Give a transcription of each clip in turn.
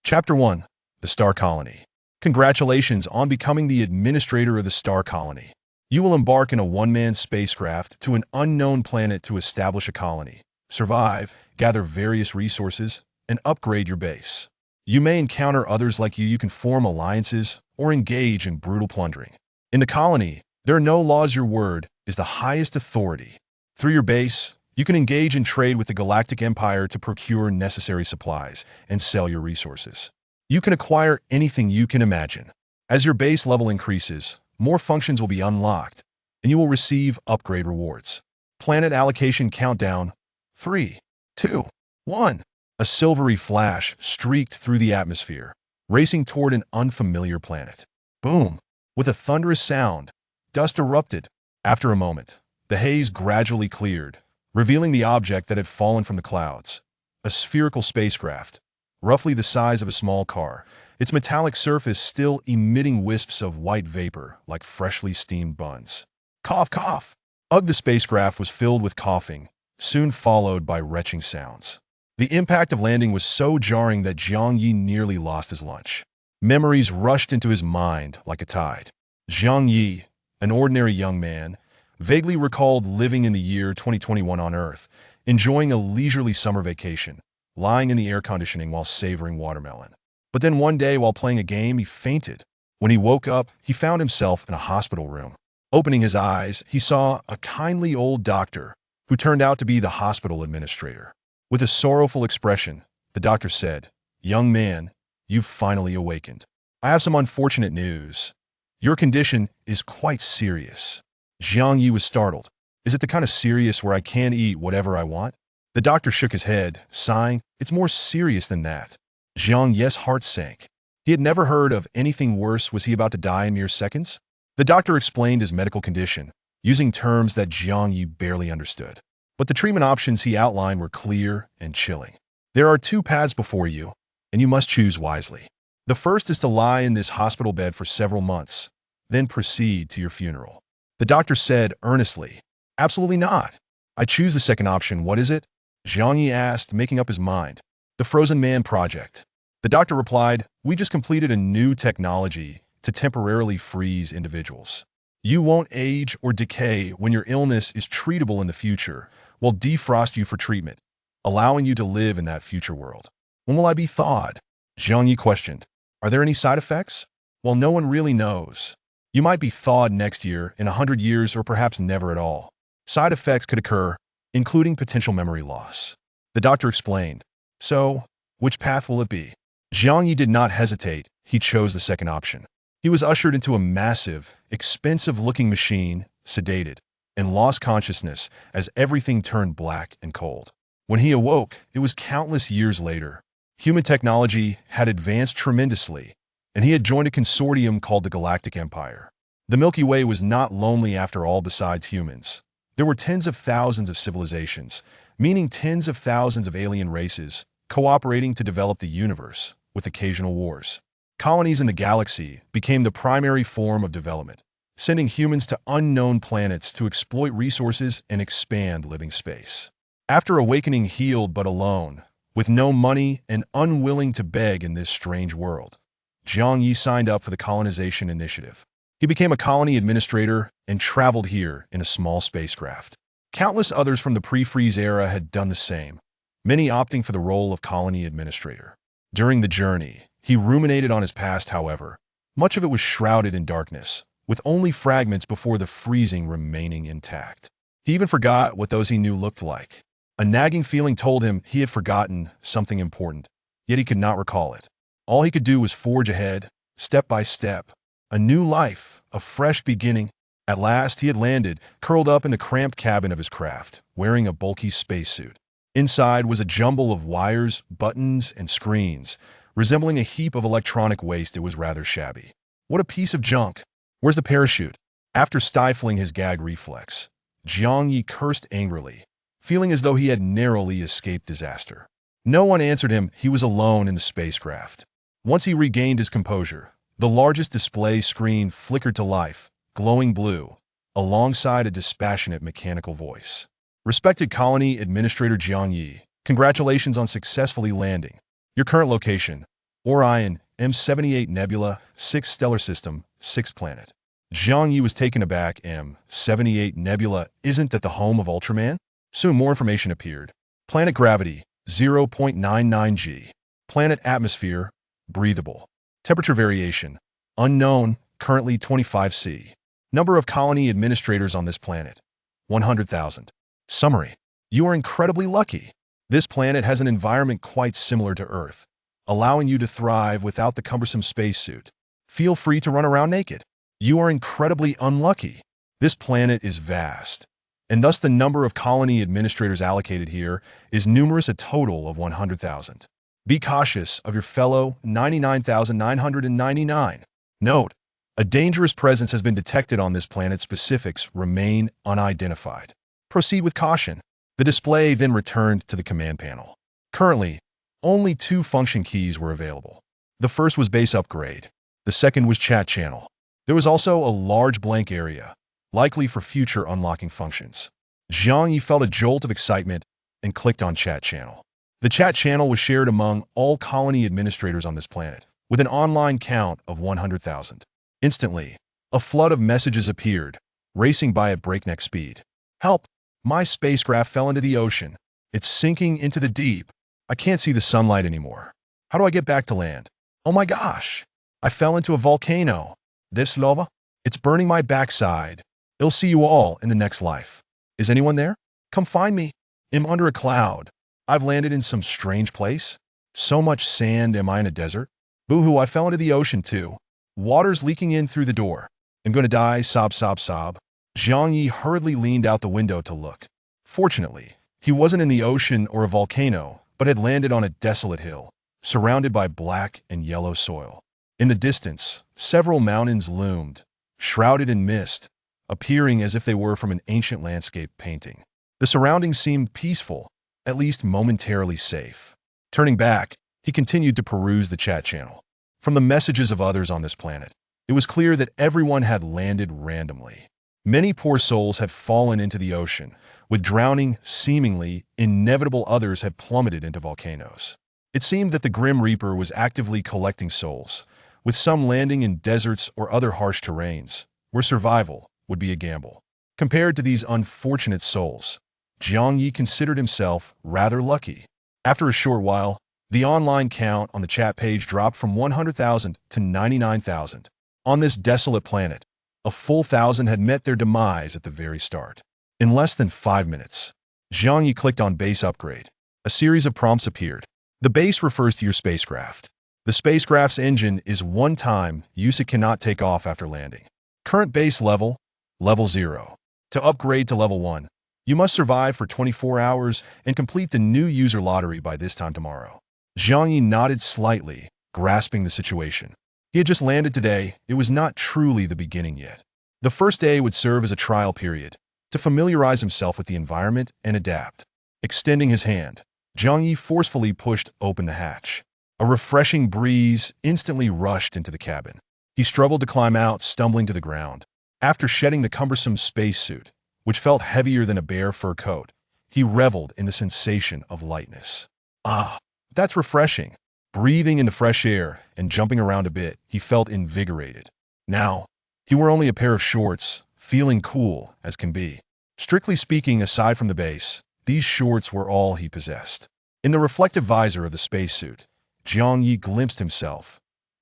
Chapter 1. The Star Colony. Congratulations on becoming the administrator of the Star Colony. You will embark in a one-man spacecraft to an unknown planet to establish a colony, survive, gather various resources, and upgrade your base. You may encounter others like you can form alliances or engage in brutal plundering. In the colony, there are no laws. Your word is the highest authority. Through your base, you can engage in trade with the Galactic Empire to procure necessary supplies and sell your resources. You can acquire anything you can imagine. As your base level increases, more functions will be unlocked, and you will receive upgrade rewards. Planet allocation countdown. 3, 2, 1. A silvery flash streaked through the atmosphere, racing toward an unfamiliar planet. Boom! With a thunderous sound, dust erupted. After a moment, the haze gradually cleared, revealing the object that had fallen from the clouds. A spherical spacecraft, roughly the size of a small car, its metallic surface still emitting wisps of white vapor like freshly steamed buns. Cough, cough! Ugh, the spacecraft was filled with coughing, soon followed by retching sounds. The impact of landing was so jarring that Jiang Ye nearly lost his lunch. Memories rushed into his mind like a tide. Jiang Ye, an ordinary young man, vaguely recalled living in the year 2021 on Earth, enjoying a leisurely summer vacation, lying in the air conditioning while savoring watermelon. But then one day while playing a game, he fainted. When he woke up, he found himself in a hospital room. Opening his eyes, he saw a kindly old doctor who turned out to be the hospital administrator. With a sorrowful expression, the doctor said, "Young man, you've finally awakened. I have some unfortunate news. Your condition is quite serious." Jiang Ye was startled. "Is it the kind of serious where I can't eat whatever I want?" The doctor shook his head, sighing. "It's more serious than that." Jiang Ye's heart sank. He had never heard of anything worse. Was he about to die in mere seconds? The doctor explained his medical condition, using terms that Jiang Ye barely understood. But the treatment options he outlined were clear and chilling. There are two paths before you, and you must choose wisely. The first is to lie in this hospital bed for several months, then proceed to your funeral. The doctor said earnestly, "Absolutely not. I choose the second option. What is it?" Jiang Ye asked, making up his mind. "The Frozen Man Project." The doctor replied, "We just completed a new technology to temporarily freeze individuals. You won't age or decay when your illness is treatable in the future. We'll defrost you for treatment, allowing you to live in that future world." "When will I be thawed?" Jiang Ye questioned. "Are there any side effects?" "Well, no one really knows. You might be thawed next year, in 100 years, or perhaps never at all. Side effects could occur, including potential memory loss." The doctor explained. "So, which path will it be?" Jiang Ye did not hesitate. He chose the second option. He was ushered into a massive, expensive-looking machine, sedated, and lost consciousness as everything turned black and cold. When he awoke, it was countless years later. Human technology had advanced tremendously, and he had joined a consortium called the Galactic Empire. The Milky Way was not lonely after all. Besides humans, there were tens of thousands of civilizations, meaning tens of thousands of alien races, cooperating to develop the universe, with occasional wars. Colonies in the galaxy became the primary form of development, sending humans to unknown planets to exploit resources and expand living space. After awakening healed but alone, with no money and unwilling to beg in this strange world, Jiang Ye signed up for the colonization initiative. He became a colony administrator and traveled here in a small spacecraft. Countless others from the pre-freeze era had done the same, many opting for the role of colony administrator. During the journey, he ruminated on his past. However, much of it was shrouded in darkness, with only fragments before the freezing remaining intact. He even forgot what those he knew looked like. A nagging feeling told him he had forgotten something important, yet he could not recall it. All he could do was forge ahead, step by step. A new life, a fresh beginning. At last he had landed, curled up in the cramped cabin of his craft, wearing a bulky spacesuit. Inside was a jumble of wires, buttons, and screens. Resembling a heap of electronic waste, it was rather shabby. What a piece of junk! Where's the parachute? After stifling his gag reflex, Jiang Ye cursed angrily, feeling as though he had narrowly escaped disaster. No one answered him. He was alone in the spacecraft. Once he regained his composure, the largest display screen flickered to life, glowing blue, alongside a dispassionate mechanical voice. "Respected Colony Administrator Jiang Ye, congratulations on successfully landing. Your current location, Orion, M78 Nebula, 6th stellar system, 6th planet. Jiang Ye was taken aback. M78 Nebula, isn't that the home of Ultraman? Soon more information appeared. Planet gravity, 0.99 G. Planet atmosphere, breathable. Temperature variation, unknown, currently 25 C. Number of colony administrators on this planet, 100,000. Summary. You are incredibly lucky. This planet has an environment quite similar to Earth, allowing you to thrive without the cumbersome spacesuit. Feel free to run around naked. You are incredibly unlucky. This planet is vast, and thus the number of colony administrators allocated here is numerous, a total of 100,000. Be cautious of your fellow 99,999. Note, a dangerous presence has been detected on this planet. Specifics remain unidentified. Proceed with caution. The display then returned to the command panel. Currently, only 2 function keys were available. The first was base upgrade. The second was chat channel. There was also a large blank area, likely for future unlocking functions. Jiang Ye felt a jolt of excitement and clicked on chat channel. The chat channel was shared among all colony administrators on this planet, with an online count of 100,000. Instantly, a flood of messages appeared, racing by at breakneck speed. Help! My spacecraft fell into the ocean. It's sinking into the deep. I can't see the sunlight anymore. How do I get back to land? Oh my gosh! I fell into a volcano. This lava? It's burning my backside. I'll see you all in the next life. Is anyone there? Come find me. I'm under a cloud. I've landed in some strange place. So much sand. Am I in a desert? Boo-hoo, I fell into the ocean too. Water's leaking in through the door. I'm gonna die. Sob, sob, sob. Jiang Ye hurriedly leaned out the window to look. Fortunately, he wasn't in the ocean or a volcano, but had landed on a desolate hill, surrounded by black and yellow soil. In the distance, several mountains loomed, shrouded in mist, appearing as if they were from an ancient landscape painting. The surroundings seemed peaceful, at least momentarily safe. Turning back, he continued to peruse the chat channel. From the messages of others on this planet, it was clear that everyone had landed randomly. Many poor souls had fallen into the ocean, with drowning seemingly inevitable. Others had plummeted into volcanoes. It seemed that the Grim Reaper was actively collecting souls, with some landing in deserts or other harsh terrains, where survival would be a gamble. Compared to these unfortunate souls, Jiang Ye considered himself rather lucky. After a short while, the online count on the chat page dropped from 100,000 to 99,000. On this desolate planet, a full 1,000 had met their demise at the very start. In less than 5 minutes, Jiang Ye clicked on base upgrade. A series of prompts appeared. The base refers to your spacecraft. The spacecraft's engine is one-time use. It cannot take off after landing. Current base level, level 0. To upgrade to level 1, you must survive for 24 hours and complete the new user lottery by this time tomorrow. Jiang Ye nodded slightly, grasping the situation. He had just landed today. It was not truly the beginning yet. The first day would serve as a trial period, to familiarize himself with the environment and adapt. Extending his hand, Jiang Ye forcefully pushed open the hatch. A refreshing breeze instantly rushed into the cabin. He struggled to climb out, stumbling to the ground. After shedding the cumbersome spacesuit, which felt heavier than a bear fur coat, he reveled in the sensation of lightness. Ah, that's refreshing. Breathing in the fresh air and jumping around a bit, he felt invigorated. Now, he wore only a pair of shorts, feeling cool as can be. Strictly speaking, aside from the base, these shorts were all he possessed. In the reflective visor of the spacesuit, Jiang Ye glimpsed himself,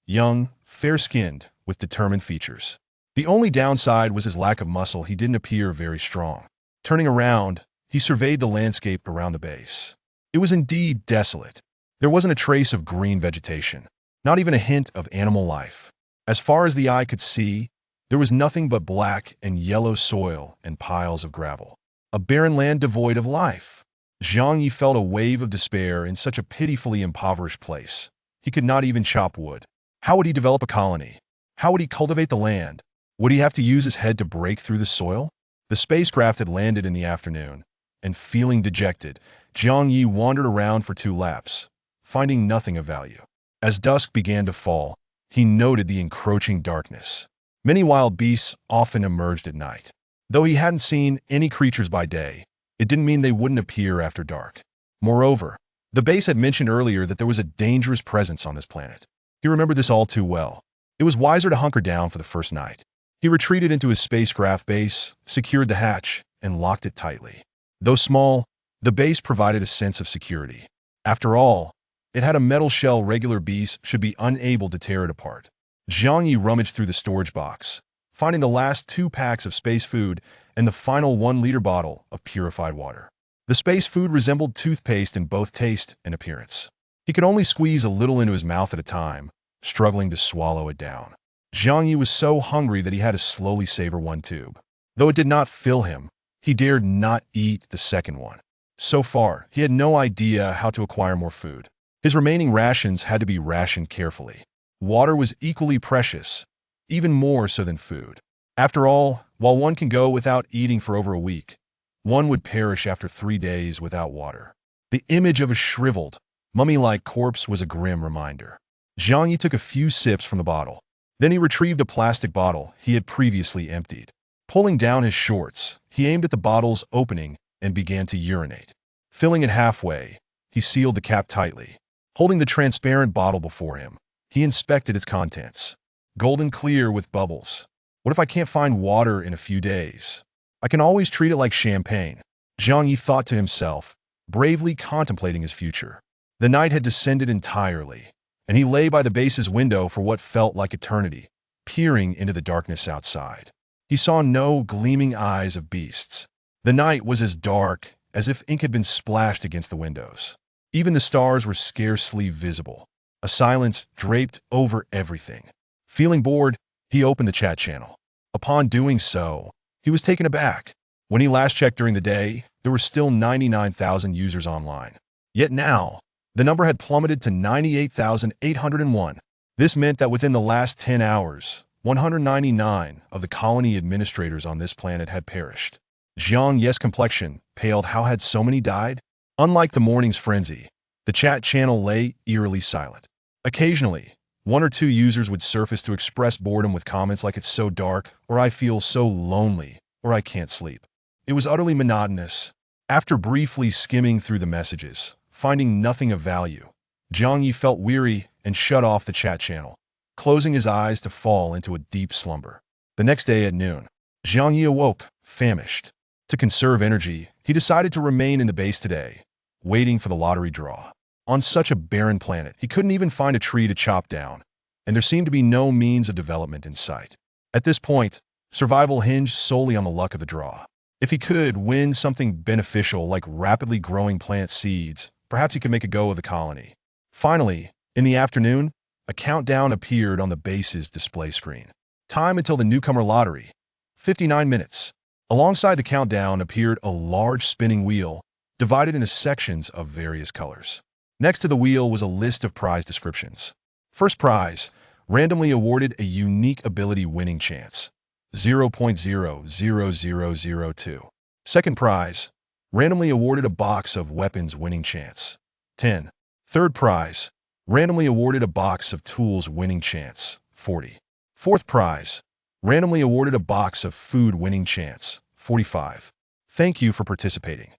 young, fair-skinned, with determined features. The only downside was his lack of muscle. He didn't appear very strong. Turning around, he surveyed the landscape around the base. It was indeed desolate. There wasn't a trace of green vegetation, not even a hint of animal life. As far as the eye could see, there was nothing but black and yellow soil and piles of gravel. A barren land devoid of life. Jiang Ye felt a wave of despair in such a pitifully impoverished place. He could not even chop wood. How would he develop a colony? How would he cultivate the land? Would he have to use his head to break through the soil? The spacecraft had landed in the afternoon, and feeling dejected, Jiang Ye wandered around for 2 laps, finding nothing of value. As dusk began to fall, he noted the encroaching darkness. Many wild beasts often emerged at night. Though he hadn't seen any creatures by day, it didn't mean they wouldn't appear after dark. Moreover, the base had mentioned earlier that there was a dangerous presence on this planet. He remembered this all too well. It was wiser to hunker down for the first night. He retreated into his spacecraft base, secured the hatch, and locked it tightly. Though small, the base provided a sense of security. After all, it had a metal shell regular beasts should be unable to tear it apart. Jiang Ye rummaged through the storage box, finding the last 2 packs of space food and the final 1-liter bottle of purified water. The space food resembled toothpaste in both taste and appearance. He could only squeeze a little into his mouth at a time, struggling to swallow it down. Jiang Ye was so hungry that he had to slowly savor 1 tube. Though it did not fill him, he dared not eat the second one. So far, he had no idea how to acquire more food. His remaining rations had to be rationed carefully. Water was equally precious, even more so than food. After all, while one can go without eating for over a week, one would perish after 3 days without water. The image of a shriveled, mummy-like corpse was a grim reminder. Jiang Ye took a few sips from the bottle. Then he retrieved a plastic bottle he had previously emptied. Pulling down his shorts, he aimed at the bottle's opening and began to urinate. Filling it halfway, he sealed the cap tightly. Holding the transparent bottle before him, he inspected its contents. Golden clear with bubbles. What if I can't find water in a few days? I can always treat it like champagne, Jiang Ye thought to himself, bravely contemplating his future. The night had descended entirely, and he lay by the base's window for what felt like eternity, peering into the darkness outside. He saw no gleaming eyes of beasts. The night was as dark as if ink had been splashed against the windows. Even the stars were scarcely visible. A silence draped over everything. Feeling bored, he opened the chat channel. Upon doing so, he was taken aback. When he last checked during the day, there were still 99,000 users online. Yet now, the number had plummeted to 98,801. This meant that within the last 10 hours, 199 of the colony administrators on this planet had perished. Jiang Ye's complexion paled. How had so many died? Unlike the morning's frenzy, the chat channel lay eerily silent. Occasionally, 1 or 2 users would surface to express boredom with comments like "It's so dark," or "I feel so lonely," or "I can't sleep." It was utterly monotonous. After briefly skimming through the messages, finding nothing of value, Jiang Ye felt weary and shut off the chat channel, closing his eyes to fall into a deep slumber. The next day at noon, Jiang Ye awoke, famished. To conserve energy, he decided to remain in the base today, waiting for the lottery draw. On such a barren planet, he couldn't even find a tree to chop down, and there seemed to be no means of development in sight. At this point, survival hinged solely on the luck of the draw. If he could win something beneficial like rapidly growing plant seeds, perhaps he could make a go of the colony. Finally, in the afternoon, a countdown appeared on the base's display screen. Time until the newcomer lottery, 59 minutes. Alongside the countdown appeared a large spinning wheel, divided into sections of various colors. Next to the wheel was a list of prize descriptions. First prize, randomly awarded a unique ability winning chance, 0.00002. Second prize, randomly awarded a box of weapons winning chance, 10. Third prize, randomly awarded a box of tools winning chance, 40. Fourth prize, randomly awarded a box of food winning chance, 45. Thank you for participating.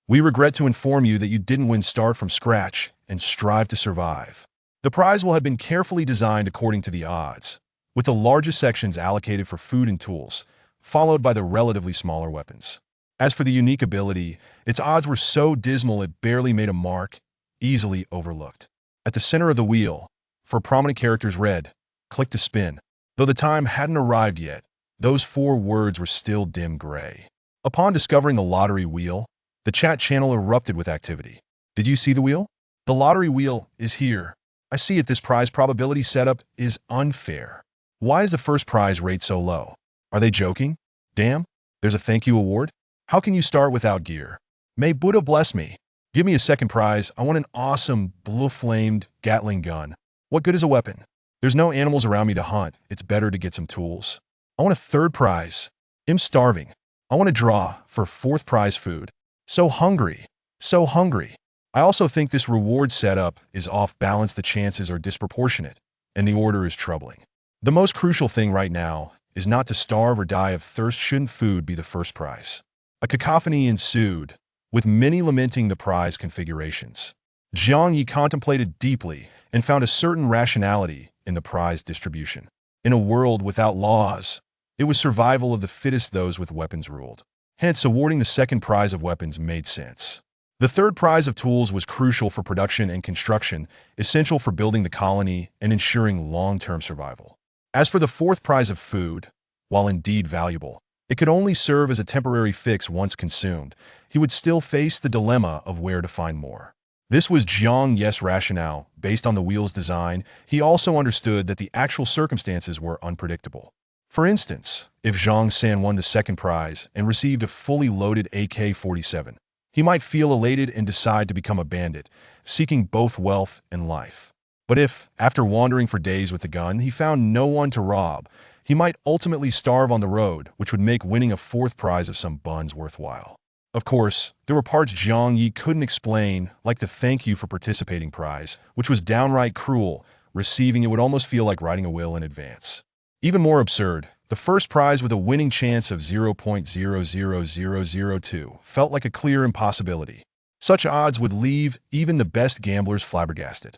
We regret to inform you that you didn't win. Start from scratch and strive to survive. The prize will have been carefully designed according to the odds, with the largest sections allocated for food and tools, followed by the relatively smaller weapons. As for the unique ability, its odds were so dismal it barely made a mark, easily overlooked. At the center of the wheel, for prominent characters read, "Click to spin." Though the time hadn't arrived yet, those 4 words were still dim gray. Upon discovering the lottery wheel, the chat channel erupted with activity. Did you see the wheel? The lottery wheel is here. I see it. This prize probability setup is unfair. Why is the first prize rate so low? Are they joking? Damn, there's a thank you award? How can you start without gear? May Buddha bless me. Give me a second prize. I want an awesome blue-flamed Gatling gun. What good is a weapon? There's no animals around me to hunt. It's better to get some tools. I want a third prize. I'm starving. I want to draw for 4th prize food. So hungry. So hungry. I also think this reward setup is off balance. The chances are disproportionate, and the order is troubling. The most crucial thing right now is not to starve or die of thirst. Shouldn't food be the first prize? A cacophony ensued, with many lamenting the prize configurations. Jiang Ye contemplated deeply and found a certain rationality in the prize distribution. In a world without laws, it was survival of the fittest, those with weapons ruled. Hence, awarding the second prize of weapons made sense. The third prize of tools was crucial for production and construction, essential for building the colony and ensuring long-term survival. As for the fourth prize of food, while indeed valuable, it could only serve as a temporary fix once consumed. He would still face the dilemma of where to find more. This was Jiang Ye's rationale. Based on the wheel's design, he also understood that the actual circumstances were unpredictable. For instance, if Zhang San won the second prize and received a fully loaded AK-47, he might feel elated and decide to become a bandit, seeking both wealth and life. But if, after wandering for days with a gun, he found no one to rob, he might ultimately starve on the road, which would make winning a fourth prize of some buns worthwhile. Of course, there were parts Jiang Ye couldn't explain, like the thank you for participating prize, which was downright cruel. Receiving it would almost feel like writing a will in advance. Even more absurd, the first prize with a winning chance of 0.00002 felt like a clear impossibility. Such odds would leave even the best gamblers flabbergasted.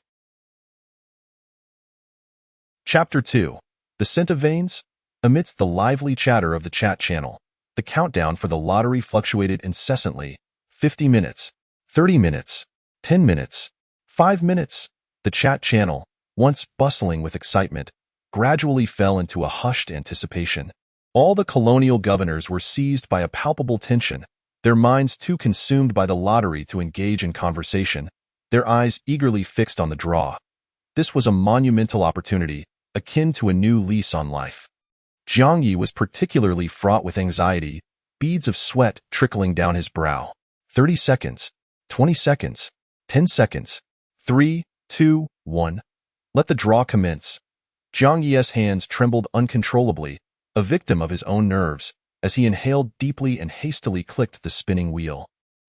Chapter 2. The Scent of Veins. Amidst the lively chatter of the chat channel, the countdown for the lottery fluctuated incessantly. 50 minutes, 30 minutes, 10 minutes, 5 minutes. The chat channel, once bustling with excitement, gradually fell into a hushed anticipation. All the colonial governors were seized by a palpable tension, their minds too consumed by the lottery to engage in conversation, their eyes eagerly fixed on the draw. This was a monumental opportunity, akin to a new lease on life. Jiang Ye was particularly fraught with anxiety, beads of sweat trickling down his brow. 30 seconds, 20 seconds, 10 seconds, 3, 2, 1. Let the draw commence. Jiang Ye's hands trembled uncontrollably, a victim of his own nerves, as he inhaled deeply and hastily clicked the spinning wheel.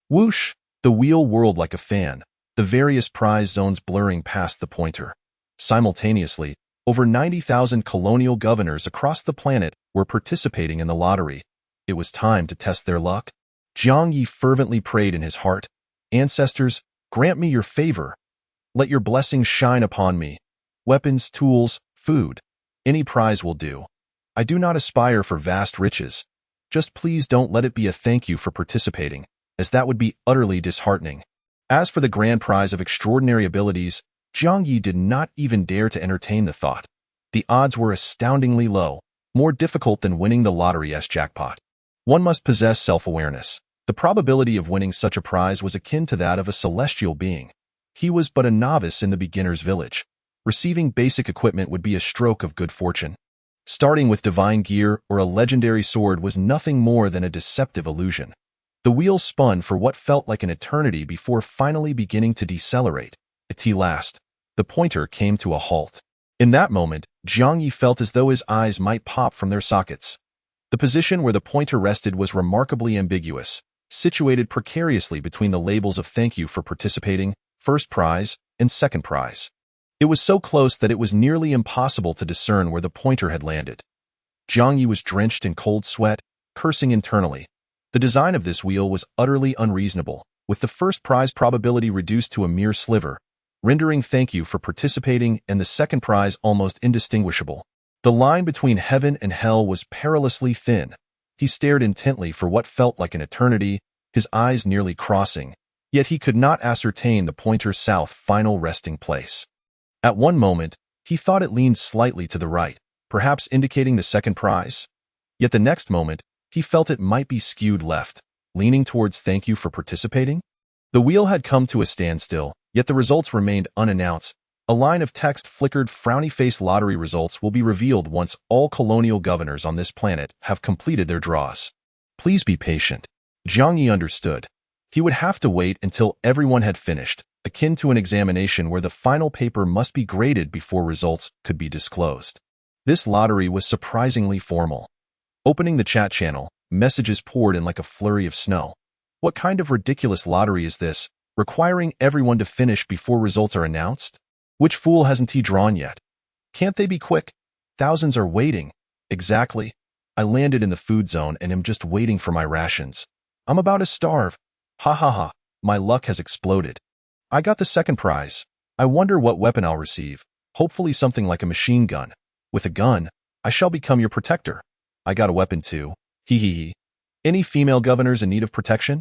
Whoosh! The wheel whirled like a fan, the various prize zones blurring past the pointer. Simultaneously, over 90,000 colonial governors across the planet were participating in the lottery. It was time to test their luck. Jiang Ye fervently prayed in his heart, "Ancestors, grant me your favor. Let your blessings shine upon me. Weapons, tools, food. Any prize will do. I do not aspire for vast riches. Just please don't let it be a thank you for participating, as that would be utterly disheartening." As for the grand prize of extraordinary abilities, Jiang Ye did not even dare to entertain the thought. The odds were astoundingly low, more difficult than winning the lottery's jackpot. One must possess self-awareness. The probability of winning such a prize was akin to that of a celestial being. He was but a novice in the beginner's village. Receiving basic equipment would be a stroke of good fortune. Starting with divine gear or a legendary sword was nothing more than a deceptive illusion. The wheel spun for what felt like an eternity before finally beginning to decelerate. At last, the pointer came to a halt. In that moment, Jiang Ye felt as though his eyes might pop from their sockets. The position where the pointer rested was remarkably ambiguous, situated precariously between the labels of thank you for participating, first prize, and second prize. It was so close that it was nearly impossible to discern where the pointer had landed. Jiang Ye was drenched in cold sweat, cursing internally. The design of this wheel was utterly unreasonable, with the first prize probability reduced to a mere sliver, rendering thank you for participating and the second prize almost indistinguishable. The line between heaven and hell was perilously thin. He stared intently for what felt like an eternity, his eyes nearly crossing, yet he could not ascertain the pointer's south final resting place. At one moment, he thought it leaned slightly to the right, perhaps indicating the second prize. Yet the next moment, he felt it might be skewed left, leaning towards thank you for participating. The wheel had come to a standstill, yet the results remained unannounced. A line of text flickered. Frowny-faced lottery results will be revealed once all colonial governors on this planet have completed their draws. Please be patient. Jiang Ye understood. He would have to wait until everyone had finished, akin to an examination where the final paper must be graded before results could be disclosed. This lottery was surprisingly formal. Opening the chat channel, messages poured in like a flurry of snow. What kind of ridiculous lottery is this, requiring everyone to finish before results are announced? Which fool hasn't he drawn yet? Can't they be quick? Thousands are waiting. Exactly. I landed in the food zone and am just waiting for my rations. I'm about to starve. Ha ha ha. My luck has exploded. I got the second prize. I wonder what weapon I'll receive. Hopefully something like a machine gun. With a gun, I shall become your protector. I got a weapon too. Hee hee hee. Any female governors in need of protection?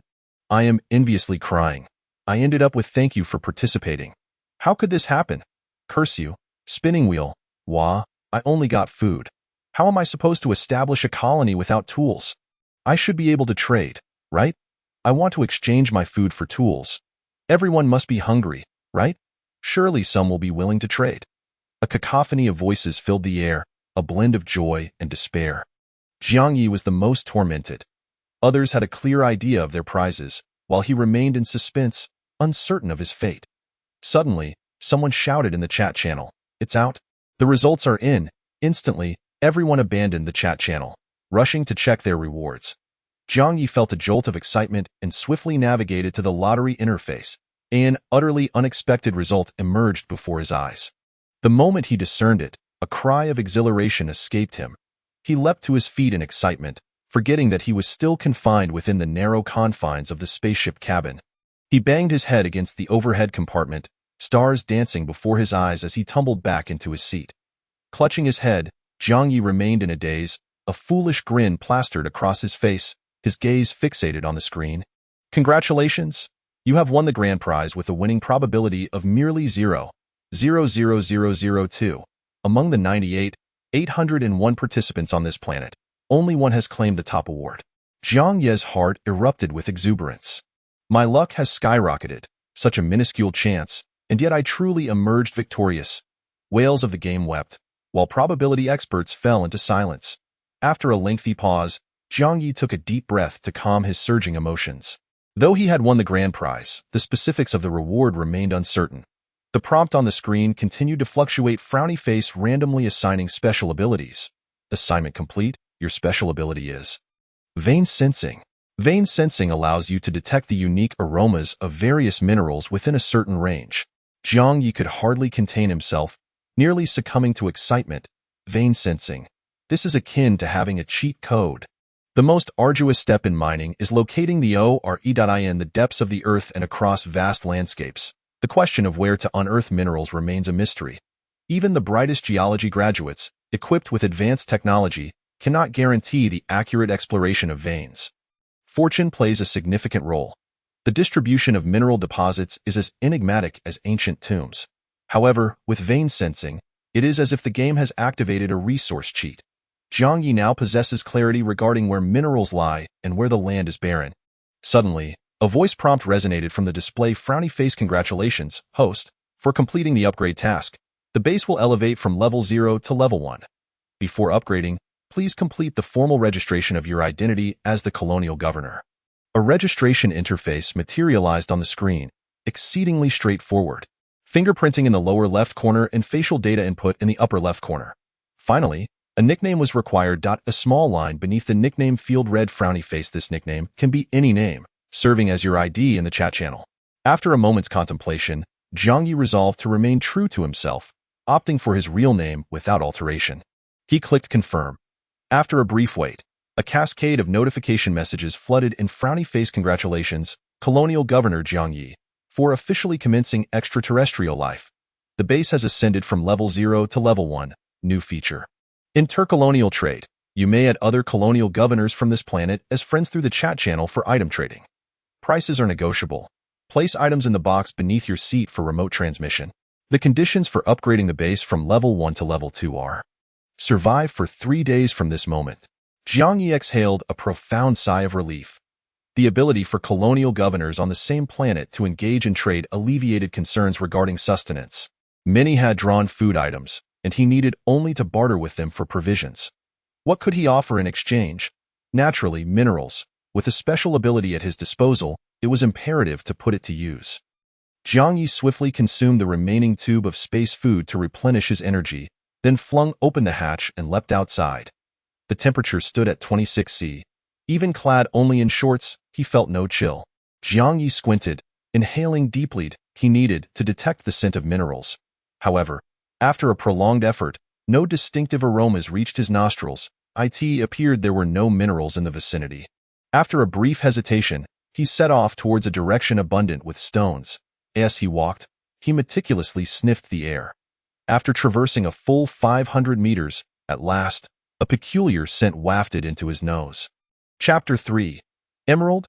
I am enviously crying. I ended up with thank you for participating. How could this happen? Curse you. Spinning wheel. Wah, I only got food. How am I supposed to establish a colony without tools? I should be able to trade, right? I want to exchange my food for tools. Everyone must be hungry, right? Surely some will be willing to trade. A cacophony of voices filled the air, a blend of joy and despair. Jiang Ye was the most tormented. Others had a clear idea of their prizes, while he remained in suspense, uncertain of his fate. Suddenly, someone shouted in the chat channel, "It's out. The results are in." Instantly, everyone abandoned the chat channel, rushing to check their rewards. Jiang Ye felt a jolt of excitement and swiftly navigated to the lottery interface. An utterly unexpected result emerged before his eyes. The moment he discerned it, a cry of exhilaration escaped him. He leapt to his feet in excitement, forgetting that he was still confined within the narrow confines of the spaceship cabin. He banged his head against the overhead compartment, stars dancing before his eyes as he tumbled back into his seat. Clutching his head, Jiang Ye remained in a daze, a foolish grin plastered across his face, his gaze fixated on the screen. Congratulations! You have won the grand prize with a winning probability of merely 0.00002. Among the 98,801 participants on this planet, only one has claimed the top award. Jiang Ye's heart erupted with exuberance. My luck has skyrocketed, such a minuscule chance, and yet I truly emerged victorious. Whales of the game wept, while probability experts fell into silence. After a lengthy pause, Jiang Ye took a deep breath to calm his surging emotions. Though he had won the grand prize, the specifics of the reward remained uncertain. The prompt on the screen continued to fluctuate, frowny face randomly assigning special abilities. Assignment complete. Your special ability is vein sensing. Vein sensing allows you to detect the unique aromas of various minerals within a certain range. Jiang Ye could hardly contain himself, nearly succumbing to excitement. Vein sensing. This is akin to having a cheat code. The most arduous step in mining is locating the ore in the depths of the earth and across vast landscapes. The question of where to unearth minerals remains a mystery. Even the brightest geology graduates, equipped with advanced technology, cannot guarantee the accurate exploration of veins. Fortune plays a significant role. The distribution of mineral deposits is as enigmatic as ancient tombs. However, with vein sensing, it is as if the game has activated a resource cheat. Jiang Ye now possesses clarity regarding where minerals lie and where the land is barren. Suddenly, a voice prompt resonated from the display. Frowny face. Congratulations, host, for completing the upgrade task. The base will elevate from level 0 to level 1. Before upgrading, please complete the formal registration of your identity as the colonial governor. A registration interface materialized on the screen, exceedingly straightforward. Fingerprinting in the lower left corner and facial data input in the upper left corner. Finally, a nickname was required. A small line beneath the nickname field read frowny face. This nickname can be any name, serving as your ID in the chat channel. After a moment's contemplation, Jiang Ye resolved to remain true to himself, opting for his real name without alteration. He clicked confirm. After a brief wait, a cascade of notification messages flooded in. Frowny face. Congratulations, Colonial Governor Jiang Ye, for officially commencing extraterrestrial life. The base has ascended from level 0 to level 1. New feature. Intercolonial trade. You may add other colonial governors from this planet as friends through the chat channel for item trading. Prices are negotiable. Place items in the box beneath your seat for remote transmission. The conditions for upgrading the base from level 1 to level 2 are: survive for 3 days from this moment. Jiang Ye exhaled a profound sigh of relief. The ability for colonial governors on the same planet to engage in trade alleviated concerns regarding sustenance. Many had drawn food items, and he needed only to barter with them for provisions. What could he offer in exchange? Naturally, minerals. With a special ability at his disposal, it was imperative to put it to use. Jiang Ye swiftly consumed the remaining tube of space food to replenish his energy, then flung open the hatch and leapt outside. The temperature stood at 26 C. Even clad only in shorts, he felt no chill. Jiang Ye squinted, inhaling deeply. He needed to detect the scent of minerals. However, after a prolonged effort, no distinctive aromas reached his nostrils. It appeared there were no minerals in the vicinity. After a brief hesitation, he set off towards a direction abundant with stones. As he walked, he meticulously sniffed the air. After traversing a full 500 meters, at last, a peculiar scent wafted into his nose. Chapter 3. Emerald?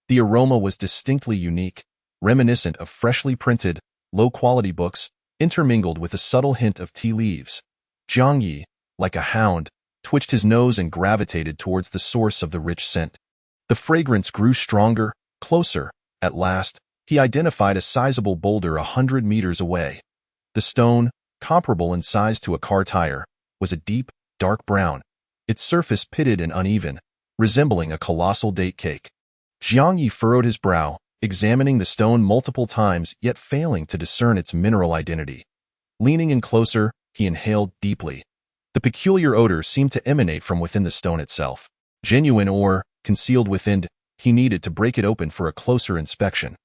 The aroma was distinctly unique, reminiscent of freshly printed, low-quality books, intermingled with a subtle hint of tea leaves. Jiang Ye, like a hound, twitched his nose and gravitated towards the source of the rich scent. The fragrance grew stronger, closer. At last, he identified a sizable boulder 100 meters away. The stone, comparable in size to a car tire, was a deep, dark brown, its surface pitted and uneven, resembling a colossal date cake. Jiang Ye furrowed his brow, examining the stone multiple times yet failing to discern its mineral identity. Leaning in closer, he inhaled deeply. The peculiar odor seemed to emanate from within the stone itself. Genuine ore, concealed within, he needed to break it open for a closer inspection.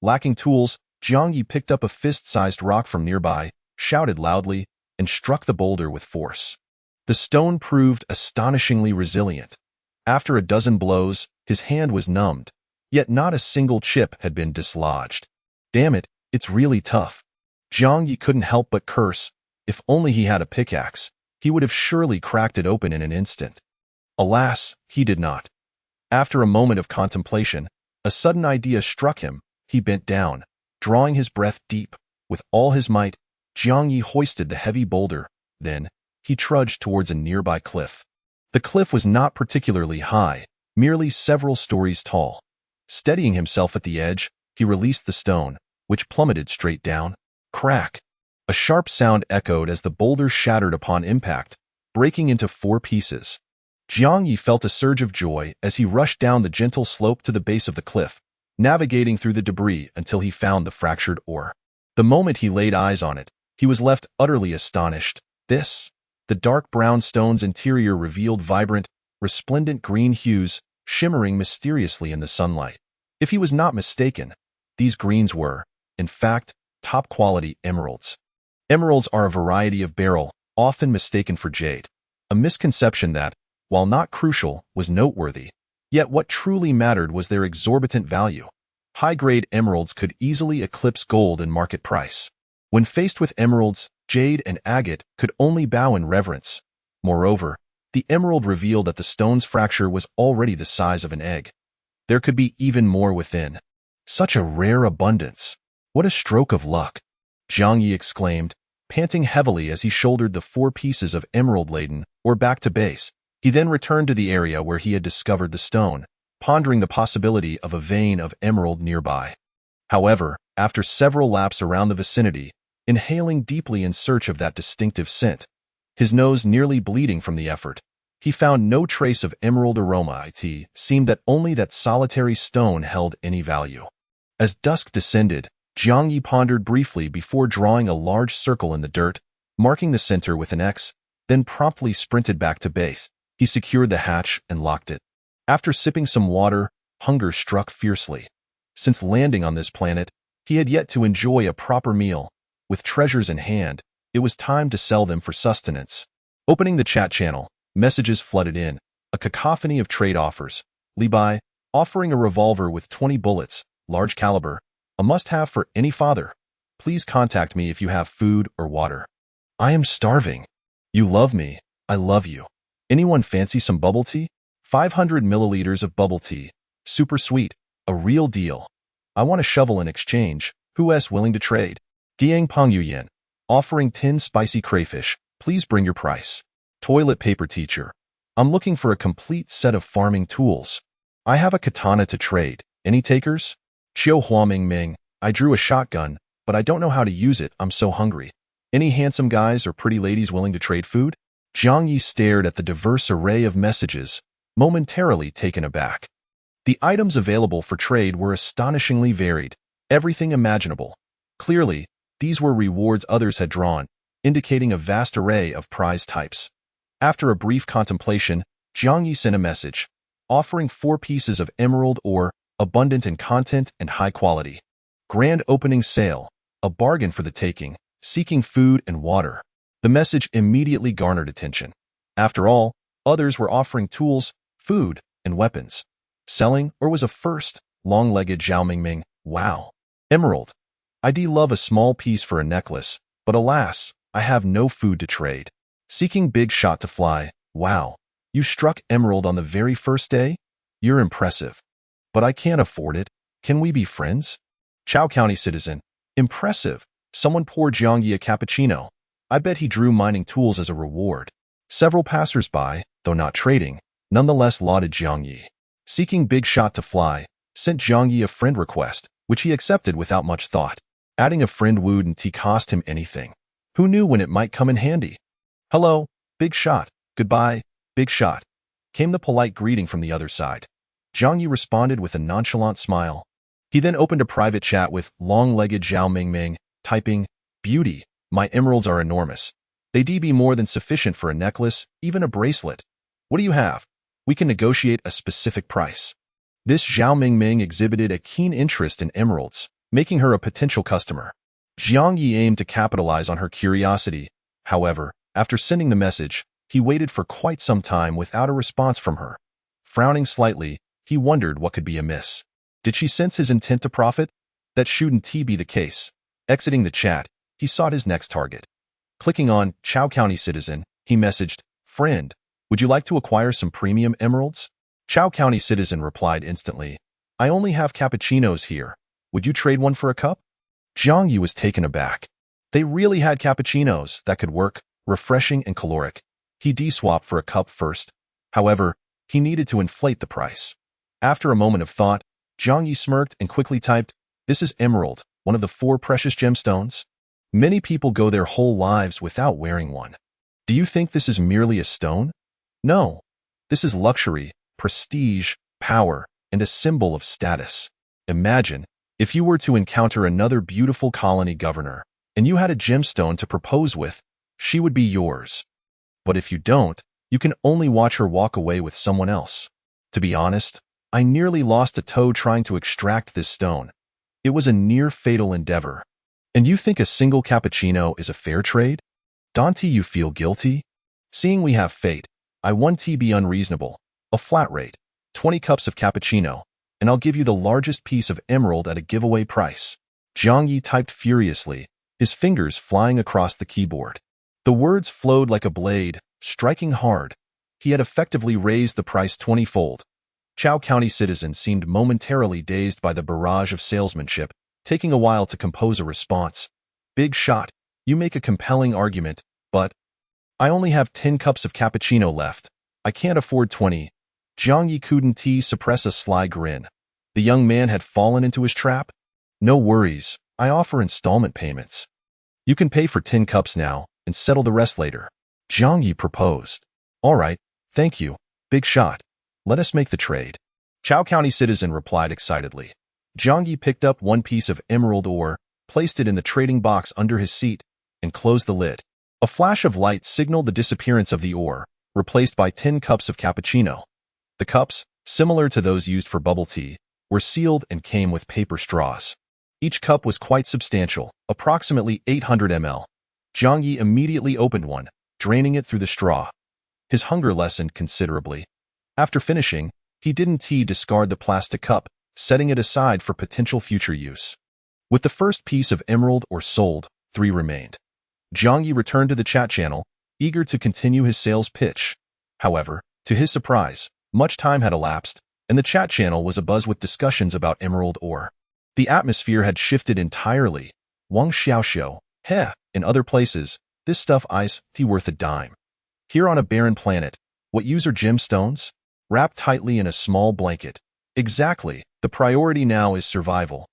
Lacking tools, Jiang Ye picked up a fist-sized rock from nearby, shouted loudly, and struck the boulder with force. The stone proved astonishingly resilient. After a dozen blows, his hand was numbed, yet not a single chip had been dislodged. Damn it, it's really tough. Jiang Ye couldn't help but curse. If only he had a pickaxe, he would have surely cracked it open in an instant. Alas, he did not. After a moment of contemplation, a sudden idea struck him. He bent down, drawing his breath deep. With all his might, Jiang Ye hoisted the heavy boulder. Then, he trudged towards a nearby cliff. The cliff was not particularly high, merely several stories tall. Steadying himself at the edge, he released the stone, which plummeted straight down. Crack! A sharp sound echoed as the boulder shattered upon impact, breaking into 4 pieces. Jiang Ye felt a surge of joy as he rushed down the gentle slope to the base of the cliff, navigating through the debris until he found the fractured ore. The moment he laid eyes on it, he was left utterly astonished. The dark brown stone's interior revealed vibrant, resplendent green hues, shimmering mysteriously in the sunlight. If he was not mistaken, these greens were, in fact, top-quality emeralds. Emeralds are a variety of beryl, often mistaken for jade. A misconception that, while not crucial, was noteworthy. Yet what truly mattered was their exorbitant value. High-grade emeralds could easily eclipse gold in market price. When faced with emeralds, jade and agate could only bow in reverence. Moreover, the emerald revealed that the stone's fracture was already the size of an egg. There could be even more within. Such a rare abundance. What a stroke of luck! Jiang Ye exclaimed, panting heavily as he shouldered the 4 pieces of emerald-laden ore back to base. He then returned to the area where he had discovered the stone, pondering the possibility of a vein of emerald nearby. However, after several laps around the vicinity, inhaling deeply in search of that distinctive scent, his nose nearly bleeding from the effort, he found no trace of emerald aroma. It seemed that only that solitary stone held any value. As dusk descended, Jiang Ye pondered briefly before drawing a large circle in the dirt, marking the center with an X, then promptly sprinted back to base. He secured the hatch and locked it. After sipping some water, hunger struck fiercely. Since landing on this planet, he had yet to enjoy a proper meal. With treasures in hand, it was time to sell them for sustenance. Opening the chat channel, messages flooded in, a cacophony of trade offers. Levi, offering a revolver with 20 bullets, large caliber, a must-have for any father. Please contact me if you have food or water. I am starving. You love me. I love you. Anyone fancy some bubble tea? 500 milliliters of bubble tea. Super sweet. A real deal. I want a shovel in exchange. Who else willing to trade? Giang Pengyuyan, offering 10 spicy crayfish. Please bring your price. Toilet paper teacher. I'm looking for a complete set of farming tools. I have a katana to trade. Any takers? Chiu Huaming Ming. I drew a shotgun, but I don't know how to use it. I'm so hungry. Any handsome guys or pretty ladies willing to trade food? Jiang Ye stared at the diverse array of messages, momentarily taken aback. The items available for trade were astonishingly varied, everything imaginable. Clearly, these were rewards others had drawn, indicating a vast array of prize types. After a brief contemplation, Jiang Ye sent a message, offering 4 pieces of emerald ore, abundant in content and high quality. Grand opening sale, a bargain for the taking, seeking food and water. The message immediately garnered attention. After all, others were offering tools, food, and weapons. Selling, or was a first, long-legged Zhao Mingming. Wow. Emerald. I'd love a small piece for a necklace, but alas, I have no food to trade. Seeking big shot to fly. Wow. You struck emerald on the very first day? You're impressive. But I can't afford it. Can we be friends? Chow County citizen. Impressive. Someone pour Jiang Ye a cappuccino. I bet he drew mining tools as a reward. Several passers-by, though not trading, nonetheless lauded Jiang Ye. Seeking big shot to fly, sent Jiang Ye a friend request, which he accepted without much thought. Adding a friend wouldn't cost him anything. Who knew when it might come in handy? Hello, big shot. Goodbye, big shot. Came the polite greeting from the other side. Jiang Ye responded with a nonchalant smile. He then opened a private chat with long-legged Zhao Mingming, typing, "Beauty, my emeralds are enormous. They'd be more than sufficient for a necklace, even a bracelet. What do you have? We can negotiate a specific price." This Zhao Mingming exhibited a keen interest in emeralds, making her a potential customer. Jiang Ye aimed to capitalize on her curiosity. However, after sending the message, he waited for quite some time without a response from her. Frowning slightly, he wondered what could be amiss. Did she sense his intent to profit? That shouldn't be the case. Exiting the chat, he sought his next target. Clicking on Chow County citizen, he messaged, "Friend, would you like to acquire some premium emeralds?" Chow County citizen replied instantly, "I only have cappuccinos here. Would you trade one for a cup?" Jiang Ye was taken aback. They really had cappuccinos that could work, refreshing and caloric. He de-swapped for a cup first. However, he needed to inflate the price. After a moment of thought, Jiang Ye smirked and quickly typed, "This is emerald, one of the 4 precious gemstones. Many people go their whole lives without wearing one. Do you think this is merely a stone? No. This is luxury, prestige, power, and a symbol of status. Imagine if you were to encounter another beautiful colony governor, and you had a gemstone to propose with, she would be yours. But if you don't, you can only watch her walk away with someone else. To be honest, I nearly lost a toe trying to extract this stone. It was a near-fatal endeavor. And you think a single cappuccino is a fair trade? Don't you feel guilty? Seeing we have fate, I want to be unreasonable. A flat rate, 20 cups of cappuccino, and I'll give you the largest piece of emerald at a giveaway price." Jiang Ye typed furiously, his fingers flying across the keyboard. The words flowed like a blade, striking hard. He had effectively raised the price 20-fold. Chow County citizen seemed momentarily dazed by the barrage of salesmanship, taking a while to compose a response. "Big shot, you make a compelling argument, but I only have 10 cups of cappuccino left. I can't afford 20. Jiang Ye couldn't suppress a sly grin. The young man had fallen into his trap. "No worries, I offer installment payments. You can pay for 10 cups now and settle the rest later." Jiang Ye proposed. "All right, thank you, big shot. Let us make the trade." Chow County citizen replied excitedly. Jiang Ye picked up one piece of emerald ore, placed it in the trading box under his seat, and closed the lid. A flash of light signaled the disappearance of the ore, replaced by 10 cups of cappuccino. The cups, similar to those used for bubble tea, were sealed and came with paper straws. Each cup was quite substantial, approximately 800 ml. Jiang Ye immediately opened one, draining it through the straw. His hunger lessened considerably. After finishing, he didn't discard the plastic cup, setting it aside for potential future use. With the first piece of emerald ore sold, 3 remained. Jiang Ye returned to the chat channel, eager to continue his sales pitch. However, to his surprise, much time had elapsed, and the chat channel was abuzz with discussions about emerald ore. The atmosphere had shifted entirely. Wang Xiaoxiu, heh, in other places, this stuff is worth a dime. Here on a barren planet, what use are gemstones? Wrapped tightly in a small blanket. Exactly, the priority now is survival.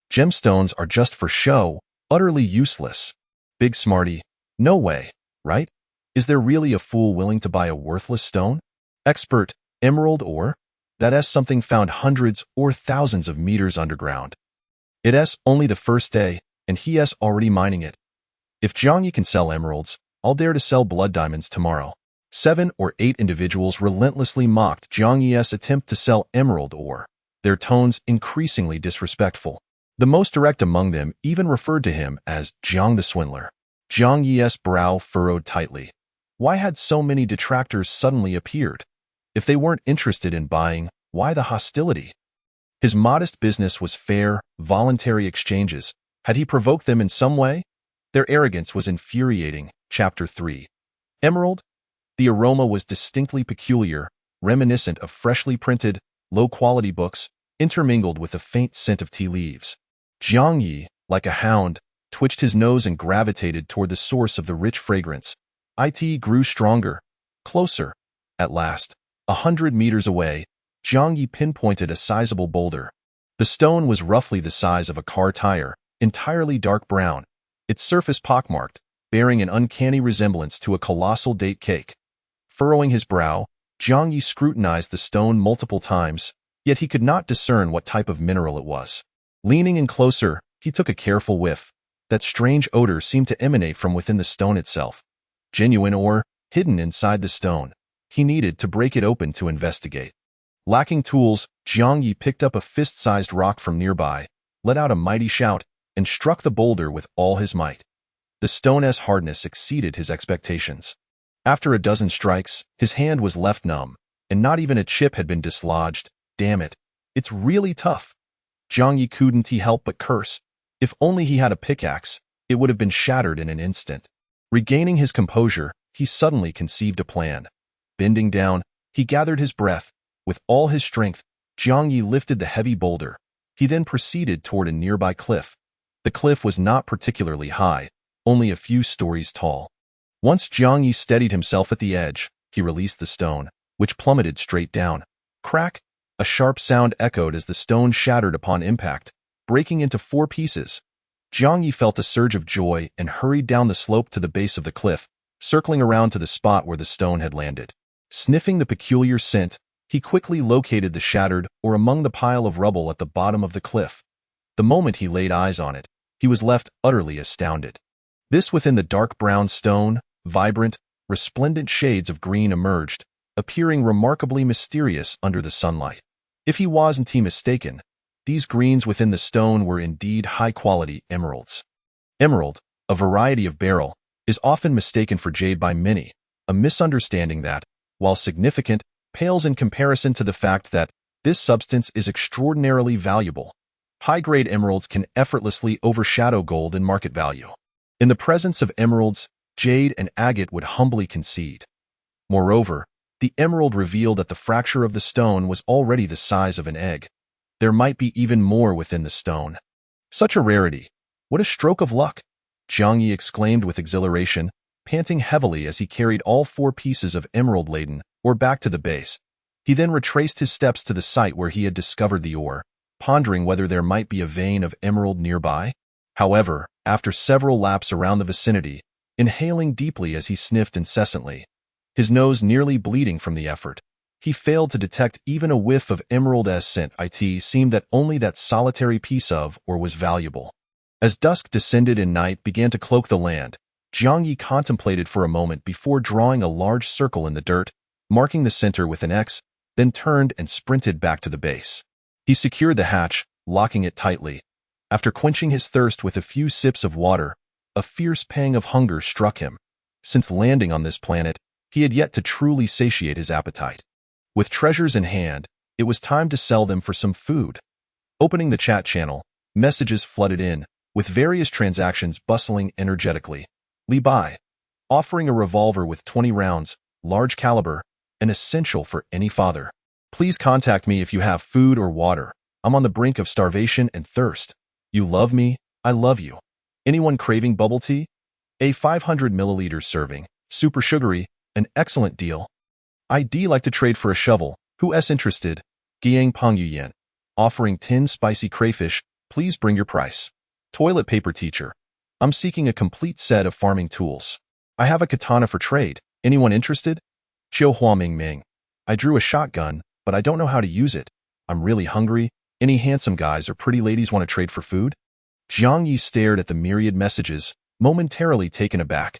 Gemstones are just for show, utterly useless. Big smarty, no way, right? Is there really a fool willing to buy a worthless stone? Expert, emerald ore? That's something found hundreds or thousands of meters underground. It's only the first day, and he's already mining it. If Jiang Ye can sell emeralds, I'll dare to sell blood diamonds tomorrow. 7 or 8 individuals relentlessly mocked Jiang Ye's attempt to sell emerald ore, their tones increasingly disrespectful. The most direct among them even referred to him as Jiang the Swindler. Jiang Ye's brow furrowed tightly. Why had so many detractors suddenly appeared? If they weren't interested in buying, why the hostility? His modest business was fair, voluntary exchanges. Had he provoked them in some way? Their arrogance was infuriating. Chapter 3. Emerald? The aroma was distinctly peculiar, reminiscent of freshly printed, low-quality books, intermingled with a faint scent of tea leaves. Jiang Ye, like a hound, twitched his nose and gravitated toward the source of the rich fragrance. It grew stronger, closer. At last, 100 meters away, Jiang Ye pinpointed a sizable boulder. The stone was roughly the size of a car tire, entirely dark brown, its surface pockmarked, bearing an uncanny resemblance to a colossal date cake. Furrowing his brow, Jiang Ye scrutinized the stone multiple times, yet he could not discern what type of mineral it was. Leaning in closer, he took a careful whiff. That strange odor seemed to emanate from within the stone itself. Genuine ore, hidden inside the stone. He needed to break it open to investigate. Lacking tools, Jiang Ye picked up a fist-sized rock from nearby, let out a mighty shout, and struck the boulder with all his might. The stone's hardness exceeded his expectations. After a dozen strikes, his hand was left numb, and not even a chip had been dislodged. Damn it, it's really tough. Jiang Ye couldn't help but curse. If only he had a pickaxe, it would have been shattered in an instant. Regaining his composure, he suddenly conceived a plan. Bending down, he gathered his breath. With all his strength, Jiang Ye lifted the heavy boulder. He then proceeded toward a nearby cliff. The cliff was not particularly high, only a few stories tall. Once Jiang Ye steadied himself at the edge, he released the stone, which plummeted straight down. Crack! A sharp sound echoed as the stone shattered upon impact, breaking into 4 pieces. Jiang Ye felt a surge of joy and hurried down the slope to the base of the cliff, circling around to the spot where the stone had landed. Sniffing the peculiar scent, he quickly located the shattered ore among the pile of rubble at the bottom of the cliff. The moment he laid eyes on it, he was left utterly astounded. This within the dark brown stone, vibrant, resplendent shades of green emerged, appearing remarkably mysterious under the sunlight. If he wasn't mistaken, these greens within the stone were indeed high-quality emeralds. Emerald, a variety of beryl, is often mistaken for jade by many, a misunderstanding that, while significant, pales in comparison to the fact that this substance is extraordinarily valuable. High-grade emeralds can effortlessly overshadow gold in market value. In the presence of emeralds, jade and agate would humbly concede. Moreover, the emerald revealed that the fracture of the stone was already the size of an egg. There might be even more within the stone. Such a rarity. What a stroke of luck! Jiang Ye exclaimed with exhilaration, panting heavily as he carried all 4 pieces of emerald-laden ore back to the base. He then retraced his steps to the site where he had discovered the ore, pondering whether there might be a vein of emerald nearby. However, after several laps around the vicinity, inhaling deeply as he sniffed incessantly, his nose nearly bleeding from the effort, he failed to detect even a whiff of emerald-esque scent. It seemed that only that solitary piece of ore was valuable. As dusk descended and night began to cloak the land, Jiang Ye contemplated for a moment before drawing a large circle in the dirt, marking the center with an X, then turned and sprinted back to the base. He secured the hatch, locking it tightly. After quenching his thirst with a few sips of water, a fierce pang of hunger struck him. Since landing on this planet, he had yet to truly satiate his appetite. With treasures in hand, it was time to sell them for some food. Opening the chat channel, messages flooded in, with various transactions bustling energetically. Li Bai, offering a revolver with 20 rounds, large caliber, an essential for any father. Please contact me if you have food or water. I'm on the brink of starvation and thirst. You love me, I love you. Anyone craving bubble tea? A 500 milliliters serving, super sugary, an excellent deal. I'd like to trade for a shovel. Who's interested? Giang Pengyuyan, offering 10 spicy crayfish. Please bring your price. Toilet paper teacher. I'm seeking a complete set of farming tools. I have a katana for trade. Anyone interested? Chiu Hua Ming Ming. I drew a shotgun, but I don't know how to use it. I'm really hungry. Any handsome guys or pretty ladies want to trade for food? Jiang Ye stared at the myriad messages, momentarily taken aback.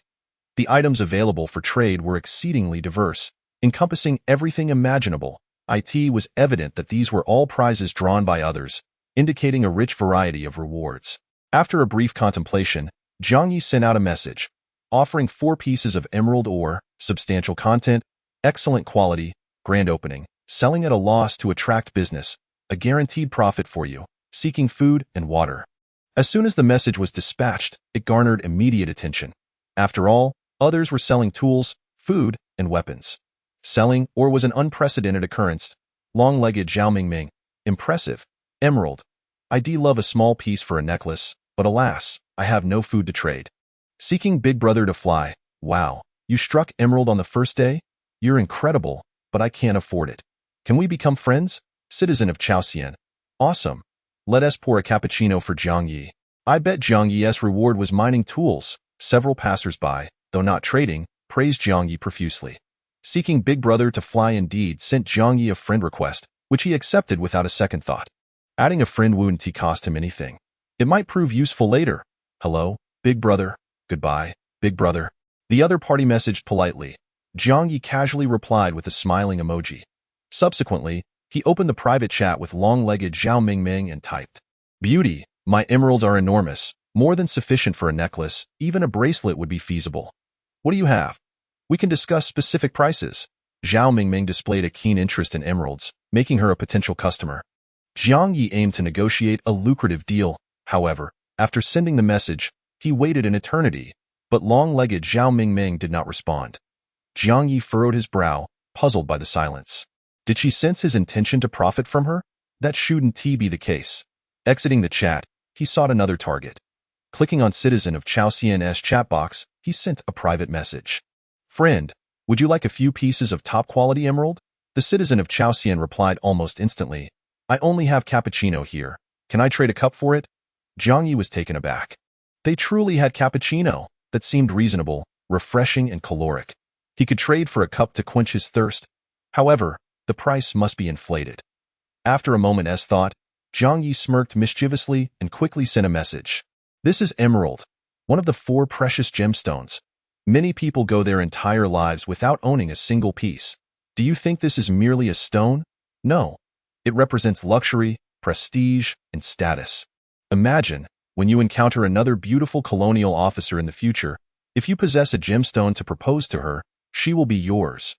The items available for trade were exceedingly diverse, encompassing everything imaginable. It was evident that these were all prizes drawn by others, indicating a rich variety of rewards. After a brief contemplation, Jiang Ye sent out a message, offering 4 pieces of emerald ore, substantial content, excellent quality, grand opening, selling at a loss to attract business, a guaranteed profit for you, seeking food and water. As soon as the message was dispatched, it garnered immediate attention. After all, others were selling tools, food, and weapons. Selling ore was an unprecedented occurrence. Long-legged Zhao Mingming. Impressive. Emerald. I'd love a small piece for a necklace, but alas, I have no food to trade. Seeking Big Brother to fly. Wow, you struck Emerald on the first day? You're incredible, but I can't afford it. Can we become friends? Citizen of Chaoxian. Awesome. Let us pour a cappuccino for Jiang Ye. I bet Jiang Ye's reward was mining tools. Several passers-by, though not trading, praised Jiang Ye profusely. Seeking Big Brother to fly indeed sent Jiang Ye a friend request, which he accepted without a second thought. Adding a friend wouldn't cost him anything. It might prove useful later. Hello, Big Brother. Goodbye, Big Brother. The other party messaged politely. Jiang Ye casually replied with a smiling emoji. Subsequently, he opened the private chat with long-legged Zhao Mingming and typed, "Beauty, my emeralds are enormous, more than sufficient for a necklace, even a bracelet would be feasible. What do you have? We can discuss specific prices." Zhao Mingming displayed a keen interest in emeralds, making her a potential customer. Jiang Ye aimed to negotiate a lucrative deal. However, after sending the message, he waited an eternity, but long-legged Zhao Mingming did not respond. Jiang Ye furrowed his brow, puzzled by the silence. Did she sense his intention to profit from her? That shouldn't be the case. Exiting the chat, he sought another target. Clicking on Citizen of Chaoxian's chat box, he sent a private message. "Friend, would you like a few pieces of top-quality emerald?" The Citizen of Chaoxian replied almost instantly. "I only have cappuccino here. Can I trade a cup for it?" Jiang Ye was taken aback. They truly had cappuccino that seemed reasonable, refreshing, and caloric. He could trade for a cup to quench his thirst. However, the price must be inflated. After a moment's thought, Jiang Ye smirked mischievously and quickly sent a message. "This is emerald, one of the 4 precious gemstones. Many people go their entire lives without owning a single piece. Do you think this is merely a stone? No. It represents luxury, prestige, and status. Imagine, when you encounter another beautiful colonial officer in the future, if you possess a gemstone to propose to her, she will be yours.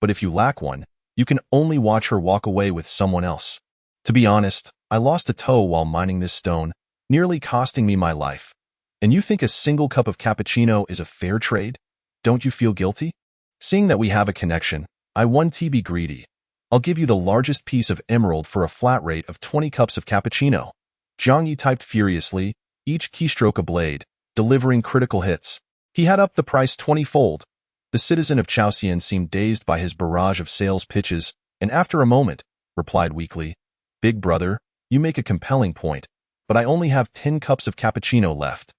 But if you lack one, you can only watch her walk away with someone else. To be honest, I lost a toe while mining this stone, nearly costing me my life. And you think a single cup of cappuccino is a fair trade? Don't you feel guilty? Seeing that we have a connection, I want to be greedy. I'll give you the largest piece of emerald for a flat rate of 20 cups of cappuccino." Jiang Ye typed furiously, each keystroke a blade, delivering critical hits. He had upped the price 20-fold. The Citizen of Chaoxian seemed dazed by his barrage of sales pitches, and after a moment, replied weakly, "Big Brother, you make a compelling point, but I only have 10 cups of cappuccino left.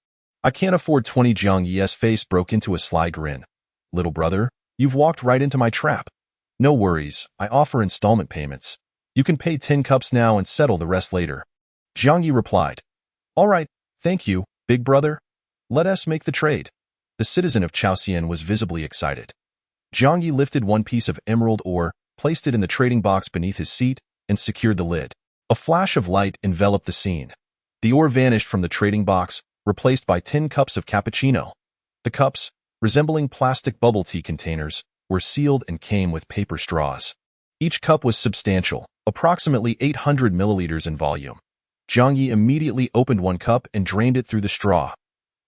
I can't afford 20." Jiang Ye's face broke into a sly grin. "Little brother, you've walked right into my trap. No worries, I offer installment payments. You can pay 10 cups now and settle the rest later." Jiang Ye replied, "All right, thank you, Big Brother. Let us make the trade." The Citizen of Chaoxian was visibly excited. Jiang Ye lifted one piece of emerald ore, placed it in the trading box beneath his seat, and secured the lid. A flash of light enveloped the scene. The ore vanished from the trading box, replaced by 10 cups of cappuccino. The cups, resembling plastic bubble tea containers, were sealed and came with paper straws. Each cup was substantial, approximately 800 milliliters in volume. Jiang Ye immediately opened one cup and drained it through the straw.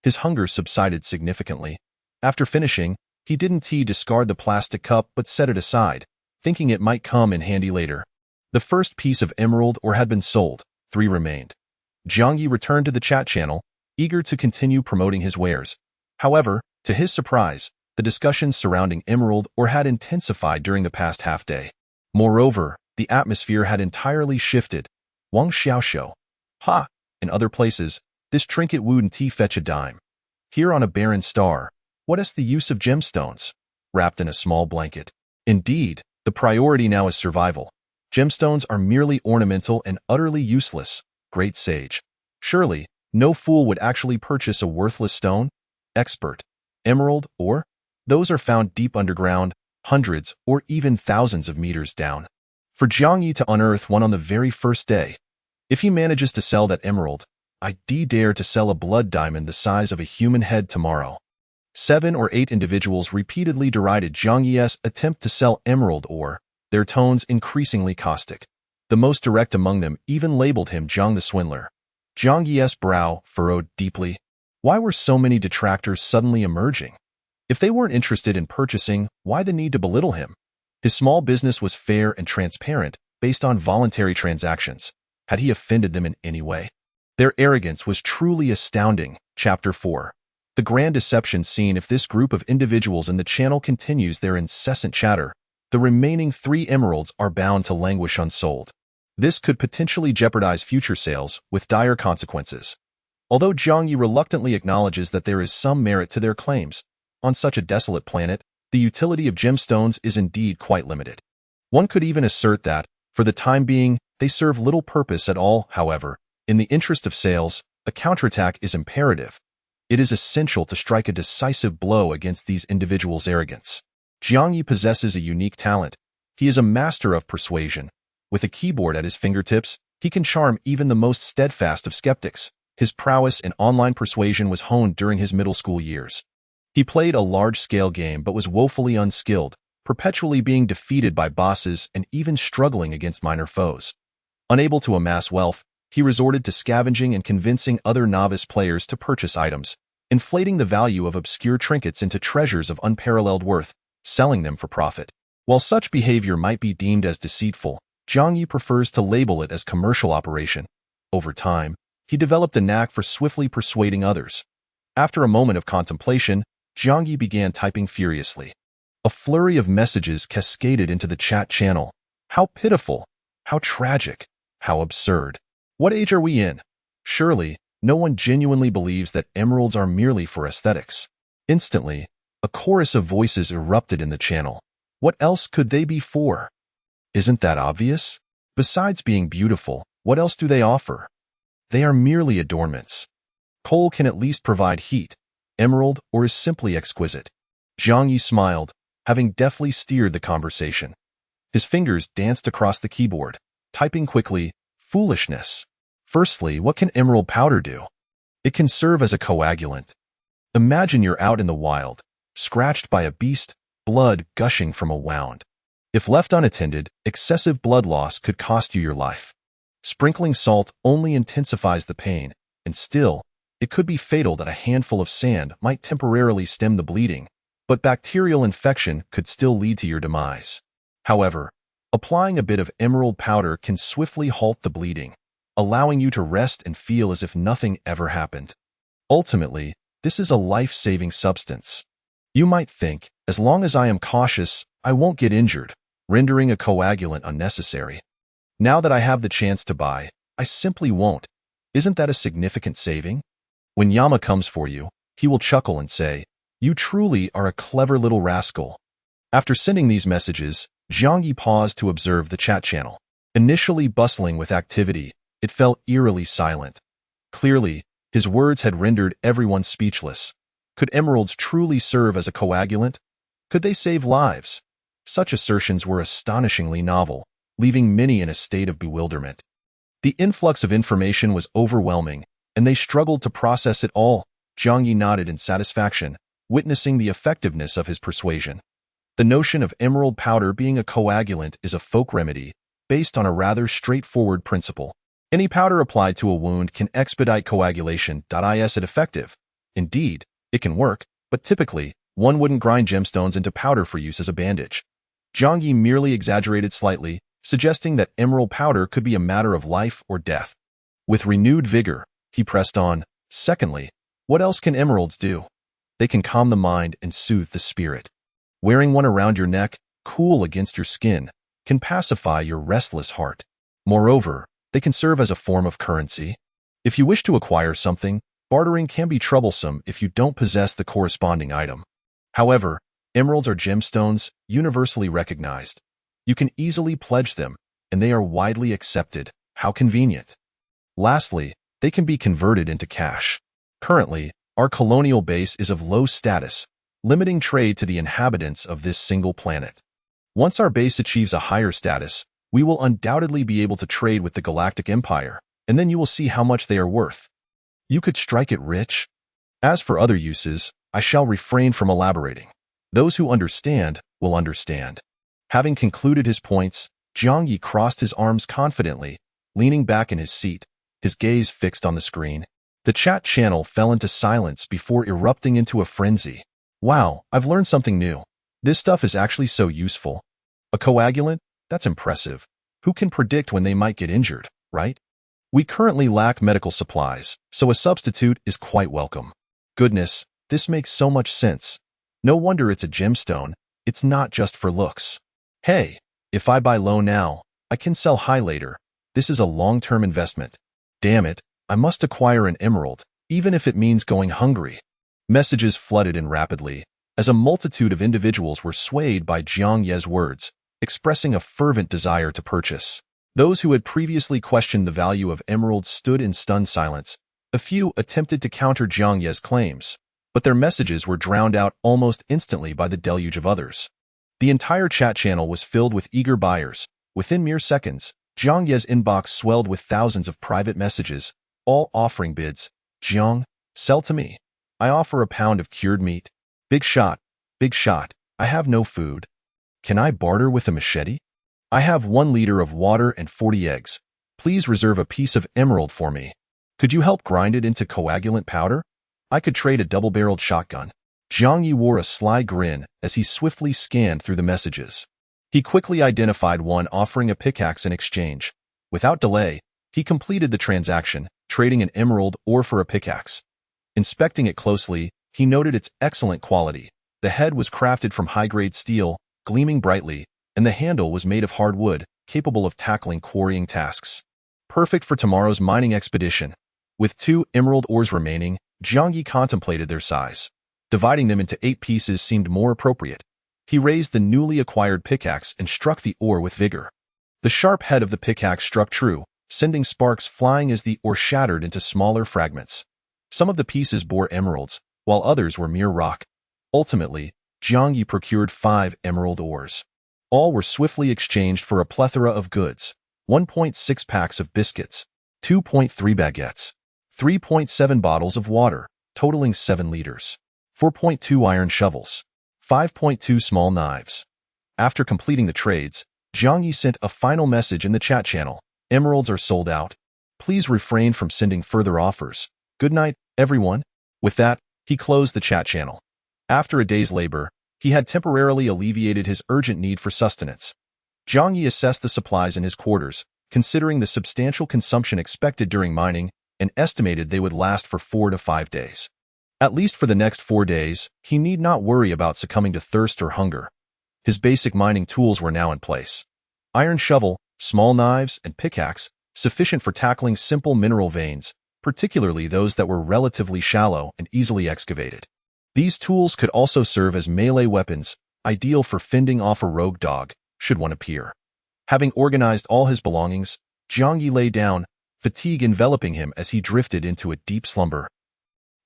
His hunger subsided significantly. After finishing, he didn't discard the plastic cup but set it aside, thinking it might come in handy later. The first piece of emerald ore had been sold, 3 remained. Jiang Ye returned to the chat channel, eager to continue promoting his wares. However, to his surprise, the discussions surrounding emerald ore had intensified during the past half-day. Moreover, the atmosphere had entirely shifted. Wang Xiaoxiu. Ha! In other places, this trinket wouldn't fetch a dime. Here on a barren star, what is the use of gemstones? Wrapped in a small blanket. Indeed, the priority now is survival. Gemstones are merely ornamental and utterly useless. Great sage. Surely, no fool would actually purchase a worthless stone? Expert. Emerald ore? Those are found deep underground, hundreds or even thousands of meters down. For Jiang Ye to unearth one on the very first day. If he manages to sell that emerald, I dare to sell a blood diamond the size of a human head tomorrow. 7 or 8 individuals repeatedly derided Jiang Ye's attempt to sell emerald ore, their tones increasingly caustic. The most direct among them even labeled him Jiang the Swindler. Jiang Ye's brow furrowed deeply. Why were so many detractors suddenly emerging? If they weren't interested in purchasing, why the need to belittle him? His small business was fair and transparent, based on voluntary transactions. Had he offended them in any way? Their arrogance was truly astounding. Chapter 4. The grand deception seen. If this group of individuals in the channel continues their incessant chatter, the remaining 3 emeralds are bound to languish unsold. This could potentially jeopardize future sales, with dire consequences. Although Jiang Ye reluctantly acknowledges that there is some merit to their claims, on such a desolate planet, the utility of gemstones is indeed quite limited. One could even assert that, for the time being, they serve little purpose at all. However, in the interest of sales, a counterattack is imperative. It is essential to strike a decisive blow against these individuals' arrogance. Jiang Ye possesses a unique talent. He is a master of persuasion. With a keyboard at his fingertips, he can charm even the most steadfast of skeptics. His prowess in online persuasion was honed during his middle school years. He played a large-scale game but was woefully unskilled, perpetually being defeated by bosses and even struggling against minor foes. Unable to amass wealth, he resorted to scavenging and convincing other novice players to purchase items, inflating the value of obscure trinkets into treasures of unparalleled worth, selling them for profit. While such behavior might be deemed as deceitful, Jiang Ye prefers to label it as commercial operation. Over time, he developed a knack for swiftly persuading others. After a moment of contemplation, Jiang Ye began typing furiously. A flurry of messages cascaded into the chat channel. How pitiful! How tragic! How absurd! What age are we in? Surely, no one genuinely believes that emeralds are merely for aesthetics. Instantly, a chorus of voices erupted in the channel. What else could they be for? Isn't that obvious? Besides being beautiful, what else do they offer? They are merely adornments. Coal can at least provide heat. Emerald or is simply exquisite. Jiang Ye smiled, having deftly steered the conversation. His fingers danced across the keyboard, typing quickly, foolishness. Firstly, what can emerald powder do? It can serve as a coagulant. Imagine you're out in the wild, scratched by a beast, blood gushing from a wound. If left unattended, excessive blood loss could cost you your life. Sprinkling salt only intensifies the pain, and still, it could be fatal that a handful of sand might temporarily stem the bleeding, but bacterial infection could still lead to your demise. However, applying a bit of emerald powder can swiftly halt the bleeding, allowing you to rest and feel as if nothing ever happened. Ultimately, this is a life-saving substance. You might think, as long as I am cautious, I won't get injured, rendering a coagulant unnecessary. Now that I have the chance to buy, I simply won't. Isn't that a significant saving? When Yama comes for you, he will chuckle and say, "You truly are a clever little rascal." After sending these messages, Jiang Ye paused to observe the chat channel. Initially bustling with activity, it fell eerily silent. Clearly, his words had rendered everyone speechless. Could emeralds truly serve as a coagulant? Could they save lives? Such assertions were astonishingly novel, leaving many in a state of bewilderment. The influx of information was overwhelming, and they struggled to process it all. Jiang Ye nodded in satisfaction, witnessing the effectiveness of his persuasion. The notion of emerald powder being a coagulant is a folk remedy, based on a rather straightforward principle. Any powder applied to a wound can expedite coagulation. Is it effective? Indeed, it can work, but typically, one wouldn't grind gemstones into powder for use as a bandage. Jiang Ye merely exaggerated slightly, suggesting that emerald powder could be a matter of life or death. With renewed vigor, he pressed on. Secondly, what else can emeralds do? They can calm the mind and soothe the spirit. Wearing one around your neck, cool against your skin, can pacify your restless heart. Moreover, they can serve as a form of currency. If you wish to acquire something, bartering can be troublesome if you don't possess the corresponding item. However, emeralds are gemstones, universally recognized. You can easily pledge them, and they are widely accepted. How convenient. Lastly, they can be converted into cash. Currently, our colonial base is of low status, limiting trade to the inhabitants of this single planet. Once our base achieves a higher status, we will undoubtedly be able to trade with the Galactic Empire, and then you will see how much they are worth. You could strike it rich. As for other uses, I shall refrain from elaborating. Those who understand will understand. Having concluded his points, Jiang Ye crossed his arms confidently, leaning back in his seat, his gaze fixed on the screen. The chat channel fell into silence before erupting into a frenzy. Wow, I've learned something new. This stuff is actually so useful. A coagulant? That's impressive. Who can predict when they might get injured, right? We currently lack medical supplies, so a substitute is quite welcome. Goodness, this makes so much sense. No wonder it's a gemstone. It's not just for looks. Hey, if I buy low now, I can sell high later. This is a long-term investment. Damn it, I must acquire an emerald, even if it means going hungry. Messages flooded in rapidly, as a multitude of individuals were swayed by Jiang Ye's words, expressing a fervent desire to purchase. Those who had previously questioned the value of emeralds stood in stunned silence. A few attempted to counter Jiang Ye's claims, but their messages were drowned out almost instantly by the deluge of others. The entire chat channel was filled with eager buyers. Within mere seconds, Jiang Ye's inbox swelled with thousands of private messages, all offering bids. Jiang, sell to me. I offer a pound of cured meat. Big shot, I have no food. Can I barter with a machete? I have 1 liter of water and 40 eggs. Please reserve a piece of emerald for me. Could you help grind it into coagulant powder? I could trade a double-barreled shotgun. Jiang Ye wore a sly grin as he swiftly scanned through the messages. He quickly identified one offering a pickaxe in exchange. Without delay, he completed the transaction, trading an emerald ore for a pickaxe. Inspecting it closely, he noted its excellent quality. The head was crafted from high-grade steel, gleaming brightly, and the handle was made of hard wood, capable of tackling quarrying tasks. Perfect for tomorrow's mining expedition. With 2 emerald ores remaining, Jiang Ye contemplated their size. Dividing them into 8 pieces seemed more appropriate. He raised the newly acquired pickaxe and struck the ore with vigor. The sharp head of the pickaxe struck true, sending sparks flying as the ore shattered into smaller fragments. Some of the pieces bore emeralds, while others were mere rock. Ultimately, Jiang Ye procured 5 emerald ores. All were swiftly exchanged for a plethora of goods: 1.6 packs of biscuits, 2.3 baguettes, 3.7 bottles of water, totaling 7 liters, 4.2 iron shovels, 5.2 small knives. After completing the trades, Jiang Ye sent a final message in the chat channel. Emeralds are sold out. Please refrain from sending further offers. Good night, everyone. With that, he closed the chat channel. After a day's labor, he had temporarily alleviated his urgent need for sustenance. Jiang Ye assessed the supplies in his quarters, considering the substantial consumption expected during mining, and estimated they would last for 4 to 5 days. At least for the next 4 days, he need not worry about succumbing to thirst or hunger. His basic mining tools were now in place. Iron shovel, small knives, and pickaxe, sufficient for tackling simple mineral veins, particularly those that were relatively shallow and easily excavated. These tools could also serve as melee weapons, ideal for fending off a rogue dog, should one appear. Having organized all his belongings, Jiang Ye lay down, fatigue enveloping him as he drifted into a deep slumber.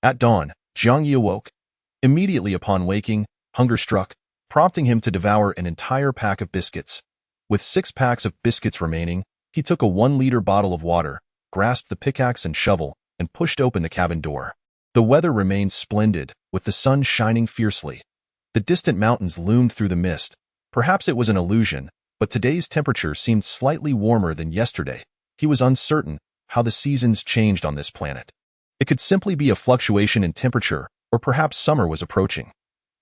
At dawn, Jiang Ye awoke. Immediately upon waking, hunger struck, prompting him to devour an entire pack of biscuits. With 6 packs of biscuits remaining, he took a 1-liter bottle of water, grasped the pickaxe and shovel, and pushed open the cabin door. The weather remained splendid, with the sun shining fiercely. The distant mountains loomed through the mist. Perhaps it was an illusion, but today's temperature seemed slightly warmer than yesterday. He was uncertain how the seasons changed on this planet. It could simply be a fluctuation in temperature, or perhaps summer was approaching.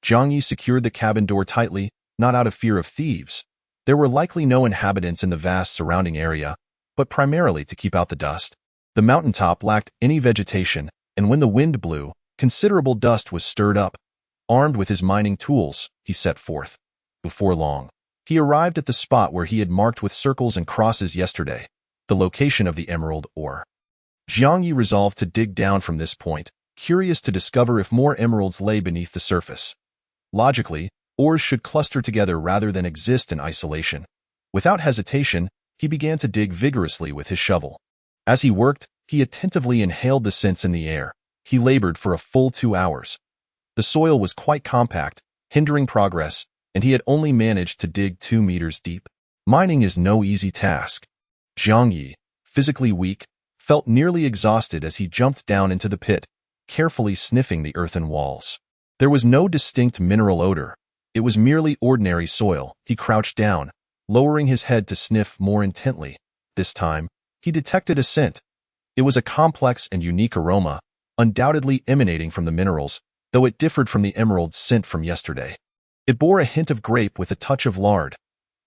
Jiang Ye secured the cabin door tightly, not out of fear of thieves. There were likely no inhabitants in the vast surrounding area, but primarily to keep out the dust. The mountaintop lacked any vegetation, and when the wind blew, considerable dust was stirred up. Armed with his mining tools, he set forth. Before long, he arrived at the spot where he had marked with circles and crosses yesterday, the location of the emerald ore. Jiang Ye resolved to dig down from this point, curious to discover if more emeralds lay beneath the surface. Logically, ores should cluster together rather than exist in isolation. Without hesitation, he began to dig vigorously with his shovel. As he worked, he attentively inhaled the scents in the air. He labored for a full 2 hours. The soil was quite compact, hindering progress, and he had only managed to dig 2 meters deep. Mining is no easy task. Jiang Ye, physically weak, felt nearly exhausted as he jumped down into the pit, carefully sniffing the earthen walls. There was no distinct mineral odor. It was merely ordinary soil. He crouched down, lowering his head to sniff more intently. This time, he detected a scent. It was a complex and unique aroma, undoubtedly emanating from the minerals, though it differed from the emerald scent from yesterday. It bore a hint of grape with a touch of lard.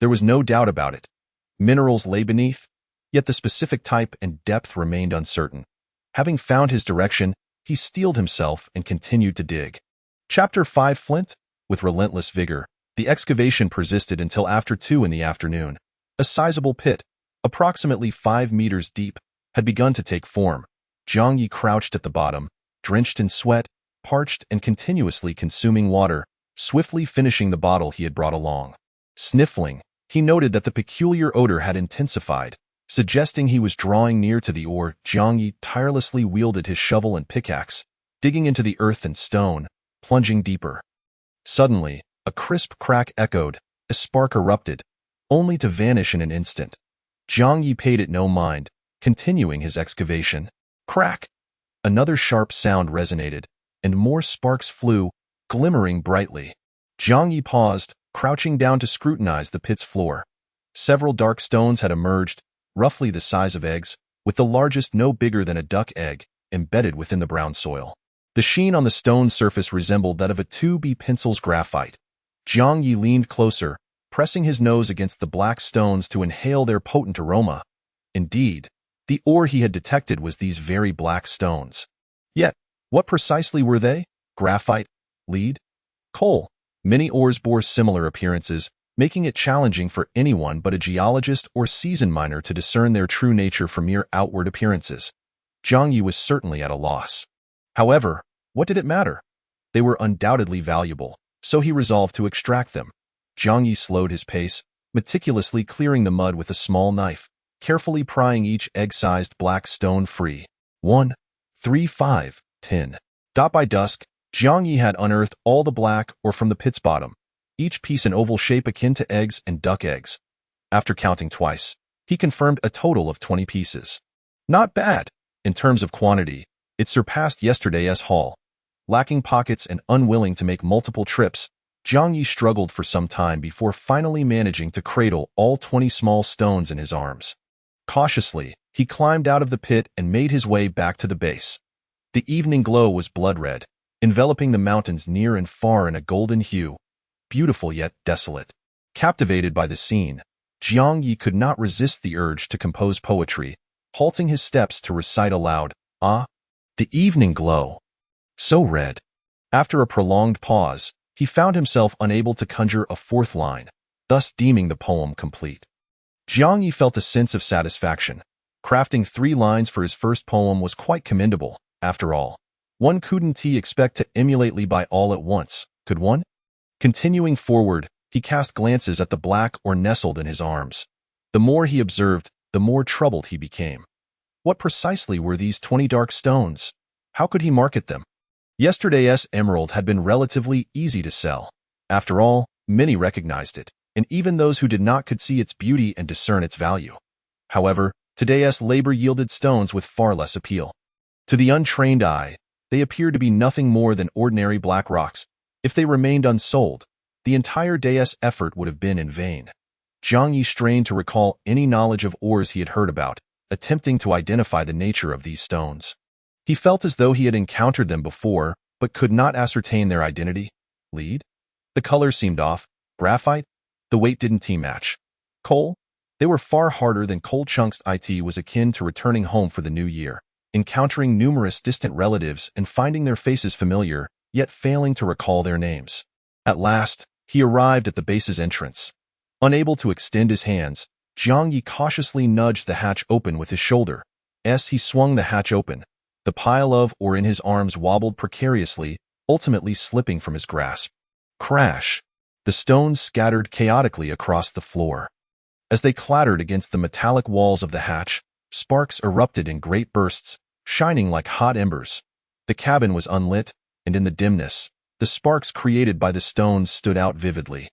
There was no doubt about it. Minerals lay beneath, yet the specific type and depth remained uncertain. Having found his direction, he steeled himself and continued to dig. Chapter 5 Flint. With relentless vigor, the excavation persisted until after 2 in the afternoon. A sizable pit, approximately 5 meters deep, had begun to take form. Jiang Ye crouched at the bottom, drenched in sweat, parched and continuously consuming water, swiftly finishing the bottle he had brought along. Sniffling, he noted that the peculiar odor had intensified, suggesting he was drawing near to the ore. Jiang Ye tirelessly wielded his shovel and pickaxe, digging into the earth and stone, plunging deeper. Suddenly, a crisp crack echoed, a spark erupted, only to vanish in an instant. Jiang Ye paid it no mind, continuing his excavation. Crack! Another sharp sound resonated, and more sparks flew, glimmering brightly. Jiang Ye paused, crouching down to scrutinize the pit's floor. Several dark stones had emerged, roughly the size of eggs, with the largest no bigger than a duck egg, embedded within the brown soil. The sheen on the stone surface resembled that of a 2B pencil's graphite. Jiang Ye leaned closer, pressing his nose against the black stones to inhale their potent aroma. Indeed, the ore he had detected was these very black stones. Yet, what precisely were they? Graphite? Lead? Coal? Many ores bore similar appearances, making it challenging for anyone but a geologist or seasoned miner to discern their true nature from mere outward appearances. Jiang Ye was certainly at a loss. However, what did it matter? They were undoubtedly valuable, so he resolved to extract them. Jiang Ye slowed his pace, meticulously clearing the mud with a small knife, carefully prying each egg-sized black stone free. 1, 3, 5, 10. By dusk, Jiang Ye had unearthed all the black ore from the pit's bottom, each piece an oval shape akin to eggs and duck eggs. After counting twice, he confirmed a total of 20 pieces. Not bad. In terms of quantity, it surpassed yesterday's haul. Lacking pockets and unwilling to make multiple trips, Jiang Ye struggled for some time before finally managing to cradle all 20 small stones in his arms. Cautiously, he climbed out of the pit and made his way back to the base. The evening glow was blood-red, enveloping the mountains near and far in a golden hue, beautiful yet desolate. Captivated by the scene, Jiang Ye could not resist the urge to compose poetry, halting his steps to recite aloud, "Ah, the evening glow. So red." After a prolonged pause, he found himself unable to conjure a fourth line, thus deeming the poem complete. Jiang Ye felt a sense of satisfaction. Crafting 3 lines for his first poem was quite commendable, after all. One couldn't he expect to emulate Li Bai all at once, could one? Continuing forward, he cast glances at the black ore nestled in his arms. The more he observed, the more troubled he became. What precisely were these 20 dark stones? How could he market them? Yesterday's emerald had been relatively easy to sell. After all, many recognized it, and even those who did not could see its beauty and discern its value. However, today's labor yielded stones with far less appeal. To the untrained eye, they appeared to be nothing more than ordinary black rocks. If they remained unsold, the entire day's effort would have been in vain. Jiang Ye strained to recall any knowledge of ores he had heard about, attempting to identify the nature of these stones. He felt as though he had encountered them before, but could not ascertain their identity. Lead? The color seemed off. Graphite? The weight didn't match. Coal? They were far harder than coal chunks. It was akin to returning home for the new year, encountering numerous distant relatives and finding their faces familiar, yet failing to recall their names. At last, he arrived at the base's entrance. Unable to extend his hands, Jiang Ye cautiously nudged the hatch open with his shoulder. As he swung the hatch open, the pile of ore in his arms wobbled precariously, ultimately slipping from his grasp. Crash! The stones scattered chaotically across the floor. As they clattered against the metallic walls of the hatch, sparks erupted in great bursts, shining like hot embers. The cabin was unlit, and in the dimness, the sparks created by the stones stood out vividly.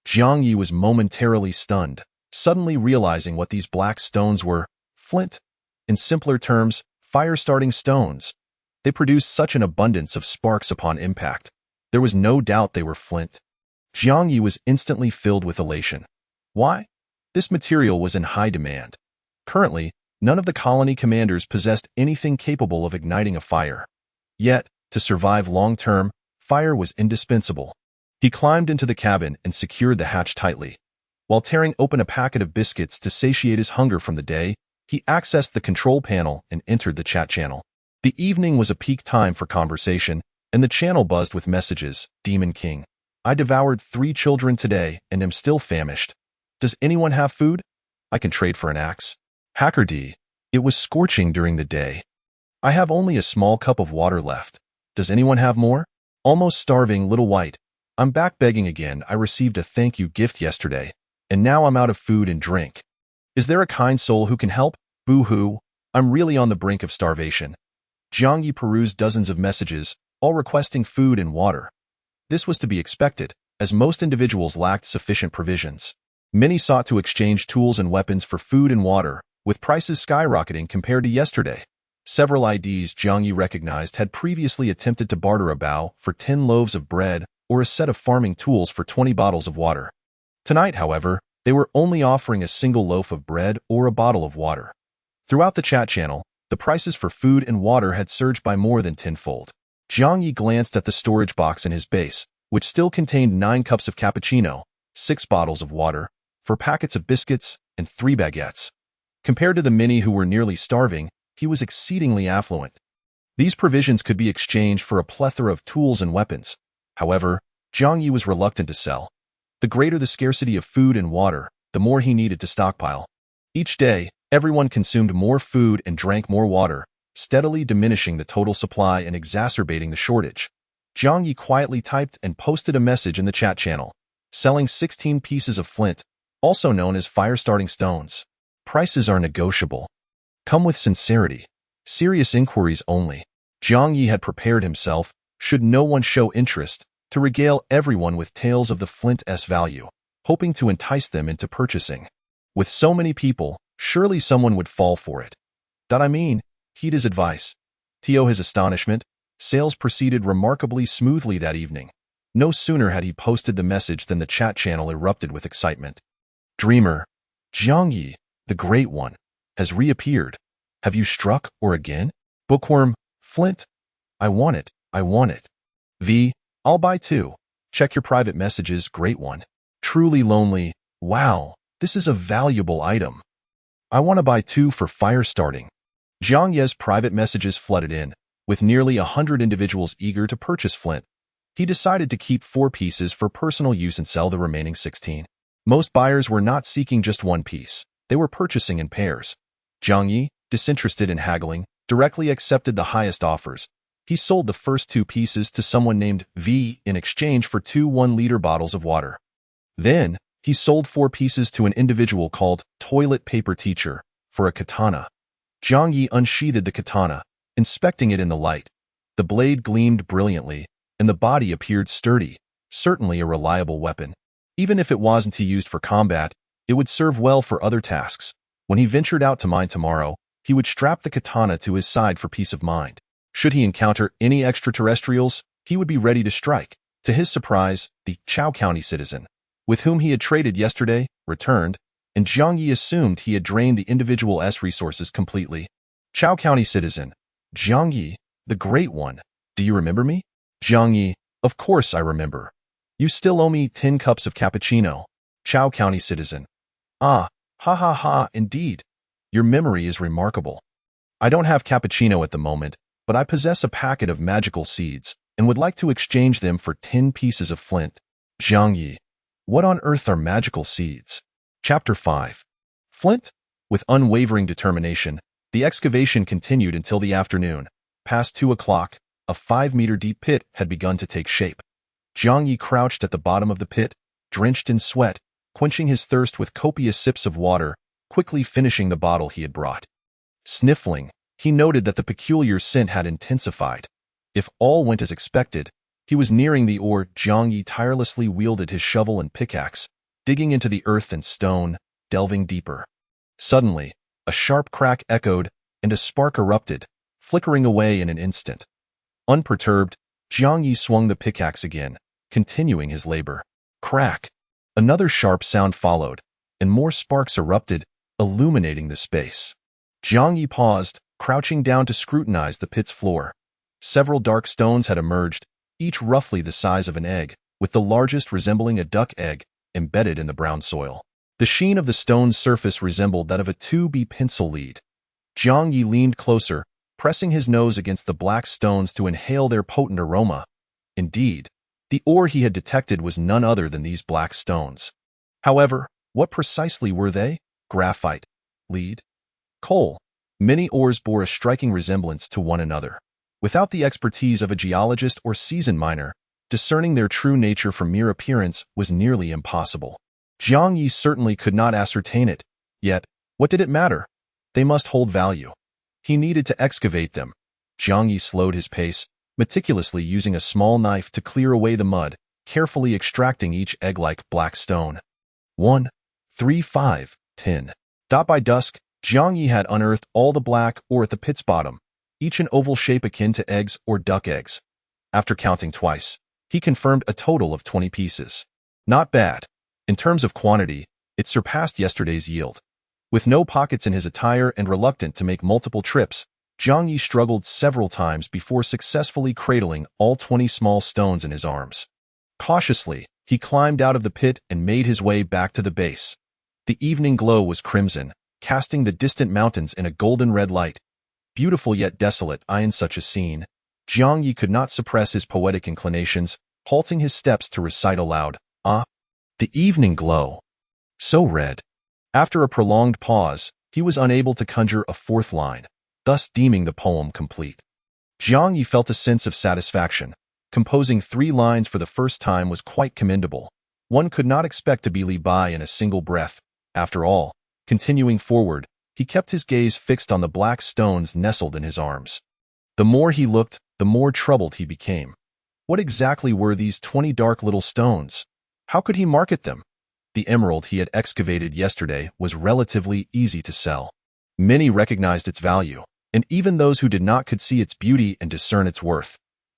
Jiang Ye was momentarily stunned, suddenly realizing what these black stones were: flint. In simpler terms, fire-starting stones. They produced such an abundance of sparks upon impact. There was no doubt they were flint. Jiang Ye was instantly filled with elation. Why? This material was in high demand. Currently, None of the colony commanders possessed anything capable of igniting a fire. Yet, to survive long-term, fire was indispensable. He climbed into the cabin and secured the hatch tightly. While tearing open a packet of biscuits to satiate his hunger from the day, he accessed the control panel and entered the chat channel. The evening was a peak time for conversation, and the channel buzzed with messages. Demon King. I devoured 3 children today and am still famished. Does anyone have food? I can trade for an axe. Hacker D. It was scorching during the day. I have only a small cup of water left. Does anyone have more? Almost starving, little white. I'm back begging again. I received a thank you gift yesterday, and now I'm out of food and drink. Is there a kind soul who can help? Boo-hoo. I'm really on the brink of starvation. Jiang Ye perused dozens of messages, all requesting food and water. This was to be expected, as most individuals lacked sufficient provisions. Many sought to exchange tools and weapons for food and water, with prices skyrocketing compared to yesterday. Several IDs Jiang Ye recognized had previously attempted to barter a bao for 10 loaves of bread or a set of farming tools for 20 bottles of water. Tonight, however, they were only offering a single loaf of bread or a bottle of water. Throughout the chat channel, the prices for food and water had surged by more than tenfold. Jiang Ye glanced at the storage box in his base, which still contained 9 cups of cappuccino, 6 bottles of water, 4 packets of biscuits, and 3 baguettes. Compared to the many who were nearly starving, he was exceedingly affluent. These provisions could be exchanged for a plethora of tools and weapons. However, Jiang Ye was reluctant to sell. The greater the scarcity of food and water, the more he needed to stockpile. Each day, everyone consumed more food and drank more water, steadily diminishing the total supply and exacerbating the shortage. Jiang Ye quietly typed and posted a message in the chat channel, selling 16 pieces of flint, also known as fire-starting stones. Prices are negotiable. Come with sincerity. Serious inquiries only. Jiang Ye had prepared himself, should no one show interest, to regale everyone with tales of the flint's value, hoping to entice them into purchasing. With so many people, surely someone would fall for it. Heed his advice. To his astonishment, sales proceeded remarkably smoothly that evening. No sooner had he posted the message than the chat channel erupted with excitement. Dreamer, Jiang Ye, the Great One, has reappeared. Have you struck or again? Bookworm, Flint. I want it. V. I'll buy 2. Check your private messages, Great One. Truly lonely. Wow, this is a valuable item. I want to buy 2 for fire starting. Jiang Ye's private messages flooded in, with nearly 100 individuals eager to purchase flint. He decided to keep 4 pieces for personal use and sell the remaining 16. Most buyers were not seeking just 1 piece. They were purchasing in pairs. Jiang Ye, disinterested in haggling, directly accepted the highest offers. He sold the first 2 pieces to someone named V in exchange for 2 1-liter bottles of water. Then, he sold 4 pieces to an individual called Toilet Paper Teacher for a katana. Jiang Ye unsheathed the katana, inspecting it in the light. The blade gleamed brilliantly, and the body appeared sturdy, certainly a reliable weapon. Even if it wasn't used for combat, it would serve well for other tasks. When he ventured out to mine tomorrow, he would strap the katana to his side for peace of mind. Should he encounter any extraterrestrials, he would be ready to strike. To his surprise, the Chao County citizen, with whom he had traded yesterday, returned, and Jiang Ye assumed he had drained the individual's resources completely. Chao County citizen, Jiang Ye, the Great One, do you remember me? Jiang Ye, of course I remember. You still owe me 10 cups of cappuccino. Chao County citizen, ah, ha, indeed. Your memory is remarkable. I don't have cappuccino at the moment, but I possess a packet of magical seeds and would like to exchange them for 10 pieces of flint. Jiang Ye, what on earth are magical seeds? Chapter 5. Flint? With unwavering determination, the excavation continued until the afternoon. Past 2 o'clock, a 5-meter deep pit had begun to take shape. Jiang Ye crouched at the bottom of the pit, drenched in sweat, quenching his thirst with copious sips of water, quickly finishing the bottle he had brought. Sniffling, he noted that the peculiar scent had intensified. If all went as expected, he was nearing the ore. Jiang Ye tirelessly wielded his shovel and pickaxe, digging into the earth and stone, delving deeper. Suddenly, a sharp crack echoed, and a spark erupted, flickering away in an instant. Unperturbed, Jiang Ye swung the pickaxe again, continuing his labor. Crack! Another sharp sound followed, and more sparks erupted, illuminating the space. Jiang Ye paused, crouching down to scrutinize the pit's floor. Several dark stones had emerged, each roughly the size of an egg, with the largest resembling a duck egg embedded in the brown soil. The sheen of the stone's surface resembled that of a 2B pencil lead. Jiang Ye leaned closer, pressing his nose against the black stones to inhale their potent aroma. Indeed, the ore he had detected was none other than these black stones. However, what precisely were they? Graphite, lead, coal. Many ores bore a striking resemblance to one another. Without the expertise of a geologist or seasoned miner, discerning their true nature from mere appearance was nearly impossible. Jiang Ye certainly could not ascertain it, yet, what did it matter? They must hold value. He needed to excavate them. Jiang Ye slowed his pace, meticulously using a small knife to clear away the mud, carefully extracting each egg-like black stone. 1, 3, 5, 10. By dusk, Jiang Ye had unearthed all the black ore at the pit's bottom, each an oval shape akin to eggs or duck eggs. After counting twice, he confirmed a total of 20 pieces. Not bad. In terms of quantity, it surpassed yesterday's yield. With no pockets in his attire and reluctant to make multiple trips, Jiang Ye struggled several times before successfully cradling all 20 small stones in his arms. Cautiously, he climbed out of the pit and made his way back to the base. The evening glow was crimson, casting the distant mountains in a golden-red light. Beautiful yet desolate in such a scene, Jiang Ye could not suppress his poetic inclinations, halting his steps to recite aloud, "Ah, the evening glow. So red." After a prolonged pause, he was unable to conjure a fourth line, thus deeming the poem complete. Jiang Ye felt a sense of satisfaction. Composing 3 lines for the first time was quite commendable. One could not expect to be li by in a single breath. After all, continuing forward, he kept his gaze fixed on the black stones nestled in his arms. The more he looked, the more troubled he became. What exactly were these 20 dark little stones? How could he market them? The emerald he had excavated yesterday was relatively easy to sell. Many recognized its value, and even those who did not could see its beauty and discern its worth.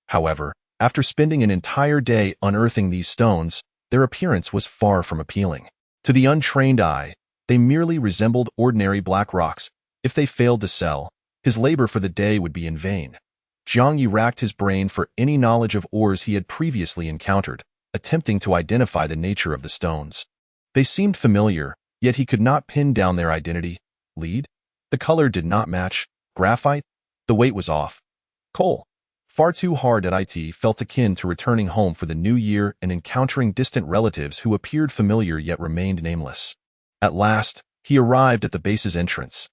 However, after spending an entire day unearthing these stones, their appearance was far from appealing. To the untrained eye, they merely resembled ordinary black rocks. If they failed to sell, his labor for the day would be in vain. Jiang Ye racked his brain for any knowledge of ores he had previously encountered, attempting to identify the nature of the stones. They seemed familiar, yet he could not pin down their identity. Lead? The color did not match. Graphite? The weight was off. Coal? Far too hard. It felt akin to returning home for the new year and encountering distant relatives who appeared familiar yet remained nameless. At last, he arrived at the base's entrance.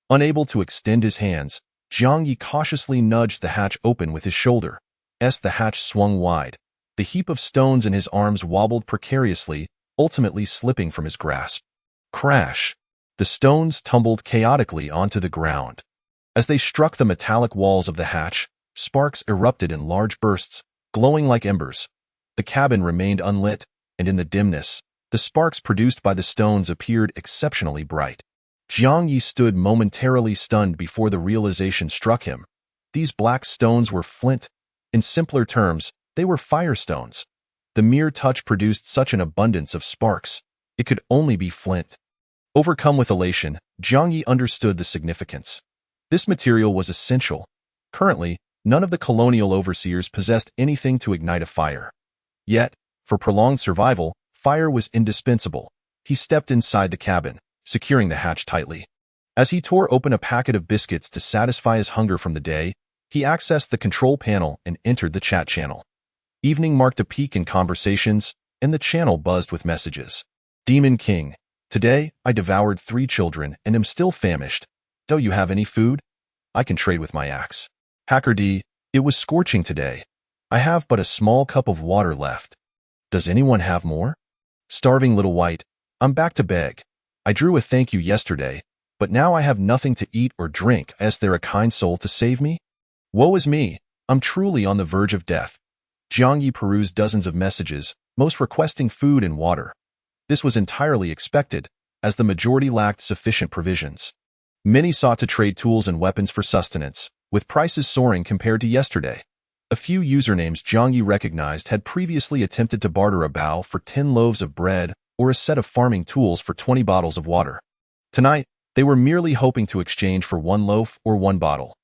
Unable to extend his hands, Jiang Ye cautiously nudged the hatch open with his shoulder. The hatch swung wide. The heap of stones in his arms wobbled precariously, ultimately slipping from his grasp. Crash! The stones tumbled chaotically onto the ground. As they struck the metallic walls of the hatch, sparks erupted in large bursts, glowing like embers. The cabin remained unlit, and in the dimness, the sparks produced by the stones appeared exceptionally bright. Jiang Ye stood momentarily stunned before the realization struck him. These black stones were flint. In simpler terms, they were firestones. The mere touch produced such an abundance of sparks. It could only be flint. Overcome with elation, Jiang Ye understood the significance. This material was essential. Currently, none of the colonial overseers possessed anything to ignite a fire. Yet, for prolonged survival, fire was indispensable. He stepped inside the cabin, securing the hatch tightly. As he tore open a packet of biscuits to satisfy his hunger from the day, he accessed the control panel and entered the chat channel. Evening marked a peak in conversations, and the channel buzzed with messages. Demon King, today I devoured 3 children and am still famished. Do you have any food? I can trade with my axe. Hacker D, it was scorching today. I have but a small cup of water left. Does anyone have more? Starving Little White, I'm back to beg. I drew a thank you yesterday, but now I have nothing to eat or drink. Is there a kind soul to save me? Woe is me, I'm truly on the verge of death. Jiang Ye perused dozens of messages, most requesting food and water. This was entirely expected, as the majority lacked sufficient provisions. Many sought to trade tools and weapons for sustenance, with prices soaring compared to yesterday. A few usernames Jiang Ye recognized had previously attempted to barter a bao for 10 loaves of bread or a set of farming tools for 20 bottles of water. Tonight, They were merely hoping to exchange for one loaf or one bottle.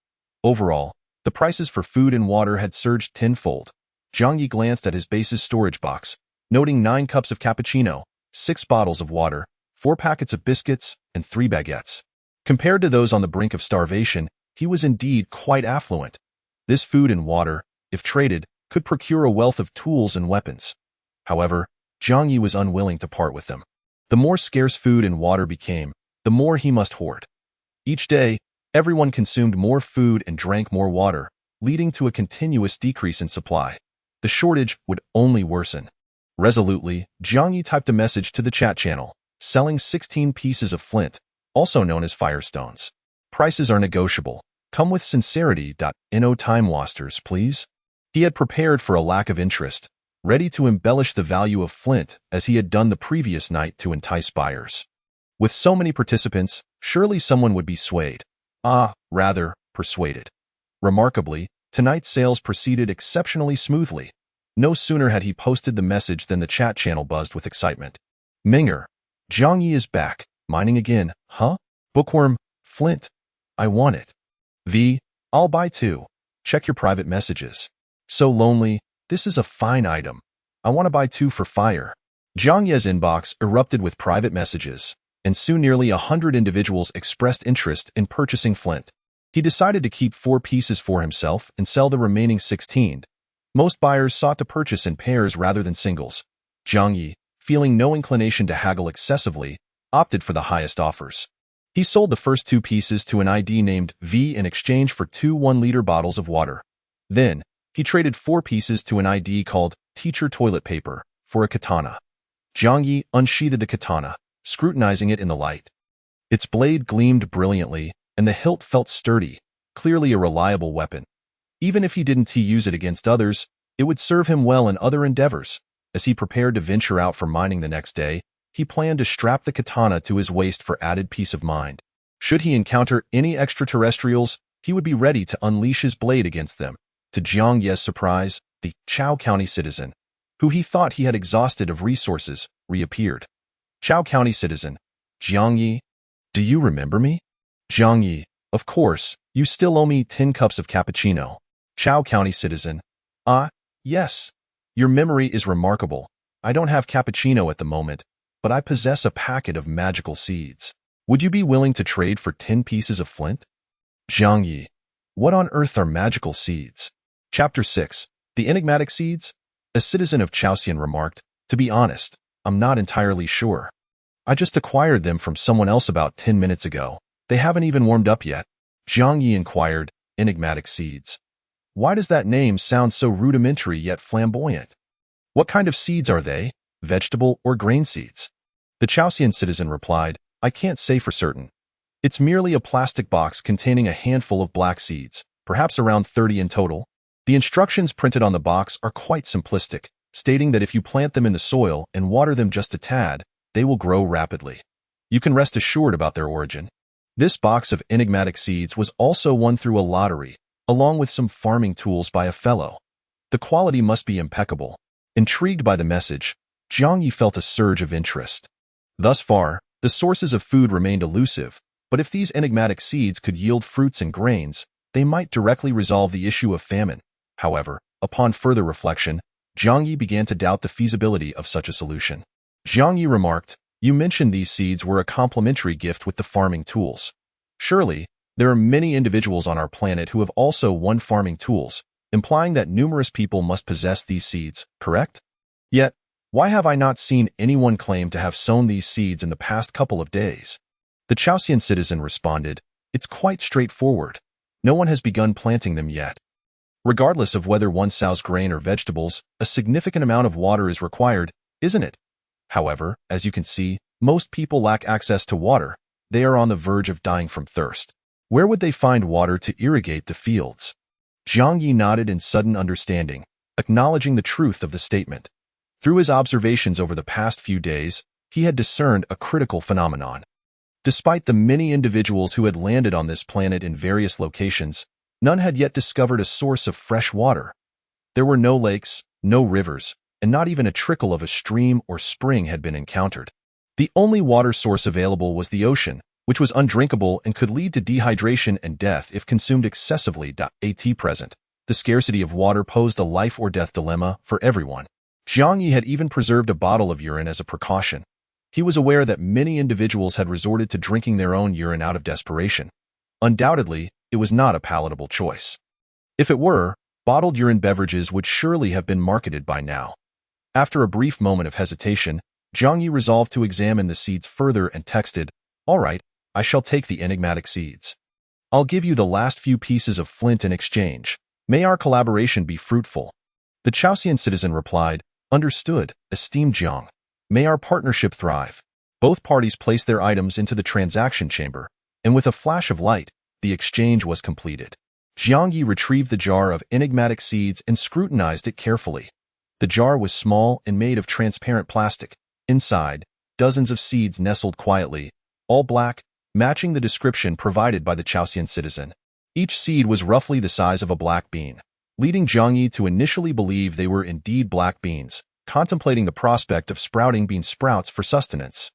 Overall, the prices for food and water had surged tenfold. Jiang Ye glanced at his base's storage box, noting 9 cups of cappuccino, 6 bottles of water, 4 packets of biscuits, and 3 baguettes. Compared to those on the brink of starvation, he was indeed quite affluent. This food and water, if traded, could procure a wealth of tools and weapons. However, Jiang Ye was unwilling to part with them. The more scarce food and water became, the more he must hoard. Each day, everyone consumed more food and drank more water, leading to a continuous decrease in supply. The shortage would only worsen. Resolutely, Jiang Ye typed a message to the chat channel, selling 16 pieces of flint, also known as firestones. Prices are negotiable. Come with sincerity. No time wasters, please. He had prepared for a lack of interest, ready to embellish the value of flint as he had done the previous night to entice buyers. With so many participants, surely someone would be swayed. Rather, persuaded. Remarkably, tonight's sales proceeded exceptionally smoothly. No sooner had he posted the message than the chat channel buzzed with excitement. Minger, Jiang Ye is back, mining again, huh? Bookworm, flint. I want it. I'll buy 2. Check your private messages. So lonely, this is a fine item. I want to buy 2 for fire. Jiang Ye's inbox erupted with private messages, and soon nearly 100 individuals expressed interest in purchasing flint. He decided to keep 4 pieces for himself and sell the remaining 16. Most buyers sought to purchase in pairs rather than singles. Jiang Ye, feeling no inclination to haggle excessively, opted for the highest offers. He sold the first 2 pieces to an ID named V in exchange for 2 1-liter bottles of water. Then, he traded 4 pieces to an ID called Teacher Toilet Paper for a katana. Jiang Ye unsheathed the katana, scrutinizing it in the light. Its blade gleamed brilliantly, and the hilt felt sturdy, clearly a reliable weapon. Even if he didn't use it against others, it would serve him well in other endeavors. As he prepared to venture out for mining the next day, he planned to strap the katana to his waist for added peace of mind. Should he encounter any extraterrestrials, he would be ready to unleash his blade against them. To Jiang Ye's surprise, the Chao County citizen, who he thought he had exhausted of resources, reappeared. Chao County citizen, Jiang Ye, do you remember me? Jiang Ye, of course, you still owe me 10 cups of cappuccino. Chao County citizen, yes. Your memory is remarkable. I don't have cappuccino at the moment, but I possess a packet of magical seeds. Would you be willing to trade for 10 pieces of flint? Jiang Ye, what on earth are magical seeds? Chapter 6, The Enigmatic Seeds? A citizen of Chaosian remarked, to be honest, I'm not entirely sure. I just acquired them from someone else about 10 minutes ago. They haven't even warmed up yet. Jiang Ye inquired, enigmatic seeds. Why does that name sound so rudimentary yet flamboyant? What kind of seeds are they, vegetable or grain seeds? The Chaosian citizen replied, I can't say for certain. It's merely a plastic box containing a handful of black seeds, perhaps around 30 in total. The instructions printed on the box are quite simplistic, stating that if you plant them in the soil and water them just a tad, they will grow rapidly. You can rest assured about their origin. This box of enigmatic seeds was also won through a lottery, along with some farming tools by a fellow. The quality must be impeccable. Intrigued by the message, Jiang Ye felt a surge of interest. Thus far, the sources of food remained elusive, but if these enigmatic seeds could yield fruits and grains, they might directly resolve the issue of famine. However, upon further reflection, Jiang Ye began to doubt the feasibility of such a solution. Jiang Ye remarked, you mentioned these seeds were a complementary gift with the farming tools. Surely, there are many individuals on our planet who have also won farming tools, implying that numerous people must possess these seeds, correct? Yet, why have I not seen anyone claim to have sown these seeds in the past couple of days? The Chaosian citizen responded, it's quite straightforward. No one has begun planting them yet. Regardless of whether one sows grain or vegetables, a significant amount of water is required, isn't it? However, as you can see, most people lack access to water. They are on the verge of dying from thirst. Where would they find water to irrigate the fields? Jiang Ye nodded in sudden understanding, acknowledging the truth of the statement. Through his observations over the past few days, he had discerned a critical phenomenon. Despite the many individuals who had landed on this planet in various locations, none had yet discovered a source of fresh water. There were no lakes, no rivers, and not even a trickle of a stream or spring had been encountered. The only water source available was the ocean, which was undrinkable and could lead to dehydration and death if consumed excessively. At present, the scarcity of water posed a life-or-death dilemma for everyone. Jiang Ye had even preserved a bottle of urine as a precaution. He was aware that many individuals had resorted to drinking their own urine out of desperation. Undoubtedly, it was not a palatable choice. If it were, bottled urine beverages would surely have been marketed by now. After a brief moment of hesitation, Jiang Ye resolved to examine the seeds further and texted, "All right, I shall take the enigmatic seeds. I'll give you the last few pieces of flint in exchange. May our collaboration be fruitful." The Chaosian citizen replied, "Understood, esteemed Jiang. May our partnership thrive." Both parties placed their items into the transaction chamber, and with a flash of light, the exchange was completed. Jiang Ye retrieved the jar of enigmatic seeds and scrutinized it carefully. The jar was small and made of transparent plastic. Inside, dozens of seeds nestled quietly, all black, matching the description provided by the Chaosian citizen. Each seed was roughly the size of a black bean, leading Jiang Ye to initially believe they were indeed black beans, contemplating the prospect of sprouting bean sprouts for sustenance.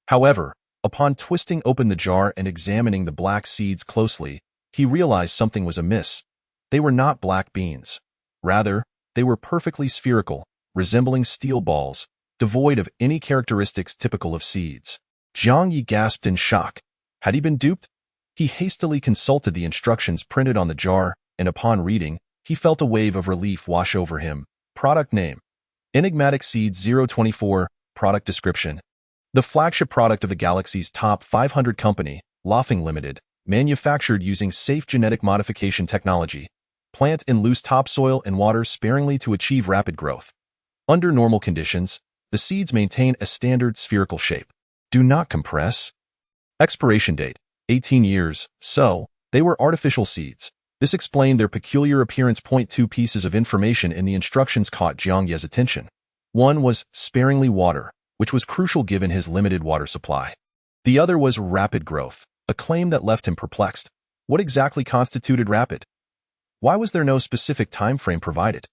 However, upon twisting open the jar and examining the black seeds closely, he realized something was amiss. They were not black beans. Rather, they were perfectly spherical, resembling steel balls, devoid of any characteristics typical of seeds. Jiang Ye gasped in shock. Had he been duped? He hastily consulted the instructions printed on the jar, and upon reading, he felt a wave of relief wash over him. Product name: Enigmatic Seeds 024. Product description: the flagship product of the galaxy's top 500 company, Laughing Limited, manufactured using safe genetic modification technology. Plant in loose topsoil and water sparingly to achieve rapid growth. Under normal conditions, the seeds maintain a standard spherical shape. Do not compress. Expiration date: 18 years, so they were artificial seeds. This explained their peculiar appearance. Two pieces of information in the instructions caught Jiang Ye's attention. One was sparingly water, which was crucial given his limited water supply. The other was rapid growth, a claim that left him perplexed. What exactly constituted rapid? Why was there no specific time frame provided?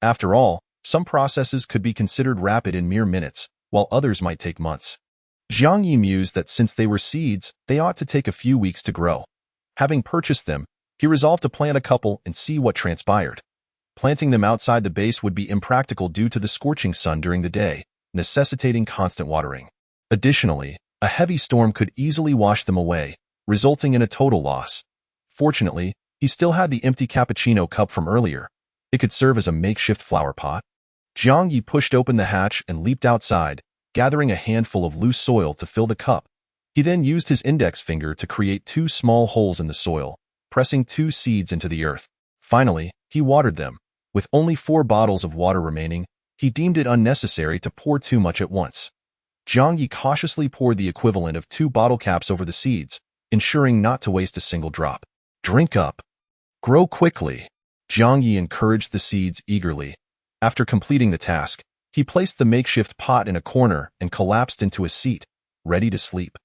After all, some processes could be considered rapid in mere minutes, while others might take months. Jiang Ye mused that since they were seeds, they ought to take a few weeks to grow. Having purchased them, he resolved to plant a couple and see what transpired. Planting them outside the base would be impractical due to the scorching sun during the day, necessitating constant watering. Additionally, a heavy storm could easily wash them away, resulting in a total loss. Fortunately, he still had the empty cappuccino cup from earlier. It could serve as a makeshift flower pot. Jiang Ye pushed open the hatch and leaped outside, gathering a handful of loose soil to fill the cup. He then used his index finger to create 2 small holes in the soil, pressing 2 seeds into the earth. Finally, he watered them. With only 4 bottles of water remaining, he deemed it unnecessary to pour too much at once. Jiang Ye cautiously poured the equivalent of 2 bottle caps over the seeds, ensuring not to waste a single drop. Drink up. Grow quickly. Jiang Ye encouraged the seeds eagerly. After completing the task, he placed the makeshift pot in a corner and collapsed into a seat, ready to sleep.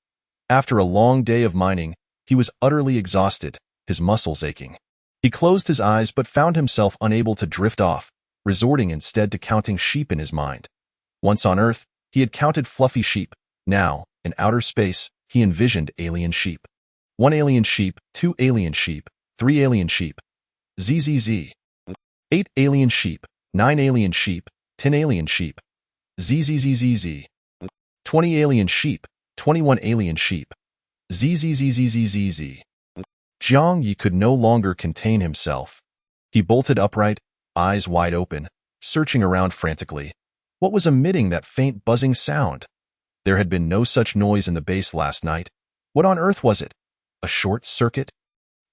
After a long day of mining, he was utterly exhausted, his muscles aching. He closed his eyes but found himself unable to drift off, resorting instead to counting sheep in his mind. Once on Earth, he had counted fluffy sheep. Now, in outer space, he envisioned alien sheep. 1 alien sheep, 2 alien sheep, 3 alien sheep. ZZZ. 8 alien sheep, 9 alien sheep, 10 alien sheep. ZZZZZ. 20 alien sheep, 21 alien sheep. ZZZZZZ. Jiang Ye could no longer contain himself. He bolted upright, eyes wide open, searching around frantically. What was emitting that faint buzzing sound? There had been no such noise in the base last night. What on earth was it? A short circuit?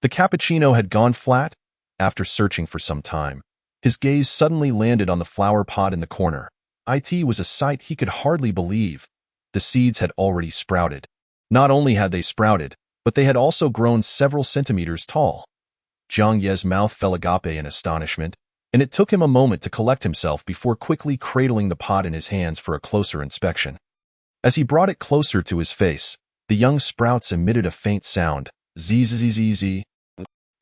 The cappuccino had gone flat? After searching for some time, his gaze suddenly landed on the flower pot in the corner. It was a sight he could hardly believe. The seeds had already sprouted. Not only had they sprouted, but they had also grown several centimeters tall. Jiang Ye's mouth fell agape in astonishment, and it took him a moment to collect himself before quickly cradling the pot in his hands for a closer inspection. As he brought it closer to his face, the young sprouts emitted a faint sound, zzzzz.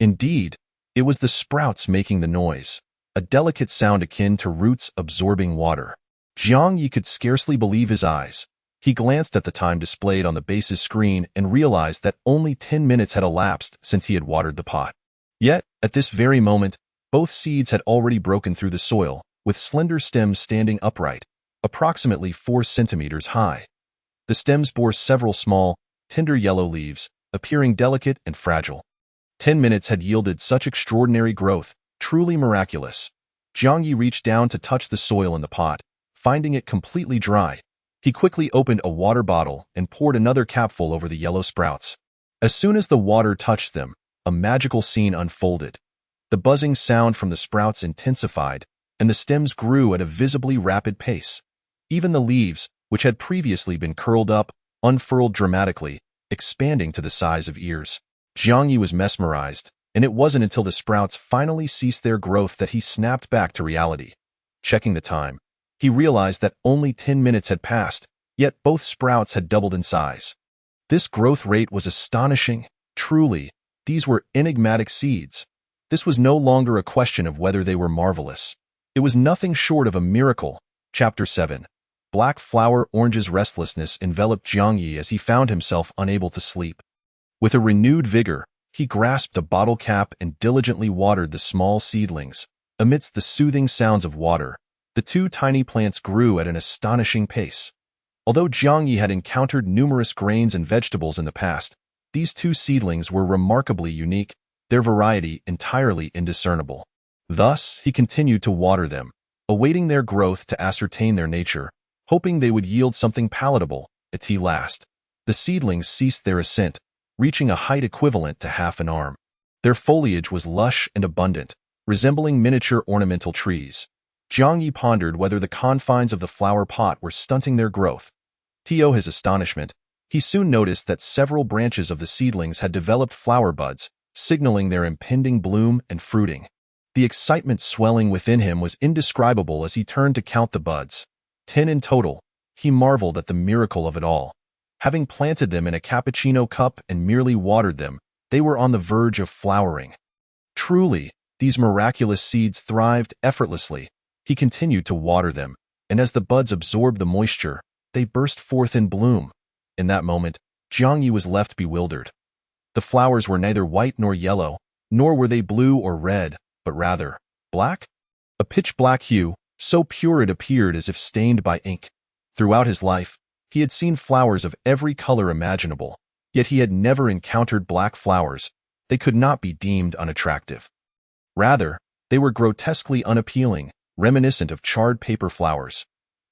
Indeed, it was the sprouts making the noise, a delicate sound akin to roots absorbing water. Jiang Ye could scarcely believe his eyes. He glanced at the time displayed on the base's screen and realized that only 10 minutes had elapsed since he had watered the pot. Yet, at this very moment, both seeds had already broken through the soil, with slender stems standing upright, approximately 4 centimeters high. The stems bore several small, tender yellow leaves, appearing delicate and fragile. 10 minutes had yielded such extraordinary growth, truly miraculous. Jiang Ye reached down to touch the soil in the pot, finding it completely dry. He quickly opened a water bottle and poured another capful over the yellow sprouts. As soon as the water touched them, a magical scene unfolded. The buzzing sound from the sprouts intensified, and the stems grew at a visibly rapid pace. Even the leaves, which had previously been curled up, unfurled dramatically, expanding to the size of ears. Jiang Ye was mesmerized, and it wasn't until the sprouts finally ceased their growth that he snapped back to reality. Checking the time, he realized that only 10 minutes had passed, yet both sprouts had doubled in size. This growth rate was astonishing. Truly, these were enigmatic seeds. This was no longer a question of whether they were marvelous. It was nothing short of a miracle. Chapter 7. Black flower orange's restlessness enveloped Jiang Ye as he found himself unable to sleep. With a renewed vigor, he grasped a bottle cap and diligently watered the small seedlings. Amidst the soothing sounds of water, the two tiny plants grew at an astonishing pace. Although Jiang Ye had encountered numerous grains and vegetables in the past, these two seedlings were remarkably unique, their variety entirely indiscernible. Thus, he continued to water them, awaiting their growth to ascertain their nature, hoping they would yield something palatable. At last, the seedlings ceased their ascent, reaching a height equivalent to half an arm. Their foliage was lush and abundant, resembling miniature ornamental trees. Jiang Ye pondered whether the confines of the flower pot were stunting their growth. To his astonishment, he soon noticed that several branches of the seedlings had developed flower buds, signaling their impending bloom and fruiting. The excitement swelling within him was indescribable as he turned to count the buds. 10 in total. He marveled at the miracle of it all. Having planted them in a cappuccino cup and merely watered them, they were on the verge of flowering. Truly, these miraculous seeds thrived effortlessly. He continued to water them, and as the buds absorbed the moisture, they burst forth in bloom. In that moment, Jiang Ye was left bewildered. The flowers were neither white nor yellow, nor were they blue or red, but rather black? A pitch-black hue, so pure it appeared as if stained by ink. Throughout his life, he had seen flowers of every color imaginable, yet he had never encountered black flowers. They could not be deemed unattractive. Rather, they were grotesquely unappealing, reminiscent of charred paper flowers.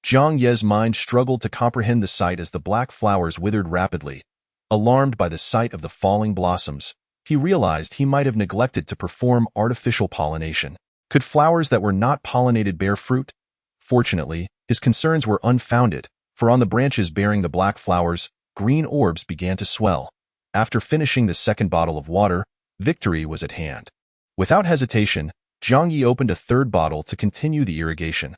Jiang Ye's mind struggled to comprehend the sight as the black flowers withered rapidly. Alarmed by the sight of the falling blossoms, he realized he might have neglected to perform artificial pollination. Could flowers that were not pollinated bear fruit? Fortunately, his concerns were unfounded, for on the branches bearing the black flowers, green orbs began to swell. After finishing the second bottle of water, victory was at hand. Without hesitation, Jiang Ye opened a third bottle to continue the irrigation.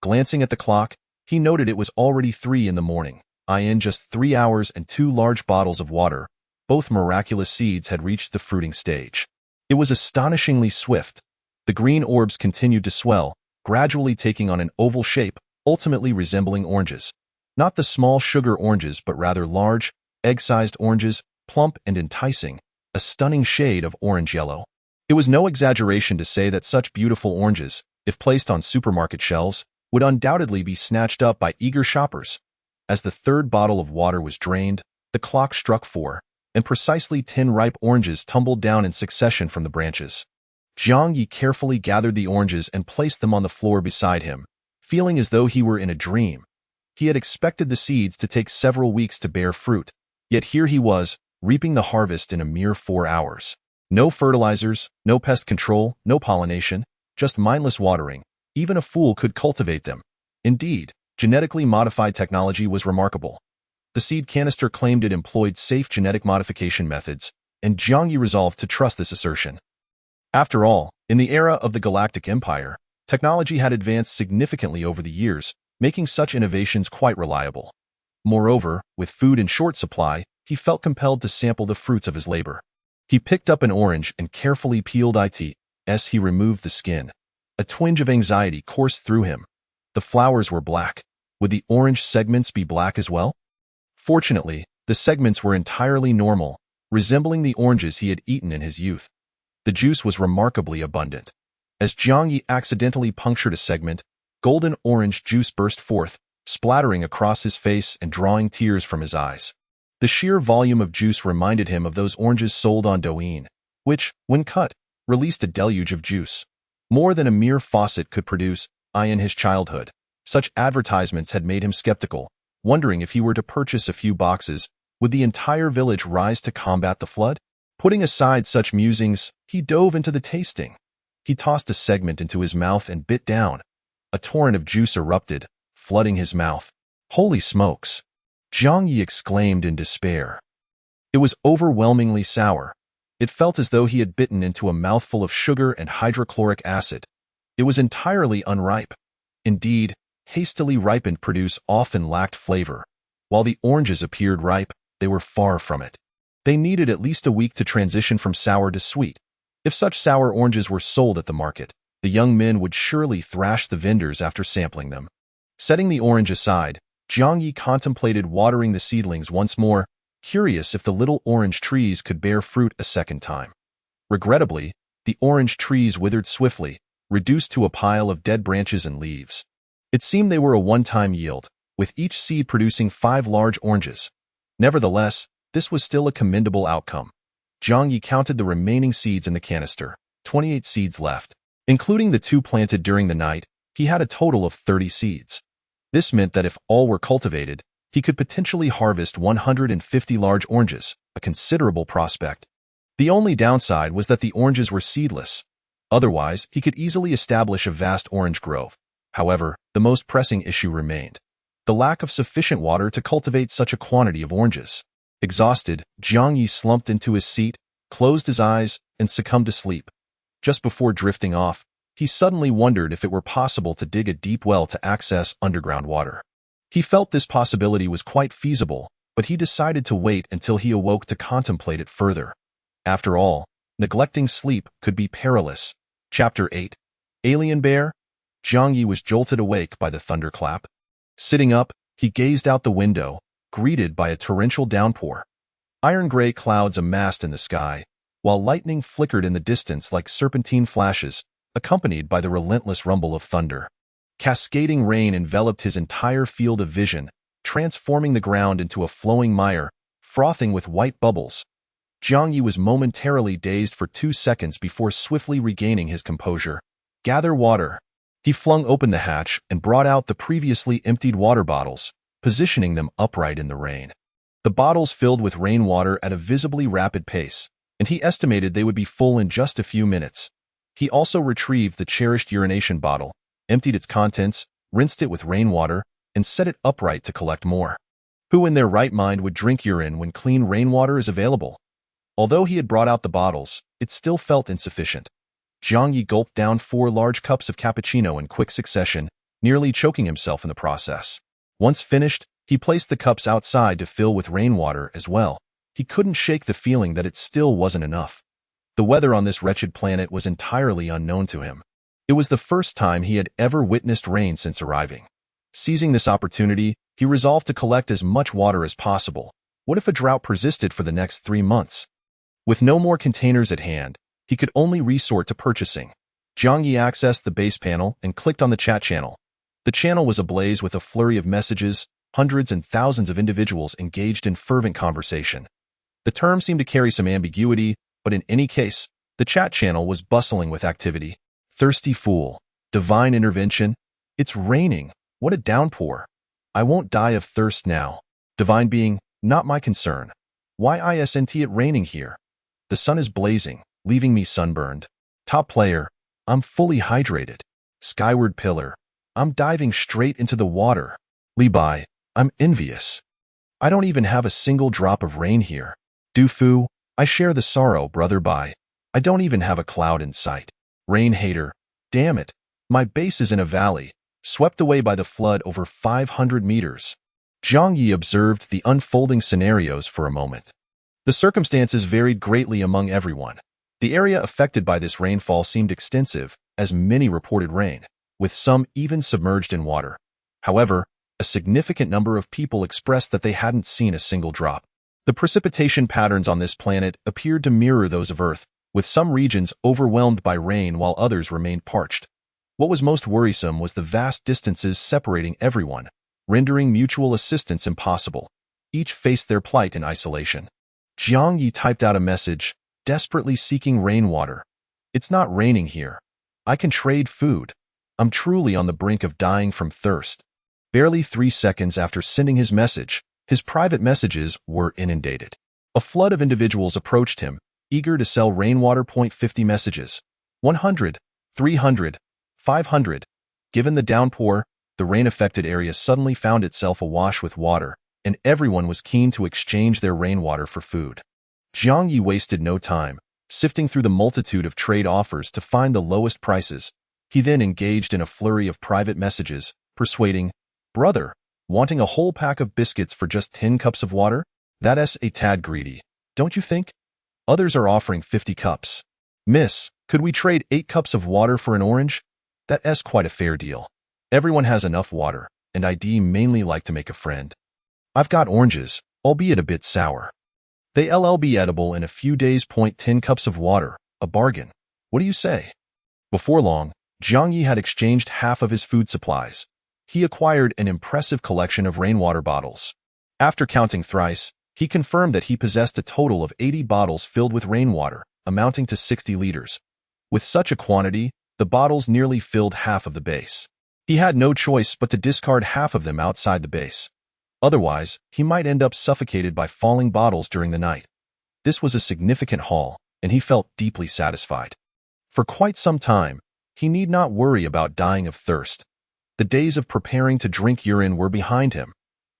Glancing at the clock, he noted it was already 3 in the morning. In just 3 hours and 2 large bottles of water, both miraculous seeds had reached the fruiting stage. It was astonishingly swift. The green orbs continued to swell, gradually taking on an oval shape, ultimately resembling oranges. Not the small sugar oranges, but rather large, egg-sized oranges, plump and enticing, a stunning shade of orange-yellow. It was no exaggeration to say that such beautiful oranges, if placed on supermarket shelves, would undoubtedly be snatched up by eager shoppers. As the third bottle of water was drained, the clock struck 4, and precisely 10 ripe oranges tumbled down in succession from the branches. Jiang Ye carefully gathered the oranges and placed them on the floor beside him, feeling as though he were in a dream. He had expected the seeds to take several weeks to bear fruit, yet here he was, reaping the harvest in a mere 4 hours. No fertilizers, no pest control, no pollination, just mindless watering. Even a fool could cultivate them. Indeed, genetically modified technology was remarkable. The seed canister claimed it employed safe genetic modification methods, and Jiang Ye resolved to trust this assertion. After all, in the era of the Galactic Empire, technology had advanced significantly over the years, making such innovations quite reliable. Moreover, with food in short supply, he felt compelled to sample the fruits of his labor. He picked up an orange and carefully peeled it as he removed the skin. A twinge of anxiety coursed through him. The flowers were black. Would the orange segments be black as well? Fortunately, the segments were entirely normal, resembling the oranges he had eaten in his youth. The juice was remarkably abundant. As Jiang Ye accidentally punctured a segment, golden orange juice burst forth, splattering across his face and drawing tears from his eyes. The sheer volume of juice reminded him of those oranges sold on Douyin, which, when cut, released a deluge of juice. More than a mere faucet could produce. In his childhood, such advertisements had made him skeptical, wondering if he were to purchase a few boxes, would the entire village rise to combat the flood? Putting aside such musings, he dove into the tasting. He tossed a segment into his mouth and bit down. A torrent of juice erupted, flooding his mouth. Holy smokes! Jiang Ye exclaimed in despair. It was overwhelmingly sour. It felt as though he had bitten into a mouthful of sugar and hydrochloric acid. It was entirely unripe. Indeed, hastily ripened produce often lacked flavor. While the oranges appeared ripe, they were far from it. They needed at least a week to transition from sour to sweet. If such sour oranges were sold at the market, the young men would surely thrash the vendors after sampling them. Setting the orange aside, Jiang Ye contemplated watering the seedlings once more, curious if the little orange trees could bear fruit a second time. Regrettably, the orange trees withered swiftly, reduced to a pile of dead branches and leaves. It seemed they were a one-time yield, with each seed producing 5 large oranges. Nevertheless, this was still a commendable outcome. Jiang Ye counted the remaining seeds in the canister, 28 seeds left. Including the 2 planted during the night, he had a total of 30 seeds. This meant that if all were cultivated, he could potentially harvest 150 large oranges, a considerable prospect. The only downside was that the oranges were seedless. Otherwise, he could easily establish a vast orange grove. However, the most pressing issue remained: the lack of sufficient water to cultivate such a quantity of oranges. Exhausted, Jiang Ye slumped into his seat, closed his eyes, and succumbed to sleep. Just before drifting off, he suddenly wondered if it were possible to dig a deep well to access underground water. He felt this possibility was quite feasible, but he decided to wait until he awoke to contemplate it further. After all, neglecting sleep could be perilous. Chapter 8. Alien Bear? Jiang Ye was jolted awake by the thunderclap. Sitting up, he gazed out the window, greeted by a torrential downpour. Iron-gray clouds amassed in the sky, while lightning flickered in the distance like serpentine flashes, accompanied by the relentless rumble of thunder. Cascading rain enveloped his entire field of vision, transforming the ground into a flowing mire, frothing with white bubbles. Jiang Ye was momentarily dazed for 2 seconds before swiftly regaining his composure. Gather water. He flung open the hatch and brought out the previously emptied water bottles, positioning them upright in the rain. The bottles filled with rainwater at a visibly rapid pace, and he estimated they would be full in just a few minutes. He also retrieved the cherished urination bottle, emptied its contents, rinsed it with rainwater, and set it upright to collect more. Who in their right mind would drink urine when clean rainwater is available? Although he had brought out the bottles, it still felt insufficient. Jiang Ye gulped down 4 large cups of cappuccino in quick succession, nearly choking himself in the process. Once finished, he placed the cups outside to fill with rainwater as well. He couldn't shake the feeling that it still wasn't enough. The weather on this wretched planet was entirely unknown to him. It was the first time he had ever witnessed rain since arriving. Seizing this opportunity, he resolved to collect as much water as possible. What if a drought persisted for the next 3 months? With no more containers at hand, he could only resort to purchasing. Jiang Ye accessed the base panel and clicked on the chat channel. The channel was ablaze with a flurry of messages, hundreds and thousands of individuals engaged in fervent conversation. The term seemed to carry some ambiguity, but in any case, the chat channel was bustling with activity. Thirsty fool. Divine intervention. It's raining. What a downpour. I won't die of thirst now. Divine being, not my concern. Why isn't it raining here? The sun is blazing, leaving me sunburned. Top player. I'm fully hydrated. Skyward pillar. I'm diving straight into the water. Libai. I'm envious. I don't even have a single drop of rain here. Dufu. I share the sorrow, brother Bai. I don't even have a cloud in sight. Rain hater. Damn it. My base is in a valley, swept away by the flood over 500 meters. Jiang Ye observed the unfolding scenarios for a moment. The circumstances varied greatly among everyone. The area affected by this rainfall seemed extensive, as many reported rain, with some even submerged in water. However, A significant number of people expressed that they hadn't seen a single drop. The precipitation patterns on this planet appeared to mirror those of Earth, with some regions overwhelmed by rain while others remained parched. What was most worrisome was the vast distances separating everyone, rendering mutual assistance impossible. Each faced their plight in isolation. Jiang Ye typed out a message, desperately seeking rainwater. "It's not raining here. I can trade food. I'm truly on the brink of dying from thirst." Barely 3 seconds after sending his message, his private messages were inundated. A flood of individuals approached him, eager to sell rainwater. 50 messages. 100, 300, 500. Given the downpour, the rain-affected area suddenly found itself awash with water, and everyone was keen to exchange their rainwater for food. Jiang Ye wasted no time, sifting through the multitude of trade offers to find the lowest prices. He then engaged in a flurry of private messages, persuading, "Brother, wanting a whole pack of biscuits for just 10 cups of water? That's a tad greedy, don't you think? Others are offering 50 cups. Miss, could we trade 8 cups of water for an orange? That's quite a fair deal. Everyone has enough water, and I mainly like to make a friend. I've got oranges, albeit a bit sour. They'll be edible in a few days. 10 cups of water, a bargain. What do you say?" Before long, Jiang Ye had exchanged half of his food supplies. He acquired an impressive collection of rainwater bottles. After counting thrice, he confirmed that he possessed a total of 80 bottles filled with rainwater, amounting to 60 liters. With such a quantity, the bottles nearly filled half of the base. He had no choice but to discard half of them outside the base. Otherwise, he might end up suffocated by falling bottles during the night. This was a significant haul, and he felt deeply satisfied. For quite some time, he need not worry about dying of thirst. The days of preparing to drink urine were behind him.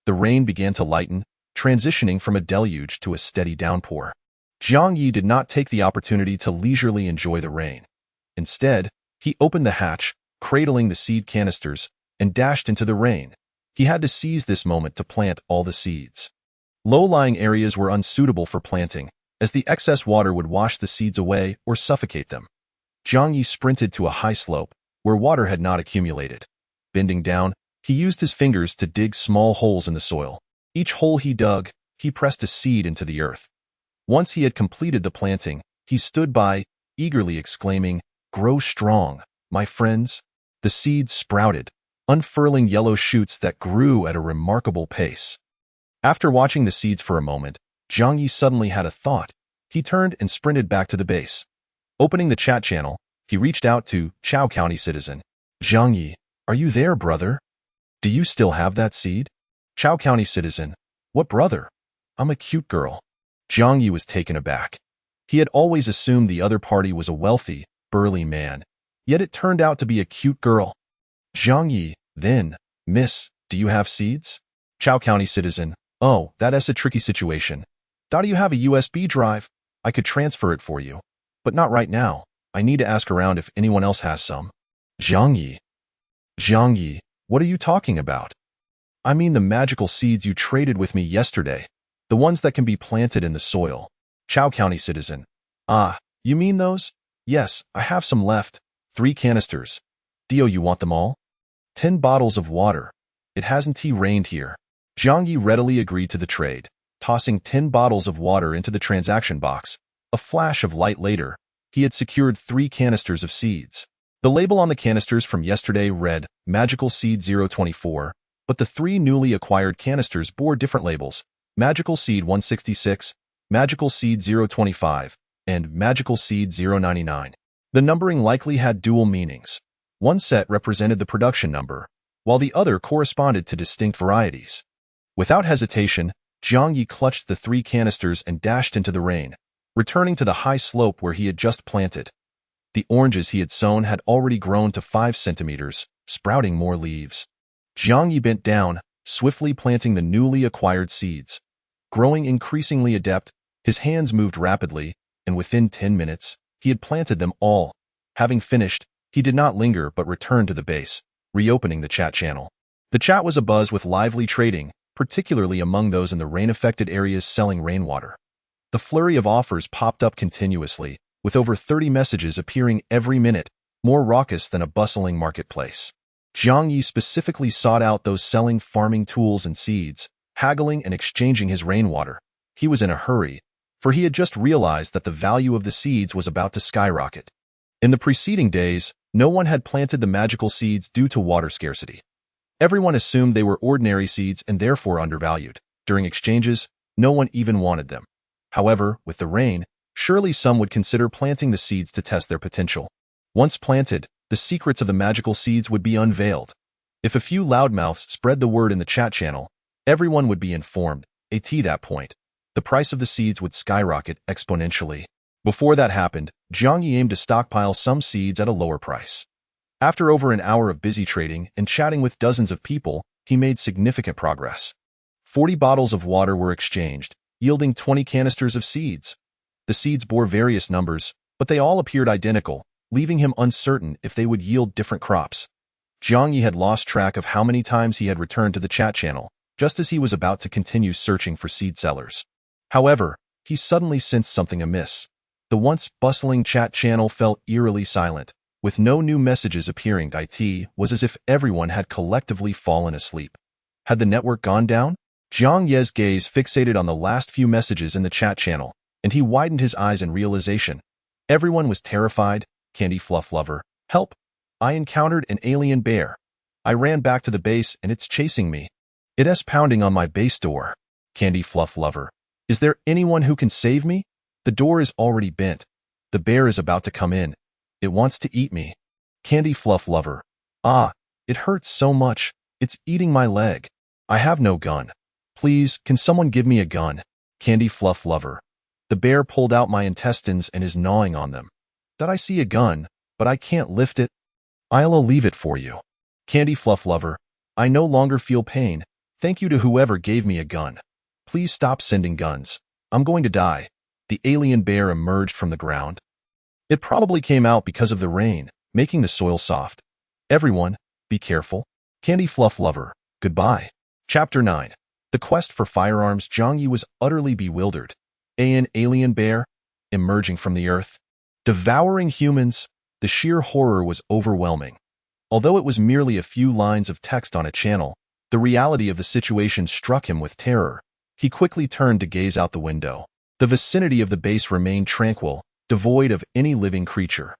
The rain began to lighten, transitioning from a deluge to a steady downpour. Jiang Ye did not take the opportunity to leisurely enjoy the rain. Instead, he opened the hatch, cradling the seed canisters, and dashed into the rain. He had to seize this moment to plant all the seeds. Low-lying areas were unsuitable for planting, as the excess water would wash the seeds away or suffocate them. Jiang Ye sprinted to a high slope, where water had not accumulated. Bending down, he used his fingers to dig small holes in the soil. Each hole he dug, he pressed a seed into the earth. Once he had completed the planting, he stood by, eagerly exclaiming, "Grow strong, my friends." The seeds sprouted, unfurling yellow shoots that grew at a remarkable pace. After watching the seeds for a moment, Jiang Ye suddenly had a thought. He turned and sprinted back to the base. Opening the chat channel, he reached out to Chao County citizen. "Jiang Ye, are you there, brother? Do you still have that seed?" Chao County citizen. "What brother? I'm a cute girl." Jiang Ye was taken aback. He had always assumed the other party was a wealthy, burly man, yet it turned out to be a cute girl. "Jiang Ye, then, miss, do you have seeds?" Chao County citizen. "Oh, that's a tricky situation. Do you have a USB drive? I could transfer it for you. But not right now. I need to ask around if anyone else has some." Jiang Ye. "Jiang Ye, what are you talking about?" "I mean the magical seeds you traded with me yesterday, the ones that can be planted in the soil." Chao County citizen. "Ah, you mean those? Yes, I have some left. 3 canisters. Do you want them all? 10 bottles of water. It hasn't rained here." Jiang Ye readily agreed to the trade, tossing 10 bottles of water into the transaction box. A flash of light later, he had secured 3 canisters of seeds. The label on the canisters from yesterday read, Magical Seed 024, but the 3 newly acquired canisters bore different labels, Magical Seed 166, Magical Seed 025, and Magical Seed 099. The numbering likely had dual meanings. One set represented the production number, while the other corresponded to distinct varieties. Without hesitation, Jiang Ye clutched the 3 canisters and dashed into the rain, returning to the high slope where he had just planted. The oranges he had sown had already grown to 5 centimeters, sprouting more leaves. Jiang Ye bent down, swiftly planting the newly acquired seeds. Growing increasingly adept, his hands moved rapidly, and within 10 minutes, he had planted them all. Having finished, he did not linger but returned to the base, reopening the chat channel. The chat was abuzz with lively trading, particularly among those in the rain-affected areas selling rainwater. The flurry of offers popped up continuously, with over 30 messages appearing every minute, more raucous than a bustling marketplace. Jiang Ye specifically sought out those selling farming tools and seeds, haggling and exchanging his rainwater. He was in a hurry, for he had just realized that the value of the seeds was about to skyrocket. In the preceding days, no one had planted the magical seeds due to water scarcity. Everyone assumed they were ordinary seeds and therefore undervalued. During exchanges, no one even wanted them. However, with the rain, surely some would consider planting the seeds to test their potential. Once planted, the secrets of the magical seeds would be unveiled. If a few loudmouths spread the word in the chat channel, everyone would be informed. At that point, the price of the seeds would skyrocket exponentially. Before that happened, Jiang Ye aimed to stockpile some seeds at a lower price. After over an hour of busy trading and chatting with dozens of people, he made significant progress. 40 bottles of water were exchanged, yielding 20 canisters of seeds. The seeds bore various numbers, but they all appeared identical, leaving him uncertain if they would yield different crops. Jiang Ye had lost track of how many times he had returned to the chat channel, just as he was about to continue searching for seed sellers. However, he suddenly sensed something amiss. The once bustling chat channel felt eerily silent, with no new messages appearing. It was as if everyone had collectively fallen asleep. Had the network gone down? Jiang Ye's gaze fixated on the last few messages in the chat channel, and he widened his eyes in realization. Everyone was terrified. Candy Fluff Lover, help! I encountered an alien bear. I ran back to the base and it's chasing me. It's pounding on my base door. Candy Fluff Lover, is there anyone who can save me? The door is already bent. The bear is about to come in. It wants to eat me. Candy Fluff Lover, ah, it hurts so much. It's eating my leg. I have no gun. Please, can someone give me a gun? Candy Fluff Lover, the bear pulled out my intestines and is gnawing on them. That I see a gun, but I can't lift it. I'll leave it for you. Candy Fluff Lover, I no longer feel pain. Thank you to whoever gave me a gun. Please stop sending guns. I'm going to die. The alien bear emerged from the ground. It probably came out because of the rain, making the soil soft. Everyone, be careful. Candy Fluff Lover, goodbye. Chapter 9. The Quest for Firearms. Jiang Ye was utterly bewildered. An alien bear, emerging from the earth, devouring humans. The sheer horror was overwhelming. Although it was merely a few lines of text on a channel, the reality of the situation struck him with terror. He quickly turned to gaze out the window. The vicinity of the base remained tranquil, devoid of any living creature.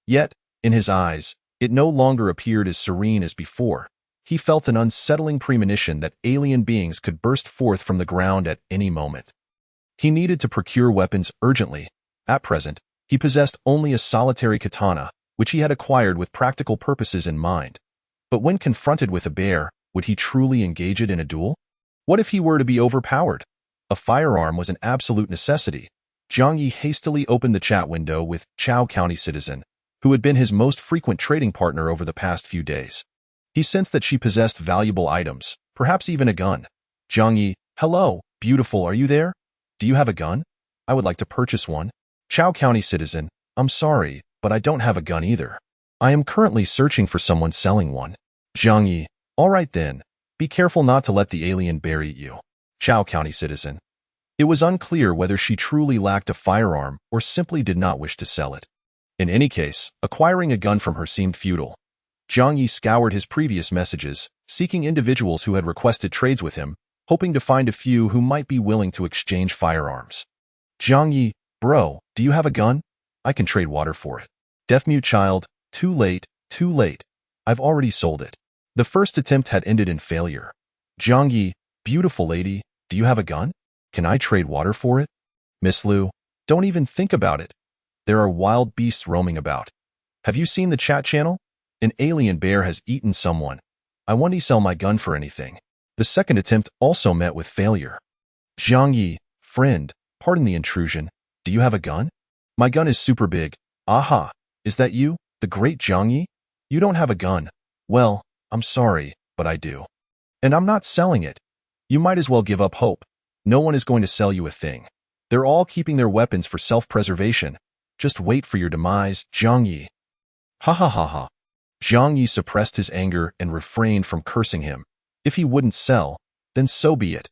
Yet, in his eyes, it no longer appeared as serene as before. He felt an unsettling premonition that alien beings could burst forth from the ground at any moment. He needed to procure weapons urgently. At present, he possessed only a solitary katana, which he had acquired with practical purposes in mind. But when confronted with a bear, would he truly engage it in a duel? What if he were to be overpowered? A firearm was an absolute necessity. Jiang Ye hastily opened the chat window with Chao County Citizen, who had been his most frequent trading partner over the past few days. He sensed that she possessed valuable items, perhaps even a gun. Jiang Ye, hello, beautiful, are you there? Do you have a gun? I would like to purchase one. Chao County Citizen, I'm sorry, but I don't have a gun either. I am currently searching for someone selling one. Jiang Ye, all right then. Be careful not to let the alien bear eat you. Chao County Citizen. It was unclear whether she truly lacked a firearm or simply did not wish to sell it. In any case, acquiring a gun from her seemed futile. Jiang Ye scoured his previous messages, seeking individuals who had requested trades with him, hoping to find a few who might be willing to exchange firearms. Jiang Ye, bro, do you have a gun? I can trade water for it. Deaf-mute child, too late, too late. I've already sold it. The first attempt had ended in failure. Jiang Ye, beautiful lady, do you have a gun? Can I trade water for it? Miss Liu, don't even think about it. There are wild beasts roaming about. Have you seen the chat channel? An alien bear has eaten someone. I want to sell my gun for anything. The second attempt also met with failure. Jiang Ye, friend, pardon the intrusion. Do you have a gun? My gun is super big. Aha, is that you, the great Jiang Ye? You don't have a gun. Well, I'm sorry, but I do. And I'm not selling it. You might as well give up hope. No one is going to sell you a thing. They're all keeping their weapons for self-preservation. Just wait for your demise, Jiang Ye. Ha ha ha ha. Jiang Ye suppressed his anger and refrained from cursing him. If he wouldn't sell, then so be it.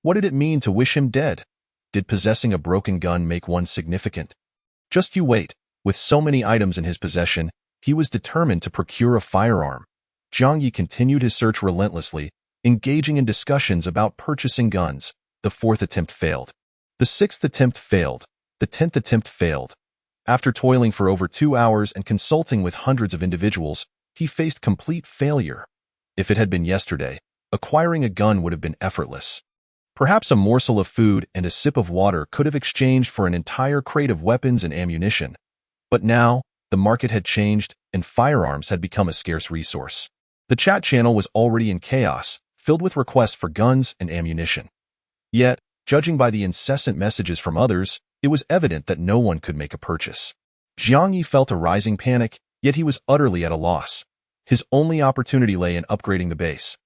What did it mean to wish him dead? Did possessing a broken gun make one significant? Just you wait. With so many items in his possession, he was determined to procure a firearm. Jiang Ye continued his search relentlessly, engaging in discussions about purchasing guns. The fourth attempt failed. The sixth attempt failed. The 10th attempt failed. After toiling for over 2 hours and consulting with hundreds of individuals, he faced complete failure. If it had been yesterday, acquiring a gun would have been effortless. Perhaps a morsel of food and a sip of water could have exchanged for an entire crate of weapons and ammunition. But now, the market had changed, and firearms had become a scarce resource. The chat channel was already in chaos, filled with requests for guns and ammunition. Yet, judging by the incessant messages from others, it was evident that no one could make a purchase. Jiang Ye felt a rising panic, yet he was utterly at a loss. His only opportunity lay in upgrading the base.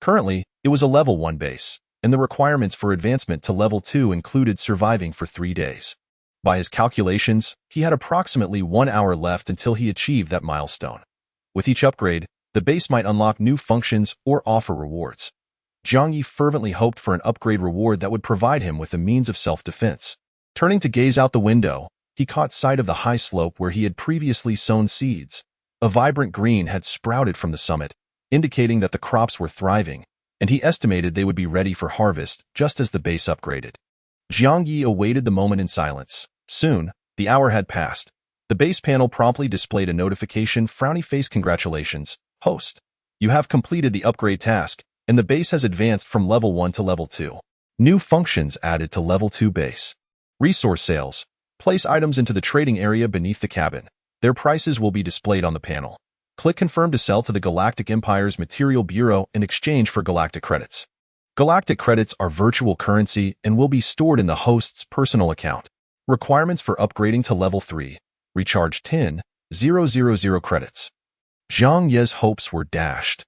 Currently, it was a level 1 base, and the requirements for advancement to level 2 included surviving for 3 days. By his calculations, he had approximately 1 hour left until he achieved that milestone. With each upgrade, the base might unlock new functions or offer rewards. Jiang Ye fervently hoped for an upgrade reward that would provide him with the means of self-defense. Turning to gaze out the window, he caught sight of the high slope where he had previously sown seeds. A vibrant green had sprouted from the summit, indicating that the crops were thriving, and he estimated they would be ready for harvest just as the base upgraded. Jiang Ye awaited the moment in silence. Soon, the hour had passed. The base panel promptly displayed a notification, frowny face. Congratulations, host. You have completed the upgrade task, and the base has advanced from level 1 to level 2. New functions added to level 2 base. Resource sales. Place items into the trading area beneath the cabin. Their prices will be displayed on the panel. Click Confirm to sell to the Galactic Empire's Material Bureau in exchange for galactic credits. Galactic credits are virtual currency and will be stored in the host's personal account. Requirements for upgrading to level 3. Recharge 10,000 credits. Jiang Ye's hopes were dashed.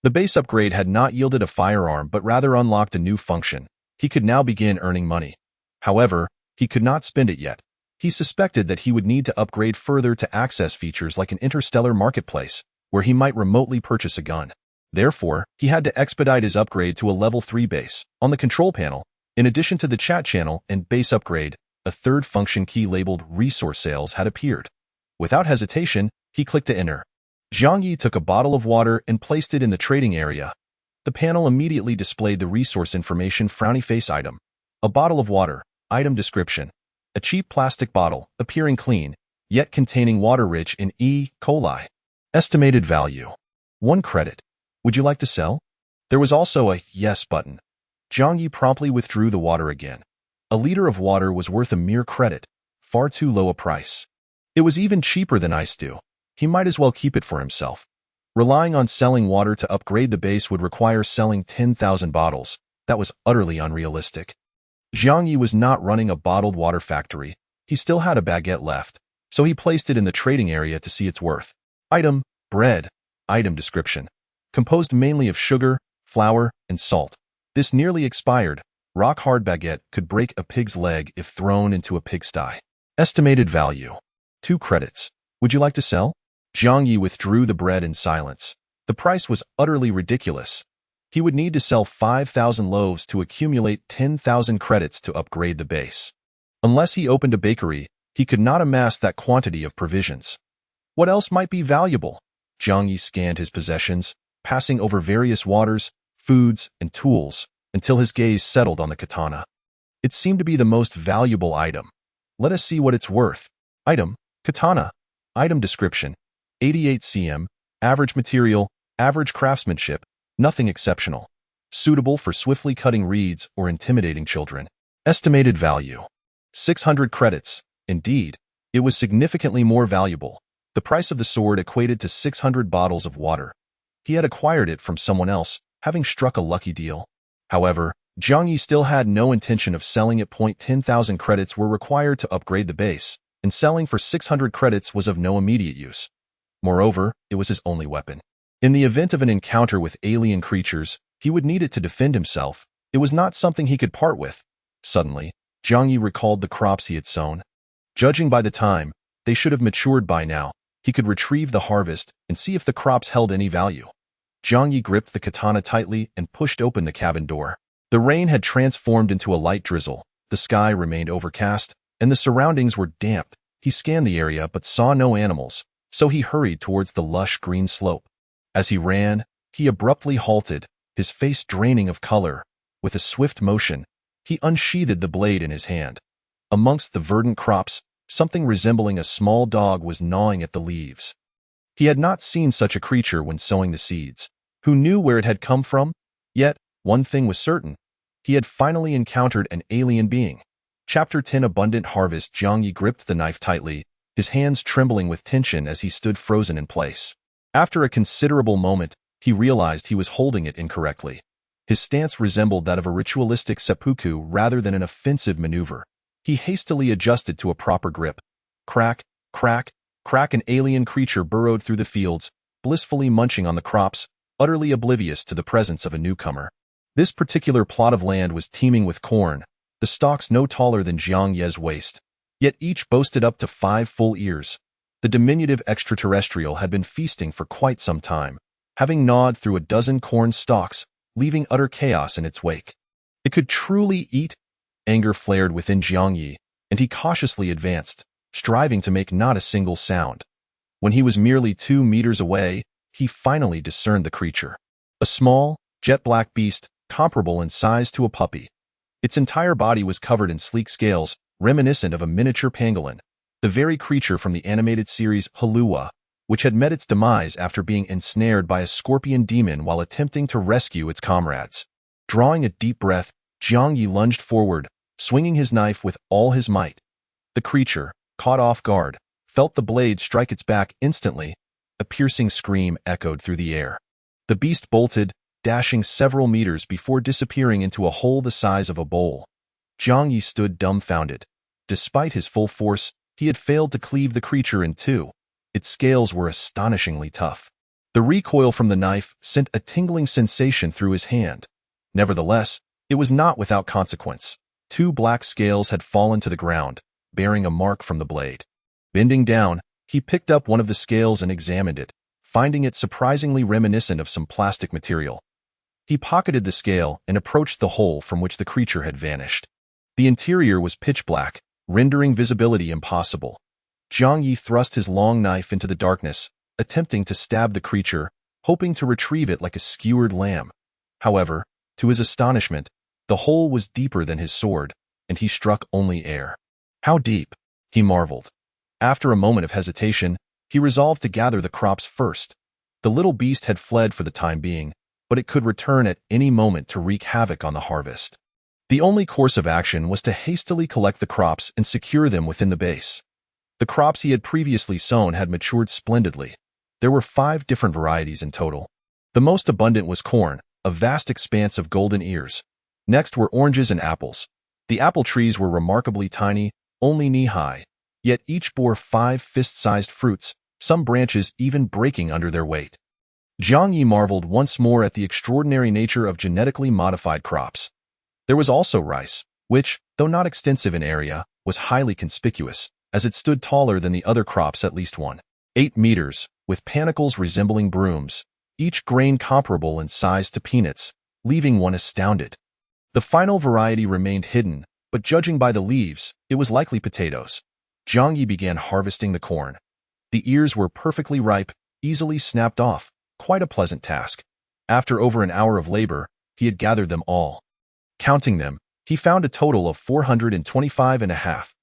The base upgrade had not yielded a firearm but rather unlocked a new function. He could now begin earning money. However, he could not spend it yet. He suspected that he would need to upgrade further to access features like an interstellar marketplace, where he might remotely purchase a gun. Therefore, he had to expedite his upgrade to a level 3 base. On the control panel, in addition to the chat channel and base upgrade, a third function key labeled Resource Sales had appeared. Without hesitation, he clicked to enter. Jiang Ye took a bottle of water and placed it in the trading area. The panel immediately displayed the resource information. Frowny face item. A bottle of water. Item description. A cheap plastic bottle, appearing clean, yet containing water rich in E. coli. Estimated value. 1 credit. Would you like to sell? There was also a yes button. Jiang Ye promptly withdrew the water again. A liter of water was worth a mere credit, far too low a price. It was even cheaper than ice dew. He might as well keep it for himself. Relying on selling water to upgrade the base would require selling 10,000 bottles. That was utterly unrealistic. Jiang Ye was not running a bottled water factory. He still had a baguette left, so he placed it in the trading area to see its worth. Item, bread. Item description. Composed mainly of sugar, flour, and salt. This nearly expired, rock-hard baguette could break a pig's leg if thrown into a pigsty. Estimated value. 2 credits. Would you like to sell? Jiang Ye withdrew the bread in silence. The price was utterly ridiculous. He would need to sell 5,000 loaves to accumulate 10,000 credits to upgrade the base. Unless he opened a bakery, he could not amass that quantity of provisions. What else might be valuable? Jiang Ye scanned his possessions, passing over various waters, foods, and tools, until his gaze settled on the katana. It seemed to be the most valuable item. Let us see what it's worth. Item, katana. Item description. 88 cm, average material, average craftsmanship, nothing exceptional. Suitable for swiftly cutting reeds or intimidating children. Estimated value. 600 credits. Indeed, it was significantly more valuable. The price of the sword equated to 600 bottles of water. He had acquired it from someone else, having struck a lucky deal. However, Jiang Ye still had no intention of selling it. 10,000 credits were required to upgrade the base, and selling for 600 credits was of no immediate use. Moreover, it was his only weapon. In the event of an encounter with alien creatures, he would need it to defend himself. It was not something he could part with. Suddenly, Jiang Ye recalled the crops he had sown. Judging by the time, they should have matured by now. He could retrieve the harvest and see if the crops held any value. Jiang Ye gripped the katana tightly and pushed open the cabin door. The rain had transformed into a light drizzle. The sky remained overcast, and the surroundings were damp. He scanned the area but saw no animals, so he hurried towards the lush green slope. As he ran, he abruptly halted, his face draining of color. With a swift motion, he unsheathed the blade in his hand. Amongst the verdant crops, something resembling a small dog was gnawing at the leaves. He had not seen such a creature when sowing the seeds. Who knew where it had come from? Yet, one thing was certain. He had finally encountered an alien being. Chapter 10 Abundant Harvest. Jiang Ye gripped the knife tightly, his hands trembling with tension as he stood frozen in place. After a considerable moment, he realized he was holding it incorrectly. His stance resembled that of a ritualistic seppuku rather than an offensive maneuver. He hastily adjusted to a proper grip. Crack, crack, crack. An alien creature burrowed through the fields, blissfully munching on the crops, utterly oblivious to the presence of a newcomer. This particular plot of land was teeming with corn, the stalks no taller than Jiang Ye's waist. Yet each boasted up to 5 full ears. The diminutive extraterrestrial had been feasting for quite some time, having gnawed through a dozen corn stalks, leaving utter chaos in its wake. It could truly eat? Anger flared within Jiang Ye, and he cautiously advanced, striving to make not a single sound. When he was merely 2 meters away, he finally discerned the creature. A small, jet-black beast, comparable in size to a puppy. Its entire body was covered in sleek scales, reminiscent of a miniature pangolin, the very creature from the animated series Halua, which had met its demise after being ensnared by a scorpion demon while attempting to rescue its comrades. Drawing a deep breath, Jiang Ye lunged forward, swinging his knife with all his might. The creature, caught off guard, felt the blade strike its back instantly. A piercing scream echoed through the air. The beast bolted, dashing several meters before disappearing into a hole the size of a bowl. Jiang Ye stood dumbfounded. Despite his full force, he had failed to cleave the creature in two. Its scales were astonishingly tough. The recoil from the knife sent a tingling sensation through his hand. Nevertheless, it was not without consequence. 2 black scales had fallen to the ground, bearing a mark from the blade. Bending down, he picked up one of the scales and examined it, finding it surprisingly reminiscent of some plastic material. He pocketed the scale and approached the hole from which the creature had vanished. The interior was pitch black, rendering visibility impossible. Jiang Ye thrust his long knife into the darkness, attempting to stab the creature, hoping to retrieve it like a skewered lamb. However, to his astonishment, the hole was deeper than his sword, and he struck only air. How deep? He marveled. After a moment of hesitation, he resolved to gather the crops first. The little beast had fled for the time being, but it could return at any moment to wreak havoc on the harvest. The only course of action was to hastily collect the crops and secure them within the base. The crops he had previously sown had matured splendidly. There were 5 different varieties in total. The most abundant was corn, a vast expanse of golden ears. Next were oranges and apples. The apple trees were remarkably tiny, only knee-high, yet each bore 5 fist-sized fruits, some branches even breaking under their weight. Jiang Ye marveled once more at the extraordinary nature of genetically modified crops. There was also rice, which, though not extensive in area, was highly conspicuous, as it stood taller than the other crops at least 1.8 meters, with panicles resembling brooms, each grain comparable in size to peanuts, leaving one astounded. The final variety remained hidden, but judging by the leaves, it was likely potatoes. Jiang Ye began harvesting the corn. The ears were perfectly ripe, easily snapped off, quite a pleasant task. After over an hour of labor, he had gathered them all. Counting them, he found a total of 425 and a half.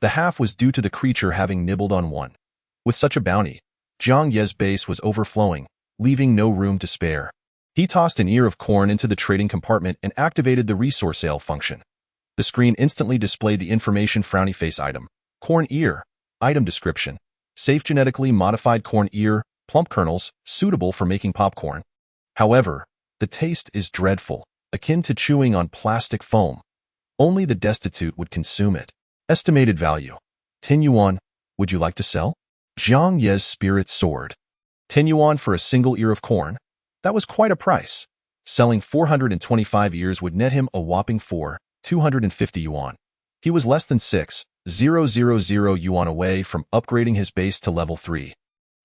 The half was due to the creature having nibbled on one. With such a bounty, Jiang Ye's base was overflowing, leaving no room to spare. He tossed an ear of corn into the trading compartment and activated the resource sale function. The screen instantly displayed the information frowny face item. Corn ear. Item description. Safe genetically modified corn ear, plump kernels, suitable for making popcorn. However, the taste is dreadful, akin to chewing on plastic foam. Only the destitute would consume it. Estimated value. 10 yuan. Would you like to sell? Jiang Ye's spirit soared. 10 yuan for a single ear of corn? That was quite a price. Selling 425 ears would net him a whopping 250 yuan. He was less than 6,000 yuan away from upgrading his base to level 3.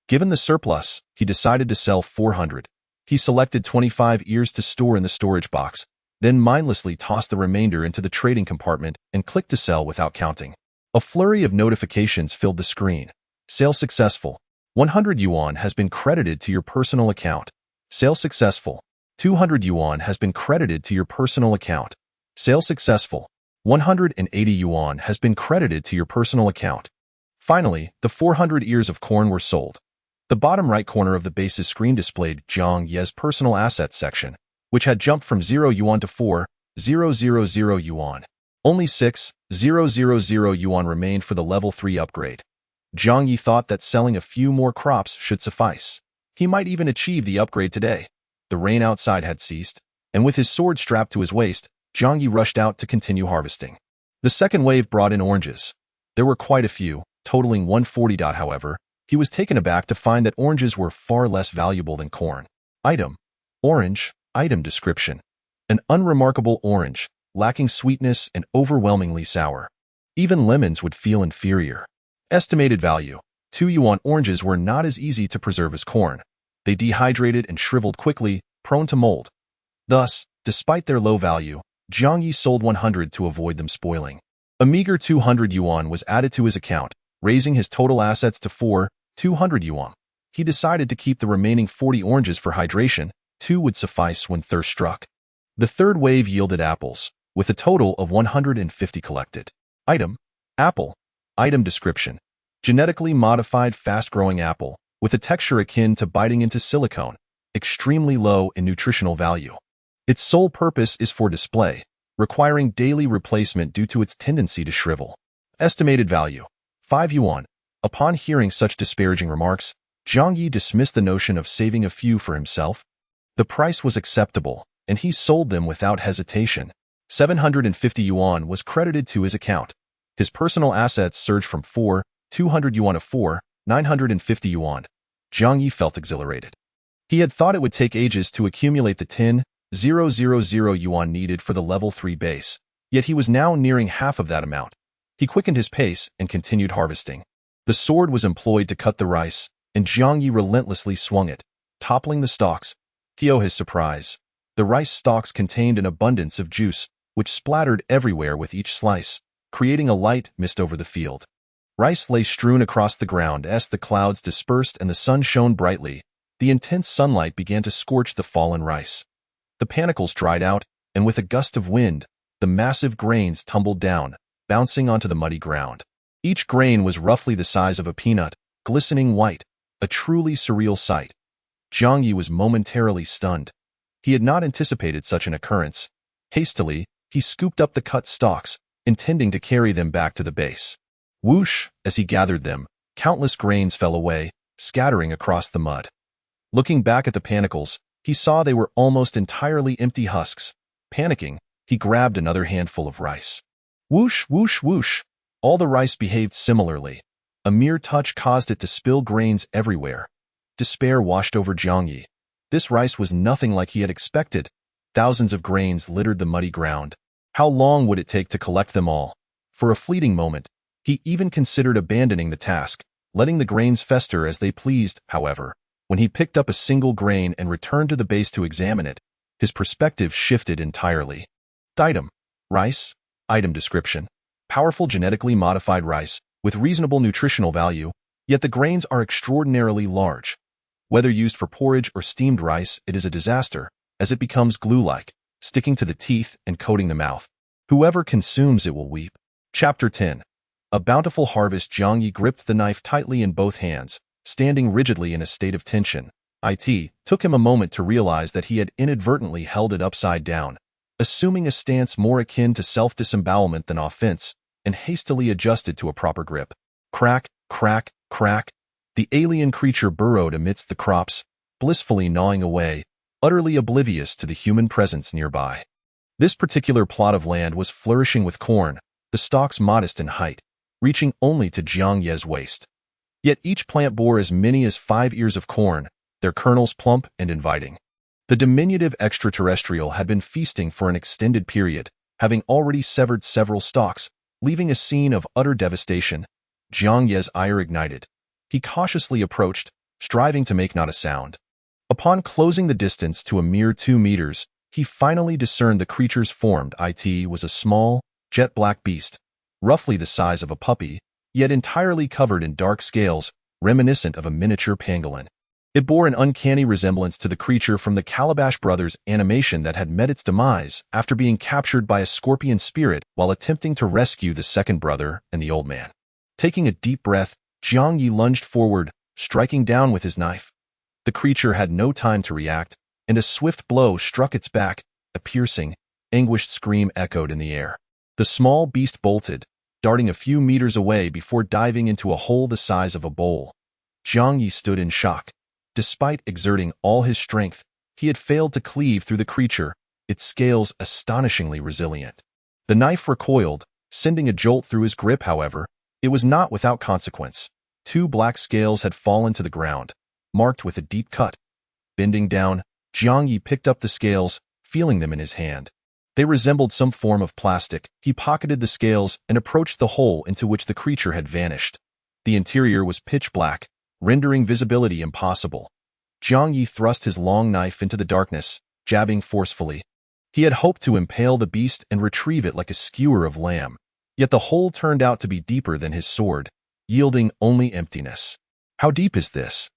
Given the surplus, he decided to sell 400. He selected 25 ears to store in the storage box, then mindlessly tossed the remainder into the trading compartment and clicked to sell without counting. A flurry of notifications filled the screen. Sale successful. 100 yuan has been credited to your personal account. Sale successful. 200 yuan has been credited to your personal account. Sale successful. 180 yuan has been credited to your personal account. Finally, the 400 ears of corn were sold. The bottom right corner of the base's screen displayed Jiang Ye's personal assets section, which had jumped from 0 yuan to 4,000 yuan. Only 6,000 yuan remained for the level 3 upgrade. Jiang Ye thought that selling a few more crops should suffice. He might even achieve the upgrade today. The rain outside had ceased, and with his sword strapped to his waist, Jiang Ye rushed out to continue harvesting. The second wave brought in oranges. There were quite a few, totaling 140. However, he was taken aback to find that oranges were far less valuable than corn. Item: orange. Item description: an unremarkable orange, lacking sweetness and overwhelmingly sour. Even lemons would feel inferior. Estimated value: 2 yuan. Oranges were not as easy to preserve as corn. They dehydrated and shriveled quickly, prone to mold. Thus, despite their low value, Jiang Ye sold 100 to avoid them spoiling. A meager 200 yuan was added to his account, raising his total assets to 4,200 yuan. He decided to keep the remaining 40 oranges for hydration. 2 would suffice when thirst struck. The third wave yielded apples, with a total of 150 collected. Item: apple. Item description: genetically modified fast-growing apple, with a texture akin to biting into silicone, extremely low in nutritional value. Its sole purpose is for display, requiring daily replacement due to its tendency to shrivel. Estimated value: 5 yuan. Upon hearing such disparaging remarks, Jiang Ye dismissed the notion of saving a few for himself. The price was acceptable, and he sold them without hesitation. 750 yuan was credited to his account. His personal assets surged from 4,200 yuan to 4,950 yuan. Jiang Ye felt exhilarated. He had thought it would take ages to accumulate the 10,000 yuan needed for the level 3 base, yet he was now nearing half of that amount. He quickened his pace and continued harvesting. The sword was employed to cut the rice, and Jiang Ye relentlessly swung it, toppling the stalks. To his surprise, the rice stalks contained an abundance of juice, which splattered everywhere with each slice, creating a light mist over the field. Rice lay strewn across the ground as the clouds dispersed and the sun shone brightly. The intense sunlight began to scorch the fallen rice. The panicles dried out, and with a gust of wind, the massive grains tumbled down, bouncing onto the muddy ground. Each grain was roughly the size of a peanut, glistening white, a truly surreal sight. Jiang Ye was momentarily stunned. He had not anticipated such an occurrence. Hastily, he scooped up the cut stalks, intending to carry them back to the base. Whoosh! As he gathered them, countless grains fell away, scattering across the mud. Looking back at the panicles, he saw they were almost entirely empty husks. Panicking, he grabbed another handful of rice. Whoosh, whoosh, whoosh! All the rice behaved similarly. A mere touch caused it to spill grains everywhere. Despair washed over Jiang Ye. This rice was nothing like he had expected. Thousands of grains littered the muddy ground. How long would it take to collect them all? For a fleeting moment, he even considered abandoning the task, letting the grains fester as they pleased. However, when he picked up a single grain and returned to the base to examine it, his perspective shifted entirely. Item: rice. Item description: powerful genetically modified rice, with reasonable nutritional value, yet the grains are extraordinarily large. Whether used for porridge or steamed rice, it is a disaster, as it becomes glue-like, sticking to the teeth and coating the mouth. Whoever consumes it will weep. Chapter 10. A bountiful harvest. Jiang Ye gripped the knife tightly in both hands, standing rigidly in a state of tension. It took him a moment to realize that he had inadvertently held it upside down, assuming a stance more akin to self-disembowelment than offense, and hastily adjusted to a proper grip. Crack, crack, crack. The alien creature burrowed amidst the crops, blissfully gnawing away, utterly oblivious to the human presence nearby. This particular plot of land was flourishing with corn, the stalks modest in height, reaching only to Jiang Ye's waist. Yet each plant bore as many as 5 ears of corn, their kernels plump and inviting. The diminutive extraterrestrial had been feasting for an extended period, having already severed several stalks, leaving a scene of utter devastation. Jiang Ye's ire ignited. He cautiously approached, striving to make not a sound. Upon closing the distance to a mere 2 meters, he finally discerned the creature's form. It was a small, jet-black beast, roughly the size of a puppy, yet entirely covered in dark scales, reminiscent of a miniature pangolin. It bore an uncanny resemblance to the creature from the Calabash Brothers animation that had met its demise after being captured by a scorpion spirit while attempting to rescue the second brother and the old man. Taking a deep breath, Jiang Ye lunged forward, striking down with his knife. The creature had no time to react, and a swift blow struck its back. A piercing, anguished scream echoed in the air. The small beast bolted, darting a few meters away before diving into a hole the size of a bowl. Jiang Ye stood in shock. Despite exerting all his strength, he had failed to cleave through the creature, its scales astonishingly resilient. The knife recoiled, sending a jolt through his grip. However, it was not without consequence. 2 black scales had fallen to the ground, marked with a deep cut. Bending down, Jiang Ye picked up the scales, feeling them in his hand. They resembled some form of plastic. He pocketed the scales and approached the hole into which the creature had vanished. The interior was pitch black, rendering visibility impossible. Jiang Ye thrust his long knife into the darkness, jabbing forcefully. He had hoped to impale the beast and retrieve it like a skewer of lamb, yet the hole turned out to be deeper than his sword, yielding only emptiness. How deep is this?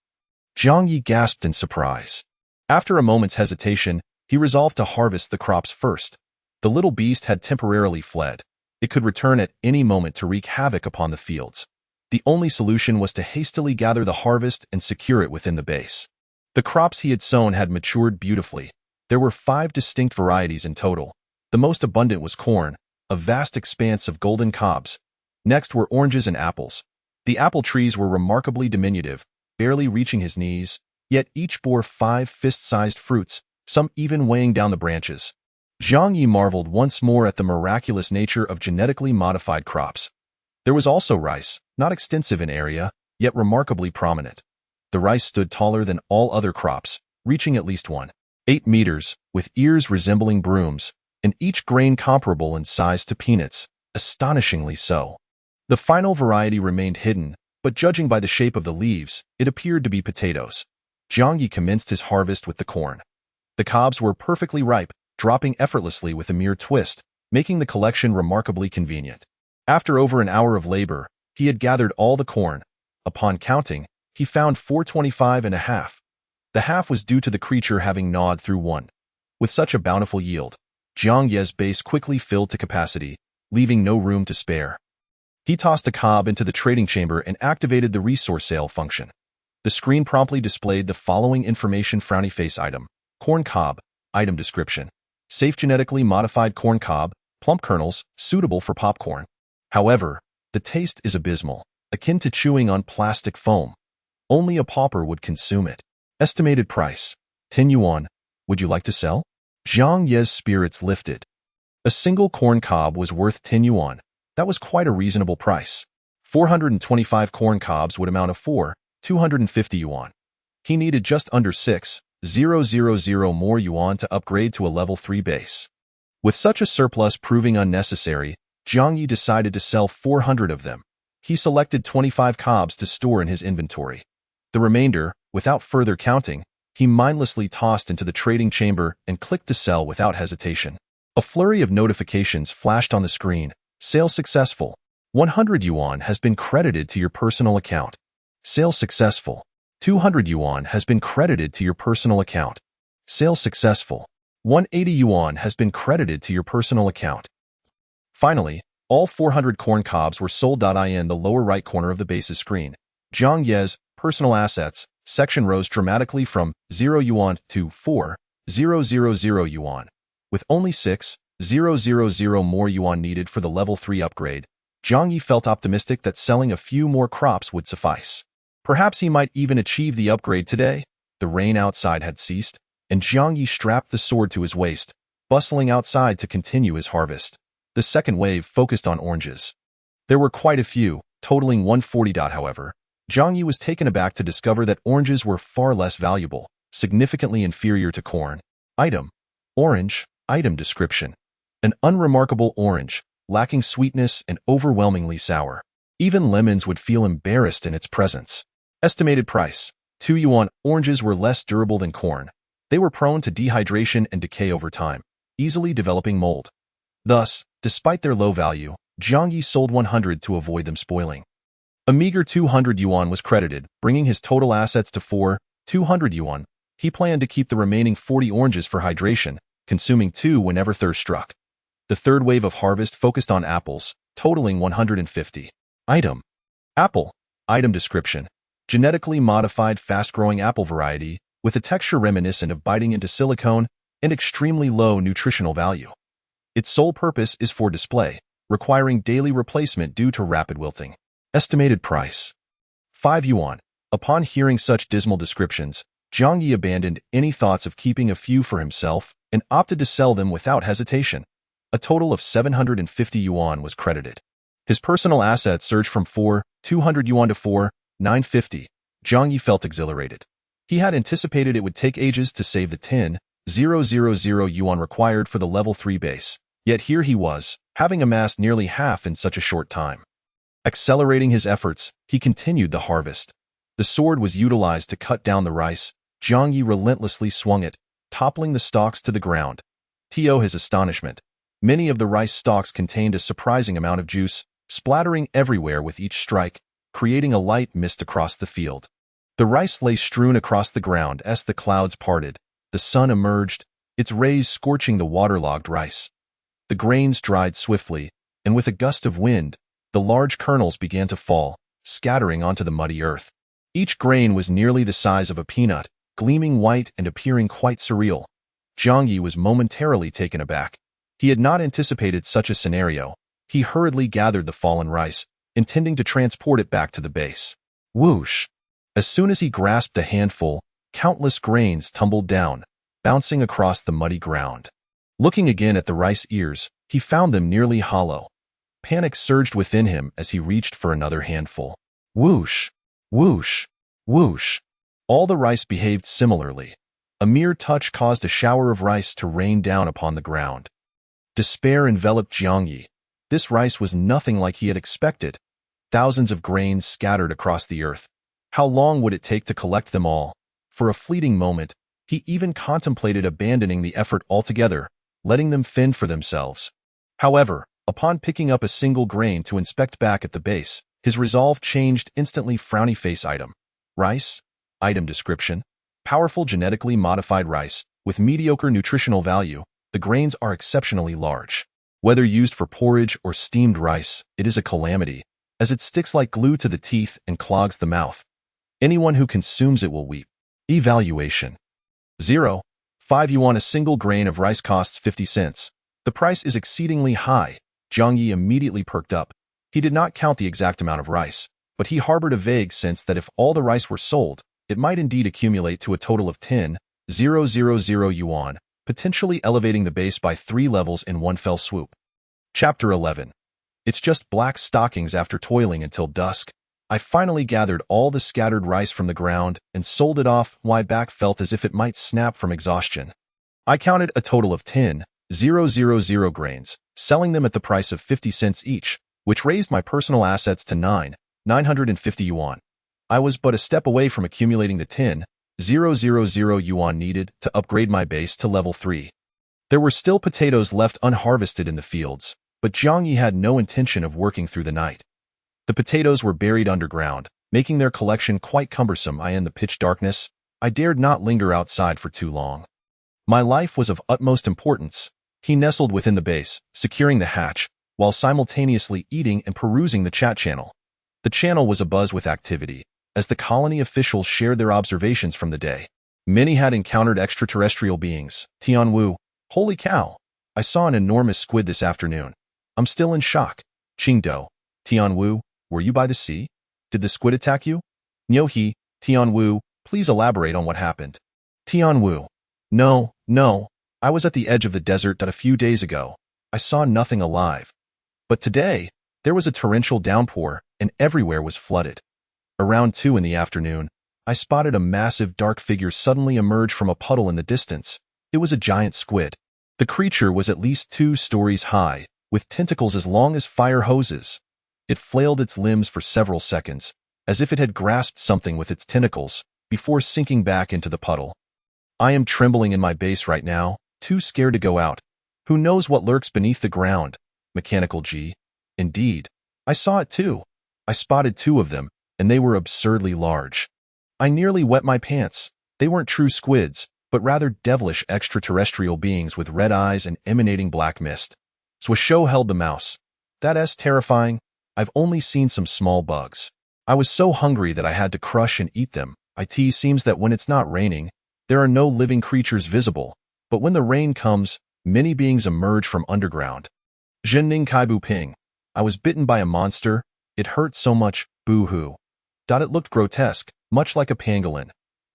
Jiang Ye gasped in surprise. After a moment's hesitation, he resolved to harvest the crops first. The little beast had temporarily fled. It could return at any moment to wreak havoc upon the fields. The only solution was to hastily gather the harvest and secure it within the base. The crops he had sown had matured beautifully. There were 5 distinct varieties in total. The most abundant was corn, a vast expanse of golden cobs. Next were oranges and apples. The apple trees were remarkably diminutive, barely reaching his knees, yet each bore 5 fist-sized fruits, some even weighing down the branches. Jiang Ye marveled once more at the miraculous nature of genetically modified crops. There was also rice, not extensive in area, yet remarkably prominent. The rice stood taller than all other crops, reaching at least 1.8 meters, with ears resembling brooms, and each grain comparable in size to peanuts, astonishingly so. The final variety remained hidden, but judging by the shape of the leaves, it appeared to be potatoes. Jiang Ye commenced his harvest with the corn. The cobs were perfectly ripe, dropping effortlessly with a mere twist, making the collection remarkably convenient. After over an hour of labor, he had gathered all the corn. Upon counting, he found 425 and a half. The half was due to the creature having gnawed through one. With such a bountiful yield, Jiang Ye's base quickly filled to capacity, leaving no room to spare. He tossed a cob into the trading chamber and activated the resource sale function. The screen promptly displayed the following information: frowny face item, corn cob, item description, safe genetically modified corn cob, plump kernels, suitable for popcorn. However, the taste is abysmal, akin to chewing on plastic foam. Only a pauper would consume it. Estimated price, 10 yuan. Would you like to sell? Jiang Ye's spirits lifted. A single corn cob was worth 10 yuan. That was quite a reasonable price. 425 corn cobs would amount to 250 yuan. He needed just under 6,000 more yuan to upgrade to a level 3 base. With such a surplus proving unnecessary, Jiang Ye decided to sell 400 of them. He selected 25 cobs to store in his inventory. The remainder, without further counting, he mindlessly tossed into the trading chamber and clicked to sell without hesitation. A flurry of notifications flashed on the screen. Sale successful. 100 yuan has been credited to your personal account. Sale successful. 200 yuan has been credited to your personal account. Sale successful. 180 yuan has been credited to your personal account. Finally, all 400 corn cobs were sold. In the lower right corner of the base's screen, Jiang Ye's personal assets section rose dramatically from 0 yuan to 4,000 yuan. With only 6,000 more yuan needed for the level 3 upgrade, Jiang Ye felt optimistic that selling a few more crops would suffice. Perhaps he might even achieve the upgrade today. The rain outside had ceased, and Jiang Ye strapped the sword to his waist, bustling outside to continue his harvest. The second wave focused on oranges. There were quite a few, totaling 140. However, Jiang Ye was taken aback to discover that oranges were far less valuable, significantly inferior to corn. Item: orange, item description. An unremarkable orange, lacking sweetness and overwhelmingly sour. Even lemons would feel embarrassed in its presence. Estimated price, 2 yuan. Oranges were less durable than corn. They were prone to dehydration and decay over time, easily developing mold. Thus, despite their low value, Jiang Ye sold 100 to avoid them spoiling. A meager 200 yuan was credited, bringing his total assets to 200 yuan. He planned to keep the remaining 40 oranges for hydration, consuming 2 whenever thirst struck. The third wave of harvest focused on apples, totaling 150. Item. Apple. Item description. Genetically modified fast-growing apple variety, with a texture reminiscent of biting into silicone and extremely low nutritional value. Its sole purpose is for display, requiring daily replacement due to rapid wilting. Estimated price. 5 yuan. Upon hearing such dismal descriptions, Jiang Ye abandoned any thoughts of keeping a few for himself and opted to sell them without hesitation. A total of 750 yuan was credited. His personal assets surged from 200 yuan to 950. Jiang Ye felt exhilarated. He had anticipated it would take ages to save the 10,000 yuan required for the level 3 base, yet here he was, having amassed nearly half in such a short time. Accelerating his efforts, he continued the harvest. The sword was utilized to cut down the rice. Jiang Ye relentlessly swung it, toppling the stalks to the ground. To his astonishment, many of the rice stalks contained a surprising amount of juice, splattering everywhere with each strike, creating a light mist across the field. The rice lay strewn across the ground as the clouds parted. The sun emerged, its rays scorching the waterlogged rice. The grains dried swiftly, and with a gust of wind, the large kernels began to fall, scattering onto the muddy earth. Each grain was nearly the size of a peanut, gleaming white and appearing quite surreal. Jiang Ye was momentarily taken aback. He had not anticipated such a scenario. He hurriedly gathered the fallen rice, intending to transport it back to the base. Whoosh! As soon as he grasped a handful, countless grains tumbled down, bouncing across the muddy ground. Looking again at the rice ears, he found them nearly hollow. Panic surged within him as he reached for another handful. Whoosh! Whoosh! Whoosh! All the rice behaved similarly. A mere touch caused a shower of rice to rain down upon the ground. Despair enveloped Jiang Ye. This rice was nothing like he had expected. Thousands of grains scattered across the earth. How long would it take to collect them all? For a fleeting moment, he even contemplated abandoning the effort altogether, letting them fend for themselves. However, upon picking up a single grain to inspect back at the base, his resolve changed instantly. Frowny face. Item. Rice. Item description. Powerful genetically modified rice, with mediocre nutritional value. The grains are exceptionally large. Whether used for porridge or steamed rice, it is a calamity, as it sticks like glue to the teeth and clogs the mouth. Anyone who consumes it will weep. Evaluation. 0. 5 yuan. A single grain of rice costs 50 cents. The price is exceedingly high. Jiang Ye immediately perked up. He did not count the exact amount of rice, but he harbored a vague sense that if all the rice were sold, it might indeed accumulate to a total of 10,000 yuan, potentially elevating the base by 3 levels in one fell swoop. Chapter 11. It's just black stockings. After toiling until dusk, I finally gathered all the scattered rice from the ground and sold it off. My back felt as if it might snap from exhaustion. I counted a total of 10,000 grains, selling them at the price of 50 cents each, which raised my personal assets to 950 yuan. I was but a step away from accumulating the 10,000 yuan needed to upgrade my base to level 3. There were still potatoes left unharvested in the fields, but Jiang Ye had no intention of working through the night. The potatoes were buried underground, making their collection quite cumbersome. In the pitch darkness, I dared not linger outside for too long. My life was of utmost importance. He nestled within the base, securing the hatch, while simultaneously eating and perusing the chat channel. The channel was abuzz with activity, as the colony officials shared their observations from the day. Many had encountered extraterrestrial beings. Tianwu, holy cow! I saw an enormous squid this afternoon. I'm still in shock. Qingdou, Tianwu, were you by the sea? Did the squid attack you? Nyohi, Tianwu, please elaborate on what happened. Tianwu, no, I was at the edge of the desert a few days ago. I saw nothing alive. But today, there was a torrential downpour, and everywhere was flooded. Around 2 in the afternoon, I spotted a massive dark figure suddenly emerge from a puddle in the distance. It was a giant squid. The creature was at least 2 stories high, with tentacles as long as fire hoses. It flailed its limbs for several seconds, as if it had grasped something with its tentacles, before sinking back into the puddle. I am trembling in my base right now, too scared to go out. Who knows what lurks beneath the ground? Mechanical G. Indeed, I saw it too. I spotted 2 of them, and they were absurdly large. I nearly wet my pants. They weren't true squids, but rather devilish extraterrestrial beings with red eyes and emanating black mist. Swisho held the mouse. That's terrifying. I've only seen some small bugs. I was so hungry that I had to crush and eat them. It seems that when it's not raining, there are no living creatures visible, but when the rain comes, many beings emerge from underground. Zhenning Kaibu Ping. I was bitten by a monster. It hurt so much, boo-hoo. It looked grotesque, much like a pangolin.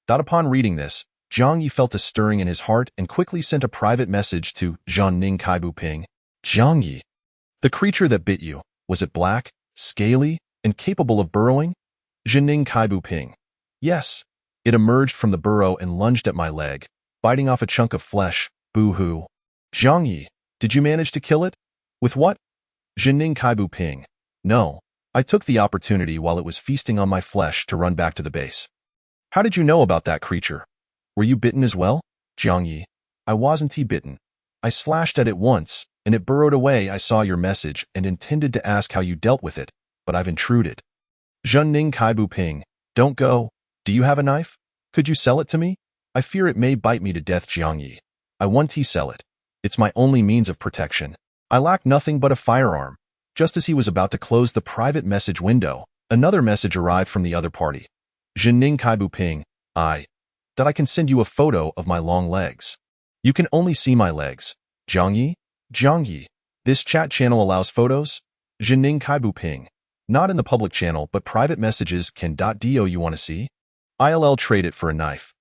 Upon reading this, Jiang Ye felt a stirring in his heart and quickly sent a private message to Zhenning Kaibu Ping. Jiang Ye. The creature that bit you, was it black, scaly, and capable of burrowing? Zhenning Kaibu Ping. Yes. It emerged from the burrow and lunged at my leg, biting off a chunk of flesh, boo-hoo. Jiang Ye, did you manage to kill it? With what? Zhenning Kaibu Ping. No. I took the opportunity while it was feasting on my flesh to run back to the base. How did you know about that creature? Were you bitten as well? Jiang Ye. I wasn't bitten. I slashed at it once, and it burrowed away. I saw your message and intended to ask how you dealt with it, but I've intruded. Zhenning Kaibu Ping. Don't go. Do you have a knife? Could you sell it to me? I fear it may bite me to death, Jiang Ye. I want to sell it. It's my only means of protection. I lack nothing but a firearm. Just as he was about to close the private message window, another message arrived from the other party. Zhenning Kaibu Ping. That I can send you a photo of my long legs. You can only see my legs. Jiang Ye? Jiang Ye. This chat channel allows photos? Zhenning Kaibu Ping. Not in the public channel, but private messages can. Do you want to see? I'll trade it for a knife.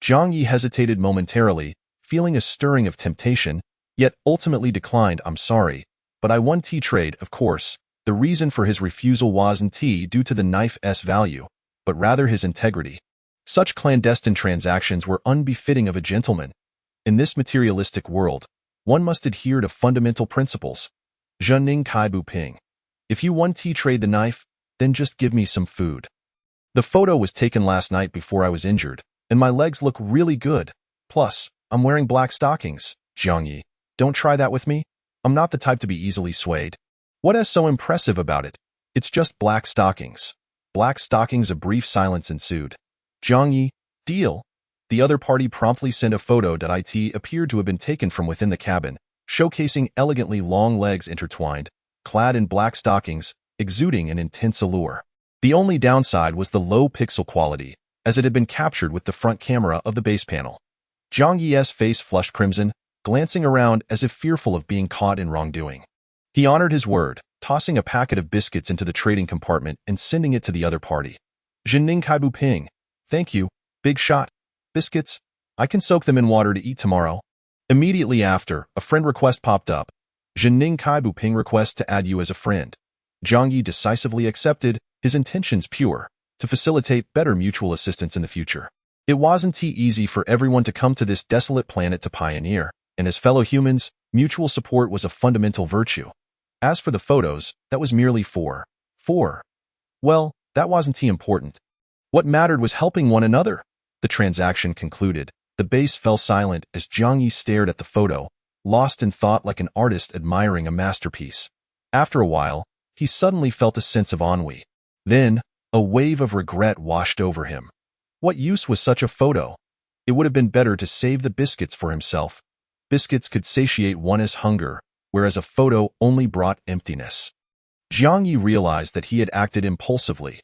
Jiang Ye hesitated momentarily, feeling a stirring of temptation, yet ultimately declined. I'm sorry, but I want to trade, of course. The reason for his refusal wasn't due to the knife's value, but rather his integrity. Such clandestine transactions were unbefitting of a gentleman. In this materialistic world, one must adhere to fundamental principles. Zhenning Kaibu Ping. If you want to trade the knife, then just give me some food. The photo was taken last night before I was injured, and my legs look really good. Plus, I'm wearing black stockings. Jiang Ye, don't try that with me. I'm not the type to be easily swayed. What is so impressive about it? It's just black stockings. Black stockings. A brief silence ensued. Jiang Ye, deal. The other party promptly sent a photo that appeared to have been taken from within the cabin, showcasing elegantly long legs intertwined, clad in black stockings, exuding an intense allure. The only downside was the low pixel quality, as it had been captured with the front camera of the base panel. Jiang Ye's face flushed crimson, glancing around as if fearful of being caught in wrongdoing. He honored his word, tossing a packet of biscuits into the trading compartment and sending it to the other party. Zhenning Kaibu Ping. Thank you, big shot. Biscuits. I can soak them in water to eat tomorrow. Immediately after, a friend request popped up. Zhenning Kaibu Ping request to add you as a friend. Jiang Ye decisively accepted, his intentions pure, to facilitate better mutual assistance in the future. It wasn't easy for everyone to come to this desolate planet to pioneer, and as fellow humans, mutual support was a fundamental virtue. As for the photos, that was merely for. Well, that wasn't important. What mattered was helping one another. The transaction concluded. The base fell silent as Jiang Ye stared at the photo, lost in thought like an artist admiring a masterpiece. After a while, he suddenly felt a sense of ennui. Then, a wave of regret washed over him. What use was such a photo? It would have been better to save the biscuits for himself. Biscuits could satiate one's hunger, whereas a photo only brought emptiness. Jiang Ye realized that he had acted impulsively.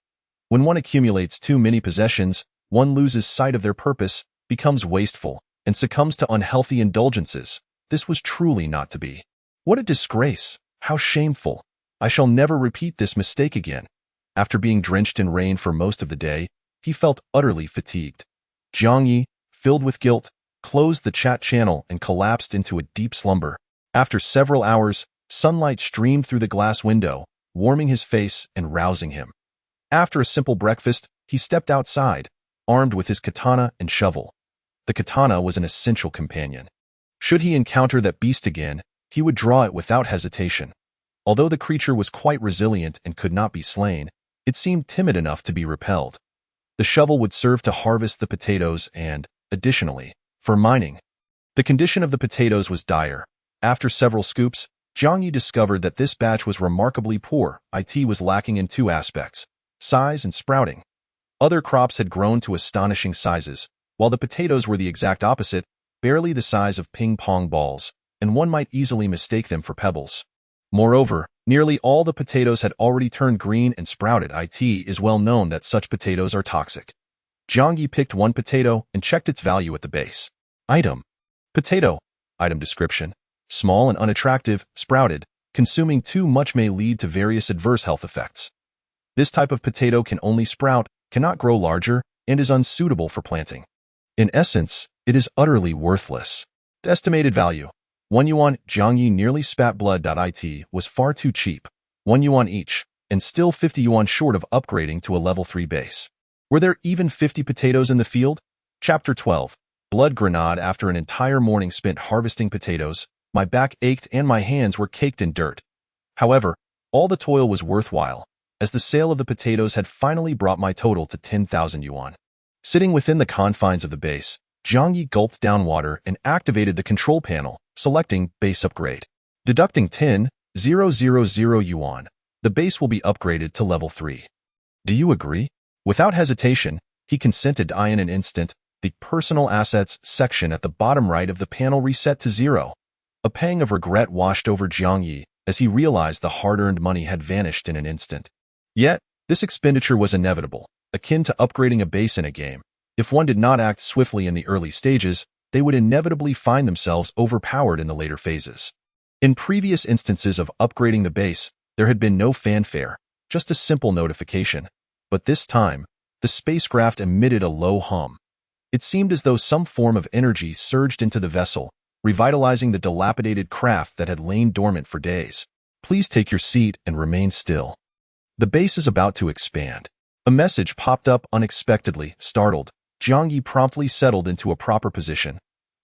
When one accumulates too many possessions, one loses sight of their purpose, becomes wasteful, and succumbs to unhealthy indulgences. This was truly not to be. What a disgrace! How shameful! I shall never repeat this mistake again. After being drenched in rain for most of the day, he felt utterly fatigued. Jiang Ye, filled with guilt, closed the chat channel and collapsed into a deep slumber. After several hours, sunlight streamed through the glass window, warming his face and rousing him. After a simple breakfast, he stepped outside, armed with his katana and shovel. The katana was an essential companion. Should he encounter that beast again, he would draw it without hesitation. Although the creature was quite resilient and could not be slain, it seemed timid enough to be repelled. The shovel would serve to harvest the potatoes and, additionally, for mining. The condition of the potatoes was dire. After several scoops, Jiang Ye discovered that this batch was remarkably poor. It was lacking in two aspects: size and sprouting. Other crops had grown to astonishing sizes, while the potatoes were the exact opposite, barely the size of ping-pong balls, and one might easily mistake them for pebbles. Moreover, nearly all the potatoes had already turned green and sprouted. It is well known that such potatoes are toxic. Jiang Ye picked one potato and checked its value at the base. Item. Potato. Item description. Small and unattractive, sprouted. Consuming too much may lead to various adverse health effects. This type of potato can only sprout, cannot grow larger, and is unsuitable for planting. In essence, it is utterly worthless. The estimated value. 1 yuan. Jiang Ye nearly spat blood. It was far too cheap. 1 yuan each, and still 50 yuan short of upgrading to a level 3 base. Were there even 50 potatoes in the field? Chapter 12. Blood grenade. After an entire morning spent harvesting potatoes, my back ached and my hands were caked in dirt. However, all the toil was worthwhile, as the sale of the potatoes had finally brought my total to 10,000 yuan. Sitting within the confines of the base, Jiang Ye gulped down water and activated the control panel, selecting Base Upgrade. Deducting 10,000 yuan, the base will be upgraded to level 3. Do you agree? Without hesitation, he consented. In an instant, the Personal Assets section at the bottom right of the panel reset to 0. A pang of regret washed over Jiang Ye as he realized the hard-earned money had vanished in an instant. Yet, this expenditure was inevitable, akin to upgrading a base in a game. If one did not act swiftly in the early stages, they would inevitably find themselves overpowered in the later phases. In previous instances of upgrading the base, there had been no fanfare, just a simple notification. But this time, the spacecraft emitted a low hum. It seemed as though some form of energy surged into the vessel, revitalizing the dilapidated craft that had lain dormant for days. Please take your seat and remain still. The base is about to expand. A message popped up unexpectedly. Startled, Jiang Ye promptly settled into a proper position.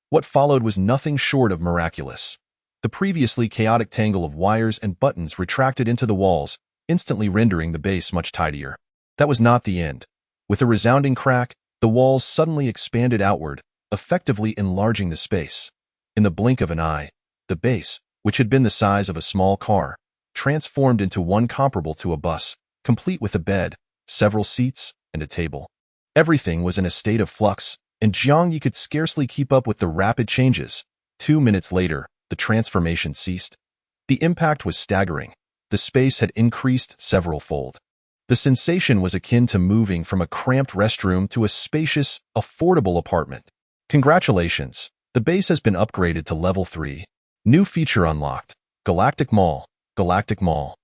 What followed was nothing short of miraculous. The previously chaotic tangle of wires and buttons retracted into the walls, instantly rendering the base much tidier. That was not the end. With a resounding crack, the walls suddenly expanded outward, effectively enlarging the space. In the blink of an eye, the base, which had been the size of a small car, transformed into one comparable to a bus, complete with a bed, several seats, and a table. Everything was in a state of flux, and Jiang Ye could scarcely keep up with the rapid changes. 2 minutes later, the transformation ceased. The impact was staggering. The space had increased several-fold. The sensation was akin to moving from a cramped restroom to a spacious, affordable apartment. Congratulations! The base has been upgraded to level 3. New feature unlocked. Galactic Mall. Galactic Mall.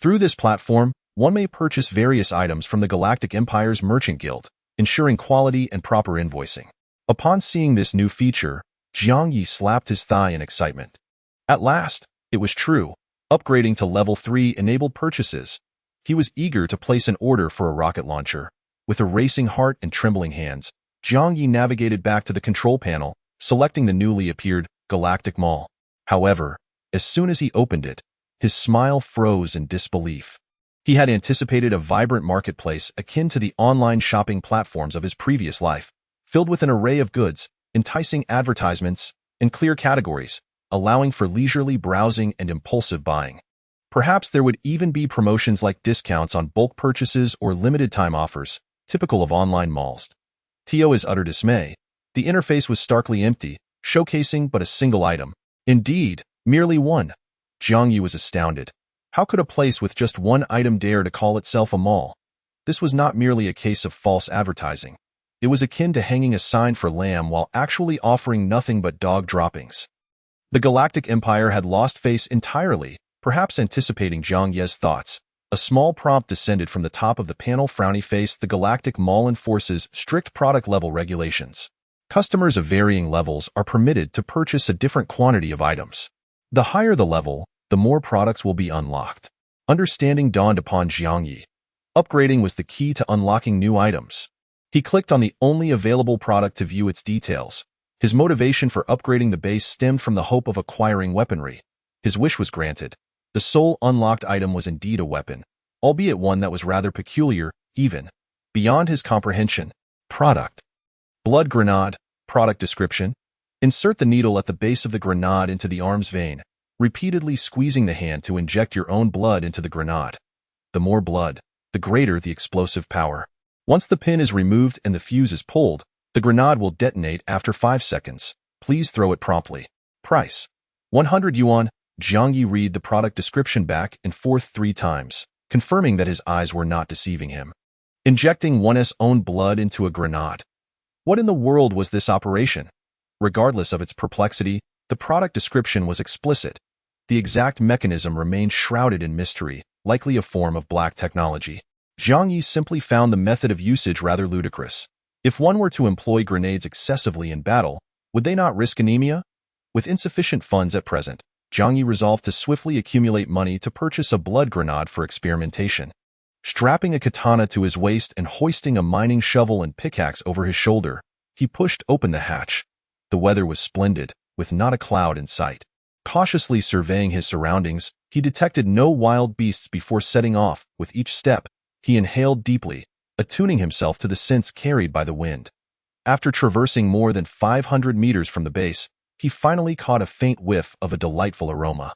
Through this platform, one may purchase various items from the Galactic Empire's Merchant Guild, ensuring quality and proper invoicing. Upon seeing this new feature, Jiang Ye slapped his thigh in excitement. At last, it was true. Upgrading to level 3 enabled purchases. He was eager to place an order for a rocket launcher. With a racing heart and trembling hands, Jiang Ye navigated back to the control panel, selecting the newly appeared Galactic Mall. However, as soon as he opened it, his smile froze in disbelief. He had anticipated a vibrant marketplace akin to the online shopping platforms of his previous life, filled with an array of goods, enticing advertisements, and clear categories, allowing for leisurely browsing and impulsive buying. Perhaps there would even be promotions like discounts on bulk purchases or limited-time offers, typical of online malls. To his utter dismay, the interface was starkly empty, showcasing but a single item. Indeed, merely one. Jiang Ye was astounded. How could a place with just one item dare to call itself a mall? This was not merely a case of false advertising. It was akin to hanging a sign for lamb while actually offering nothing but dog droppings. The Galactic Empire had lost face entirely, perhaps anticipating Jiang Ye's thoughts. A small prompt descended from the top of the panel. Frowny face. The Galactic Mall enforces strict product-level regulations. Customers of varying levels are permitted to purchase a different quantity of items. The higher the level, the more products will be unlocked. Understanding dawned upon Jiang Ye. Upgrading was the key to unlocking new items. He clicked on the only available product to view its details. His motivation for upgrading the base stemmed from the hope of acquiring weaponry. His wish was granted. The sole unlocked item was indeed a weapon, albeit one that was rather peculiar, even beyond his comprehension. Product. Blood grenade. Product description. Insert the needle at the base of the grenade into the arm's vein, repeatedly squeezing the hand to inject your own blood into the grenade. The more blood, the greater the explosive power. Once the pin is removed and the fuse is pulled, The grenade will detonate after 5 seconds. Please throw it promptly. Price: 100 yuan. Jiang Ye read the product description back and forth 3 times, confirming that his eyes were not deceiving him. Injecting one's own blood into a grenade. What in the world was this operation? Regardless of its perplexity, the product description was explicit. The exact mechanism remained shrouded in mystery, likely a form of black technology. Jiang Ye simply found the method of usage rather ludicrous. If one were to employ grenades excessively in battle, would they not risk anemia? With insufficient funds at present, Jiang Ye resolved to swiftly accumulate money to purchase a blood grenade for experimentation. Strapping a katana to his waist and hoisting a mining shovel and pickaxe over his shoulder, he pushed open the hatch. The weather was splendid, with not a cloud in sight. Cautiously surveying his surroundings, he detected no wild beasts before setting off. With each step, he inhaled deeply, attuning himself to the scents carried by the wind. After traversing more than 500 meters from the base, he finally caught a faint whiff of a delightful aroma.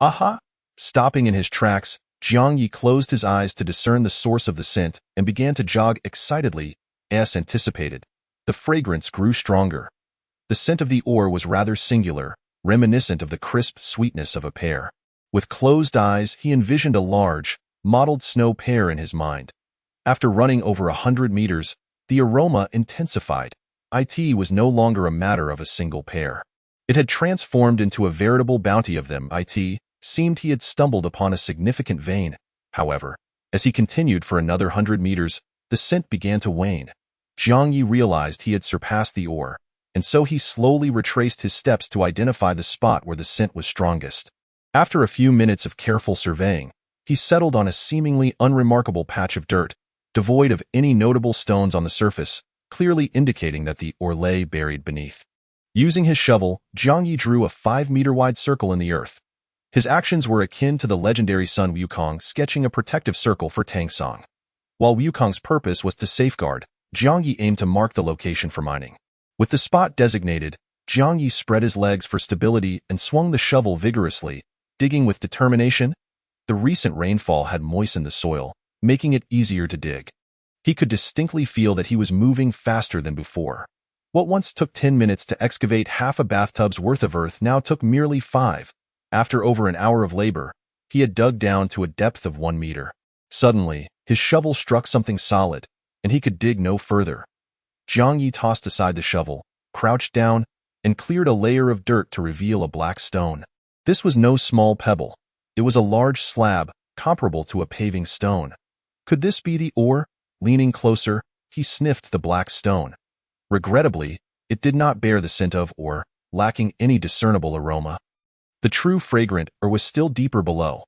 Aha! Stopping in his tracks, Jiang Ye closed his eyes to discern the source of the scent and began to jog excitedly. As anticipated, the fragrance grew stronger. The scent of the ore was rather singular, reminiscent of the crisp sweetness of a pear. With closed eyes, he envisioned a large, mottled snow pear in his mind. After running over 100 meters, the aroma intensified. It was no longer a matter of a single pear. It had transformed into a veritable bounty of them. It seemed he had stumbled upon a significant vein. However, as he continued for another 100 meters, the scent began to wane. Jiang Ye realized he had surpassed the ore, and so he slowly retraced his steps to identify the spot where the scent was strongest. After a few minutes of careful surveying, he settled on a seemingly unremarkable patch of dirt, devoid of any notable stones on the surface, clearly indicating that the ore lay buried beneath. Using his shovel, Jiang Ye drew a 5-meter-wide circle in the earth. His actions were akin to the legendary Sun Wukong sketching a protective circle for Tangsong. While Wukong's purpose was to safeguard, Jiang Ye aimed to mark the location for mining. With the spot designated, Jiang Ye spread his legs for stability and swung the shovel vigorously, digging with determination. The recent rainfall had moistened the soil, making it easier to dig. He could distinctly feel that he was moving faster than before. What once took 10 minutes to excavate half a bathtub's worth of earth now took merely 5. After over an hour of labor, he had dug down to a depth of 1 meter. Suddenly, his shovel struck something solid, and he could dig no further. Jiang Ye tossed aside the shovel, crouched down, and cleared a layer of dirt to reveal a black stone. This was no small pebble. It was a large slab, comparable to a paving stone. Could this be the ore? Leaning closer, he sniffed the black stone. Regrettably, it did not bear the scent of ore, lacking any discernible aroma. The true fragrant ore was still deeper below.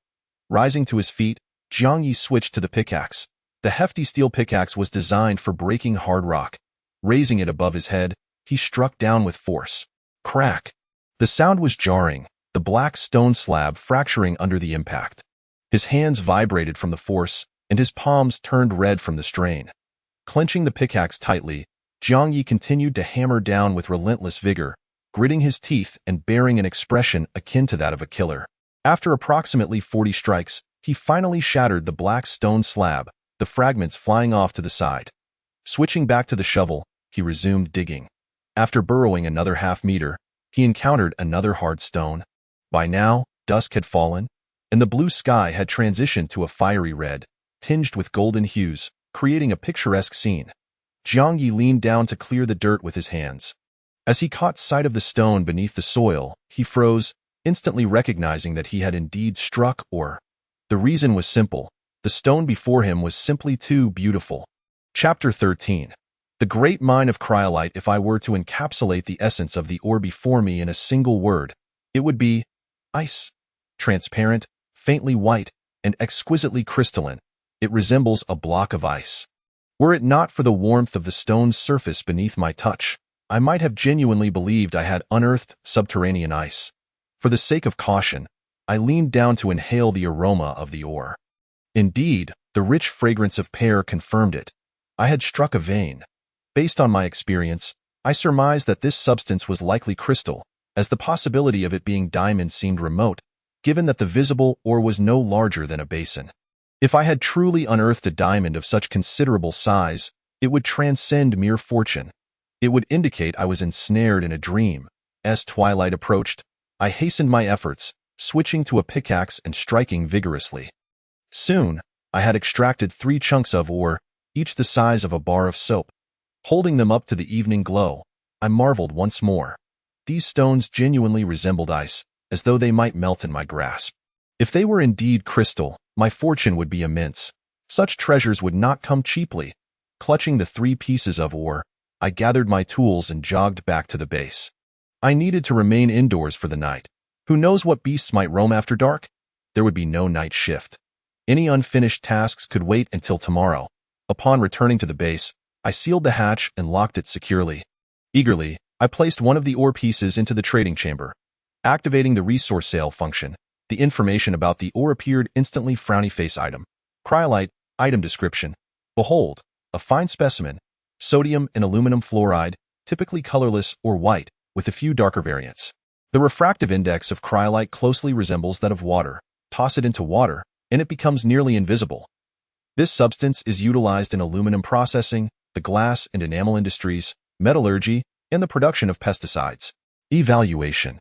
Rising to his feet, Jiang Ye switched to the pickaxe. The hefty steel pickaxe was designed for breaking hard rock. Raising it above his head, he struck down with force. Crack! The sound was jarring, the black stone slab fracturing under the impact. His hands vibrated from the force, and his palms turned red from the strain. Clenching the pickaxe tightly, Jiang Ye continued to hammer down with relentless vigor, gritting his teeth and bearing an expression akin to that of a killer. After approximately 40 strikes, he finally shattered the black stone slab, the fragments flying off to the side. Switching back to the shovel, he resumed digging. After burrowing another half-meter, he encountered another hard stone. By now, dusk had fallen, and the blue sky had transitioned to a fiery red, tinged with golden hues, creating a picturesque scene. Jiang Ye leaned down to clear the dirt with his hands. As he caught sight of the stone beneath the soil, he froze, instantly recognizing that he had indeed struck ore. The reason was simple. The stone before him was simply too beautiful. Chapter 13. The great mine of cryolite. If I were to encapsulate the essence of the ore before me in a single word, it would be ice. Transparent, faintly white, and exquisitely crystalline, it resembles a block of ice. Were it not for the warmth of the stone's surface beneath my touch, I might have genuinely believed I had unearthed subterranean ice. For the sake of caution, I leaned down to inhale the aroma of the ore. Indeed, the rich fragrance of pear confirmed it. I had struck a vein. Based on my experience, I surmised that this substance was likely crystal, as the possibility of it being diamond seemed remote, given that the visible ore was no larger than a basin. If I had truly unearthed a diamond of such considerable size, it would transcend mere fortune. It would indicate I was ensnared in a dream. As twilight approached, I hastened my efforts, switching to a pickaxe and striking vigorously. Soon, I had extracted 3 chunks of ore, each the size of a bar of soap. Holding them up to the evening glow, I marveled once more. These stones genuinely resembled ice, as though they might melt in my grasp. If they were indeed crystal, my fortune would be immense. Such treasures would not come cheaply. Clutching the 3 pieces of ore, I gathered my tools and jogged back to the base. I needed to remain indoors for the night. Who knows what beasts might roam after dark? There would be no night shift. Any unfinished tasks could wait until tomorrow. Upon returning to the base, I sealed the hatch and locked it securely. Eagerly, I placed one of the ore pieces into the trading chamber. Activating the resource sale function, the information about the ore appeared instantly. Frowny face item. Cryolite, item description. Behold, a fine specimen. Sodium and aluminum fluoride, typically colorless or white, with a few darker variants. The refractive index of cryolite closely resembles that of water. Toss it into water, and it becomes nearly invisible. This substance is utilized in aluminum processing, the glass and enamel industries, metallurgy, and the production of pesticides. Evaluation.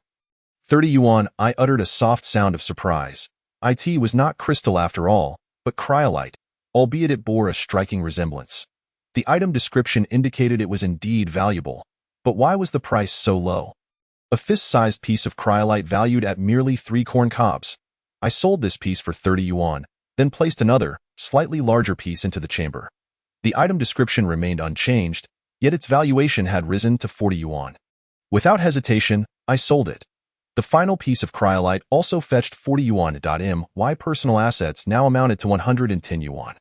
30 yuan. I uttered a soft sound of surprise. It was not crystal after all, but cryolite, albeit it bore a striking resemblance. The item description indicated it was indeed valuable, but why was the price so low? A fist-sized piece of cryolite valued at merely 3 corn cobs. I sold this piece for 30 yuan, then placed another, slightly larger piece into the chamber. The item description remained unchanged, yet its valuation had risen to 40 yuan. Without hesitation, I sold it. The final piece of cryolite also fetched 40 yuan. My personal assets now amounted to 110 yuan.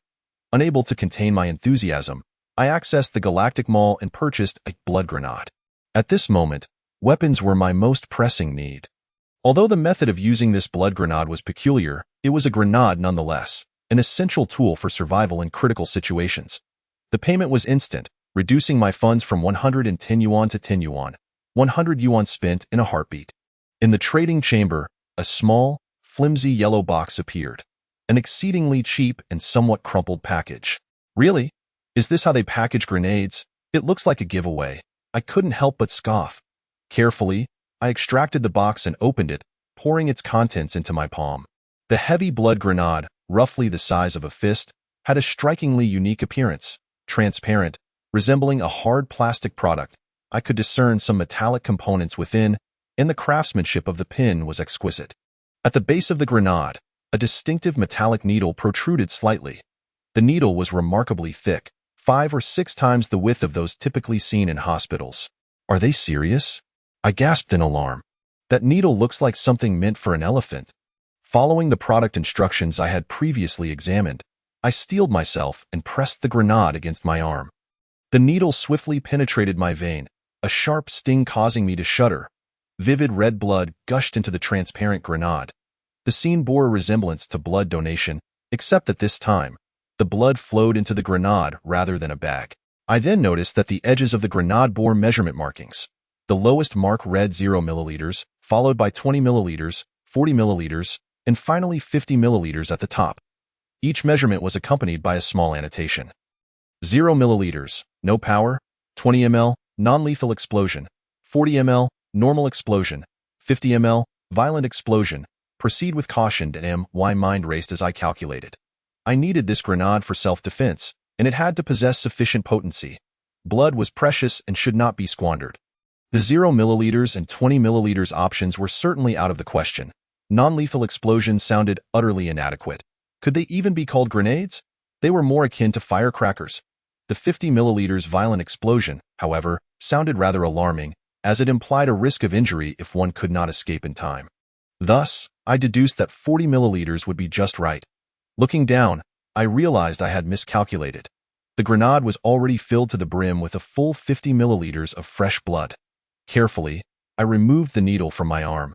Unable to contain my enthusiasm, I accessed the Galactic Mall and purchased a blood grenade. At this moment, weapons were my most pressing need. Although the method of using this blood grenade was peculiar, it was a grenade nonetheless, an essential tool for survival in critical situations. The payment was instant, reducing my funds from 110 yuan to 10 yuan, 100 yuan spent in a heartbeat. In the trading chamber, a small, flimsy yellow box appeared, an exceedingly cheap and somewhat crumpled package. Really? Is this how they package grenades? It looks like a giveaway. I couldn't help but scoff. Carefully, I extracted the box and opened it, pouring its contents into my palm. The heavy blood grenade, roughly the size of a fist, had a strikingly unique appearance. Transparent, resembling a hard plastic product, I could discern some metallic components within, and the craftsmanship of the pin was exquisite. At the base of the grenade, a distinctive metallic needle protruded slightly. The needle was remarkably thick, 5 or 6 times the width of those typically seen in hospitals. Are they serious? I gasped in alarm. That needle looks like something meant for an elephant. Following the product instructions I had previously examined, I steeled myself and pressed the grenade against my arm. The needle swiftly penetrated my vein, a sharp sting causing me to shudder. Vivid red blood gushed into the transparent grenade. The scene bore a resemblance to blood donation, except that this time, the blood flowed into the grenade rather than a bag. I then noticed that the edges of the grenade bore measurement markings. The lowest mark read 0 milliliters, followed by 20 milliliters, 40 milliliters, and finally 50 milliliters at the top. Each measurement was accompanied by a small annotation. 0 milliliters, no power, 20 ml, non-lethal explosion, 40 ml, normal explosion, 50 ml, violent explosion. Proceed with caution. My mind raced as I calculated. I needed this grenade for self-defense, and it had to possess sufficient potency. Blood was precious and should not be squandered. The 0 milliliters and 20 milliliters options were certainly out of the question. Non-lethal explosions sounded utterly inadequate. Could they even be called grenades? They were more akin to firecrackers. The 50 milliliters violent explosion, however, sounded rather alarming, as it implied a risk of injury if one could not escape in time. Thus, I deduced that 40 milliliters would be just right. Looking down, I realized I had miscalculated. The grenade was already filled to the brim with a full 50 milliliters of fresh blood. Carefully, I removed the needle from my arm.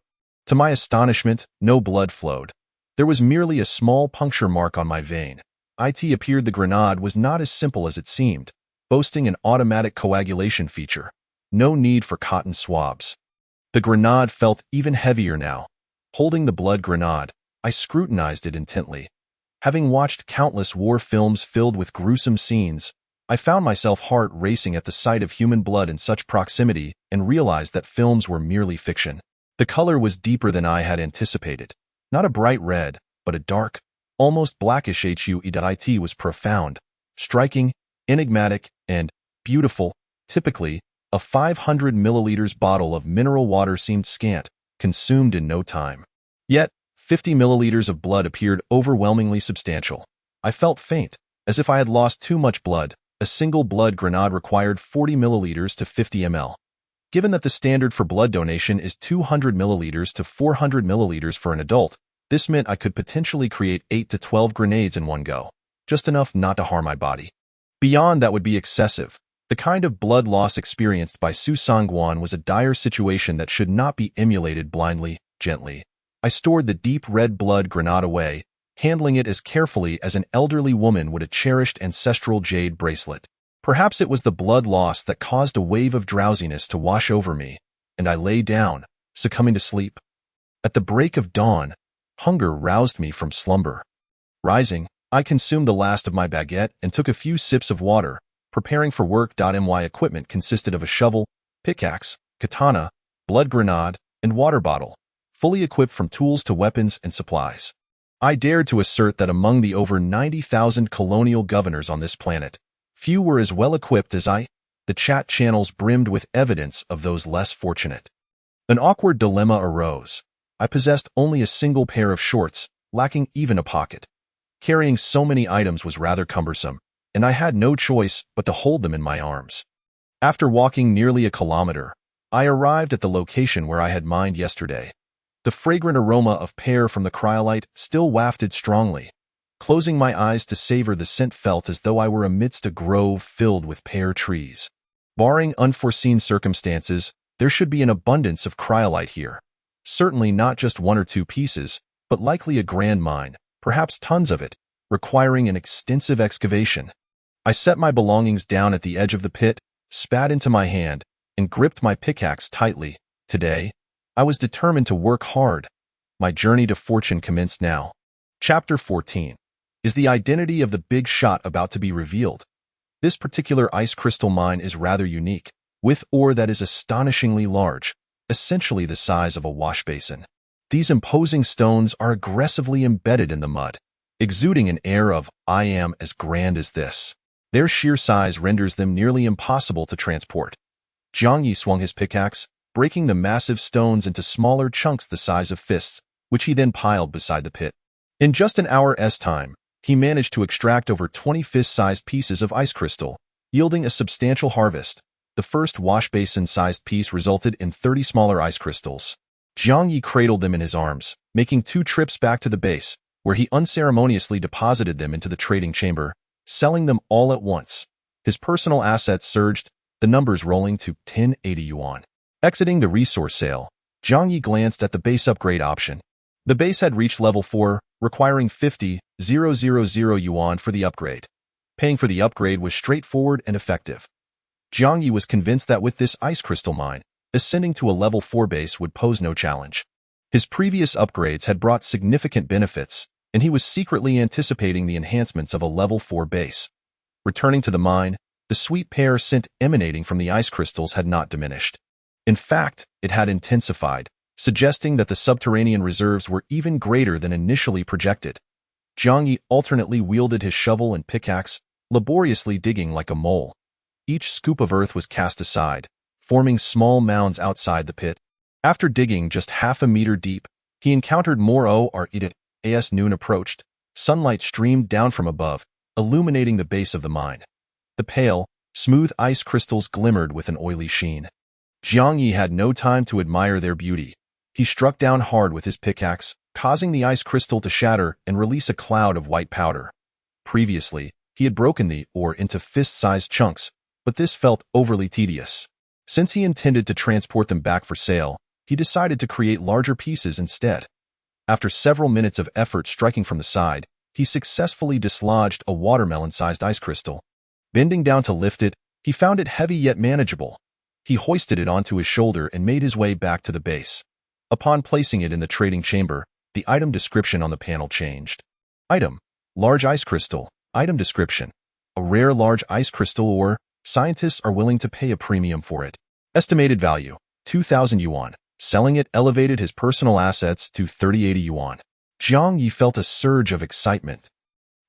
To my astonishment, no blood flowed. There was merely a small puncture mark on my vein. It appeared the grenade was not as simple as it seemed, boasting an automatic coagulation feature. No need for cotton swabs. The grenade felt even heavier now. Holding the blood grenade, I scrutinized it intently. Having watched countless war films filled with gruesome scenes, I found myself heart racing at the sight of human blood in such proximity and realized that films were merely fiction. The color was deeper than I had anticipated. Not a bright red, but a dark, almost blackish hue. Was profound, striking, enigmatic, and beautiful. Typically, a 500 milliliters bottle of mineral water seemed scant, consumed in no time. Yet, 50 milliliters of blood appeared overwhelmingly substantial. I felt faint, as if I had lost too much blood. A single blood grenade required 40 milliliters to 50 ml. Given that the standard for blood donation is 200 milliliters to 400 milliliters for an adult, this meant I could potentially create 8 to 12 grenades in one go, just enough not to harm my body. Beyond that would be excessive. The kind of blood loss experienced by Su Sangguan was a dire situation that should not be emulated blindly, gently. I stored the deep red blood grenade away, handling it as carefully as an elderly woman would a cherished ancestral jade bracelet. Perhaps it was the blood loss that caused a wave of drowsiness to wash over me, and I lay down, succumbing to sleep. At the break of dawn, hunger roused me from slumber. Rising, I consumed the last of my baguette and took a few sips of water, preparing for work. My equipment consisted of a shovel, pickaxe, katana, blood grenade, and water bottle, fully equipped from tools to weapons and supplies. I dared to assert that among the over 90,000 colonial governors on this planet, few were as well equipped as I. The chat channels brimmed with evidence of those less fortunate. An awkward dilemma arose. I possessed only a single pair of shorts, lacking even a pocket. Carrying so many items was rather cumbersome, and I had no choice but to hold them in my arms. After walking nearly a kilometer, I arrived at the location where I had mined yesterday. The fragrant aroma of pear from the cryolite still wafted strongly. Closing my eyes to savor the scent, felt as though I were amidst a grove filled with pear trees. Barring unforeseen circumstances, there should be an abundance of cryolite here. Certainly not just one or two pieces, but likely a grand mine, perhaps tons of it, requiring an extensive excavation. I set my belongings down at the edge of the pit, spat into my hand, and gripped my pickaxe tightly. Today, I was determined to work hard. My journey to fortune commenced now. Chapter 14. Is the identity of the big shot about to be revealed? This particular ice crystal mine is rather unique, with ore that is astonishingly large, essentially the size of a wash basin. These imposing stones are aggressively embedded in the mud, exuding an air of, "I am as grand as this." Their sheer size renders them nearly impossible to transport. Jiang Ye swung his pickaxe, breaking the massive stones into smaller chunks the size of fists, which he then piled beside the pit. In just an hour's time, he managed to extract over 20 fist-sized pieces of ice crystal, yielding a substantial harvest. The first wash basin-sized piece resulted in 30 smaller ice crystals. Jiang Ye cradled them in his arms, making 2 trips back to the base, where he unceremoniously deposited them into the trading chamber, selling them all at once. His personal assets surged, the numbers rolling to 1080 yuan. Exiting the resource sale, Jiang Ye glanced at the base upgrade option. The base had reached level 4, requiring 50,000 yuan for the upgrade. Paying for the upgrade was straightforward and effective. Jiang Ye was convinced that with this ice crystal mine, ascending to a level 4 base would pose no challenge. His previous upgrades had brought significant benefits, and he was secretly anticipating the enhancements of a level 4 base. Returning to the mine, the sweet pear scent emanating from the ice crystals had not diminished. In fact, it had intensified, suggesting that the subterranean reserves were even greater than initially projected. Jiang Ye alternately wielded his shovel and pickaxe, laboriously digging like a mole. Each scoop of earth was cast aside, forming small mounds outside the pit. After digging just half a meter deep, he encountered more ore. As noon approached, sunlight streamed down from above, illuminating the base of the mine. The pale, smooth ice crystals glimmered with an oily sheen. Jiang Ye had no time to admire their beauty. He struck down hard with his pickaxe, causing the ice crystal to shatter and release a cloud of white powder. Previously, he had broken the ore into fist-sized chunks, but this felt overly tedious. Since he intended to transport them back for sale, he decided to create larger pieces instead. After several minutes of effort striking from the side, he successfully dislodged a watermelon-sized ice crystal. Bending down to lift it, he found it heavy yet manageable. He hoisted it onto his shoulder and made his way back to the base. Upon placing it in the trading chamber, the item description on the panel changed. Item: large ice crystal. Item description: A rare large ice crystal ore, scientists are willing to pay a premium for it. Estimated value, 2,000 yuan. Selling it elevated his personal assets to 3080 yuan. Jiang Ye felt a surge of excitement.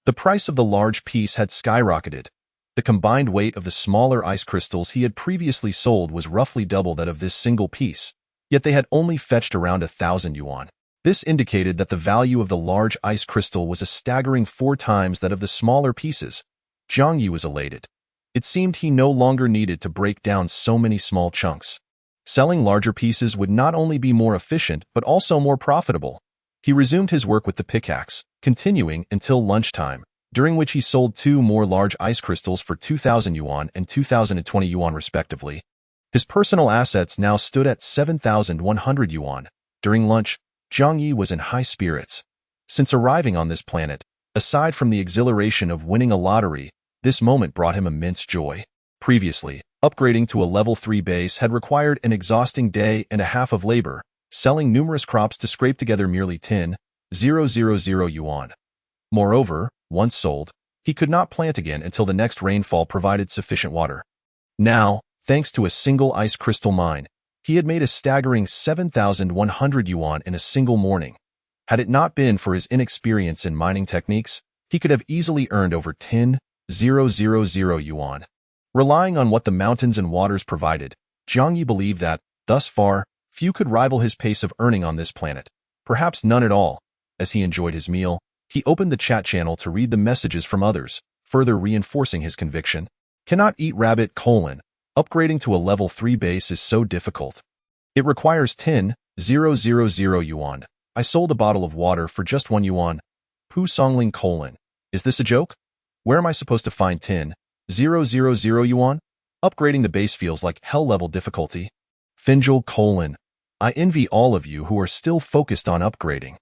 The price of the large piece had skyrocketed. The combined weight of the smaller ice crystals he had previously sold was roughly double that of this single piece, yet they had only fetched around 1,000 yuan. This indicated that the value of the large ice crystal was a staggering 4 times that of the smaller pieces. Jiang Ye was elated. It seemed he no longer needed to break down so many small chunks. Selling larger pieces would not only be more efficient but also more profitable. He resumed his work with the pickaxe, continuing until lunchtime, during which he sold 2 more large ice crystals for 2,000 yuan and 2,020 yuan respectively. His personal assets now stood at 7,100 yuan. During lunch, Jiang Ye was in high spirits. Since arriving on this planet, aside from the exhilaration of winning a lottery, this moment brought him immense joy. Previously, upgrading to a level 3 base had required an exhausting day and a half of labor, selling numerous crops to scrape together merely 10,000 yuan. Moreover, once sold, he could not plant again until the next rainfall provided sufficient water. Now, thanks to a single ice crystal mine, he had made a staggering 7,100 yuan in a single morning. Had it not been for his inexperience in mining techniques, he could have easily earned over 10,000 yuan. Relying on what the mountains and waters provided, Jiang Ye believed that, thus far, few could rival his pace of earning on this planet. Perhaps none at all. As he enjoyed his meal, he opened the chat channel to read the messages from others, further reinforcing his conviction. Cannot eat rabbit : upgrading to a level 3 base is so difficult. It requires 10,000 yuan. I sold a bottle of water for just 1 yuan. Pu Songling : is this a joke? Where am I supposed to find 10,000 yuan? Upgrading the base feels like hell-level difficulty. Finjal : I envy all of you who are still focused on upgrading.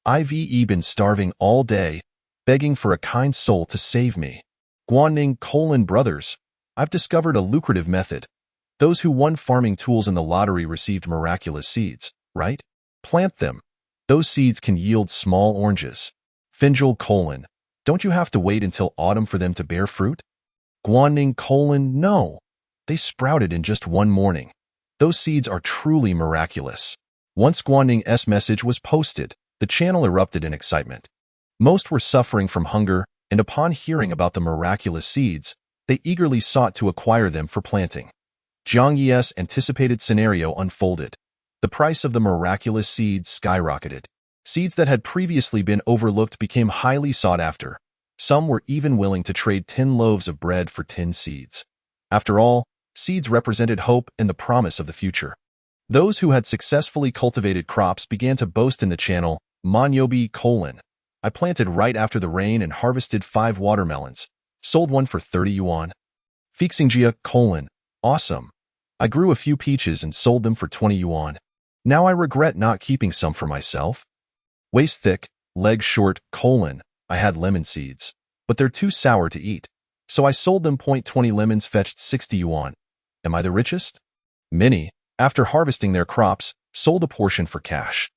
I've been starving all day, begging for a kind soul to save me. Guanning : brothers, I've discovered a lucrative method. Those who won farming tools in the lottery received miraculous seeds, right? Plant them. Those seeds can yield small oranges. Finjal : don't you have to wait until autumn for them to bear fruit? Guanning : no. They sprouted in just one morning. Those seeds are truly miraculous. Once Guanning's message was posted, the channel erupted in excitement. Most were suffering from hunger, and upon hearing about the miraculous seeds, they eagerly sought to acquire them for planting. Jiang Ye's anticipated scenario unfolded. The price of the miraculous seeds skyrocketed. Seeds that had previously been overlooked became highly sought after. Some were even willing to trade 10 loaves of bread for 10 seeds. After all, seeds represented hope and the promise of the future. Those who had successfully cultivated crops began to boast in the channel, Manyobi : I planted right after the rain and harvested 5 watermelons. Sold one for 30 yuan. Fixingjia : awesome. I grew a few peaches and sold them for 20 yuan. Now I regret not keeping some for myself. Waist thick, legs short : I had lemon seeds, but they're too sour to eat. So I sold them. 20 lemons fetched 60 yuan. Am I the richest? Many, after harvesting their crops, sold a portion for cash.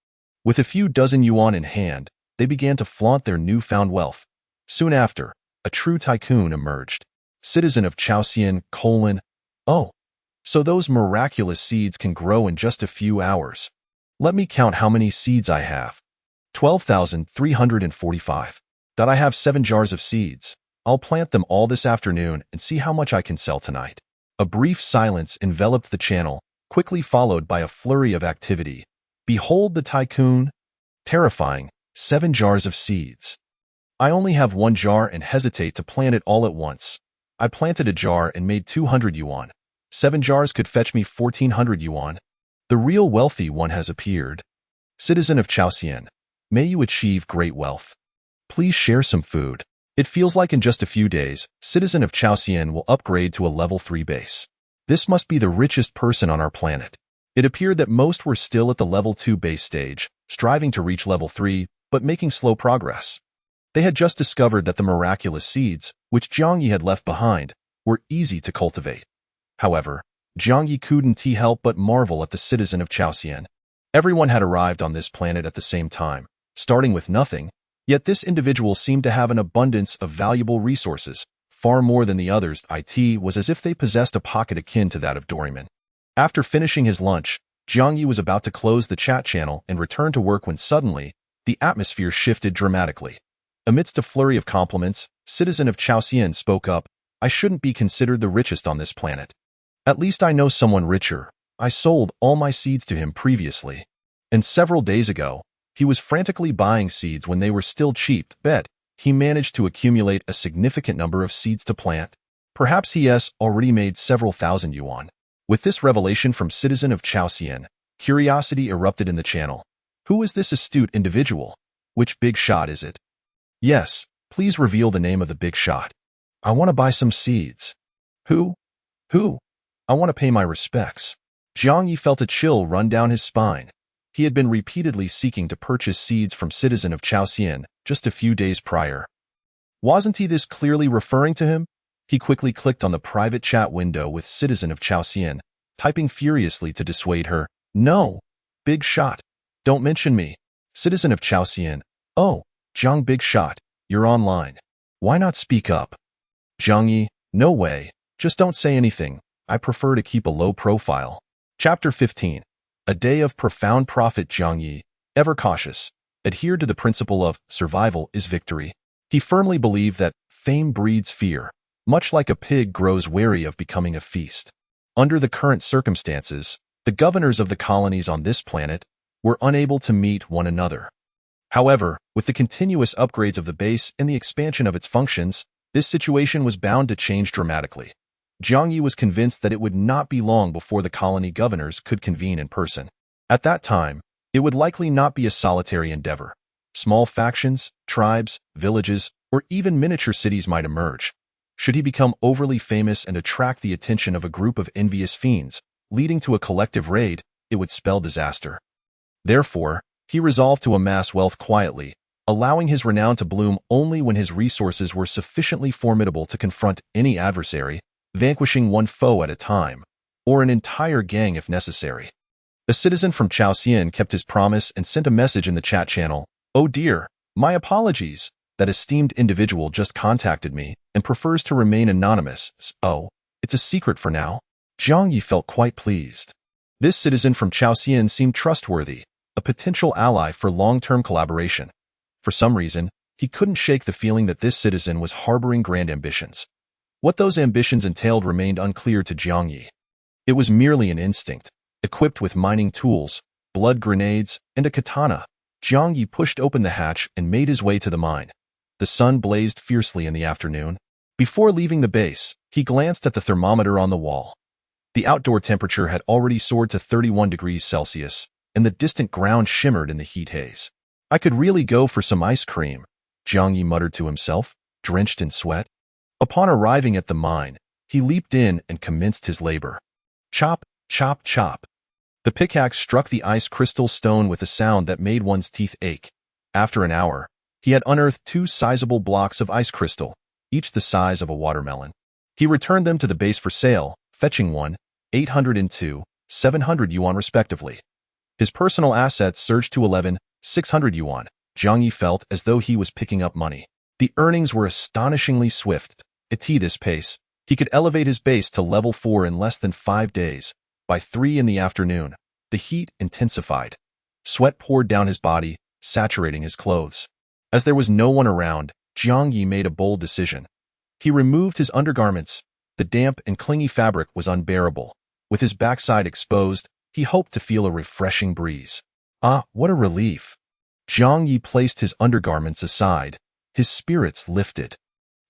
With a few dozen yuan in hand, they began to flaunt their newfound wealth. Soon after, a true tycoon emerged. Citizen of Chaosian : oh, so those miraculous seeds can grow in just a few hours. Let me count how many seeds I have. 12,345. I have 7 jars of seeds. I'll plant them all this afternoon and see how much I can sell tonight. A brief silence enveloped the channel, quickly followed by a flurry of activity. Behold the tycoon. Terrifying, 7 jars of seeds. I only have 1 jar and hesitate to plant it all at once. I planted a jar and made 200 yuan. 7 jars could fetch me 1,400 yuan. The real wealthy one has appeared. Citizen of Chaosian, may you achieve great wealth. Please share some food. It feels like in just a few days, Citizen of Chaosian will upgrade to a level 3 base. This must be the richest person on our planet. It appeared that most were still at the level 2 base stage, striving to reach level 3, but making slow progress. They had just discovered that the miraculous seeds, which Jiang Ye had left behind, were easy to cultivate. However, Jiang Ye couldn't help but marvel at the Citizen of Chaosian. Everyone had arrived on this planet at the same time, starting with nothing, yet this individual seemed to have an abundance of valuable resources, far more than the others. It was as if they possessed a pocket akin to that of Doryman. After finishing his lunch, Jiang Ye was about to close the chat channel and return to work when suddenly, the atmosphere shifted dramatically. Amidst a flurry of compliments, citizen of Chaosian spoke up, "I shouldn't be considered the richest on this planet. At least I know someone richer. I sold all my seeds to him previously. And several days ago, he was frantically buying seeds when they were still cheap. Bet he managed to accumulate a significant number of seeds to plant. Perhaps he has already made several thousand yuan." With this revelation from citizen of Chaosian, curiosity erupted in the channel. Who is this astute individual? Which big shot is it? Yes, please reveal the name of the big shot. I want to buy some seeds. Who? I want to pay my respects. Jiang Ye felt a chill run down his spine. He had been repeatedly seeking to purchase seeds from citizen of Chaosian just a few days prior. Wasn't he this clearly referring to him? He quickly clicked on the private chat window with citizen of Chaosian, typing furiously to dissuade her. No, big shot. Don't mention me. Citizen of Chaosian. Oh, Jiang Big Shot, you're online. Why not speak up? Jiang Ye, no way. Just don't say anything. I prefer to keep a low profile. Chapter 15. A day of profound profit. Jiang Ye, ever cautious, adhered to the principle of survival is victory. He firmly believed that fame breeds fear, much like a pig grows wary of becoming a feast. Under the current circumstances, the governors of the colonies on this planet were unable to meet one another. However, with the continuous upgrades of the base and the expansion of its functions, this situation was bound to change dramatically. Jiang Ye was convinced that it would not be long before the colony governors could convene in person. At that time, it would likely not be a solitary endeavor. Small factions, tribes, villages, or even miniature cities might emerge. Should he become overly famous and attract the attention of a group of envious fiends, leading to a collective raid, it would spell disaster. Therefore, he resolved to amass wealth quietly, allowing his renown to bloom only when his resources were sufficiently formidable to confront any adversary, vanquishing one foe at a time, or an entire gang if necessary. A citizen from Chaosian kept his promise and sent a message in the chat channel. Oh dear, my apologies. That esteemed individual just contacted me and prefers to remain anonymous. Oh, it's a secret for now. Jiang Ye felt quite pleased. This citizen from Chaosian seemed trustworthy, a potential ally for long-term collaboration. For some reason, he couldn't shake the feeling that this citizen was harboring grand ambitions. What those ambitions entailed remained unclear to Jiang Ye. It was merely an instinct. Equipped with mining tools, blood grenades, and a katana, Jiang Ye pushed open the hatch and made his way to the mine. The sun blazed fiercely in the afternoon. Before leaving the base, he glanced at the thermometer on the wall. The outdoor temperature had already soared to 31 degrees Celsius, and the distant ground shimmered in the heat haze. I could really go for some ice cream, Jiang Ye muttered to himself, drenched in sweat. Upon arriving at the mine, he leaped in and commenced his labor. Chop, chop, chop. The pickaxe struck the ice crystal stone with a sound that made one's teeth ache. After an hour, he had unearthed 2 sizable blocks of ice crystal, each the size of a watermelon. He returned them to the base for sale, fetching one, 802, 700 yuan respectively. His personal assets surged to 11,600 yuan. Jiang Ye felt as though he was picking up money. The earnings were astonishingly swift. At this pace, he could elevate his base to level 4 in less than 5 days. By 3 in the afternoon, the heat intensified. Sweat poured down his body, saturating his clothes. As there was no one around, Jiang Ye made a bold decision. He removed his undergarments. The damp and clingy fabric was unbearable. With his backside exposed, he hoped to feel a refreshing breeze. Ah, what a relief! Jiang Ye placed his undergarments aside. His spirits lifted.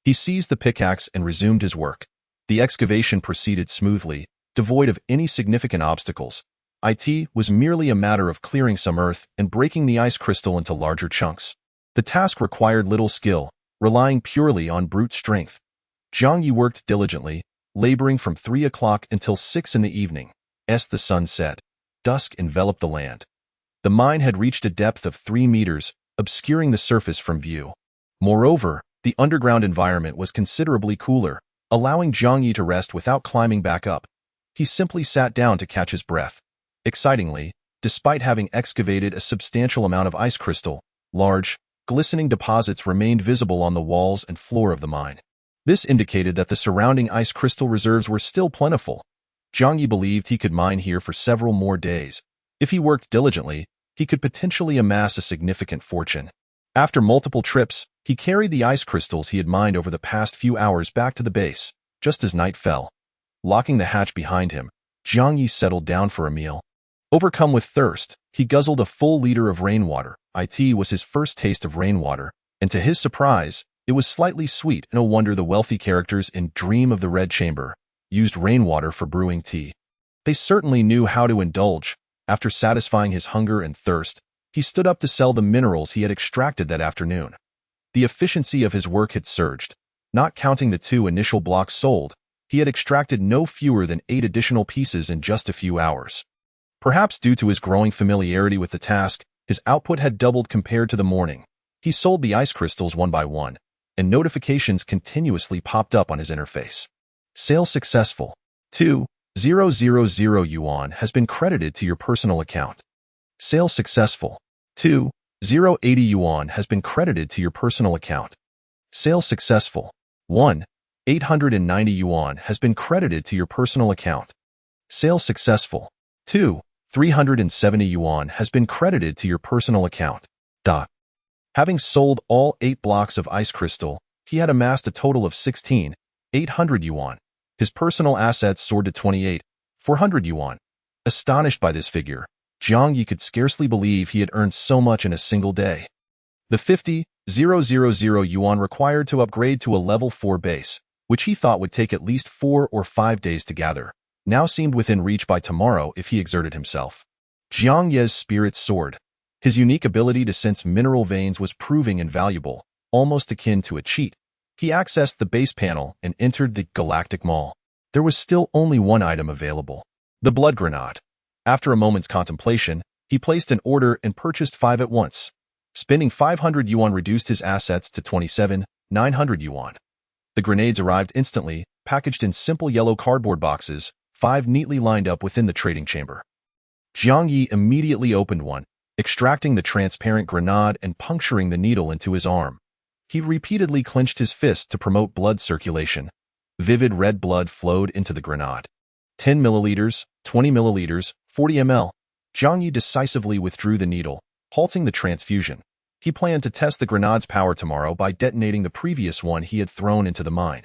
He seized the pickaxe and resumed his work. The excavation proceeded smoothly, devoid of any significant obstacles. It was merely a matter of clearing some earth and breaking the ice crystal into larger chunks. The task required little skill, relying purely on brute strength. Jiang Ye worked diligently, laboring from 3 o'clock until 6 in the evening. As the sun set, dusk enveloped the land. The mine had reached a depth of 3 meters, obscuring the surface from view. Moreover, the underground environment was considerably cooler, allowing Jiang Ye to rest without climbing back up. He simply sat down to catch his breath. Excitingly, despite having excavated a substantial amount of ice crystal, large, glistening deposits remained visible on the walls and floor of the mine. This indicated that the surrounding ice crystal reserves were still plentiful. Jiang Ye believed he could mine here for several more days. If he worked diligently, he could potentially amass a significant fortune. After multiple trips, he carried the ice crystals he had mined over the past few hours back to the base, just as night fell. Locking the hatch behind him, Jiang Ye settled down for a meal. Overcome with thirst, he guzzled a full liter of rainwater. It was his first taste of rainwater, and to his surprise, it was slightly sweet. No wonder the wealthy characters in Dream of the Red Chamber used rainwater for brewing tea. They certainly knew how to indulge. After satisfying his hunger and thirst, he stood up to sell the minerals he had extracted that afternoon. The efficiency of his work had surged. Not counting the 2 initial blocks sold, he had extracted no fewer than 8 additional pieces in just a few hours. Perhaps due to his growing familiarity with the task, his output had doubled compared to the morning. He sold the ice crystals one by one, and notifications continuously popped up on his interface. Sale successful. 2,000 yuan has been credited to your personal account. Sale successful. 2,080 yuan has been credited to your personal account. Sale successful. 1,890 yuan has been credited to your personal account. Sale successful. 2,370 yuan has been credited to your personal account. Having sold all 8 blocks of ice crystal, he had amassed a total of 16,800 yuan. His personal assets soared to 28,400 yuan. Astonished by this figure, Jiang Ye could scarcely believe he had earned so much in a single day. The 50,000 yuan required to upgrade to a level 4 base, which he thought would take at least 4 or 5 days to gather, now seemed within reach by tomorrow if he exerted himself. Jiang Ye's spirits soared. His unique ability to sense mineral veins was proving invaluable, almost akin to a cheat. He accessed the base panel and entered the Galactic Mall. There was still only one item available: the blood grenade. After a moment's contemplation, he placed an order and purchased 5 at once. Spending 500 yuan reduced his assets to 27,900 yuan. The grenades arrived instantly, packaged in simple yellow cardboard boxes, 5 neatly lined up within the trading chamber. Jiang Ye immediately opened one, extracting the transparent grenade and puncturing the needle into his arm. He repeatedly clenched his fist to promote blood circulation. Vivid red blood flowed into the grenade. 10 milliliters, 20 milliliters, 40 ml. Jiang Ye decisively withdrew the needle, halting the transfusion. He planned to test the grenade's power tomorrow by detonating the previous one he had thrown into the mine.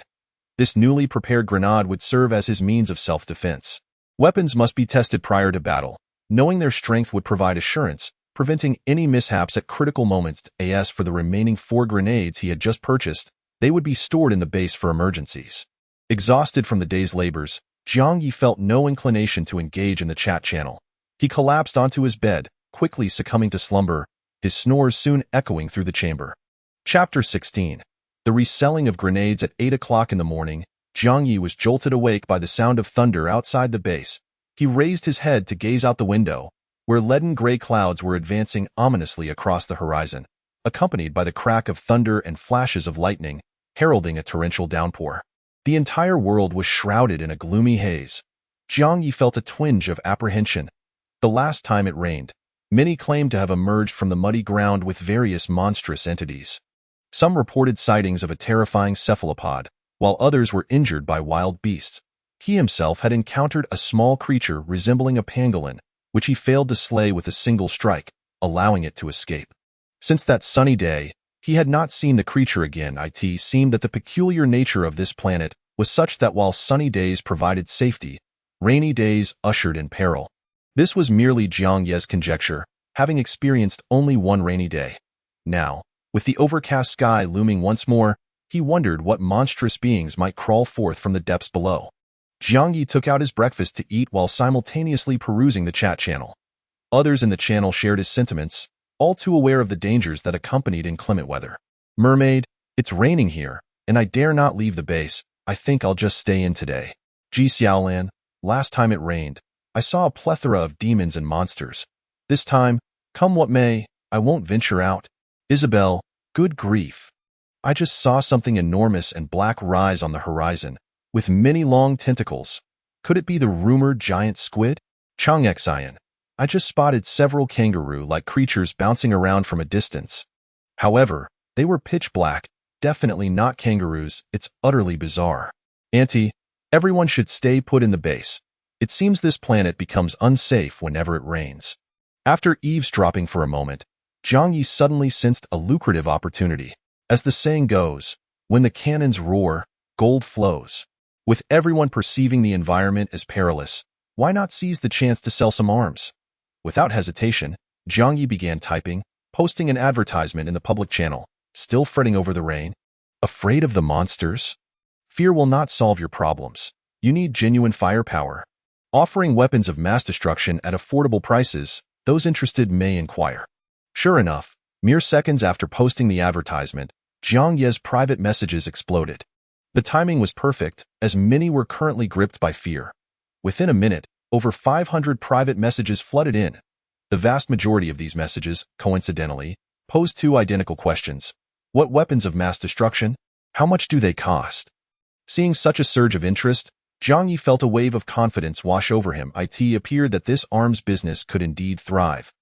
This newly prepared grenade would serve as his means of self-defense. Weapons must be tested prior to battle. Knowing their strength would provide assurance, preventing any mishaps at critical moments. As for the remaining 4 grenades he had just purchased, they would be stored in the base for emergencies. Exhausted from the day's labors, Jiang Ye felt no inclination to engage in the chat channel. He collapsed onto his bed, quickly succumbing to slumber, his snores soon echoing through the chamber. Chapter 16. The reselling of grenades. At 8 o'clock in the morning, Jiang Ye was jolted awake by the sound of thunder outside the base. He raised his head to gaze out the window, where leaden gray clouds were advancing ominously across the horizon, accompanied by the crack of thunder and flashes of lightning, heralding a torrential downpour. The entire world was shrouded in a gloomy haze. Jiang Ye felt a twinge of apprehension. The last time it rained, many claimed to have emerged from the muddy ground with various monstrous entities. Some reported sightings of a terrifying cephalopod, while others were injured by wild beasts. He himself had encountered a small creature resembling a pangolin, which he failed to slay with a single strike, allowing it to escape. Since that sunny day, he had not seen the creature again. It seemed that the peculiar nature of this planet was such that while sunny days provided safety, rainy days ushered in peril. This was merely Jiang Ye's conjecture, having experienced only one rainy day. Now, with the overcast sky looming once more, he wondered what monstrous beings might crawl forth from the depths below. Jiang Ye took out his breakfast to eat while simultaneously perusing the chat channel. Others in the channel shared his sentiments, all too aware of the dangers that accompanied inclement weather. Mermaid, it's raining here, and I dare not leave the base. I think I'll just stay in today. Ji Xiaolan, last time it rained, I saw a plethora of demons and monsters. This time, come what may, I won't venture out. Isabel, good grief. I just saw something enormous and black rise on the horizon, with many long tentacles. Could it be the rumored giant squid? Chang Xian, I just spotted several kangaroo-like creatures bouncing around from a distance. However, they were pitch black, definitely not kangaroos. It's utterly bizarre. Auntie, everyone should stay put in the base. It seems this planet becomes unsafe whenever it rains. After eavesdropping for a moment, Jiang Ye suddenly sensed a lucrative opportunity. As the saying goes, when the cannons roar, gold flows. With everyone perceiving the environment as perilous, why not seize the chance to sell some arms? Without hesitation, Jiang Ye began typing, posting an advertisement in the public channel, still fretting over the rain. Afraid of the monsters? Fear will not solve your problems. You need genuine firepower. Offering weapons of mass destruction at affordable prices, those interested may inquire. Sure enough, mere seconds after posting the advertisement, Jiang Ye's private messages exploded. The timing was perfect, as many were currently gripped by fear. Within a minute, over 500 private messages flooded in. The vast majority of these messages, coincidentally, posed two identical questions. What weapons of mass destruction? How much do they cost? Seeing such a surge of interest, Jiang Ye felt a wave of confidence wash over him. It appeared that this arms business could indeed thrive.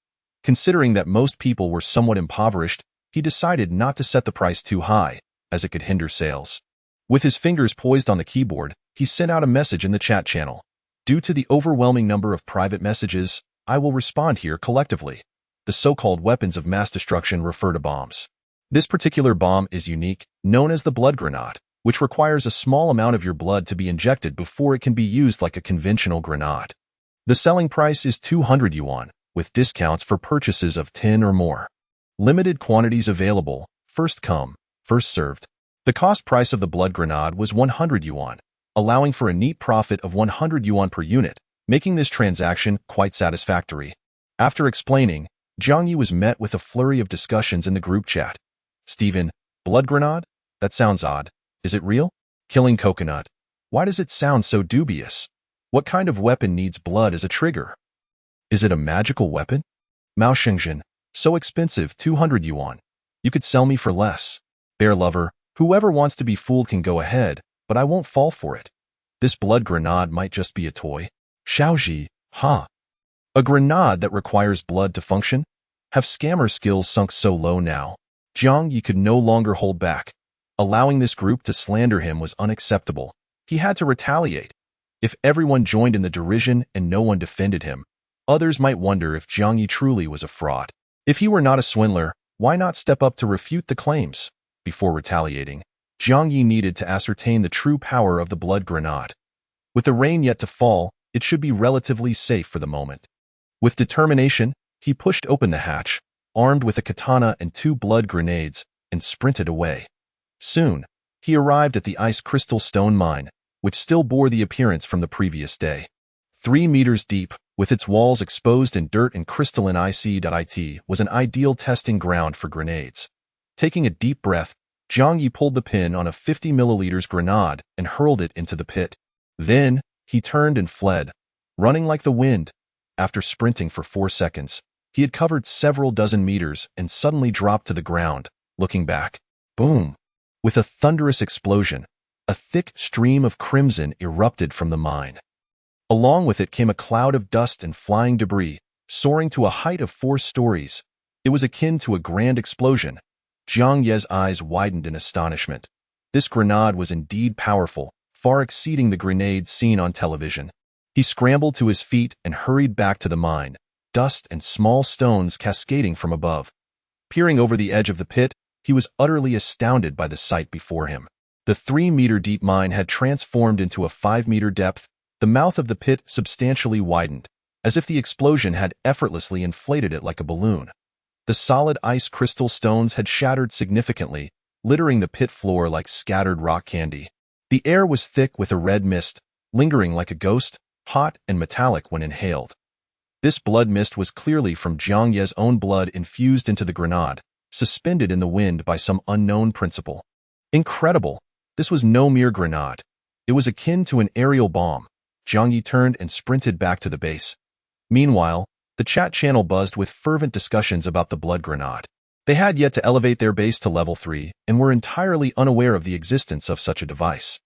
Considering that most people were somewhat impoverished, he decided not to set the price too high, as it could hinder sales. With his fingers poised on the keyboard, he sent out a message in the chat channel. Due to the overwhelming number of private messages, I will respond here collectively. The so-called weapons of mass destruction refer to bombs. This particular bomb is unique, known as the blood grenade, which requires a small amount of your blood to be injected before it can be used like a conventional grenade. The selling price is 200 yuan, with discounts for purchases of 10 or more. Limited quantities available, first come, first served. The cost price of the blood grenade was 100 yuan, allowing for a neat profit of 100 yuan per unit, making this transaction quite satisfactory. After explaining, Jiang Ye was met with a flurry of discussions in the group chat. Steven, blood grenade? That sounds odd. Is it real? Killing coconut. Why does it sound so dubious? What kind of weapon needs blood as a trigger? Is it a magical weapon? Mao Xingzhen, so expensive, 200 yuan. You could sell me for less. Bear lover, whoever wants to be fooled can go ahead, but I won't fall for it. This blood grenade might just be a toy. Xiaoji, huh? A grenade that requires blood to function? Have scammer skills sunk so low now? Jiang Ye could no longer hold back. Allowing this group to slander him was unacceptable. He had to retaliate. If everyone joined in the derision and no one defended him, others might wonder if Jiang Ye truly was a fraud. If he were not a swindler, why not step up to refute the claims? Before retaliating, Jiang Ye needed to ascertain the true power of the blood grenade. With the rain yet to fall, it should be relatively safe for the moment. With determination, he pushed open the hatch, armed with a katana and 2 blood grenades, and sprinted away. Soon, he arrived at the ice crystal stone mine, which still bore the appearance from the previous day. 3 meters deep, with its walls exposed in dirt and crystalline IC.IT, was an ideal testing ground for grenades. Taking a deep breath, Jiang Ye pulled the pin on a 50 milliliters grenade and hurled it into the pit. Then, he turned and fled, running like the wind. After sprinting for 4 seconds, he had covered several dozen meters and suddenly dropped to the ground, looking back. Boom! With a thunderous explosion, a thick stream of crimson erupted from the mine. Along with it came a cloud of dust and flying debris, soaring to a height of 4 stories. It was akin to a grand explosion. Jiang Ye's eyes widened in astonishment. This grenade was indeed powerful, far exceeding the grenades seen on television. He scrambled to his feet and hurried back to the mine, dust and small stones cascading from above. Peering over the edge of the pit, he was utterly astounded by the sight before him. The 3-meter-deep mine had transformed into a 5-meter depth. The mouth of the pit substantially widened, as if the explosion had effortlessly inflated it like a balloon. The solid ice crystal stones had shattered significantly, littering the pit floor like scattered rock candy. The air was thick with a red mist, lingering like a ghost, hot and metallic when inhaled. This blood mist was clearly from Jiang Ye's own blood infused into the grenade, suspended in the wind by some unknown principle. Incredible! This was no mere grenade. It was akin to an aerial bomb. Jiang Ye turned and sprinted back to the base. Meanwhile, the chat channel buzzed with fervent discussions about the blood grenade. They had yet to elevate their base to level 3 and were entirely unaware of the existence of such a device.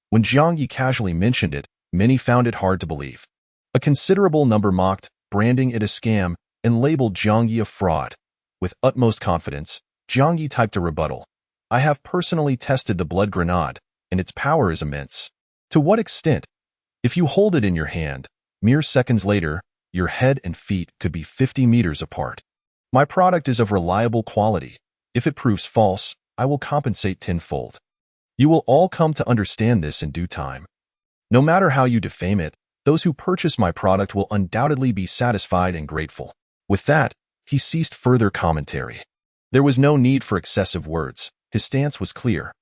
When Jiang Ye casually mentioned it, many found it hard to believe. A considerable number mocked, branding it a scam, and labeled Jiang Ye a fraud. With utmost confidence, Jiang Ye typed a rebuttal. I have personally tested the blood grenade, and its power is immense. To what extent? If you hold it in your hand, mere seconds later, your head and feet could be 50 meters apart. My product is of reliable quality. If it proves false, I will compensate tenfold. You will all come to understand this in due time. No matter how you defame it, those who purchase my product will undoubtedly be satisfied and grateful. With that, he ceased further commentary. There was no need for excessive words. His stance was clear.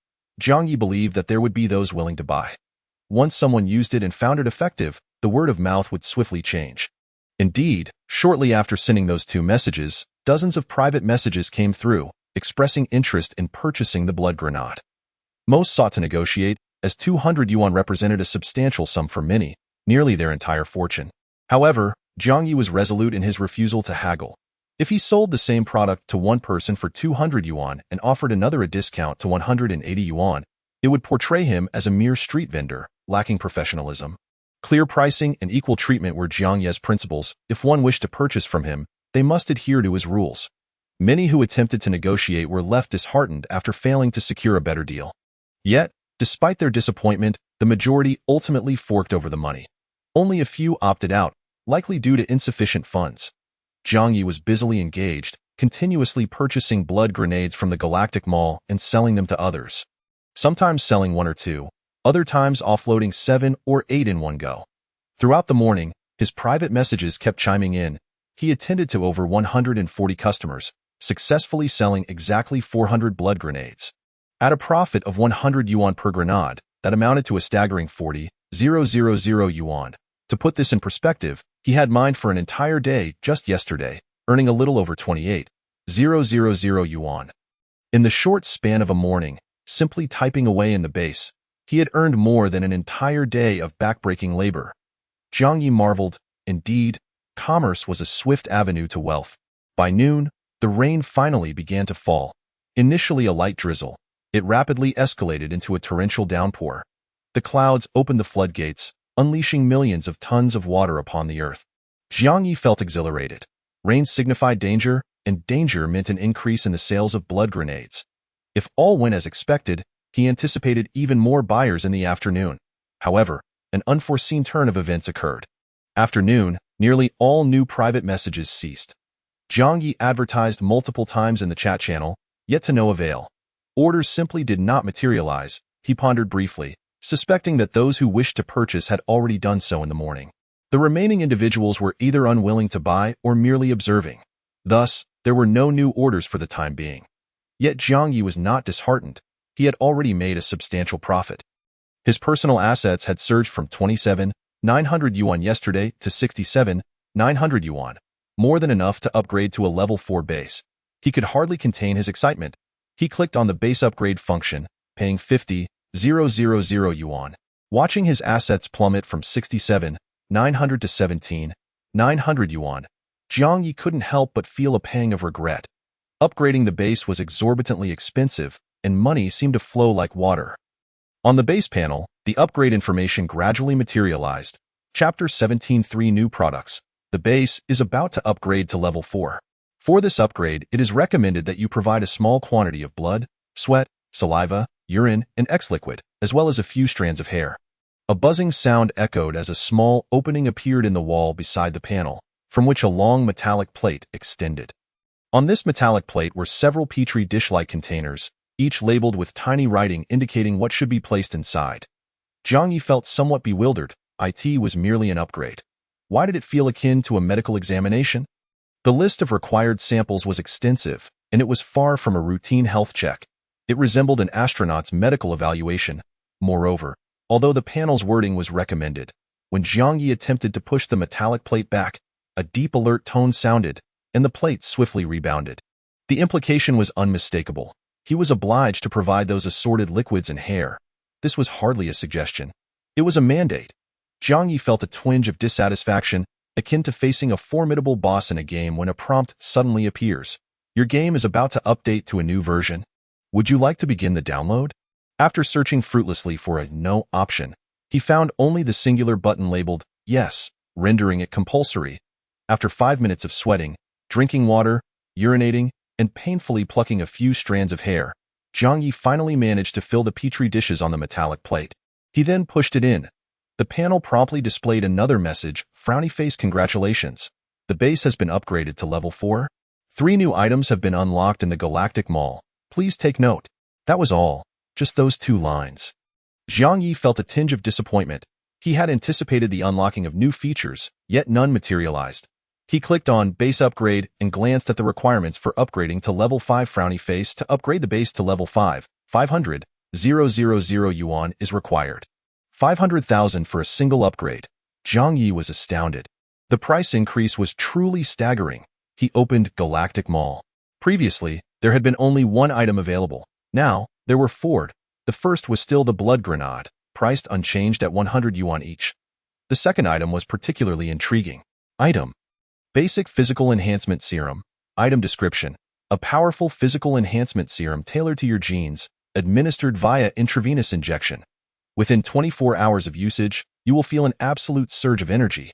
Jiang Ye believed that there would be those willing to buy. Once someone used it and found it effective, the word of mouth would swiftly change. Indeed, shortly after sending those 2 messages, dozens of private messages came through, expressing interest in purchasing the blood grenade. Most sought to negotiate, as 200 yuan represented a substantial sum for many, nearly their entire fortune. However, Jiang Ye was resolute in his refusal to haggle. If he sold the same product to one person for 200 yuan and offered another a discount to 180 yuan, it would portray him as a mere street vendor, lacking professionalism. Clear pricing and equal treatment were Jiang Ye's principles. If one wished to purchase from him, they must adhere to his rules. Many who attempted to negotiate were left disheartened after failing to secure a better deal. Yet, despite their disappointment, the majority ultimately forked over the money. Only a few opted out, likely due to insufficient funds. Jiang Ye was busily engaged, continuously purchasing blood grenades from the Galactic Mall and selling them to others. Sometimes selling 1 or 2, other times offloading 7 or 8 in one go. Throughout the morning, his private messages kept chiming in. He attended to over 140 customers, successfully selling exactly 400 blood grenades. At a profit of 100 yuan per grenade, that amounted to a staggering 40,000 yuan. To put this in perspective, he had mined for an entire day just yesterday, earning a little over 28,000 yuan. In the short span of a morning, simply typing away in the base, he had earned more than an entire day of backbreaking labor. Jiang Ye marveled. Indeed, commerce was a swift avenue to wealth. By noon, the rain finally began to fall. Initially a light drizzle, it rapidly escalated into a torrential downpour. The clouds opened the floodgates, unleashing millions of tons of water upon the earth. Jiang Ye felt exhilarated. Rain signified danger, and danger meant an increase in the sales of blood grenades. If all went as expected, he anticipated even more buyers in the afternoon. However, an unforeseen turn of events occurred. After noon, nearly all new private messages ceased. Jiang Ye advertised multiple times in the chat channel, yet to no avail. Orders simply did not materialize. He pondered briefly, suspecting that those who wished to purchase had already done so in the morning. The remaining individuals were either unwilling to buy or merely observing. Thus, there were no new orders for the time being. Yet Jiang Ye was not disheartened. He had already made a substantial profit. His personal assets had surged from 27,900 yuan yesterday to 67,900 yuan, more than enough to upgrade to a level 4 base. He could hardly contain his excitement. He clicked on the base upgrade function, paying 50,000 yuan. Watching his assets plummet from 67,900 to 17,900 yuan, Jiang Ye couldn't help but feel a pang of regret. Upgrading the base was exorbitantly expensive, and money seemed to flow like water. On the base panel, the upgrade information gradually materialized. Chapter 17:3 New Products. The base is about to upgrade to level 4. For this upgrade, it is recommended that you provide a small quantity of blood, sweat, saliva, urine, and X-liquid, as well as a few strands of hair. A buzzing sound echoed as a small opening appeared in the wall beside the panel, from which a long metallic plate extended. On this metallic plate were several petri dish-like containers, each labeled with tiny writing indicating what should be placed inside. Jiang Ye felt somewhat bewildered. It was merely an upgrade. Why did it feel akin to a medical examination? The list of required samples was extensive, and it was far from a routine health check. It resembled an astronaut's medical evaluation. Moreover, although the panel's wording was recommended, when Jiang Ye attempted to push the metallic plate back, a deep alert tone sounded, and the plate swiftly rebounded. The implication was unmistakable. He was obliged to provide those assorted liquids and hair. This was hardly a suggestion. It was a mandate. Jiang Ye felt a twinge of dissatisfaction, akin to facing a formidable boss in a game when a prompt suddenly appears. Your game is about to update to a new version. Would you like to begin the download? After searching fruitlessly for a no option, he found only the singular button labeled yes, rendering it compulsory. After 5 minutes of sweating, drinking water, urinating, and painfully plucking a few strands of hair, Jiang Ye finally managed to fill the petri dishes on the metallic plate. He then pushed it in. The panel promptly displayed another message, frowny face congratulations. The base has been upgraded to level 4. 3 new items have been unlocked in the Galactic Mall. Please take note. That was all. Just those 2 lines. Jiang Ye felt a tinge of disappointment. He had anticipated the unlocking of new features, yet none materialized. He clicked on Base Upgrade and glanced at the requirements for upgrading to level 5. Frowny face. To upgrade the base to level 5, 500,000 yuan is required. 500,000 for a single upgrade. Jiang Ye was astounded. The price increase was truly staggering. He opened Galactic Mall. Previously, there had been only 1 item available. Now, there were 4. The first was still the blood grenade, priced unchanged at 100 yuan each. The second item was particularly intriguing. Item: Basic Physical Enhancement Serum. Item description: a powerful physical enhancement serum tailored to your genes, administered via intravenous injection. Within 24 hours of usage, you will feel an absolute surge of energy.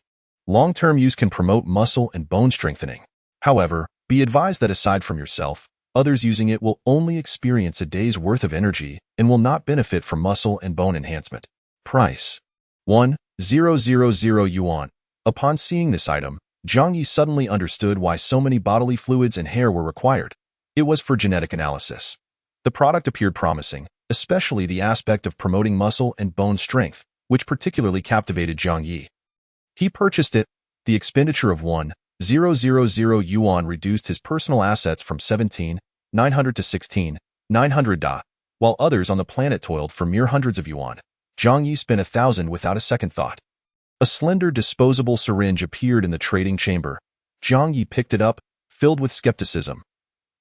Long-term use can promote muscle and bone strengthening. However, be advised that aside from yourself, others using it will only experience a day's worth of energy and will not benefit from muscle and bone enhancement. Price: 1,000 yuan. Upon seeing this item, Jiang Ye suddenly understood why so many bodily fluids and hair were required. It was for genetic analysis. The product appeared promising, especially the aspect of promoting muscle and bone strength, which particularly captivated Jiang Ye. He purchased it. The expenditure of 1,000 yuan reduced his personal assets from 17,900 to 16,900 while others on the planet toiled for mere hundreds of yuan. Jiang Ye spent 1,000 without a second thought. A slender disposable syringe appeared in the trading chamber. Jiang Ye picked it up, filled with skepticism.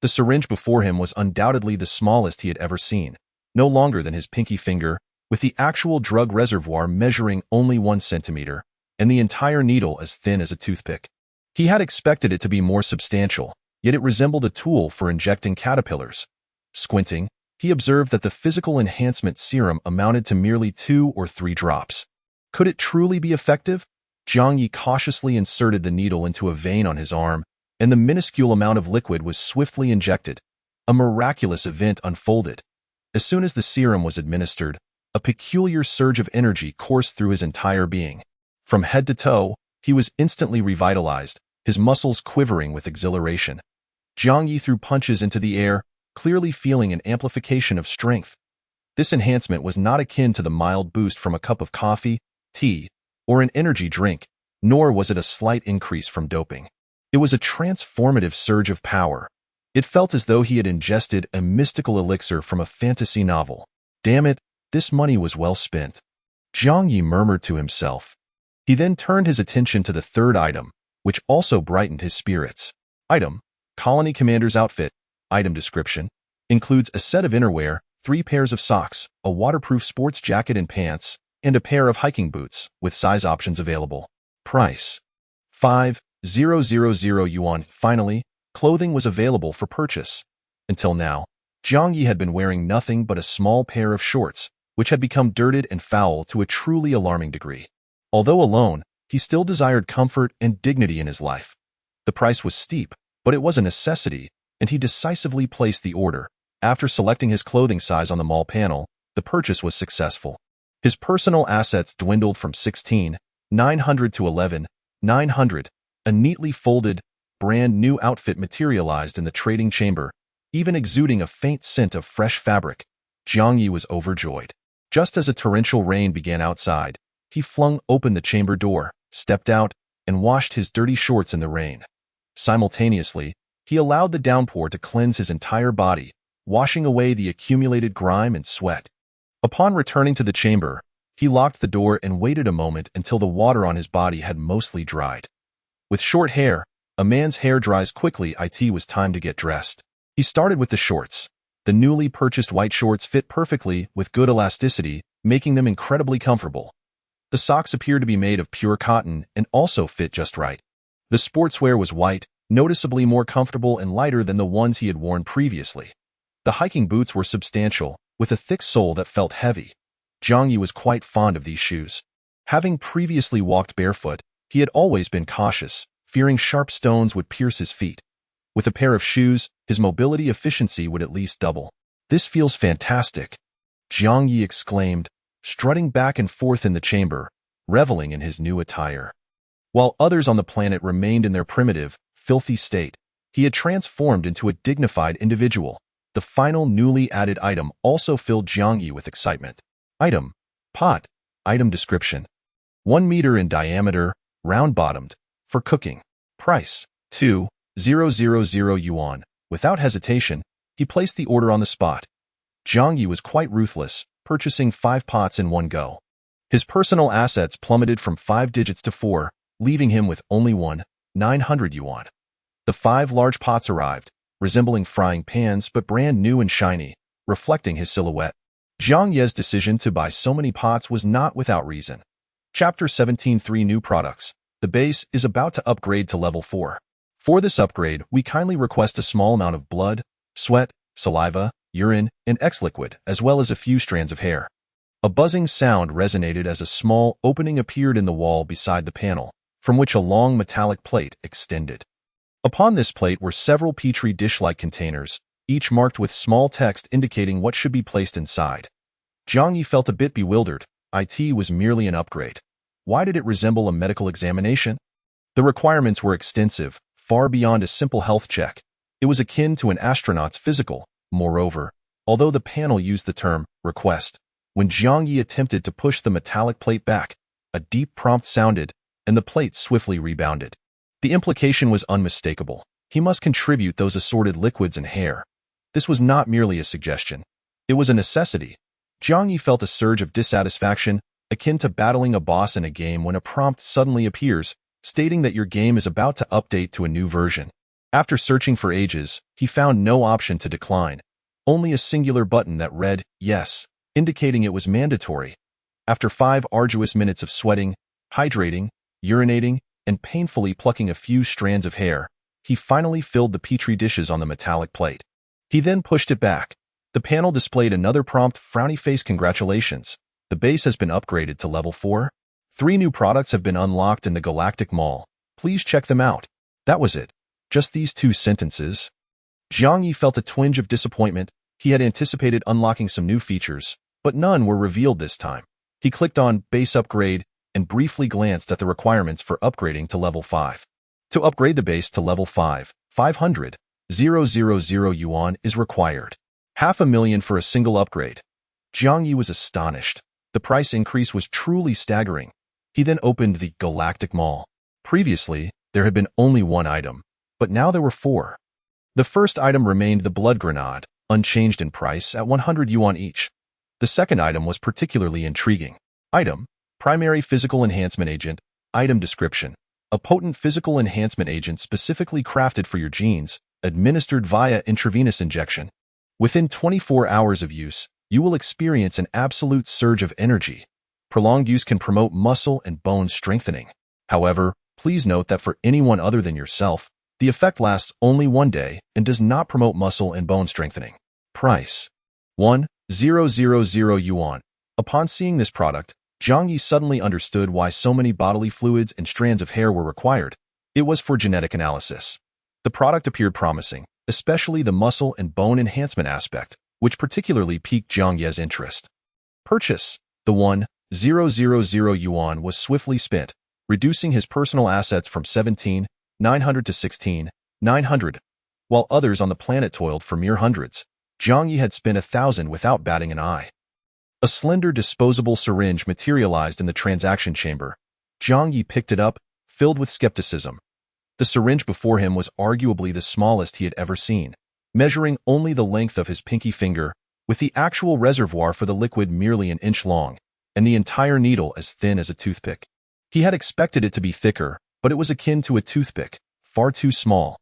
The syringe before him was undoubtedly the smallest he had ever seen, no longer than his pinky finger, with the actual drug reservoir measuring only 1 centimeter, and the entire needle as thin as a toothpick. He had expected it to be more substantial, yet it resembled a tool for injecting caterpillars. Squinting, he observed that the physical enhancement serum amounted to merely 2 or 3 drops. Could it truly be effective? Jiang Ye cautiously inserted the needle into a vein on his arm, and the minuscule amount of liquid was swiftly injected. A miraculous event unfolded. As soon as the serum was administered, a peculiar surge of energy coursed through his entire being. From head to toe, he was instantly revitalized, his muscles quivering with exhilaration. Jiang Ye threw punches into the air, clearly feeling an amplification of strength. This enhancement was not akin to the mild boost from a cup of coffee, tea, or an energy drink, nor was it a slight increase from doping. It was a transformative surge of power. It felt as though he had ingested a mystical elixir from a fantasy novel. Damn it, this money was well spent. Jiang Ye murmured to himself. He then turned his attention to the third item, which also brightened his spirits. Item: Colony Commander's Outfit. Item description: includes a set of innerwear, 3 pairs of socks, a waterproof sports jacket and pants, and a pair of hiking boots, with size options available. Price: 5,000 yuan. Finally, clothing was available for purchase. Until now, Jiang Ye had been wearing nothing but a small pair of shorts, which had become dirted and foul to a truly alarming degree. Although alone, he still desired comfort and dignity in his life. The price was steep, but it was a necessity, and he decisively placed the order. After selecting his clothing size on the mall panel, the purchase was successful. His personal assets dwindled from 16,900 to 11,900. A neatly folded, brand new outfit materialized in the trading chamber, even exuding a faint scent of fresh fabric. Jiang Ye was overjoyed. Just as a torrential rain began outside, he flung open the chamber door, stepped out, and washed his dirty shorts in the rain. Simultaneously, he allowed the downpour to cleanse his entire body, washing away the accumulated grime and sweat. Upon returning to the chamber, he locked the door and waited a moment until the water on his body had mostly dried. With short hair, a man's hair dries quickly. It was time to get dressed. He started with the shorts. The newly purchased white shorts fit perfectly with good elasticity, making them incredibly comfortable. The socks appeared to be made of pure cotton and also fit just right. The sportswear was white, noticeably more comfortable and lighter than the ones he had worn previously. The hiking boots were substantial, with a thick sole that felt heavy. Jiang Ye was quite fond of these shoes. Having previously walked barefoot, he had always been cautious, fearing sharp stones would pierce his feet. With a pair of shoes, his mobility efficiency would at least double. "This feels fantastic," Jiang Ye exclaimed, strutting back and forth in the chamber, reveling in his new attire. While others on the planet remained in their primitive, filthy state, he had transformed into a dignified individual. The final newly added item also filled Jiang Ye with excitement. Item: pot. Item description: 1 meter in diameter, round-bottomed, for cooking. Price: 2,000 yuan. Without hesitation, he placed the order on the spot. Jiang Ye was quite ruthless, purchasing 5 pots in one go. His personal assets plummeted from 5 digits to 4, leaving him with only 900 yuan. The 5 large pots arrived, resembling frying pans but brand new and shiny, reflecting his silhouette. Jiang Ye's decision to buy so many pots was not without reason. Chapter 17: 3 New Products. The base is about to upgrade to level 4. For this upgrade, we kindly request a small amount of blood, sweat, saliva, urine, and X-liquid, as well as a few strands of hair. A buzzing sound resonated as a small opening appeared in the wall beside the panel, from which a long metallic plate extended. Upon this plate were several petri dish-like containers, each marked with small text indicating what should be placed inside. Jiang Ye felt a bit bewildered. It was merely an upgrade. Why did it resemble a medical examination? The requirements were extensive, far beyond a simple health check. It was akin to an astronaut's physical. Moreover, although the panel used the term request, when Jiang Ye attempted to push the metallic plate back, a deep prompt sounded, and the plate swiftly rebounded. The implication was unmistakable. He must contribute those assorted liquids and hair. This was not merely a suggestion. It was a necessity. Jiang Ye felt a surge of dissatisfaction, akin to battling a boss in a game when a prompt suddenly appears, stating that your game is about to update to a new version. After searching for ages, he found no option to decline, only a singular button that read, yes, indicating it was mandatory. After 5 arduous minutes of sweating, hydrating, urinating, and painfully plucking a few strands of hair, he finally filled the petri dishes on the metallic plate. He then pushed it back. The panel displayed another prompt, frowny face. Congratulations. The base has been upgraded to level 4. 3 new products have been unlocked in the Galactic Mall. Please check them out. That was it. Just these 2 sentences. Jiang Ye felt a twinge of disappointment. He had anticipated unlocking some new features, but none were revealed this time. He clicked on Base Upgrade and briefly glanced at the requirements for upgrading to level 5. To upgrade the base to level 5, 500,000 yuan is required. 500,000 for a single upgrade. Jiang Ye was astonished. The price increase was truly staggering. He then opened the Galactic Mall. Previously, there had been only 1 item, but now there were 4. The first item remained the blood grenade, unchanged in price at 100 yuan each. The second item was particularly intriguing. Item: Primary Physical Enhancement Agent. Item description: a potent physical enhancement agent specifically crafted for your genes, administered via intravenous injection. Within 24 hours of use, you will experience an absolute surge of energy. Prolonged use can promote muscle and bone strengthening. However, please note that for anyone other than yourself, the effect lasts only 1 day and does not promote muscle and bone strengthening. Price: 1,000 yuan. Upon seeing this product, Jiang Ye suddenly understood why so many bodily fluids and strands of hair were required. It was for genetic analysis. The product appeared promising, especially the muscle and bone enhancement aspect, which particularly piqued Jiang Ye's interest. Purchase. The 1,000 yuan was swiftly spent, reducing his personal assets from 17,900 to 16,900. While others on the planet toiled for mere hundreds, Jiang Ye had spent 1,000 without batting an eye. A slender disposable syringe materialized in the transaction chamber. Jiang Ye picked it up, filled with skepticism. The syringe before him was arguably the smallest he had ever seen, measuring only the length of his pinky finger, with the actual reservoir for the liquid merely an inch long, and the entire needle as thin as a toothpick. He had expected it to be thicker, but it was akin to a toothpick, far too small.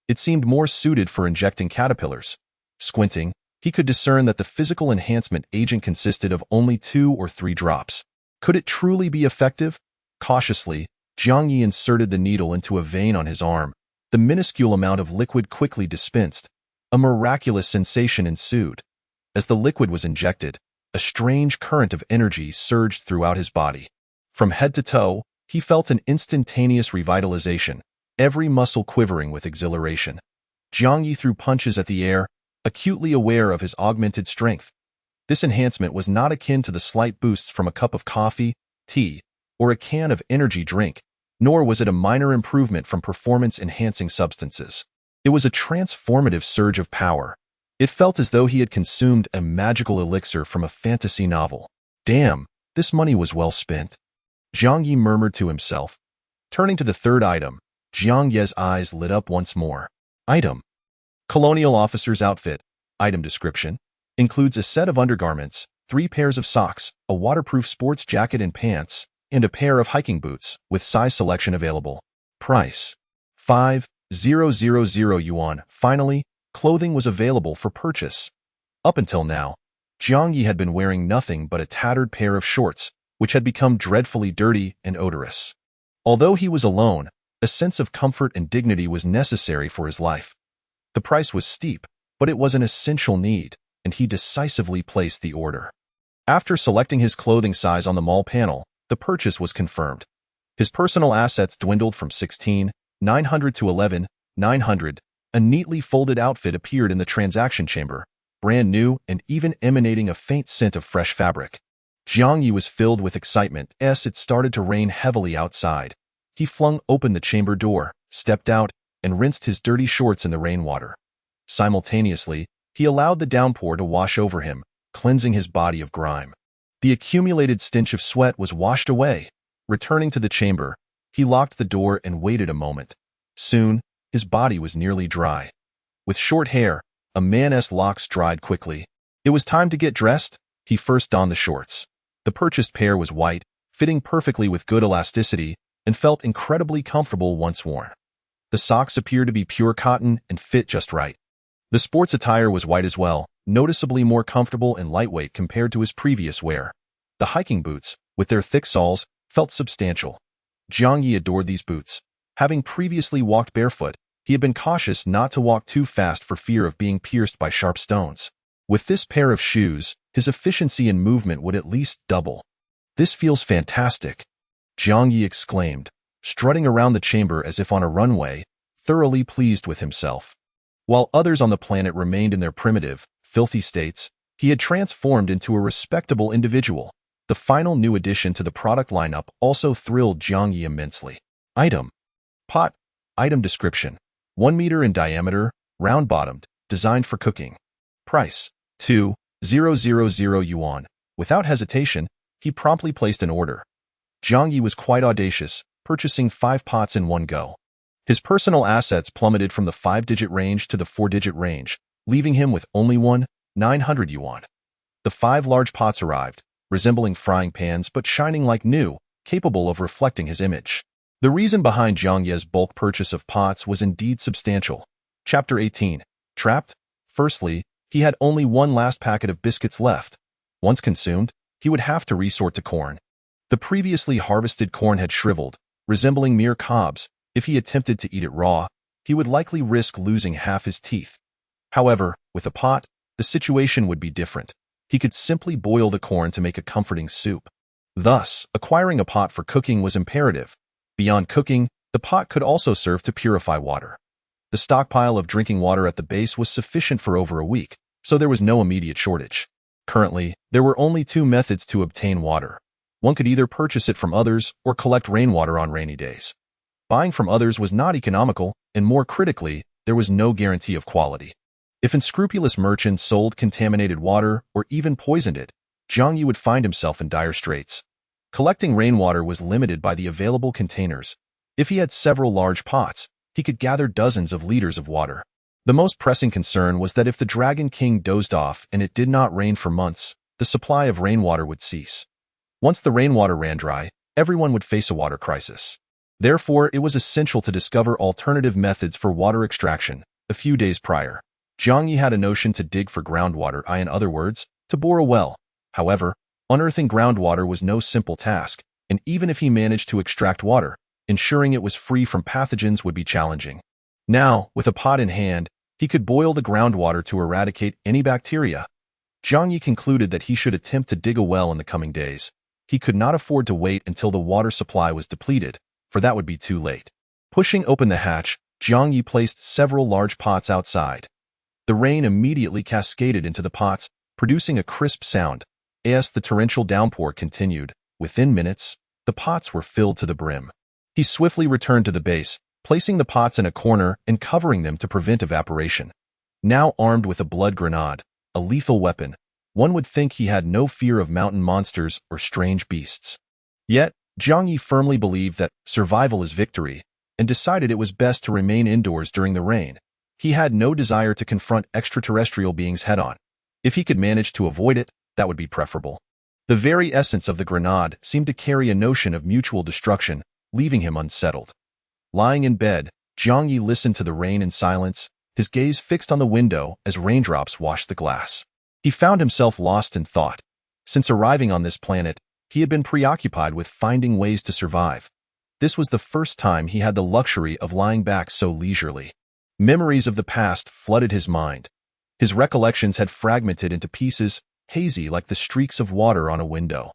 It seemed more suited for injecting caterpillars. Squinting, he could discern that the physical enhancement agent consisted of only 2 or 3 drops. Could it truly be effective? Cautiously, Jiang Ye inserted the needle into a vein on his arm. The minuscule amount of liquid quickly dispensed. A miraculous sensation ensued. As the liquid was injected, a strange current of energy surged throughout his body. From head to toe, he felt an instantaneous revitalization, every muscle quivering with exhilaration. Jiang Ye threw punches at the air, acutely aware of his augmented strength. This enhancement was not akin to the slight boosts from a cup of coffee, tea, or a can of energy drink, nor was it a minor improvement from performance-enhancing substances. It was a transformative surge of power. It felt as though he had consumed a magical elixir from a fantasy novel. Damn, this money was well spent. Jiang Ye murmured to himself. Turning to the third item, Jiang Ye's eyes lit up once more. Item: Colonial Officer's Outfit. Item description: includes a set of undergarments, 3 pairs of socks, a waterproof sports jacket and pants, and a pair of hiking boots, with size selection available. Price: 5,000 yuan. Finally, clothing was available for purchase. Up until now, Jiang Ye had been wearing nothing but a tattered pair of shorts, which had become dreadfully dirty and odorous. Although he was alone, a sense of comfort and dignity was necessary for his life. The price was steep, but it was an essential need, and he decisively placed the order. After selecting his clothing size on the mall panel, the purchase was confirmed. His personal assets dwindled from 16,900 to 11,900. A neatly folded outfit appeared in the transaction chamber, brand new and even emanating a faint scent of fresh fabric. Jiang Ye was filled with excitement as it started to rain heavily outside. He flung open the chamber door, stepped out, and rinsed his dirty shorts in the rainwater. Simultaneously, he allowed the downpour to wash over him, cleansing his body of grime. The accumulated stench of sweat was washed away. Returning to the chamber, he locked the door and waited a moment. Soon, his body was nearly dry. With short hair, a man's locks dried quickly. It was time to get dressed. He first donned the shorts. The purchased pair was white, fitting perfectly with good elasticity, and felt incredibly comfortable once worn. The socks appeared to be pure cotton and fit just right. The sports attire was white as well, noticeably more comfortable and lightweight compared to his previous wear. The hiking boots, with their thick soles, felt substantial. Jiang Ye adored these boots. Having previously walked barefoot, he had been cautious not to walk too fast for fear of being pierced by sharp stones. With this pair of shoes, his efficiency in movement would at least double. "This feels fantastic," Jiang Ye exclaimed, strutting around the chamber as if on a runway, thoroughly pleased with himself. While others on the planet remained in their primitive, filthy states, he had transformed into a respectable individual. The final new addition to the product lineup also thrilled Jiang Ye immensely. Item: pot. Item description: 1 meter in diameter, round-bottomed, designed for cooking. Price: 2,000 yuan. Without hesitation, he promptly placed an order. Jiang Ye was quite audacious, purchasing 5 pots in one go. His personal assets plummeted from the 5-digit range to the 4-digit range, leaving him with only 1,900 yuan. The 5 large pots arrived, resembling frying pans but shining like new, capable of reflecting his image. The reason behind Jiang Ye's bulk purchase of pots was indeed substantial. Chapter 18. Trapped? Firstly, he had only one last packet of biscuits left. Once consumed, he would have to resort to corn. The previously harvested corn had shriveled, resembling mere cobs. If he attempted to eat it raw, he would likely risk losing half his teeth. However, with a pot, the situation would be different. He could simply boil the corn to make a comforting soup. Thus, acquiring a pot for cooking was imperative. Beyond cooking, the pot could also serve to purify water. The stockpile of drinking water at the base was sufficient for over a week, so there was no immediate shortage. Currently, there were only 2 methods to obtain water. One could either purchase it from others or collect rainwater on rainy days. Buying from others was not economical, and more critically, there was no guarantee of quality. If unscrupulous merchants sold contaminated water or even poisoned it, Jiang Ye would find himself in dire straits. Collecting rainwater was limited by the available containers. If he had several large pots, he could gather dozens of liters of water. The most pressing concern was that if the Dragon King dozed off and it did not rain for months, the supply of rainwater would cease. Once the rainwater ran dry, everyone would face a water crisis. Therefore, it was essential to discover alternative methods for water extraction. A few days prior, Jiang Ye had a notion to dig for groundwater, in other words, to bore a well. However, unearthing groundwater was no simple task, and even if he managed to extract water, ensuring it was free from pathogens would be challenging. Now, with a pot in hand, he could boil the groundwater to eradicate any bacteria. Jiang Ye concluded that he should attempt to dig a well in the coming days. He could not afford to wait until the water supply was depleted, for that would be too late. Pushing open the hatch, Jiang Ye placed several large pots outside. The rain immediately cascaded into the pots, producing a crisp sound. As the torrential downpour continued, within minutes, the pots were filled to the brim. He swiftly returned to the base, placing the pots in a corner and covering them to prevent evaporation. Now armed with a blood grenade, a lethal weapon, one would think he had no fear of mountain monsters or strange beasts. Yet, Jiang Ye firmly believed that survival is victory, and decided it was best to remain indoors during the rain. He had no desire to confront extraterrestrial beings head-on. If he could manage to avoid it, that would be preferable. The very essence of the grenade seemed to carry a notion of mutual destruction, leaving him unsettled. Lying in bed, Jiang Ye listened to the rain in silence, his gaze fixed on the window as raindrops washed the glass. He found himself lost in thought. Since arriving on this planet, he had been preoccupied with finding ways to survive. This was the first time he had the luxury of lying back so leisurely. Memories of the past flooded his mind. His recollections had fragmented into pieces, hazy like the streaks of water on a window.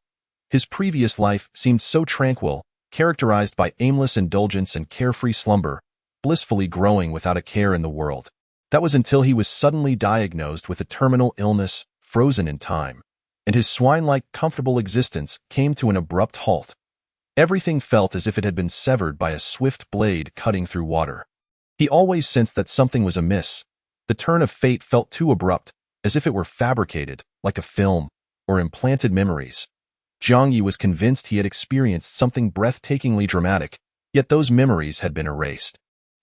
His previous life seemed so tranquil, characterized by aimless indulgence and carefree slumber, blissfully growing without a care in the world. That was until he was suddenly diagnosed with a terminal illness, frozen in time, and his swine-like comfortable existence came to an abrupt halt. Everything felt as if it had been severed by a swift blade cutting through water. He always sensed that something was amiss. The turn of fate felt too abrupt, as if it were fabricated, like a film, or implanted memories. Jiang Ye was convinced he had experienced something breathtakingly dramatic, yet those memories had been erased.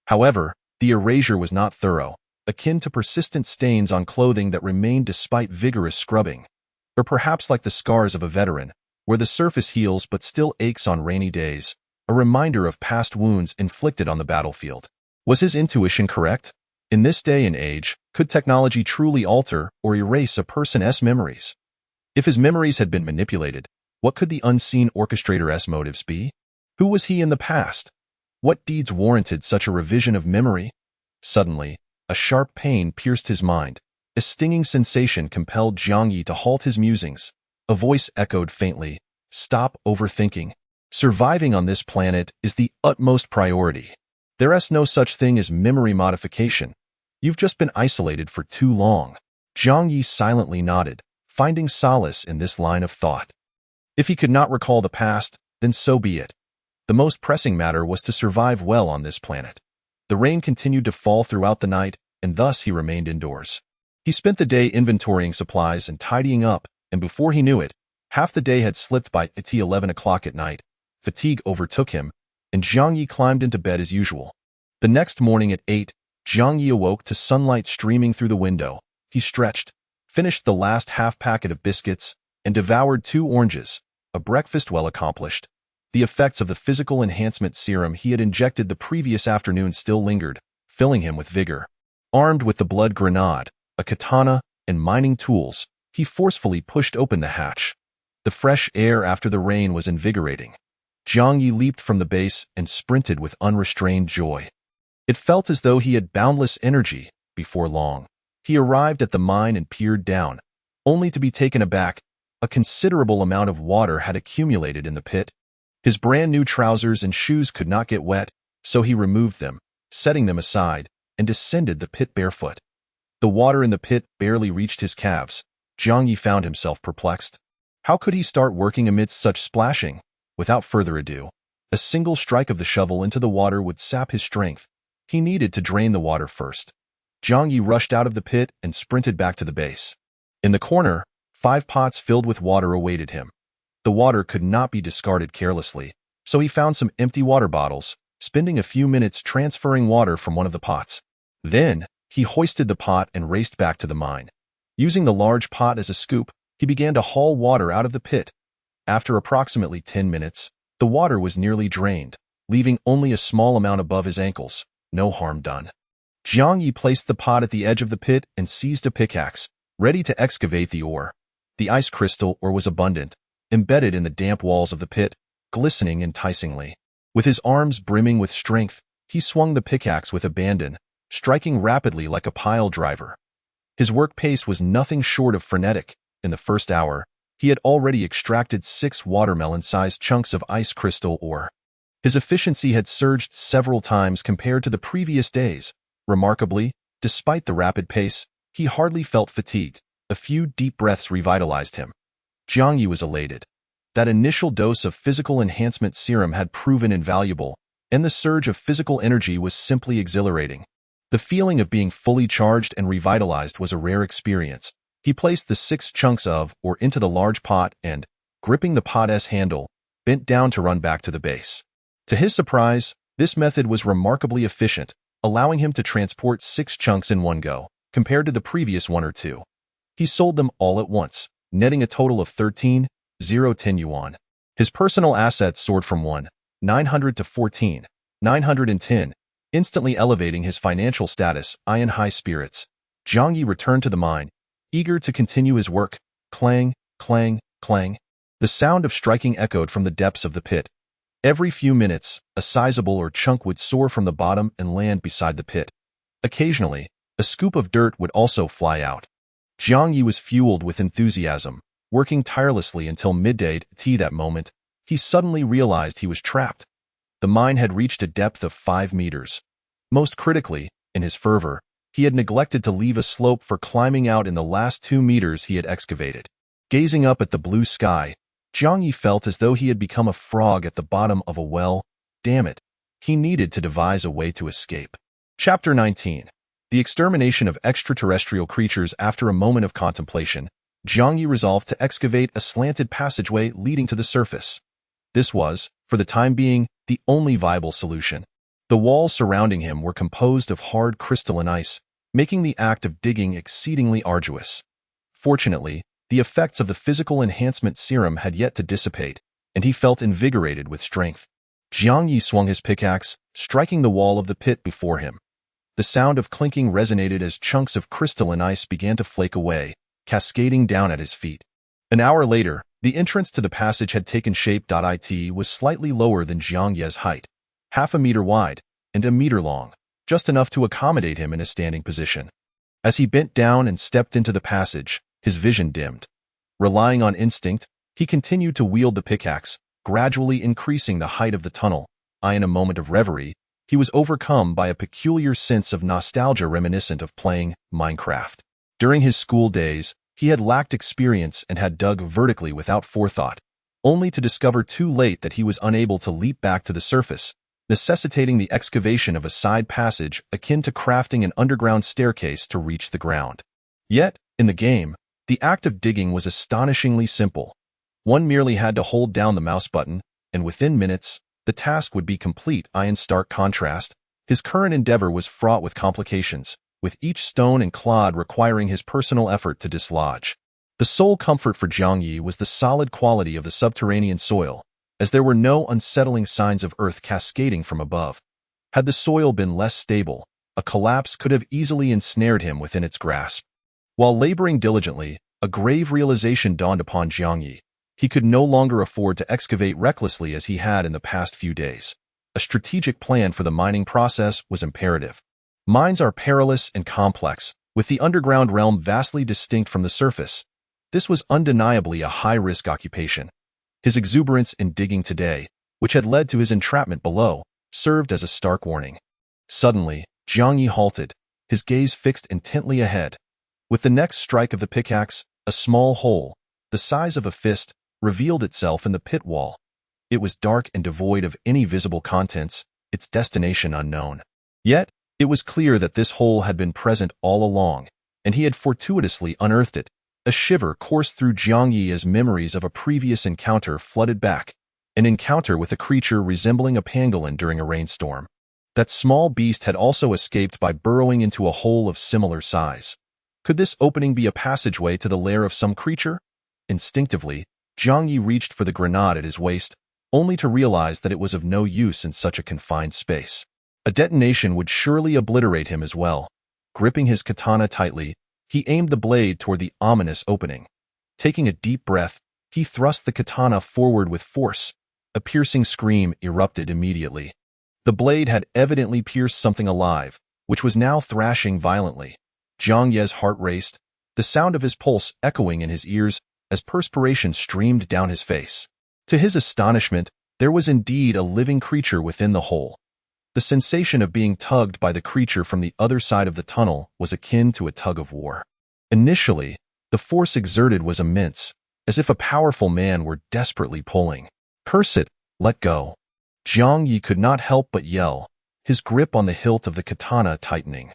However, the erasure was not thorough, akin to persistent stains on clothing that remained despite vigorous scrubbing, or perhaps like the scars of a veteran, where the surface heals but still aches on rainy days, a reminder of past wounds inflicted on the battlefield. Was his intuition correct? In this day and age, could technology truly alter or erase a person's memories? If his memories had been manipulated, what could the unseen orchestrator's motives be? Who was he in the past? What deeds warranted such a revision of memory? Suddenly, a sharp pain pierced his mind. A stinging sensation compelled Jiang Ye to halt his musings. A voice echoed faintly, "Stop overthinking. Surviving on this planet is the utmost priority. There's no such thing as memory modification. You've just been isolated for too long." Jiang Ye silently nodded, finding solace in this line of thought. If he could not recall the past, then so be it. The most pressing matter was to survive well on this planet. The rain continued to fall throughout the night, and thus he remained indoors. He spent the day inventorying supplies and tidying up, and before he knew it, half the day had slipped by. At 11 o'clock at night, fatigue overtook him, and Jiang Ye climbed into bed as usual. The next morning at 8, Jiang Ye awoke to sunlight streaming through the window. He stretched, finished the last half packet of biscuits, and devoured 2 oranges, a breakfast well accomplished. The effects of the physical enhancement serum he had injected the previous afternoon still lingered, filling him with vigor. Armed with the blood grenade, a katana, and mining tools, he forcefully pushed open the hatch. The fresh air after the rain was invigorating. Jiang Ye leaped from the base and sprinted with unrestrained joy. It felt as though he had boundless energy. Before long, he arrived at the mine and peered down, only to be taken aback. A considerable amount of water had accumulated in the pit. His brand-new trousers and shoes could not get wet, so he removed them, setting them aside, and descended the pit barefoot. The water in the pit barely reached his calves. Jiang Ye found himself perplexed. How could he start working amidst such splashing? Without further ado, a single strike of the shovel into the water would sap his strength. He needed to drain the water first. Jiang Ye rushed out of the pit and sprinted back to the base. In the corner, 5 pots filled with water awaited him. The water could not be discarded carelessly, so he found some empty water bottles, spending a few minutes transferring water from one of the pots. Then, he hoisted the pot and raced back to the mine. Using the large pot as a scoop, he began to haul water out of the pit. After approximately 10 minutes, the water was nearly drained, leaving only a small amount above his ankles. No harm done. Jiang Ye placed the pot at the edge of the pit and seized a pickaxe, ready to excavate the ore. The ice crystal ore was abundant, embedded in the damp walls of the pit, glistening enticingly. With his arms brimming with strength, he swung the pickaxe with abandon, striking rapidly like a pile driver. His work pace was nothing short of frenetic. In the first hour, he had already extracted 6 watermelon-sized chunks of ice crystal ore. His efficiency had surged several times compared to the previous days. Remarkably, despite the rapid pace, He hardly felt fatigued. A few deep breaths revitalized him. Jiang Ye was elated. That initial dose of physical enhancement serum had proven invaluable, and the surge of physical energy was simply exhilarating. The feeling of being fully charged and revitalized was a rare experience. He placed the 6 chunks of ore into the large pot and, gripping the pot's handle, bent down to run back to the base. To his surprise, this method was remarkably efficient, allowing him to transport 6 chunks in one go, compared to the previous 1 or 2. He sold them all at once, netting a total of 13,010 yuan. His personal assets soared from 1,900 to 14,910, instantly elevating his financial status. In high spirits, Jiang Ye returned to the mine, eager to continue his work. Clang, clang, clang. The sound of striking echoed from the depths of the pit. Every few minutes, a sizable ore chunk would soar from the bottom and land beside the pit. Occasionally, a scoop of dirt would also fly out. Jiang Ye was fueled with enthusiasm, working tirelessly until midday. That moment, he suddenly realized he was trapped. The mine had reached a depth of 5 meters. Most critically, in his fervor, he had neglected to leave a slope for climbing out in the last 2 meters he had excavated. Gazing up at the blue sky, Jiang Ye felt as though he had become a frog at the bottom of a well. Damn it, he needed to devise a way to escape. Chapter 19. The extermination of extraterrestrial creatures. After a moment of contemplation, Jiang Ye resolved to excavate a slanted passageway leading to the surface. This was, for the time being, the only viable solution. The walls surrounding him were composed of hard crystalline ice, making the act of digging exceedingly arduous. Fortunately, the effects of the physical enhancement serum had yet to dissipate, and he felt invigorated with strength. Jiang Ye swung his pickaxe, striking the wall of the pit before him. The sound of clinking resonated as chunks of crystalline ice began to flake away, cascading down at his feet. An hour later, the entrance to the passage had taken shape. It was slightly lower than Jiang Ye's height, 1/2 meter wide and 1 meter long, just enough to accommodate him in a standing position. As he bent down and stepped into the passage, his vision dimmed. Relying on instinct, he continued to wield the pickaxe, gradually increasing the height of the tunnel. In a moment of reverie, he was overcome by a peculiar sense of nostalgia reminiscent of playing Minecraft. During his school days, he had lacked experience and had dug vertically without forethought, only to discover too late that he was unable to leap back to the surface, necessitating the excavation of a side passage akin to crafting an underground staircase to reach the ground. Yet, in the game, the act of digging was astonishingly simple. One merely had to hold down the mouse button, and within minutes, the task would be complete. In stark contrast, his current endeavor was fraught with complications, with each stone and clod requiring his personal effort to dislodge. The sole comfort for Jiang Ye was the solid quality of the subterranean soil, as there were no unsettling signs of earth cascading from above. Had the soil been less stable, a collapse could have easily ensnared him within its grasp. While laboring diligently, a grave realization dawned upon Jiang Ye. He could no longer afford to excavate recklessly as he had in the past few days. A strategic plan for the mining process was imperative. Mines are perilous and complex, with the underground realm vastly distinct from the surface. This was undeniably a high-risk occupation. His exuberance in digging today, which had led to his entrapment below, served as a stark warning. Suddenly, Jiang Ye halted, his gaze fixed intently ahead. With the next strike of the pickaxe, a small hole, the size of a fist, revealed itself in the pit wall. It was dark and devoid of any visible contents, its destination unknown. Yet, it was clear that this hole had been present all along, and he had fortuitously unearthed it. A shiver coursed through Jiang Ye as memories of a previous encounter flooded back, an encounter with a creature resembling a pangolin during a rainstorm. That small beast had also escaped by burrowing into a hole of similar size. Could this opening be a passageway to the lair of some creature? Instinctively, Jiang Ye reached for the grenade at his waist, only to realize that it was of no use in such a confined space. A detonation would surely obliterate him as well. Gripping his katana tightly, he aimed the blade toward the ominous opening. Taking a deep breath, he thrust the katana forward with force. A piercing scream erupted immediately. The blade had evidently pierced something alive, which was now thrashing violently. Jiang Ye's heart raced, the sound of his pulse echoing in his ears as perspiration streamed down his face. To his astonishment, there was indeed a living creature within the hole. The sensation of being tugged by the creature from the other side of the tunnel was akin to a tug of war. Initially, the force exerted was immense, as if a powerful man were desperately pulling. "Curse it, let go." Jiang Ye could not help but yell, his grip on the hilt of the katana tightening.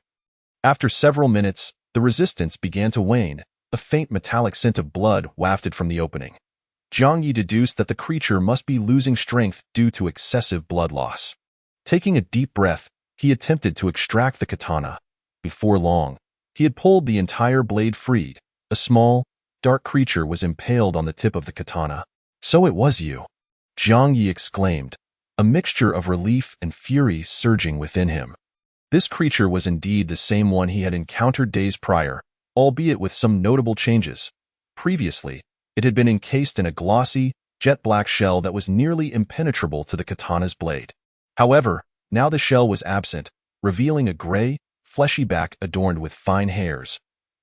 After several minutes, the resistance began to wane. A faint metallic scent of blood wafted from the opening. Jiang Ye deduced that the creature must be losing strength due to excessive blood loss. Taking a deep breath, he attempted to extract the katana. Before long, he had pulled the entire blade free. A small, dark creature was impaled on the tip of the katana. "So it was you," Jiang Ye exclaimed, a mixture of relief and fury surging within him. This creature was indeed the same one he had encountered days prior, albeit with some notable changes. Previously, it had been encased in a glossy, jet-black shell that was nearly impenetrable to the katana's blade. However, now the shell was absent, revealing a gray, fleshy back adorned with fine hairs.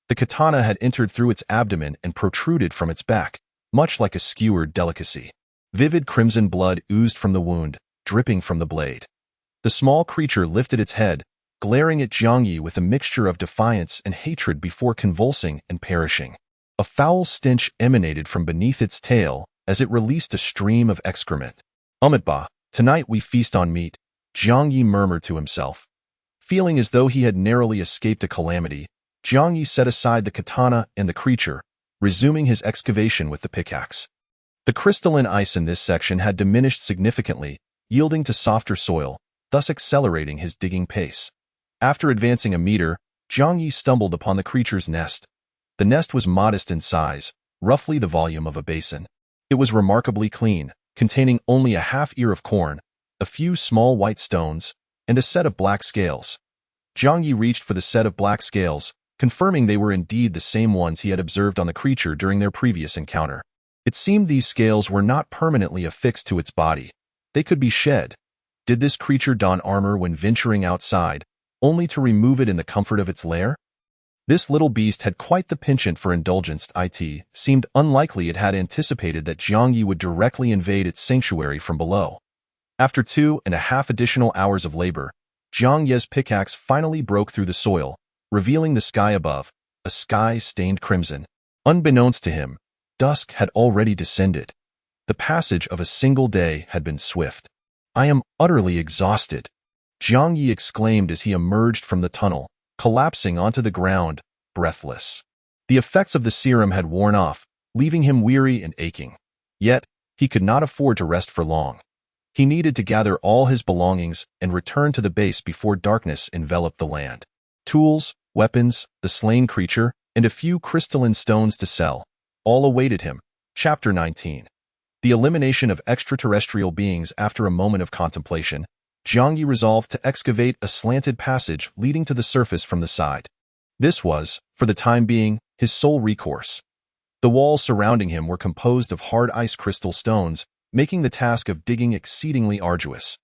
The katana had entered through its abdomen and protruded from its back, much like a skewered delicacy. Vivid crimson blood oozed from the wound, dripping from the blade. The small creature lifted its head, glaring at Jiang Ye with a mixture of defiance and hatred before convulsing and perishing. A foul stench emanated from beneath its tail as it released a stream of excrement. "Umitba, tonight we feast on meat," Jiang Ye murmured to himself. Feeling as though he had narrowly escaped a calamity, Jiang Ye set aside the katana and the creature, resuming his excavation with the pickaxe. The crystalline ice in this section had diminished significantly, yielding to softer soil, thus accelerating his digging pace. After advancing a meter, Jiang Ye stumbled upon the creature's nest. The nest was modest in size, roughly the volume of a basin. It was remarkably clean, containing only a half ear of corn, a few small white stones, and a set of black scales. Jiang Ye reached for the set of black scales, confirming they were indeed the same ones he had observed on the creature during their previous encounter. It seemed these scales were not permanently affixed to its body. They could be shed. Did this creature don armor when venturing outside, only to remove it in the comfort of its lair? This little beast had quite the penchant for indulgence. It seemed unlikely it had anticipated that Jiang Ye would directly invade its sanctuary from below. After 2.5 additional hours of labor, Jiang Ye's pickaxe finally broke through the soil, revealing the sky above, a sky stained crimson. Unbeknownst to him, dusk had already descended. The passage of a single day had been swift. "I am utterly exhausted," Jiang Ye exclaimed as he emerged from the tunnel, collapsing onto the ground, breathless. The effects of the serum had worn off, leaving him weary and aching. Yet, he could not afford to rest for long. He needed to gather all his belongings and return to the base before darkness enveloped the land. Tools, weapons, the slain creature, and a few crystalline stones to sell, all awaited him. Chapter 19. The elimination of extraterrestrial beings. After a moment of contemplation, Jiang Ye resolved to excavate a slanted passage leading to the surface from the side. This was, for the time being, his sole recourse. The walls surrounding him were composed of hard ice crystal stones, making the task of digging exceedingly arduous.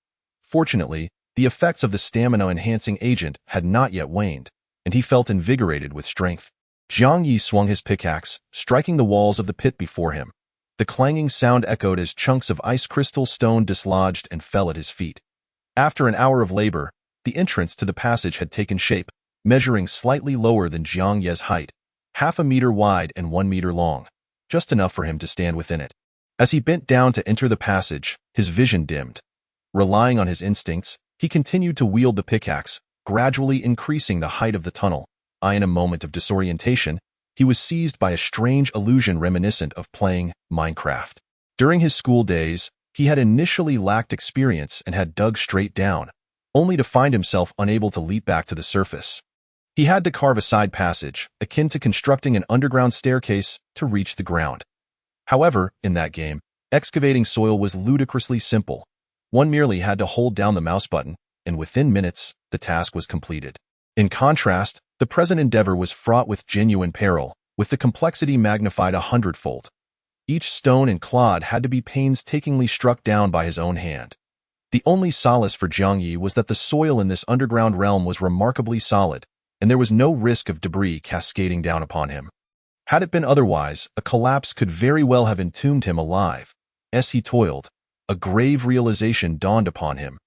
Fortunately, the effects of the stamina-enhancing agent had not yet waned, and he felt invigorated with strength. Jiang Ye swung his pickaxe, striking the walls of the pit before him. The clanging sound echoed as chunks of ice crystal stone dislodged and fell at his feet. After an hour of labor, the entrance to the passage had taken shape, measuring slightly lower than Jiang Ye's height, 1/2 meter wide and 1 meter long, just enough for him to stand within it. As he bent down to enter the passage, his vision dimmed. Relying on his instincts, he continued to wield the pickaxe, gradually increasing the height of the tunnel. In a moment of disorientation, he was seized by a strange illusion reminiscent of playing Minecraft. During his school days, he had initially lacked experience and had dug straight down, only to find himself unable to leap back to the surface. He had to carve a side passage, akin to constructing an underground staircase, to reach the ground. However, in that game, excavating soil was ludicrously simple. One merely had to hold down the mouse button, and within minutes, the task was completed. In contrast, the present endeavor was fraught with genuine peril, with the complexity magnified 100-fold. Each stone and clod had to be painstakingly struck down by his own hand. The only solace for Jiang Ye was that the soil in this underground realm was remarkably solid, and there was no risk of debris cascading down upon him. Had it been otherwise, a collapse could very well have entombed him alive. As he toiled, a grave realization dawned upon him.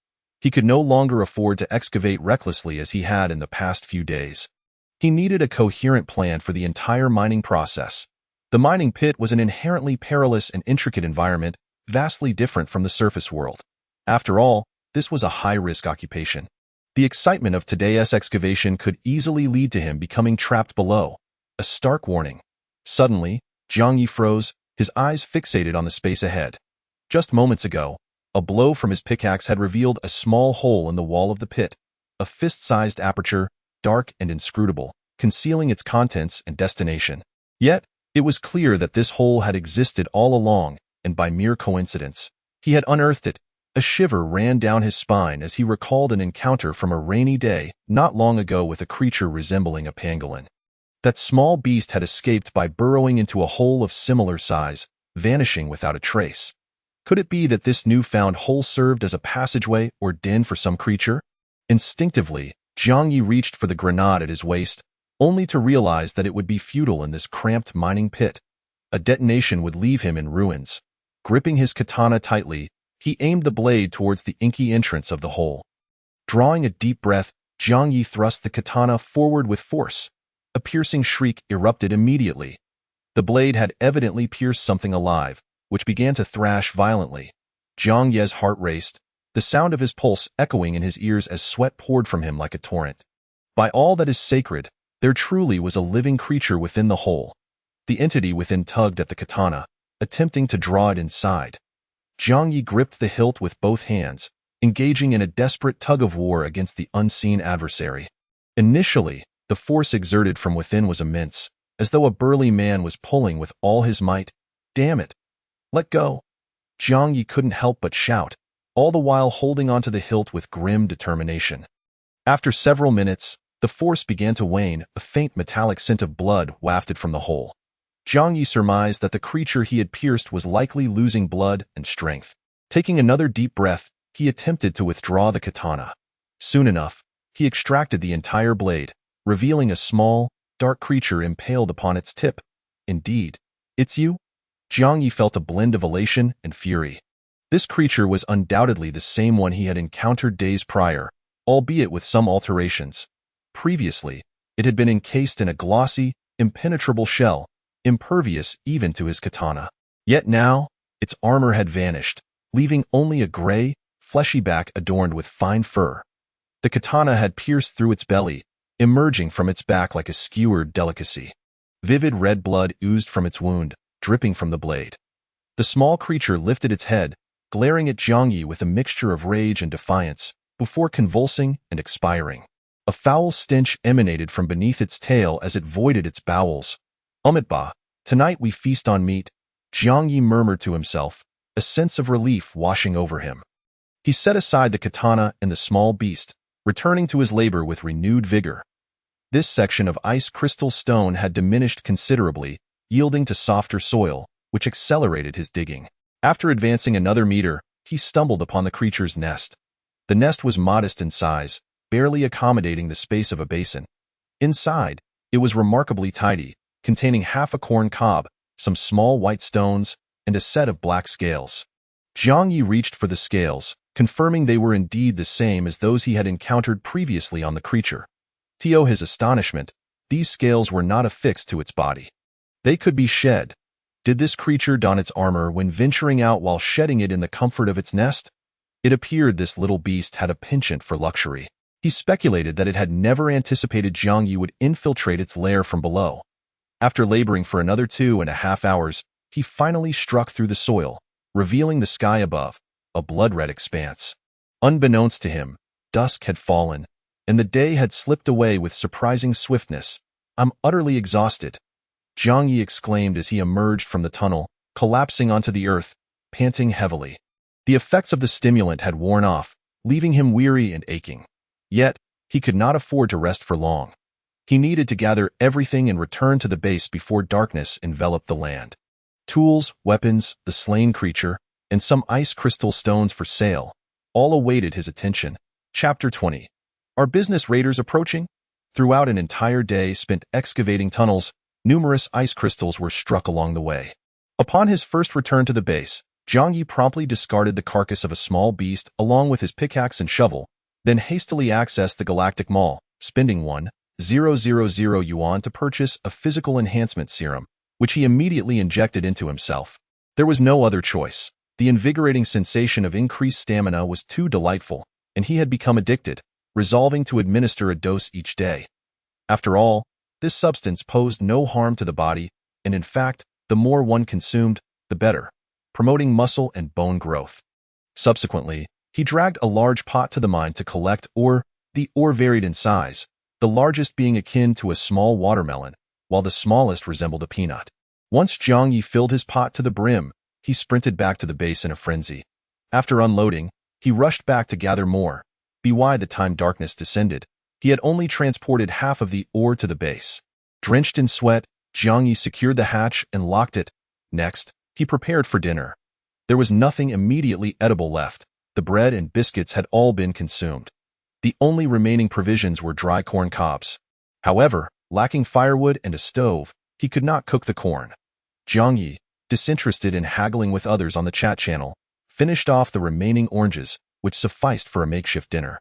He could no longer afford to excavate recklessly as he had in the past few days. He needed a coherent plan for the entire mining process. The mining pit was an inherently perilous and intricate environment, vastly different from the surface world. After all, this was a high-risk occupation. The excitement of today's excavation could easily lead to him becoming trapped below. A stark warning. Suddenly, Jiang Ye froze, his eyes fixated on the space ahead. Just moments ago, a blow from his pickaxe had revealed a small hole in the wall of the pit, a fist-sized aperture, dark and inscrutable, concealing its contents and destination. Yet, it was clear that this hole had existed all along, and by mere coincidence, he had unearthed it. A shiver ran down his spine as he recalled an encounter from a rainy day not long ago with a creature resembling a pangolin. That small beast had escaped by burrowing into a hole of similar size, vanishing without a trace. Could it be that this newfound hole served as a passageway or den for some creature? Instinctively, Jiang Ye reached for the grenade at his waist, only to realize that it would be futile in this cramped mining pit. A detonation would leave him in ruins. Gripping his katana tightly, he aimed the blade towards the inky entrance of the hole. Drawing a deep breath, Jiang Ye thrust the katana forward with force. A piercing shriek erupted immediately. The blade had evidently pierced something alive, which began to thrash violently. Jiang Ye's heart raced, the sound of his pulse echoing in his ears as sweat poured from him like a torrent. By all that is sacred, there truly was a living creature within the hole. The entity within tugged at the katana, attempting to draw it inside. Jiang Ye gripped the hilt with both hands, engaging in a desperate tug-of-war against the unseen adversary. Initially, the force exerted from within was immense, as though a burly man was pulling with all his might. "Damn it! Let go!" Jiang Ye couldn't help but shout, all the while holding onto the hilt with grim determination. After several minutes, the force began to wane, a faint metallic scent of blood wafted from the hole. Jiang Ye surmised that the creature he had pierced was likely losing blood and strength. Taking another deep breath, he attempted to withdraw the katana. Soon enough, he extracted the entire blade, revealing a small, dark creature impaled upon its tip. "Indeed, it's you?" Jiang Ye felt a blend of elation and fury. This creature was undoubtedly the same one he had encountered days prior, albeit with some alterations. Previously, it had been encased in a glossy, impenetrable shell, impervious even to his katana. Yet now, its armor had vanished, leaving only a gray, fleshy back adorned with fine fur. The katana had pierced through its belly, emerging from its back like a skewered delicacy. Vivid red blood oozed from its wound, dripping from the blade. The small creature lifted its head, glaring at Jiang Ye with a mixture of rage and defiance, before convulsing and expiring. A foul stench emanated from beneath its tail as it voided its bowels. "Umitba, tonight we feast on meat," Jiang Ye murmured to himself, a sense of relief washing over him. He set aside the katana and the small beast, returning to his labor with renewed vigor. This section of ice crystal stone had diminished considerably, yielding to softer soil, which accelerated his digging. After advancing another meter, he stumbled upon the creature's nest. The nest was modest in size, barely accommodating the space of a basin. Inside, it was remarkably tidy, containing half a corn cob, some small white stones, and a set of black scales. Jiang Ye reached for the scales, confirming they were indeed the same as those he had encountered previously on the creature. To his astonishment, these scales were not affixed to its body. They could be shed. Did this creature don its armor when venturing out while shedding it in the comfort of its nest? It appeared this little beast had a penchant for luxury. He speculated that it had never anticipated Jiang Ye would infiltrate its lair from below. After laboring for another 2.5 hours, he finally struck through the soil, revealing the sky above, a blood-red expanse. Unbeknownst to him, dusk had fallen, and the day had slipped away with surprising swiftness. "I'm utterly exhausted," Jiang Ye exclaimed as he emerged from the tunnel, collapsing onto the earth, panting heavily. The effects of the stimulant had worn off, leaving him weary and aching. Yet, he could not afford to rest for long. He needed to gather everything and return to the base before darkness enveloped the land. Tools, weapons, the slain creature, and some ice crystal stones for sale, all awaited his attention. Chapter 20. Are business raiders approaching? Throughout an entire day spent excavating tunnels, numerous ice crystals were struck along the way. Upon his first return to the base, Jiang Ye promptly discarded the carcass of a small beast along with his pickaxe and shovel, then hastily accessed the Galactic Mall, spending 1,000 yuan to purchase a physical enhancement serum, which he immediately injected into himself. There was no other choice. The invigorating sensation of increased stamina was too delightful, and he had become addicted, resolving to administer a dose each day. After all, this substance posed no harm to the body, and in fact, the more one consumed, the better, promoting muscle and bone growth. Subsequently, he dragged a large pot to the mine to collect ore. The ore varied in size, the largest being akin to a small watermelon, while the smallest resembled a peanut. Once Jiang Ye filled his pot to the brim, he sprinted back to the base in a frenzy. After unloading, he rushed back to gather more. By the time darkness descended, he had only transported half of the ore to the base. Drenched in sweat, Jiang Ye secured the hatch and locked it. Next, he prepared for dinner. There was nothing immediately edible left. The bread and biscuits had all been consumed. The only remaining provisions were dry corn cobs. However, lacking firewood and a stove, he could not cook the corn. Jiang Ye, disinterested in haggling with others on the chat channel, finished off the remaining oranges, which sufficed for a makeshift dinner.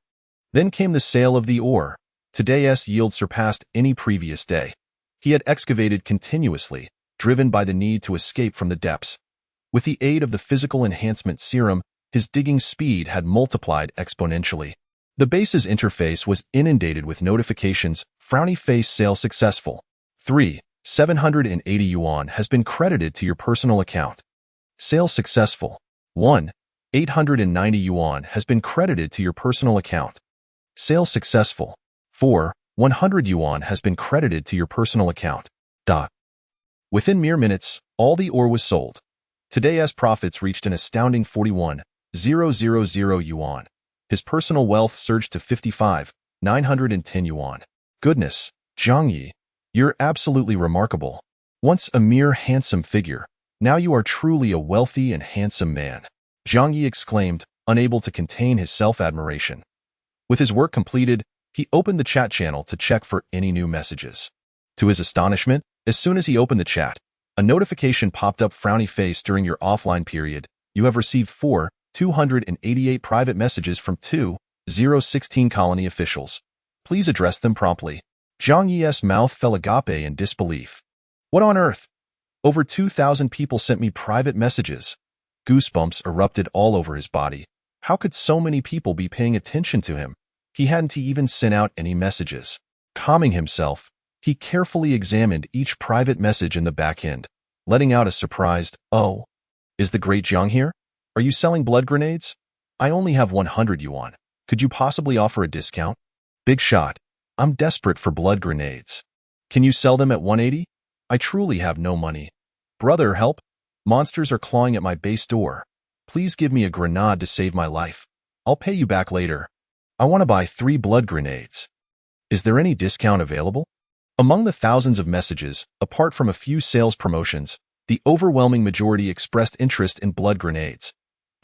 Then came the sale of the ore. Today's yield surpassed any previous day. He had excavated continuously, driven by the need to escape from the depths. With the aid of the physical enhancement serum, his digging speed had multiplied exponentially. The base's interface was inundated with notifications. Frowny face, sale successful. 780 yuan has been credited to your personal account. Sale successful. 890 yuan has been credited to your personal account. Sale successful. 100 yuan has been credited to your personal account. Within mere minutes, all the ore was sold. Today's profits reached an astounding 41,000 yuan. His personal wealth surged to 55,910 yuan. Goodness, Jiang Ye, you're absolutely remarkable. Once a mere handsome figure, now you are truly a wealthy and handsome man. Jiang Ye exclaimed, unable to contain his self-admiration. With his work completed, he opened the chat channel to check for any new messages. To his astonishment, as soon as he opened the chat, a notification popped up. Frowny face, during your offline period, you have received 288 private messages from 2016 colony officials. Please address them promptly. Jiang Ye's mouth fell agape in disbelief. What on earth? Over 2,000 people sent me private messages. Goosebumps erupted all over his body. How could so many people be paying attention to him? He hadn't even sent out any messages. Calming himself, he carefully examined each private message in the back end, letting out a surprised, "Oh, is the great Jiang here? Are you selling blood grenades? I only have 100 yuan. Could you possibly offer a discount? Big shot. I'm desperate for blood grenades. Can you sell them at 180? I truly have no money. Brother, help. Monsters are clawing at my base door. Please give me a grenade to save my life. I'll pay you back later. I want to buy 3 blood grenades. Is there any discount available?" Among the thousands of messages, apart from a few sales promotions, the overwhelming majority expressed interest in blood grenades.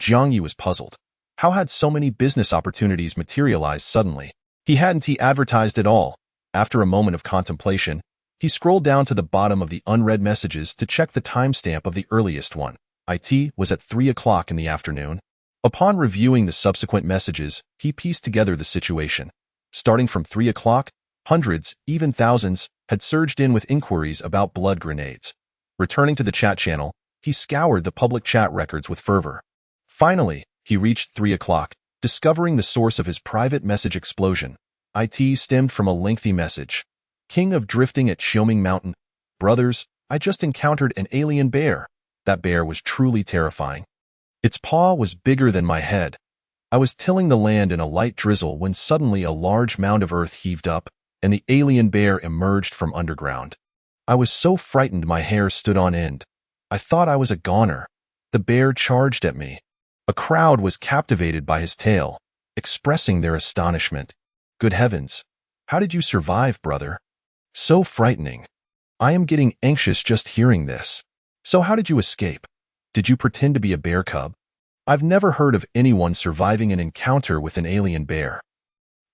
Jiang Ye was puzzled. How had so many business opportunities materialized suddenly? He hadn't advertised at all. After a moment of contemplation, he scrolled down to the bottom of the unread messages to check the timestamp of the earliest one. It was at 3 o'clock in the afternoon. Upon reviewing the subsequent messages, he pieced together the situation. Starting from 3 o'clock, hundreds, even thousands, had surged in with inquiries about blood grenades. Returning to the chat channel, he scoured the public chat records with fervor. Finally, he reached 3 o'clock, discovering the source of his private message explosion. It stemmed from a lengthy message. King of drifting at Xiaoming Mountain. Brothers, I just encountered an alien bear. That bear was truly terrifying. Its paw was bigger than my head. I was tilling the land in a light drizzle when suddenly a large mound of earth heaved up, and the alien bear emerged from underground. I was so frightened my hair stood on end. I thought I was a goner. The bear charged at me. A crowd was captivated by his tale, expressing their astonishment. Good heavens! How did you survive, brother? So frightening. I am getting anxious just hearing this. So how did you escape? Did you pretend to be a bear cub? I've never heard of anyone surviving an encounter with an alien bear.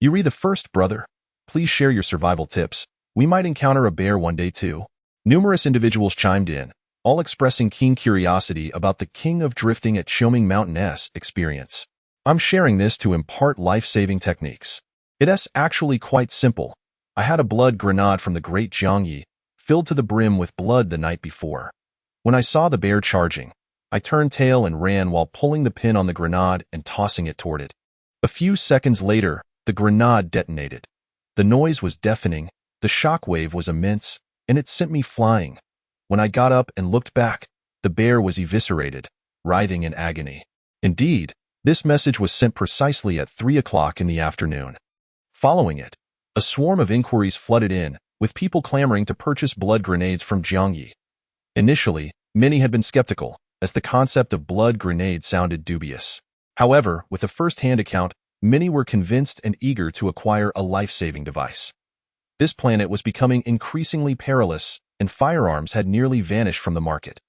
You read the first, brother. Please share your survival tips. We might encounter a bear one day too. Numerous individuals chimed in. all expressing keen curiosity about the king of drifting at Choming Mountain experience. I'm sharing this to impart life-saving techniques. It's actually quite simple. I had a blood grenade from the great Jiang Ye, filled to the brim with blood the night before. When I saw the bear charging, I turned tail and ran while pulling the pin on the grenade and tossing it toward it. A few seconds later, the grenade detonated. The noise was deafening, the shock wave was immense, and it sent me flying. When I got up and looked back, the bear was eviscerated, writhing in agony. Indeed, this message was sent precisely at 3 o'clock in the afternoon. Following it, a swarm of inquiries flooded in, with people clamoring to purchase blood grenades from Jiang Ye. Initially, many had been skeptical, as the concept of blood grenades sounded dubious. However, with a first-hand account, many were convinced and eager to acquire a life-saving device. This planet was becoming increasingly perilous, and firearms had nearly vanished from the market.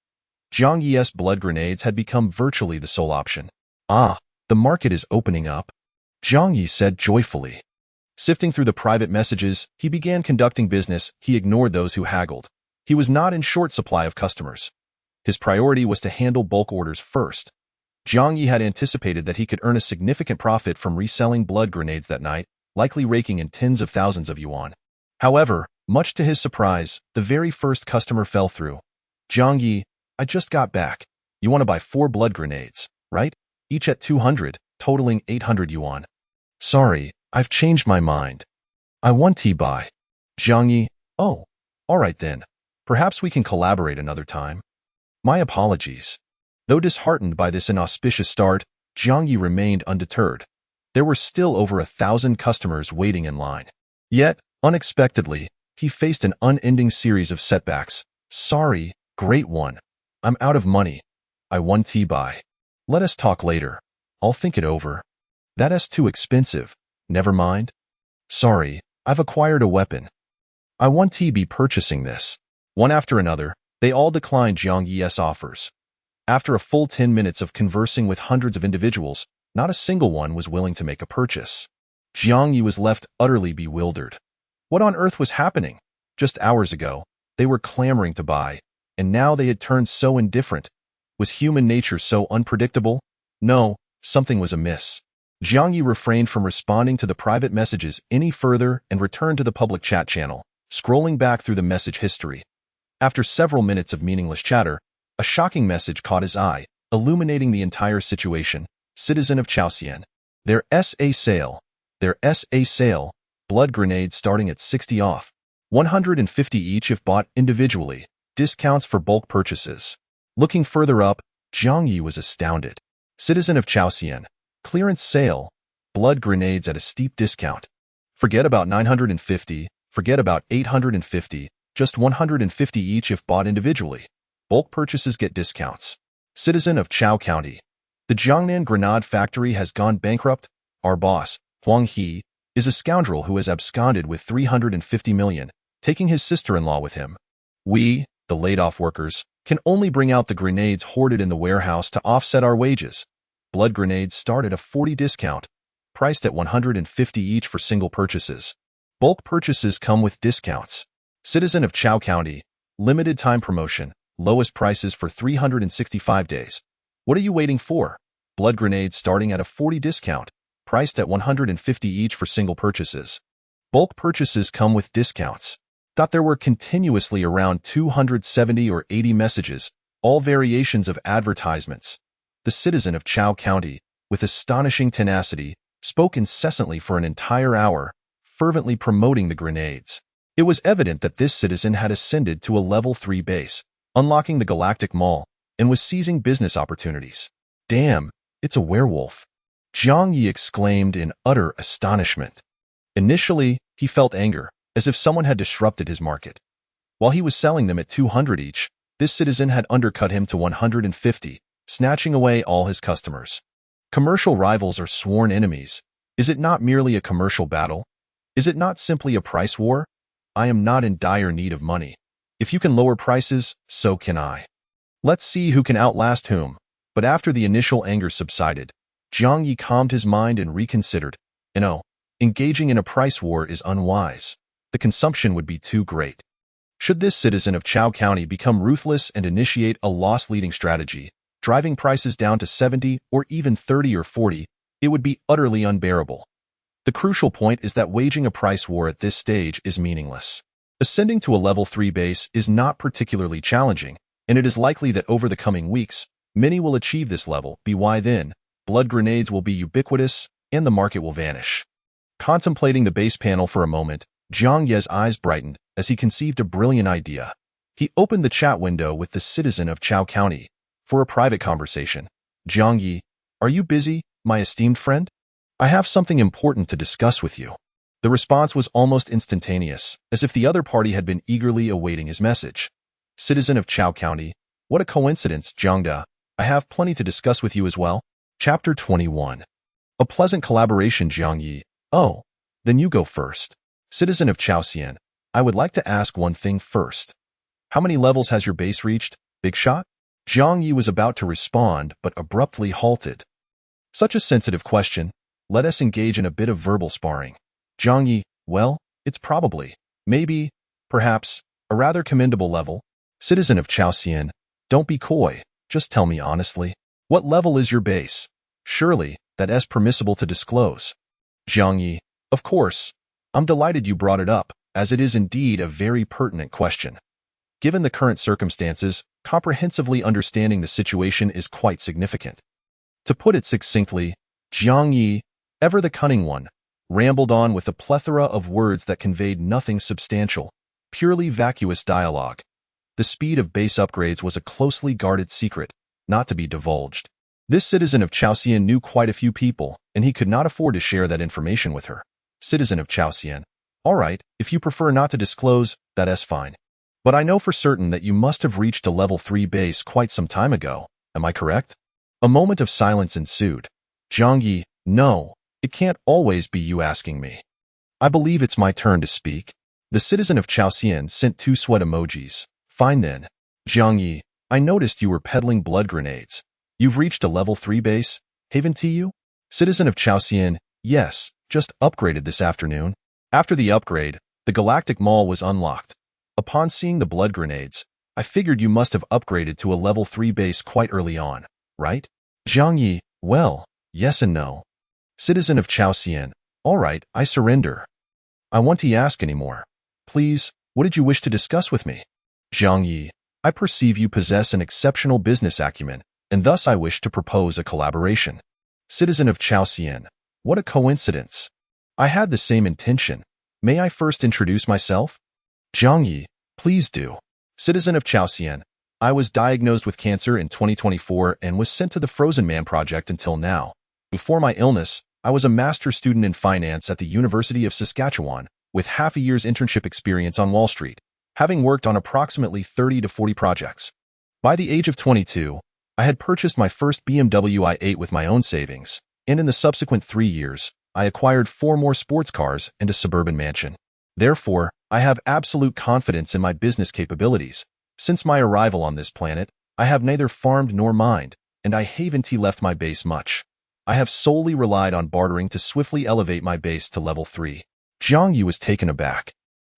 Jiang Ye's blood grenades had become virtually the sole option. Ah, the market is opening up, Jiang Ye said joyfully. Sifting through the private messages, he began conducting business. He ignored those who haggled. He was not in short supply of customers. His priority was to handle bulk orders first. Jiang Ye had anticipated that he could earn a significant profit from reselling blood grenades that night, likely raking in tens of thousands of yuan. However, much to his surprise, the very first customer fell through. Jiang Ye, I just got back. You want to buy 4 blood grenades, right? Each at 200, totaling 800 yuan. Sorry, I've changed my mind. I want to buy. Jiang Ye, oh, all right then. Perhaps we can collaborate another time. My apologies. Though disheartened by this inauspicious start, Jiang Ye remained undeterred. There were still over 1,000 customers waiting in line. Yet, unexpectedly, he faced an unending series of setbacks. Sorry, great one. I'm out of money. I want to buy. Let us talk later. I'll think it over. That's too expensive. Never mind. Sorry, I've acquired a weapon. I want to be purchasing this. One after another, they all declined Jiang Ye's offers. After a full 10 minutes of conversing with hundreds of individuals, not a single one was willing to make a purchase. Jiang Ye was left utterly bewildered. What on earth was happening? Just hours ago, they were clamoring to buy, and now they had turned so indifferent. Was human nature so unpredictable? No, something was amiss. Jiang Ye refrained from responding to the private messages any further and returned to the public chat channel, scrolling back through the message history. After several minutes of meaningless chatter, a shocking message caught his eye, illuminating the entire situation. Citizen of Chaosian. Their SA sale. Their SA sale. Blood grenades starting at 60 off. 150 each if bought individually. Discounts for bulk purchases. Looking further up, Jiang Ye was astounded. Citizen of Chaosian. Clearance sale. Blood grenades at a steep discount. Forget about 950. Forget about 850. Just 150 each if bought individually. Bulk purchases get discounts. Citizen of Chao County. The Jiangnan Grenade Factory has gone bankrupt. Our boss, Huang He, is a scoundrel who has absconded with 350 million, taking his sister-in-law with him. We, the laid-off workers, can only bring out the grenades hoarded in the warehouse to offset our wages. Blood grenades start at a 40 discount, priced at 150 each for single purchases. Bulk purchases come with discounts. Citizen of Chao County, limited time promotion, lowest prices for 365 days. What are you waiting for? Blood grenades starting at a 40 discount, priced at 150 each for single purchases. Bulk purchases come with discounts. Thought there were continuously around 270 or 80 messages, all variations of advertisements. The citizen of Chao County, with astonishing tenacity, spoke incessantly for an entire hour, fervently promoting the grenades. It was evident that this citizen had ascended to a level 3 base, unlocking the Galactic Mall, and was seizing business opportunities. Damn, it's a werewolf. Jiang Ye exclaimed in utter astonishment. Initially, he felt anger, as if someone had disrupted his market. While he was selling them at 200 each, this citizen had undercut him to 150, snatching away all his customers. Commercial rivals are sworn enemies. Is it not merely a commercial battle? Is it not simply a price war? I am not in dire need of money. If you can lower prices, so can I. Let's see who can outlast whom. But after the initial anger subsided, Jiang Ye calmed his mind and reconsidered. Engaging in a price war is unwise. The consumption would be too great. Should this citizen of Chao County become ruthless and initiate a loss-leading strategy, driving prices down to 70 or even 30 or 40, it would be utterly unbearable. The crucial point is that waging a price war at this stage is meaningless. Ascending to a level 3 base is not particularly challenging, and it is likely that over the coming weeks, many will achieve this level. By then, blood grenades will be ubiquitous, and the market will vanish. Contemplating the base panel for a moment, Jiang Ye's eyes brightened as he conceived a brilliant idea. He opened the chat window with the citizen of Chao County for a private conversation. Jiang Ye, are you busy, my esteemed friend? I have something important to discuss with you. The response was almost instantaneous, as if the other party had been eagerly awaiting his message. Citizen of Chao County, what a coincidence, Jiang De. I have plenty to discuss with you as well. Chapter 21. A pleasant collaboration, Jiang Ye. Oh, then you go first. Citizen of Chaosian, I would like to ask one thing first. How many levels has your base reached, big shot? Jiang Ye was about to respond, but abruptly halted. Such a sensitive question. Let us engage in a bit of verbal sparring. Jiang Ye, well, it's probably, maybe, perhaps, a rather commendable level. Citizen of Chaosian, don't be coy, just tell me honestly. What level is your base? Surely, that's permissible to disclose. Jiang Ye, of course. I'm delighted you brought it up, as it is indeed a very pertinent question. Given the current circumstances, comprehensively understanding the situation is quite significant. To put it succinctly, Jiang Ye, ever the cunning one, rambled on with a plethora of words that conveyed nothing substantial, purely vacuous dialogue. The speed of base upgrades was a closely guarded secret, not to be divulged. This citizen of Chaosian knew quite a few people, and he could not afford to share that information with her. Citizen of Chaosian, all right, if you prefer not to disclose, that's fine. But I know for certain that you must have reached a level 3 base quite some time ago, am I correct? A moment of silence ensued. Jiang Ye, no, it can't always be you asking me. I believe it's my turn to speak. The citizen of Chaosian sent 2 sweat emojis. Fine then. Jiang Ye, I noticed you were peddling blood grenades. You've reached a level 3 base, haven't you? Citizen of Chaosian, yes, just upgraded this afternoon. After the upgrade, the Galactic Mall was unlocked. Upon seeing the blood grenades, I figured you must have upgraded to a level 3 base quite early on, right? Jiang Ye, well, yes and no. Citizen of Chaosian, all right, I surrender. I won't ask anymore. Please, what did you wish to discuss with me? Jiang Ye, I perceive you possess an exceptional business acumen, and thus I wish to propose a collaboration. Citizen of Chaosian, what a coincidence. I had the same intention. May I first introduce myself? Jiang Ye, please do. Citizen of Chaosian, I was diagnosed with cancer in 2024 and was sent to the Frozen Man project until now. Before my illness, I was a master's student in finance at the University of Saskatchewan, with half a year's internship experience on Wall Street, having worked on approximately 30 to 40 projects. By the age of 22, I had purchased my first BMW i8 with my own savings, and in the subsequent 3 years, I acquired 4 more sports cars and a suburban mansion. Therefore, I have absolute confidence in my business capabilities. Since my arrival on this planet, I have neither farmed nor mined, and I haven't left my base much. I have solely relied on bartering to swiftly elevate my base to level 3. Jiang Ye was taken aback.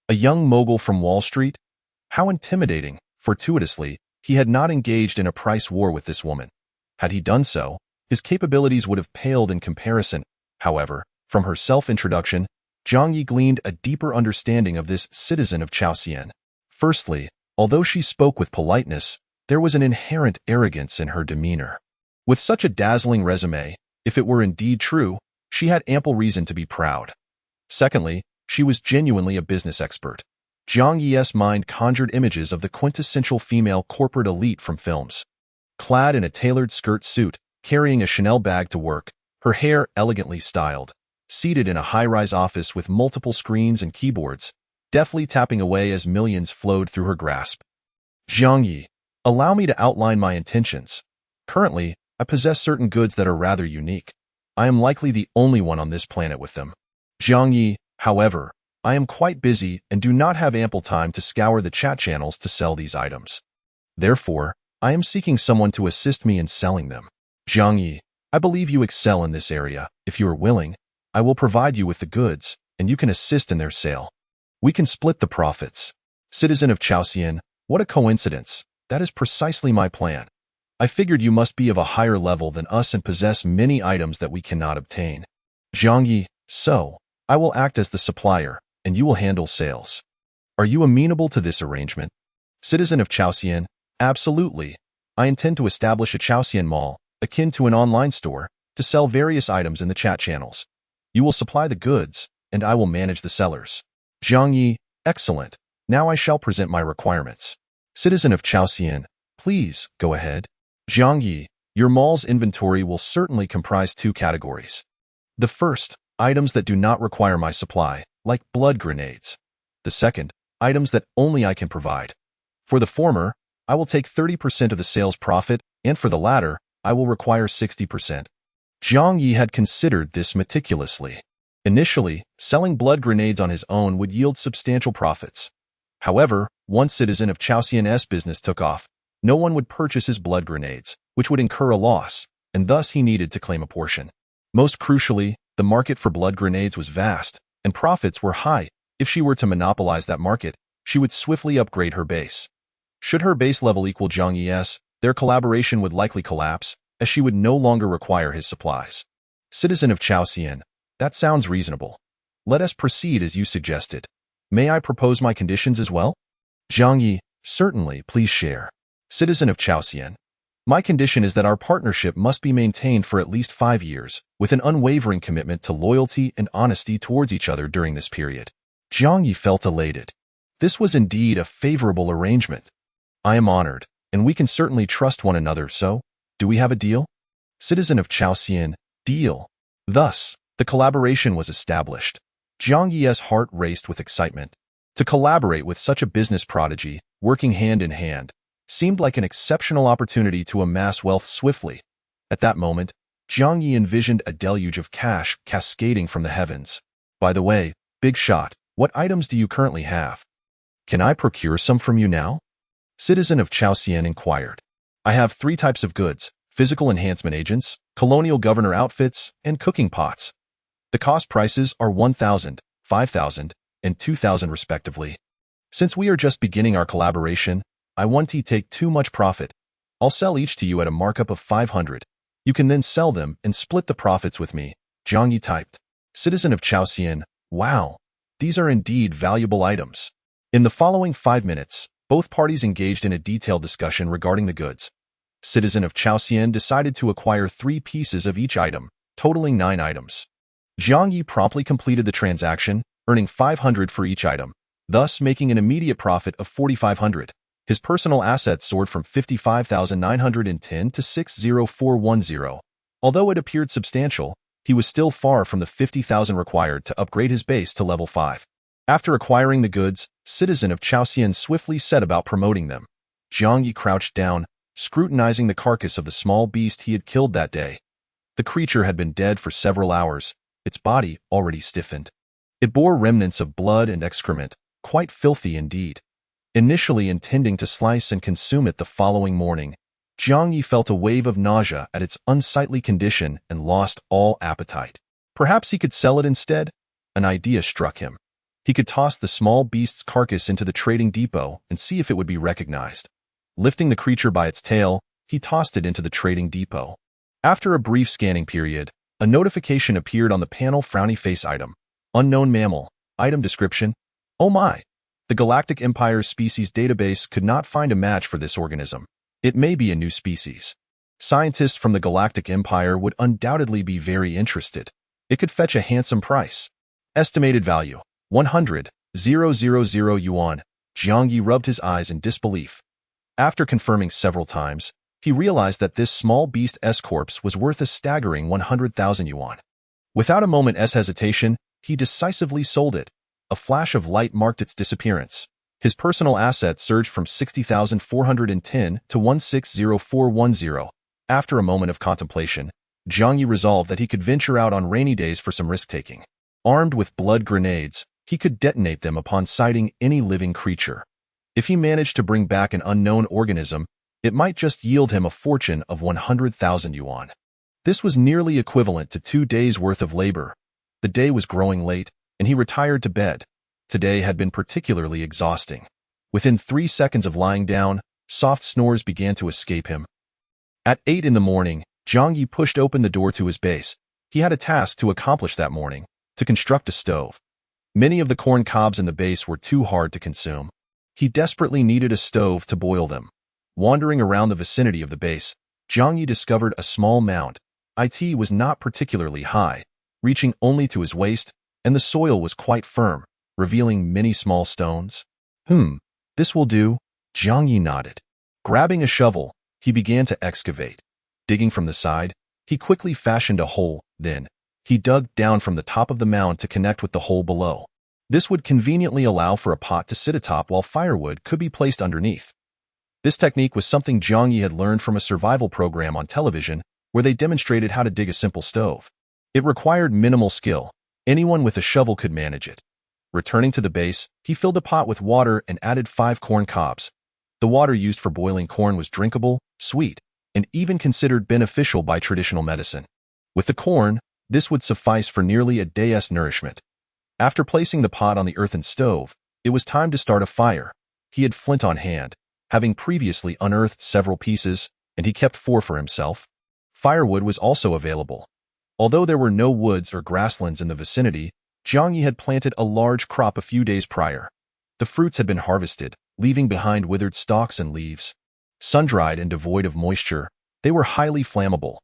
A young mogul from Wall Street? How intimidating. Fortuitously, he had not engaged in a price war with this woman. Had he done so, his capabilities would have paled in comparison. However, from her self-introduction, Jiang Ye gleaned a deeper understanding of this citizen of Chaosian. Firstly, although she spoke with politeness, there was an inherent arrogance in her demeanor. With such a dazzling resume, if it were indeed true, she had ample reason to be proud. Secondly, she was genuinely a business expert. Jiang Ye's mind conjured images of the quintessential female corporate elite from films. Clad in a tailored skirt suit, carrying a Chanel bag to work, her hair elegantly styled, seated in a high-rise office with multiple screens and keyboards, deftly tapping away as millions flowed through her grasp. Jiang Ye, allow me to outline my intentions. Currently, I possess certain goods that are rather unique. I am likely the only one on this planet with them. Jiang Ye, however, I am quite busy and do not have ample time to scour the chat channels to sell these items. Therefore, I am seeking someone to assist me in selling them. Jiang Ye, I believe you excel in this area. If you are willing, I will provide you with the goods, and you can assist in their sale. We can split the profits. Citizen of Chaosian, what a coincidence. That is precisely my plan. I figured you must be of a higher level than us and possess many items that we cannot obtain. Jiang Ye, so, I will act as the supplier, and you will handle sales. Are you amenable to this arrangement? Citizen of Chaosian, absolutely. I intend to establish a Chaosian mall, akin to an online store, to sell various items in the chat channels. You will supply the goods, and I will manage the sellers. Jiang Ye, excellent. Now I shall present my requirements. Citizen of Chaosian, please, go ahead. Jiang Ye, your mall's inventory will certainly comprise two categories. The first, items that do not require my supply, like blood grenades. The second, items that only I can provide. For the former, I will take 30% of the sales profit, and for the latter, I will require 60%. Jiang Ye had considered this meticulously. Initially, selling blood grenades on his own would yield substantial profits. However, once Citizen of Chaosian's business took off, no one would purchase his blood grenades, which would incur a loss, and thus he needed to claim a portion. Most crucially, the market for blood grenades was vast, and profits were high. If she were to monopolize that market, she would swiftly upgrade her base. Should her base level equal Jiang Ye's, their collaboration would likely collapse, as she would no longer require his supplies. Citizen of Chaosian, that sounds reasonable. Let us proceed as you suggested. May I propose my conditions as well? Jiang Ye, certainly, please share. Citizen of Chaosian, my condition is that our partnership must be maintained for at least 5 years, with an unwavering commitment to loyalty and honesty towards each other during this period. Jiang Ye felt elated. This was indeed a favorable arrangement. I am honored, and we can certainly trust one another, so, do we have a deal? Citizen of Chaosian, deal. Thus, the collaboration was established. Jiang Ye's heart raced with excitement. To collaborate with such a business prodigy, working hand in hand, seemed like an exceptional opportunity to amass wealth swiftly. At that moment, Jiang Ye envisioned a deluge of cash cascading from the heavens. By the way, big shot, what items do you currently have? Can I procure some from you now? Citizen of Chaosian inquired. I have 3 types of goods: physical enhancement agents, colonial governor outfits, and cooking pots. The cost prices are 1,000, 5,000, and 2,000 respectively. Since we are just beginning our collaboration, I won't take too much profit. I'll sell each to you at a markup of 500. You can then sell them and split the profits with me. Jiang Ye typed. Citizen of Chaosian, wow, these are indeed valuable items. In the following 5 minutes, both parties engaged in a detailed discussion regarding the goods. Citizen of Chaosian decided to acquire 3 pieces of each item, totaling 9 items. Jiang Ye promptly completed the transaction, earning 500 for each item, thus making an immediate profit of 4,500. His personal assets soared from 55,910 to 60410. Although it appeared substantial, he was still far from the 50,000 required to upgrade his base to level 5. After acquiring the goods, Citizen of Chaosian swiftly set about promoting them. Jiang Ye crouched down, scrutinizing the carcass of the small beast he had killed that day. The creature had been dead for several hours, its body already stiffened. It bore remnants of blood and excrement, quite filthy indeed. Initially intending to slice and consume it the following morning, Jiang Ye felt a wave of nausea at its unsightly condition and lost all appetite. Perhaps he could sell it instead? An idea struck him. He could toss the small beast's carcass into the trading depot and see if it would be recognized. Lifting the creature by its tail, he tossed it into the trading depot. After a brief scanning period, a notification appeared on the panel. Frowny face item. Unknown mammal. Item description. Oh my! The Galactic Empire's species database could not find a match for this organism. It may be a new species. Scientists from the Galactic Empire would undoubtedly be very interested. It could fetch a handsome price. Estimated value: 100,000 yuan. Jiang Ye rubbed his eyes in disbelief. After confirming several times, he realized that this small beast's corpse was worth a staggering 100,000 yuan. Without a moment's hesitation, he decisively sold it. A flash of light marked its disappearance. His personal assets surged from 60,410 to 160410. After a moment of contemplation, Jiang Ye resolved that he could venture out on rainy days for some risk-taking. Armed with blood grenades, he could detonate them upon sighting any living creature. If he managed to bring back an unknown organism, it might just yield him a fortune of 100,000 yuan. This was nearly equivalent to 2 days' worth of labor. The day was growing late, and he retired to bed. Today had been particularly exhausting. Within 3 seconds of lying down, soft snores began to escape him. At 8 in the morning, Jiang Ye pushed open the door to his base. He had a task to accomplish that morning, to construct a stove. Many of the corn cobs in the base were too hard to consume. He desperately needed a stove to boil them. Wandering around the vicinity of the base, Jiang Ye discovered a small mound. It was not particularly high, reaching only to his waist, and the soil was quite firm, revealing many small stones. This will do, Jiang Ye nodded. Grabbing a shovel, he began to excavate. Digging from the side, he quickly fashioned a hole, then he dug down from the top of the mound to connect with the hole below. This would conveniently allow for a pot to sit atop while firewood could be placed underneath. This technique was something Jiang Ye had learned from a survival program on television where they demonstrated how to dig a simple stove. It required minimal skill. Anyone with a shovel could manage it. Returning to the base, he filled a pot with water and added 5 corn cobs. The water used for boiling corn was drinkable, sweet, and even considered beneficial by traditional medicine. With the corn, this would suffice for nearly a day's nourishment. After placing the pot on the earthen stove, it was time to start a fire. He had flint on hand, having previously unearthed several pieces, and he kept 4 for himself. Firewood was also available. Although there were no woods or grasslands in the vicinity, Jiang Ye had planted a large crop a few days prior. The fruits had been harvested, leaving behind withered stalks and leaves. Sun-dried and devoid of moisture, they were highly flammable.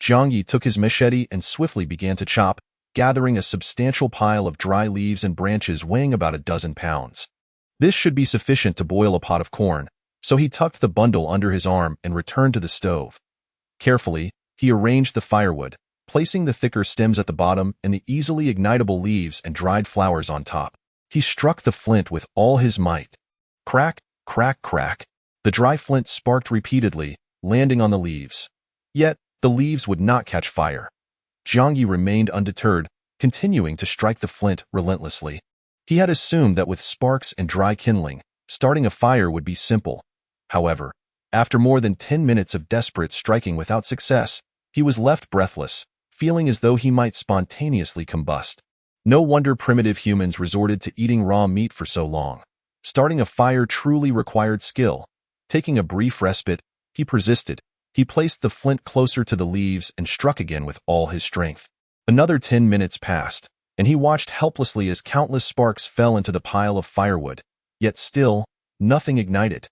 Jiang Ye took his machete and swiftly began to chop, gathering a substantial pile of dry leaves and branches weighing about a dozen pounds. This should be sufficient to boil a pot of corn, so he tucked the bundle under his arm and returned to the stove. Carefully, he arranged the firewood, placing the thicker stems at the bottom and the easily ignitable leaves and dried flowers on top. He struck the flint with all his might. Crack, crack, crack. The dry flint sparked repeatedly, landing on the leaves. Yet, the leaves would not catch fire. Jiang Ye remained undeterred, continuing to strike the flint relentlessly. He had assumed that with sparks and dry kindling, starting a fire would be simple. However, after more than 10 minutes of desperate striking without success, he was left breathless, feeling as though he might spontaneously combust. No wonder primitive humans resorted to eating raw meat for so long. Starting a fire truly required skill. Taking a brief respite, he persisted. He placed the flint closer to the leaves and struck again with all his strength. Another 10 minutes passed, and he watched helplessly as countless sparks fell into the pile of firewood. Yet still, nothing ignited.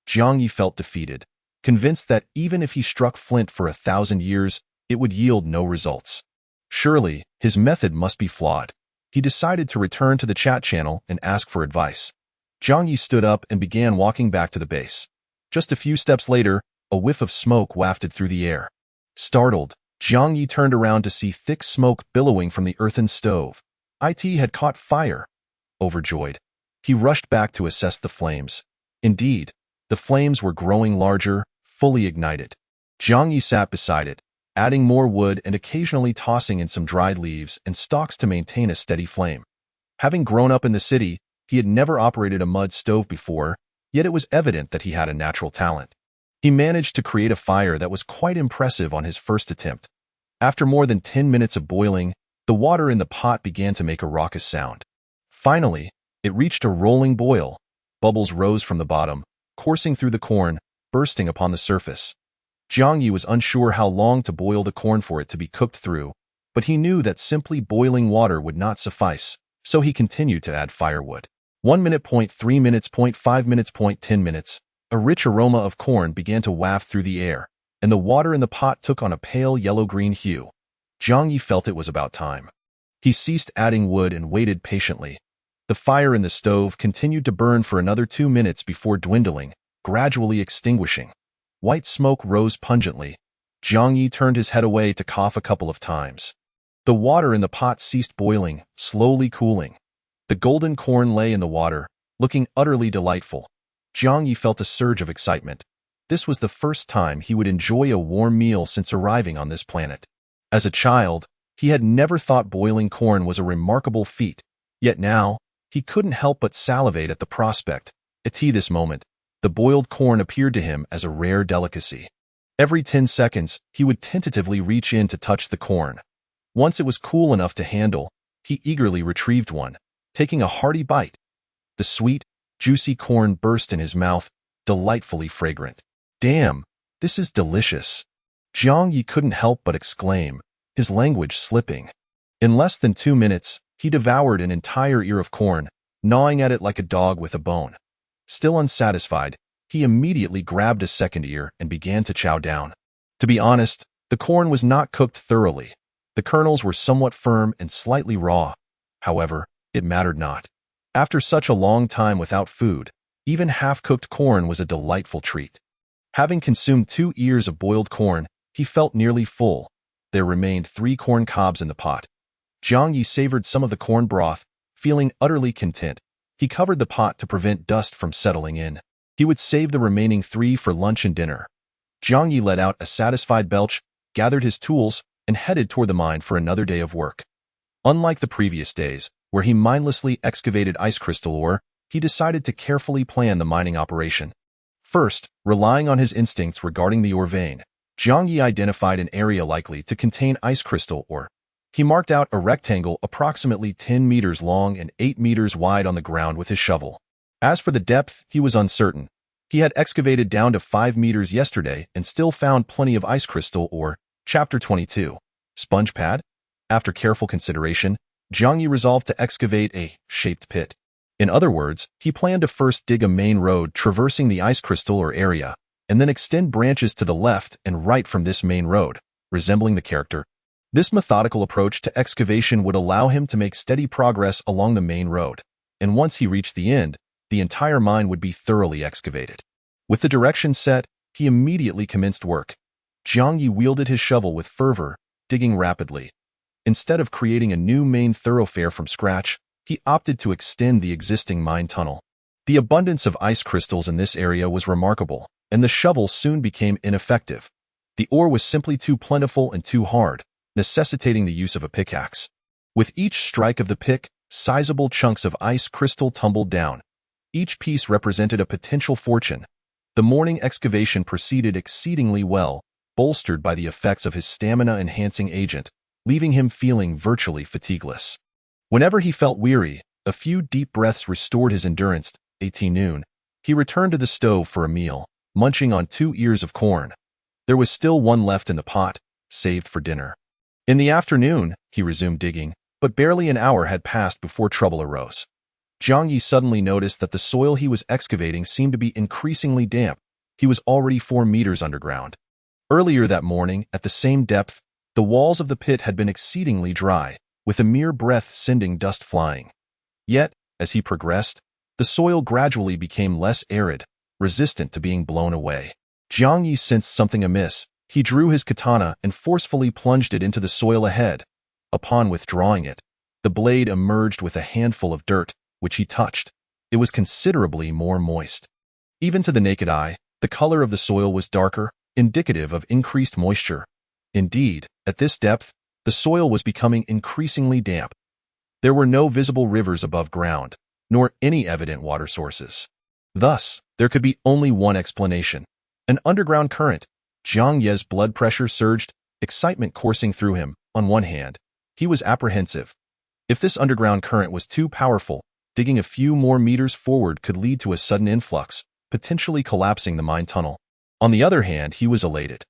Jiang Ye felt defeated, convinced that even if he struck flint for 1,000 years, it would yield no results. Surely, his method must be flawed. He decided to return to the chat channel and ask for advice. Jiang Ye stood up and began walking back to the base. Just a few steps later, a whiff of smoke wafted through the air. Startled, Jiang Ye turned around to see thick smoke billowing from the earthen stove. It had caught fire. Overjoyed, he rushed back to assess the flames. Indeed, the flames were growing larger, fully ignited. Jiang Ye sat beside it, adding more wood and occasionally tossing in some dried leaves and stalks to maintain a steady flame. Having grown up in the city, he had never operated a mud stove before, yet it was evident that he had a natural talent. He managed to create a fire that was quite impressive on his first attempt. After more than 10 minutes of boiling, the water in the pot began to make a raucous sound. Finally, it reached a rolling boil. Bubbles rose from the bottom, coursing through the corn, bursting upon the surface. Jiang Ye was unsure how long to boil the corn for it to be cooked through, but he knew that simply boiling water would not suffice, so he continued to add firewood. 1 minute, 3 minutes, 5 minutes, 10 minutes. A rich aroma of corn began to waft through the air, and the water in the pot took on a pale yellow-green hue. Jiang Ye felt it was about time. He ceased adding wood and waited patiently. The fire in the stove continued to burn for another 2 minutes before dwindling, gradually extinguishing. White smoke rose pungently. Jiang Ye turned his head away to cough a couple of times. The water in the pot ceased boiling, slowly cooling. The golden corn lay in the water, looking utterly delightful. Jiang Ye felt a surge of excitement. This was the first time he would enjoy a warm meal since arriving on this planet. As a child, he had never thought boiling corn was a remarkable feat, yet now, he couldn't help but salivate at the prospect. At this moment, the boiled corn appeared to him as a rare delicacy. Every 10 seconds, he would tentatively reach in to touch the corn. Once it was cool enough to handle, he eagerly retrieved one, taking a hearty bite. The sweet, Juicy corn burst in his mouth, delightfully fragrant. Damn, this is delicious. Jiang Ye couldn't help but exclaim, his language slipping. In less than 2 minutes, he devoured an entire ear of corn, gnawing at it like a dog with a bone. Still unsatisfied, he immediately grabbed a second ear and began to chow down. To be honest, the corn was not cooked thoroughly. The kernels were somewhat firm and slightly raw. However, it mattered not. After such a long time without food, even half-cooked corn was a delightful treat. Having consumed 2 ears of boiled corn, he felt nearly full. There remained 3 corn cobs in the pot. Jiang Ye savored some of the corn broth, feeling utterly content. He covered the pot to prevent dust from settling in. He would save the remaining 3 for lunch and dinner. Jiang Ye let out a satisfied belch, gathered his tools, and headed toward the mine for another day of work. Unlike the previous days, where he mindlessly excavated ice crystal ore, he decided to carefully plan the mining operation. First, relying on his instincts regarding the ore vein, Jiang Ye identified an area likely to contain ice crystal ore. He marked out a rectangle approximately 10 meters long and 8 meters wide on the ground with his shovel. As for the depth, he was uncertain. He had excavated down to 5 meters yesterday and still found plenty of ice crystal ore. Chapter 22. Sponge Pad? After careful consideration, Jiang Ye resolved to excavate a shaped pit. In other words, he planned to first dig a main road traversing the ice crystal ore area, and then extend branches to the left and right from this main road, resembling the character. This methodical approach to excavation would allow him to make steady progress along the main road, and once he reached the end, the entire mine would be thoroughly excavated. With the direction set, he immediately commenced work. Jiang Ye wielded his shovel with fervor, digging rapidly. Instead of creating a new main thoroughfare from scratch, he opted to extend the existing mine tunnel. The abundance of ice crystals in this area was remarkable, and the shovel soon became ineffective. The ore was simply too plentiful and too hard, necessitating the use of a pickaxe. With each strike of the pick, sizable chunks of ice crystal tumbled down. Each piece represented a potential fortune. The morning excavation proceeded exceedingly well, bolstered by the effects of his stamina-enhancing agent, leaving him feeling virtually fatigueless. Whenever he felt weary, a few deep breaths restored his endurance. 18 noon, he returned to the stove for a meal, munching on 2 ears of corn. There was still 1 left in the pot, saved for dinner. In the afternoon, he resumed digging, but barely an hour had passed before trouble arose. Jiang Ye suddenly noticed that the soil he was excavating seemed to be increasingly damp. He was already 4 meters underground. Earlier that morning, at the same depth, the walls of the pit had been exceedingly dry, with a mere breath sending dust flying. Yet, as he progressed, the soil gradually became less arid, resistant to being blown away. Jiang Ye sensed something amiss. He drew his katana and forcefully plunged it into the soil ahead. Upon withdrawing it, the blade emerged with a handful of dirt, which he touched. It was considerably more moist. Even to the naked eye, the color of the soil was darker, indicative of increased moisture. Indeed, at this depth, the soil was becoming increasingly damp. There were no visible rivers above ground, nor any evident water sources. Thus, there could be only one explanation: an underground current. Jiang Ye's blood pressure surged, excitement coursing through him. On one hand, he was apprehensive. If this underground current was too powerful, digging a few more meters forward could lead to a sudden influx, potentially collapsing the mine tunnel. On the other hand, he was elated.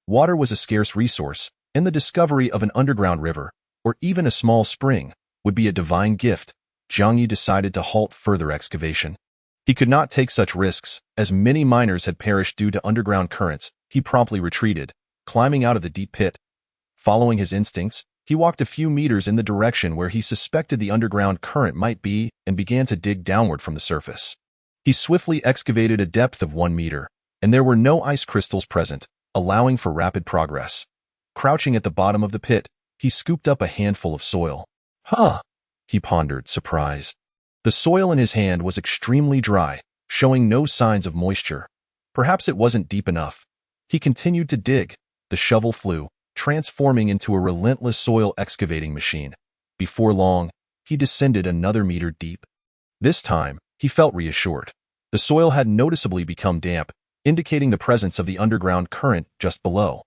Water was a scarce resource, and the discovery of an underground river, or even a small spring, would be a divine gift. Jiang Ye decided to halt further excavation. He could not take such risks, as many miners had perished due to underground currents. He promptly retreated, climbing out of the deep pit. Following his instincts, he walked a few meters in the direction where he suspected the underground current might be and began to dig downward from the surface. He swiftly excavated a depth of 1 meter, and there were no ice crystals present, allowing for rapid progress. Crouching at the bottom of the pit, he scooped up a handful of soil. Huh, he pondered, surprised. The soil in his hand was extremely dry, showing no signs of moisture. Perhaps it wasn't deep enough. He continued to dig. The shovel flew, transforming into a relentless soil excavating machine. Before long, he descended another meter deep. This time, he felt reassured. The soil had noticeably become damp, indicating the presence of the underground current just below.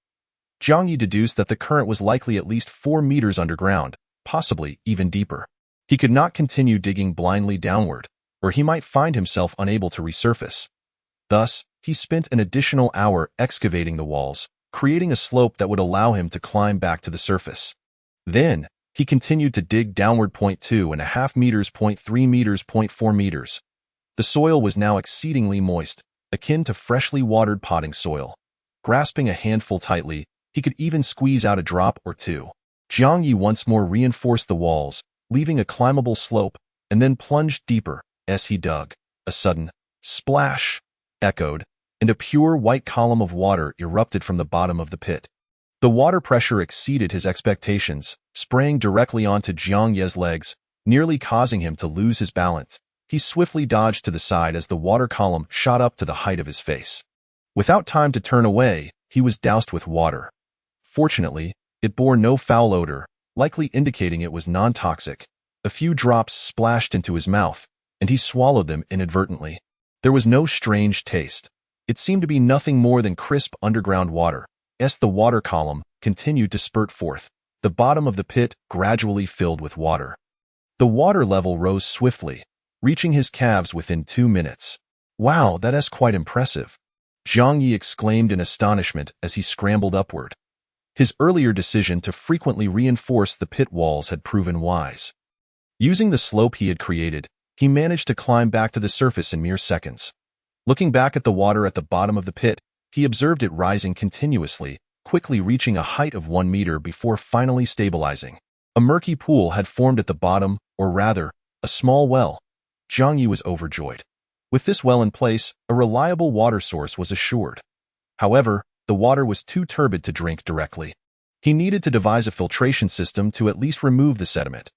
Jiang Ye deduced that the current was likely at least 4 meters underground, possibly even deeper. He could not continue digging blindly downward. or he might find himself unable to resurface. Thus, he spent an additional hour excavating the walls, creating a slope that would allow him to climb back to the surface. Then, he continued to dig downward 2.5 meters, 0.3 meters, 0.4 meters. The soil was now exceedingly moist, akin to freshly watered potting soil. Grasping a handful tightly, he could even squeeze out a drop or two. Jiang Ye once more reinforced the walls, leaving a climbable slope, and then plunged deeper. As he dug, a sudden splash echoed, and a pure white column of water erupted from the bottom of the pit. The water pressure exceeded his expectations, spraying directly onto Jiang Ye's legs, nearly causing him to lose his balance. He swiftly dodged to the side as the water column shot up to the height of his face. Without time to turn away, he was doused with water. Fortunately, it bore no foul odor, likely indicating it was non-toxic. A few drops splashed into his mouth, and he swallowed them inadvertently. There was no strange taste. It seemed to be nothing more than crisp underground water. As the water column continued to spurt forth, the bottom of the pit gradually filled with water. The water level rose swiftly, reaching his calves within 2 minutes. "Wow, that is quite impressive," Jiang Ye exclaimed in astonishment as he scrambled upward. His earlier decision to frequently reinforce the pit walls had proven wise. Using the slope he had created, he managed to climb back to the surface in mere seconds. Looking back at the water at the bottom of the pit, he observed it rising continuously, quickly reaching a height of 1 meter before finally stabilizing. A murky pool had formed at the bottom, or rather, a small well. Jiang Ye was overjoyed. With this well in place, a reliable water source was assured. However, the water was too turbid to drink directly. He needed to devise a filtration system to at least remove the sediment.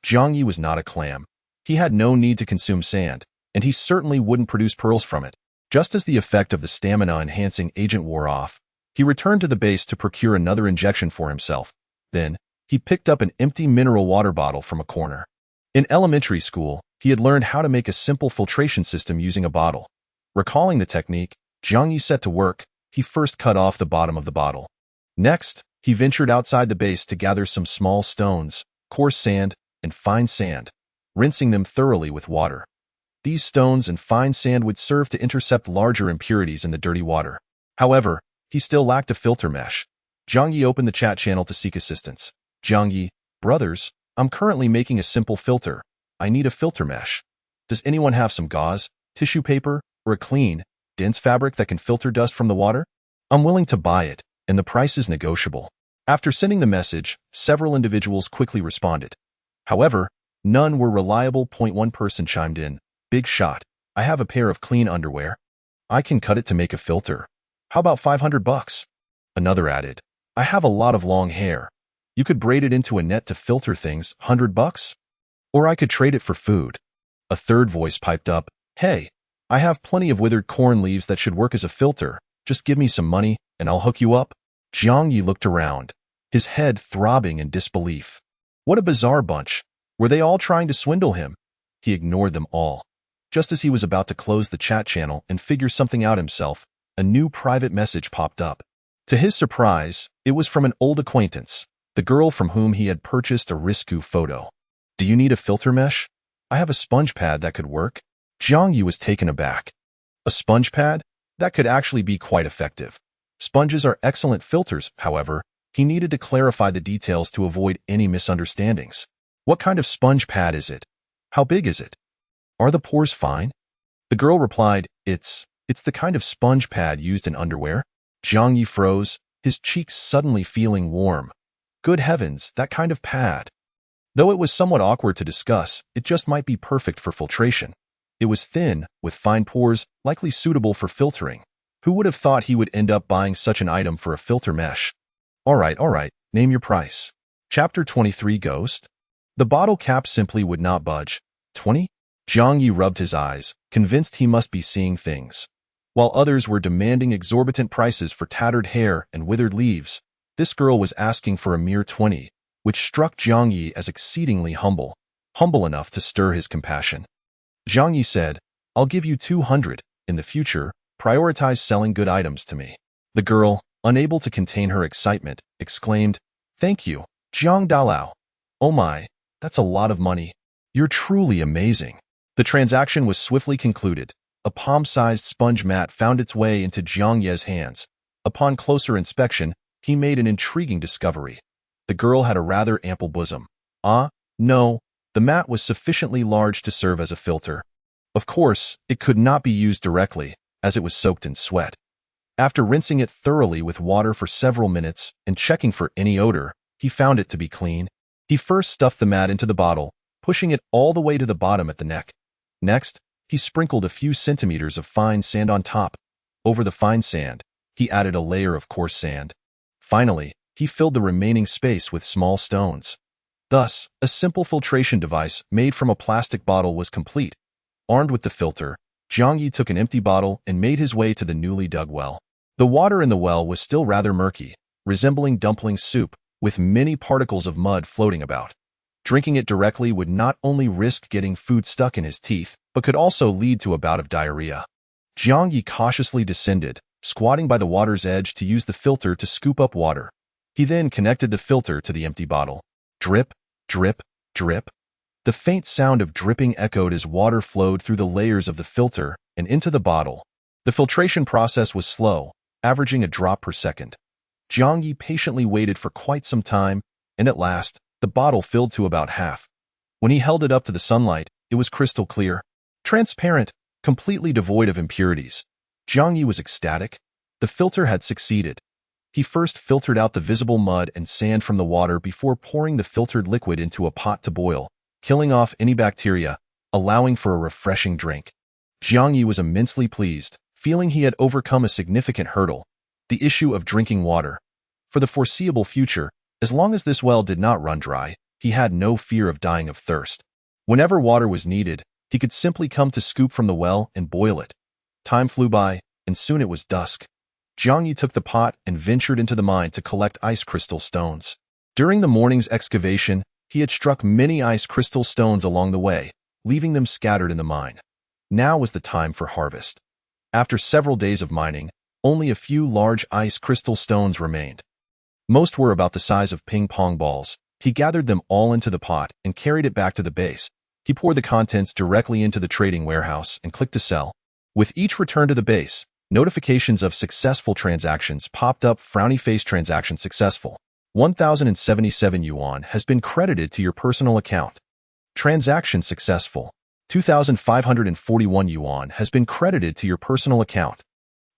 Jiang Ye was not a clam. He had no need to consume sand, and he certainly wouldn't produce pearls from it. Just as the effect of the stamina-enhancing agent wore off, he returned to the base to procure another injection for himself. Then, he picked up an empty mineral water bottle from a corner. In elementary school, he had learned how to make a simple filtration system using a bottle. Recalling the technique, Jiang Ye set to work. He first cut off the bottom of the bottle. Next, he ventured outside the base to gather some small stones, coarse sand, and fine sand, rinsing them thoroughly with water. These stones and fine sand would serve to intercept larger impurities in the dirty water. However, he still lacked a filter mesh. Jiang Ye opened the chat channel to seek assistance. "Jiang Ye, brothers, I'm currently making a simple filter. I need a filter mesh. Does anyone have some gauze, tissue paper, or a clean, dense fabric that can filter dust from the water? I'm willing to buy it, and the price is negotiable." After sending the message, several individuals quickly responded. However, none were reliable. One person chimed in. "Big shot. I have a pair of clean underwear. I can cut it to make a filter. How about $500? Another added. "I have a lot of long hair. You could braid it into a net to filter things. $100? Or I could trade it for food." A third voice piped up. "Hey, I have plenty of withered corn leaves that should work as a filter. Just give me some money, and I'll hook you up." Jiang Ye looked around, his head throbbing in disbelief. What a bizarre bunch. Were they all trying to swindle him? He ignored them all. Just as he was about to close the chat channel and figure something out himself, a new private message popped up. To his surprise, it was from an old acquaintance, the girl from whom he had purchased a Risku photo. "Do you need a filter mesh? I have a sponge pad that could work." Jiang Ye was taken aback. A sponge pad? That could actually be quite effective. Sponges are excellent filters, however. He needed to clarify the details to avoid any misunderstandings. "What kind of sponge pad is it? How big is it? Are the pores fine?" The girl replied, It's the kind of sponge pad used in underwear." Jiang Ye froze, his cheeks suddenly feeling warm. Good heavens, that kind of pad. Though it was somewhat awkward to discuss, it just might be perfect for filtration. It was thin, with fine pores, likely suitable for filtering. Who would have thought he would end up buying such an item for a filter mesh? All right, name your price." Chapter 23 Ghost? The bottle cap simply would not budge. 20? Jiang Ye rubbed his eyes, convinced he must be seeing things. While others were demanding exorbitant prices for tattered hair and withered leaves, this girl was asking for a mere 20, which struck Jiang Ye as exceedingly humble enough to stir his compassion. Jiang Ye said, "I'll give you 200. In the future, prioritize selling good items to me." The girl, unable to contain her excitement, exclaimed, "Thank you, Jiang Dalao. Oh my, that's a lot of money. You're truly amazing." The transaction was swiftly concluded. A palm-sized sponge mat found its way into Jiang Ye's hands. Upon closer inspection, he made an intriguing discovery. The girl had a rather ample bosom. No, the mat was sufficiently large to serve as a filter. Of course, it could not be used directly, as it was soaked in sweat. After rinsing it thoroughly with water for several minutes and checking for any odor, he found it to be clean. He first stuffed the mat into the bottle, pushing it all the way to the bottom at the neck. Next, he sprinkled a few centimeters of fine sand on top. Over the fine sand, he added a layer of coarse sand. Finally, he filled the remaining space with small stones. Thus, a simple filtration device made from a plastic bottle was complete. Armed with the filter, Jiang Ye took an empty bottle and made his way to the newly dug well. The water in the well was still rather murky, resembling dumpling soup, with many particles of mud floating about. Drinking it directly would not only risk getting food stuck in his teeth, but could also lead to a bout of diarrhea. Jiang Ye cautiously descended, squatting by the water's edge to use the filter to scoop up water. He then connected the filter to the empty bottle. Drip, drip, drip. The faint sound of dripping echoed as water flowed through the layers of the filter and into the bottle. The filtration process was slow, averaging a drop per second. Jiang Ye patiently waited for quite some time, and at last, the bottle filled to about half. When he held it up to the sunlight, it was crystal clear, transparent, completely devoid of impurities. Jiang Ye was ecstatic. The filter had succeeded. He first filtered out the visible mud and sand from the water before pouring the filtered liquid into a pot to boil, killing off any bacteria, allowing for a refreshing drink. Jiang Ye was immensely pleased, feeling he had overcome a significant hurdle, the issue of drinking water. For the foreseeable future, as long as this well did not run dry, he had no fear of dying of thirst. Whenever water was needed, he could simply come to scoop from the well and boil it. Time flew by, and soon it was dusk. Jiang Ye took the pot and ventured into the mine to collect ice crystal stones. During the morning's excavation, he had struck many ice crystal stones along the way, leaving them scattered in the mine. Now was the time for harvest. After several days of mining, only a few large ice crystal stones remained. Most were about the size of ping-pong balls. He gathered them all into the pot and carried it back to the base. He poured the contents directly into the trading warehouse and clicked to sell. With each return to the base, notifications of successful transactions popped up. Frowny face transaction successful. 1,077 yuan has been credited to your personal account. Transaction successful. 2,541 yuan has been credited to your personal account.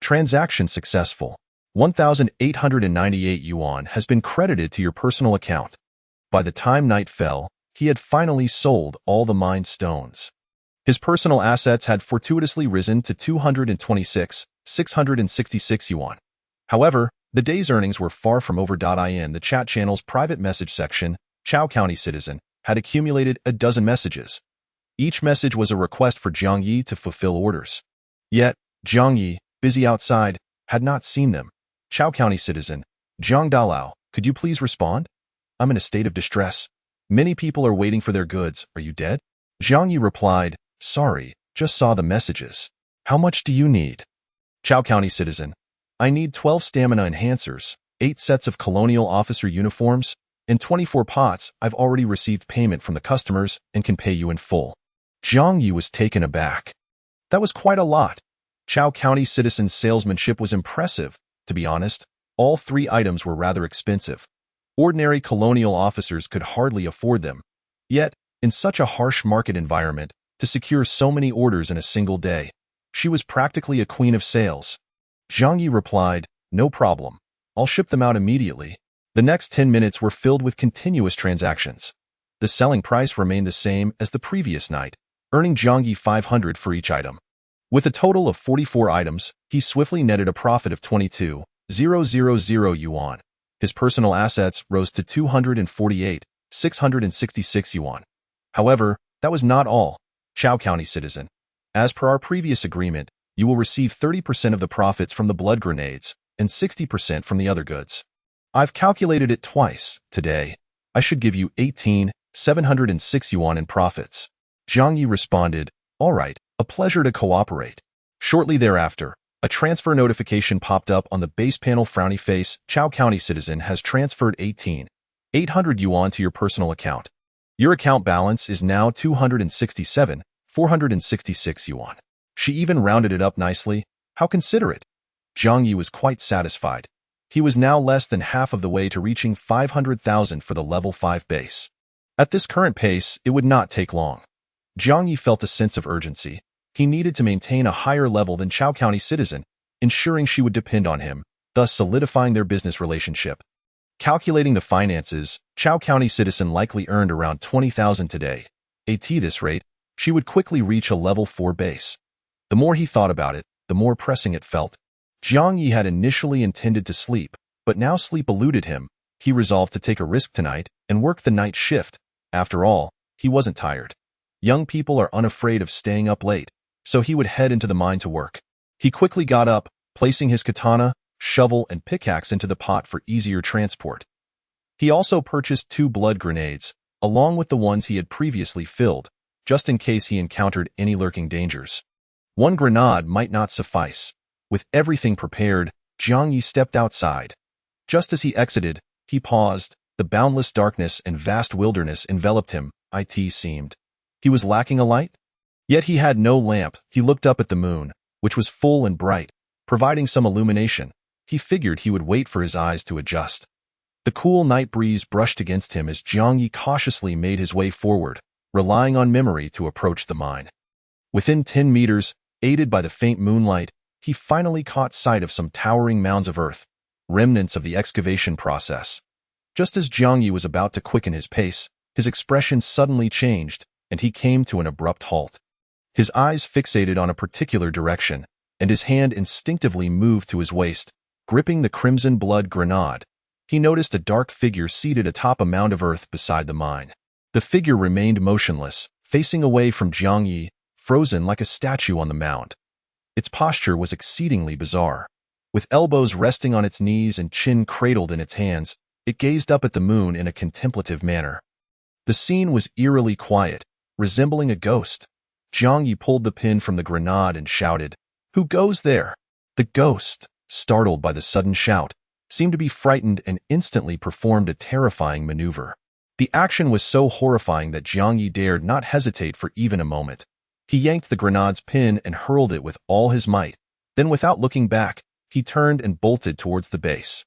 Transaction successful. 1,898 yuan has been credited to your personal account. By the time night fell, he had finally sold all the mined stones. His personal assets had fortuitously risen to 226,666 yuan. However, the day's earnings were far from over. In the chat channel's private message section, Chao County Citizen had accumulated a dozen messages. Each message was a request for Jiang Ye to fulfill orders. Yet, Jiang Ye, busy outside, had not seen them. Chao County Citizen, Zhang Dalao, could you please respond? I'm in a state of distress. Many people are waiting for their goods. Are you dead? Jiang Ye replied, sorry, just saw the messages. How much do you need? Chao County Citizen, I need 12 stamina enhancers, 8 sets of colonial officer uniforms, and 24 pots. I've already received payment from the customers and can pay you in full. Jiang Ye was taken aback. That was quite a lot. Chao County Citizen's salesmanship was impressive. To be honest, all 3 items were rather expensive. Ordinary colonial officers could hardly afford them. Yet, in such a harsh market environment, to secure so many orders in a single day, she was practically a queen of sales. Jiang Ye replied, no problem. I'll ship them out immediately. The next 10 minutes were filled with continuous transactions. The selling price remained the same as the previous night, earning Jiang Ye 500 for each item. With a total of 44 items, he swiftly netted a profit of 22,000 yuan. His personal assets rose to 248,666 yuan. However, that was not all. Chao County Citizen, as per our previous agreement, you will receive 30% of the profits from the blood grenades and 60% from the other goods. I've calculated it twice. Today, I should give you 18,706 yuan in profits. Jiang Ye responded, all right, a pleasure to cooperate. Shortly thereafter, a transfer notification popped up on the base panel. Frowny face, Chao County Citizen has transferred 18,800 yuan to your personal account. Your account balance is now 267,500 466 yuan. She even rounded it up nicely. How considerate. Jiang Ye was quite satisfied. He was now less than half of the way to reaching 500,000 for the level 5 base. At this current pace, it would not take long. Jiang Ye felt a sense of urgency. He needed to maintain a higher level than Chao County citizen, ensuring she would depend on him, thus solidifying their business relationship. Calculating the finances, Chao County citizen likely earned around 20,000 today. At this rate, she would quickly reach a level 4 base. The more he thought about it, the more pressing it felt. Jiang Ye had initially intended to sleep, but now sleep eluded him. He resolved to take a risk tonight and work the night shift. After all, he wasn't tired. Young people are unafraid of staying up late, so he would head into the mine to work. He quickly got up, placing his katana, shovel, and pickaxe into the pot for easier transport. He also purchased 2 blood grenades, along with the ones he had previously filled, just in case he encountered any lurking dangers. 1 grenade might not suffice. With everything prepared, Jiang Ye stepped outside. Just as he exited, he paused. The boundless darkness and vast wilderness enveloped him, it seemed. He was lacking a light? Yet he had no lamp. He looked up at the moon, which was full and bright, providing some illumination. He figured he would wait for his eyes to adjust. The cool night breeze brushed against him as Jiang Ye cautiously made his way forward, relying on memory to approach the mine. Within 10 meters, aided by the faint moonlight, he finally caught sight of some towering mounds of earth, remnants of the excavation process. Just as Jiang Ye was about to quicken his pace, his expression suddenly changed, and he came to an abrupt halt. His eyes fixated on a particular direction, and his hand instinctively moved to his waist, gripping the crimson blood grenade. He noticed a dark figure seated atop a mound of earth beside the mine. The figure remained motionless, facing away from Jiang Ye, frozen like a statue on the mound. Its posture was exceedingly bizarre. With elbows resting on its knees and chin cradled in its hands, it gazed up at the moon in a contemplative manner. The scene was eerily quiet, resembling a ghost. Jiang Ye pulled the pin from the grenade and shouted, "Who goes there?" The ghost, startled by the sudden shout, seemed to be frightened and instantly performed a terrifying maneuver. The action was so horrifying that Jiang Ye dared not hesitate for even a moment. He yanked the grenade's pin and hurled it with all his might. Then, without looking back, he turned and bolted towards the base.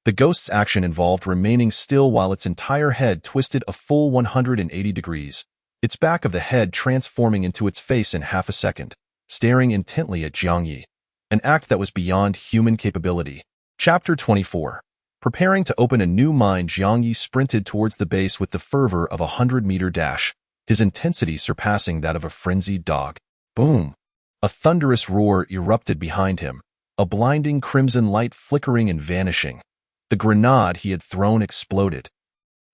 The ghost's action involved remaining still while its entire head twisted a full 180 degrees, its back of the head transforming into its face in half a second, staring intently at Jiang Ye, an act that was beyond human capability. Chapter 24. Preparing to open a new mine, Jiang Ye sprinted towards the base with the fervor of a 100-meter dash, his intensity surpassing that of a frenzied dog. Boom! A thunderous roar erupted behind him, a blinding crimson light flickering and vanishing. The grenade he had thrown exploded.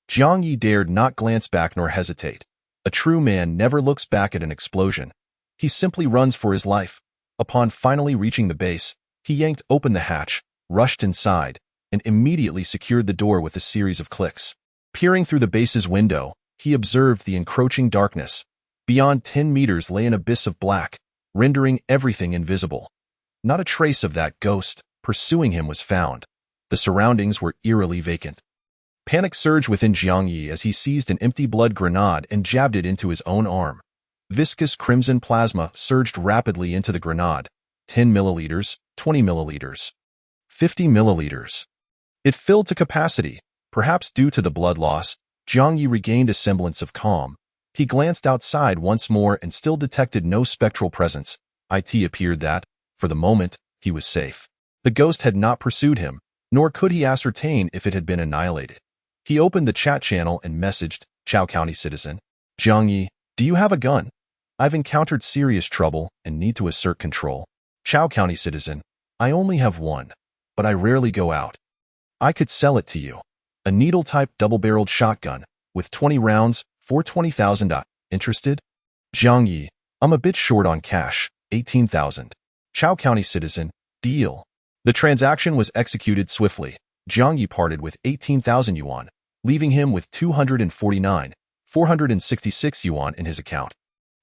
Jiang Ye dared not glance back nor hesitate. A true man never looks back at an explosion. He simply runs for his life. Upon finally reaching the base, he yanked open the hatch, rushed inside, and immediately secured the door with a series of clicks. Peering through the base's window, he observed the encroaching darkness. Beyond 10 meters lay an abyss of black, rendering everything invisible. Not a trace of that ghost pursuing him was found. The surroundings were eerily vacant. Panic surged within Jiang Ye as he seized an empty blood grenade and jabbed it into his own arm. Viscous crimson plasma surged rapidly into the grenade. 10 milliliters, 20 milliliters, 50 milliliters. It filled to capacity. Perhaps due to the blood loss, Jiang Ye regained a semblance of calm. He glanced outside once more and still detected no spectral presence. It appeared that, for the moment, he was safe. The ghost had not pursued him, nor could he ascertain if it had been annihilated. He opened the chat channel and messaged, "Chao County citizen. Jiang Ye, do you have a gun? I've encountered serious trouble and need to assert control. Chao County citizen, I only have one, but I rarely go out. I could sell it to you. A needle-type double-barreled shotgun, with 20 rounds, for 20,000. Interested? Jiang Ye, I'm a bit short on cash, 18,000. Chao County citizen, deal." The transaction was executed swiftly. Jiang Ye parted with 18,000 yuan, leaving him with 466 yuan in his account.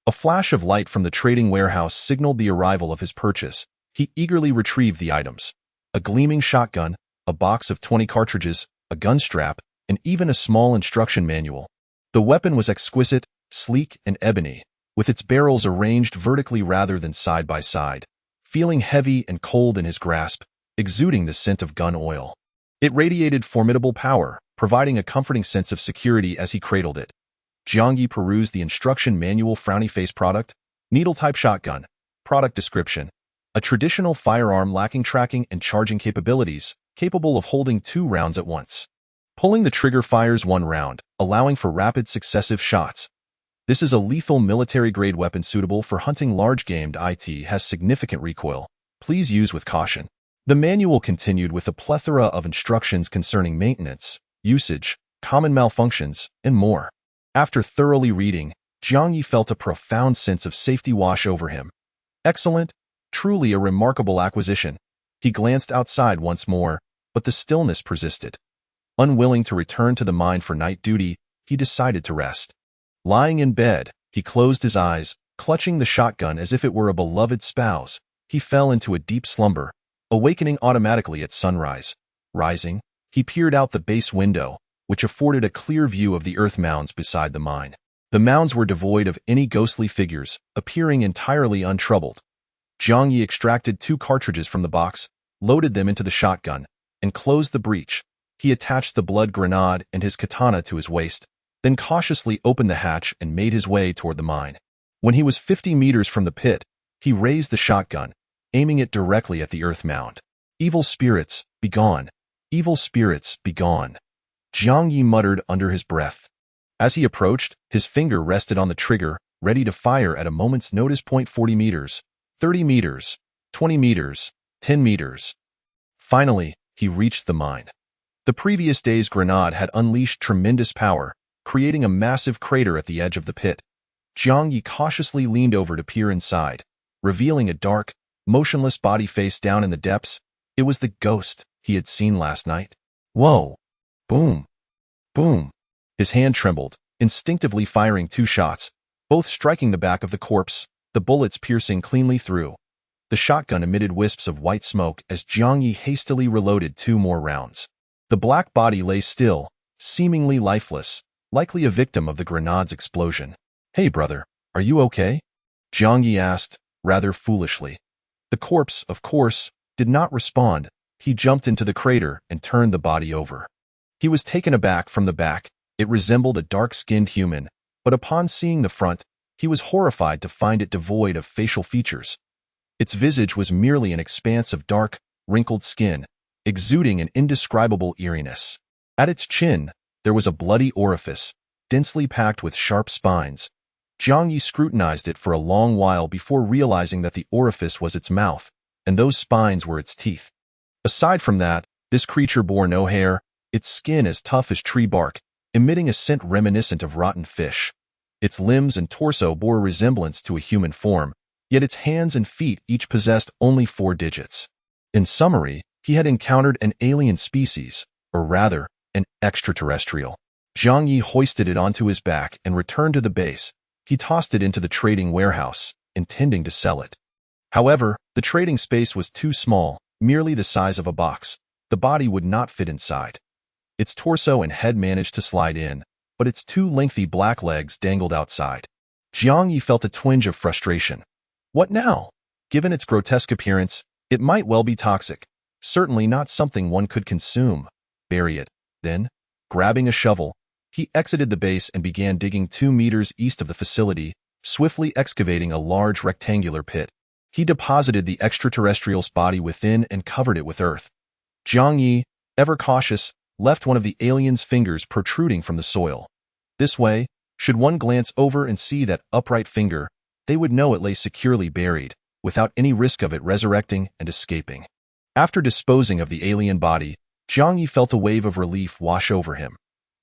A flash of light from the trading warehouse signaled the arrival of his purchase. He eagerly retrieved the items: a gleaming shotgun, a box of 20 cartridges, a gun strap, and even a small instruction manual. The weapon was exquisite, sleek, and ebony, with its barrels arranged vertically rather than side by side, feeling heavy and cold in his grasp, exuding the scent of gun oil. It radiated formidable power, providing a comforting sense of security as he cradled it. Jiang Ye perused the instruction manual. Frowny face. Product: needle-type shotgun. Product description: a traditional firearm lacking tracking and charging capabilities, capable of holding 2 rounds at once. Pulling the trigger fires 1 round, allowing for rapid successive shots. This is a lethal military-grade weapon suitable for hunting large game. It has significant recoil. Please use with caution. The manual continued with a plethora of instructions concerning maintenance, usage, common malfunctions, and more. After thoroughly reading, Jiang Ye felt a profound sense of safety wash over him. Excellent, truly a remarkable acquisition. He glanced outside once more, but the stillness persisted. Unwilling to return to the mine for night duty, he decided to rest. Lying in bed, he closed his eyes, clutching the shotgun as if it were a beloved spouse. He fell into a deep slumber, awakening automatically at sunrise. Rising, he peered out the base window, which afforded a clear view of the earth mounds beside the mine. The mounds were devoid of any ghostly figures, appearing entirely untroubled. Jiang Ye extracted 2 cartridges from the box, loaded them into the shotgun, and closed the breech. He attached the blood grenade and his katana to his waist, then cautiously opened the hatch and made his way toward the mine. When he was 50 meters from the pit, he raised the shotgun, aiming it directly at the earth mound. Evil spirits, be gone. Evil spirits, be gone. Jiang Ye muttered under his breath. As he approached, his finger rested on the trigger, ready to fire at a moment's notice. 40 meters, 30 meters, 20 meters, 10 meters. Finally, he reached the mine. The previous day's grenade had unleashed tremendous power, creating a massive crater at the edge of the pit. Jiang Ye cautiously leaned over to peer inside, revealing a dark, motionless body face down in the depths. It was the ghost he had seen last night. Whoa! Boom! Boom! His hand trembled, instinctively firing 2 shots, both striking the back of the corpse, the bullets piercing cleanly through. The shotgun emitted wisps of white smoke as Jiang Ye hastily reloaded 2 more rounds. The black body lay still, seemingly lifeless, likely a victim of the grenade's explosion. "Hey brother, are you okay?" Jiang Ye asked, rather foolishly. The corpse, of course, did not respond. He jumped into the crater and turned the body over. He was taken aback. From the back, it resembled a dark-skinned human, but upon seeing the front, he was horrified to find it devoid of facial features. Its visage was merely an expanse of dark, wrinkled skin, exuding an indescribable eeriness. At its chin, there was a bloody orifice, densely packed with sharp spines. Jiang Ye scrutinized it for a long while before realizing that the orifice was its mouth, and those spines were its teeth. Aside from that, this creature bore no hair, its skin as tough as tree bark, emitting a scent reminiscent of rotten fish. Its limbs and torso bore a resemblance to a human form, yet its hands and feet each possessed only 4 digits. In summary, he had encountered an alien species, or rather, an extraterrestrial. Jiang Ye hoisted it onto his back and returned to the base. He tossed it into the trading warehouse, intending to sell it. However, the trading space was too small, merely the size of a box. The body would not fit inside. Its torso and head managed to slide in, but its 2 lengthy black legs dangled outside. Jiang Ye felt a twinge of frustration. What now? Given its grotesque appearance, it might well be toxic. Certainly not something one could consume. Bury it. Then, grabbing a shovel, he exited the base and began digging 2 meters east of the facility, swiftly excavating a large rectangular pit. He deposited the extraterrestrial's body within and covered it with earth. Jiang Ye, ever cautious, left one of the alien's fingers protruding from the soil. This way, should one glance over and see that upright finger, they would know it lay securely buried, without any risk of it resurrecting and escaping. After disposing of the alien body, Jiang Ye felt a wave of relief wash over him.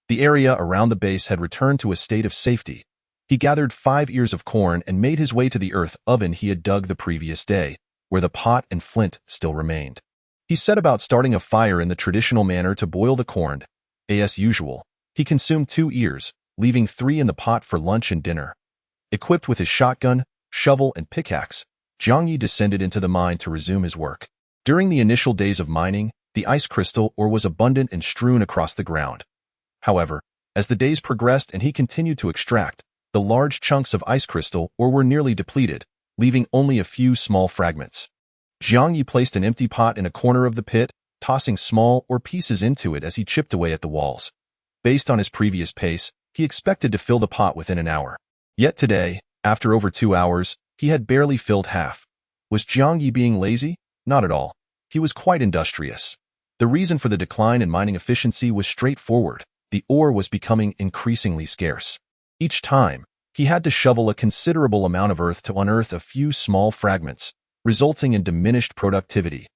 The area around the base had returned to a state of safety. He gathered 5 ears of corn and made his way to the earth oven he had dug the previous day, where the pot and flint still remained. He set about starting a fire in the traditional manner to boil the corn. As usual, he consumed 2 ears, leaving 3 in the pot for lunch and dinner. Equipped with his shotgun, shovel, and pickaxe, Jiang Ye descended into the mine to resume his work. During the initial days of mining, the ice crystal ore was abundant and strewn across the ground. However, as the days progressed and he continued to extract, the large chunks of ice crystal or were nearly depleted, leaving only a few small fragments. Jiang Ye placed an empty pot in a corner of the pit, tossing small ore pieces into it as he chipped away at the walls. Based on his previous pace, he expected to fill the pot within an hour. Yet today, after over 2 hours, he had barely filled half. Was Jiang Ye being lazy? Not at all. He was quite industrious. The reason for the decline in mining efficiency was straightforward. The ore was becoming increasingly scarce. Each time, he had to shovel a considerable amount of earth to unearth a few small fragments, resulting in diminished productivity.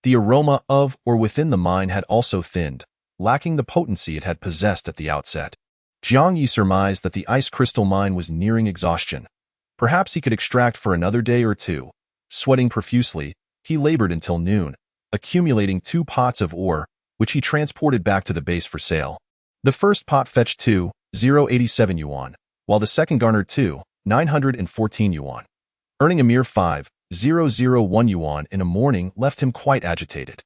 The aroma of or within the mine had also thinned, lacking the potency it had possessed at the outset. Jiang Ye surmised that the ice crystal mine was nearing exhaustion. Perhaps he could extract for another day or two. Sweating profusely, he labored until noon, accumulating 2 pots of ore, which he transported back to the base for sale. The first pot fetched 2,087 yuan, while the second garnered 2,914 yuan. Earning a mere 5,001 yuan in a morning left him quite agitated.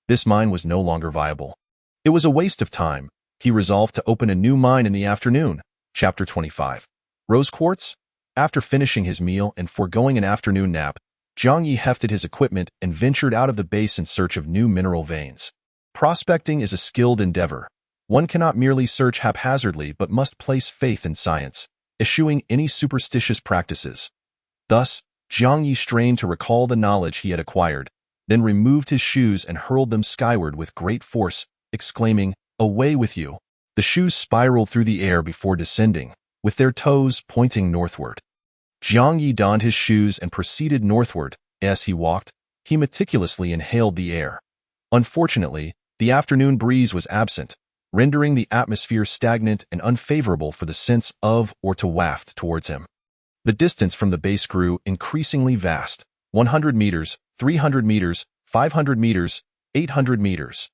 This mine was no longer viable. It was a waste of time. He resolved to open a new mine in the afternoon. Chapter 25. Rose Quartz? After finishing his meal and foregoing an afternoon nap, Jiang Ye hefted his equipment and ventured out of the base in search of new mineral veins. Prospecting is a skilled endeavor. One cannot merely search haphazardly but must place faith in science, eschewing any superstitious practices. Thus, Jiang Ye strained to recall the knowledge he had acquired, then removed his shoes and hurled them skyward with great force, exclaiming, "Away with you!" The shoes spiraled through the air before descending, with their toes pointing northward. Jiang Ye donned his shoes and proceeded northward. As he walked, he meticulously inhaled the air. Unfortunately, the afternoon breeze was absent, rendering the atmosphere stagnant and unfavorable for the sense of or to waft towards him. The distance from the base grew increasingly vast: 100 meters, 300 meters, 500 meters, 800 meters.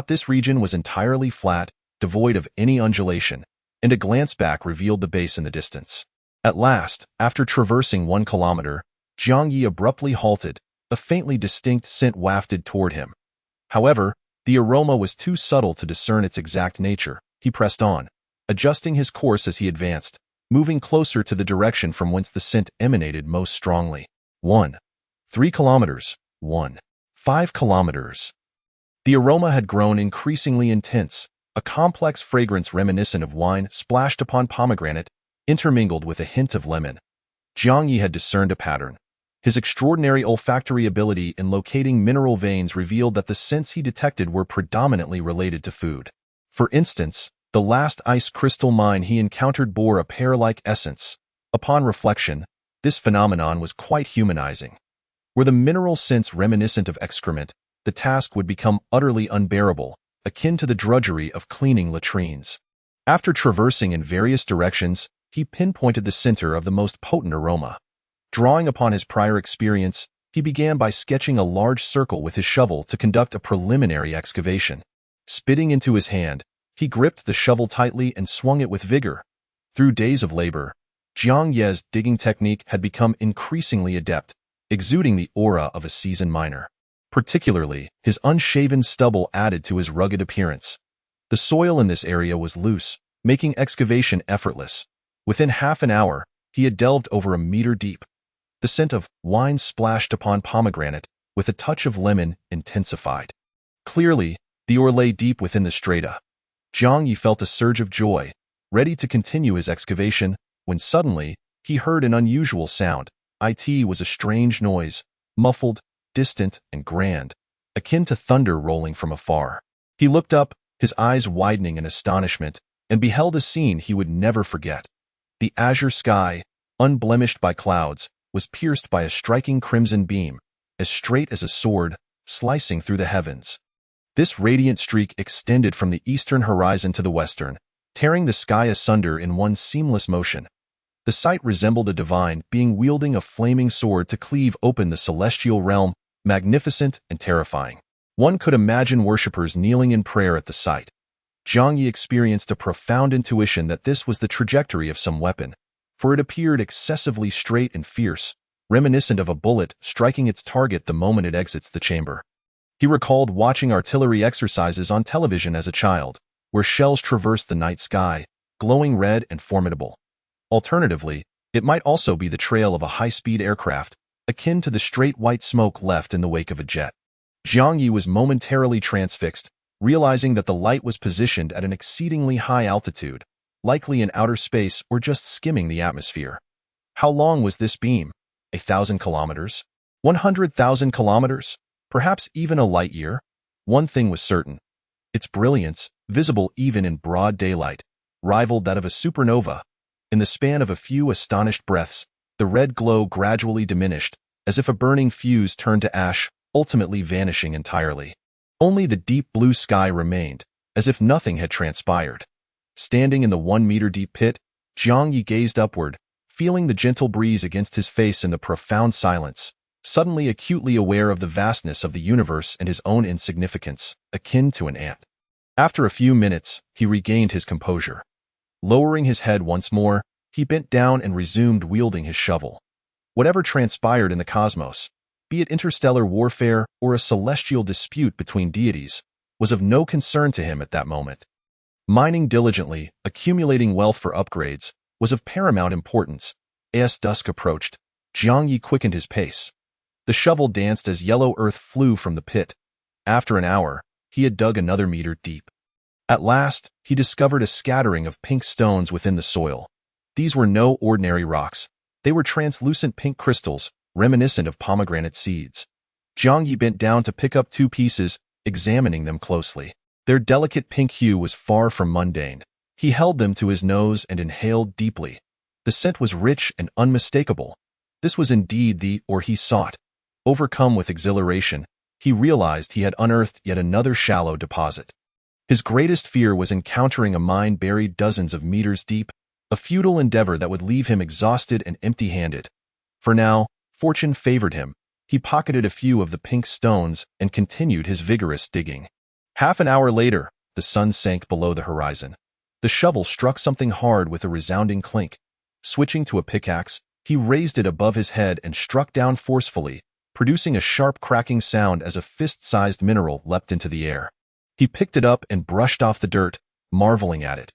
This region was entirely flat, devoid of any undulation, and a glance back revealed the base in the distance. At last, after traversing 1 kilometer, Jiang Ye abruptly halted. A faintly distinct scent wafted toward him. However, the aroma was too subtle to discern its exact nature. He pressed on, adjusting his course as he advanced, moving closer to the direction from whence the scent emanated most strongly. 1. 3 kilometers. 1. 5 kilometers. The aroma had grown increasingly intense, a complex fragrance reminiscent of wine splashed upon pomegranate, intermingled with a hint of lemon. Jiang Ye had discerned a pattern. His extraordinary olfactory ability in locating mineral veins revealed that the scents he detected were predominantly related to food. For instance, the last ice crystal mine he encountered bore a pear-like essence. Upon reflection, this phenomenon was quite humanizing. Were the mineral scents reminiscent of excrement, the task would become utterly unbearable, akin to the drudgery of cleaning latrines. After traversing in various directions, he pinpointed the center of the most potent aroma. Drawing upon his prior experience, he began by sketching a large circle with his shovel to conduct a preliminary excavation. Spitting into his hand, he gripped the shovel tightly and swung it with vigor. Through days of labor, Jiang Ye's digging technique had become increasingly adept, exuding the aura of a seasoned miner. Particularly, his unshaven stubble added to his rugged appearance. The soil in this area was loose, making excavation effortless. Within half an hour, he had delved over a meter deep. The scent of wine splashed upon pomegranate, with a touch of lemon, intensified. Clearly, the ore lay deep within the strata. Jiang Ye felt a surge of joy, ready to continue his excavation, when suddenly, he heard an unusual sound. It was a strange noise, muffled, distant, and grand, akin to thunder rolling from afar. He looked up, his eyes widening in astonishment, and beheld a scene he would never forget. The azure sky, unblemished by clouds, was pierced by a striking crimson beam, as straight as a sword, slicing through the heavens. This radiant streak extended from the eastern horizon to the western, tearing the sky asunder in one seamless motion. The sight resembled a divine being wielding a flaming sword to cleave open the celestial realm, magnificent and terrifying. One could imagine worshippers kneeling in prayer at the sight. Jiang Ye experienced a profound intuition that this was the trajectory of some weapon, for it appeared excessively straight and fierce, reminiscent of a bullet striking its target the moment it exits the chamber. He recalled watching artillery exercises on television as a child, where shells traversed the night sky, glowing red and formidable. Alternatively, it might also be the trail of a high-speed aircraft, akin to the straight white smoke left in the wake of a jet. Jiang Ye was momentarily transfixed, realizing that the light was positioned at an exceedingly high altitude, likely in outer space or just skimming the atmosphere. How long was this beam? 1,000 kilometers? 100,000 kilometers? Perhaps even a light year? One thing was certain. Its brilliance, visible even in broad daylight, rivaled that of a supernova. In the span of a few astonished breaths, the red glow gradually diminished, as if a burning fuse turned to ash, ultimately vanishing entirely. Only the deep blue sky remained, as if nothing had transpired. Standing in the 1-meter-deep pit, Jiang Ye gazed upward, feeling the gentle breeze against his face in the profound silence, suddenly acutely aware of the vastness of the universe and his own insignificance, akin to an ant. After a few minutes, he regained his composure. Lowering his head once more, he bent down and resumed wielding his shovel. Whatever transpired in the cosmos, be it interstellar warfare or a celestial dispute between deities, was of no concern to him at that moment. Mining diligently, accumulating wealth for upgrades, was of paramount importance. As dusk approached, Jiang Ye quickened his pace. The shovel danced as yellow earth flew from the pit. After an hour, he had dug another meter deep. At last, he discovered a scattering of pink stones within the soil. These were no ordinary rocks. They were translucent pink crystals, reminiscent of pomegranate seeds. Jiang Ye bent down to pick up 2 pieces, examining them closely. Their delicate pink hue was far from mundane. He held them to his nose and inhaled deeply. The scent was rich and unmistakable. This was indeed the ore he sought. Overcome with exhilaration, he realized he had unearthed yet another shallow deposit. His greatest fear was encountering a mine buried dozens of meters deep, a futile endeavor that would leave him exhausted and empty-handed. For now, fortune favored him. He pocketed a few of the pink stones and continued his vigorous digging. Half an hour later, the sun sank below the horizon. The shovel struck something hard with a resounding clink. Switching to a pickaxe, he raised it above his head and struck down forcefully, producing a sharp cracking sound as a fist-sized mineral leapt into the air. He picked it up and brushed off the dirt, marveling at it.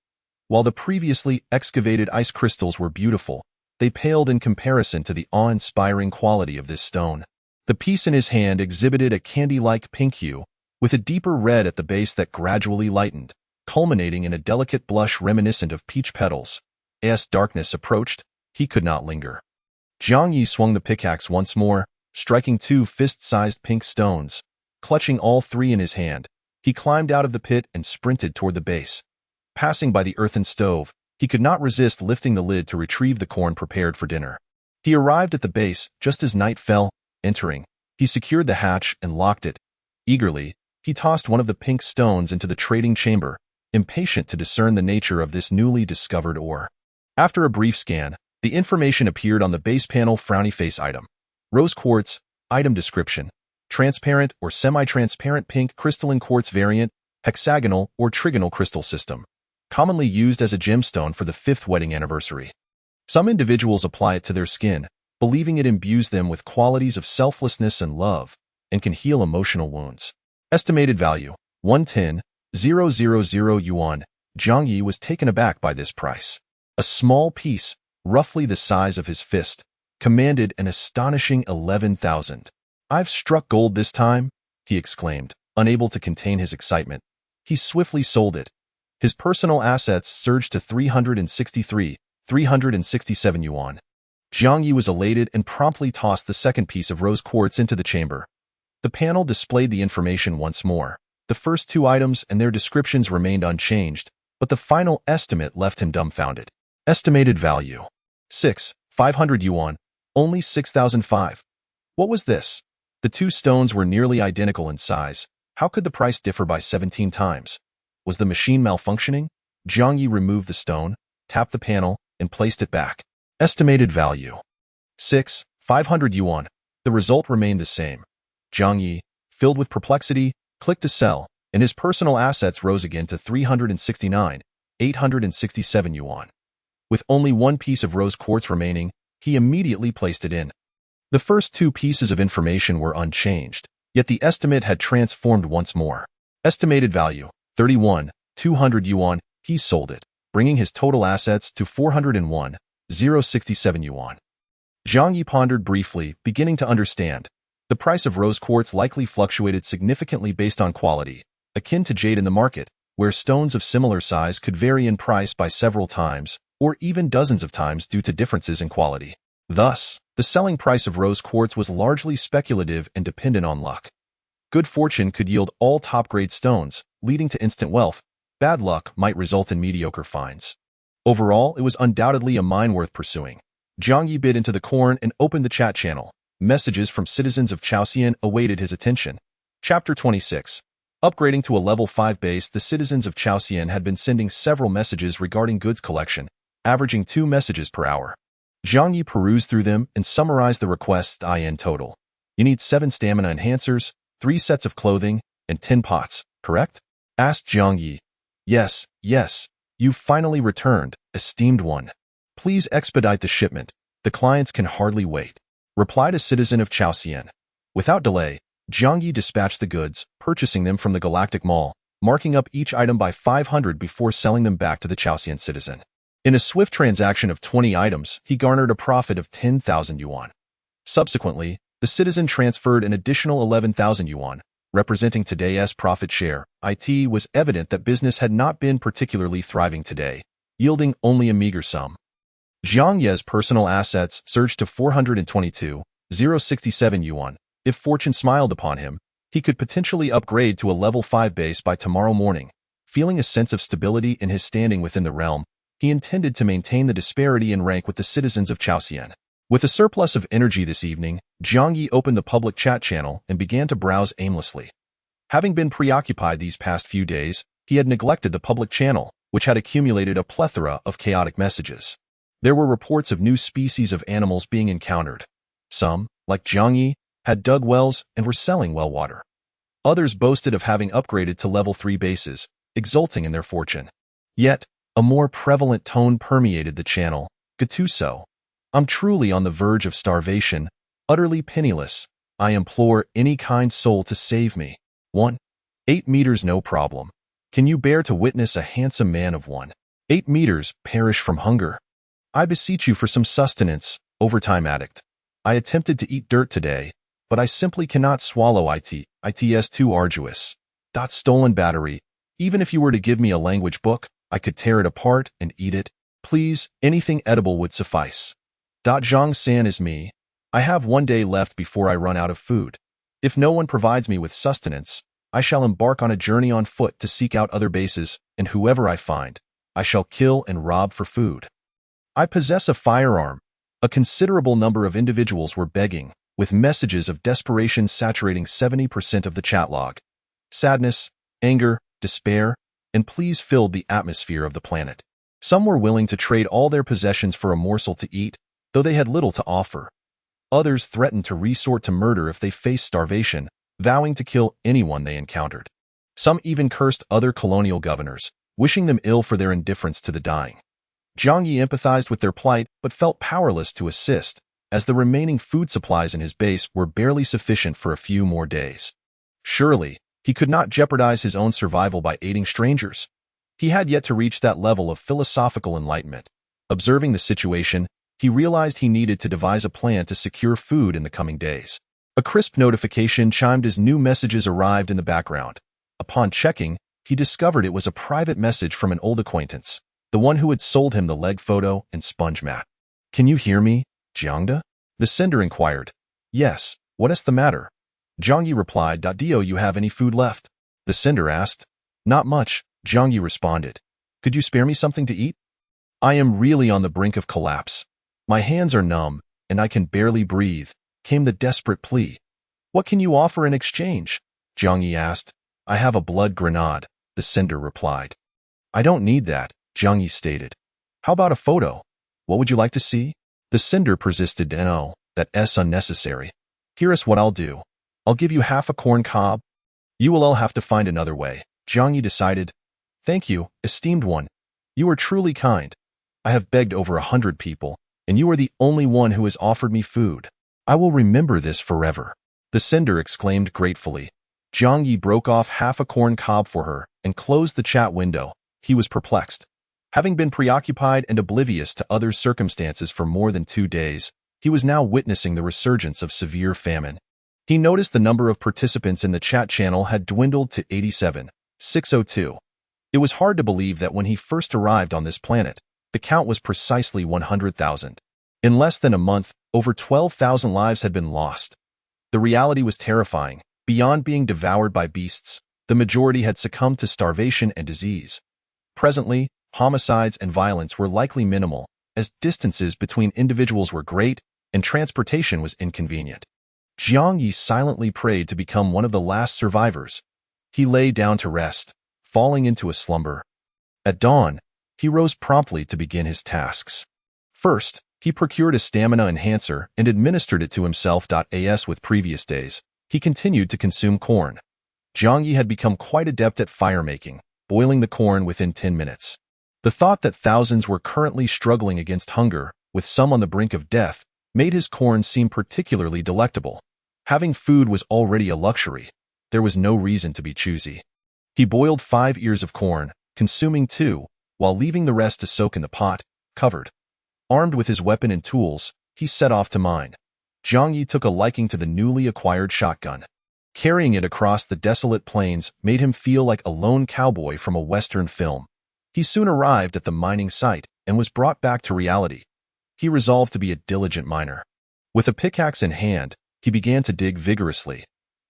While the previously excavated ice crystals were beautiful, they paled in comparison to the awe-inspiring quality of this stone. The piece in his hand exhibited a candy-like pink hue, with a deeper red at the base that gradually lightened, culminating in a delicate blush reminiscent of peach petals. As darkness approached, he could not linger. Jiang Ye swung the pickaxe once more, striking 2 fist-sized pink stones. Clutching all 3 in his hand, he climbed out of the pit and sprinted toward the base. Passing by the earthen stove, he could not resist lifting the lid to retrieve the corn prepared for dinner. He arrived at the base just as night fell. Entering, he secured the hatch and locked it. Eagerly, he tossed one of the pink stones into the trading chamber, impatient to discern the nature of this newly discovered ore. After a brief scan, the information appeared on the base panel: frowny face item. Rose quartz, item description. Transparent or semi-transparent pink crystalline quartz variant, hexagonal or trigonal crystal system. Commonly used as a gemstone for the 5th wedding anniversary. Some individuals apply it to their skin, believing it imbues them with qualities of selflessness and love, and can heal emotional wounds. Estimated value, 110,000 yuan. Jiang Ye was taken aback by this price. A small piece, roughly the size of his fist, commanded an astonishing 11,000. "I've struck gold this time," he exclaimed, unable to contain his excitement. He swiftly sold it. His personal assets surged to 367 yuan. Jiang Ye was elated and promptly tossed the second piece of rose quartz into the chamber. The panel displayed the information once more. The first 2 items and their descriptions remained unchanged, but the final estimate left him dumbfounded. Estimated value: 500 yuan, only 6,005. What was this? The 2 stones were nearly identical in size. How could the price differ by 17 times? Was the machine malfunctioning? Jiang Ye removed the stone, tapped the panel, and placed it back. Estimated value: 500 yuan. The result remained the same. Jiang Ye, filled with perplexity, clicked to sell, and his personal assets rose again to 369,867 yuan. With only 1 piece of rose quartz remaining, he immediately placed it in. The first 2 pieces of information were unchanged, yet the estimate had transformed once more. Estimated value: 31,200 yuan. He sold it, bringing his total assets to 401, 0.67 yuan. Jiang Ye pondered briefly, beginning to understand. The price of rose quartz likely fluctuated significantly based on quality, akin to jade in the market, where stones of similar size could vary in price by several times, or even dozens of times due to differences in quality. Thus, the selling price of rose quartz was largely speculative and dependent on luck. Good fortune could yield all top-grade stones, leading to instant wealth. Bad luck might result in mediocre finds. Overall, it was undoubtedly a mine worth pursuing. Jiang Ye bit into the corn and opened the chat channel. Messages from citizens of Chaosian awaited his attention. Chapter 26. Upgrading to a level 5 base, the citizens of Chaosian had been sending several messages regarding goods collection, averaging 2 messages per hour. Jiang Ye perused through them and summarized the requests in total. You need 7 stamina enhancers, 3 sets of clothing, and 10 pots, correct? Asked Jiang Ye. Yes, you've finally returned, esteemed one. Please expedite the shipment. The clients can hardly wait, replied a citizen of Chaosian. Without delay, Jiang Ye dispatched the goods, purchasing them from the Galactic Mall, marking up each item by 500 before selling them back to the Chaosian citizen. In a swift transaction of 20 items, he garnered a profit of 10,000 yuan. Subsequently, the citizen transferred an additional 11,000 yuan, representing today's profit share. It was evident that business had not been particularly thriving today, yielding only a meager sum. Jiang Ye's personal assets surged to 422,067 yuan. If fortune smiled upon him, he could potentially upgrade to a level 5 base by tomorrow morning. Feeling a sense of stability in his standing within the realm, he intended to maintain the disparity in rank with the citizens of Chaosian. With a surplus of energy this evening, Jiang Ye opened the public chat channel and began to browse aimlessly. Having been preoccupied these past few days, he had neglected the public channel, which had accumulated a plethora of chaotic messages. There were reports of new species of animals being encountered. Some, like Jiang Ye, had dug wells and were selling well water. Others boasted of having upgraded to level 3 bases, exulting in their fortune. Yet, a more prevalent tone permeated the channel. Gattuso. I'm truly on the verge of starvation, utterly penniless. I implore any kind soul to save me. 1. 8 meters no problem. Can you bear to witness a handsome man of 1.8 meters perish from hunger? I beseech you for some sustenance, overtime addict. I attempted to eat dirt today, but I simply cannot swallow it. It's too arduous. Stolen battery. Even if you were to give me a language book, I could tear it apart and eat it. Please, anything edible would suffice. Zhang San is me. I have 1 day left before I run out of food. If no one provides me with sustenance, I shall embark on a journey on foot to seek out other bases, and whoever I find, I shall kill and rob for food. I possess a firearm. A considerable number of individuals were begging, with messages of desperation saturating 70% of the chat log. Sadness, anger, despair, and pleas filled the atmosphere of the planet. Some were willing to trade all their possessions for a morsel to eat, though they had little to offer. Others threatened to resort to murder if they faced starvation, vowing to kill anyone they encountered. Some even cursed other colonial governors, wishing them ill for their indifference to the dying. Jiang Ye empathized with their plight but felt powerless to assist, as the remaining food supplies in his base were barely sufficient for a few more days. Surely, he could not jeopardize his own survival by aiding strangers. He had yet to reach that level of philosophical enlightenment. Observing the situation, he realized he needed to devise a plan to secure food in the coming days. A crisp notification chimed as new messages arrived in the background. Upon checking, he discovered it was a private message from an old acquaintance, the one who had sold him the leg photo and sponge mat. Can you hear me, Jiangda? The sender inquired. Yes, what is the matter? Jiang Ye replied. Do you have any food left? The sender asked. Not much, Jiang Ye responded. Could you spare me something to eat? I am really on the brink of collapse. My hands are numb, and I can barely breathe, came the desperate plea. What can you offer in exchange? Jiang Ye asked. I have a blood grenade, the sender replied. I don't need that, Jiang Ye stated. How about a photo? What would you like to see? The sender persisted. No, that's unnecessary. Here's what I'll do. I'll give you half a corn cob. You will all have to find another way, Jiang Ye decided. Thank you, esteemed one. You are truly kind. I have begged over 100 people, and you are the only one who has offered me food. I will remember this forever. The sender exclaimed gratefully. Jiang Ye broke off half a corn cob for her and closed the chat window. He was perplexed. Having been preoccupied and oblivious to other circumstances for more than 2 days, he was now witnessing the resurgence of severe famine. He noticed the number of participants in the chat channel had dwindled to 87,602. It was hard to believe that when he first arrived on this planet, the count was precisely 100,000. In less than a month, over 12,000 lives had been lost. The reality was terrifying. Beyond being devoured by beasts, the majority had succumbed to starvation and disease. Presently, homicides and violence were likely minimal, as distances between individuals were great and transportation was inconvenient. Jiang Ye silently prayed to become one of the last survivors. He lay down to rest, falling into a slumber. At dawn, he rose promptly to begin his tasks. First, he procured a stamina enhancer and administered it to himself. As with previous days, he continued to consume corn. Jiang Ye had become quite adept at fire-making, boiling the corn within 10 minutes. The thought that thousands were currently struggling against hunger, with some on the brink of death, made his corn seem particularly delectable. Having food was already a luxury. There was no reason to be choosy. He boiled 5 ears of corn, consuming 2, while leaving the rest to soak in the pot, covered. Armed with his weapon and tools, he set off to mine. Jiang Ye took a liking to the newly acquired shotgun. Carrying it across the desolate plains made him feel like a lone cowboy from a Western film. He soon arrived at the mining site and was brought back to reality. He resolved to be a diligent miner. With a pickaxe in hand, he began to dig vigorously.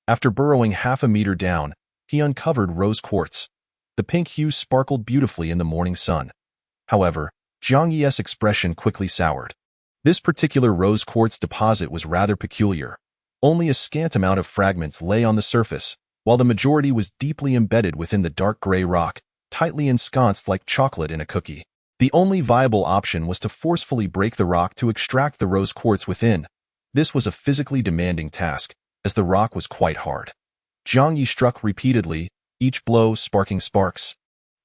After burrowing half a meter down, he uncovered rose quartz. The pink hue sparkled beautifully in the morning sun. However, Jiang Ye's expression quickly soured. This particular rose quartz deposit was rather peculiar. Only a scant amount of fragments lay on the surface, while the majority was deeply embedded within the dark gray rock, tightly ensconced like chocolate in a cookie. The only viable option was to forcefully break the rock to extract the rose quartz within. This was a physically demanding task, as the rock was quite hard. Jiang Ye struck repeatedly, each blow sparking sparks.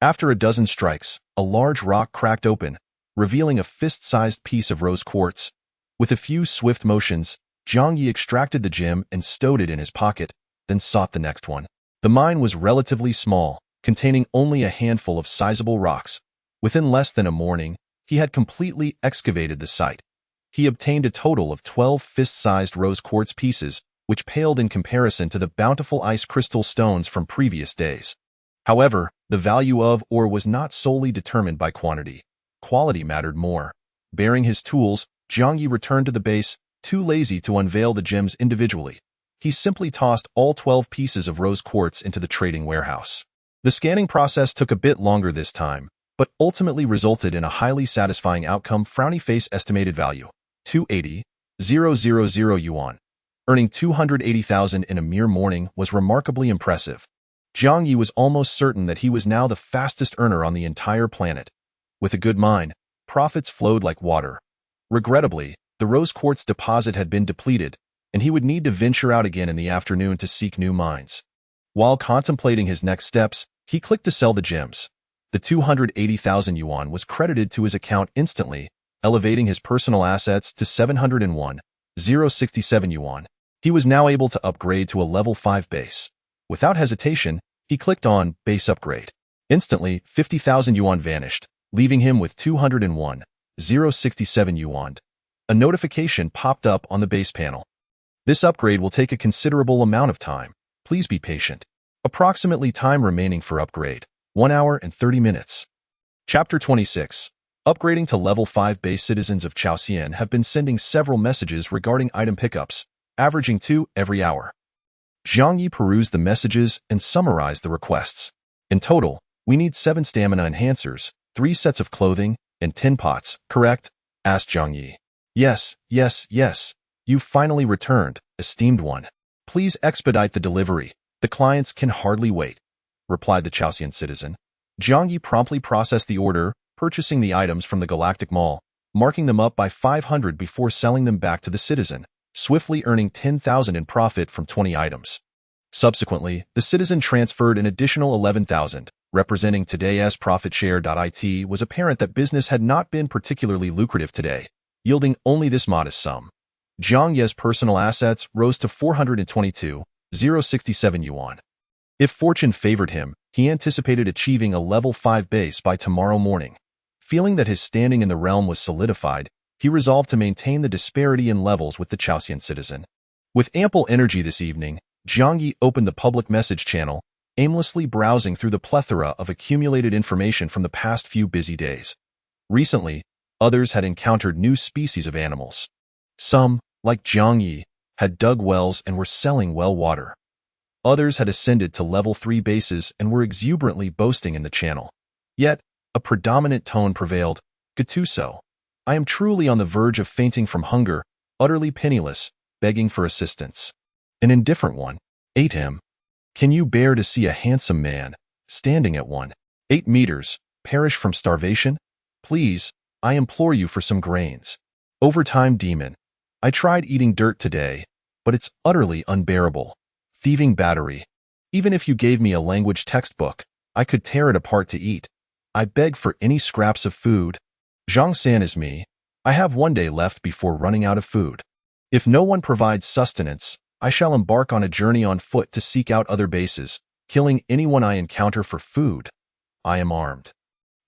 After a dozen strikes, a large rock cracked open, revealing a fist-sized piece of rose quartz. With a few swift motions, Jiang Ye extracted the gem and stowed it in his pocket, then sought the next one. The mine was relatively small, containing only a handful of sizable rocks. Within less than a morning, he had completely excavated the site. He obtained a total of 12 fist-sized rose quartz pieces, which paled in comparison to the bountiful ice crystal stones from previous days. However, the value of ore was not solely determined by quantity. Quality mattered more. Bearing his tools, Jiang Ye returned to the base, too lazy to unveil the gems individually. He simply tossed all 12 pieces of rose quartz into the trading warehouse. The scanning process took a bit longer this time, but ultimately resulted in a highly satisfying outcome. Frowny face estimated value, 280,000 yuan. Earning 280,000 in a mere morning was remarkably impressive. Jiang Ye was almost certain that he was now the fastest earner on the entire planet. With a good mine, profits flowed like water. Regrettably, the rose quartz deposit had been depleted, and he would need to venture out again in the afternoon to seek new mines. While contemplating his next steps, he clicked to sell the gems. The 280,000 yuan was credited to his account instantly, elevating his personal assets to 701,067 yuan. He was now able to upgrade to a level 5 base. Without hesitation, he clicked on Base Upgrade. Instantly, 50,000 yuan vanished, leaving him with 201,067 yuan. A notification popped up on the base panel. This upgrade will take a considerable amount of time. Please be patient. Approximately time remaining for upgrade, 1 hour and 30 minutes. Chapter 26. Upgrading to level 5 base. Citizens of Chaosian have been sending several messages regarding item pickups, averaging 2 every hour. Jiang Ye perused the messages and summarized the requests. In total, we need 7 stamina enhancers, 3 sets of clothing, and 10 pots, correct? Asked Jiang Ye. Yes. You've finally returned, esteemed one. Please expedite the delivery. The clients can hardly wait, replied the Chaosian citizen. Jiang Ye promptly processed the order, purchasing the items from the Galactic Mall, marking them up by 500 before selling them back to the citizen, swiftly earning 10,000 in profit from 20 items. Subsequently, the citizen transferred an additional 11,000, representing today's profit share. It was apparent that business had not been particularly lucrative today, yielding only this modest sum. Jiang Ye's personal assets rose to 422,067 yuan. If fortune favored him, he anticipated achieving a level 5 base by tomorrow morning. Feeling that his standing in the realm was solidified, he resolved to maintain the disparity in levels with the Chaosian citizen. With ample energy this evening, Jiang Ye opened the public message channel, aimlessly browsing through the plethora of accumulated information from the past few busy days. Recently, others had encountered new species of animals. Some, like Jiang Ye, had dug wells and were selling well water. Others had ascended to level 3 bases and were exuberantly boasting in the channel. Yet, a predominant tone prevailed. Gattuso, I am truly on the verge of fainting from hunger, utterly penniless, begging for assistance. An indifferent one, 8 him. Can you bear to see a handsome man, standing at 1.8 meters, perish from starvation? Please, I implore you for some grains. Overtime demon. I tried eating dirt today, but it's utterly unbearable. Thieving battery. Even if you gave me a language textbook, I could tear it apart to eat. I beg for any scraps of food. Zhang San is me. I have 1 day left before running out of food. If no one provides sustenance, I shall embark on a journey on foot to seek out other bases, killing anyone I encounter for food. I am armed.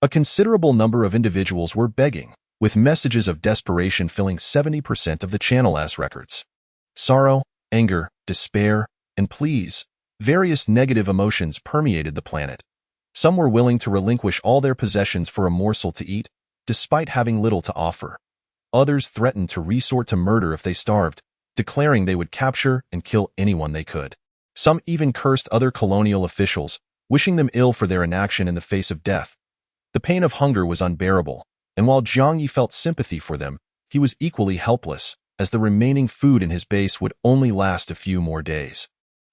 A considerable number of individuals were begging, with messages of desperation filling 70% of the channel as records. Sorrow, anger, despair, and pleas, various negative emotions permeated the planet. Some were willing to relinquish all their possessions for a morsel to eat, despite having little to offer. Others threatened to resort to murder if they starved, declaring they would capture and kill anyone they could. Some even cursed other colonial officials, wishing them ill for their inaction in the face of death. The pain of hunger was unbearable, and while Jiang Ye felt sympathy for them, he was equally helpless, as the remaining food in his base would only last a few more days.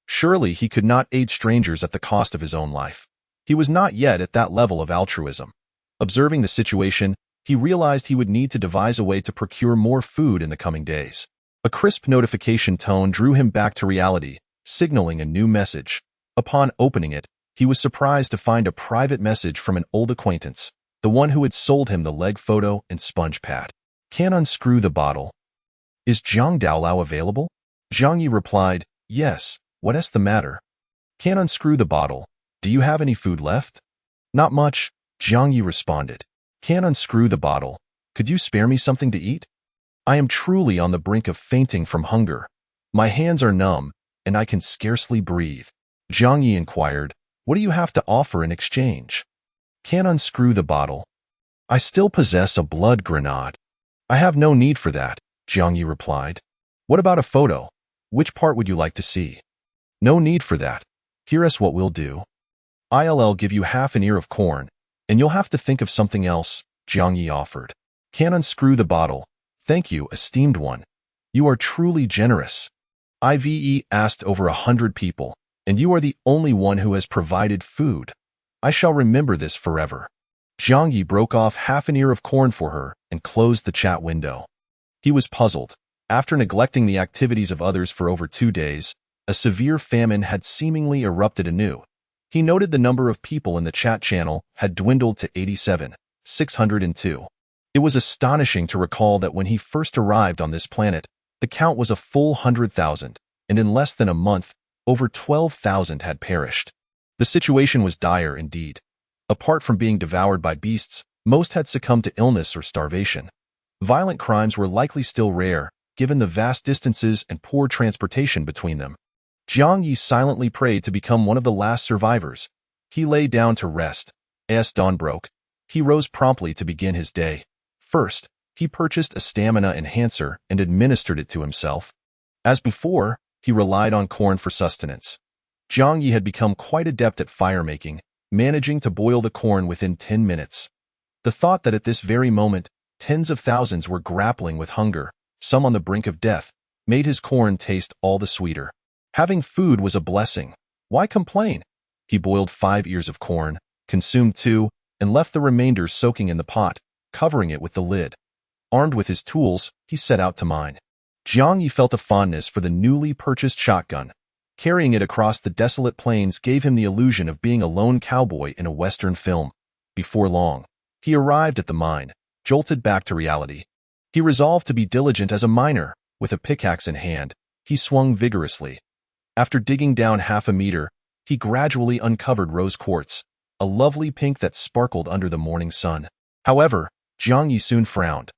Surely he could not aid strangers at the cost of his own life. He was not yet at that level of altruism. Observing the situation, he realized he would need to devise a way to procure more food in the coming days. A crisp notification tone drew him back to reality, signaling a new message. Upon opening it, he was surprised to find a private message from an old acquaintance, the one who had sold him the leg photo and sponge pad. Can unscrew the bottle. Is Zhang Daolao available? Jiang Ye replied, yes, what's the matter? Can unscrew the bottle. Do you have any food left? Not much, Jiang Ye responded. Can unscrew the bottle. Could you spare me something to eat? I am truly on the brink of fainting from hunger. My hands are numb, and I can scarcely breathe. Jiang Ye inquired, what do you have to offer in exchange? Can unscrew the bottle. I still possess a blood grenade. I have no need for that, Jiang Ye replied. What about a photo? Which part would you like to see? No need for that. Here's what we'll do. I'll give you half an ear of corn, and you'll have to think of something else, Jiang Ye offered. Can unscrew the bottle. Thank you, esteemed one. You are truly generous. I've asked over 100 people, and you are the only one who has provided food. I shall remember this forever. Jiang Ye broke off half an ear of corn for her and closed the chat window. He was puzzled. After neglecting the activities of others for over 2 days, a severe famine had seemingly erupted anew. He noted the number of people in the chat channel had dwindled to 87,602. It was astonishing to recall that when he first arrived on this planet, the count was a full 100,000, and in less than a month, over 12,000 had perished. The situation was dire indeed. Apart from being devoured by beasts, most had succumbed to illness or starvation. Violent crimes were likely still rare, given the vast distances and poor transportation between them. Jiang Ye silently prayed to become one of the last survivors. He lay down to rest. As dawn broke, he rose promptly to begin his day. First, he purchased a stamina enhancer and administered it to himself. As before, he relied on corn for sustenance. Jiang Ye had become quite adept at fire-making, managing to boil the corn within 10 minutes. The thought that at this very moment, tens of thousands were grappling with hunger, some on the brink of death, made his corn taste all the sweeter. Having food was a blessing. Why complain? He boiled 5 ears of corn, consumed 2, and left the remainder soaking in the pot, covering it with the lid. Armed with his tools, he set out to mine. Jiang Ye felt a fondness for the newly purchased shotgun. Carrying it across the desolate plains gave him the illusion of being a lone cowboy in a Western film. Before long, he arrived at the mine, jolted back to reality. He resolved to be diligent as a miner. With a pickaxe in hand, he swung vigorously. After digging down half a meter, he gradually uncovered rose quartz, a lovely pink that sparkled under the morning sun. However, Jiang Ye soon frowned.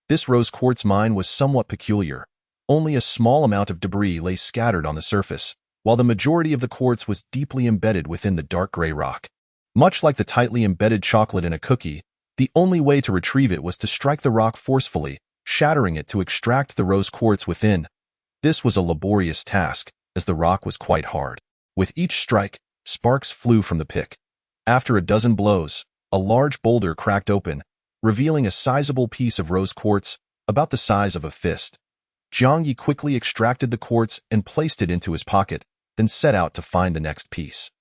This rose quartz mine was somewhat peculiar. Only a small amount of debris lay scattered on the surface, while the majority of the quartz was deeply embedded within the dark gray rock. Much like the tightly embedded chocolate in a cookie, the only way to retrieve it was to strike the rock forcefully, shattering it to extract the rose quartz within. This was a laborious task, as the rock was quite hard. With each strike, sparks flew from the pick. After a dozen blows, a large boulder cracked open, revealing a sizable piece of rose quartz about the size of a fist. Jiang Ye quickly extracted the quartz and placed it into his pocket, then set out to find the next piece.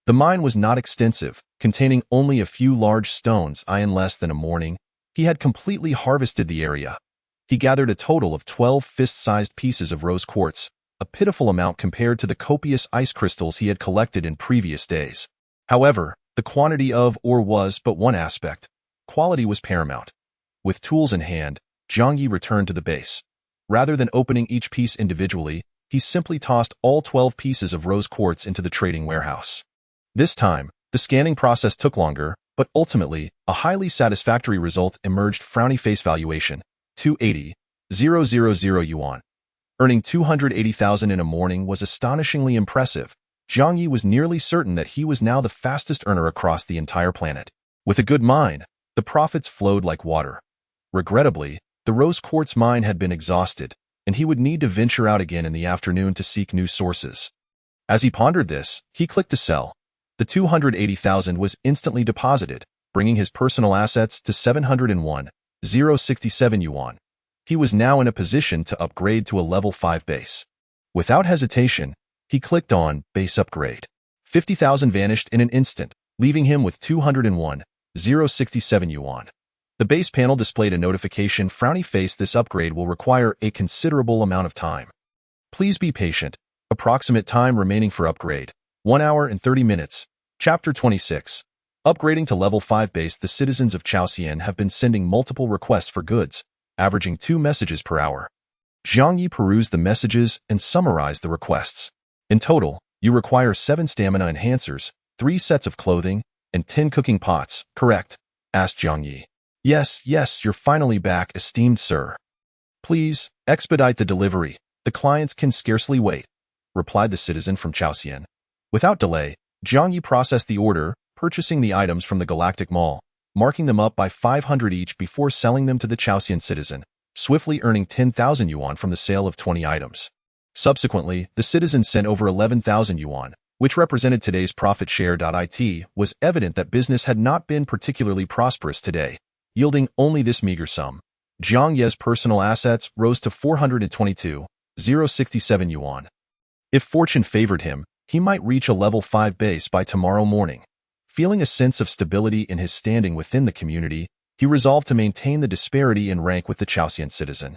The mine was not extensive, containing only a few large stones. In less than a morning, he had completely harvested the area. He gathered a total of 12 fist-sized pieces of rose quartz, a pitiful amount compared to the copious ice crystals he had collected in previous days. However, the quantity of ore was but one aspect. Quality was paramount. With tools in hand, Jiang Ye returned to the base. Rather than opening each piece individually, he simply tossed all 12 pieces of rose quartz into the trading warehouse. This time, the scanning process took longer, but ultimately, a highly satisfactory result emerged. Frowny face valuation, 280,000 yuan. Earning 280,000 in a morning was astonishingly impressive. Jiang Ye was nearly certain that he was now the fastest earner across the entire planet. With a good mine, the profits flowed like water. Regrettably, the rose quartz mine had been exhausted, and he would need to venture out again in the afternoon to seek new sources. As he pondered this, he clicked to sell. The 280,000 was instantly deposited, bringing his personal assets to 701,067 yuan. He was now in a position to upgrade to a level 5 base. Without hesitation, he clicked on Base Upgrade. 50,000 vanished in an instant, leaving him with 201,067 yuan. The base panel displayed a notification. Frowny face. This upgrade will require a considerable amount of time. Please be patient. Approximate time remaining for upgrade, 1 hour and 30 minutes. Chapter 26. Upgrading to level 5 base. The citizens of Chaosian have been sending multiple requests for goods, averaging 2 messages per hour. Jiang Ye perused the messages and summarized the requests. In total, you require 7 stamina enhancers, 3 sets of clothing, and 10 cooking pots, correct? Asked Jiang Ye. Yes, you're finally back, esteemed sir. Please, expedite the delivery. The clients can scarcely wait, replied the citizen from Chaosian. Without delay, Jiang Ye processed the order, purchasing the items from the Galactic Mall, marking them up by 500 each before selling them to the Chaosian citizen, swiftly earning 10,000 yuan from the sale of 20 items. Subsequently, the citizen sent over 11,000 yuan, which represented today's profit share. It was evident that business had not been particularly prosperous today, yielding only this meager sum. Jiang Ye's personal assets rose to 422,067 yuan. If fortune favored him, he might reach a level 5 base by tomorrow morning. Feeling a sense of stability in his standing within the community, he resolved to maintain the disparity in rank with the Chaosian citizen.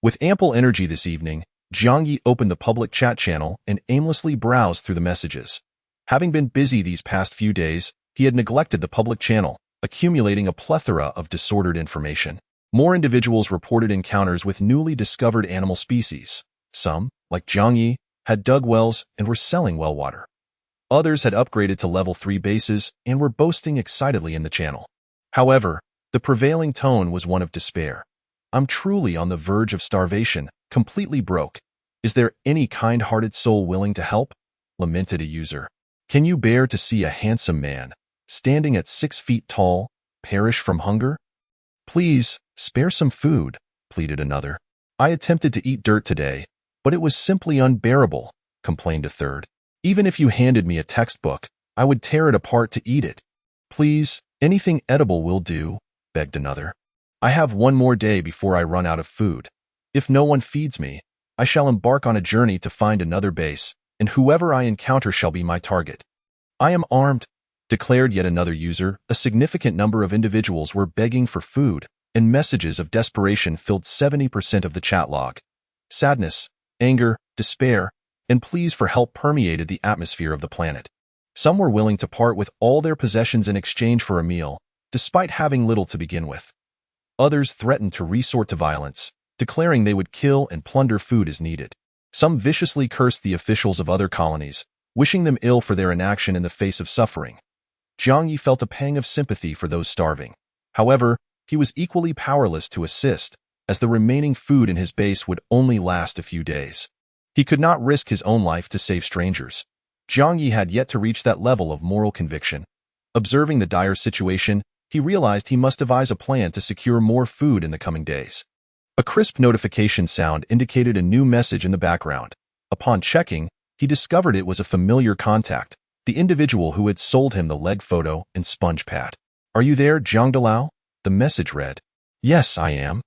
With ample energy this evening, Jiang Ye opened the public chat channel and aimlessly browsed through the messages. Having been busy these past few days, he had neglected the public channel, accumulating a plethora of disordered information. More individuals reported encounters with newly discovered animal species. Some, like Jiang Ye, had dug wells and were selling well water. Others had upgraded to level 3 bases and were boasting excitedly in the channel. However, the prevailing tone was one of despair. I'm truly on the verge of starvation, completely broke. Is there any kind-hearted soul willing to help? Lamented a user. Can you bear to see a handsome man, standing at 6 feet tall, perish from hunger? Please, spare some food, pleaded another. I attempted to eat dirt today, but it was simply unbearable, complained a third. Even if you handed me a textbook, I would tear it apart to eat it. Please, anything edible will do, begged another. I have one more day before I run out of food. If no one feeds me, I shall embark on a journey to find another base, and whoever I encounter shall be my target. I am armed, declared yet another user. A significant number of individuals were begging for food, and messages of desperation filled 70% of the chat log. Sadness, anger, despair, and pleas for help permeated the atmosphere of the planet. Some were willing to part with all their possessions in exchange for a meal, despite having little to begin with. Others threatened to resort to violence, declaring they would kill and plunder food as needed. Some viciously cursed the officials of other colonies, wishing them ill for their inaction in the face of suffering. Jiang Ye felt a pang of sympathy for those starving. However, he was equally powerless to assist, as the remaining food in his base would only last a few days. He could not risk his own life to save strangers. Jiang Ye had yet to reach that level of moral conviction. Observing the dire situation, he realized he must devise a plan to secure more food in the coming days. A crisp notification sound indicated a new message in the background. Upon checking, he discovered it was a familiar contact, the individual who had sold him the leg photo and sponge pad. "Are you there, Jiang Dalao?" The message read. "Yes, I am."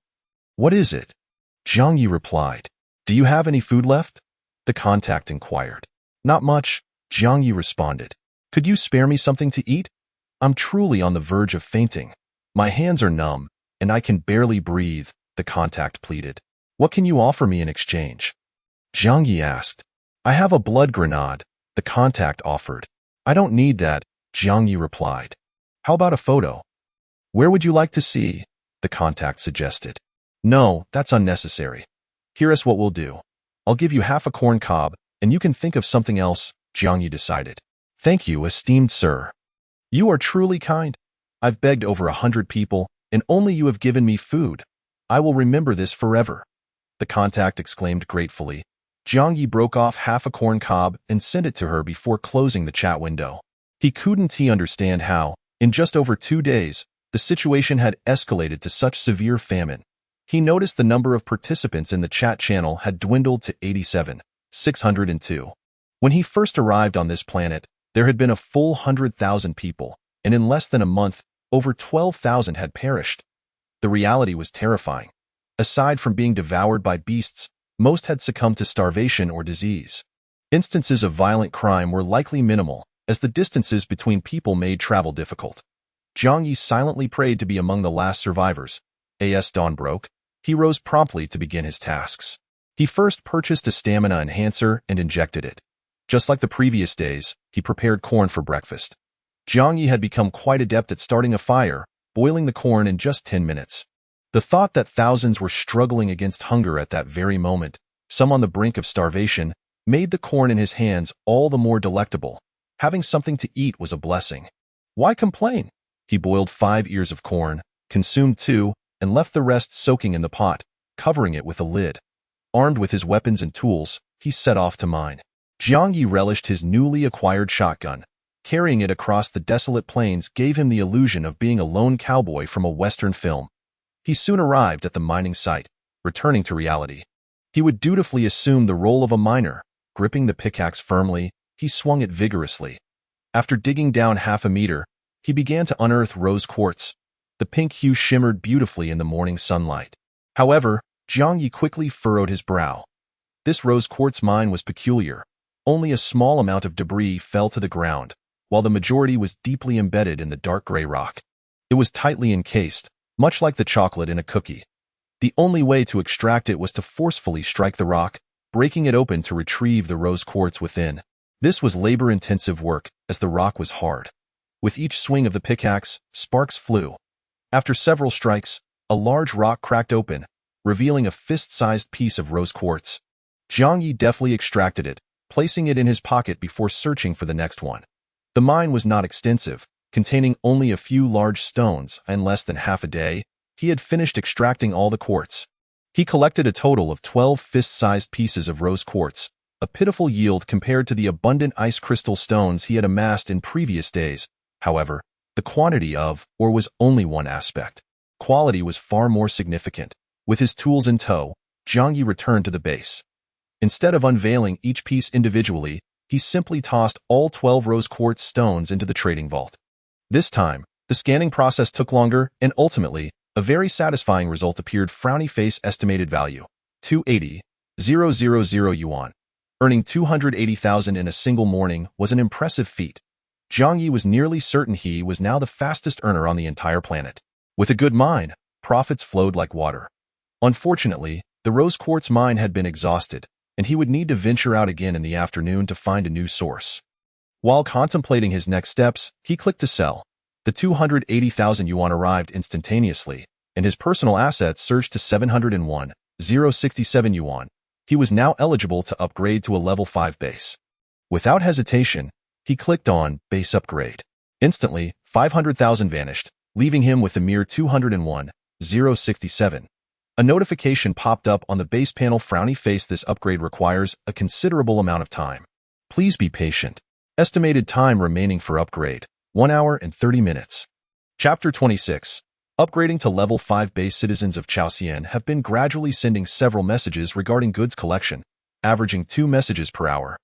"What is it?" Jiang Ye replied. "Do you have any food left?" The contact inquired. "Not much," Jiang Ye responded. "Could you spare me something to eat? I'm truly on the verge of fainting. My hands are numb, and I can barely breathe," the contact pleaded. "What can you offer me in exchange?" Jiang Ye asked. "I have a blood grenade," the contact offered. "I don't need that," Jiang Ye replied. "How about a photo?" "Where would you like to see?" the contact suggested. "No, that's unnecessary. Here is what we'll do. I'll give you half a corn cob, and you can think of something else," Jiang Ye decided. "Thank you, esteemed sir. You are truly kind. I've begged over 100 people, and only you have given me food. I will remember this forever," the contact exclaimed gratefully. Jiang Ye broke off half a corn cob and sent it to her before closing the chat window. He couldn't understand how, in just over 2 days, the situation had escalated to such severe famine. He noticed the number of participants in the chat channel had dwindled to 87,602. When he first arrived on this planet, there had been a full 100,000 people, and in less than a month, over 12,000 had perished. The reality was terrifying. Aside from being devoured by beasts, most had succumbed to starvation or disease. Instances of violent crime were likely minimal, as the distances between people made travel difficult. Jiang Ye silently prayed to be among the last survivors. As dawn broke, he rose promptly to begin his tasks. He first purchased a stamina enhancer and injected it. Just like the previous days, he prepared corn for breakfast. Jiang Ye had become quite adept at starting a fire, boiling the corn in just 10 minutes. The thought that thousands were struggling against hunger at that very moment, some on the brink of starvation, made the corn in his hands all the more delectable. Having something to eat was a blessing. Why complain? He boiled 5 ears of corn, consumed 2, and left the rest soaking in the pot, covering it with a lid. Armed with his weapons and tools, he set off to mine. Jiang Ye relished his newly acquired shotgun. Carrying it across the desolate plains gave him the illusion of being a lone cowboy from a Western film. He soon arrived at the mining site, returning to reality. He would dutifully assume the role of a miner. Gripping the pickaxe firmly, he swung it vigorously. After digging down half a meter, he began to unearth rose quartz. The pink hue shimmered beautifully in the morning sunlight. However, Jiang Ye quickly furrowed his brow. This rose quartz mine was peculiar. Only a small amount of debris fell to the ground, while the majority was deeply embedded in the dark gray rock. It was tightly encased, much like the chocolate in a cookie. The only way to extract it was to forcefully strike the rock, breaking it open to retrieve the rose quartz within. This was labor-intensive work, as the rock was hard. With each swing of the pickaxe, sparks flew. After several strikes, a large rock cracked open, revealing a fist-sized piece of rose quartz. Jiang Ye deftly extracted it, placing it in his pocket before searching for the next one. The mine was not extensive, containing only a few large stones, and in less than half a day, he had finished extracting all the quartz. He collected a total of 12 fist-sized pieces of rose quartz, a pitiful yield compared to the abundant ice crystal stones he had amassed in previous days. However, the quantity of ore was only one aspect. Quality was far more significant. With his tools in tow, Jiang Ye returned to the base. Instead of unveiling each piece individually, he simply tossed all 12 rose quartz stones into the trading vault. This time, the scanning process took longer, and ultimately, a very satisfying result appeared. Frowny face estimated value, 280,000 yuan. Earning 280,000 in a single morning was an impressive feat. Jiang Ye was nearly certain he was now the fastest earner on the entire planet. With a good mine, profits flowed like water. Unfortunately, the rose quartz mine had been exhausted, and he would need to venture out again in the afternoon to find a new source. While contemplating his next steps, he clicked to sell. The 280,000 yuan arrived instantaneously, and his personal assets surged to 701,067 yuan. He was now eligible to upgrade to a level 5 base. Without hesitation, he clicked on Base Upgrade. Instantly, 500,000 vanished, leaving him with a mere 201,067. A notification popped up on the base panel. Frowny face. This upgrade requires a considerable amount of time. Please be patient. Estimated time remaining for upgrade, 1 hour and 30 minutes. Chapter 26. Upgrading to level 5. Base citizens of Chaosian have been gradually sending several messages regarding goods collection, averaging 2 messages per hour.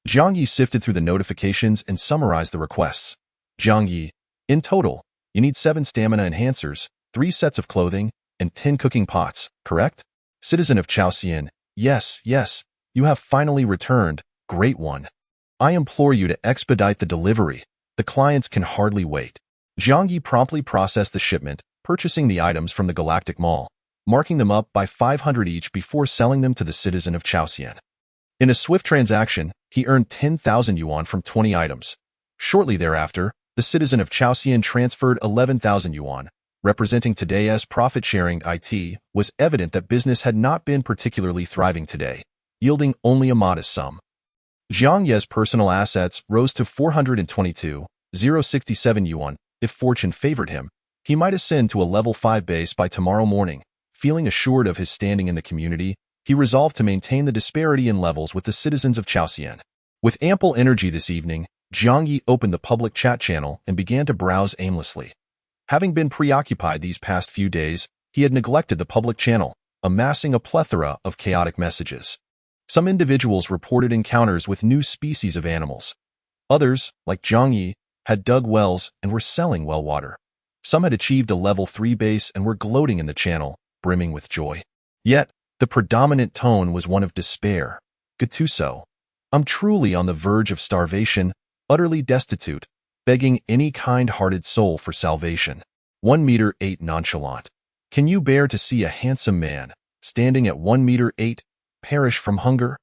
Jiang Ye sifted through the notifications and summarized the requests. Jiang Ye, in total, you need 7 stamina enhancers, 3 sets of clothing, and 10 cooking pots, correct? Citizen of Chaosian, yes, you have finally returned, great one. I implore you to expedite the delivery. The clients can hardly wait. Jiang Ye promptly processed the shipment, purchasing the items from the Galactic Mall, marking them up by 500 each before selling them to the citizen of Chaosian. In a swift transaction, he earned 10,000 yuan from 20 items. Shortly thereafter, the citizen of Chaosian transferred 11,000 yuan, representing today's profit sharing. It was evident that business had not been particularly thriving today, yielding only a modest sum. Jiang Ye's personal assets rose to 422,067 yuan. If fortune favored him, he might ascend to a level 5 base by tomorrow morning. Feeling assured of his standing in the community, he resolved to maintain the disparity in levels with the citizens of Chaosian. With ample energy this evening, Jiang Ye opened the public chat channel and began to browse aimlessly. Having been preoccupied these past few days, he had neglected the public channel, amassing a plethora of chaotic messages. Some individuals reported encounters with new species of animals. Others, like Jiang Ye, had dug wells and were selling well water. Some had achieved a level 3 base and were gloating in the channel, brimming with joy. Yet, the predominant tone was one of despair. Gattuso, I'm truly on the verge of starvation, utterly destitute, begging any kind-hearted soul for salvation. 1 meter 8 nonchalant. Can you bear to see a handsome man, standing at 1 meter 8, perish from hunger?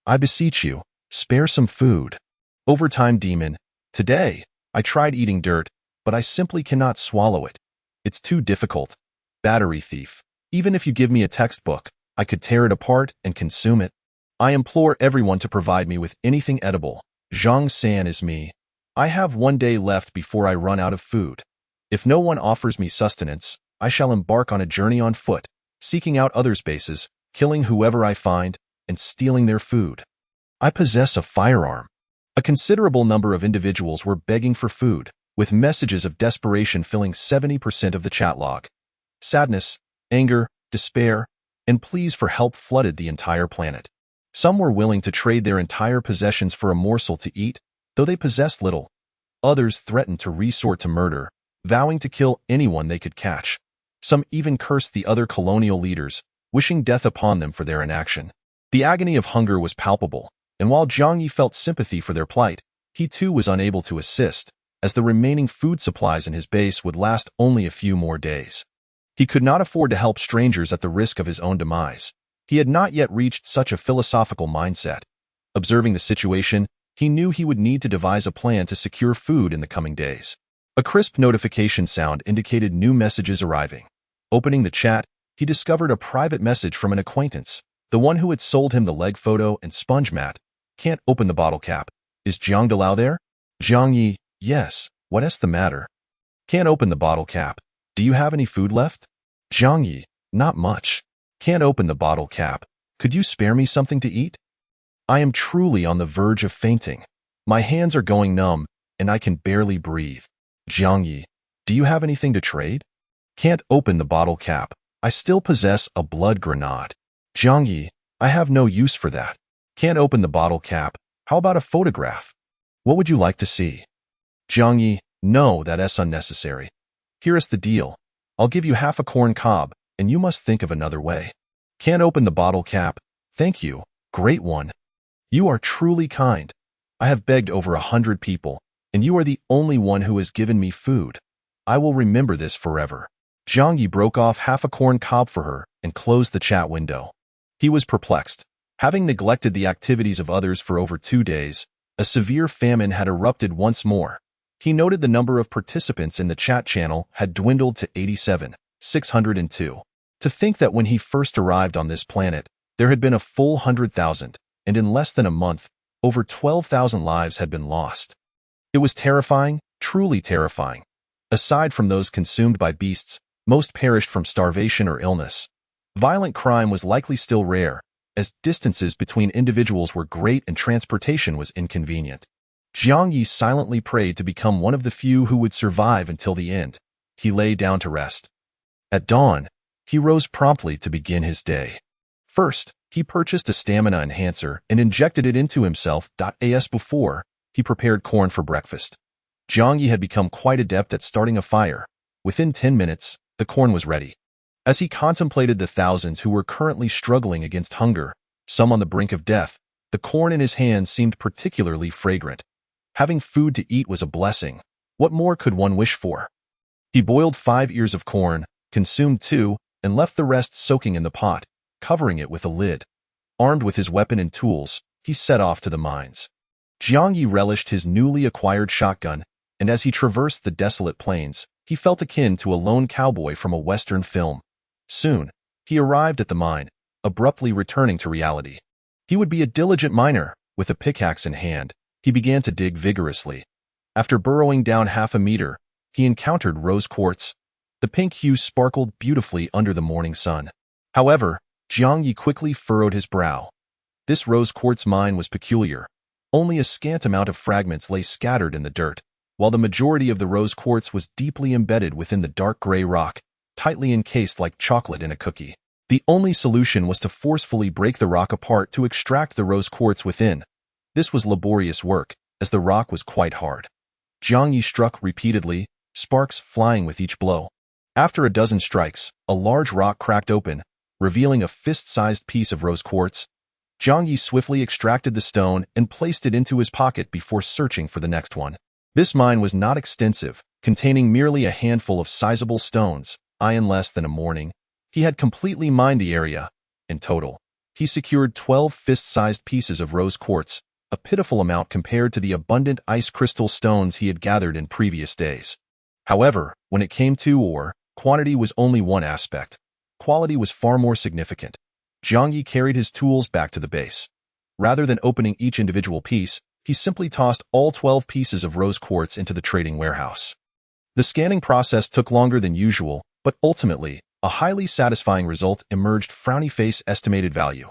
I beseech you, spare some food. Overtime demon, today, I tried eating dirt, but I simply cannot swallow it. It's too difficult. Battery thief, even if you give me a textbook, I could tear it apart and consume it. I implore everyone to provide me with anything edible. Zhang San is me. I have 1 day left before I run out of food. If no one offers me sustenance, I shall embark on a journey on foot, seeking out others' bases, killing whoever I find, and stealing their food. I possess a firearm. A considerable number of individuals were begging for food, with messages of desperation filling 70% of the chat log. Sadness, anger, despair, and pleas for help flooded the entire planet. Some were willing to trade their entire possessions for a morsel to eat, though they possessed little. Others threatened to resort to murder, vowing to kill anyone they could catch. Some even cursed the other colonial leaders, wishing death upon them for their inaction. The agony of hunger was palpable, and while Jiang Ye felt sympathy for their plight, he too was unable to assist, as the remaining food supplies in his base would last only a few more days. He could not afford to help strangers at the risk of his own demise. He had not yet reached such a philosophical mindset. Observing the situation, he knew he would need to devise a plan to secure food in the coming days. A crisp notification sound indicated new messages arriving. Opening the chat, he discovered a private message from an acquaintance, the one who had sold him the leg photo and sponge mat. Can't open the bottle cap. Is Jiang Dalao there? Jiang Ye, yes, what's the matter? Can't open the bottle cap. Do you have any food left? Jiang Ye, not much. Can't open the bottle cap. Could you spare me something to eat? I am truly on the verge of fainting. My hands are going numb, and I can barely breathe. Jiang Ye, do you have anything to trade? Can't open the bottle cap. I still possess a blood grenade. Jiang Ye, I have no use for that. Can't open the bottle cap. How about a photograph? What would you like to see? Jiang Ye, no, that's unnecessary. Here is the deal. I'll give you half a corn cob, and you must think of another way. Can't open the bottle cap. Thank you, great one. You are truly kind. I have begged over 100 people, and you are the only one who has given me food. I will remember this forever. Jiang Ye broke off half a corn cob for her and closed the chat window. He was perplexed. Having neglected the activities of others for over 2 days, a severe famine had erupted once more. He noted the number of participants in the chat channel had dwindled to 87,602. To think that when he first arrived on this planet, there had been a full 100,000, and in less than a month, over 12,000 lives had been lost. It was terrifying, truly terrifying. Aside from those consumed by beasts, most perished from starvation or illness. Violent crime was likely still rare, as distances between individuals were great and transportation was inconvenient. Jiang Ye silently prayed to become one of the few who would survive until the end. He lay down to rest. At dawn, he rose promptly to begin his day. First, he purchased a stamina enhancer and injected it into himself. As before, he prepared corn for breakfast. Jiang Ye had become quite adept at starting a fire. Within 10 minutes, the corn was ready. As he contemplated the thousands who were currently struggling against hunger, some on the brink of death, the corn in his hands seemed particularly fragrant. Having food to eat was a blessing. What more could one wish for? He boiled 5 ears of corn, consumed 2, and left the rest soaking in the pot, covering it with a lid. Armed with his weapon and tools, he set off to the mines. Jiang Ye relished his newly acquired shotgun, and as he traversed the desolate plains, he felt akin to a lone cowboy from a Western film. Soon, he arrived at the mine, abruptly returning to reality. He would be a diligent miner. With a pickaxe in hand, he began to dig vigorously. After burrowing down half a meter, he encountered rose quartz. The pink hue sparkled beautifully under the morning sun. However, Jiang Ye quickly furrowed his brow. This rose quartz mine was peculiar. Only a scant amount of fragments lay scattered in the dirt, while the majority of the rose quartz was deeply embedded within the dark gray rock, tightly encased like chocolate in a cookie. The only solution was to forcefully break the rock apart to extract the rose quartz within. This was laborious work, as the rock was quite hard. Jiang Ye struck repeatedly, sparks flying with each blow. After a dozen strikes, a large rock cracked open, revealing a fist-sized piece of rose quartz. Jiang Ye swiftly extracted the stone and placed it into his pocket before searching for the next one. This mine was not extensive, containing merely a handful of sizable stones. In less than a morning, he had completely mined the area. In total, he secured 12 fist-sized pieces of rose quartz, a pitiful amount compared to the abundant ice crystal stones he had gathered in previous days. However, when it came to ore, quantity was only one aspect. Quality was far more significant. Jiang Ye carried his tools back to the base. Rather than opening each individual piece, he simply tossed all 12 pieces of rose quartz into the trading warehouse. The scanning process took longer than usual, but ultimately, a highly satisfying result emerged. Frowny face estimated value: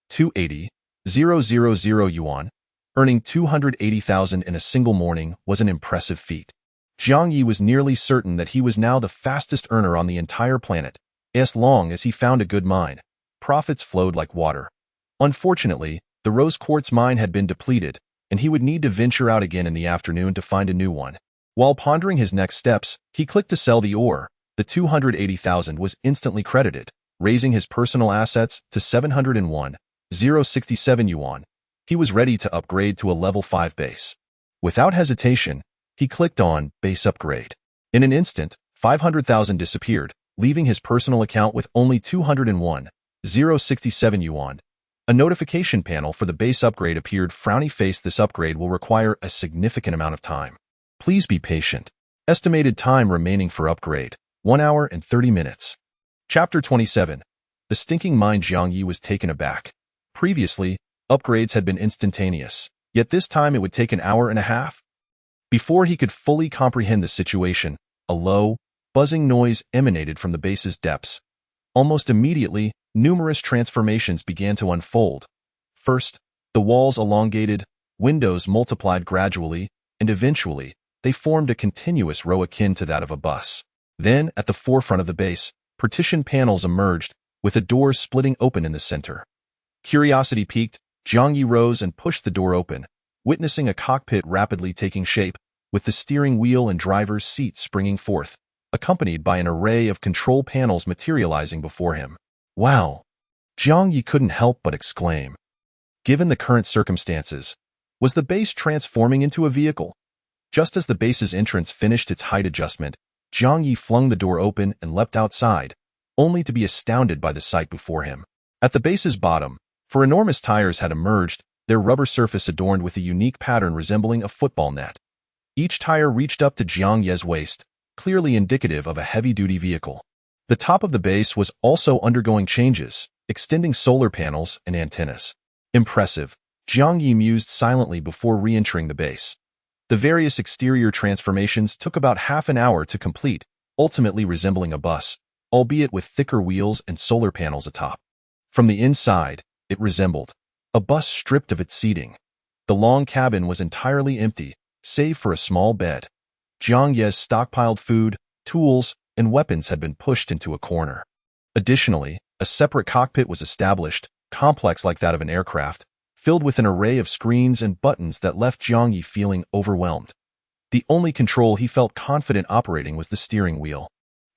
280,000 yuan. Earning 280,000 in a single morning was an impressive feat. Jiang Ye was nearly certain that he was now the fastest earner on the entire planet. As long as he found a good mine, profits flowed like water. Unfortunately, the rose quartz mine had been depleted, and he would need to venture out again in the afternoon to find a new one. While pondering his next steps, he clicked to sell the ore. The 280,000 was instantly credited, raising his personal assets to 701,067 yuan. He was ready to upgrade to a level 5 base. Without hesitation, he clicked on Base Upgrade. In an instant, 500,000 disappeared, leaving his personal account with only 201,067 yuan. A notification panel for the base upgrade appeared. Frowny face. This upgrade will require a significant amount of time. Please be patient. Estimated time remaining for upgrade: 1 hour and 30 minutes. Chapter 27. The stinking mine. Jiang Ye was taken aback. Previously, upgrades had been instantaneous, yet this time it would take an hour and a half. Before he could fully comprehend the situation, a low, buzzing noise emanated from the base's depths. Almost immediately, numerous transformations began to unfold. First, the walls elongated, windows multiplied gradually, and eventually, they formed a continuous row akin to that of a bus. Then, at the forefront of the base, partition panels emerged, with a door splitting open in the center. Curiosity piqued, Jiang Ye rose and pushed the door open, witnessing a cockpit rapidly taking shape, with the steering wheel and driver's seat springing forth, accompanied by an array of control panels materializing before him. Wow! Jiang Ye couldn't help but exclaim. Given the current circumstances, was the base transforming into a vehicle? Just as the base's entrance finished its height adjustment, Jiang Ye flung the door open and leapt outside, only to be astounded by the sight before him. At the base's bottom, 4 enormous tires had emerged, their rubber surface adorned with a unique pattern resembling a football net. Each tire reached up to Jiang Ye's waist, clearly indicative of a heavy-duty vehicle. The top of the base was also undergoing changes, extending solar panels and antennas. Impressive, Jiang Ye mused silently before re-entering the base. The various exterior transformations took about half an hour to complete, ultimately resembling a bus, albeit with thicker wheels and solar panels atop. From the inside, it resembled a bus stripped of its seating. The long cabin was entirely empty, save for a small bed. Jiang Ye's stockpiled food, tools, and weapons had been pushed into a corner. Additionally, a separate cockpit was established, complex like that of an aircraft, filled with an array of screens and buttons that left Jiang Ye feeling overwhelmed. The only control he felt confident operating was the steering wheel.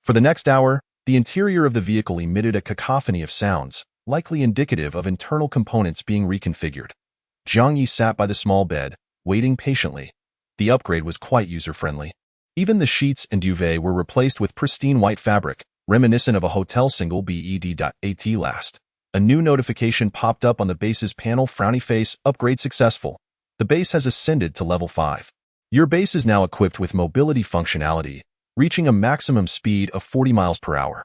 For the next hour, the interior of the vehicle emitted a cacophony of sounds, likely indicative of internal components being reconfigured. Jiang Ye sat by the small bed, waiting patiently. The upgrade was quite user-friendly. Even the sheets and duvet were replaced with pristine white fabric, reminiscent of a hotel single bed.at last. A new notification popped up on the base's panel. Frowny face, upgrade successful. The base has ascended to level 5. Your base is now equipped with mobility functionality, reaching a maximum speed of 40 miles per hour.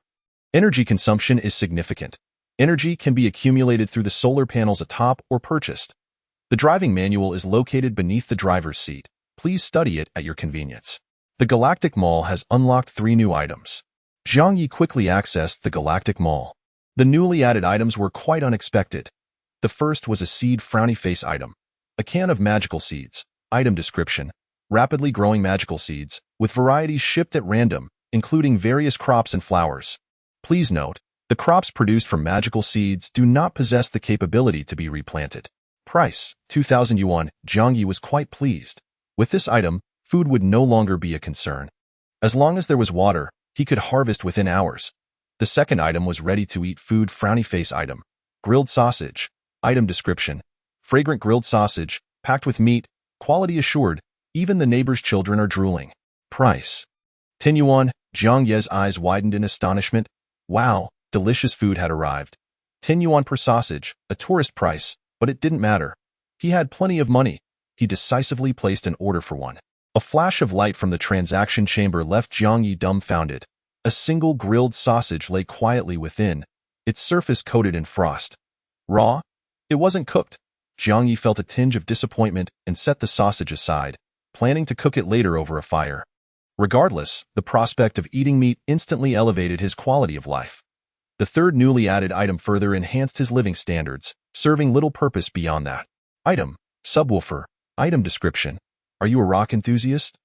Energy consumption is significant. Energy can be accumulated through the solar panels atop or purchased. The driving manual is located beneath the driver's seat. Please study it at your convenience. The Galactic Mall has unlocked 3 new items. Jiang Ye quickly accessed the Galactic Mall. The newly added items were quite unexpected. The first was a seed frowny face item. A can of magical seeds. Item description: rapidly growing magical seeds, with varieties shipped at random, including various crops and flowers. Please note, the crops produced from magical seeds do not possess the capability to be replanted. Price: 2,000 yuan. Jiang Ye was quite pleased. With this item, food would no longer be a concern. As long as there was water, he could harvest within hours. The second item was ready-to-eat food frowny face item. Grilled sausage. Item description: fragrant grilled sausage, packed with meat, quality assured, even the neighbor's children are drooling. Price: 10 yuan. Jiang Ye's eyes widened in astonishment. Wow, delicious food had arrived. 10 yuan per sausage, a tourist price, but it didn't matter. He had plenty of money. He decisively placed an order for one. A flash of light from the transaction chamber left Jiang Ye dumbfounded. A single grilled sausage lay quietly within, its surface coated in frost. Raw? It wasn't cooked. Jiang Ye felt a tinge of disappointment and set the sausage aside, planning to cook it later over a fire. Regardless, the prospect of eating meat instantly elevated his quality of life. The third newly added item further enhanced his living standards, serving little purpose beyond that. Item: subwoofer. Item description: are you a rock enthusiast?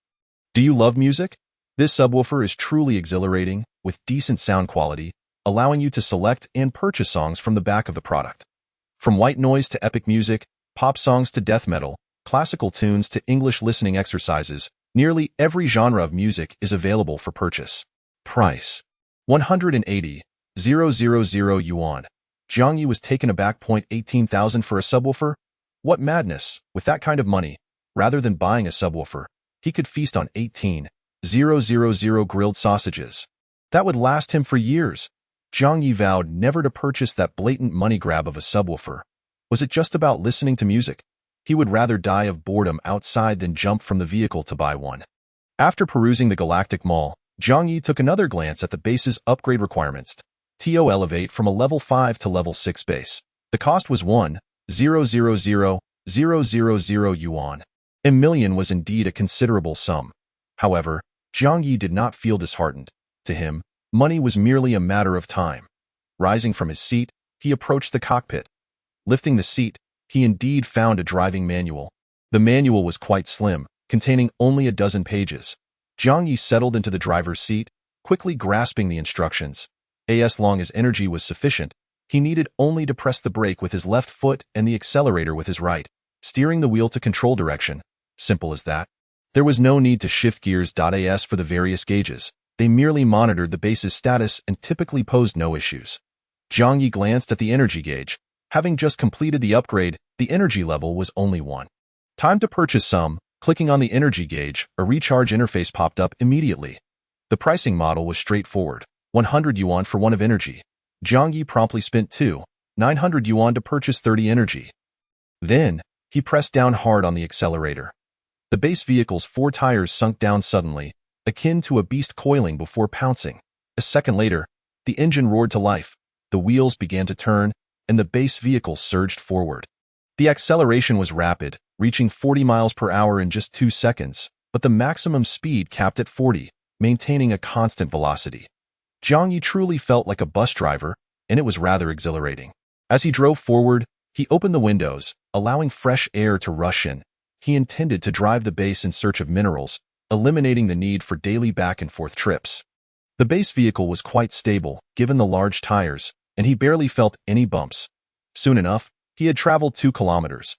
Do you love music? This subwoofer is truly exhilarating, with decent sound quality, allowing you to select and purchase songs from the back of the product. From white noise to epic music, pop songs to death metal, classical tunes to English listening exercises, nearly every genre of music is available for purchase. Price: 180,000 yuan. Jiang Ye was taken aback. 18,000 for a subwoofer? What madness! With that kind of money, rather than buying a subwoofer, he could feast on 18,000 grilled sausages. That would last him for years. Jiang Ye vowed never to purchase that blatant money grab of a subwoofer. Was it just about listening to music? He would rather die of boredom outside than jump from the vehicle to buy one. After perusing the Galactic Mall, Jiang Ye took another glance at the base's upgrade requirements. To elevate from a level 5 to level 6 base. The cost was 1,000,000 yuan. A million was indeed a considerable sum. However, Jiang Ye did not feel disheartened. To him, money was merely a matter of time. Rising from his seat, he approached the cockpit. Lifting the seat, he indeed found a driving manual. The manual was quite slim, containing only a dozen pages. Jiang Ye settled into the driver's seat, quickly grasping the instructions. As long as energy was sufficient, he needed only to press the brake with his left foot and the accelerator with his right, steering the wheel to control direction. Simple as that. There was no need to shift gears. As for the various gauges, they merely monitored the base's status and typically posed no issues. Jiang Ye glanced at the energy gauge. Having just completed the upgrade, the energy level was only 1. Time to purchase some. Clicking on the energy gauge, a recharge interface popped up immediately. The pricing model was straightforward. 100 yuan for 1 of energy. Jiang Ye promptly spent 900 yuan to purchase 30 energy. Then, he pressed down hard on the accelerator. The base vehicle's 4 tires sunk down suddenly, akin to a beast coiling before pouncing. A second later, the engine roared to life, the wheels began to turn, and the base vehicle surged forward. The acceleration was rapid, reaching 40 miles per hour in just 2 seconds, but the maximum speed capped at 40, maintaining a constant velocity. Jiang Ye truly felt like a bus driver, and it was rather exhilarating. As he drove forward, he opened the windows, allowing fresh air to rush in. He intended to drive the base in search of minerals, eliminating the need for daily back-and-forth trips. The base vehicle was quite stable, given the large tires, and he barely felt any bumps. Soon enough, he had traveled 2 kilometers.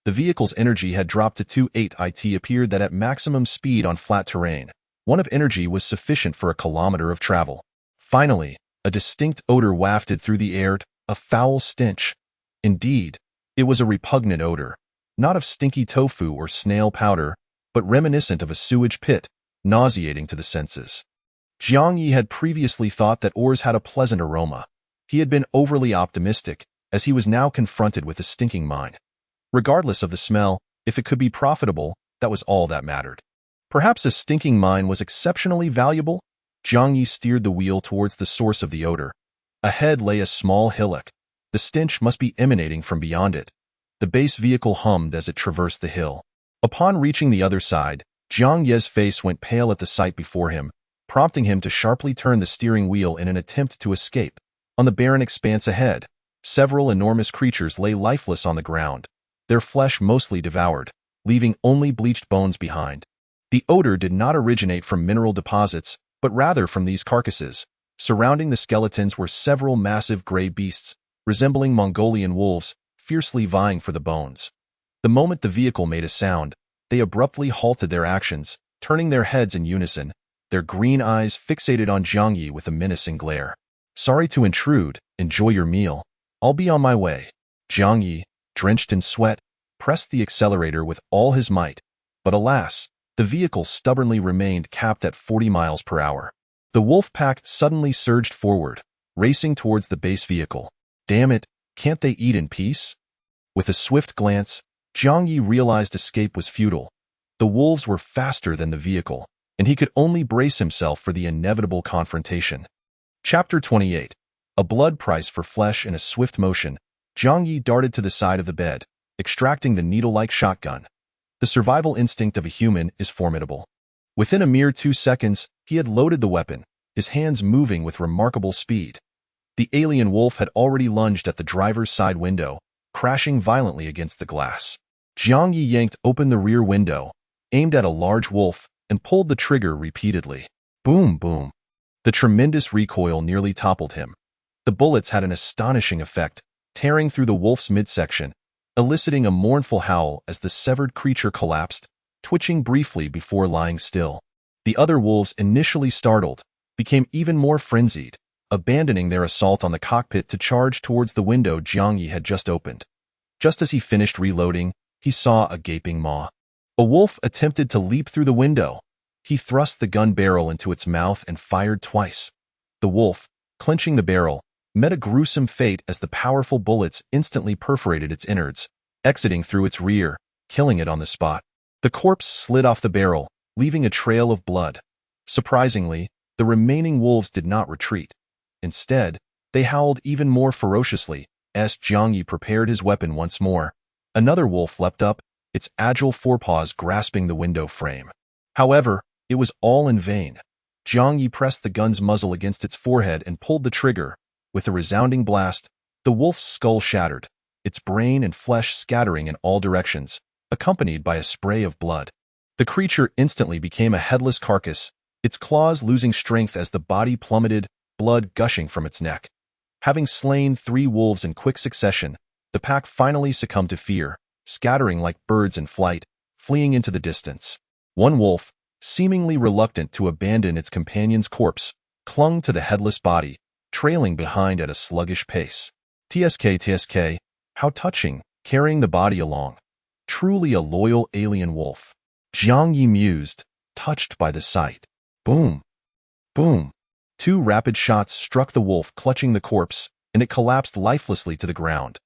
The vehicle's energy had dropped to 2.8. It appeared that at maximum speed on flat terrain, 1 of energy was sufficient for a kilometer of travel. Finally, a distinct odor wafted through the air, a foul stench. Indeed, it was a repugnant odor, not of stinky tofu or snail powder, but reminiscent of a sewage pit, nauseating to the senses. Jiang Ye had previously thought that ores had a pleasant aroma. He had been overly optimistic, as he was now confronted with a stinking mine. Regardless of the smell, if it could be profitable, that was all that mattered. Perhaps a stinking mine was exceptionally valuable? Jiang Ye steered the wheel towards the source of the odor. Ahead lay a small hillock. The stench must be emanating from beyond it. The base vehicle hummed as it traversed the hill. Upon reaching the other side, Jiang Ye's face went pale at the sight before him, prompting him to sharply turn the steering wheel in an attempt to escape. On the barren expanse ahead, several enormous creatures lay lifeless on the ground, their flesh mostly devoured, leaving only bleached bones behind. The odor did not originate from mineral deposits, but rather from these carcasses. Surrounding the skeletons were several massive gray beasts, resembling Mongolian wolves, fiercely vying for the bones. The moment the vehicle made a sound, they abruptly halted their actions, turning their heads in unison, their green eyes fixated on Jiang Ye with a menacing glare. "Sorry to intrude, enjoy your meal. I'll be on my way." Jiang Ye, drenched in sweat, pressed the accelerator with all his might, but alas, the vehicle stubbornly remained capped at 40 miles per hour. The wolf pack suddenly surged forward, racing towards the base vehicle. Damn it, can't they eat in peace? With a swift glance, Jiang Ye realized escape was futile. The wolves were faster than the vehicle, and he could only brace himself for the inevitable confrontation. Chapter 28. A blood price for flesh in a swift motion, Jiang Ye darted to the side of the bed, extracting the needle-like shotgun. The survival instinct of a human is formidable. Within a mere 2 seconds, he had loaded the weapon, his hands moving with remarkable speed. The alien wolf had already lunged at the driver's side window, crashing violently against the glass. Jiang Ye yanked open the rear window, aimed at a large wolf, and pulled the trigger repeatedly. Boom, boom. The tremendous recoil nearly toppled him. The bullets had an astonishing effect, tearing through the wolf's midsection, eliciting a mournful howl as the severed creature collapsed, twitching briefly before lying still. The other wolves, initially startled, became even more frenzied, abandoning their assault on the cockpit to charge towards the window Jiang Ye had just opened. Just as he finished reloading, he saw a gaping maw. A wolf attempted to leap through the window. He thrust the gun barrel into its mouth and fired twice. The wolf, clenching the barrel, met a gruesome fate as the powerful bullets instantly perforated its innards, exiting through its rear, killing it on the spot. The corpse slid off the barrel, leaving a trail of blood. Surprisingly, the remaining wolves did not retreat. Instead, they howled even more ferociously as Jiang Ye prepared his weapon once more. Another wolf leapt up, its agile forepaws grasping the window frame. However, it was all in vain. Jiang Ye pressed the gun's muzzle against its forehead and pulled the trigger. With a resounding blast, the wolf's skull shattered, its brain and flesh scattering in all directions, accompanied by a spray of blood. The creature instantly became a headless carcass, its claws losing strength as the body plummeted, blood gushing from its neck. Having slain 3 wolves in quick succession, the pack finally succumbed to fear, scattering like birds in flight, fleeing into the distance. One wolf, seemingly reluctant to abandon its companion's corpse, clung to the headless body, trailing behind at a sluggish pace. TSK, how touching, carrying the body along. Truly a loyal alien wolf. Jiang Ye mused, touched by the sight. Boom. Boom. 2 rapid shots struck the wolf clutching the corpse, and it collapsed lifelessly to the ground.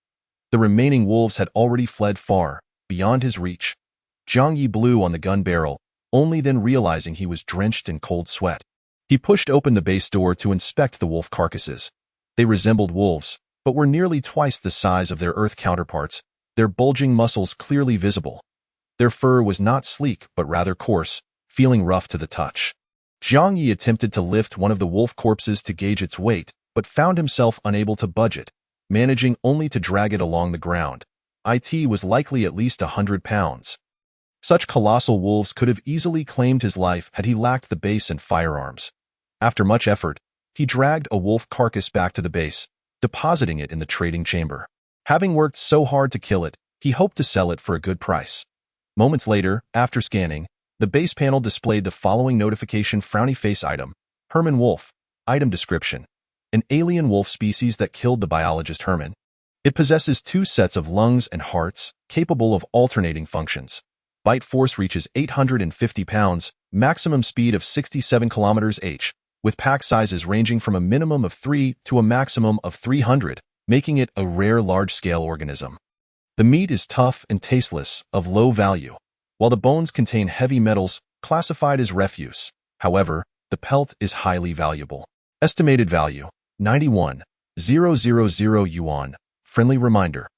The remaining wolves had already fled far, beyond his reach. Jiang Ye blew on the gun barrel, only then realizing he was drenched in cold sweat. He pushed open the base door to inspect the wolf carcasses. They resembled wolves, but were nearly twice the size of their Earth counterparts, their bulging muscles clearly visible. Their fur was not sleek but rather coarse, feeling rough to the touch. Jiang Ye attempted to lift one of the wolf corpses to gauge its weight, but found himself unable to budge it, managing only to drag it along the ground. It was likely at least 100 pounds. Such colossal wolves could have easily claimed his life had he lacked the base and firearms. After much effort, he dragged a wolf carcass back to the base, depositing it in the trading chamber. Having worked so hard to kill it, he hoped to sell it for a good price. Moments later, after scanning, the base panel displayed the following notification: frowny face item, Herman wolf, item description, an alien wolf species that killed the biologist Herman. It possesses 2 sets of lungs and hearts, capable of alternating functions. Bite force reaches 850 pounds, maximum speed of 67 km/h, with pack sizes ranging from a minimum of 3 to a maximum of 300, making it a rare large-scale organism. The meat is tough and tasteless, of low value, while the bones contain heavy metals classified as refuse. However, the pelt is highly valuable. Estimated value, 91,000 yuan. Friendly reminder.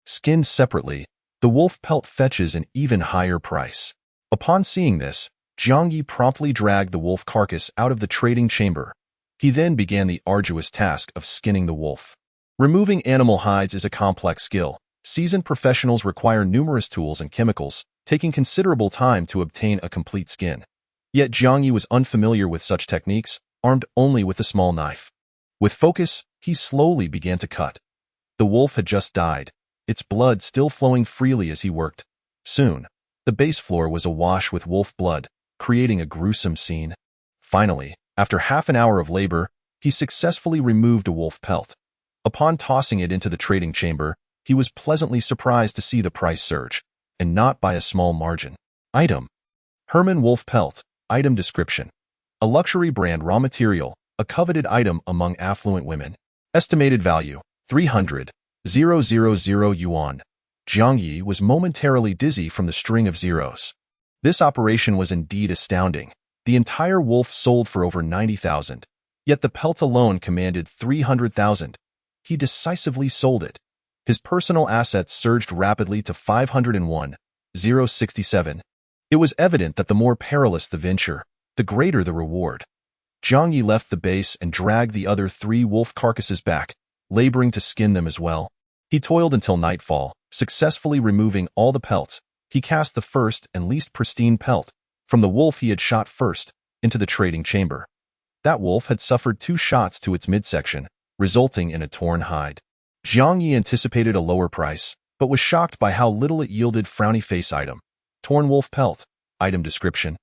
Skinned separately, the wolf pelt fetches an even higher price. Upon seeing this, Jiang Ye promptly dragged the wolf carcass out of the trading chamber. He then began the arduous task of skinning the wolf. Removing animal hides is a complex skill. Seasoned professionals require numerous tools and chemicals, taking considerable time to obtain a complete skin. Yet Jiang Ye was unfamiliar with such techniques, armed only with a small knife. With focus, he slowly began to cut. The wolf had just died, its blood still flowing freely as he worked. Soon, the base floor was awash with wolf blood, creating a gruesome scene. Finally, after half an hour of labor, he successfully removed a wolf pelt. Upon tossing it into the trading chamber, he was pleasantly surprised to see the price surge, and not by a small margin. Item: Herman wolf pelt, item description, a luxury brand raw material, a coveted item among affluent women. Estimated value, 300,000 yuan. Jiang Ye was momentarily dizzy from the string of zeros. This operation was indeed astounding. The entire wolf sold for over 90,000, yet the pelt alone commanded 300,000. He decisively sold it. His personal assets surged rapidly to 501,067. It was evident that the more perilous the venture, the greater the reward. Jiang Ye left the base and dragged the other 3 wolf carcasses back, laboring to skin them as well. He toiled until nightfall, successfully removing all the pelts. He cast the first and least pristine pelt, from the wolf he had shot first, into the trading chamber. That wolf had suffered 2 shots to its midsection, resulting in a torn hide. Jiang Ye anticipated a lower price, but was shocked by how little it yielded. Frowny face item, torn wolf pelt, item description.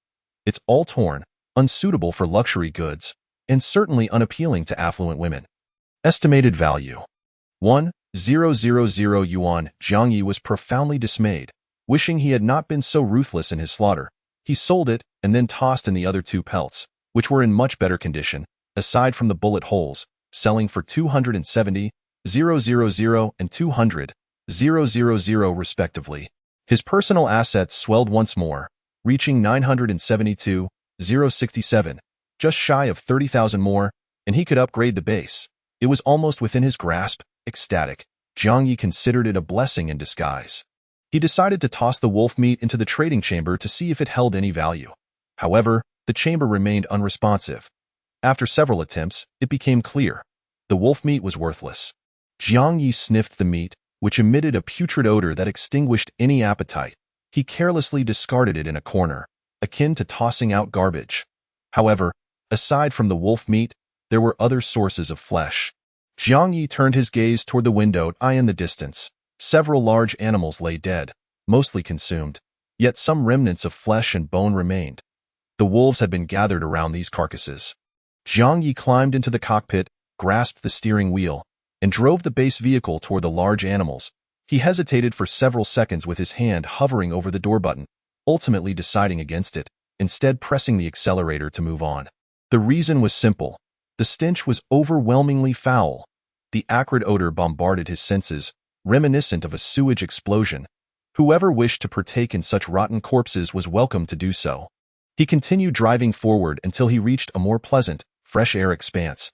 It's all torn, unsuitable for luxury goods, and certainly unappealing to affluent women. Estimated value, 1,000 yuan. Jiang Ye was profoundly dismayed, wishing he had not been so ruthless in his slaughter. He sold it and then tossed in the other 2 pelts, which were in much better condition, aside from the bullet holes, selling for 270,000 and 200,000 respectively. His personal assets swelled once more, reaching 972,067, just shy of 30,000 more, and he could upgrade the base. It was almost within his grasp. Ecstatic, Jiang Ye considered it a blessing in disguise. He decided to toss the wolf meat into the trading chamber to see if it held any value. However, the chamber remained unresponsive. After several attempts, it became clear. The wolf meat was worthless. Jiang Ye sniffed the meat, which emitted a putrid odor that extinguished any appetite. He carelessly discarded it in a corner, akin to tossing out garbage. However, aside from the wolf meat, there were other sources of flesh. Jiang Ye turned his gaze toward the window. In the distance, several large animals lay dead, mostly consumed, yet some remnants of flesh and bone remained. The wolves had been gathered around these carcasses. Jiang Ye climbed into the cockpit, grasped the steering wheel, and drove the base vehicle toward the large animals. He hesitated for several seconds with his hand hovering over the door button, ultimately deciding against it, instead pressing the accelerator to move on. The reason was simple. The stench was overwhelmingly foul. The acrid odor bombarded his senses, reminiscent of a sewage explosion. Whoever wished to partake in such rotten corpses was welcome to do so. He continued driving forward until he reached a more pleasant, fresh air expanse.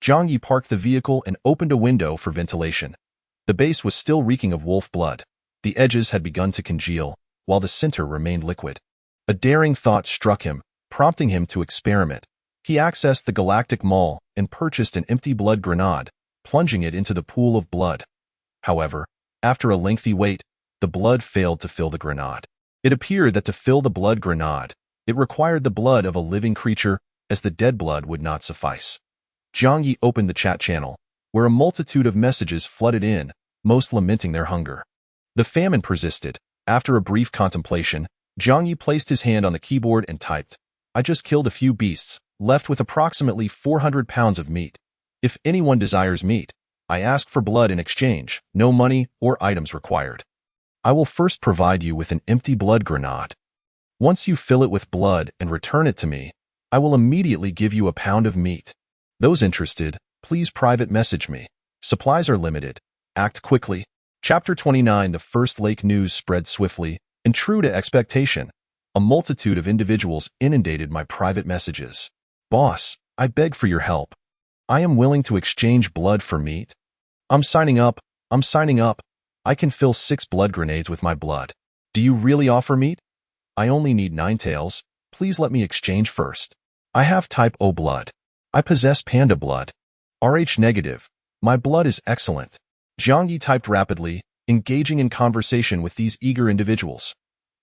Jiang Ye parked the vehicle and opened a window for ventilation. The base was still reeking of wolf blood. The edges had begun to congeal, while the center remained liquid. A daring thought struck him, prompting him to experiment. He accessed the galactic mall and purchased an empty blood grenade, plunging it into the pool of blood. However, after a lengthy wait, the blood failed to fill the grenade. It appeared that to fill the blood grenade, it required the blood of a living creature, as the dead blood would not suffice. Jiang Ye opened the chat channel, where a multitude of messages flooded in, most lamenting their hunger. The famine persisted. After a brief contemplation, Jiang Ye placed his hand on the keyboard and typed, "I just killed a few beasts, left with approximately 400 pounds of meat. If anyone desires meat, I ask for blood in exchange, no money or items required. I will first provide you with an empty blood grenade. Once you fill it with blood and return it to me, I will immediately give you a pound of meat. Those interested, please private message me. Supplies are limited. Act quickly." Chapter 29. The first lake news spread swiftly, and true to expectation, a multitude of individuals inundated my private messages. "Boss, I beg for your help. I am willing to exchange blood for meat. I'm signing up. I can fill 6 blood grenades with my blood. Do you really offer meat? I only need 9 tails. Please let me exchange first. I have type O blood. I possess panda blood. RH negative. My blood is excellent." Jiang Ye typed rapidly, engaging in conversation with these eager individuals.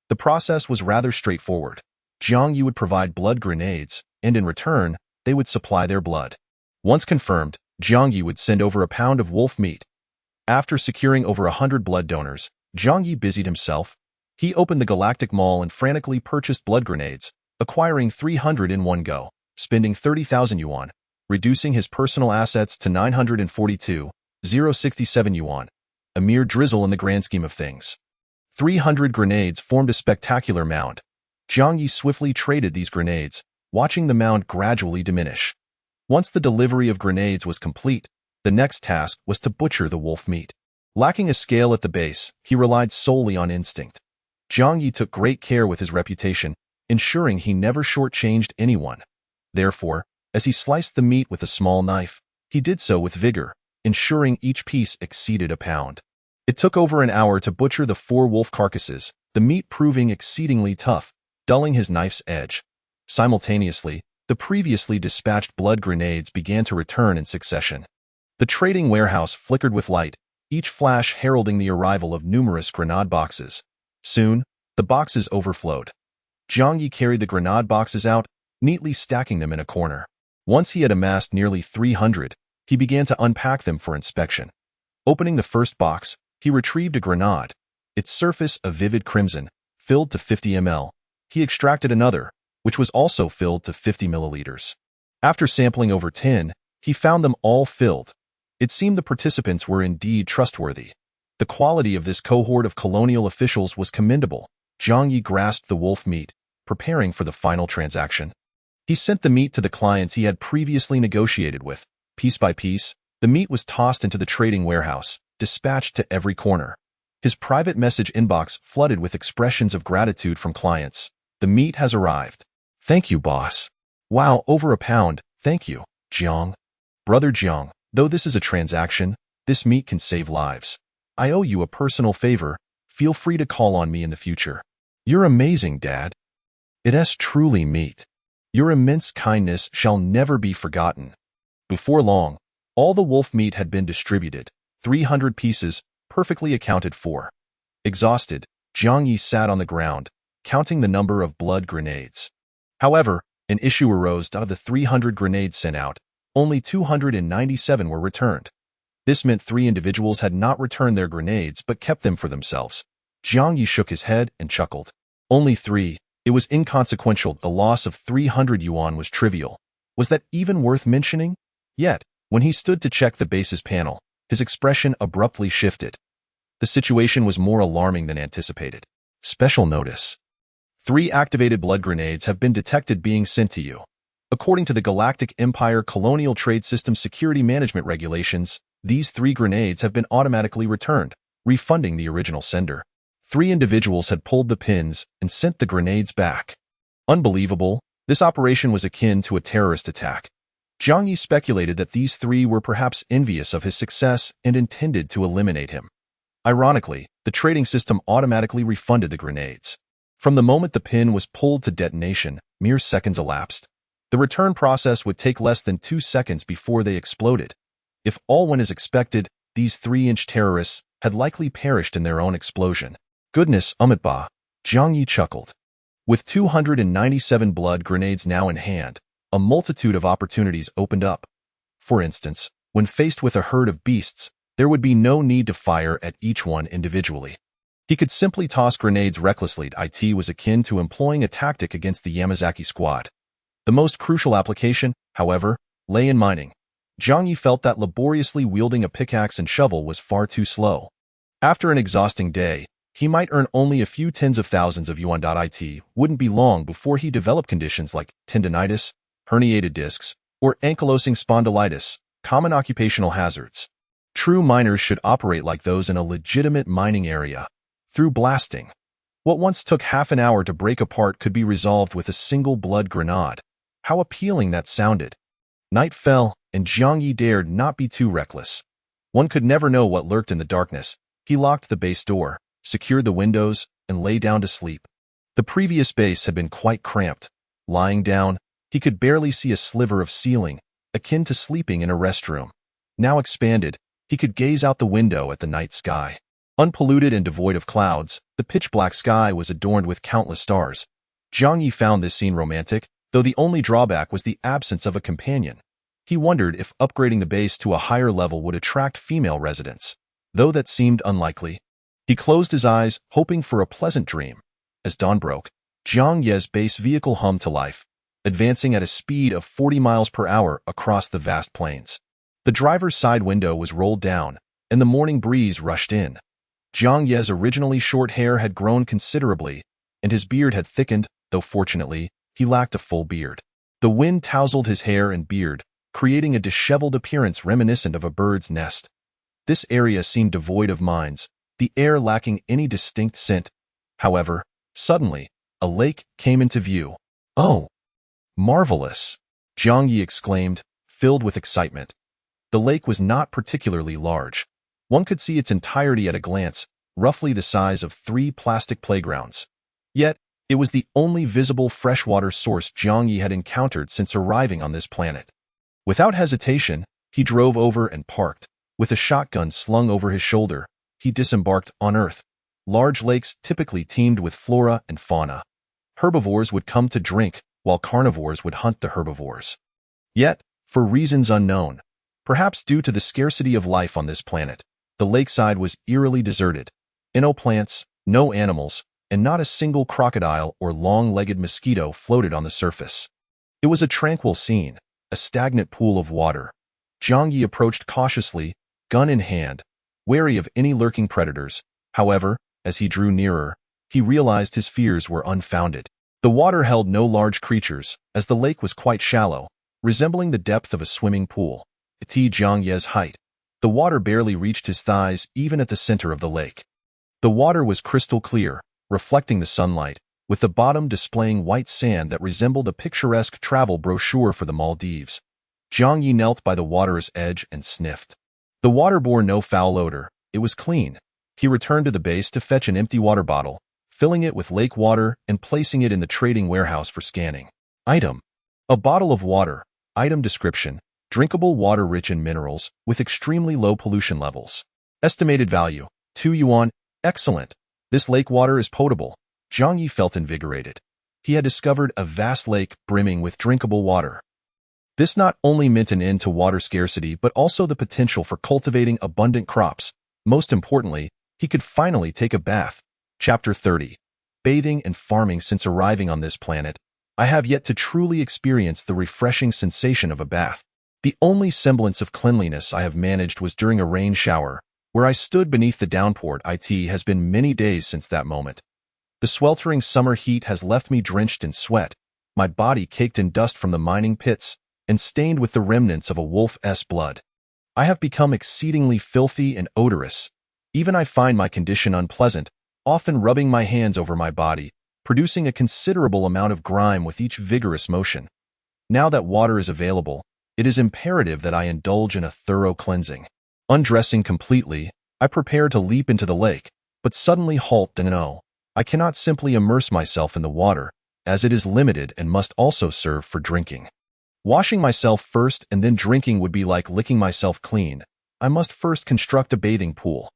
The process was rather straightforward. Jiang Ye would provide blood grenades, and in return, they would supply their blood. Once confirmed, Jiang Ye would send over a pound of wolf meat. After securing over 100 blood donors, Jiang Ye busied himself. He opened the Galactic Mall and frantically purchased blood grenades, acquiring 300 in one go, spending 30,000 yuan, reducing his personal assets to 942,067 yuan, a mere drizzle in the grand scheme of things. 300 grenades formed a spectacular mound. Jiang Ye swiftly traded these grenades, watching the mound gradually diminish. Once the delivery of grenades was complete, the next task was to butcher the wolf meat. Lacking a scale at the base, he relied solely on instinct. Jiang Ye took great care with his reputation, ensuring he never shortchanged anyone. Therefore, as he sliced the meat with a small knife, he did so with vigor, ensuring each piece exceeded a pound. It took over an hour to butcher the 4 wolf carcasses, the meat proving exceedingly tough, dulling his knife's edge. Simultaneously, the previously dispatched blood grenades began to return in succession. The trading warehouse flickered with light, each flash heralding the arrival of numerous grenade boxes. Soon, the boxes overflowed. Jiang Ye carried the grenade boxes out, neatly stacking them in a corner. Once he had amassed nearly 300, he began to unpack them for inspection. Opening the first box, he retrieved a grenade, its surface a vivid crimson, filled to 50 ml. He extracted another, which was also filled to 50 milliliters. After sampling over 10, he found them all filled. It seemed the participants were indeed trustworthy. The quality of this cohort of colonial officials was commendable. Jiang Ye grasped the wolf meat, preparing for the final transaction. He sent the meat to the clients he had previously negotiated with. Piece by piece, the meat was tossed into the trading warehouse, dispatched to every corner. His private message inbox flooded with expressions of gratitude from clients. "The meat has arrived. Thank you, boss. Wow, over a pound. Thank you, Jiang. Brother Jiang, though this is a transaction, this meat can save lives. I owe you a personal favor. Feel free to call on me in the future. You're amazing, Dad. It is truly meat. Your immense kindness shall never be forgotten." Before long, all the wolf meat had been distributed, 300 pieces, perfectly accounted for. Exhausted, Jiang Ye sat on the ground, counting the number of blood grenades. However, an issue arose. Out of the 300 grenades sent out, only 297 were returned. This meant 3 individuals had not returned their grenades but kept them for themselves. Jiang Ye shook his head and chuckled. Only 3. It was inconsequential. The loss of 300 yuan was trivial. Was that even worth mentioning? Yet, when he stood to check the base's panel, his expression abruptly shifted. The situation was more alarming than anticipated. Special notice. 3 activated blood grenades have been detected being sent to you. According to the Galactic Empire Colonial Trade System Security Management Regulations, these 3 grenades have been automatically returned, refunding the original sender. 3 individuals had pulled the pins and sent the grenades back. Unbelievable, this operation was akin to a terrorist attack. Jiang Ye speculated that these 3 were perhaps envious of his success and intended to eliminate him. Ironically, The trading system automatically refunded the grenades. From the moment the pin was pulled to detonation, mere seconds elapsed. The return process would take less than 2 seconds before they exploded. If all went as expected, these 3-inch terrorists had likely perished in their own explosion. Goodness, Umitba, Jiang Ye chuckled. With 297 blood grenades now in hand, a multitude of opportunities opened up. For instance, when faced with a herd of beasts, there would be no need to fire at each one individually. He could simply toss grenades recklessly. It was akin to employing a tactic against the Yamazaki squad. The most crucial application, however, lay in mining. Jiang Ye felt that laboriously wielding a pickaxe and shovel was far too slow. After an exhausting day, he might earn only a few tens of thousands of yuan. It wouldn't be long before he developed conditions like tendinitis, herniated discs, or ankylosing spondylitis, common occupational hazards. True miners should operate like those in a legitimate mining area. Through blasting, what once took half an hour to break apart could be resolved with a single blood grenade. How appealing that sounded. Night fell, and Jiang Ye dared not be too reckless. One could never know what lurked in the darkness. He locked the base door, secured the windows, and lay down to sleep. The previous base had been quite cramped. Lying down, he could barely see a sliver of ceiling, akin to sleeping in a restroom. Now expanded, he could gaze out the window at the night sky. Unpolluted and devoid of clouds, the pitch-black sky was adorned with countless stars. Jiang Ye found this scene romantic, though the only drawback was the absence of a companion. He wondered if upgrading the base to a higher level would attract female residents, though that seemed unlikely. He closed his eyes, hoping for a pleasant dream. As dawn broke, Jiang Ye's base vehicle hummed to life, advancing at a speed of 40 miles per hour across the vast plains. The driver's side window was rolled down, and the morning breeze rushed in. Jiang Ye's originally short hair had grown considerably, and his beard had thickened, though fortunately, he lacked a full beard. The wind tousled his hair and beard, creating a disheveled appearance reminiscent of a bird's nest. This area seemed devoid of mines, the air lacking any distinct scent. However, suddenly, a lake came into view. "Oh, marvelous!" Jiang Ye exclaimed, filled with excitement. The lake was not particularly large. One could see its entirety at a glance, roughly the size of 3 plastic playgrounds. Yet, it was the only visible freshwater source Jiang Ye had encountered since arriving on this planet. Without hesitation, he drove over and parked. With a shotgun slung over his shoulder, he disembarked on Earth. Large lakes typically teemed with flora and fauna. Herbivores would come to drink, while carnivores would hunt the herbivores. Yet, for reasons unknown, perhaps due to the scarcity of life on this planet, the lakeside was eerily deserted. No plants, no animals, and not a single crocodile or long-legged mosquito floated on the surface. It was a tranquil scene, a stagnant pool of water. Jiang Ye approached cautiously, gun in hand, wary of any lurking predators. However, as he drew nearer, he realized his fears were unfounded. The water held no large creatures, as the lake was quite shallow, resembling the depth of a swimming pool. At Jiang Ye's height, the water barely reached his thighs even at the center of the lake. The water was crystal clear, reflecting the sunlight, with the bottom displaying white sand that resembled a picturesque travel brochure for the Maldives. Jiang Ye knelt by the water's edge and sniffed. The water bore no foul odor. It was clean. He returned to the base to fetch an empty water bottle, filling it with lake water and placing it in the trading warehouse for scanning. Item: a bottle of water. Item description: drinkable water rich in minerals, with extremely low pollution levels. Estimated value: 2 yuan. Excellent. This lake water is potable. Jiang Ye felt invigorated. He had discovered a vast lake brimming with drinkable water. This not only meant an end to water scarcity, but also the potential for cultivating abundant crops. Most importantly, he could finally take a bath. Chapter 30. Bathing and farming. Since arriving on this planet, I have yet to truly experience the refreshing sensation of a bath. The only semblance of cleanliness I have managed was during a rain shower, where I stood beneath the downpour. It has been many days since that moment. The sweltering summer heat has left me drenched in sweat, my body caked in dust from the mining pits, and stained with the remnants of a wolf's blood. I have become exceedingly filthy and odorous. Even I find my condition unpleasant, often rubbing my hands over my body, producing a considerable amount of grime with each vigorous motion. Now that water is available, it is imperative that I indulge in a thorough cleansing. Undressing completely, I prepare to leap into the lake, but suddenly halt and know. I cannot simply immerse myself in the water, as it is limited and must also serve for drinking. Washing myself first and then drinking would be like licking myself clean. I must first construct a bathing pool.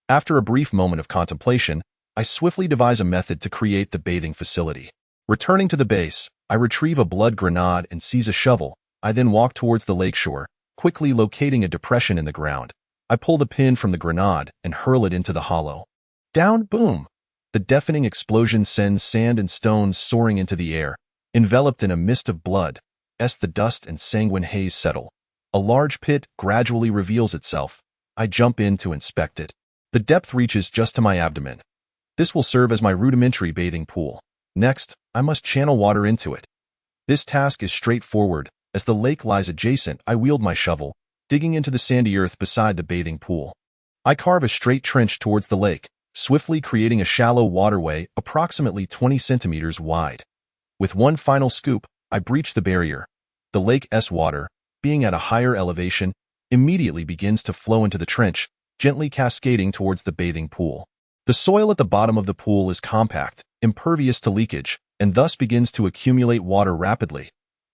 After a brief moment of contemplation, I swiftly devise a method to create the bathing facility. Returning to the base, I retrieve a blood grenade and seize a shovel. I then walk towards the lakeshore, quickly locating a depression in the ground. I pull the pin from the grenade and hurl it into the hollow. Down, boom! The deafening explosion sends sand and stones soaring into the air, enveloped in a mist of blood. As the dust and sanguine haze settle, a large pit gradually reveals itself. I jump in to inspect it. The depth reaches just to my abdomen. This will serve as my rudimentary bathing pool. Next, I must channel water into it. This task is straightforward. As the lake lies adjacent, I wield my shovel, digging into the sandy earth beside the bathing pool. I carve a straight trench towards the lake, swiftly creating a shallow waterway approximately 20 centimeters wide. With one final scoop, I breach the barrier. The lake's water, being at a higher elevation, immediately begins to flow into the trench, gently cascading towards the bathing pool. The soil at the bottom of the pool is compact, impervious to leakage, and thus begins to accumulate water rapidly.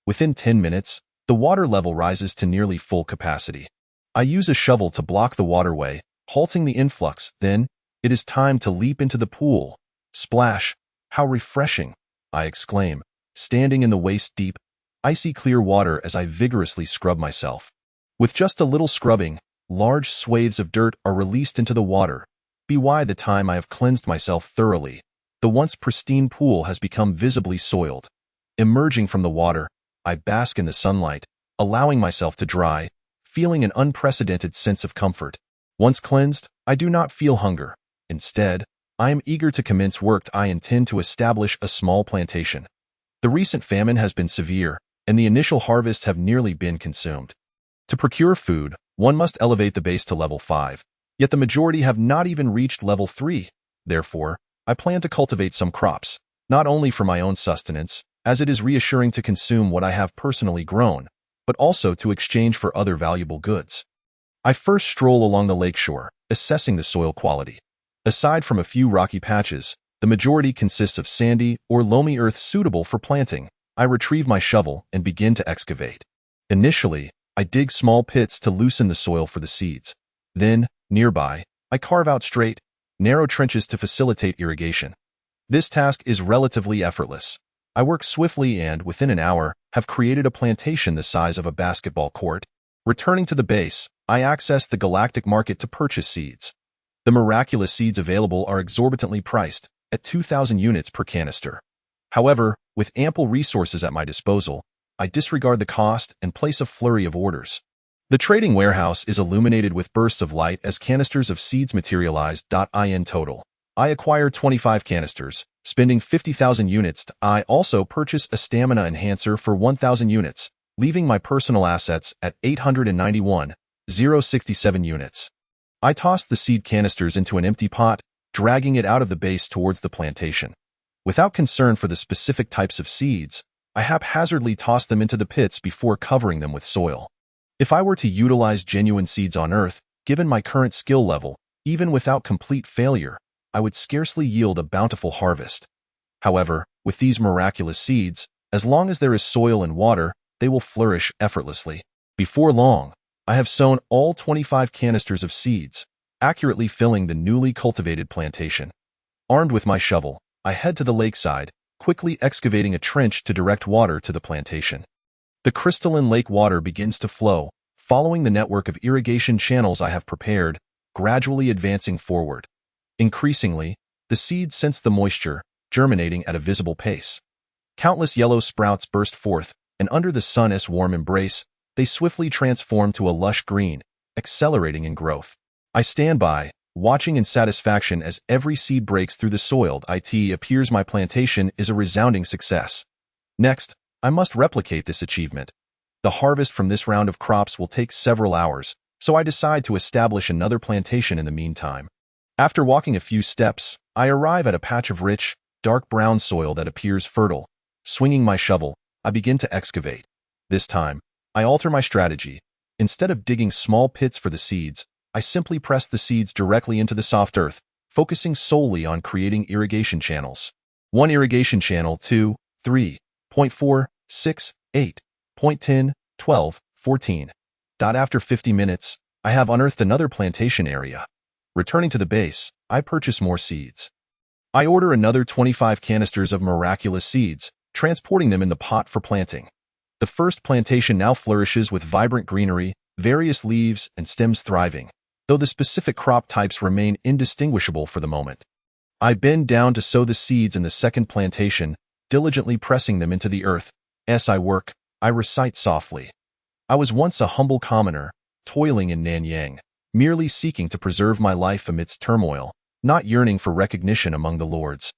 Within 10 minutes, the water level rises to nearly full capacity. I use a shovel to block the waterway, halting the influx. Then, it is time to leap into the pool. Splash! How refreshing! I exclaim, standing in the waist-deep, icy clear water as I vigorously scrub myself. With just a little scrubbing, large swathes of dirt are released into the water. By the time I have cleansed myself thoroughly, the once pristine pool has become visibly soiled. Emerging from the water, I bask in the sunlight, allowing myself to dry, feeling an unprecedented sense of comfort. Once cleansed, I do not feel hunger. Instead, I am eager to commence work. I intend to establish a small plantation. The recent famine has been severe, and the initial harvests have nearly been consumed. To procure food, one must elevate the base to level 5, yet the majority have not even reached level 3. Therefore, I plan to cultivate some crops, not only for my own sustenance, as it is reassuring to consume what I have personally grown, but also to exchange for other valuable goods. I first stroll along the lakeshore, assessing the soil quality. Aside from a few rocky patches, the majority consists of sandy or loamy earth suitable for planting. I retrieve my shovel and begin to excavate. Initially, I dig small pits to loosen the soil for the seeds. Then, nearby, I carve out straight, narrow trenches to facilitate irrigation. This task is relatively effortless. I work swiftly and, within an hour, have created a plantation the size of a basketball court. Returning to the base, I access the galactic market to purchase seeds. The miraculous seeds available are exorbitantly priced, at 2,000 units per canister. However, with ample resources at my disposal, I disregard the cost and place a flurry of orders. The trading warehouse is illuminated with bursts of light as canisters of seeds materialize. In total, I acquire 25 canisters, spending 50,000 units. I also purchase a stamina enhancer for 1,000 units, leaving my personal assets at 891,067 units. I toss the seed canisters into an empty pot, dragging it out of the base towards the plantation. Without concern for the specific types of seeds, I haphazardly toss them into the pits before covering them with soil. If I were to utilize genuine seeds on Earth, given my current skill level, even without complete failure, I would scarcely yield a bountiful harvest. However, with these miraculous seeds, as long as there is soil and water, they will flourish effortlessly. Before long, I have sown all 25 canisters of seeds, accurately filling the newly cultivated plantation. Armed with my shovel, I head to the lakeside, quickly excavating a trench to direct water to the plantation. The crystalline lake water begins to flow, following the network of irrigation channels I have prepared, gradually advancing forward. Increasingly, the seeds sense the moisture, germinating at a visible pace. Countless yellow sprouts burst forth, and under the sun's warm embrace, they swiftly transform to a lush green, accelerating in growth. I stand by, watching in satisfaction as every seed breaks through the soil. It appears my plantation is a resounding success. Next, I must replicate this achievement. The harvest from this round of crops will take several hours, so I decide to establish another plantation in the meantime. After walking a few steps, I arrive at a patch of rich, dark brown soil that appears fertile. Swinging my shovel, I begin to excavate. This time, I alter my strategy. Instead of digging small pits for the seeds, I simply press the seeds directly into the soft earth, focusing solely on creating irrigation channels. 1 irrigation channel, 2, 3.4, 6, 8.10, 12, 14. After 50 minutes, I have unearthed another plantation area. Returning to the base, I purchase more seeds. I order another 25 canisters of miraculous seeds, transporting them in the pot for planting. The first plantation now flourishes with vibrant greenery, various leaves and stems thriving, though the specific crop types remain indistinguishable for the moment. I bend down to sow the seeds in the second plantation, diligently pressing them into the earth. As I work, I recite softly. I was once a humble commoner, toiling in Nanyang, merely seeking to preserve my life amidst turmoil, not yearning for recognition among the lords.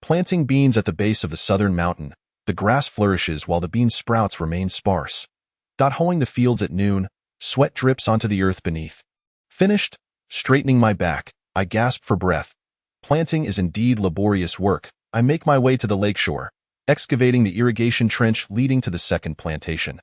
Planting beans at the base of the southern mountain, the grass flourishes while the bean sprouts remain sparse. Hoeing the fields at noon, sweat drips onto the earth beneath. Finished, straightening my back, I gasp for breath. Planting is indeed laborious work. I make my way to the lakeshore, excavating the irrigation trench leading to the second plantation.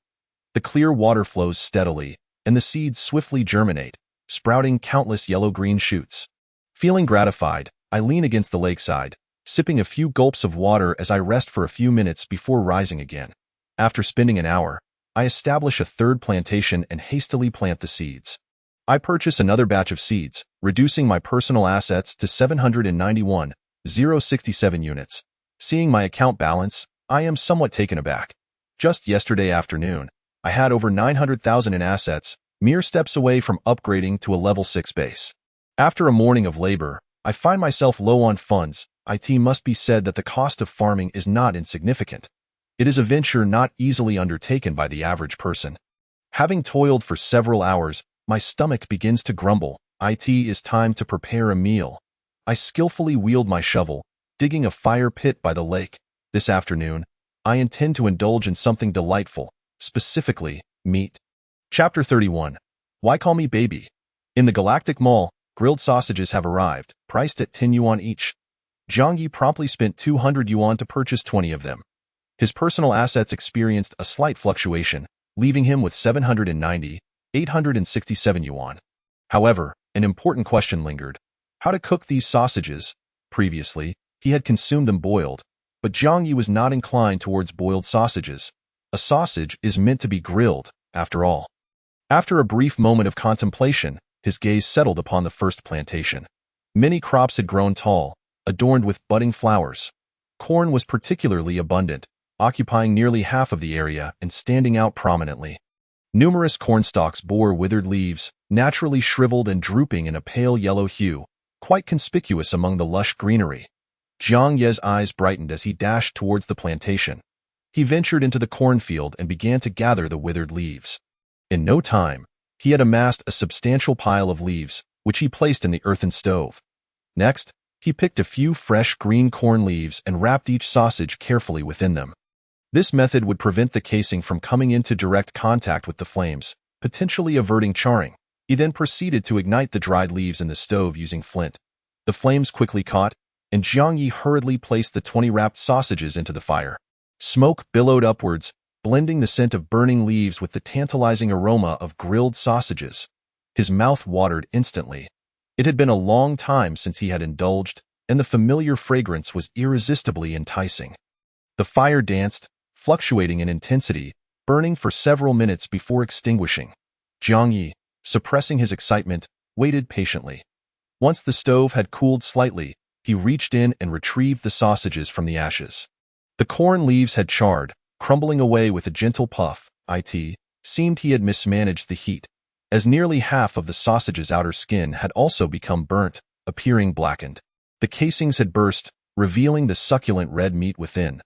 The clear water flows steadily, and the seeds swiftly germinate, sprouting countless yellow-green shoots. Feeling gratified, I lean against the lakeside, sipping a few gulps of water as I rest for a few minutes before rising again. After spending an hour, I establish a third plantation and hastily plant the seeds. I purchase another batch of seeds, reducing my personal assets to 791,067 units. Seeing my account balance, I am somewhat taken aback. Just yesterday afternoon, I had over 900,000 in assets, mere steps away from upgrading to a level 6 base. After a morning of labor, I find myself low on funds. It must be said that the cost of farming is not insignificant. It is a venture not easily undertaken by the average person. Having toiled for several hours, my stomach begins to grumble. It is time to prepare a meal. I skillfully wield my shovel, digging a fire pit by the lake. This afternoon, I intend to indulge in something delightful, specifically, meat. Chapter 31. Why Call Me Baby? In the Galactic Mall, grilled sausages have arrived, priced at 10 yuan each. Jiang Ye promptly spent 200 yuan to purchase 20 of them. His personal assets experienced a slight fluctuation, leaving him with 790,867 yuan. However, an important question lingered. How to cook these sausages? Previously, he had consumed them boiled, but Jiang Ye was not inclined towards boiled sausages. A sausage is meant to be grilled, after all. After a brief moment of contemplation, his gaze settled upon the first plantation. Many crops had grown tall, adorned with budding flowers. Corn was particularly abundant, occupying nearly half of the area and standing out prominently. Numerous cornstalks bore withered leaves, naturally shriveled and drooping in a pale yellow hue, quite conspicuous among the lush greenery. Jiang Ye's eyes brightened as he dashed towards the plantation. He ventured into the cornfield and began to gather the withered leaves. In no time, he had amassed a substantial pile of leaves, which he placed in the earthen stove. Next, he picked a few fresh green corn leaves and wrapped each sausage carefully within them. This method would prevent the casing from coming into direct contact with the flames, potentially averting charring. He then proceeded to ignite the dried leaves in the stove using flint. The flames quickly caught, and Jiang Ye hurriedly placed the 20 wrapped sausages into the fire. Smoke billowed upwards, blending the scent of burning leaves with the tantalizing aroma of grilled sausages. His mouth watered instantly. It had been a long time since he had indulged, and the familiar fragrance was irresistibly enticing. The fire danced, fluctuating in intensity, burning for several minutes before extinguishing. Jiang Ye, suppressing his excitement, waited patiently. Once the stove had cooled slightly, he reached in and retrieved the sausages from the ashes. The corn leaves had charred, crumbling away with a gentle puff. It seemed he had mismanaged the heat, as nearly half of the sausage's outer skin had also become burnt, appearing blackened. The casings had burst, revealing the succulent red meat within.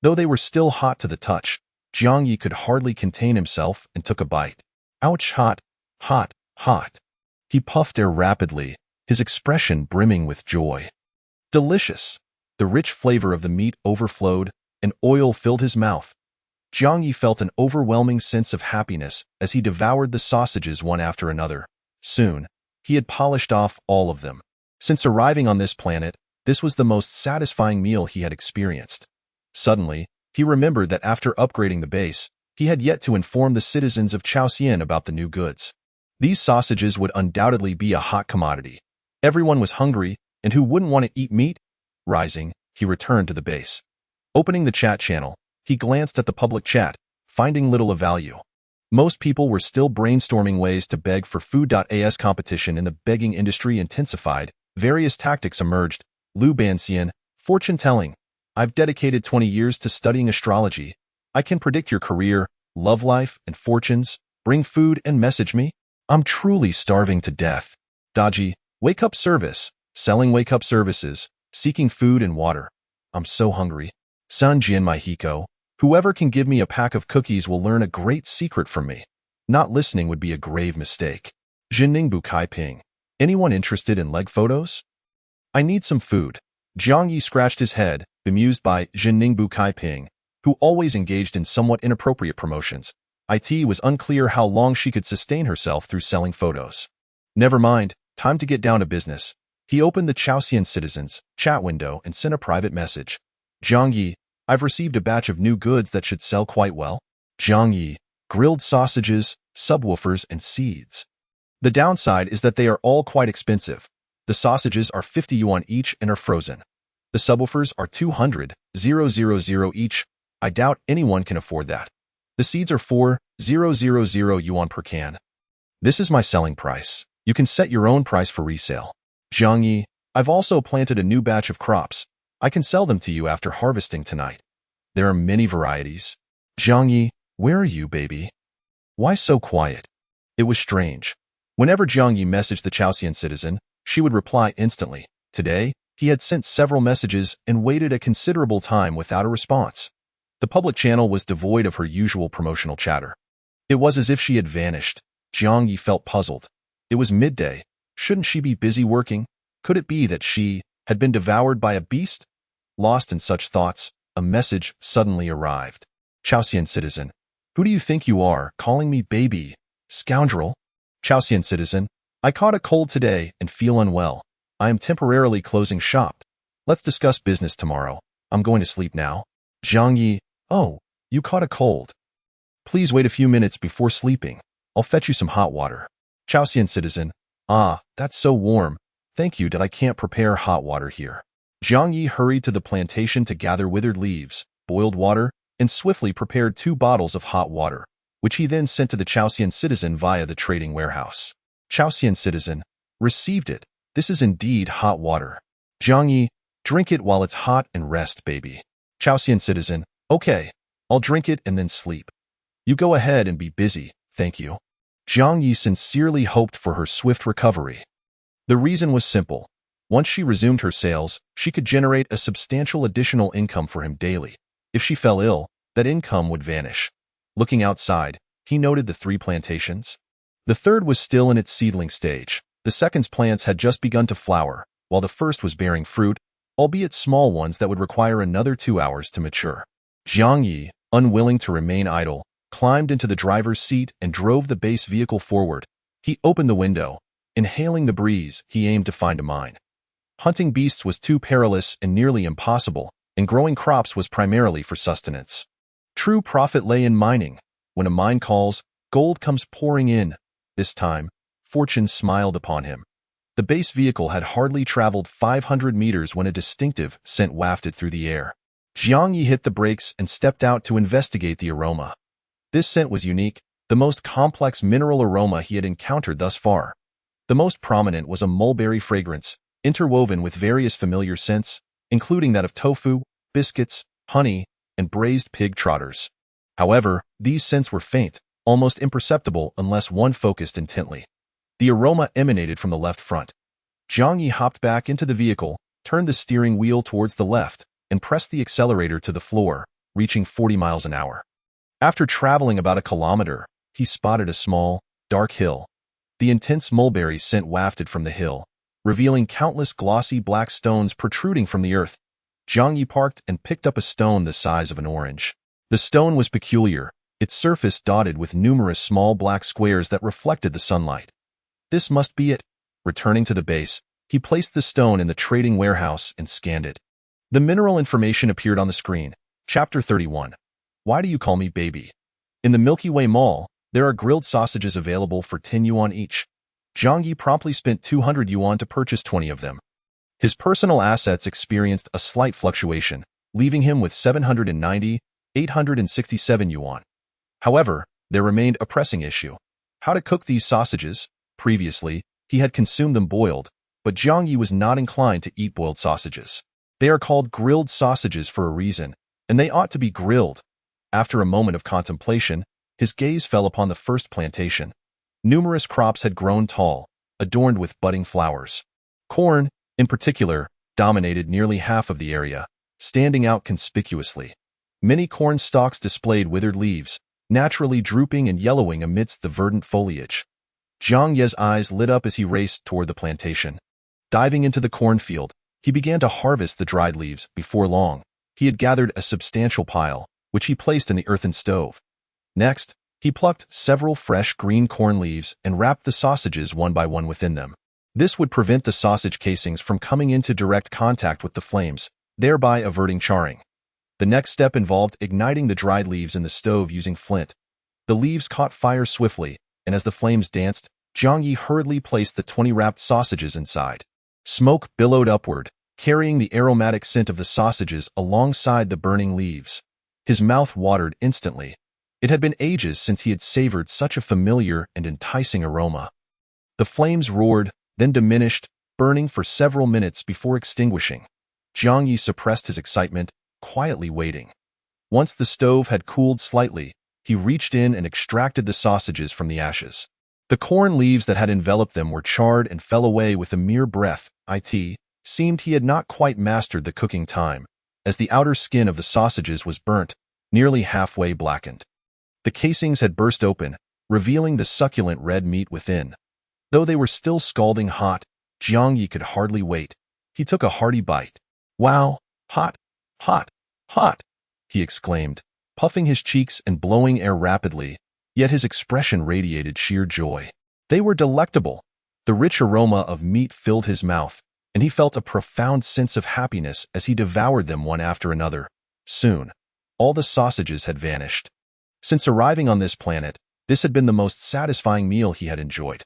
Though they were still hot to the touch, Jiang Ye could hardly contain himself and took a bite. Ouch, hot, hot, hot. He puffed air rapidly, his expression brimming with joy. Delicious. The rich flavor of the meat overflowed, and oil filled his mouth. Jiang Ye felt an overwhelming sense of happiness as he devoured the sausages one after another. Soon, he had polished off all of them. Since arriving on this planet, this was the most satisfying meal he had experienced. Suddenly, he remembered that after upgrading the base, he had yet to inform the citizens of Chaosian about the new goods. These sausages would undoubtedly be a hot commodity. Everyone was hungry, And who wouldn't want to eat meat? Rising, he returned to the base. Opening the chat channel, he glanced at the public chat, finding little of value. Most people were still brainstorming ways to beg for food. As competition in the begging industry intensified, various tactics emerged. Lu Banxian, fortune-telling. I've dedicated 20 years to studying astrology. I can predict your career, love life, and fortunes. Bring food and message me. I'm truly starving to death. Daji, wake-up service. Selling wake-up services. Seeking food and water. I'm so hungry. San Jian Mahiko. Whoever can give me a pack of cookies will learn a great secret from me. Not listening would be a grave mistake. Jinningbu Kaiping. Anyone interested in leg photos? I need some food. Jiang Ye scratched his head, bemused by Jinningbu Kaiping, who always engaged in somewhat inappropriate promotions. It was unclear how long she could sustain herself through selling photos. Never mind, time to get down to business. He opened the Chaosian Citizens chat window and sent a private message. Jiang Ye, I've received a batch of new goods that should sell quite well. Jiang Ye, grilled sausages, subwoofers, and seeds. The downside is that they are all quite expensive. The sausages are 50 yuan each and are frozen. The subwoofers are 200,000 each. I doubt anyone can afford that. The seeds are 4,000 yuan per can. This is my selling price. You can set your own price for resale. Jiang Ye, I've also planted a new batch of crops. I can sell them to you after harvesting tonight. There are many varieties. Jiang Ye, where are you, baby? Why so quiet? It was strange. Whenever Jiang Ye messaged the Chaosian citizen, she would reply instantly. Today, he had sent several messages and waited a considerable time without a response. The public channel was devoid of her usual promotional chatter. It was as if she had vanished. Jiang Ye felt puzzled. It was midday. Shouldn't she be busy working? Could it be that she had been devoured by a beast? Lost in such thoughts, a message suddenly arrived. Chaosian citizen, who do you think you are, calling me baby? Scoundrel? Chaosian citizen, I caught a cold today and feel unwell. I am temporarily closing shop. Let's discuss business tomorrow. I'm going to sleep now. Jiang Ye, oh, you caught a cold. Please wait a few minutes before sleeping. I'll fetch you some hot water. Chaosian citizen, ah, that's so warm. Thank you that I can't prepare hot water here. Jiang Ye hurried to the plantation to gather withered leaves, boiled water, and swiftly prepared 2 bottles of hot water, which he then sent to the Chaosian citizen via the trading warehouse. Chaosian citizen, received it. This is indeed hot water. Jiang Ye, drink it while it's hot and rest, baby. Chaosian citizen, okay, I'll drink it and then sleep. You go ahead and be busy, thank you. Jiang Ye sincerely hoped for her swift recovery. The reason was simple. Once she resumed her sales, she could generate a substantial additional income for him daily. If she fell ill, that income would vanish. Looking outside, he noted the 3 plantations. The third was still in its seedling stage. The second's plants had just begun to flower, while the first was bearing fruit, albeit small ones that would require another 2 hours to mature. Jiang Ye, unwilling to remain idle, climbed into the driver's seat and drove the base vehicle forward. He opened the window. Inhaling the breeze, he aimed to find a mine. Hunting beasts was too perilous and nearly impossible, and growing crops was primarily for sustenance. True profit lay in mining. When a mine calls, gold comes pouring in. This time, fortune smiled upon him. The base vehicle had hardly traveled 500 meters when a distinctive scent wafted through the air. Jiang Ye hit the brakes and stepped out to investigate the aroma. This scent was unique, the most complex mineral aroma he had encountered thus far. The most prominent was a mulberry fragrance, interwoven with various familiar scents, including that of tofu, biscuits, honey, and braised pig trotters. However, these scents were faint, almost imperceptible unless one focused intently. The aroma emanated from the left front. Jiang Ye hopped back into the vehicle, turned the steering wheel towards the left, and pressed the accelerator to the floor, reaching 40 miles an hour. After traveling about a kilometer, he spotted a small, dark hill. The intense mulberry scent wafted from the hill, revealing countless glossy black stones protruding from the earth. Jiang Ye parked and picked up a stone the size of an orange. The stone was peculiar, its surface dotted with numerous small black squares that reflected the sunlight. This must be it. Returning to the base, he placed the stone in the trading warehouse and scanned it. The mineral information appeared on the screen. Chapter 31. Why do you call me baby? In the Milky Way Mall, there are grilled sausages available for 10 yuan each. Jiang Ye promptly spent 200 yuan to purchase 20 of them. His personal assets experienced a slight fluctuation, leaving him with 867 yuan. However, there remained a pressing issue. How to cook these sausages? Previously, he had consumed them boiled, but Jiang Ye was not inclined to eat boiled sausages. They are called grilled sausages for a reason, and they ought to be grilled. After a moment of contemplation, his gaze fell upon the first plantation. Numerous crops had grown tall, adorned with budding flowers. Corn, in particular, dominated nearly half of the area, standing out conspicuously. Many corn stalks displayed withered leaves, naturally drooping and yellowing amidst the verdant foliage. Jiang Ye's eyes lit up as he raced toward the plantation. Diving into the cornfield, he began to harvest the dried leaves. Before long, he had gathered a substantial pile, which he placed in the earthen stove. Next, he plucked several fresh green corn leaves and wrapped the sausages one by one within them. This would prevent the sausage casings from coming into direct contact with the flames, thereby averting charring. The next step involved igniting the dried leaves in the stove using flint. The leaves caught fire swiftly, and as the flames danced, Jiang Ye hurriedly placed the 20 wrapped sausages inside. Smoke billowed upward, carrying the aromatic scent of the sausages alongside the burning leaves. His mouth watered instantly. It had been ages since he had savored such a familiar and enticing aroma. The flames roared, then diminished, burning for several minutes before extinguishing. Jiang Ye suppressed his excitement, quietly waiting. Once the stove had cooled slightly, he reached in and extracted the sausages from the ashes. The corn leaves that had enveloped them were charred and fell away with a mere breath. It seemed he had not quite mastered the cooking time, as the outer skin of the sausages was burnt, nearly halfway blackened. The casings had burst open, revealing the succulent red meat within. Though they were still scalding hot, Jiang Ye could hardly wait. He took a hearty bite. "Wow, hot, hot, hot," he exclaimed, puffing his cheeks and blowing air rapidly, yet his expression radiated sheer joy. They were delectable. The rich aroma of meat filled his mouth, and he felt a profound sense of happiness as he devoured them one after another. Soon, all the sausages had vanished. Since arriving on this planet, this had been the most satisfying meal he had enjoyed.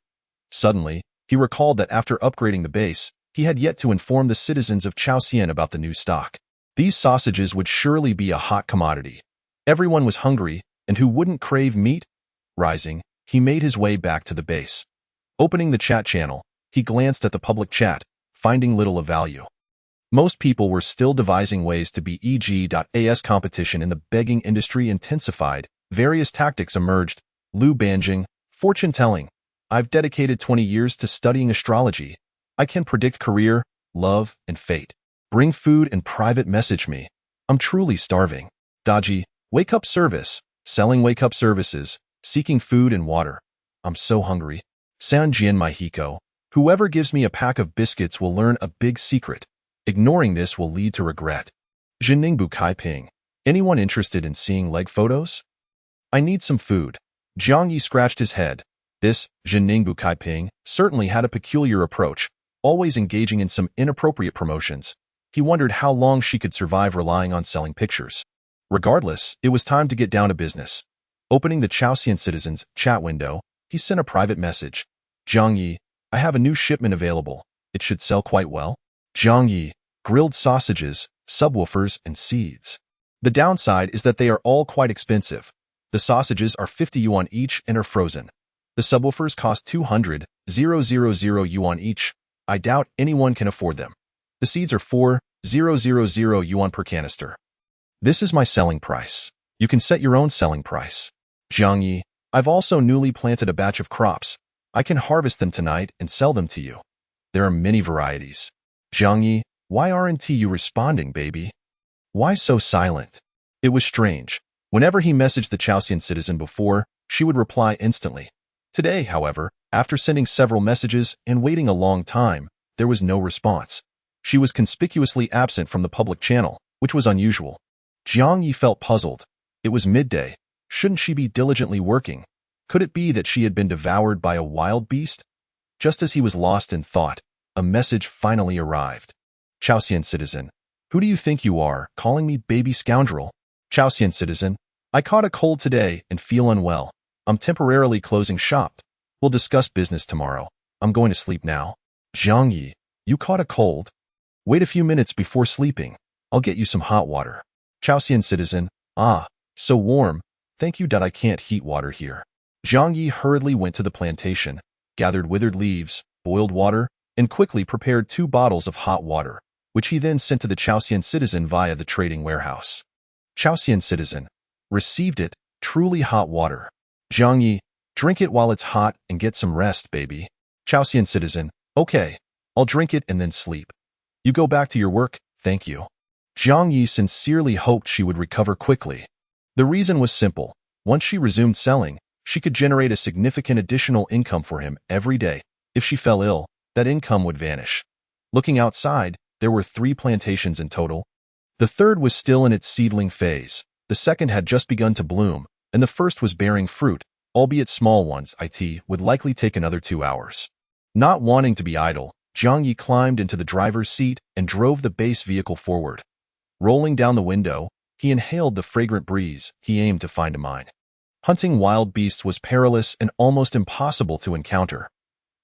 Suddenly, he recalled that after upgrading the base, he had yet to inform the citizens of Chaosian about the new stock. These sausages would surely be a hot commodity. Everyone was hungry, and who wouldn't crave meat? Rising, he made his way back to the base. Opening the chat channel, he glanced at the public chat, finding little of value. Most people were still devising ways to beat EG.AS competition in the begging industry intensified. Various tactics emerged: Lu Banjing, fortune-telling. I've dedicated 20 years to studying astrology. I can predict career, love, and fate. Bring food and private message me. I'm truly starving. Dodgy, wake-up service, selling wake-up services, seeking food and water. I'm so hungry. Sanjian Maihiko, whoever gives me a pack of biscuits will learn a big secret. Ignoring this will lead to regret. Jinningbu Kaiping, anyone interested in seeing leg photos? I need some food. Jiang Ye scratched his head. This Jinningbu Kaiping certainly had a peculiar approach, always engaging in some inappropriate promotions. He wondered how long she could survive relying on selling pictures. Regardless, it was time to get down to business. Opening the Chaosian Citizens chat window, he sent a private message. Jiang Ye, I have a new shipment available. It should sell quite well. Jiang Ye, grilled sausages, subwoofers, and seeds. The downside is that they are all quite expensive. The sausages are 50 yuan each and are frozen. The subwoofers cost 200,000 yuan each. I doubt anyone can afford them. The seeds are 4,000 yuan per canister. This is my selling price. You can set your own selling price. Jiang Ye, I've also newly planted a batch of crops. I can harvest them tonight and sell them to you. There are many varieties. Jiang Ye, why aren't you responding, baby? Why so silent? It was strange. Whenever he messaged the Chaosian Citizen before, she would reply instantly. Today, however, after sending several messages and waiting a long time, there was no response. She was conspicuously absent from the public channel, which was unusual. Jiang Ye felt puzzled. It was midday. Shouldn't she be diligently working? Could it be that she had been devoured by a wild beast? Just as he was lost in thought, a message finally arrived. Chaosian Citizen, who do you think you are, calling me baby scoundrel? Chaosian Citizen, I caught a cold today and feel unwell. I'm temporarily closing shop. We'll discuss business tomorrow. I'm going to sleep now. Jiang Ye, you caught a cold? Wait a few minutes before sleeping. I'll get you some hot water. Chaosian citizen, ah, so warm. Thank you. I can't heat water here. Jiang Ye hurriedly went to the plantation, gathered withered leaves, boiled water, and quickly prepared 2 bottles of hot water, which he then sent to the Chaosian citizen via the trading warehouse. Chaosian citizen received it, truly hot water. Jiang Ye, drink it while it's hot and get some rest, baby. Chaosian citizen, okay, I'll drink it and then sleep. You go back to your work, thank you. Jiang Ye sincerely hoped she would recover quickly. The reason was simple. Once she resumed selling, she could generate a significant additional income for him every day. If she fell ill, that income would vanish. Looking outside, there were 3 plantations in total. The third was still in its seedling phase, the second had just begun to bloom, and the first was bearing fruit, albeit small ones. It would likely take another 2 hours. Not wanting to be idle, Jiang Ye climbed into the driver's seat and drove the base vehicle forward. Rolling down the window, he inhaled the fragrant breeze. He aimed to find a mine. Hunting wild beasts was perilous and almost impossible to encounter.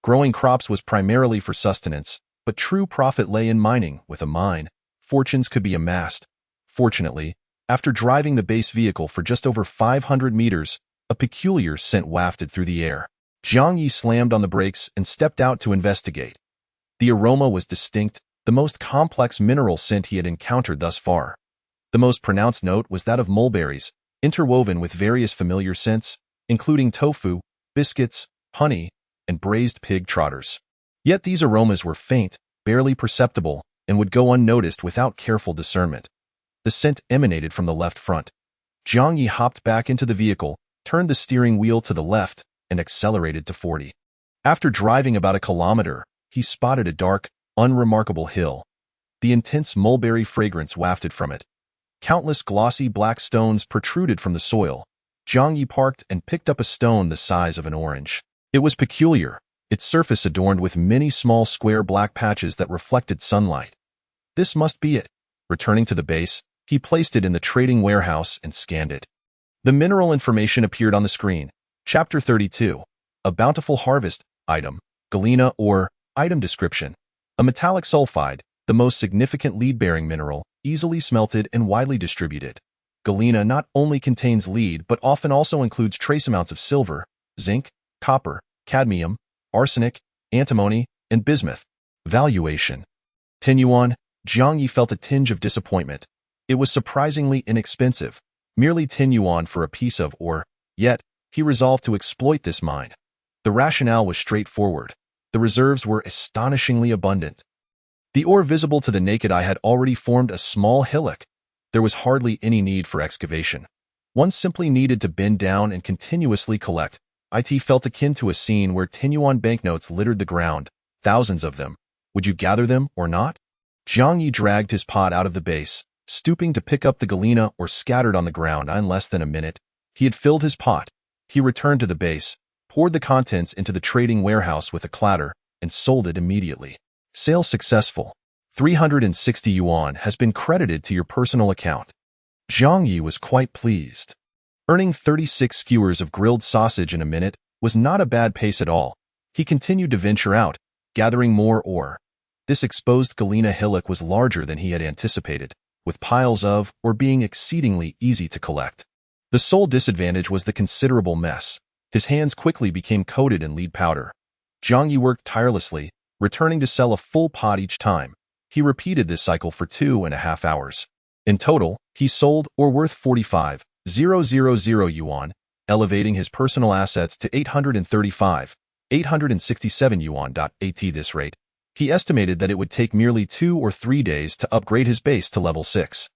Growing crops was primarily for sustenance, but true profit lay in mining. With a mine, fortunes could be amassed. Fortunately, after driving the base vehicle for just over 500 meters, a peculiar scent wafted through the air. Jiang Ye slammed on the brakes and stepped out to investigate. The aroma was distinct, the most complex mineral scent he had encountered thus far. The most pronounced note was that of mulberries, interwoven with various familiar scents, including tofu, biscuits, honey, and braised pig trotters. Yet these aromas were faint, barely perceptible, and would go unnoticed without careful discernment. The scent emanated from the left front. Jiang Ye hopped back into the vehicle, turned the steering wheel to the left, and accelerated to 40. After driving about a kilometer, he spotted a dark, unremarkable hill. The intense mulberry fragrance wafted from it. Countless glossy black stones protruded from the soil. Jiang Ye parked and picked up a stone the size of an orange. It was peculiar, its surface adorned with many small square black patches that reflected sunlight. This must be it. Returning to the base, he placed it in the trading warehouse and scanned it. The mineral information appeared on the screen. Chapter 32. A bountiful harvest. Item. Galena ore. Item description. A metallic sulfide, the most significant lead-bearing mineral, easily smelted and widely distributed. Galena not only contains lead but often also includes trace amounts of silver, zinc, copper, cadmium, arsenic, antimony, and bismuth. Valuation. 10 yuan. Jiang Ye felt a tinge of disappointment. It was surprisingly inexpensive, merely 10 yuan for a piece of ore, yet he resolved to exploit this mine. The rationale was straightforward. The reserves were astonishingly abundant. The ore visible to the naked eye had already formed a small hillock. There was hardly any need for excavation. One simply needed to bend down and continuously collect. It felt akin to a scene where 10 yuan banknotes littered the ground, thousands of them. Would you gather them or not? Jiang Ye dragged his pot out of the base, stooping to pick up the galena ore scattered on the ground. In less than a minute, he had filled his pot. He returned to the base, poured the contents into the trading warehouse with a clatter, and sold it immediately. Sale successful. 360 yuan has been credited to your personal account. Jiang Ye was quite pleased. Earning 36 skewers of grilled sausage in a minute was not a bad pace at all. He continued to venture out, gathering more ore. This exposed galena hillock was larger than he had anticipated, with piles of ore being exceedingly easy to collect. The sole disadvantage was the considerable mess. His hands quickly became coated in lead powder. Jiang Ye worked tirelessly, returning to sell a full pot each time. He repeated this cycle for 2.5 hours. In total, he sold ore worth 45,000 yuan, elevating his personal assets to 865,867 yuan. At this rate, he estimated that it would take merely 2 or 3 days to upgrade his base to level 6.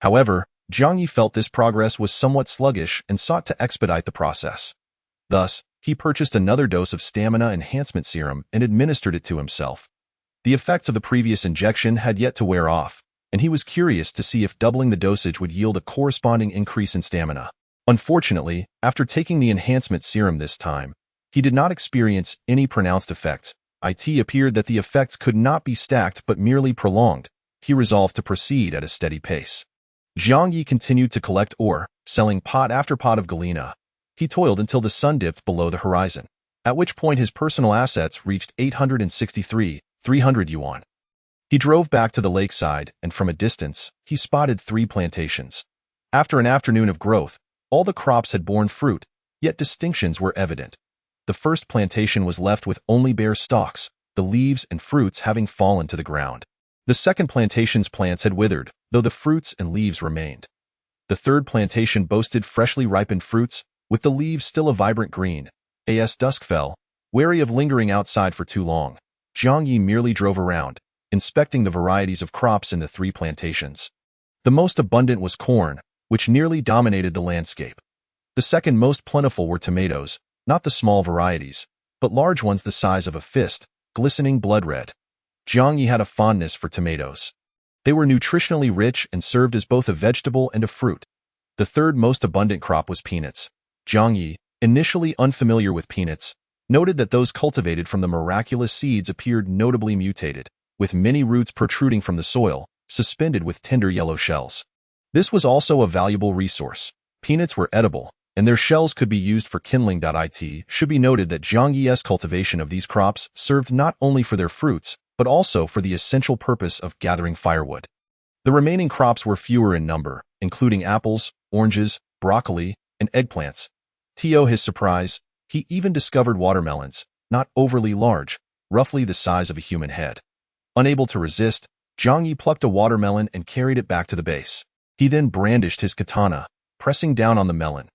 However, Jiang Ye felt this progress was somewhat sluggish and sought to expedite the process. Thus, he purchased another dose of stamina enhancement serum and administered it to himself. The effects of the previous injection had yet to wear off, and he was curious to see if doubling the dosage would yield a corresponding increase in stamina. Unfortunately, after taking the enhancement serum this time, he did not experience any pronounced effects. It appeared that the effects could not be stacked but merely prolonged. He resolved to proceed at a steady pace. Jiang Ye continued to collect ore, selling pot after pot of galena. He toiled until the sun dipped below the horizon, at which point his personal assets reached 863,300 yuan. He drove back to the lakeside, and from a distance, he spotted 3 plantations. After an afternoon of growth, all the crops had borne fruit, yet distinctions were evident. The first plantation was left with only bare stalks, the leaves and fruits having fallen to the ground. The second plantation's plants had withered, though the fruits and leaves remained. The third plantation boasted freshly ripened fruits, with the leaves still a vibrant green. As dusk fell, wary of lingering outside for too long, Jiang Ye merely drove around, inspecting the varieties of crops in the 3 plantations. The most abundant was corn, which nearly dominated the landscape. The second most plentiful were tomatoes, not the small varieties, but large ones the size of a fist, glistening blood red. Jiang Ye had a fondness for tomatoes. They were nutritionally rich and served as both a vegetable and a fruit. The third most abundant crop was peanuts. Jiang Ye, initially unfamiliar with peanuts, noted that those cultivated from the miraculous seeds appeared notably mutated, with many roots protruding from the soil, suspended with tender yellow shells. This was also a valuable resource. Peanuts were edible, and their shells could be used for kindling. It should be noted that Jiang Ye's cultivation of these crops served not only for their fruits, but also for the essential purpose of gathering firewood. The remaining crops were fewer in number, including apples, oranges, broccoli, and eggplants. To his surprise, he even discovered watermelons, not overly large, roughly the size of a human head. Unable to resist, Jiang Ye plucked a watermelon and carried it back to the base. He then brandished his katana, pressing down on the melon.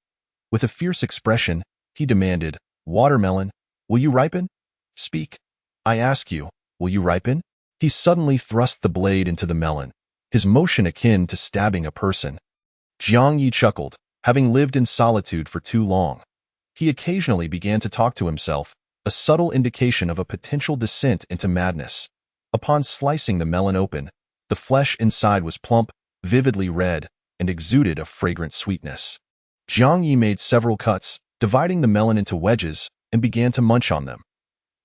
With a fierce expression, he demanded, "Watermelon, will you ripen? Speak. I ask you, will you ripen?" He suddenly thrust the blade into the melon, his motion akin to stabbing a person. Jiang Ye chuckled, having lived in solitude for too long. He occasionally began to talk to himself, a subtle indication of a potential descent into madness. Upon slicing the melon open, the flesh inside was plump, vividly red, and exuded a fragrant sweetness. Jiang Ye made several cuts, dividing the melon into wedges, and began to munch on them.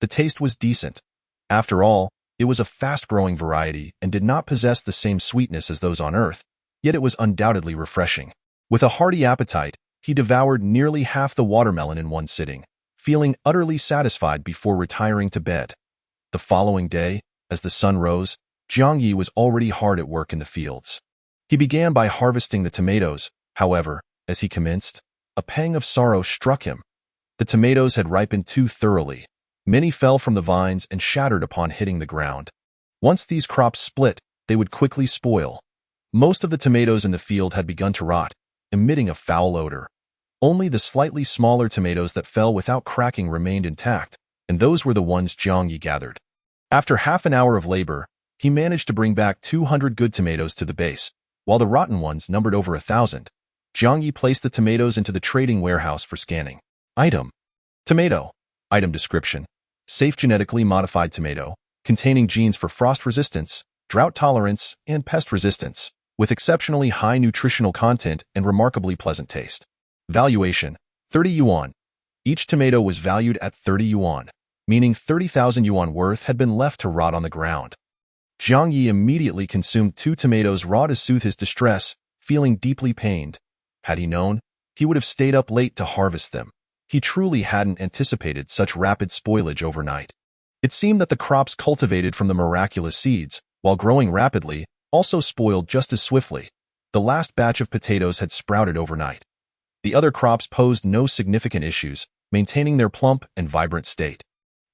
The taste was decent. After all, it was a fast-growing variety and did not possess the same sweetness as those on Earth, yet it was undoubtedly refreshing. With a hearty appetite, he devoured nearly half the watermelon in one sitting, feeling utterly satisfied before retiring to bed. The following day, as the sun rose, Jiang Ye was already hard at work in the fields. He began by harvesting the tomatoes. However, as he commenced, a pang of sorrow struck him. The tomatoes had ripened too thoroughly. Many fell from the vines and shattered upon hitting the ground. Once these crops split, they would quickly spoil. Most of the tomatoes in the field had begun to rot, emitting a foul odor. Only the slightly smaller tomatoes that fell without cracking remained intact, and those were the ones Jiang Ye gathered. After half an hour of labor, he managed to bring back 200 good tomatoes to the base, while the rotten ones numbered over 1,000. Jiang Ye placed the tomatoes into the trading warehouse for scanning. Item: tomato. Item description: safe genetically modified tomato, containing genes for frost resistance, drought tolerance, and pest resistance, with exceptionally high nutritional content and remarkably pleasant taste. Valuation: 30 yuan. Each tomato was valued at 30 yuan, meaning 30,000 yuan worth had been left to rot on the ground. Jiang Ye immediately consumed 2 tomatoes raw to soothe his distress, feeling deeply pained. Had he known, he would have stayed up late to harvest them. He truly hadn't anticipated such rapid spoilage overnight. It seemed that the crops cultivated from the miraculous seeds, while growing rapidly, also spoiled just as swiftly. The last batch of potatoes had sprouted overnight. The other crops posed no significant issues, maintaining their plump and vibrant state.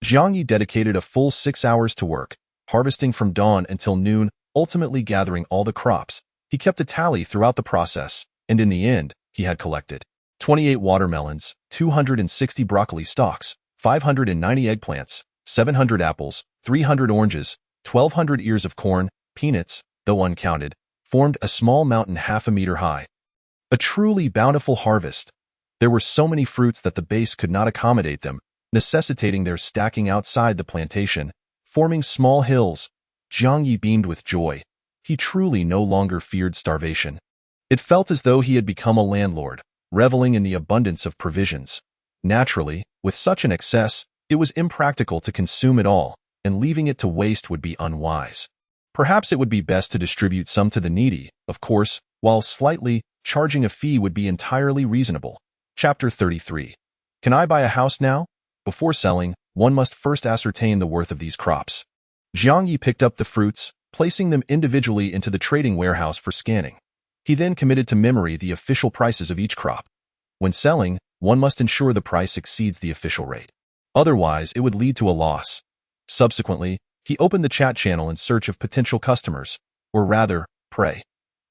Jiang Ye dedicated a full 6 hours to work, harvesting from dawn until noon, ultimately gathering all the crops. He kept a tally throughout the process, and in the end, he had collected 28 watermelons, 260 broccoli stalks, 590 eggplants, 700 apples, 300 oranges, 1,200 ears of corn. Peanuts, though uncounted, formed a small mountain half a meter high. A truly bountiful harvest. There were so many fruits that the base could not accommodate them, necessitating their stacking outside the plantation, forming small hills. Jiang Ye beamed with joy. He truly no longer feared starvation. It felt as though he had become a landlord, reveling in the abundance of provisions. Naturally, with such an excess, it was impractical to consume it all, and leaving it to waste would be unwise. Perhaps it would be best to distribute some to the needy, of course, while slightly charging a fee would be entirely reasonable. Chapter 33. Can I buy a house now? Before selling, one must first ascertain the worth of these crops. Jiang Ye picked up the fruits, placing them individually into the trading warehouse for scanning. He then committed to memory the official prices of each crop. When selling, one must ensure the price exceeds the official rate. Otherwise, it would lead to a loss. Subsequently, he opened the chat channel in search of potential customers, or rather, prey.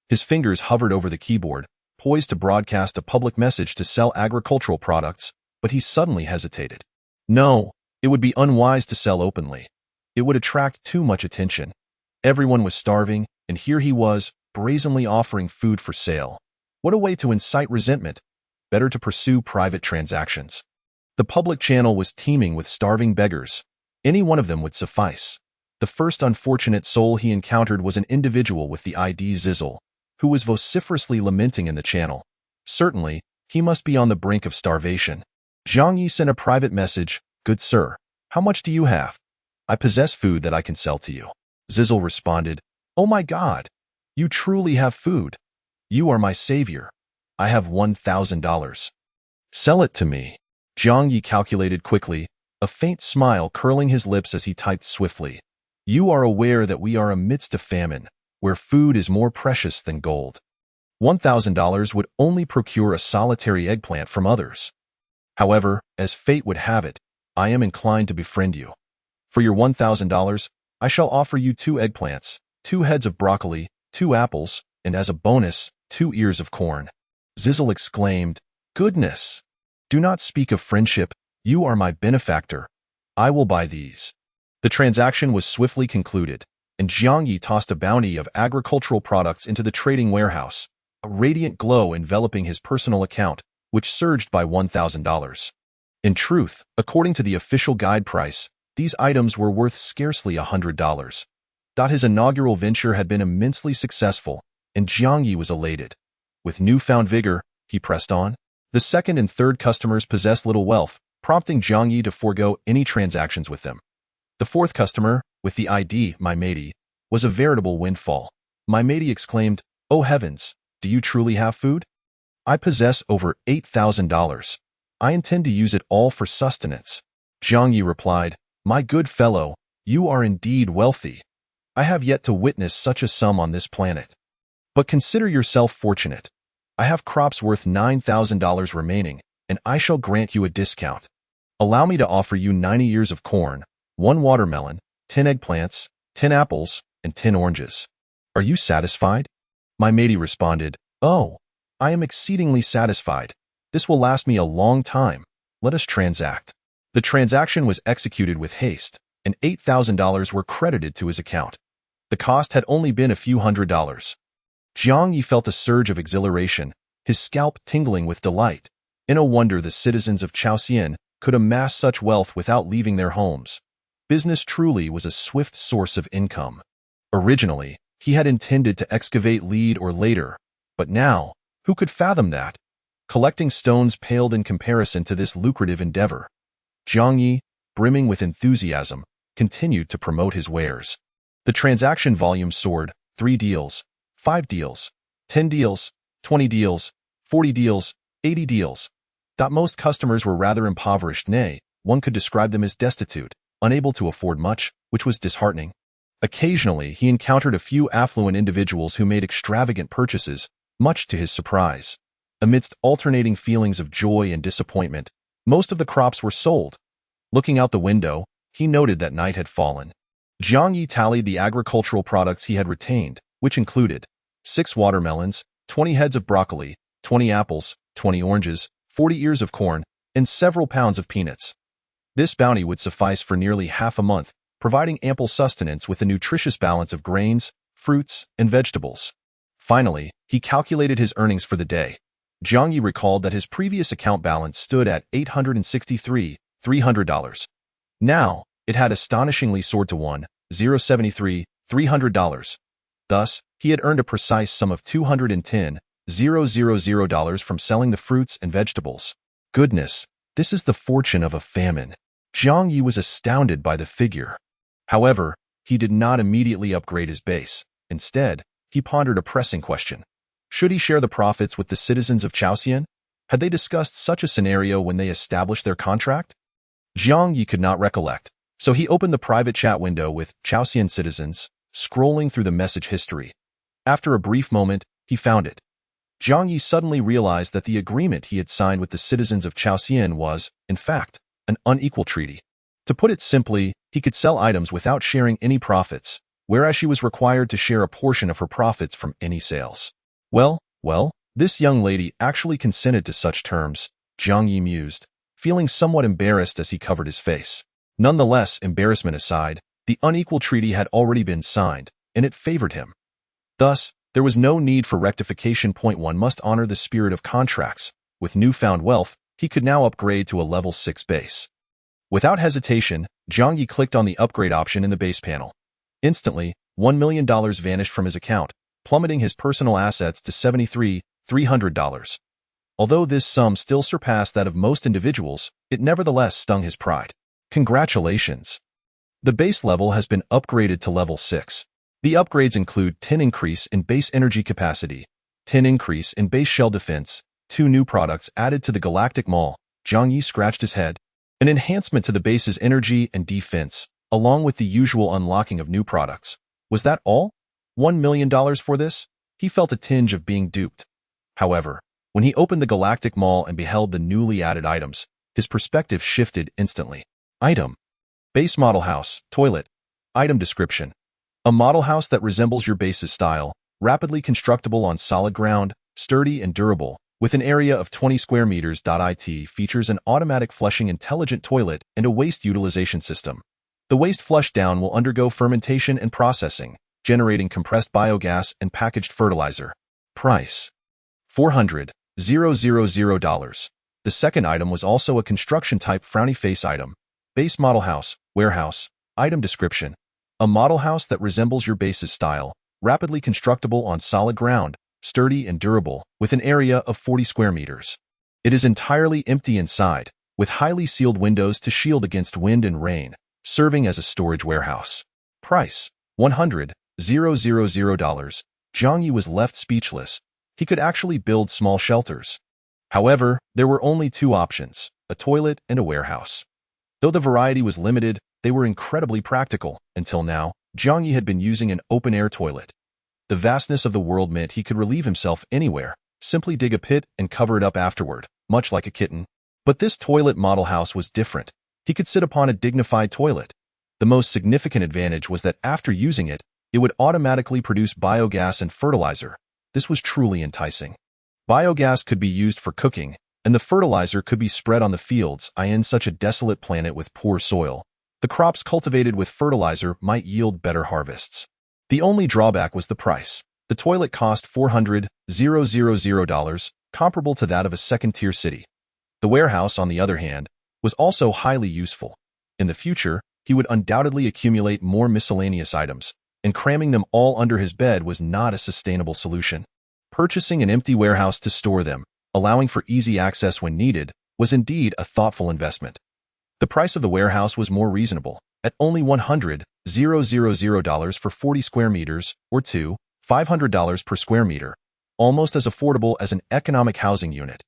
His fingers hovered over the keyboard, poised to broadcast a public message to sell agricultural products, but he suddenly hesitated. No, it would be unwise to sell openly. It would attract too much attention. Everyone was starving, and here he was, brazenly offering food for sale. What a way to incite resentment. Better to pursue private transactions. The public channel was teeming with starving beggars. Any one of them would suffice. The first unfortunate soul he encountered was an individual with the ID Zizzle, who was vociferously lamenting in the channel. Certainly, he must be on the brink of starvation. Jiang Ye sent a private message, "Good sir, how much do you have? I possess food that I can sell to you." Zizzle responded, "Oh my God, you truly have food. You are my savior. I have $1,000. Sell it to me." Jiang Ye calculated quickly, a faint smile curling his lips as he typed swiftly. "You are aware that we are amidst a famine, where food is more precious than gold. $1,000 would only procure a solitary eggplant from others. However, as fate would have it, I am inclined to befriend you. For your $1,000, I shall offer you 2 eggplants, 2 heads of broccoli, 2 apples, and as a bonus, 2 ears of corn." Zizzle exclaimed, "Goodness! Do not speak of friendship. You are my benefactor. I will buy these." The transaction was swiftly concluded, and Jiang Ye tossed a bounty of agricultural products into the trading warehouse, a radiant glow enveloping his personal account, which surged by $1,000. In truth, according to the official guide price, these items were worth scarcely $100. His inaugural venture had been immensely successful, and Jiang Ye was elated. With newfound vigor, he pressed on. The second and third customers possessed little wealth, prompting Jiang Ye to forego any transactions with them. The fourth customer, with the ID My Matey, was a veritable windfall. My Matey exclaimed, "Oh heavens, do you truly have food? I possess over $8,000. I intend to use it all for sustenance." Jiang Ye replied, "My good fellow, you are indeed wealthy. I have yet to witness such a sum on this planet. But consider yourself fortunate. I have crops worth $9,000 remaining, and I shall grant you a discount. Allow me to offer you 90 ears of corn, 1 watermelon, 10 eggplants, 10 apples, and 10 oranges. Are you satisfied?" My Matey responded, "Oh, I am exceedingly satisfied. This will last me a long time. Let us transact." The transaction was executed with haste, and $8,000 were credited to his account. The cost had only been a few $100s. Jiang Ye felt a surge of exhilaration, his scalp tingling with delight. No wonder the citizens of Chaosian could amass such wealth without leaving their homes. Business truly was a swift source of income. Originally, he had intended to excavate lead or later, but now, who could fathom that? Collecting stones paled in comparison to this lucrative endeavor. Jiang Ye, brimming with enthusiasm, continued to promote his wares. The transaction volume soared: 3 deals, 5 deals, 10 deals, 20 deals, 40 deals, 80 deals. Most customers were rather impoverished, nay, one could describe them as destitute, unable to afford much, which was disheartening. Occasionally, he encountered a few affluent individuals who made extravagant purchases, much to his surprise. Amidst alternating feelings of joy and disappointment, most of the crops were sold. Looking out the window, he noted that night had fallen. Jiang Ye tallied the agricultural products he had retained, which included 6 watermelons, 20 heads of broccoli, 20 apples, 20 oranges, 40 ears of corn, and several pounds of peanuts. This bounty would suffice for nearly half a month, providing ample sustenance with a nutritious balance of grains, fruits, and vegetables. Finally, he calculated his earnings for the day. Jiang Ye recalled that his previous account balance stood at $863,300. Now, it had astonishingly soared to $1,073,300. Thus, he had earned a precise sum of $210,000 from selling the fruits and vegetables. Goodness, this is the fortune of a famine. Jiang Ye was astounded by the figure. However, he did not immediately upgrade his base. Instead, he pondered a pressing question. Should he share the profits with the citizens of Chaosian? Had they discussed such a scenario when they established their contract? Jiang Ye could not recollect, so he opened the private chat window with Chaosian citizens, scrolling through the message history. After a brief moment, he found it. Jiang Ye suddenly realized that the agreement he had signed with the citizens of Chaosian was, in fact, an unequal treaty. To put it simply, he could sell items without sharing any profits, whereas she was required to share a portion of her profits from any sales. Well, this young lady actually consented to such terms, Jiang Ye mused, feeling somewhat embarrassed as he covered his face. Nonetheless, embarrassment aside, the unequal treaty had already been signed, and it favored him. Thus, there was no need for rectification. One must honor the spirit of contracts. With newfound wealth, he could now upgrade to a level 6 base. Without hesitation, Jiang Ye clicked on the upgrade option in the base panel. Instantly, $1 million vanished from his account, plummeting his personal assets to $73,300. Although this sum still surpassed that of most individuals, it nevertheless stung his pride. Congratulations! The base level has been upgraded to level 6. The upgrades include 10 increase in base energy capacity, 10 increase in base shell defense, 2 new products added to the Galactic Mall. Jiang Ye scratched his head. An enhancement to the base's energy and defense, along with the usual unlocking of new products. Was that all? $1 million for this? He felt a tinge of being duped. However, when he opened the Galactic Mall and beheld the newly added items, his perspective shifted instantly. Item: base model house, toilet. Item description: a model house that resembles your base's style, rapidly constructible on solid ground, sturdy and durable, with an area of 20 square meters. It features an automatic flushing intelligent toilet and a waste utilization system. The waste flushed down will undergo fermentation and processing, generating compressed biogas and packaged fertilizer. Price: $400,000. The second item was also a construction-type frowny face item. Base model house, warehouse. Item description: a model house that resembles your base's style, rapidly constructible on solid ground, sturdy and durable, with an area of 40 square meters. It is entirely empty inside, with highly sealed windows to shield against wind and rain, serving as a storage warehouse. Price: $100,000. Jiang Ye was left speechless. He could actually build small shelters. However, there were only 2 options, a toilet and a warehouse. Though the variety was limited, they were incredibly practical. Until now, Jiang Ye had been using an open-air toilet. The vastness of the world meant he could relieve himself anywhere, simply dig a pit and cover it up afterward, much like a kitten. But this toilet model house was different. He could sit upon a dignified toilet. The most significant advantage was that after using it, it would automatically produce biogas and fertilizer. This was truly enticing. Biogas could be used for cooking, and the fertilizer could be spread on the fields. In such a desolate planet with poor soil, the crops cultivated with fertilizer might yield better harvests. The only drawback was the price. The toilet cost $400,000, comparable to that of a second-tier city. The warehouse, on the other hand, was also highly useful. In the future, he would undoubtedly accumulate more miscellaneous items, and cramming them all under his bed was not a sustainable solution. Purchasing an empty warehouse to store them, allowing for easy access when needed, was indeed a thoughtful investment. The price of the warehouse was more reasonable, at only $100,000 for 40 square meters, or $500 per square meter, almost as affordable as an economic housing unit.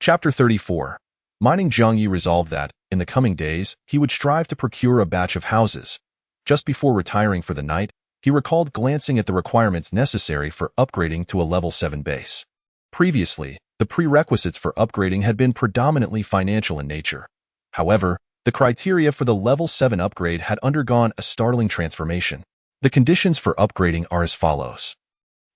Chapter 34. Mining. Jiang Ye resolved that, in the coming days, he would strive to procure a batch of houses. Just before retiring for the night, he recalled glancing at the requirements necessary for upgrading to a level 7 base. Previously, the prerequisites for upgrading had been predominantly financial in nature. However, the criteria for the level 7 upgrade had undergone a startling transformation. The conditions for upgrading are as follows.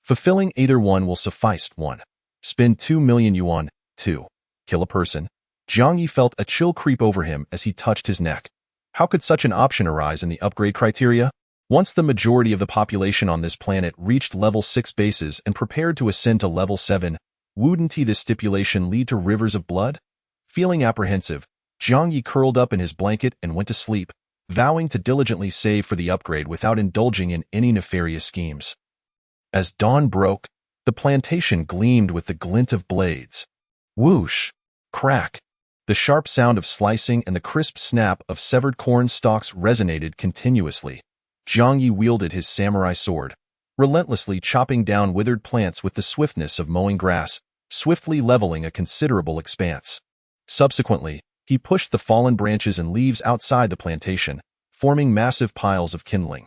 Fulfilling either one will suffice. 1. Spend 2 million yuan. 2. Kill a person. Jiang Ye felt a chill creep over him as he touched his neck. How could such an option arise in the upgrade criteria? Once the majority of the population on this planet reached level 6 bases and prepared to ascend to level 7, wouldn't this stipulation lead to rivers of blood? Feeling apprehensive, Jiang Ye curled up in his blanket and went to sleep, vowing to diligently save for the upgrade without indulging in any nefarious schemes. As dawn broke, the plantation gleamed with the glint of blades. Whoosh! Crack! The sharp sound of slicing and the crisp snap of severed corn stalks resonated continuously. Jiang Ye wielded his samurai sword, relentlessly chopping down withered plants with the swiftness of mowing grass, swiftly leveling a considerable expanse. Subsequently, he pushed the fallen branches and leaves outside the plantation, forming massive piles of kindling.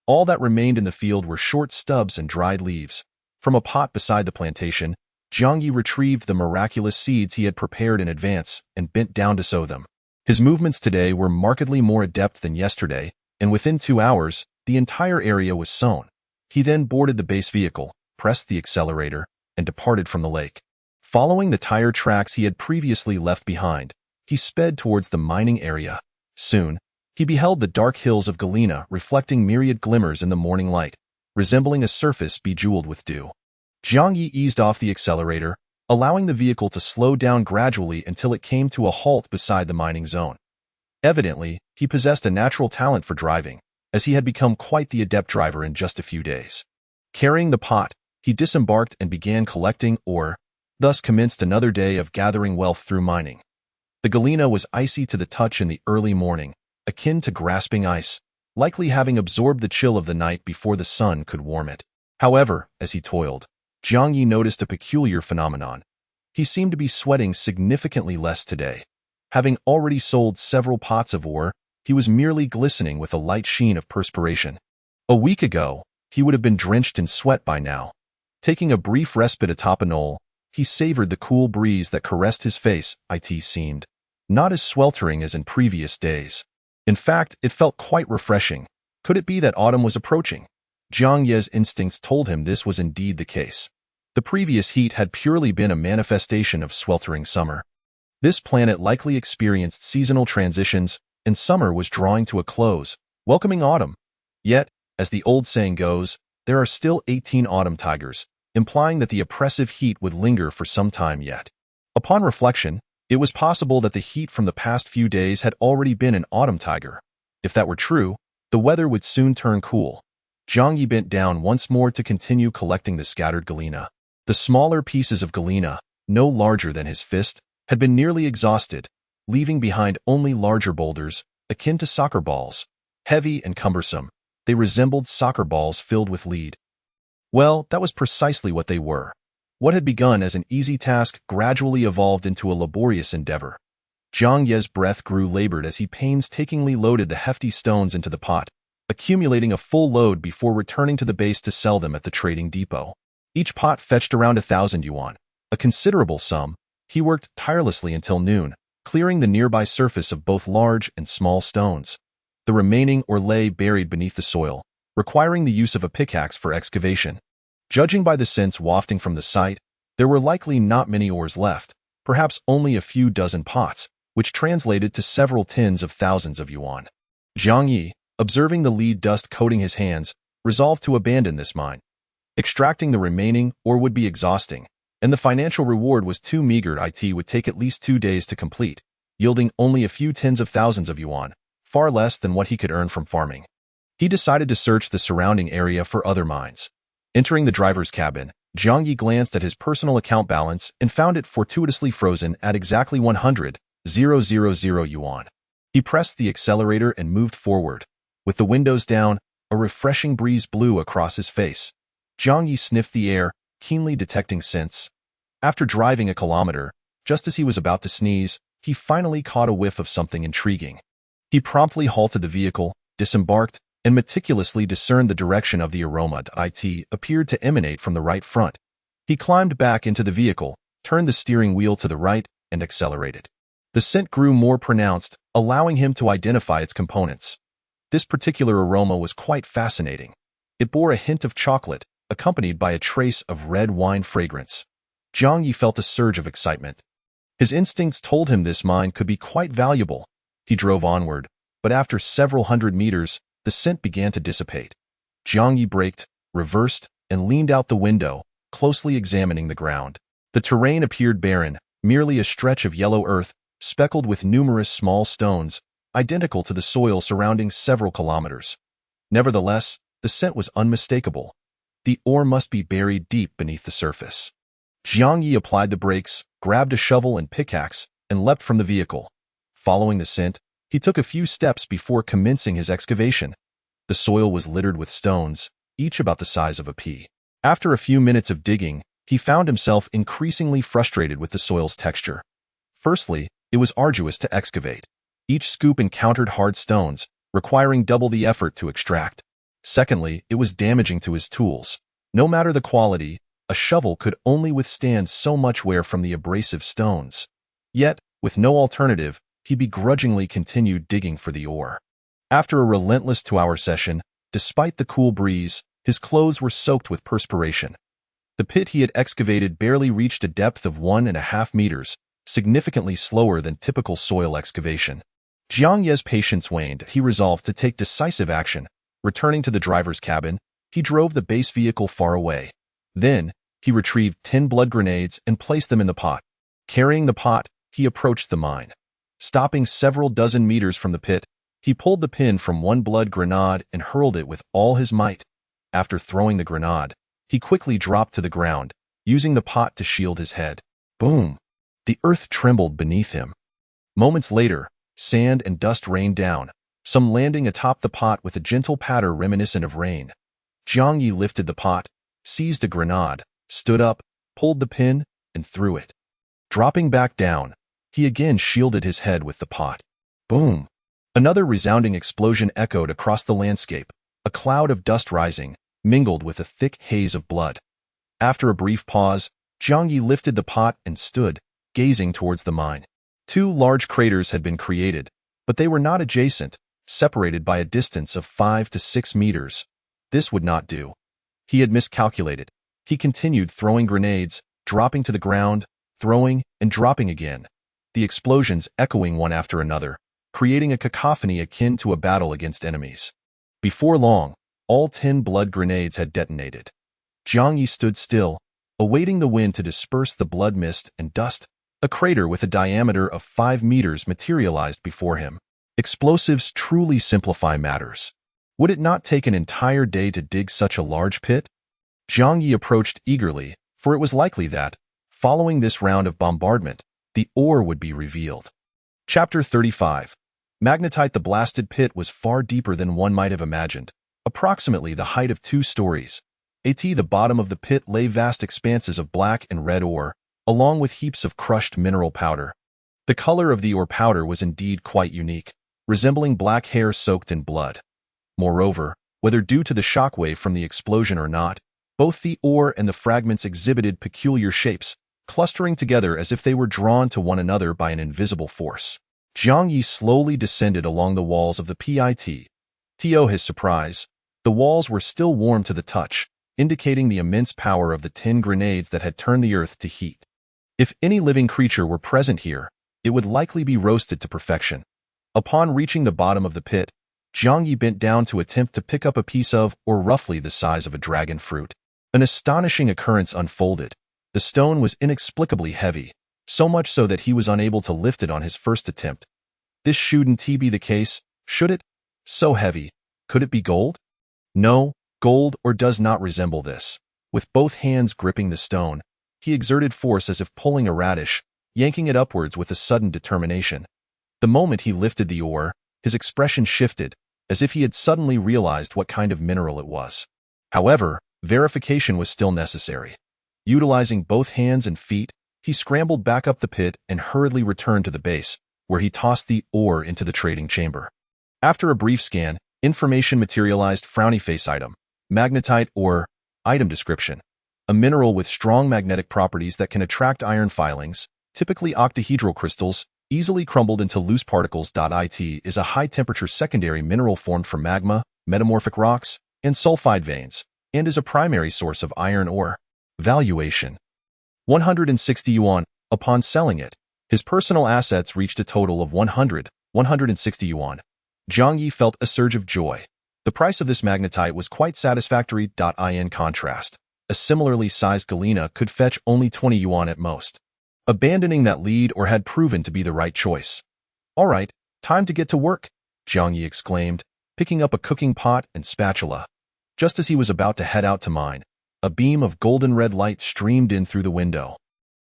All that remained in the field were short stubs and dried leaves. From a pot beside the plantation, Jiang Ye retrieved the miraculous seeds he had prepared in advance and bent down to sow them. His movements today were markedly more adept than yesterday, and within 2 hours, the entire area was sown. He then boarded the base vehicle, pressed the accelerator, and departed from the lake. Following the tire tracks he had previously left behind, he sped towards the mining area. Soon, he beheld the dark hills of Galena reflecting myriad glimmers in the morning light, resembling a surface bejeweled with dew. Jiang Ye eased off the accelerator, allowing the vehicle to slow down gradually until it came to a halt beside the mining zone. Evidently, he possessed a natural talent for driving, as he had become quite the adept driver in just a few days. Carrying the pot, he disembarked and began collecting ore, thus commenced another day of gathering wealth through mining. The Galena was icy to the touch in the early morning, akin to grasping ice, likely having absorbed the chill of the night before the sun could warm it. However, as he toiled, Jiang Ye noticed a peculiar phenomenon. He seemed to be sweating significantly less today. Having already sold several pots of ore, he was merely glistening with a light sheen of perspiration. A week ago, he would have been drenched in sweat by now. Taking a brief respite atop a knoll, he savored the cool breeze that caressed his face. It seemed not as sweltering as in previous days. In fact, it felt quite refreshing. Could it be that autumn was approaching? Jiang Ye's instincts told him this was indeed the case. The previous heat had purely been a manifestation of sweltering summer. This planet likely experienced seasonal transitions, and summer was drawing to a close, welcoming autumn. Yet, as the old saying goes, there are still 18 autumn tigers, implying that the oppressive heat would linger for some time yet. Upon reflection, it was possible that the heat from the past few days had already been an autumn tiger. If that were true, the weather would soon turn cool. Jiang Ye bent down once more to continue collecting the scattered galena. The smaller pieces of galena, no larger than his fist, had been nearly exhausted, leaving behind only larger boulders, akin to soccer balls. Heavy and cumbersome, they resembled soccer balls filled with lead. Well, that was precisely what they were. What had begun as an easy task gradually evolved into a laborious endeavor. Jiang Ye's breath grew labored as he painstakingly loaded the hefty stones into the pot, accumulating a full load before returning to the base to sell them at the trading depot. Each pot fetched around 1,000 yuan, a considerable sum. He worked tirelessly until noon, clearing the nearby surface of both large and small stones. The remaining ore lay buried beneath the soil, requiring the use of a pickaxe for excavation. Judging by the scents wafting from the site, there were likely not many ores left, perhaps only a few dozen pots, which translated to several tens of thousands of yuan. Jiang Ye, observing the lead dust coating his hands, resolved to abandon this mine. Extracting the remaining ore would be exhausting, and the financial reward was too meager. It would take at least 2 days to complete, yielding only a few tens of thousands of yuan, far less than what he could earn from farming. He decided to search the surrounding area for other mines. Entering the driver's cabin, Jiang Ye glanced at his personal account balance and found it fortuitously frozen at exactly 100,000 yuan. He pressed the accelerator and moved forward. With the windows down, a refreshing breeze blew across his face. Jiang Ye sniffed the air, keenly detecting scents. After driving a kilometer, just as he was about to sneeze, he finally caught a whiff of something intriguing. He promptly halted the vehicle, disembarked, and meticulously discerned the direction of the aroma. It appeared to emanate from the right front. He climbed back into the vehicle, turned the steering wheel to the right, and accelerated. The scent grew more pronounced, allowing him to identify its components. This particular aroma was quite fascinating. It bore a hint of chocolate, accompanied by a trace of red wine fragrance. Jiang Ye felt a surge of excitement. His instincts told him this mine could be quite valuable. He drove onward, but after several hundred meters, the scent began to dissipate. Jiang Ye braked, reversed, and leaned out the window, closely examining the ground. The terrain appeared barren, merely a stretch of yellow earth, speckled with numerous small stones, identical to the soil surrounding several kilometers. Nevertheless, the scent was unmistakable. The ore must be buried deep beneath the surface. Jiang Ye applied the brakes, grabbed a shovel and pickaxe, and leapt from the vehicle. Following the scent, he took a few steps before commencing his excavation. The soil was littered with stones, each about the size of a pea. After a few minutes of digging, he found himself increasingly frustrated with the soil's texture. Firstly, it was arduous to excavate. Each scoop encountered hard stones, requiring double the effort to extract. Secondly, it was damaging to his tools. No matter the quality, a shovel could only withstand so much wear from the abrasive stones. Yet, with no alternative, he begrudgingly continued digging for the ore. After a relentless 2-hour session, despite the cool breeze, his clothes were soaked with perspiration. The pit he had excavated barely reached a depth of 1.5 meters, significantly slower than typical soil excavation. Jiang Ye's patience waned. He resolved to take decisive action. Returning to the driver's cabin, he drove the base vehicle far away. Then, he retrieved 10 blood grenades and placed them in the pot. Carrying the pot, he approached the mine. Stopping several dozen meters from the pit, he pulled the pin from one blood grenade and hurled it with all his might. After throwing the grenade, he quickly dropped to the ground, using the pot to shield his head. Boom! The earth trembled beneath him. Moments later, sand and dust rained down, some landing atop the pot with a gentle patter reminiscent of rain. Jiang Ye lifted the pot, seized a grenade, stood up, pulled the pin, and threw it. Dropping back down, he again shielded his head with the pot. Boom! Another resounding explosion echoed across the landscape, a cloud of dust rising, mingled with a thick haze of blood. After a brief pause, Jiang Ye lifted the pot and stood, gazing towards the mine. 2 large craters had been created, but they were not adjacent, separated by a distance of 5 to 6 meters. This would not do. He had miscalculated. He continued throwing grenades, dropping to the ground, throwing and dropping again, the explosions echoing one after another, creating a cacophony akin to a battle against enemies. Before long, all 10 blood grenades had detonated. Jiang Ye stood still, awaiting the wind to disperse the blood mist and dust. A crater with a diameter of 5 meters materialized before him. Explosives truly simplify matters. Would it not take an entire day to dig such a large pit? Jiang Ye approached eagerly, for it was likely that, following this round of bombardment, the ore would be revealed. Chapter 35. Magnetite. The blasted pit was far deeper than one might have imagined, approximately the height of 2 stories. At the bottom of the pit lay vast expanses of black and red ore, along with heaps of crushed mineral powder. The color of the ore powder was indeed quite unique, resembling black hair soaked in blood. Moreover, whether due to the shockwave from the explosion or not, both the ore and the fragments exhibited peculiar shapes, clustering together as if they were drawn to one another by an invisible force. Jiang Ye slowly descended along the walls of the pit. To his surprise, the walls were still warm to the touch, indicating the immense power of the 10 grenades that had turned the earth to heat. If any living creature were present here, it would likely be roasted to perfection. Upon reaching the bottom of the pit, Jiang Ye bent down to attempt to pick up a piece of, or roughly the size of a dragon fruit. An astonishing occurrence unfolded. The stone was inexplicably heavy, so much so that he was unable to lift it on his first attempt. This shouldn't be the case, should it? So heavy. Could it be gold? No, gold or does not resemble this. With both hands gripping the stone, he exerted force as if pulling a radish, yanking it upwards with a sudden determination. The moment he lifted the ore, his expression shifted, as if he had suddenly realized what kind of mineral it was. However, verification was still necessary. Utilizing both hands and feet, he scrambled back up the pit and hurriedly returned to the base, where he tossed the ore into the trading chamber. After a brief scan, information materialized. Frowny face item, magnetite ore, item description. A mineral with strong magnetic properties that can attract iron filings, typically octahedral crystals, easily crumbled into loose particles. It is a high-temperature secondary mineral formed from magma, metamorphic rocks, and sulfide veins, and is a primary source of iron ore. Valuation: 160 yuan. Upon selling it, his personal assets reached a total of 160 yuan. Jiang Ye felt a surge of joy. The price of this magnetite was quite satisfactory. In contrast, a similarly sized galena could fetch only 20 yuan at most. Abandoning that lead or had proven to be the right choice. All right, time to get to work, Jiang Ye exclaimed, picking up a cooking pot and spatula. Just as he was about to head out to mine, a beam of golden red light streamed in through the window.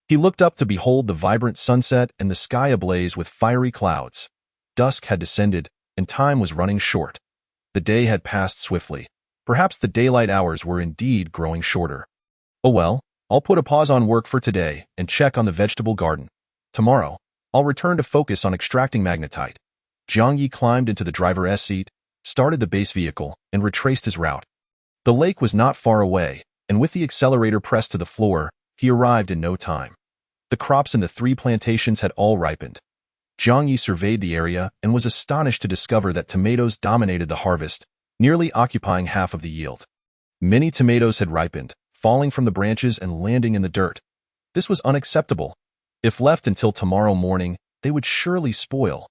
He looked up to behold the vibrant sunset and the sky ablaze with fiery clouds. Dusk had descended, and time was running short. The day had passed swiftly. Perhaps the daylight hours were indeed growing shorter. Oh well, I'll put a pause on work for today and check on the vegetable garden. Tomorrow, I'll return to focus on extracting magnetite. Jiang Ye climbed into the driver's seat, started the base vehicle, and retraced his route. The lake was not far away, and with the accelerator pressed to the floor, he arrived in no time. The crops in the 3 plantations had all ripened. Jiang Ye surveyed the area and was astonished to discover that tomatoes dominated the harvest, nearly occupying half of the yield. Many tomatoes had ripened, falling from the branches and landing in the dirt. This was unacceptable. If left until tomorrow morning, they would surely spoil.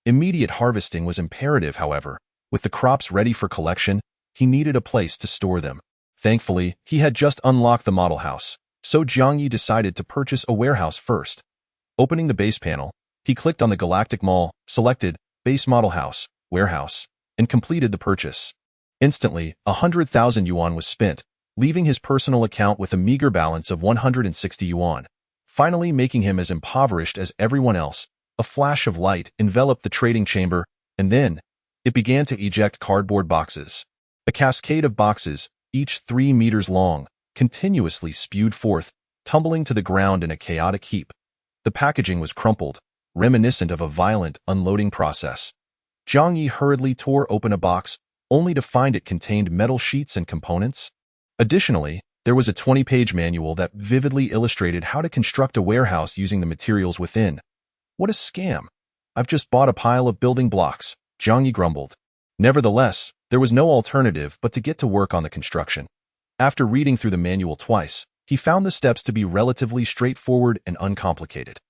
Immediate harvesting was imperative, however. With the crops ready for collection, he needed a place to store them. Thankfully, he had just unlocked the model house, so Jiang Ye decided to purchase a warehouse first. Opening the base panel, he clicked on the Galactic Mall, selected Base Model House, Warehouse, and completed the purchase. Instantly, 100,000 yuan was spent, leaving his personal account with a meager balance of 160 yuan, finally making him as impoverished as everyone else. A flash of light enveloped the trading chamber, and then it began to eject cardboard boxes. A cascade of boxes, each 3 meters long, continuously spewed forth, tumbling to the ground in a chaotic heap. The packaging was crumpled, reminiscent of a violent unloading process. Jiang Ye hurriedly tore open a box, only to find it contained metal sheets and components. Additionally, there was a 20-page manual that vividly illustrated how to construct a warehouse using the materials within. What a scam! I've just bought a pile of building blocks, Jiang Ye grumbled. Nevertheless, there was no alternative but to get to work on the construction. After reading through the manual twice, he found the steps to be relatively straightforward and uncomplicated.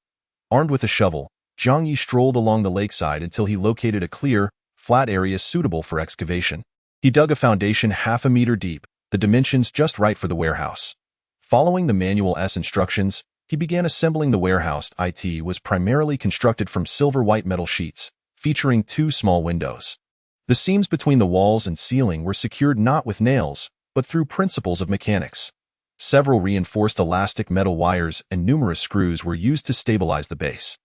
Armed with a shovel, Jiang Ye strolled along the lakeside until he located a clear, flat area suitable for excavation. He dug a foundation half a meter deep, the dimensions just right for the warehouse. Following the manual's instructions, he began assembling the warehouse. It was primarily constructed from silver-white metal sheets, featuring 2 small windows. The seams between the walls and ceiling were secured not with nails, but through principles of mechanics. Several reinforced elastic metal wires and numerous screws were used to stabilize the base.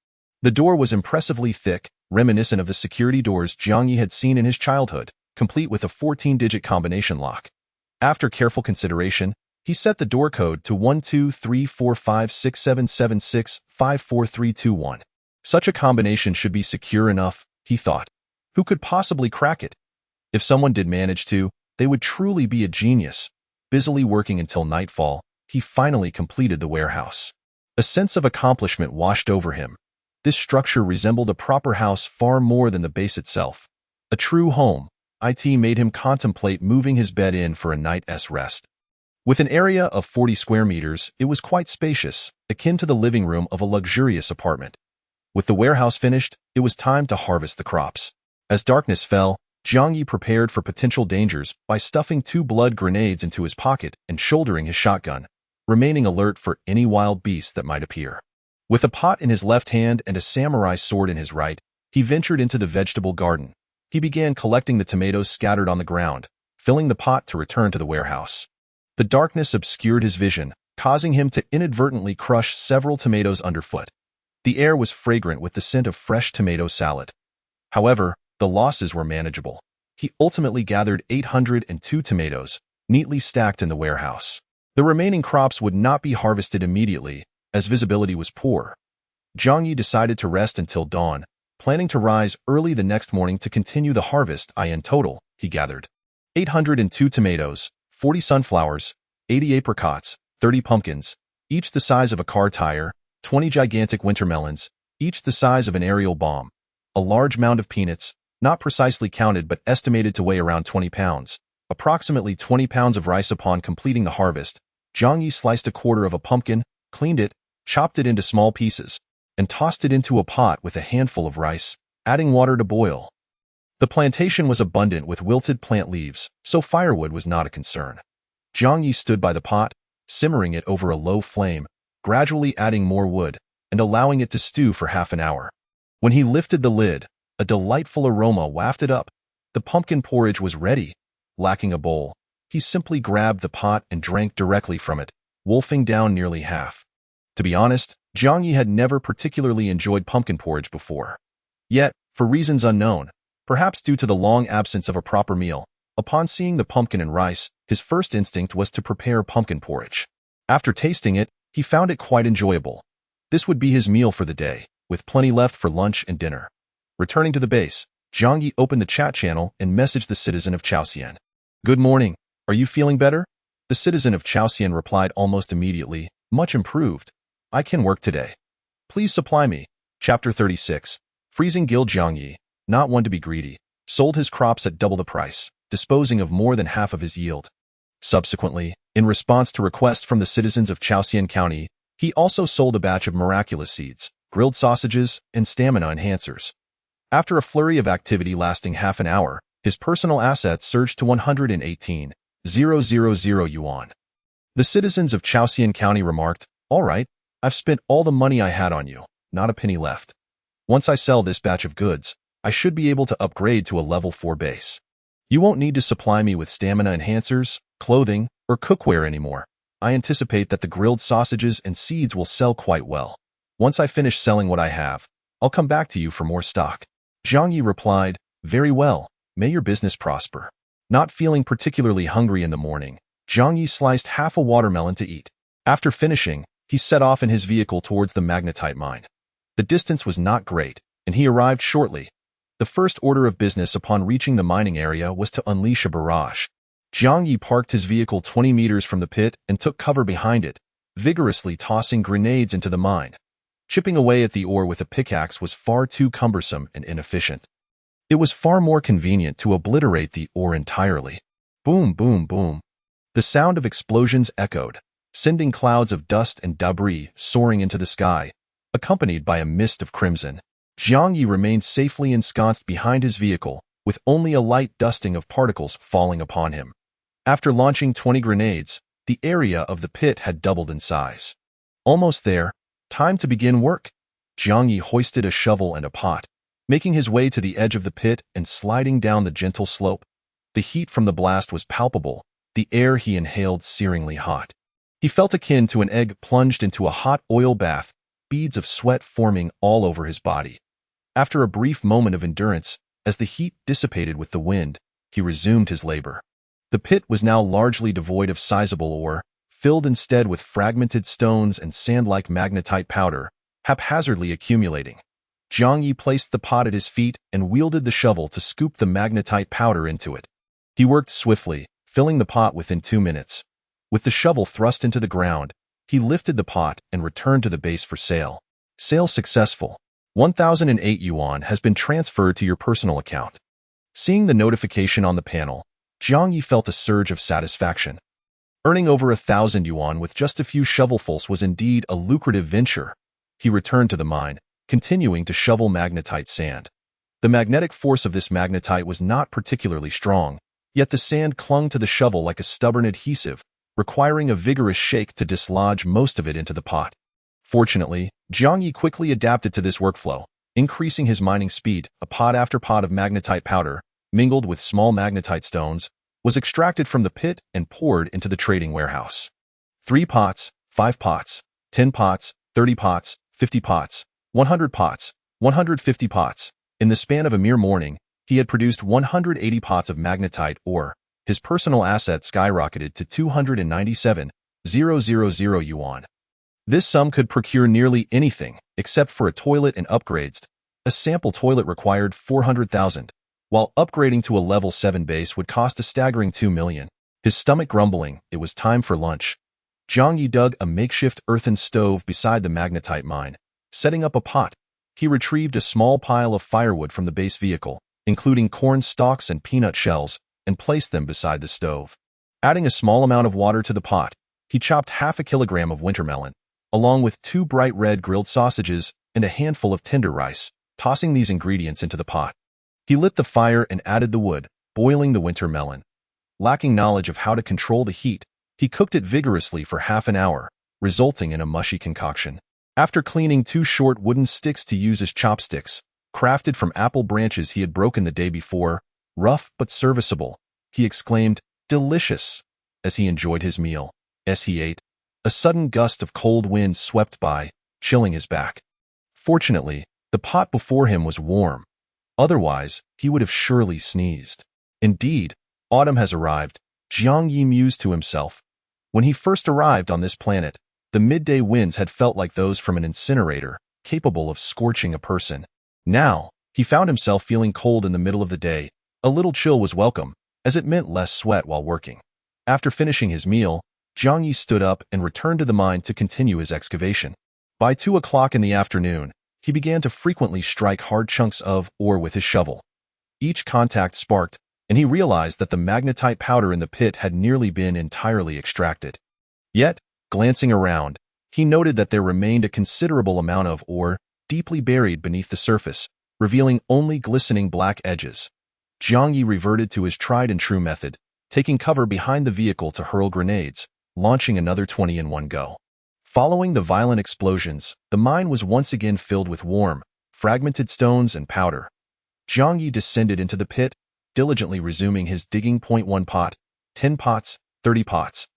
The door was impressively thick, reminiscent of the security doors Jiang Ye had seen in his childhood, complete with a 14-digit combination lock. After careful consideration, he set the door code to 123456776543321. Such a combination should be secure enough, he thought. Who could possibly crack it? If someone did manage to, they would truly be a genius. Busily working until nightfall, he finally completed the warehouse. A sense of accomplishment washed over him. This structure resembled a proper house far more than the base itself. A true home. It made him contemplate moving his bed in for a night's rest. With an area of 40 square meters, it was quite spacious, akin to the living room of a luxurious apartment. With the warehouse finished, it was time to harvest the crops. As darkness fell, Jiang Ye prepared for potential dangers by stuffing 2 blood grenades into his pocket and shouldering his shotgun, remaining alert for any wild beast that might appear. With a pot in his left hand and a samurai sword in his right, he ventured into the vegetable garden. He began collecting the tomatoes scattered on the ground, filling the pot to return to the warehouse. The darkness obscured his vision, causing him to inadvertently crush several tomatoes underfoot. The air was fragrant with the scent of fresh tomato salad. However, the losses were manageable. He ultimately gathered 802 tomatoes, neatly stacked in the warehouse. The remaining crops would not be harvested immediately, as visibility was poor. Jiang Ye decided to rest until dawn, planning to rise early the next morning to continue the harvest. In total, he gathered 802 tomatoes, 40 sunflowers, 80 apricots, 30 pumpkins, each the size of a car tire, 20 gigantic winter melons, each the size of an aerial bomb, a large mound of peanuts, not precisely counted but estimated to weigh around 20 pounds, approximately 20 pounds of rice. Upon completing the harvest, Jiang Ye sliced a quarter of a pumpkin, cleaned it, chopped it into small pieces, and tossed it into a pot with a handful of rice, adding water to boil. The plantation was abundant with wilted plant leaves, so firewood was not a concern. Jiang Ye stood by the pot, simmering it over a low flame, gradually adding more wood, and allowing it to stew for half an hour. When he lifted the lid, a delightful aroma wafted up. The pumpkin porridge was ready. Lacking a bowl, he simply grabbed the pot and drank directly from it, wolfing down nearly half. To be honest, Jiang Ye had never particularly enjoyed pumpkin porridge before. Yet, for reasons unknown, perhaps due to the long absence of a proper meal, upon seeing the pumpkin and rice, his first instinct was to prepare pumpkin porridge. After tasting it, he found it quite enjoyable. This would be his meal for the day, with plenty left for lunch and dinner. Returning to the base, Jiang Ye opened the chat channel and messaged the citizen of Chaosian. "Good morning. Are you feeling better?" The citizen of Chaosian replied almost immediately, "Much improved. I can work today. Please supply me." Chapter 36. Freezing Guild. Jiang Ye, not one to be greedy, sold his crops at double the price, disposing of more than half of his yield. Subsequently, in response to requests from the citizens of Chaosian County, he also sold a batch of miraculous seeds, grilled sausages, and stamina enhancers. After a flurry of activity lasting half an hour, his personal assets surged to 118,000 yuan. The citizens of Chaosian County remarked, "All right, I've spent all the money I had on you, not a penny left. Once I sell this batch of goods, I should be able to upgrade to a level 4 base. You won't need to supply me with stamina enhancers, clothing, or cookware anymore. I anticipate that the grilled sausages and seeds will sell quite well. Once I finish selling what I have, I'll come back to you for more stock." Jiang Ye replied, "Very well, may your business prosper." Not feeling particularly hungry in the morning, Jiang Ye sliced half a watermelon to eat. After finishing, he set off in his vehicle towards the magnetite mine. The distance was not great, and he arrived shortly. The first order of business upon reaching the mining area was to unleash a barrage. Jiang Ye parked his vehicle 20 meters from the pit and took cover behind it, vigorously tossing grenades into the mine. Chipping away at the ore with a pickaxe was far too cumbersome and inefficient. It was far more convenient to obliterate the ore entirely. Boom, boom, boom. The sound of explosions echoed, sending clouds of dust and debris soaring into the sky, accompanied by a mist of crimson. Jiang Ye remained safely ensconced behind his vehicle, with only a light dusting of particles falling upon him. After launching 20 grenades, the area of the pit had doubled in size. Almost there. Time to begin work. Jiang Ye hoisted a shovel and a pot, making his way to the edge of the pit and sliding down the gentle slope. The heat from the blast was palpable, the air he inhaled searingly hot. He felt akin to an egg plunged into a hot oil bath, beads of sweat forming all over his body. After a brief moment of endurance, as the heat dissipated with the wind, he resumed his labor. The pit was now largely devoid of sizable ore, filled instead with fragmented stones and sand-like magnetite powder, haphazardly accumulating. Jiang Ye placed the pot at his feet and wielded the shovel to scoop the magnetite powder into it. He worked swiftly, filling the pot within 2 minutes. With the shovel thrust into the ground, he lifted the pot and returned to the base for sale. Sale successful. 1,008 yuan has been transferred to your personal account. Seeing the notification on the panel, Jiang Ye felt a surge of satisfaction. Earning over 1,000 yuan with just a few shovelfuls was indeed a lucrative venture. He returned to the mine, continuing to shovel magnetite sand. The magnetic force of this magnetite was not particularly strong, yet the sand clung to the shovel like a stubborn adhesive, requiring a vigorous shake to dislodge most of it into the pot. Fortunately, Jiang Ye quickly adapted to this workflow, increasing his mining speed. A pot after pot of magnetite powder, mingled with small magnetite stones, was extracted from the pit and poured into the trading warehouse. 3 pots, 5 pots, 10 pots, 30 pots, 50 pots, 100 pots, 150 pots. In the span of a mere morning, he had produced 180 pots of magnetite ore. His personal assets skyrocketed to 297,000 yuan. This sum could procure nearly anything, except for a toilet and upgrades. A sample toilet required 400,000. While upgrading to a level 7 base would cost a staggering 2 million. His stomach grumbling, it was time for lunch. Jiang Ye dug a makeshift earthen stove beside the magnetite mine. Setting up a pot, he retrieved a small pile of firewood from the base vehicle, including corn stalks and peanut shells, and placed them beside the stove. Adding a small amount of water to the pot, he chopped half a kilogram of wintermelon, along with 2 bright red grilled sausages and a handful of tender rice, tossing these ingredients into the pot. He lit the fire and added the wood, boiling the winter melon. Lacking knowledge of how to control the heat, he cooked it vigorously for half an hour, resulting in a mushy concoction. After cleaning 2 short wooden sticks to use as chopsticks, crafted from apple branches he had broken the day before, rough but serviceable, he exclaimed, "Delicious," as he enjoyed his meal. As he ate, a sudden gust of cold wind swept by, chilling his back. Fortunately, the pot before him was warm. Otherwise, he would have surely sneezed. Indeed, autumn has arrived, Jiang Ye mused to himself. When he first arrived on this planet, the midday winds had felt like those from an incinerator, capable of scorching a person. Now, He found himself feeling cold in the middle of the day. A little chill was welcome, as it meant less sweat while working. After finishing his meal, Jiang Ye stood up and returned to the mine to continue his excavation. By 2 o'clock in the afternoon, he began to frequently strike hard chunks of ore with his shovel. Each contact sparked, and he realized that the magnetite powder in the pit had nearly been entirely extracted. Yet, glancing around, he noted that there remained a considerable amount of ore deeply buried beneath the surface, revealing only glistening black edges. Jiang Ye reverted to his tried-and-true method, taking cover behind the vehicle to hurl grenades, launching another 20 in one go. Following the violent explosions, the mine was once again filled with warm, fragmented stones and powder. Jiang Ye descended into the pit, diligently resuming his digging. 1 pot, 10 pots, 30 pots,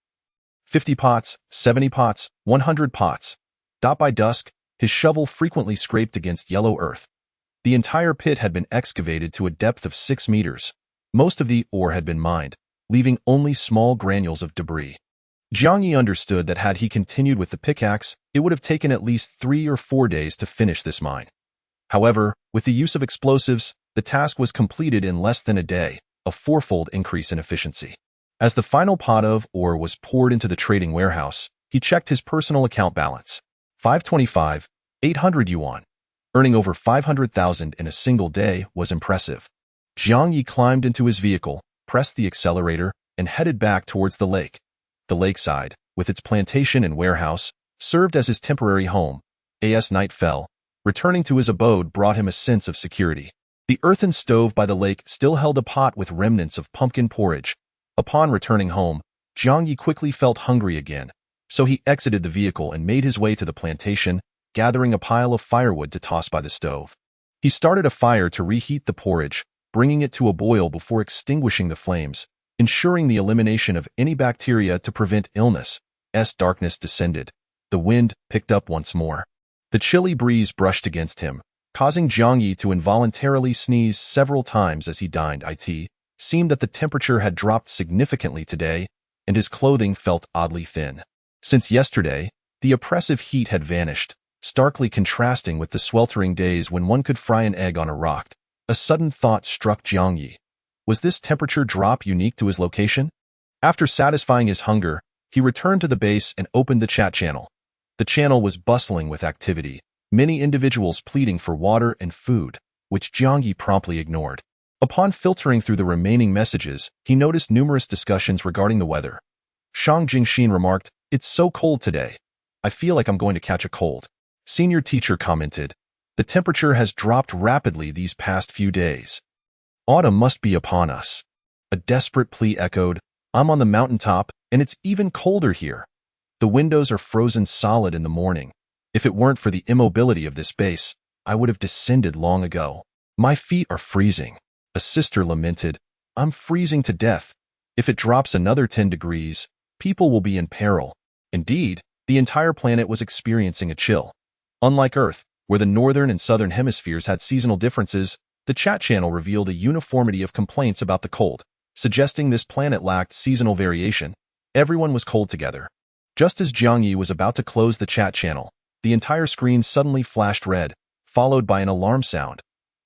50 pots, 70 pots, 100 pots. By dusk, his shovel frequently scraped against yellow earth. The entire pit had been excavated to a depth of 6 meters. Most of the ore had been mined, leaving only small granules of debris. Jiang Ye understood that had he continued with the pickaxe, it would have taken at least 3 or 4 days to finish this mine. However, with the use of explosives, the task was completed in less than a day, a fourfold increase in efficiency. As the final pot of ore was poured into the trading warehouse, he checked his personal account balance. 525, 800 yuan. Earning over 500,000 in a single day was impressive. Jiang Ye climbed into his vehicle, pressed the accelerator, and headed back towards the lake. The lakeside, with its plantation and warehouse, served as his temporary home. As night fell, returning to his abode brought him a sense of security. The earthen stove by the lake still held a pot with remnants of pumpkin porridge. Upon returning home, Jiang Ye quickly felt hungry again, so he exited the vehicle and made his way to the plantation, gathering a pile of firewood to toss by the stove. He started a fire to reheat the porridge, bringing it to a boil before extinguishing the flames, ensuring the elimination of any bacteria to prevent illness. As darkness descended, the wind picked up once more. The chilly breeze brushed against him, causing Jiang Ye to involuntarily sneeze several times as he dined. It seemed that the temperature had dropped significantly today, and his clothing felt oddly thin. Since yesterday, the oppressive heat had vanished, starkly contrasting with the sweltering days when one could fry an egg on a rock. A sudden thought struck Jiang Ye. Was this temperature drop unique to his location? After satisfying his hunger, he returned to the base and opened the chat channel. The channel was bustling with activity, many individuals pleading for water and food, which Jiang Ye promptly ignored. Upon filtering through the remaining messages, he noticed numerous discussions regarding the weather. Shang Jingxin remarked, "It's so cold today. I feel like I'm going to catch a cold." Senior teacher commented, "The temperature has dropped rapidly these past few days. Autumn must be upon us." A desperate plea echoed, "I'm on the mountaintop, and it's even colder here. The windows are frozen solid in the morning. If it weren't for the immobility of this base, I would have descended long ago. My feet are freezing." A sister lamented, "I'm freezing to death. If it drops another 10 degrees, people will be in peril." Indeed, the entire planet was experiencing a chill. Unlike Earth, where the northern and southern hemispheres had seasonal differences, the chat channel revealed a uniformity of complaints about the cold, suggesting this planet lacked seasonal variation. Everyone was cold together. Just as Jiang Ye was about to close the chat channel, the entire screen suddenly flashed red, followed by an alarm sound.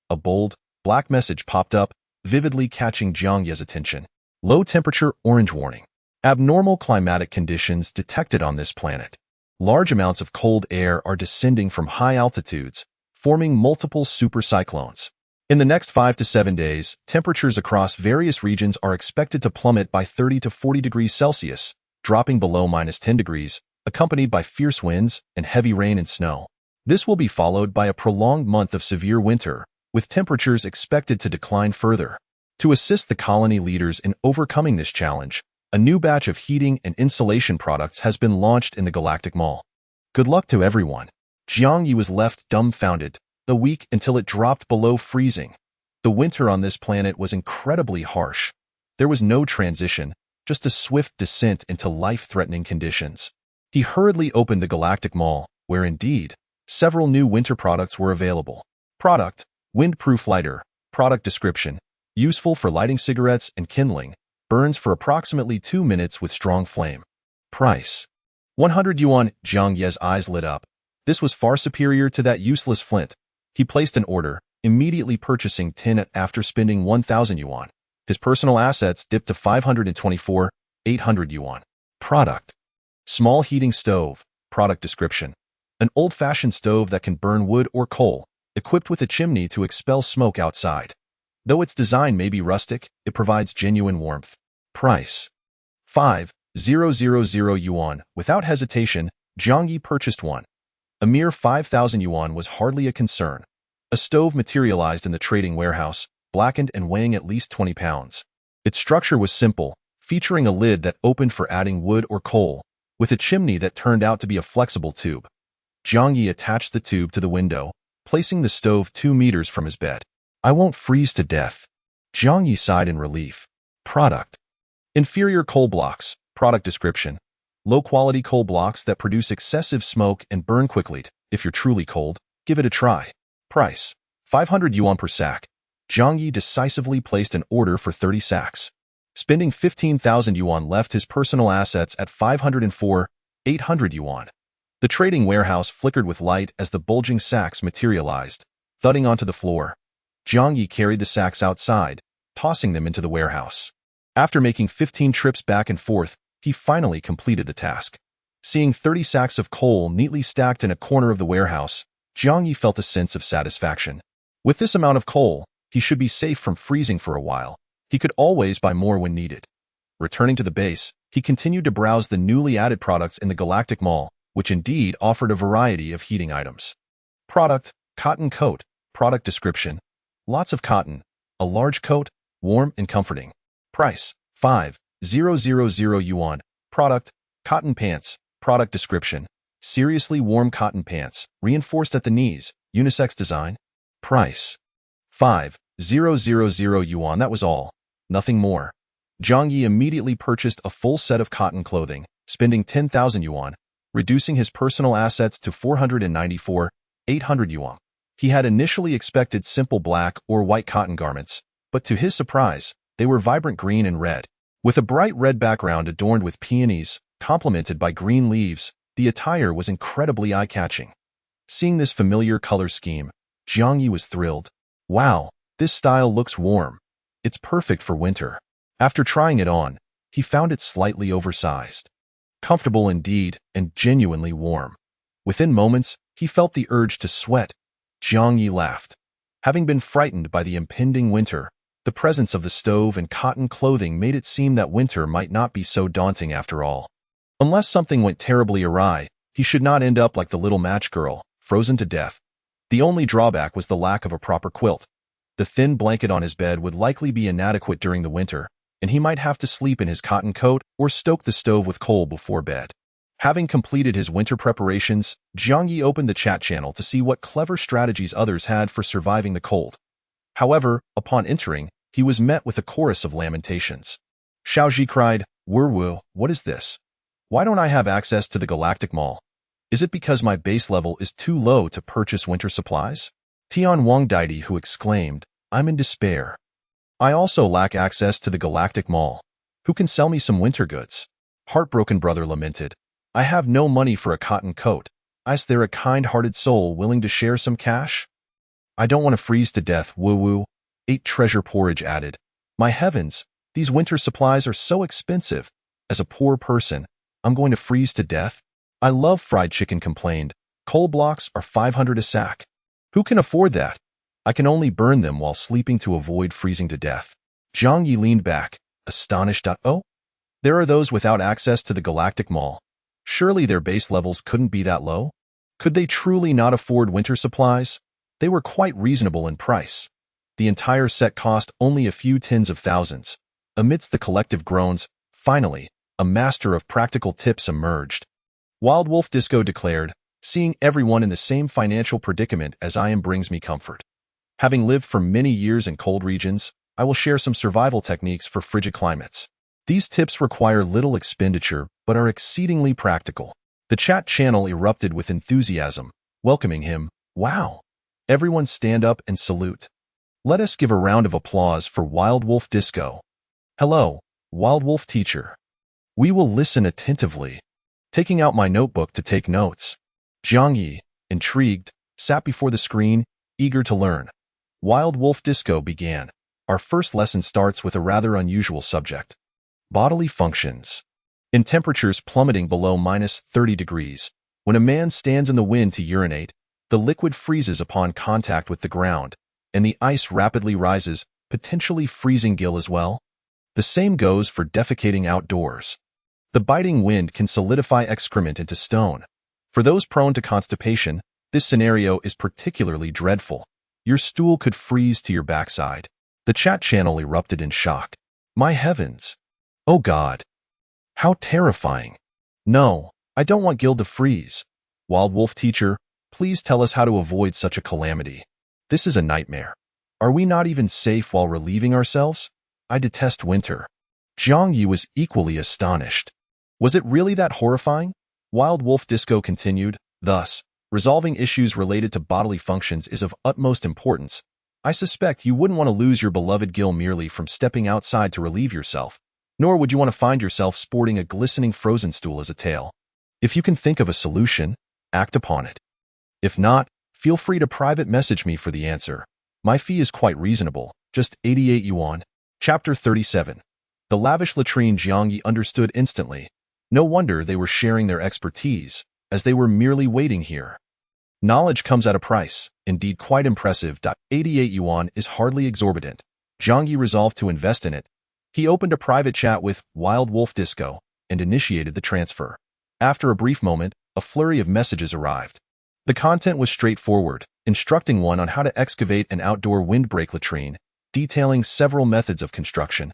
A bold, black message popped up, vividly catching Jiang Ye's attention. Low temperature orange warning. Abnormal climatic conditions detected on this planet. Large amounts of cold air are descending from high altitudes, forming multiple supercyclones. In the next 5 to 7 days, temperatures across various regions are expected to plummet by 30 to 40 degrees Celsius, dropping below -10 degrees, accompanied by fierce winds and heavy rain and snow. This will be followed by a prolonged month of severe winter, with temperatures expected to decline further. To assist the colony leaders in overcoming this challenge, a new batch of heating and insulation products has been launched in the Galactic Mall. Good luck to everyone. Jiang Ye was left dumbfounded, a week until it dropped below freezing. The winter on this planet was incredibly harsh. There was no transition, just a swift descent into life-threatening conditions. He hurriedly opened the Galactic Mall, where indeed, several new winter products were available. Product: Windproof lighter. Product description: useful for lighting cigarettes and kindling. Burns for approximately 2 minutes with strong flame. Price: 100 yuan. Jiang Ye's eyes lit up. This was far superior to that useless flint. He placed an order, immediately purchasing 10 after spending 1,000 yuan. His personal assets dipped to 524,800 yuan. Product: small heating stove. Product description: an old-fashioned stove that can burn wood or coal, equipped with a chimney to expel smoke outside. Though its design may be rustic, it provides genuine warmth. Price: 5,000 yuan. Without hesitation, Jiang Ye purchased one. A mere 5,000 yuan was hardly a concern. A stove materialized in the trading warehouse, blackened and weighing at least 20 pounds. Its structure was simple, featuring a lid that opened for adding wood or coal, with a chimney that turned out to be a flexible tube. Jiang Ye attached the tube to the window, placing the stove 2 meters from his bed. "I won't freeze to death." Jiang Ye sighed in relief. Product: inferior coal blocks. Product description: low-quality coal blocks that produce excessive smoke and burn quickly. If you're truly cold, give it a try. Price: 500 yuan per sack. Jiang Ye decisively placed an order for 30 sacks. Spending 15,000 yuan left his personal assets at 504,800 yuan. The trading warehouse flickered with light as the bulging sacks materialized, thudding onto the floor. Jiang Ye carried the sacks outside, tossing them into the warehouse. After making 15 trips back and forth, he finally completed the task. Seeing 30 sacks of coal neatly stacked in a corner of the warehouse, Jiang Ye felt a sense of satisfaction. With this amount of coal, he should be safe from freezing for a while. He could always buy more when needed. Returning to the base, he continued to browse the newly added products in the Galactic Mall, which indeed offered a variety of heating items. Product: cotton coat. Product description: lots of cotton, a large coat, warm and comforting. Price: 5,000 yuan. Product: cotton pants. Product description: seriously warm cotton pants, reinforced at the knees, unisex design. Price: 5,000 yuan. That was all. Nothing more. Jiang Ye immediately purchased a full set of cotton clothing, spending 10,000 yuan, reducing his personal assets to 494,800 yuan. He had initially expected simple black or white cotton garments, but to his surprise, they were vibrant green and red. With a bright red background adorned with peonies, complemented by green leaves, the attire was incredibly eye-catching. Seeing this familiar color scheme, Jiang Ye was thrilled. Wow, this style looks warm. It's perfect for winter. After trying it on, he found it slightly oversized. Comfortable indeed, and genuinely warm. Within moments, he felt the urge to sweat. Jiang Ye laughed. Having been frightened by the impending winter, the presence of the stove and cotton clothing made it seem that winter might not be so daunting after all. Unless something went terribly awry, he should not end up like the little match girl, frozen to death. The only drawback was the lack of a proper quilt. The thin blanket on his bed would likely be inadequate during the winter, and he might have to sleep in his cotton coat or stoke the stove with coal before bed. Having completed his winter preparations, Jiang Ye opened the chat channel to see what clever strategies others had for surviving the cold. However, upon entering, he was met with a chorus of lamentations. Xiaoji cried, "Wu, what is this? Why don't I have access to the Galactic Mall? Is it because my base level is too low to purchase winter supplies?" Tian Wang Daidi who exclaimed, "I'm in despair. I also lack access to the Galactic Mall. Who can sell me some winter goods?" Heartbroken brother lamented, "I have no money for a cotton coat. Is there a kind-hearted soul willing to share some cash?" "I don't want to freeze to death, Wu. Ate treasure porridge added. "My heavens, these winter supplies are so expensive. As a poor person, I'm going to freeze to death." "I love fried chicken," complained. "Coal blocks are 500 a sack. Who can afford that? I can only burn them while sleeping to avoid freezing to death." Jiang Ye leaned back, astonished. "Oh, there are those without access to the Galactic Mall. Surely their base levels couldn't be that low? Could they truly not afford winter supplies? They were quite reasonable in price. The entire set cost only a few tens of thousands." Amidst the collective groans, finally, a master of practical tips emerged. Wild Wolf Disco declared, "Seeing everyone in the same financial predicament as I am brings me comfort. Having lived for many years in cold regions, I will share some survival techniques for frigid climates. These tips require little expenditure but are exceedingly practical." The chat channel erupted with enthusiasm, welcoming him. "Wow! Everyone stand up and salute. Let us give a round of applause for Wild Wolf Disco." "Hello, Wild Wolf teacher. We will listen attentively." Taking out my notebook to take notes, Jiang Ye, intrigued, sat before the screen, eager to learn. Wild Wolf Disco began. Our first lesson starts with a rather unusual subject: bodily functions. In temperatures plummeting below -30 degrees, when a man stands in the wind to urinate, the liquid freezes upon contact with the ground, and the ice rapidly rises, potentially freezing Gill as well. The same goes for defecating outdoors. The biting wind can solidify excrement into stone. For those prone to constipation, this scenario is particularly dreadful. Your stool could freeze to your backside. The chat channel erupted in shock. My heavens! Oh God! How terrifying! No, I don't want Gil to freeze. Wild Wolf teacher, please tell us how to avoid such a calamity. This is a nightmare. Are we not even safe while relieving ourselves? I detest winter. Jiang Ye was equally astonished. Was it really that horrifying? Wild Wolf Disco continued, thus, resolving issues related to bodily functions is of utmost importance. I suspect you wouldn't want to lose your beloved Gil merely from stepping outside to relieve yourself, nor would you want to find yourself sporting a glistening frozen stool as a tail. If you can think of a solution, act upon it. If not, feel free to private message me for the answer. My fee is quite reasonable, just 88 yuan. Chapter 37. The lavish latrine. Jiang Ye understood instantly. No wonder they were sharing their expertise, as they were merely waiting here. Knowledge comes at a price, indeed quite impressive. 88 yuan is hardly exorbitant. Jiang Ye resolved to invest in it. He opened a private chat with Wild Wolf Disco and initiated the transfer. After a brief moment, a flurry of messages arrived. The content was straightforward, instructing one on how to excavate an outdoor windbreak latrine, detailing several methods of construction.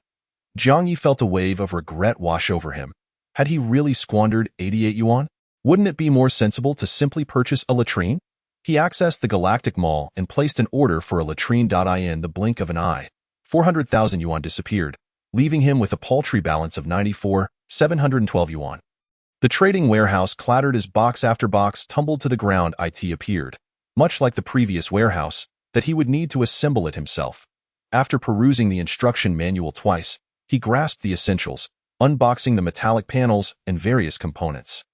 Jiang Ye felt a wave of regret wash over him. Had he really squandered 88 yuan? Wouldn't it be more sensible to simply purchase a latrine? He accessed the Galactic Mall and placed an order for a latrine. In the blink of an eye, 400,000 yuan disappeared, leaving him with a paltry balance of 94,712 yuan. The trading warehouse clattered as box after box tumbled to the ground. It appeared, much like the previous warehouse, that he would need to assemble it himself. After perusing the instruction manual twice, he grasped the essentials, unboxing the metallic panels and various components.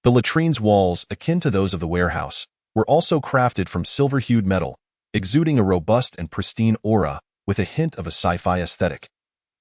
The latrine's walls, akin to those of the warehouse, were also crafted from silver-hued metal, exuding a robust and pristine aura with a hint of a sci-fi aesthetic.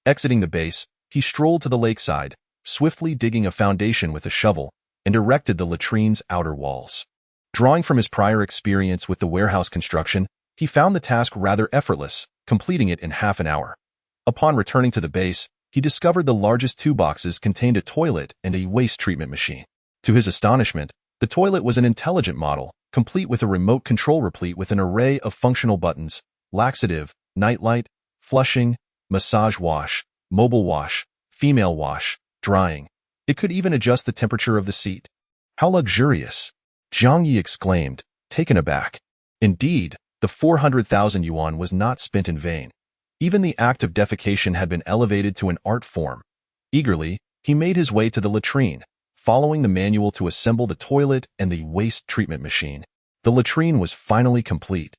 Exiting the base, he strolled to the lakeside, swiftly digging a foundation with a shovel, and erected the latrine's outer walls. Drawing from his prior experience with the warehouse construction, he found the task rather effortless, completing it in half an hour. Upon returning to the base, he discovered the largest two boxes contained a toilet and a waste treatment machine. To his astonishment, the toilet was an intelligent model, complete with a remote control replete with an array of functional buttons: laxative, nightlight, flushing, massage wash, mobile wash, female wash, drying. It could even adjust the temperature of the seat. How luxurious! Jiang Ye exclaimed, taken aback. Indeed, the 400,000 yuan was not spent in vain. Even the act of defecation had been elevated to an art form. Eagerly, he made his way to the latrine, following the manual to assemble the toilet and the waste treatment machine. The latrine was finally complete.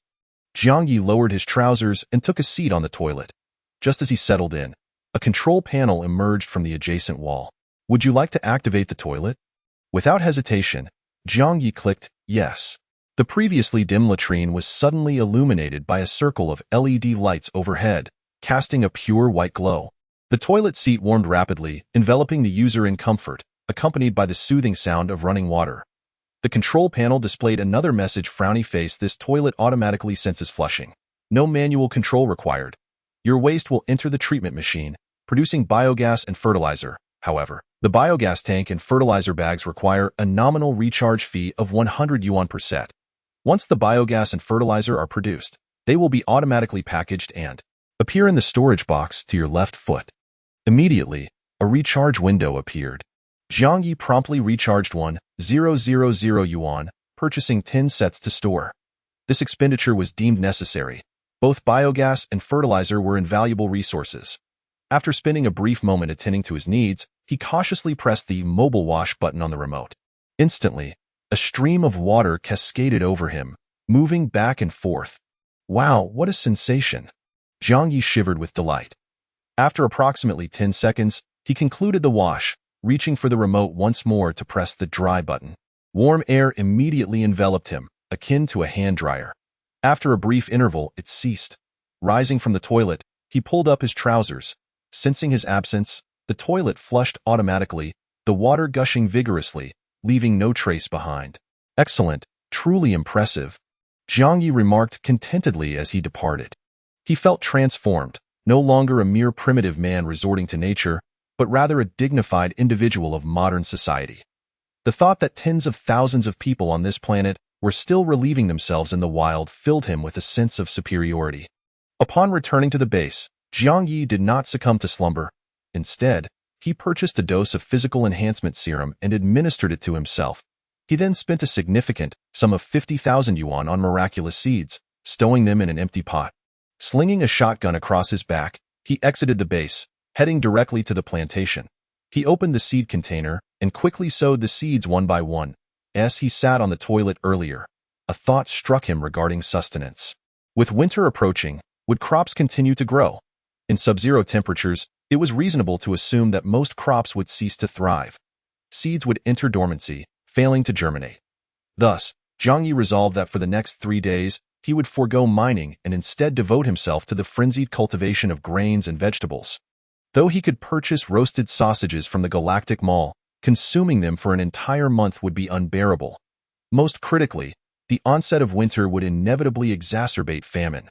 Jiang Ye lowered his trousers and took a seat on the toilet. Just as he settled in, a control panel emerged from the adjacent wall. Would you like to activate the toilet? Without hesitation, Jiang Ye clicked yes. The previously dim latrine was suddenly illuminated by a circle of LED lights overhead, casting a pure white glow. The toilet seat warmed rapidly, enveloping the user in comfort, accompanied by the soothing sound of running water. The control panel displayed another message: frowny face, this toilet automatically senses flushing. No manual control required. Your waste will enter the treatment machine, producing biogas and fertilizer. However, the biogas tank and fertilizer bags require a nominal recharge fee of 100 yuan per set. Once the biogas and fertilizer are produced, they will be automatically packaged and appear in the storage box to your left foot. Immediately, a recharge window appeared. Jiang Ye promptly recharged 1,000 yuan, purchasing 10 sets to store. This expenditure was deemed necessary. Both biogas and fertilizer were invaluable resources. After spending a brief moment attending to his needs, he cautiously pressed the mobile wash button on the remote. Instantly, a stream of water cascaded over him, moving back and forth. Wow, what a sensation! Jiang Ye shivered with delight. After approximately 10 seconds, he concluded the wash, reaching for the remote once more to press the dry button. Warm air immediately enveloped him, akin to a hand dryer. After a brief interval, it ceased. Rising from the toilet, he pulled up his trousers. Sensing his absence, the toilet flushed automatically, the water gushing vigorously, leaving no trace behind. Excellent, truly impressive, Jiang Ye remarked contentedly as he departed. He felt transformed, no longer a mere primitive man resorting to nature, but rather a dignified individual of modern society. The thought that tens of thousands of people on this planet were still relieving themselves in the wild filled him with a sense of superiority. Upon returning to the base, Jiang Ye did not succumb to slumber. Instead, he purchased a dose of physical enhancement serum and administered it to himself. He then spent a significant sum of 50,000 yuan on miraculous seeds, stowing them in an empty pot. Slinging a shotgun across his back, he exited the base, heading directly to the plantation. He opened the seed container and quickly sowed the seeds one by one. As he sat on the toilet earlier, a thought struck him regarding sustenance. With winter approaching, would crops continue to grow? In sub-zero temperatures, it was reasonable to assume that most crops would cease to thrive. Seeds would enter dormancy, failing to germinate. Thus, Jiang Ye resolved that for the next 3 days, he would forego mining and instead devote himself to the frenzied cultivation of grains and vegetables. Though he could purchase roasted sausages from the Galactic Mall, consuming them for an entire month would be unbearable. Most critically, the onset of winter would inevitably exacerbate famine.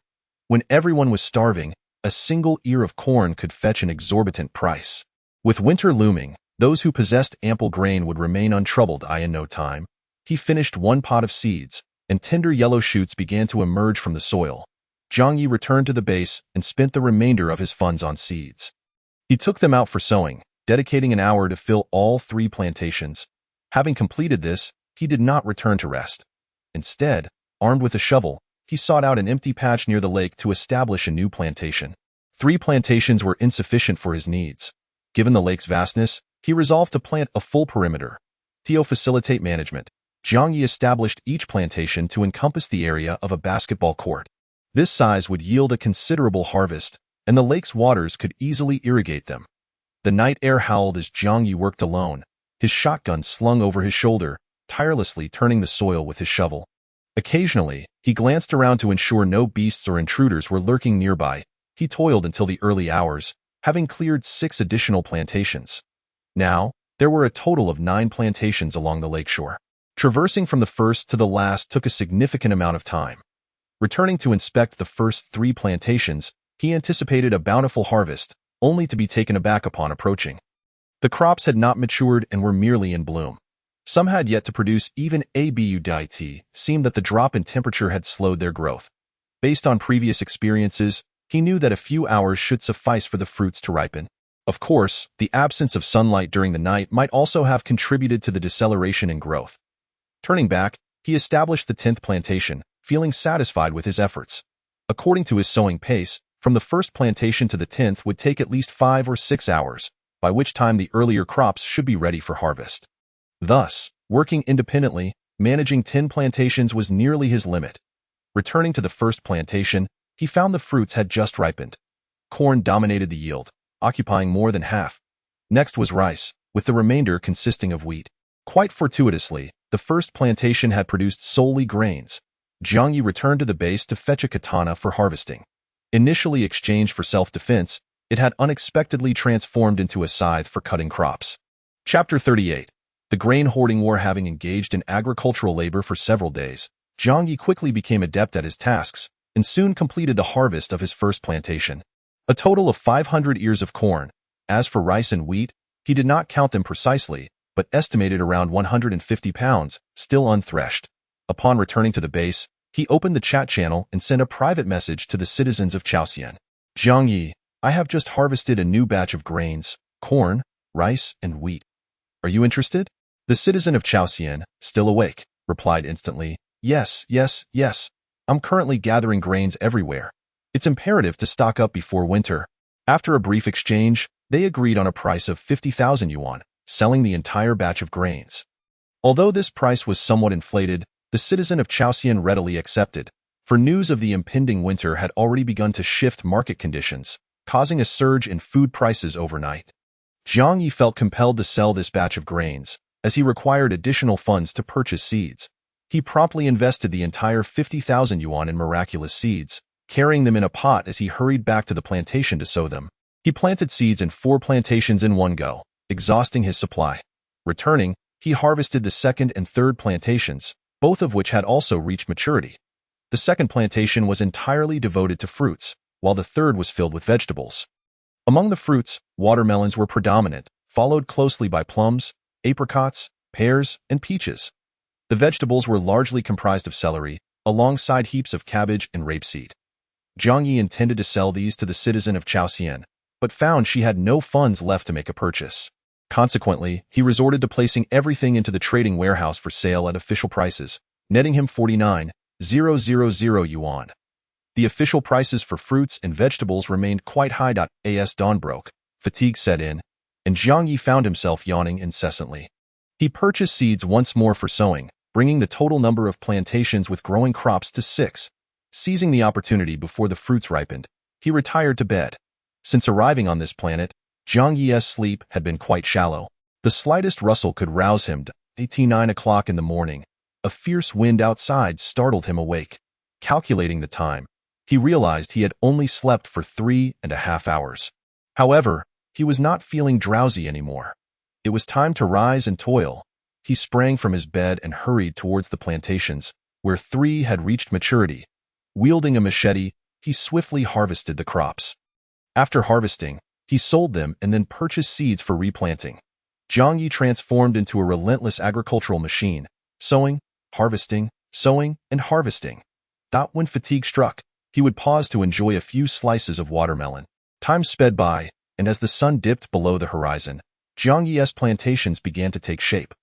When everyone was starving, a single ear of corn could fetch an exorbitant price. With winter looming, those who possessed ample grain would remain untroubled. In no time, he finished 1 pot of seeds, and tender yellow shoots began to emerge from the soil. Jiang Ye returned to the base and spent the remainder of his funds on seeds. He took them out for sowing, dedicating an hour to fill all 3 plantations. Having completed this, he did not return to rest. Instead, armed with a shovel, he sought out an empty patch near the lake to establish a new plantation. 3 plantations were insufficient for his needs. Given the lake's vastness, he resolved to plant a full perimeter. To facilitate management, Jiang Ye established each plantation to encompass the area of a basketball court. This size would yield a considerable harvest, and the lake's waters could easily irrigate them. The night air howled as Jiang Ye worked alone, his shotgun slung over his shoulder, tirelessly turning the soil with his shovel. Occasionally, he glanced around to ensure no beasts or intruders were lurking nearby. He toiled until the early hours, having cleared 6 additional plantations. Now, there were a total of 9 plantations along the lakeshore. Traversing from the first to the last took a significant amount of time. Returning to inspect the first 3 plantations, he anticipated a bountiful harvest, only to be taken aback upon approaching. The crops had not matured and were merely in bloom. Some had yet to produce even a bud. Seemed that the drop in temperature had slowed their growth. Based on previous experiences, he knew that a few hours should suffice for the fruits to ripen. Of course, the absence of sunlight during the night might also have contributed to the deceleration in growth. Turning back, he established the 10th plantation, feeling satisfied with his efforts. According to his sowing pace, from the first plantation to the 10th would take at least 5 or 6 hours, by which time the earlier crops should be ready for harvest. Thus, working independently, managing 10 plantations was nearly his limit. Returning to the first plantation, he found the fruits had just ripened. Corn dominated the yield, occupying more than half. Next was rice, with the remainder consisting of wheat. Quite fortuitously, the first plantation had produced solely grains. Jiang Ye returned to the base to fetch a katana for harvesting. Initially exchanged for self-defense, it had unexpectedly transformed into a scythe for cutting crops. Chapter 38. The grain hoarding war. Having engaged in agricultural labor for several days, Jiang Ye quickly became adept at his tasks and soon completed the harvest of his first plantation. A total of 500 ears of corn. As for rice and wheat, he did not count them precisely, but estimated around 150 pounds, still unthreshed. Upon returning to the base, he opened the chat channel and sent a private message to the citizens of Chaosian. Jiang Ye, I have just harvested a new batch of grains, corn, rice, and wheat. Are you interested? The citizen of Chaosian, still awake, replied instantly, Yes. I'm currently gathering grains everywhere. It's imperative to stock up before winter. After a brief exchange, they agreed on a price of 50,000 yuan, selling the entire batch of grains. Although this price was somewhat inflated, the citizen of Chaosian readily accepted, for news of the impending winter had already begun to shift market conditions, causing a surge in food prices overnight. Jiang Ye felt compelled to sell this batch of grains, as he required additional funds to purchase seeds. He promptly invested the entire 50,000 yuan in miraculous seeds, carrying them in a pot as he hurried back to the plantation to sow them. He planted seeds in 4 plantations in one go, exhausting his supply. Returning, he harvested the second and third plantations, both of which had also reached maturity. The second plantation was entirely devoted to fruits, while the third was filled with vegetables. Among the fruits, watermelons were predominant, followed closely by plums, apricots, pears, and peaches. The vegetables were largely comprised of celery, alongside heaps of cabbage and rapeseed. Jiang Ye intended to sell these to the citizen of Chaosian, but found she had no funds left to make a purchase. Consequently, he resorted to placing everything into the trading warehouse for sale at official prices, netting him 49,000 yuan. The official prices for fruits and vegetables remained quite high. As dawn broke, fatigue set in, and Jiang Ye found himself yawning incessantly. He purchased seeds once more for sowing, bringing the total number of plantations with growing crops to 6. Seizing the opportunity before the fruits ripened, he retired to bed. Since arriving on this planet, Jiang Ye's sleep had been quite shallow. The slightest rustle could rouse him. 9 o'clock in the morning. A fierce wind outside startled him awake. Calculating the time, he realized he had only slept for 3.5 hours. However, he was not feeling drowsy anymore. It was time to rise and toil. He sprang from his bed and hurried towards the plantations, where 3 had reached maturity. Wielding a machete, he swiftly harvested the crops. After harvesting, he sold them and then purchased seeds for replanting. Jiang Ye transformed into a relentless agricultural machine, sowing, harvesting, sowing, and harvesting. When fatigue struck, he would pause to enjoy a few slices of watermelon. Time sped by, and as the sun dipped below the horizon, Jiang Ye's plantations began to take shape.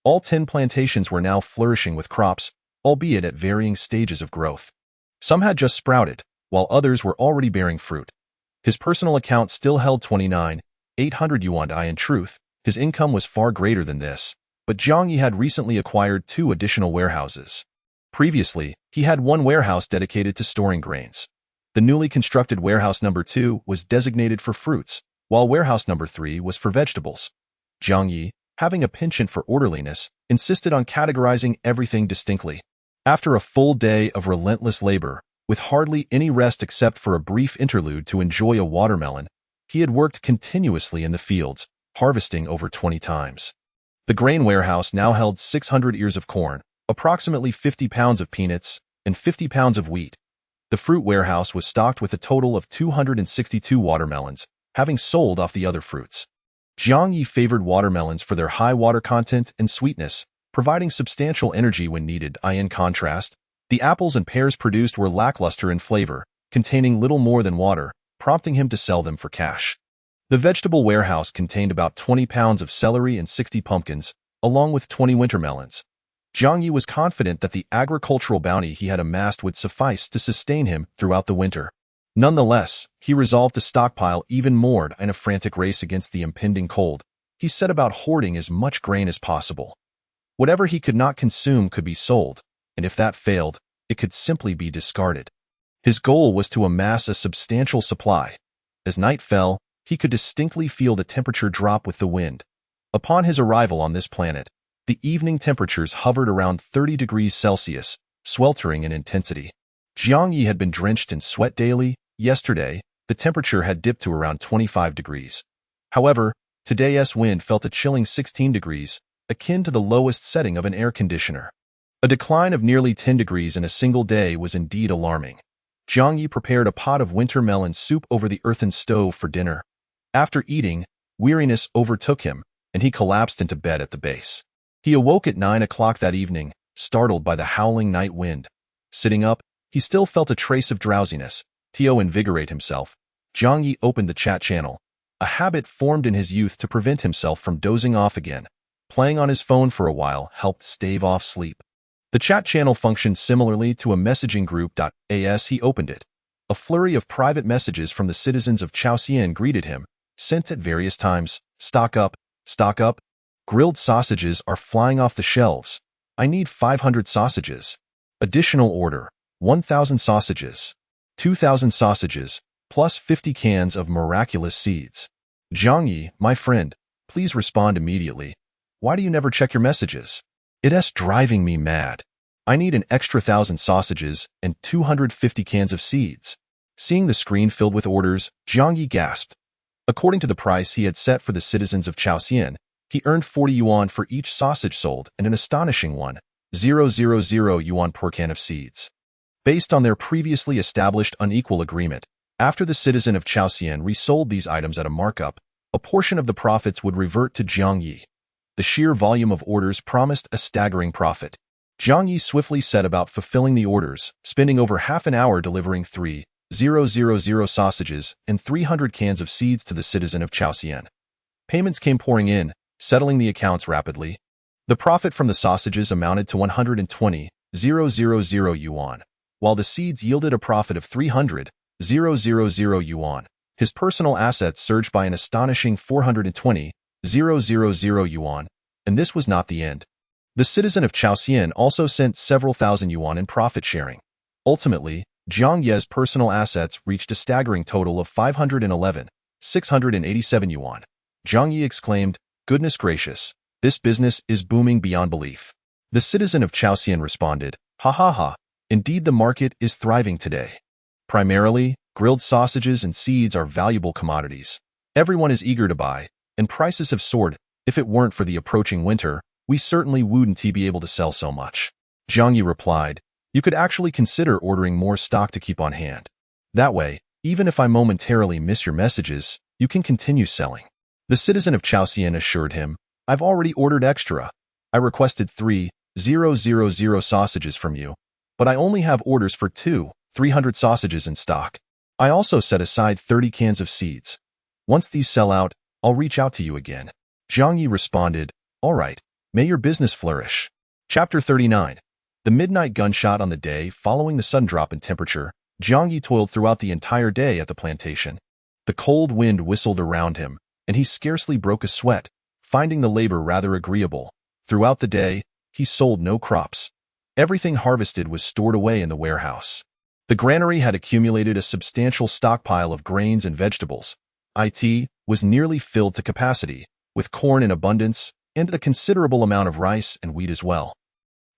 All 10 plantations were now flourishing with crops, albeit at varying stages of growth. Some had just sprouted, while others were already bearing fruit. His personal account still held 29,800 yuan. In truth, his income was far greater than this, but Jiang Ye had recently acquired 2 additional warehouses. Previously, he had one warehouse dedicated to storing grains. The newly constructed warehouse number 2 was designated for fruits, while warehouse number 3 was for vegetables. Jiang Ye, having a penchant for orderliness, insisted on categorizing everything distinctly. After a full day of relentless labor, with hardly any rest except for a brief interlude to enjoy a watermelon, he had worked continuously in the fields, harvesting over 20 times. The grain warehouse now held 600 ears of corn, approximately 50 pounds of peanuts, and 50 pounds of wheat. The fruit warehouse was stocked with a total of 262 watermelons, having sold off the other fruits. Jiang Ye favored watermelons for their high water content and sweetness, providing substantial energy when needed. In contrast, the apples and pears produced were lackluster in flavor, containing little more than water, prompting him to sell them for cash. The vegetable warehouse contained about 20 pounds of celery and 60 pumpkins, along with 20 winter melons. Jiang Ye was confident that the agricultural bounty he had amassed would suffice to sustain him throughout the winter. Nonetheless, he resolved to stockpile even more. In a frantic race against the impending cold, he set about hoarding as much grain as possible. Whatever he could not consume could be sold, and if that failed, it could simply be discarded. His goal was to amass a substantial supply. As night fell, he could distinctly feel the temperature drop with the wind. Upon his arrival on this planet, the evening temperatures hovered around 30 degrees Celsius, sweltering in intensity. Jiang Ye had been drenched in sweat daily. Yesterday, the temperature had dipped to around 25 degrees. However, today's wind felt a chilling 16 degrees, akin to the lowest setting of an air conditioner. A decline of nearly 10 degrees in a single day was indeed alarming. Jiang Ye prepared a pot of winter melon soup over the earthen stove for dinner. After eating, weariness overtook him, and he collapsed into bed at the base. He awoke at 9 o'clock that evening, startled by the howling night wind. Sitting up, he still felt a trace of drowsiness. To invigorate himself, Jiang Ye opened the chat channel, a habit formed in his youth to prevent himself from dozing off again. Playing on his phone for a while helped stave off sleep. The chat channel functioned similarly to a messaging group. As he opened it, a flurry of private messages from the citizens of Chaosian greeted him, sent at various times. Stock up, stock up. Grilled sausages are flying off the shelves. I need 500 sausages. Additional order, 1,000 sausages. 2,000 sausages, plus 50 cans of miraculous seeds. Jiang Ye, my friend, please respond immediately. Why do you never check your messages? It's driving me mad. I need an extra 1,000 sausages and 250 cans of seeds. Seeing the screen filled with orders, Jiang Ye gasped. According to the price he had set for the citizens of Chaosian, he earned 40 yuan for each sausage sold and an astonishing 1,000 yuan per can of seeds. Based on their previously established unequal agreement, after the citizen of Chaosian resold these items at a markup, a portion of the profits would revert to Jiang Ye. The sheer volume of orders promised a staggering profit. Jiang Ye swiftly set about fulfilling the orders, spending over half an hour delivering 3,000 sausages and 300 cans of seeds to the citizen of Chaosian. Payments came pouring in, settling the accounts rapidly. The profit from the sausages amounted to 120,000 yuan, while the seeds yielded a profit of 300,000 yuan. His personal assets surged by an astonishing 420,000 yuan, and this was not the end. The citizen of Chaosian also sent several thousand yuan in profit sharing. Ultimately, Jiang Ye's personal assets reached a staggering total of 511,687 yuan. Jiang Ye exclaimed, "Goodness gracious, this business is booming beyond belief." The citizen of Chaosian responded, "Ha ha ha, indeed the market is thriving today. Primarily, grilled sausages and seeds are valuable commodities. Everyone is eager to buy, and prices have soared. If it weren't for the approaching winter, we certainly wouldn't be able to sell so much." Jiang Ye replied, "You could actually consider ordering more stock to keep on hand. That way, even if I momentarily miss your messages, you can continue selling." The citizen of Chaosian assured him, "I've already ordered extra. I requested 3,000 sausages from you, but I only have orders for 300 sausages in stock. I also set aside 30 cans of seeds. Once these sell out, I'll reach out to you again." Jiang Ye responded, "All right, may your business flourish." Chapter 39. The midnight gunshot. On the day following the sudden drop in temperature, Jiang Ye toiled throughout the entire day at the plantation. The cold wind whistled around him, and he scarcely broke a sweat, finding the labor rather agreeable. Throughout the day, he sold no crops. Everything harvested was stored away in the warehouse. The granary had accumulated a substantial stockpile of grains and vegetables. It was nearly filled to capacity, with corn in abundance and a considerable amount of rice and wheat as well.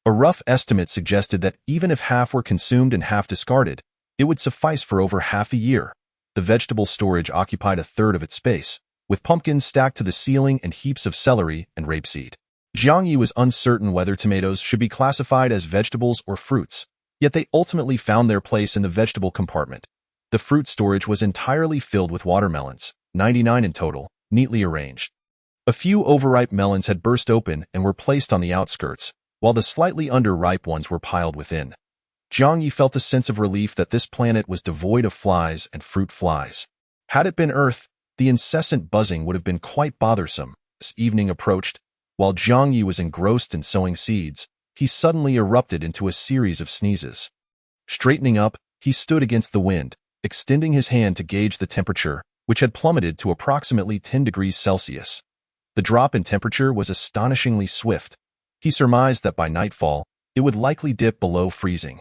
A rough estimate suggested that even if half were consumed and half discarded, it would suffice for over half a year. The vegetable storage occupied a third of its space, with pumpkins stacked to the ceiling and heaps of celery and rapeseed. Jiang Ye was uncertain whether tomatoes should be classified as vegetables or fruits, yet they ultimately found their place in the vegetable compartment. The fruit storage was entirely filled with watermelons, 99 in total, neatly arranged. A few overripe melons had burst open and were placed on the outskirts, while the slightly underripe ones were piled within. Jiang Ye felt a sense of relief that this planet was devoid of flies and fruit flies. Had it been Earth, the incessant buzzing would have been quite bothersome. As evening approached, while Jiang Ye was engrossed in sowing seeds, he suddenly erupted into a series of sneezes. Straightening up, he stood against the wind, extending his hand to gauge the temperature, which had plummeted to approximately 10 degrees Celsius. The drop in temperature was astonishingly swift. He surmised that by nightfall, it would likely dip below freezing.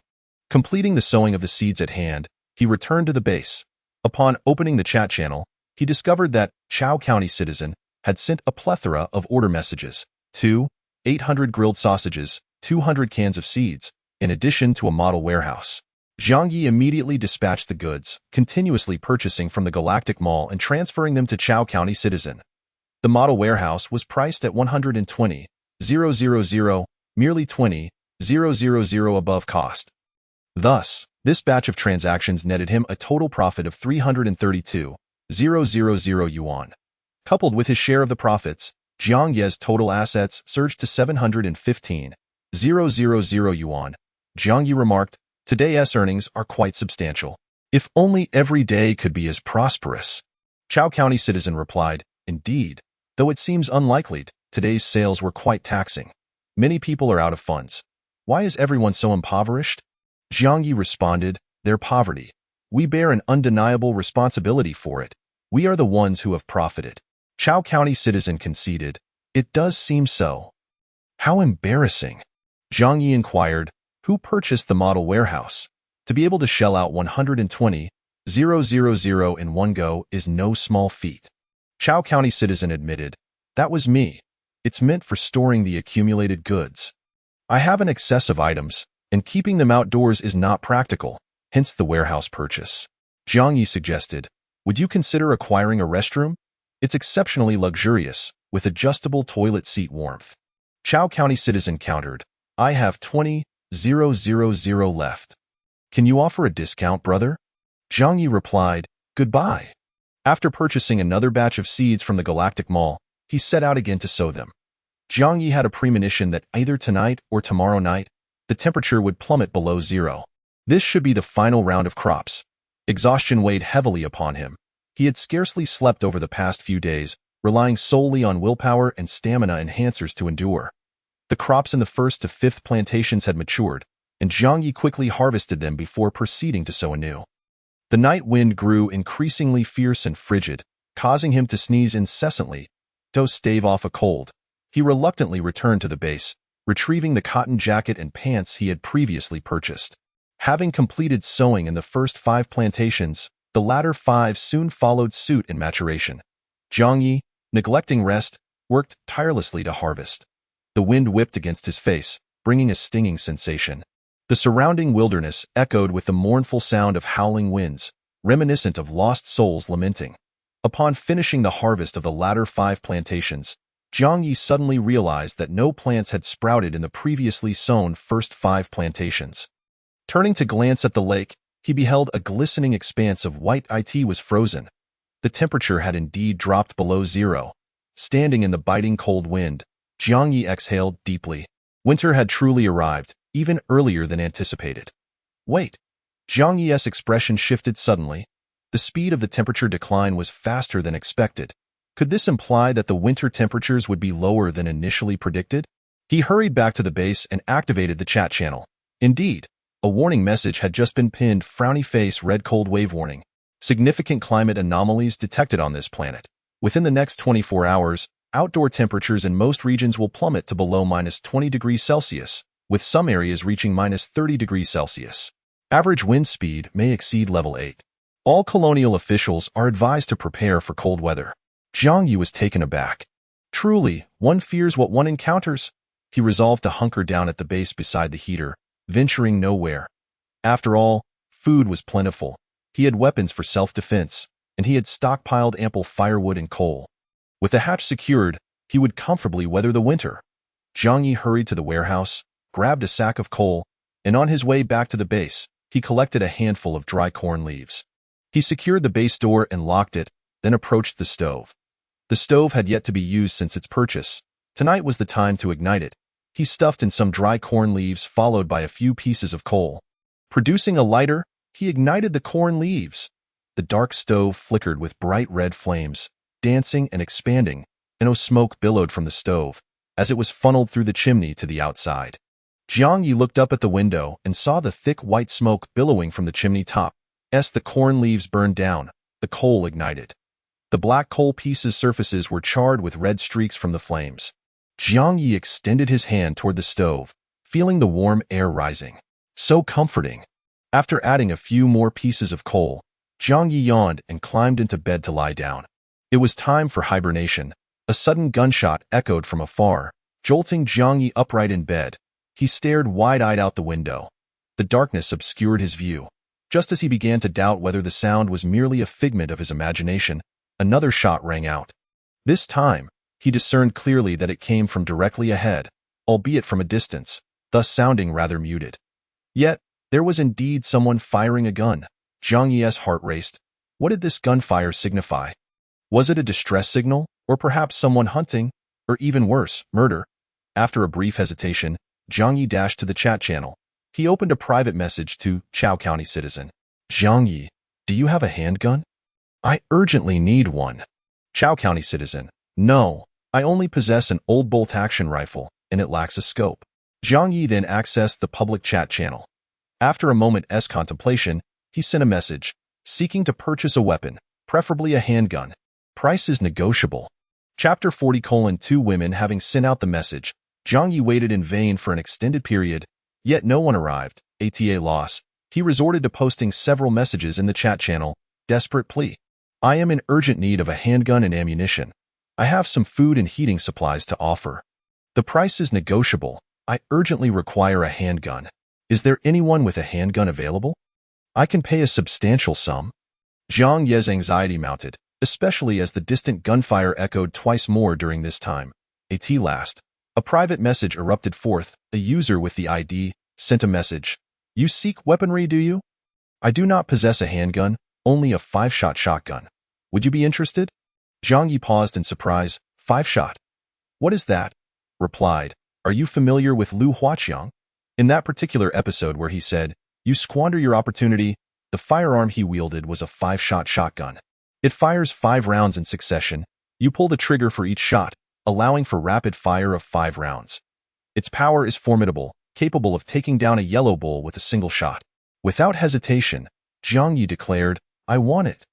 Completing the sowing of the seeds at hand, he returned to the base. Upon opening the chat channel, he discovered that Chao County Citizen had sent a plethora of order messages: 800 grilled sausages, 200 cans of seeds, in addition to a model warehouse. Jiang Ye immediately dispatched the goods, continuously purchasing from the Galactic Mall and transferring them to Chao County Citizen. The model warehouse was priced at 120,000, merely 20,000 above cost. Thus, this batch of transactions netted him a total profit of 332,000 yuan. Coupled with his share of the profits, Jiang Ye's total assets surged to 715,000 yuan. Jiang Ye remarked, "Today's earnings are quite substantial. If only every day could be as prosperous." Chao County Citizen replied, "Indeed, though it seems unlikely, today's sales were quite taxing. Many people are out of funds. Why is everyone so impoverished?" Jiang Ye responded, "Their poverty. We bear an undeniable responsibility for it. We are the ones who have profited." Chao County Citizen conceded, "It does seem so." "How embarrassing." Jiang Ye inquired, "Who purchased the model warehouse? To be able to shell out 120,000 in one go is no small feat." Chao County Citizen admitted, "That was me. It's meant for storing the accumulated goods. I have an excess of items, and keeping them outdoors is not practical, hence the warehouse purchase. Jiang Ye suggested, would you consider acquiring a restroom? It's exceptionally luxurious, with adjustable toilet seat warmth. Chao County citizen countered, I have 20,000 left. Can you offer a discount, brother? Jiang Ye replied, goodbye. After purchasing another batch of seeds from the Galactic Mall, he set out again to sow them. Jiang Ye had a premonition that either tonight or tomorrow night, the temperature would plummet below zero. This should be the final round of crops. Exhaustion weighed heavily upon him. He had scarcely slept over the past few days, relying solely on willpower and stamina enhancers to endure. The crops in the 1st to 5th plantations had matured, and Jiang Ye quickly harvested them before proceeding to sow anew. The night wind grew increasingly fierce and frigid, causing him to sneeze incessantly. To stave off a cold, he reluctantly returned to the base, retrieving the cotton jacket and pants he had previously purchased. Having completed sowing in the first 5 plantations, the latter 5 soon followed suit in maturation. Jiang Ye, neglecting rest, worked tirelessly to harvest. The wind whipped against his face, bringing a stinging sensation. The surrounding wilderness echoed with the mournful sound of howling winds, reminiscent of lost souls lamenting. Upon finishing the harvest of the latter 5 plantations, Jiang Ye suddenly realized that no plants had sprouted in the previously sown first 5 plantations. Turning to glance at the lake, he beheld a glistening expanse of white. It was frozen. The temperature had indeed dropped below zero. Standing in the biting cold wind, Jiang Ye exhaled deeply. Winter had truly arrived, even earlier than anticipated. Wait. Jiang Ye's expression shifted suddenly. The speed of the temperature decline was faster than expected. Could this imply that the winter temperatures would be lower than initially predicted? He hurried back to the base and activated the chat channel. Indeed, a warning message had just been pinned. Frowny face, red cold wave warning. Significant climate anomalies detected on this planet. Within the next 24 hours, outdoor temperatures in most regions will plummet to below -20 degrees Celsius, with some areas reaching -30 degrees Celsius. Average wind speed may exceed level 8. All colonial officials are advised to prepare for cold weather. Jiang Ye was taken aback. Truly, one fears what one encounters. He resolved to hunker down at the base beside the heater, venturing nowhere. After all, food was plentiful. He had weapons for self-defense, and he had stockpiled ample firewood and coal. With the hatch secured, he would comfortably weather the winter. Jiang Ye hurried to the warehouse, grabbed a sack of coal, and on his way back to the base, he collected a handful of dry corn leaves. He secured the base door and locked it, then approached the stove. The stove had yet to be used since its purchase. Tonight was the time to ignite it. He stuffed in some dry corn leaves followed by a few pieces of coal. Producing a lighter, he ignited the corn leaves. The dark stove flickered with bright red flames, dancing and expanding, and smoke billowed from the stove, as it was funneled through the chimney to the outside. Jiang Ye looked up at the window and saw the thick white smoke billowing from the chimney top. As the corn leaves burned down, the coal ignited. The black coal pieces' surfaces were charred with red streaks from the flames. Jiang Ye extended his hand toward the stove, feeling the warm air rising. So comforting. After adding a few more pieces of coal, Jiang Ye yawned and climbed into bed to lie down. It was time for hibernation. A sudden gunshot echoed from afar, jolting Jiang Ye upright in bed. He stared wide-eyed out the window. The darkness obscured his view. Just as he began to doubt whether the sound was merely a figment of his imagination, another shot rang out. This time, he discerned clearly that it came from directly ahead, albeit from a distance, thus sounding rather muted. Yet, there was indeed someone firing a gun. Jiang Ye's heart raced. What did this gunfire signify? Was it a distress signal, or perhaps someone hunting, or even worse, murder? After a brief hesitation, Jiang Ye dashed to the chat channel. He opened a private message to Chao County citizen. Jiang Ye, do you have a handgun? I urgently need one. Chao County citizen. No, I only possess an old bolt-action rifle, and it lacks a scope. Jiang Ye then accessed the public chat channel. After a moment's contemplation, he sent a message, seeking to purchase a weapon, preferably a handgun. Price is negotiable. Chapter 40:2 Women having sent out the message, Jiang Ye waited in vain for an extended period, yet no one arrived. ATA loss. He resorted to posting several messages in the chat channel. Desperate plea. I am in urgent need of a handgun and ammunition. I have some food and heating supplies to offer. The price is negotiable. I urgently require a handgun. Is there anyone with a handgun available? I can pay a substantial sum. Jiang Ye's anxiety mounted, especially as the distant gunfire echoed twice more during this time. At last, a private message erupted forth. A user with the ID sent a message. You seek weaponry, do you? I do not possess a handgun, only a 5-shot shotgun. Would you be interested? Jiang Ye paused in surprise. 5-shot? What is that? Replied. Are you familiar with Lu Huaqiang? In that particular episode where he said, you squander your opportunity, the firearm he wielded was a 5-shot shotgun. It fires 5 rounds in succession. You pull the trigger for each shot, allowing for rapid fire of 5 rounds. Its power is formidable, capable of taking down a yellow bull with a single shot. Without hesitation, Jiang Ye declared, I want it.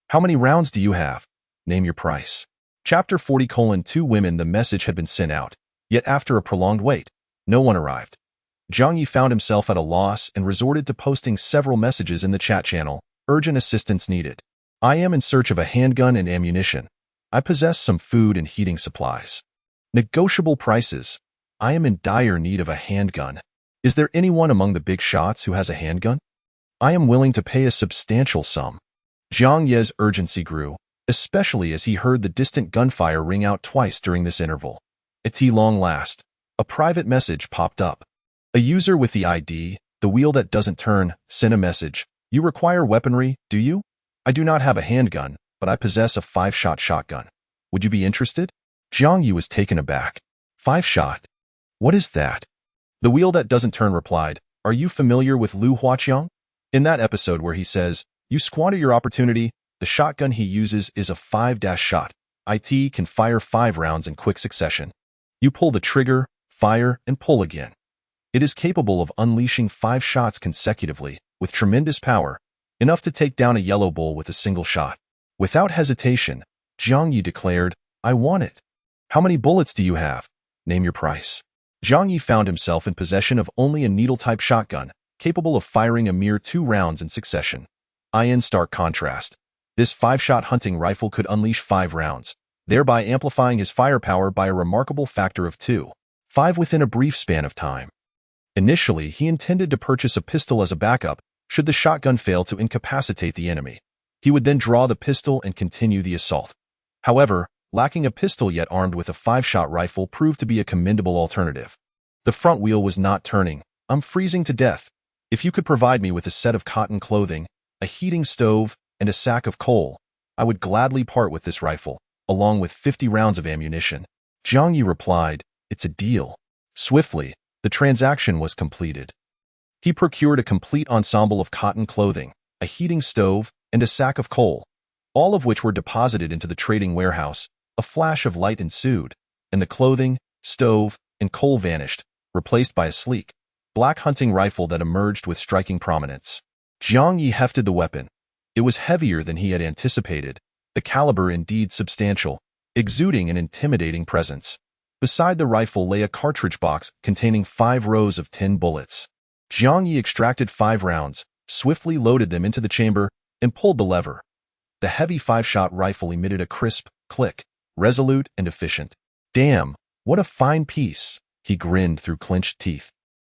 How many rounds do you have? Name your price. Chapter 40:2 Women. The message had been sent out, yet after a prolonged wait, no one arrived. Jiang Ye found himself at a loss and resorted to posting several messages in the chat channel. Urgent assistance needed. I am in search of a handgun and ammunition. I possess some food and heating supplies. Negotiable prices. I am in dire need of a handgun. Is there anyone among the big shots who has a handgun? I am willing to pay a substantial sum. Jiang Ye's urgency grew, especially as he heard the distant gunfire ring out twice during this interval. At long last, a private message popped up. A user with the ID, the wheel that doesn't turn, sent a message. You require weaponry, do you? I do not have a handgun, but I possess a 5-shot shotgun. Would you be interested? Jiang Ye was taken aback. 5-shot? What is that? The wheel that doesn't turn replied, Are you familiar with Lu Huaqiang? In that episode where he says, you squander your opportunity, the shotgun he uses is a 5-shot. It can fire 5 rounds in quick succession. You pull the trigger, fire, and pull again. It is capable of unleashing 5 shots consecutively, with tremendous power, enough to take down a yellow bull with a single shot. Without hesitation, Jiang Ye declared, I want it. How many bullets do you have? Name your price. Jiang Ye found himself in possession of only a needle-type shotgun, capable of firing a mere 2 rounds in succession. In stark contrast, this 5-shot hunting rifle could unleash 5 rounds, thereby amplifying his firepower by a remarkable factor of 2. 5 within a brief span of time. Initially, he intended to purchase a pistol as a backup should the shotgun fail to incapacitate the enemy. He would then draw the pistol and continue the assault. However, lacking a pistol yet armed with a 5-shot rifle proved to be a commendable alternative. The front wheel was not turning. I'm freezing to death. If you could provide me with a set of cotton clothing, a heating stove, and a sack of coal, I would gladly part with this rifle, along with 50 rounds of ammunition. Jiang Ye replied, It's a deal. Swiftly, the transaction was completed. He procured a complete ensemble of cotton clothing, a heating stove, and a sack of coal, all of which were deposited into the trading warehouse. A flash of light ensued, and the clothing, stove, and coal vanished, replaced by a sleek, black hunting rifle that emerged with striking prominence. Jiang Ye hefted the weapon. It was heavier than he had anticipated, the caliber indeed substantial, exuding an intimidating presence. Beside the rifle lay a cartridge box containing 5 rows of 10 bullets. Jiang Ye extracted 5 rounds, swiftly loaded them into the chamber, and pulled the lever. The heavy 5-shot rifle emitted a crisp click, resolute and efficient. Damn, what a fine piece, he grinned through clenched teeth.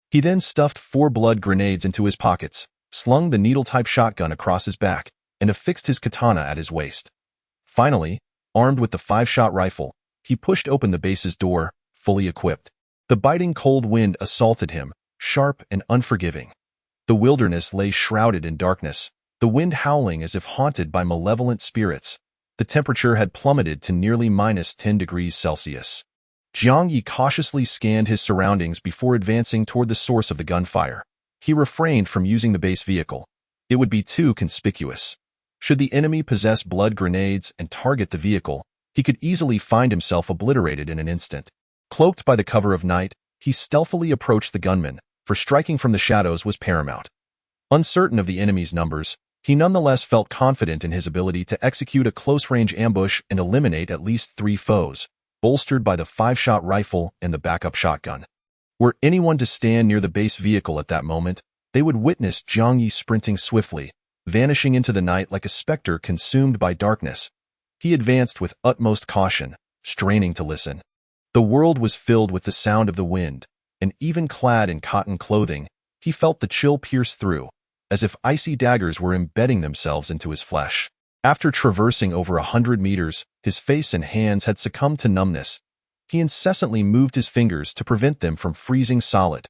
He then stuffed 4 blood grenades into his pockets, slung the needle-type shotgun across his back, and affixed his katana at his waist. Finally, armed with the 5-shot rifle, he pushed open the base's door, fully equipped. The biting cold wind assaulted him, sharp and unforgiving. The wilderness lay shrouded in darkness, the wind howling as if haunted by malevolent spirits. The temperature had plummeted to nearly -10 degrees Celsius. Jiang Ye cautiously scanned his surroundings before advancing toward the source of the gunfire. He refrained from using the base vehicle. It would be too conspicuous. Should the enemy possess blood grenades and target the vehicle, he could easily find himself obliterated in an instant. Cloaked by the cover of night, he stealthily approached the gunman, for striking from the shadows was paramount. Uncertain of the enemy's numbers, he nonetheless felt confident in his ability to execute a close-range ambush and eliminate at least 3 foes, bolstered by the 5-shot rifle and the backup shotgun. Were anyone to stand near the base vehicle at that moment, they would witness Jiang Ye sprinting swiftly, vanishing into the night like a specter consumed by darkness. He advanced with utmost caution, straining to listen. The world was filled with the sound of the wind, and even clad in cotton clothing, he He felt the chill pierce through, as if icy daggers were embedding themselves into his flesh. After traversing over 100 meters, his face and hands had succumbed to numbness. He incessantly moved his fingers to prevent them from freezing solid.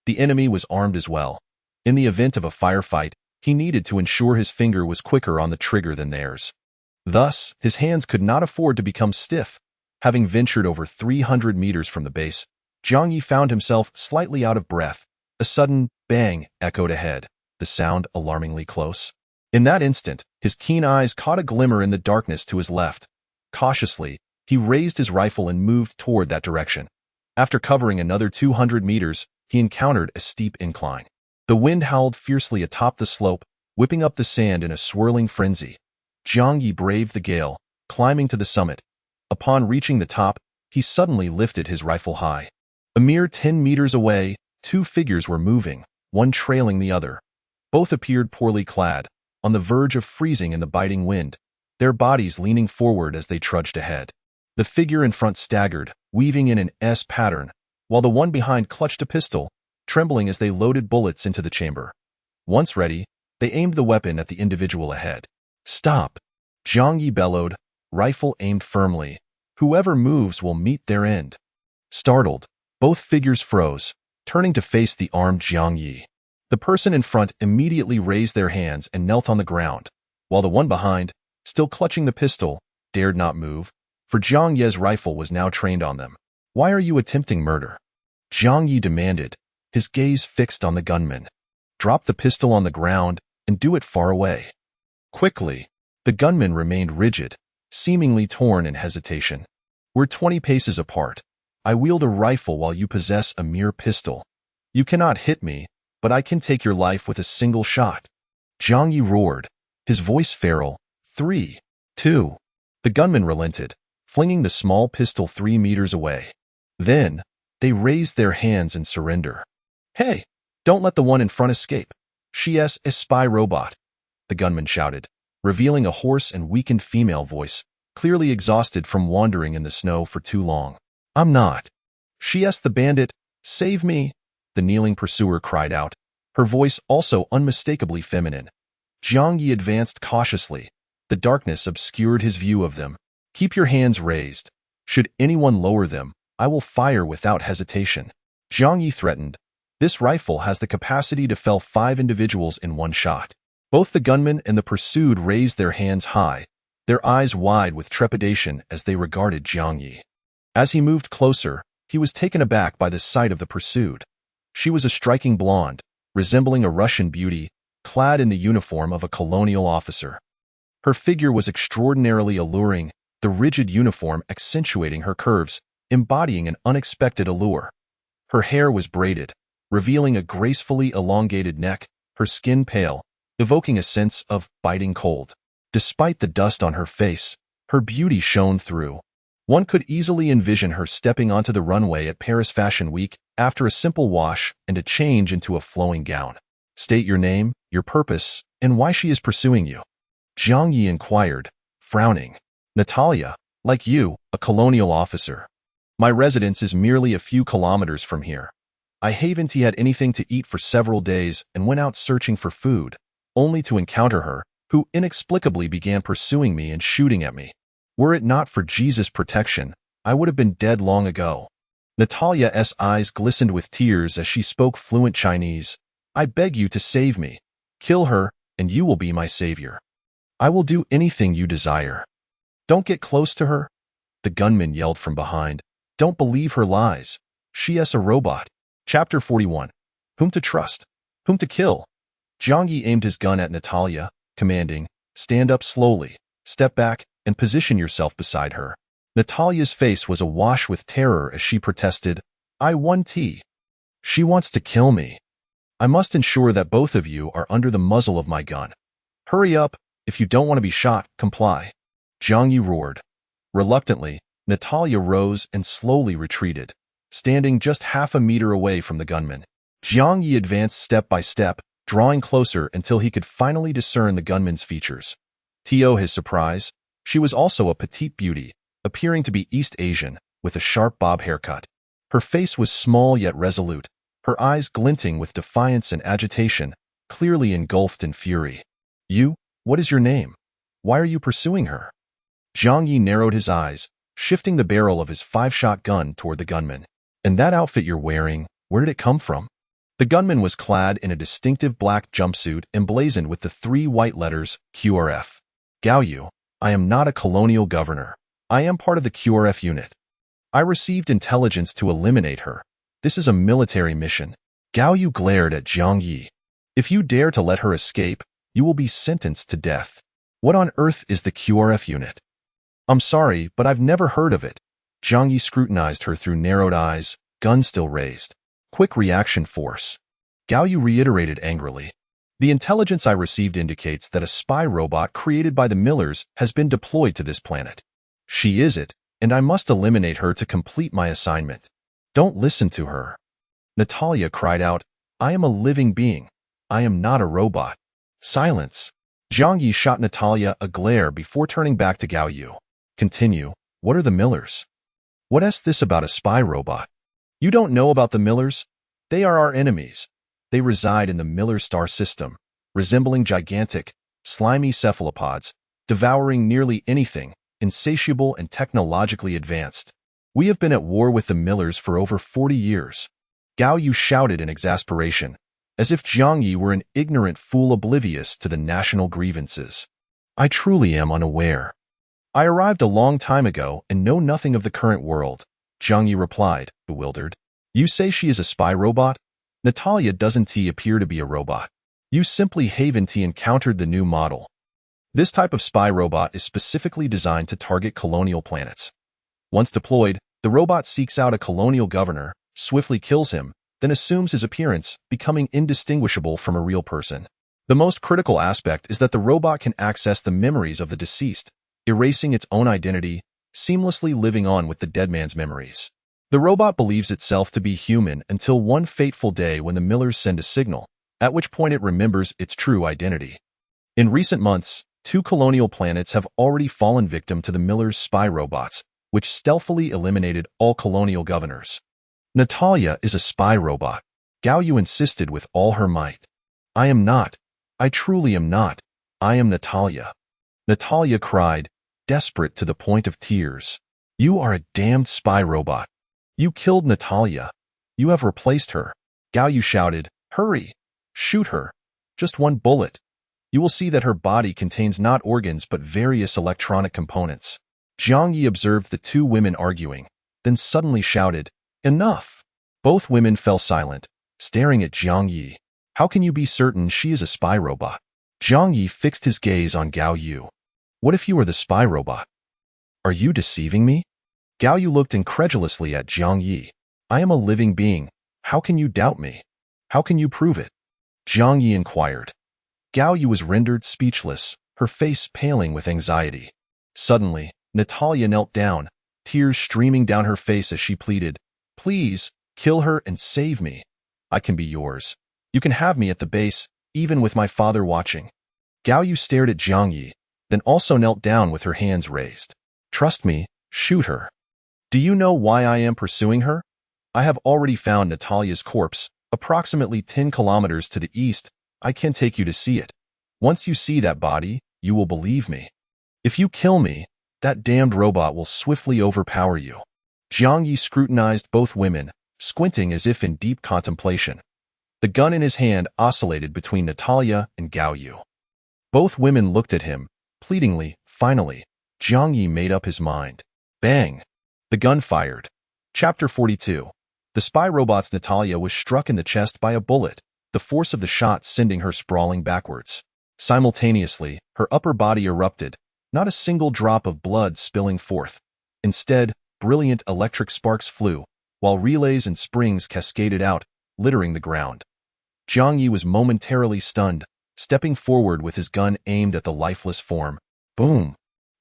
The enemy was armed as well. In the event of a firefight, he needed to ensure his finger was quicker on the trigger than theirs. Thus, his hands could not afford to become stiff. Having ventured over 300 meters from the base, Jiang Ye found himself slightly out of breath. A sudden bang echoed ahead, the sound alarmingly close. In that instant, his keen eyes caught a glimmer in the darkness to his left. Cautiously, he raised his rifle and moved toward that direction. After covering another 200 meters, he encountered a steep incline. The wind howled fiercely atop the slope, whipping up the sand in a swirling frenzy. Jiang Ye braved the gale, climbing to the summit. Upon reaching the top, he suddenly lifted his rifle high. A mere 10 meters away, two figures were moving, one trailing the other. Both appeared poorly clad, on the verge of freezing in the biting wind, their bodies leaning forward as they trudged ahead. The figure in front staggered, weaving in an S pattern, while the one behind clutched a pistol, trembling as they loaded bullets into the chamber. Once ready, they aimed the weapon at the individual ahead. "Stop!" Jiang Ye bellowed, rifle aimed firmly. "Whoever moves will meet their end." Startled, both figures froze, turning to face the armed Jiang Ye. The person in front immediately raised their hands and knelt on the ground, while the one behind, still clutching the pistol, dared not move, for Jiang Ye's rifle was now trained on them. "Why are you attempting murder?" Jiang Ye demanded, his gaze fixed on the gunman. "Drop the pistol on the ground and do it far away." Quickly, the gunman remained rigid, seemingly torn in hesitation. "We're 20 paces apart. I wield a rifle while you possess a mere pistol. You cannot hit me, but I can take your life with a single shot." Jiang Ye roared, his voice feral. 3, 2. The gunman relented, flinging the small pistol 3 meters away. Then, they raised their hands in surrender. "Hey, don't let the one in front escape. She's a spy robot," the gunman shouted, revealing a hoarse and weakened female voice, clearly exhausted from wandering in the snow for too long. "I'm not. She's the bandit. Save me," the kneeling pursuer cried out, her voice also unmistakably feminine. Jiang Ye advanced cautiously. The darkness obscured his view of them. "Keep your hands raised. Should anyone lower them, I will fire without hesitation," Jiang Ye threatened. "This rifle has the capacity to fell 5 individuals in one shot." Both the gunman and the pursued raised their hands high, their eyes wide with trepidation as they regarded Jiang Ye. As he moved closer, he was taken aback by the sight of the pursued. She was a striking blonde, resembling a Russian beauty, clad in the uniform of a colonial officer. Her figure was extraordinarily alluring, the rigid uniform accentuating her curves, embodying an unexpected allure. Her hair was braided, revealing a gracefully elongated neck, her skin pale, evoking a sense of biting cold. Despite the dust on her face, her beauty shone through. One could easily envision her stepping onto the runway at Paris Fashion Week after a simple wash and a change into a flowing gown. "State your name, your purpose, and why she is pursuing you," Jiang Ye inquired, frowning. "Natalia, like you, a colonial officer. My residence is merely a few kilometers from here. I haven't had anything to eat for several days and went out searching for food, only to encounter her, who inexplicably began pursuing me and shooting at me. Were it not for Jesus' protection, I would have been dead long ago." Natalia's eyes glistened with tears as she spoke fluent Chinese. "I beg you to save me. Kill her, and you will be my savior. I will do anything you desire." "Don't get close to her," the gunman yelled from behind. "Don't believe her lies. She is a robot." Chapter 41. Whom to trust? Whom to kill? Jiang Ye aimed his gun at Natalia, commanding, "Stand up slowly, step back, and position yourself beside her." Natalia's face was awash with terror as she protested, "I want tea. She wants to kill me. I must ensure that both of you are under the muzzle of my gun. Hurry up, if you don't want to be shot, comply." Jiang Ye roared. Reluctantly, Natalia rose and slowly retreated, standing just half a meter away from the gunman. Jiang Ye advanced step by step, drawing closer until he could finally discern the gunman's features. To his surprise, she was also a petite beauty, appearing to be East Asian, with a sharp bob haircut. Her face was small yet resolute, her eyes glinting with defiance and agitation, clearly engulfed in fury. "You? What is your name? Why are you pursuing her?" Jiang Ye narrowed his eyes, shifting the barrel of his 5-shot gun toward the gunman. "And that outfit you're wearing, where did it come from?" The gunman was clad in a distinctive black jumpsuit emblazoned with the 3 white letters QRF. "Gao Yu, I am not a colonial governor. I am part of the QRF unit. I received intelligence to eliminate her. This is a military mission." Gao Yu glared at Jiang Ye. "If you dare to let her escape, you will be sentenced to death. What on earth is the QRF unit?" "I'm sorry, but I've never heard of it." Jiang Ye scrutinized her through narrowed eyes, gun still raised. "Quick reaction force." Gao Yu reiterated angrily. "The intelligence I received indicates that a spy robot created by the Millers has been deployed to this planet. She is it, and I must eliminate her to complete my assignment." "Don't listen to her." Natalia cried out. "I am a living being. I am not a robot." "Silence." Jiang Ye shot Natalia a glare before turning back to Gao Yu. "Continue. What are the Millers? What is this about a spy robot?" "You don't know about the Millers? They are our enemies. They reside in the Miller star system, resembling gigantic, slimy cephalopods, devouring nearly anything, insatiable and technologically advanced. We have been at war with the Millers for over 40 years. Gao Yu shouted in exasperation, as if Jiang Ye were an ignorant fool oblivious to the national grievances. "I truly am unaware. I arrived a long time ago and know nothing of the current world," Jiang Ye replied, bewildered. "You say she is a spy robot? Natalia doesn't appear to be a robot. You simply haven't encountered the new model. This type of spy robot is specifically designed to target colonial planets. Once deployed, the robot seeks out a colonial governor, swiftly kills him, then assumes his appearance, becoming indistinguishable from a real person. The most critical aspect is that the robot can access the memories of the deceased, erasing its own identity, seamlessly living on with the dead man's memories. The robot believes itself to be human until one fateful day when the Millers send a signal, at which point it remembers its true identity. In recent months, 2 colonial planets have already fallen victim to the Millers' spy robots, which stealthily eliminated all colonial governors. Natalia is a spy robot. Gao Yu insisted with all her might. "I am not. I truly am not. I am Natalia." Natalia cried, desperate to the point of tears. "You are a damned spy robot. You killed Natalia. You have replaced her." Gao Yu shouted, "Hurry! Shoot her. Just one bullet. You will see that her body contains not organs but various electronic components." Jiang Ye observed the 2 women arguing, then suddenly shouted, "Enough!" Both women fell silent, staring at Jiang Ye. "How can you be certain she is a spy robot?" Jiang Ye fixed his gaze on Gao Yu. "What if you are the spy robot? Are you deceiving me?" Gao Yu looked incredulously at Jiang Ye. "I am a living being. How can you doubt me? How can you prove it?" Jiang Ye inquired. Gao Yu was rendered speechless, her face paling with anxiety. Suddenly, Natalia knelt down, tears streaming down her face as she pleaded, "Please, kill her and save me. I can be yours. You can have me at the base, even with my father watching." Gao Yu stared at Jiang Ye, then also knelt down with her hands raised. "Trust me, shoot her. Do you know why I am pursuing her? I have already found Natalia's corpse, approximately 10 kilometers to the east. I can take you to see it. Once you see that body, you will believe me. If you kill me, that damned robot will swiftly overpower you." Jiang Ye scrutinized both women, squinting as if in deep contemplation. The gun in his hand oscillated between Natalia and Gao Yu. Both women looked at him, pleadingly. Finally, Jiang Ye made up his mind. Bang! The gun fired. Chapter 42. The spy robot's Natalia was struck in the chest by a bullet, the force of the shot sending her sprawling backwards. Simultaneously, her upper body erupted, not a single drop of blood spilling forth. Instead, brilliant electric sparks flew, while relays and springs cascaded out, littering the ground. Jiang Ye was momentarily stunned, stepping forward with his gun aimed at the lifeless form. Boom!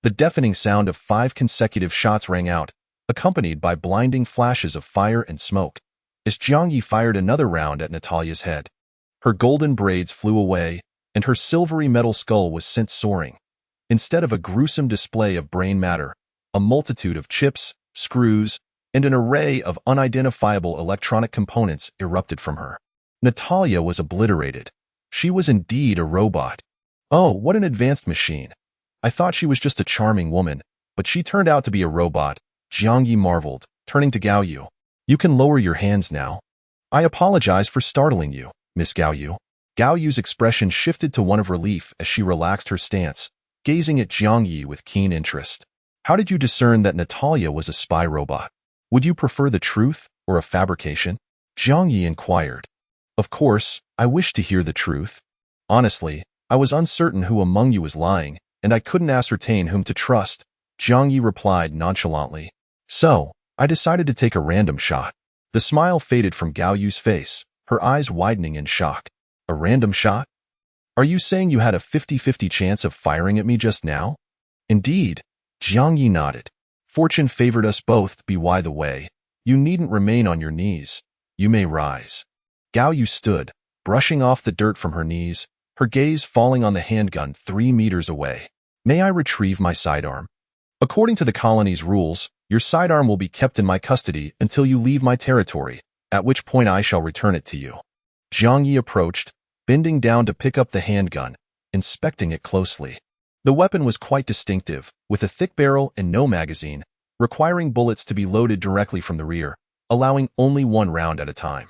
The deafening sound of 5 consecutive shots rang out, accompanied by blinding flashes of fire and smoke, as Jiang Ye fired another round at Natalia's head. Her golden braids flew away, and her silvery metal skull was sent soaring. Instead of a gruesome display of brain matter, a multitude of chips, screws, and an array of unidentifiable electronic components erupted from her. Natalia was obliterated. She was indeed a robot. Oh, what an advanced machine. I thought she was just a charming woman, but she turned out to be a robot, Jiang Ye marveled, turning to Gao Yu. You can lower your hands now. I apologize for startling you, Miss Gao Yu. Gao Yu's expression shifted to one of relief as she relaxed her stance, gazing at Jiang Ye with keen interest. How did you discern that Natalia was a spy robot? Would you prefer the truth or a fabrication? Jiang Ye inquired. Of course, I wish to hear the truth. Honestly, I was uncertain who among you was lying, and I couldn't ascertain whom to trust, Jiang Ye replied nonchalantly. So, I decided to take a random shot. The smile faded from Gao Yu's face, her eyes widening in shock. A random shot? Are you saying you had a 50-50 chance of firing at me just now? Indeed, Jiang Ye nodded. Fortune favored us both, by the way. You needn't remain on your knees. You may rise. Gao Yu stood, brushing off the dirt from her knees, her gaze falling on the handgun 3 meters away. May I retrieve my sidearm? According to the colony's rules, your sidearm will be kept in my custody until you leave my territory, at which point I shall return it to you. Jiang Ye approached, bending down to pick up the handgun, inspecting it closely. The weapon was quite distinctive, with a thick barrel and no magazine, requiring bullets to be loaded directly from the rear, allowing only 1 round at a time.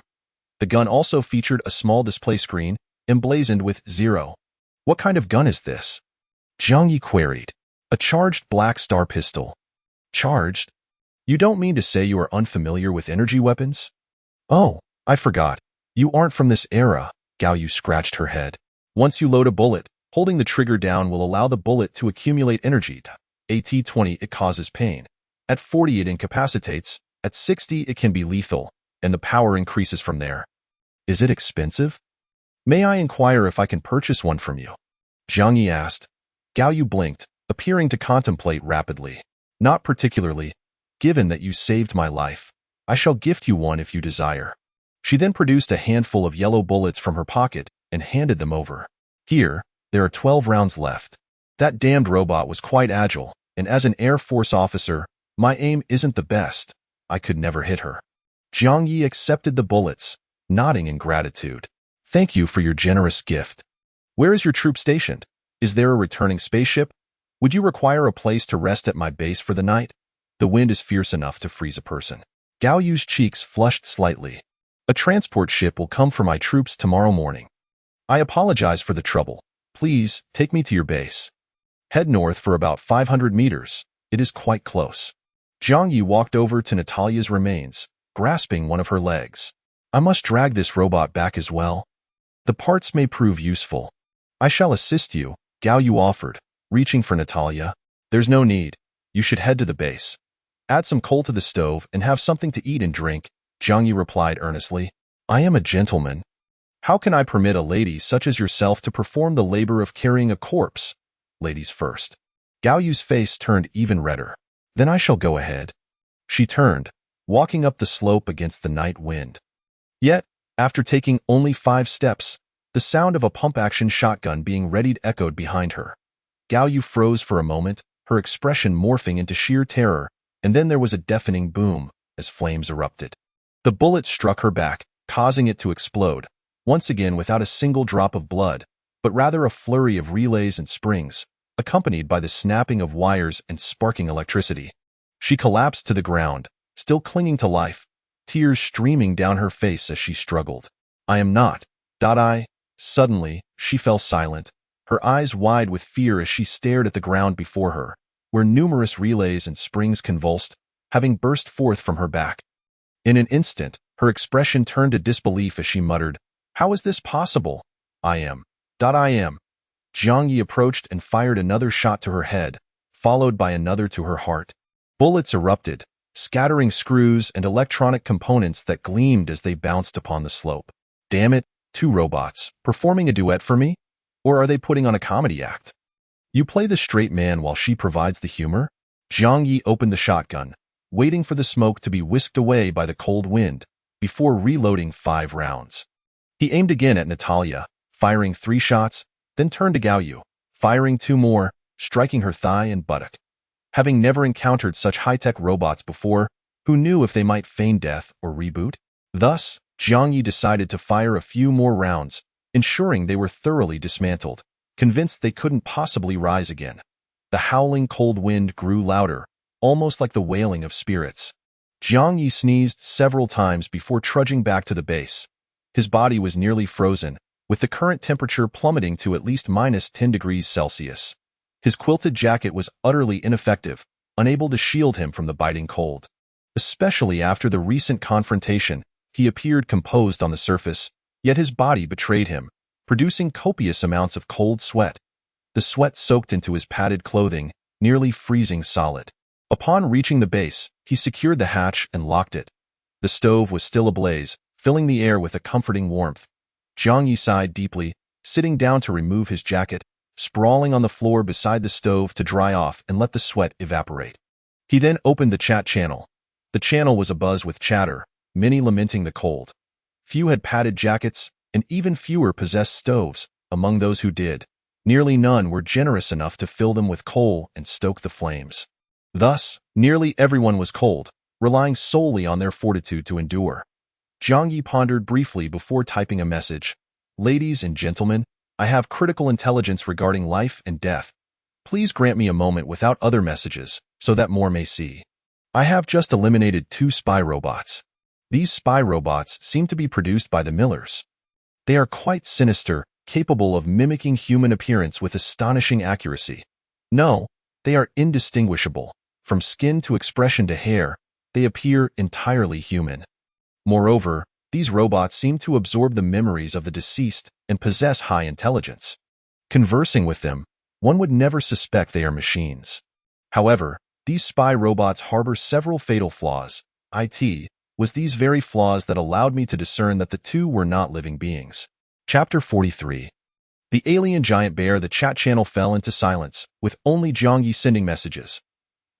The gun also featured a small display screen, emblazoned with 0. What kind of gun is this? Jiang Ye queried. A charged black star pistol. Charged? You don't mean to say you are unfamiliar with energy weapons? Oh, I forgot. You aren't from this era, Gao Yu scratched her head. Once you load a bullet, holding the trigger down will allow the bullet to accumulate energy. At 20, it causes pain. At 40, it incapacitates. At 60, it can be lethal, and the power increases from there. Is it expensive? May I inquire if I can purchase one from you? Jiang Ye asked. Gao Yu blinked, appearing to contemplate rapidly. Not particularly. Given that you saved my life, I shall gift you one if you desire. She then produced a handful of yellow bullets from her pocket and handed them over. Here, there are 12 rounds left. That damned robot was quite agile, and as an Air Force officer, my aim isn't the best. I could never hit her. Jiang Ye accepted the bullets, nodding in gratitude. Thank you for your generous gift. Where is your troop stationed? Is there a returning spaceship? Would you require a place to rest at my base for the night? The wind is fierce enough to freeze a person. Gao Yu's cheeks flushed slightly. A transport ship will come for my troops tomorrow morning. I apologize for the trouble. Please, take me to your base. Head north for about 500 meters. It is quite close. Jiang Ye walked over to Natalia's remains, grasping one of her legs. I must drag this robot back as well. The parts may prove useful. I shall assist you, Gao Yu offered, reaching for Natalia. There's no need. You should head to the base. Add some coal to the stove and have something to eat and drink, Jiang Ye replied earnestly. I am a gentleman. How can I permit a lady such as yourself to perform the labor of carrying a corpse? Ladies first. Gao Yu's face turned even redder. Then I shall go ahead. She turned, walking up the slope against the night wind. Yet, after taking only 5 steps, the sound of a pump-action shotgun being readied echoed behind her. Gao Yu froze for a moment, her expression morphing into sheer terror, and then there was a deafening boom as flames erupted. The bullet struck her back, causing it to explode, once again without a single drop of blood, but rather a flurry of relays and springs, accompanied by the snapping of wires and sparking electricity. She collapsed to the ground, still clinging to life, tears streaming down her face as she struggled. I am not. Suddenly, she fell silent, her eyes wide with fear as she stared at the ground before her, where numerous relays and springs convulsed, having burst forth from her back. In an instant, her expression turned to disbelief as she muttered, How is this possible? I am. Jiang Ye approached and fired another shot to her head, followed by another to her heart. Bullets erupted, scattering screws and electronic components that gleamed as they bounced upon the slope. Damn it, 2 robots, performing a duet for me? Or are they putting on a comedy act? You play the straight man while she provides the humor? Jiang Ye opened the shotgun, waiting for the smoke to be whisked away by the cold wind, before reloading 5 rounds. He aimed again at Natalia, firing 3 shots, then turned to Gao Yu, firing 2 more, striking her thigh and buttock. Having never encountered such high-tech robots before, Who knew if they might feign death or reboot? Thus, Jiang Ye decided to fire a few more rounds, ensuring they were thoroughly dismantled, convinced they couldn't possibly rise again. The howling cold wind grew louder, almost like the wailing of spirits. Jiang Ye sneezed several times before trudging back to the base. His body was nearly frozen, with the current temperature plummeting to at least -10 degrees Celsius. His quilted jacket was utterly ineffective, unable to shield him from the biting cold. Especially after the recent confrontation, he appeared composed on the surface, yet his body betrayed him, producing copious amounts of cold sweat. The sweat soaked into his padded clothing, nearly freezing solid. Upon reaching the base, he secured the hatch and locked it. The stove was still ablaze, filling the air with a comforting warmth. Jiang Ye sighed deeply, sitting down to remove his jacket, sprawling on the floor beside the stove to dry off and let the sweat evaporate. He then opened the chat channel. The channel was abuzz with chatter, many lamenting the cold. Few had padded jackets, and even fewer possessed stoves. Among those who did, nearly none were generous enough to fill them with coal and stoke the flames. Thus, nearly everyone was cold, relying solely on their fortitude to endure. Jiang Ye pondered briefly before typing a message. "Ladies and gentlemen, I have critical intelligence regarding life and death. Please grant me a moment without other messages, so that more may see. I have just eliminated 2 spy robots. These spy robots seem to be produced by the Millers. They are quite sinister, capable of mimicking human appearance with astonishing accuracy. No, they are indistinguishable. From skin to expression to hair, they appear entirely human. Moreover, these robots seem to absorb the memories of the deceased and possess high intelligence. Conversing with them, one would never suspect they are machines. However, these spy robots harbor several fatal flaws. It was these very flaws that allowed me to discern that the 2 were not living beings." Chapter 43. The alien giant bear. The chat channel fell into silence, with only Jiang Ye sending messages.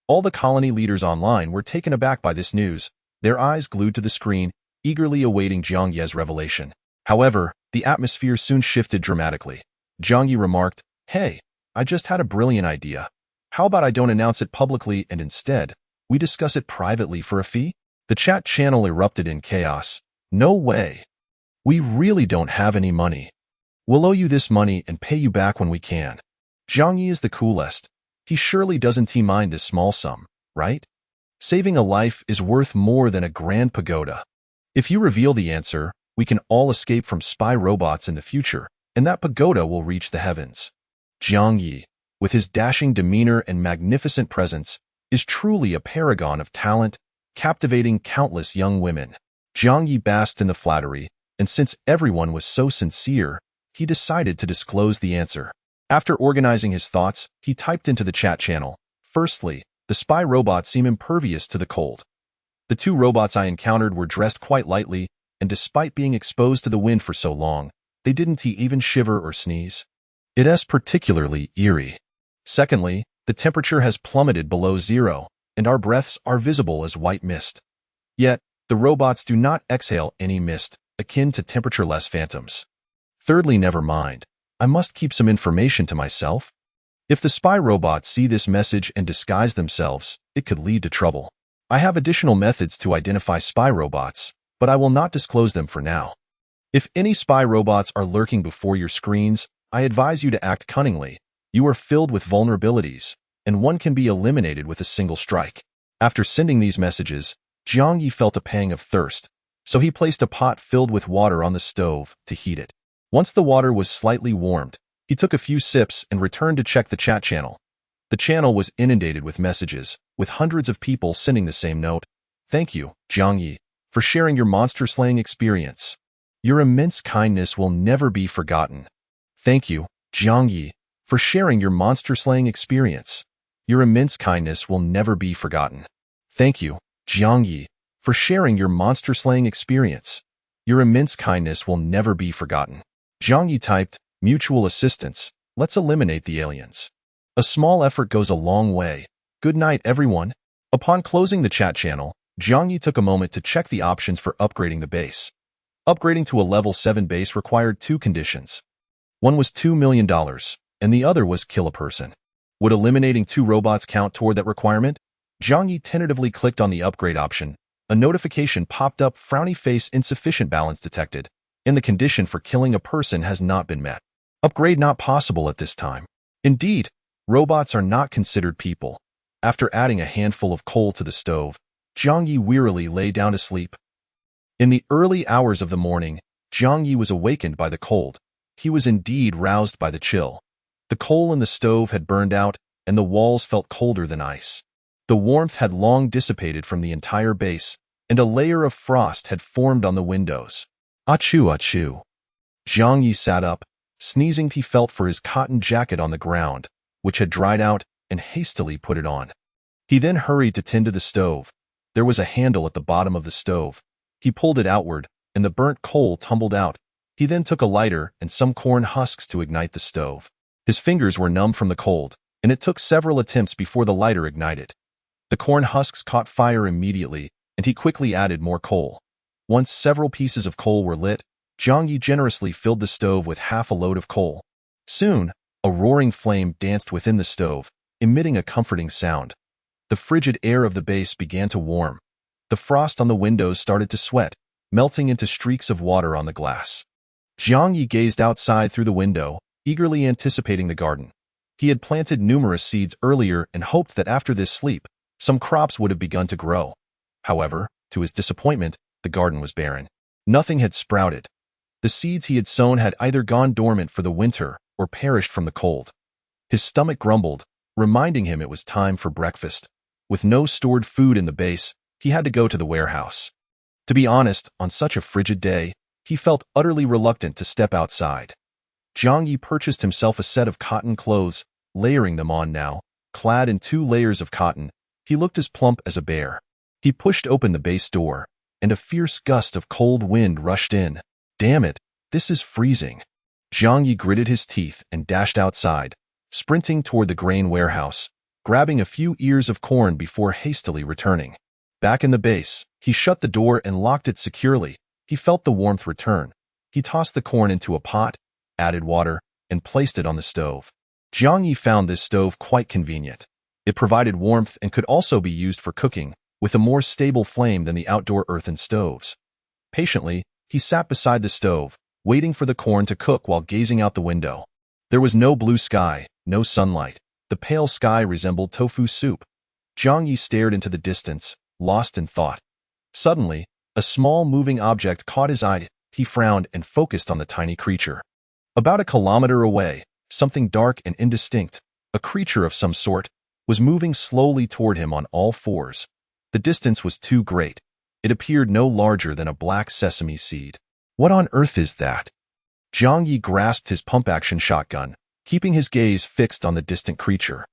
All the colony leaders online were taken aback by this news, their eyes glued to the screen, eagerly awaiting Jiang Ye's revelation. However, the atmosphere soon shifted dramatically. Jiang Ye remarked, "Hey, I just had a brilliant idea. How about I don't announce it publicly and instead, we discuss it privately for a fee?" The chat channel erupted in chaos. "No way. We really don't have any money. We'll owe you this money and pay you back when we can. Jiang Ye is the coolest. He surely doesn't mind this small sum, right? Saving a life is worth more than a grand pagoda. If you reveal the answer, we can all escape from spy robots in the future, and that pagoda will reach the heavens." Jiang Ye, with his dashing demeanor and magnificent presence, is truly a paragon of talent, captivating countless young women. Jiang Ye basked in the flattery, and since everyone was so sincere, he decided to disclose the answer. After organizing his thoughts, he typed into the chat channel, "Firstly, the spy robots seem impervious to the cold. The 2 robots I encountered were dressed quite lightly, and despite being exposed to the wind for so long, they didn't even shiver or sneeze. It is particularly eerie. Secondly, the temperature has plummeted below 0, and our breaths are visible as white mist. Yet, the robots do not exhale any mist, akin to temperatureless phantoms. Thirdly, never mind. I must keep some information to myself. If the spy robots see this message and disguise themselves, it could lead to trouble. I have additional methods to identify spy robots, but I will not disclose them for now. If any spy robots are lurking before your screens, I advise you to act cunningly. You are filled with vulnerabilities, and one can be eliminated with a single strike." After sending these messages, Jiang Ye felt a pang of thirst, so he placed a pot filled with water on the stove to heat it. Once the water was slightly warmed, he took a few sips and returned to check the chat channel. The channel was inundated with messages, with hundreds of people sending the same note. "Thank you, Jiang Ye, for sharing your monster-slaying experience. Your immense kindness will never be forgotten. Thank you, Jiang Ye, for sharing your monster-slaying experience. Your immense kindness will never be forgotten. Thank you, Jiang Ye, for sharing your monster-slaying experience. Your immense kindness will never be forgotten." Jiang Ye typed, "Mutual assistance. Let's eliminate the aliens. A small effort goes a long way. Good night, everyone." Upon closing the chat channel, Jiang Ye took a moment to check the options for upgrading the base. Upgrading to a level 7 base required 2 conditions. One was $2 million, and the other was kill a person. Would eliminating 2 robots count toward that requirement? Jiang Ye tentatively clicked on the upgrade option. A notification popped up, frowny face, insufficient balance detected, and the condition for killing a person has not been met. Upgrade not possible at this time. Indeed, robots are not considered people. After adding a handful of coal to the stove, Jiang Ye wearily lay down to sleep. In the early hours of the morning, Jiang Ye was awakened by the cold. He was indeed roused by the chill. The coal in the stove had burned out, and the walls felt colder than ice. The warmth had long dissipated from the entire base, and a layer of frost had formed on the windows. Achoo, achoo. Jiang Ye sat up. Sneezing, he felt for his cotton jacket on the ground, which had dried out, and hastily put it on. He then hurried to tend to the stove. There was a handle at the bottom of the stove. He pulled it outward, and the burnt coal tumbled out. He then took a lighter and some corn husks to ignite the stove. His fingers were numb from the cold, and it took several attempts before the lighter ignited. The corn husks caught fire immediately, and he quickly added more coal. Once several pieces of coal were lit, Jiang Ye generously filled the stove with half a load of coal. Soon, a roaring flame danced within the stove, emitting a comforting sound. The frigid air of the base began to warm. The frost on the windows started to sweat, melting into streaks of water on the glass. Jiang Ye gazed outside through the window, eagerly anticipating the garden. He had planted numerous seeds earlier and hoped that after this sleep, some crops would have begun to grow. However, to his disappointment, the garden was barren. Nothing had sprouted. The seeds he had sown had either gone dormant for the winter or perished from the cold. His stomach grumbled, reminding him it was time for breakfast. With no stored food in the base, he had to go to the warehouse. To be honest, on such a frigid day, he felt utterly reluctant to step outside. Jiang Ye purchased himself a set of cotton clothes, layering them on now. Clad in 2 layers of cotton, he looked as plump as a bear. He pushed open the base door, and a fierce gust of cold wind rushed in. Damn it, this is freezing. Jiang Ye gritted his teeth and dashed outside, sprinting toward the grain warehouse, grabbing a few ears of corn before hastily returning. Back in the base, he shut the door and locked it securely. He felt the warmth return. He tossed the corn into a pot, added water, and placed it on the stove. Jiang Ye found this stove quite convenient. It provided warmth and could also be used for cooking, with a more stable flame than the outdoor earthen stoves. Patiently, he sat beside the stove, waiting for the corn to cook while gazing out the window. There was no blue sky, no sunlight. The pale sky resembled tofu soup. Jiang Ye stared into the distance, lost in thought. Suddenly, a small moving object caught his eye. He frowned and focused on the tiny creature. About a kilometer away, something dark and indistinct, a creature of some sort, was moving slowly toward him on all fours. The distance was too great. It appeared no larger than a black sesame seed. What on earth is that? Jiang Ye grasped his pump-action shotgun, keeping his gaze fixed on the distant creature.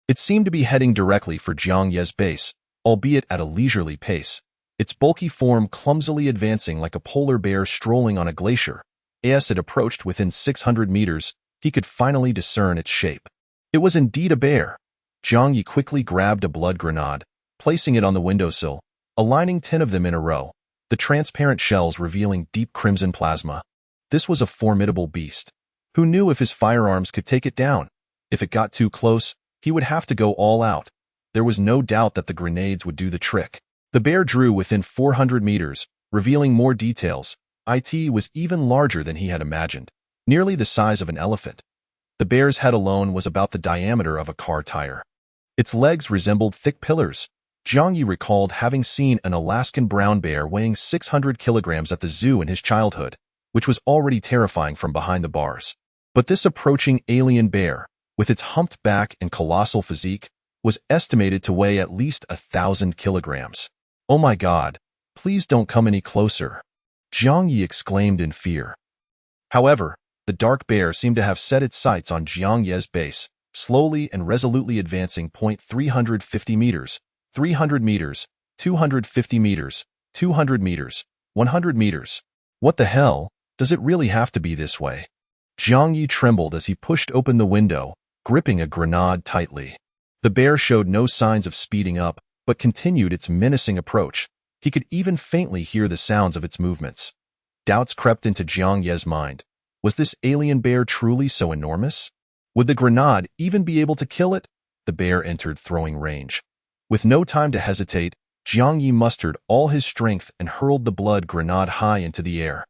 It seemed to be heading directly for Jiang Ye's base, albeit at a leisurely pace, its bulky form clumsily advancing like a polar bear strolling on a glacier. As it approached within 600 meters, he could finally discern its shape. It was indeed a bear. Jiang Ye quickly grabbed a blood grenade, placing it on the windowsill, aligning 10 of them in a row, the transparent shells revealing deep crimson plasma. This was a formidable beast. Who knew if his firearms could take it down? If it got too close, he would have to go all out. There was no doubt that the grenades would do the trick. The bear drew within 400 meters, revealing more details. It was even larger than he had imagined, nearly the size of an elephant. The bear's head alone was about the diameter of a car tire. Its legs resembled thick pillars. Jiang Ye recalled having seen an Alaskan brown bear weighing 600 kilograms at the zoo in his childhood, which was already terrifying from behind the bars. But this approaching alien bear, with its humped back and colossal physique, was estimated to weigh at least 1,000 kilograms. Oh my God, please don't come any closer, Jiang Ye exclaimed in fear. However, the dark bear seemed to have set its sights on Jiang Ye's base, slowly and resolutely advancing 350 meters, 300 meters, 250 meters, 200 meters, 100 meters. What the hell? Does it really have to be this way? Jiang Ye trembled as he pushed open the window, gripping a grenade tightly. The bear showed no signs of speeding up, but continued its menacing approach. He could even faintly hear the sounds of its movements. Doubts crept into Jiang Ye's mind. Was this alien bear truly so enormous? Would the grenade even be able to kill it? The bear entered throwing range. With no time to hesitate, Jiang Ye mustered all his strength and hurled the blood grenade high into the air.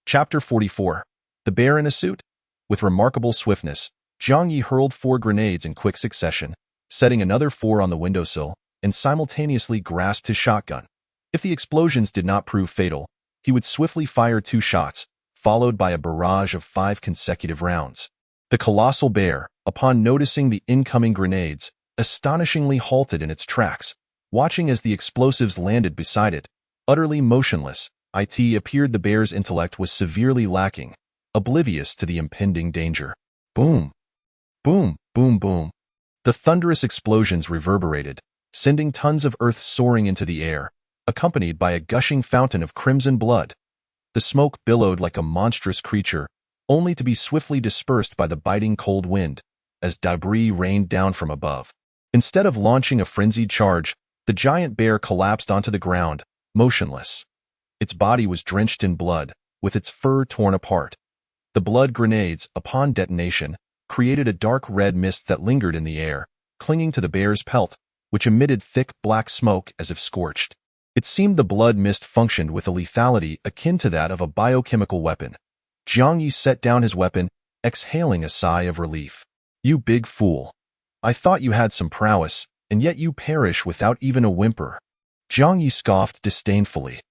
Chapter 44. The Bear in a Suit? With remarkable swiftness, Jiang Ye hurled 4 grenades in quick succession, setting another 4 on the windowsill, and simultaneously grasped his shotgun. If the explosions did not prove fatal, he would swiftly fire 2 shots, followed by a barrage of 5 consecutive rounds. The colossal bear, upon noticing the incoming grenades, astonishingly halted in its tracks, watching as the explosives landed beside it. Utterly motionless, it appeared the bear's intellect was severely lacking, oblivious to the impending danger. Boom! Boom! Boom! Boom! The thunderous explosions reverberated, sending tons of earth soaring into the air, accompanied by a gushing fountain of crimson blood. The smoke billowed like a monstrous creature, only to be swiftly dispersed by the biting cold wind, as debris rained down from above. Instead of launching a frenzied charge, the giant bear collapsed onto the ground, motionless. Its body was drenched in blood, with its fur torn apart. The blood grenades, upon detonation, created a dark red mist that lingered in the air, clinging to the bear's pelt, which emitted thick black smoke as if scorched. It seemed the blood mist functioned with a lethality akin to that of a biochemical weapon. Jiang Ye set down his weapon, exhaling a sigh of relief. You big fool. I thought you had some prowess, and yet you perish without even a whimper. Jiang Ye scoffed disdainfully.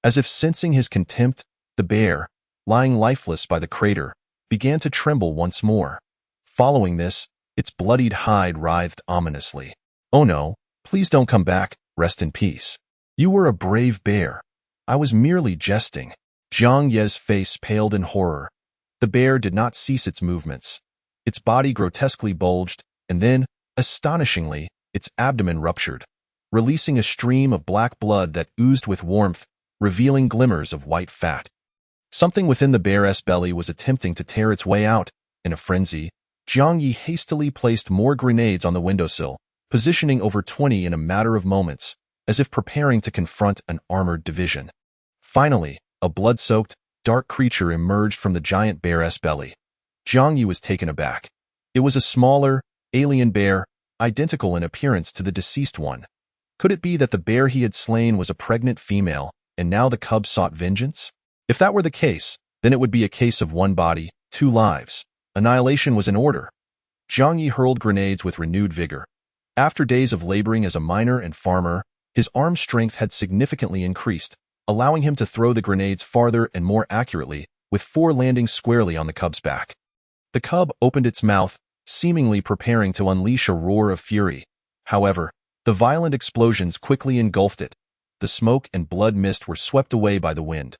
As if sensing his contempt, the bear, lying lifeless by the crater, began to tremble once more. Following this, its bloodied hide writhed ominously. Oh no, please don't come back, rest in peace. You were a brave bear. I was merely jesting. Jiang Ye's face paled in horror. The bear did not cease its movements. Its body grotesquely bulged, and then, astonishingly, its abdomen ruptured, releasing a stream of black blood that oozed with warmth, revealing glimmers of white fat. Something within the bear's belly was attempting to tear its way out. In a frenzy, Jiang Ye hastily placed more grenades on the windowsill, positioning over 20 in a matter of moments, as if preparing to confront an armored division. Finally, a blood-soaked, dark creature emerged from the giant bear's belly. Jiang Ye was taken aback. It was a smaller, alien bear, identical in appearance to the deceased one. Could it be that the bear he had slain was a pregnant female, and now the cub sought vengeance? If that were the case, then it would be a case of 1 body, 2 lives. Annihilation was in order. Jiang Ye hurled grenades with renewed vigor. After days of laboring as a miner and farmer, his arm strength had significantly increased, allowing him to throw the grenades farther and more accurately, with 4 landing squarely on the cub's back. The cub opened its mouth, seemingly preparing to unleash a roar of fury. However, the violent explosions quickly engulfed it. The smoke and blood mist were swept away by the wind.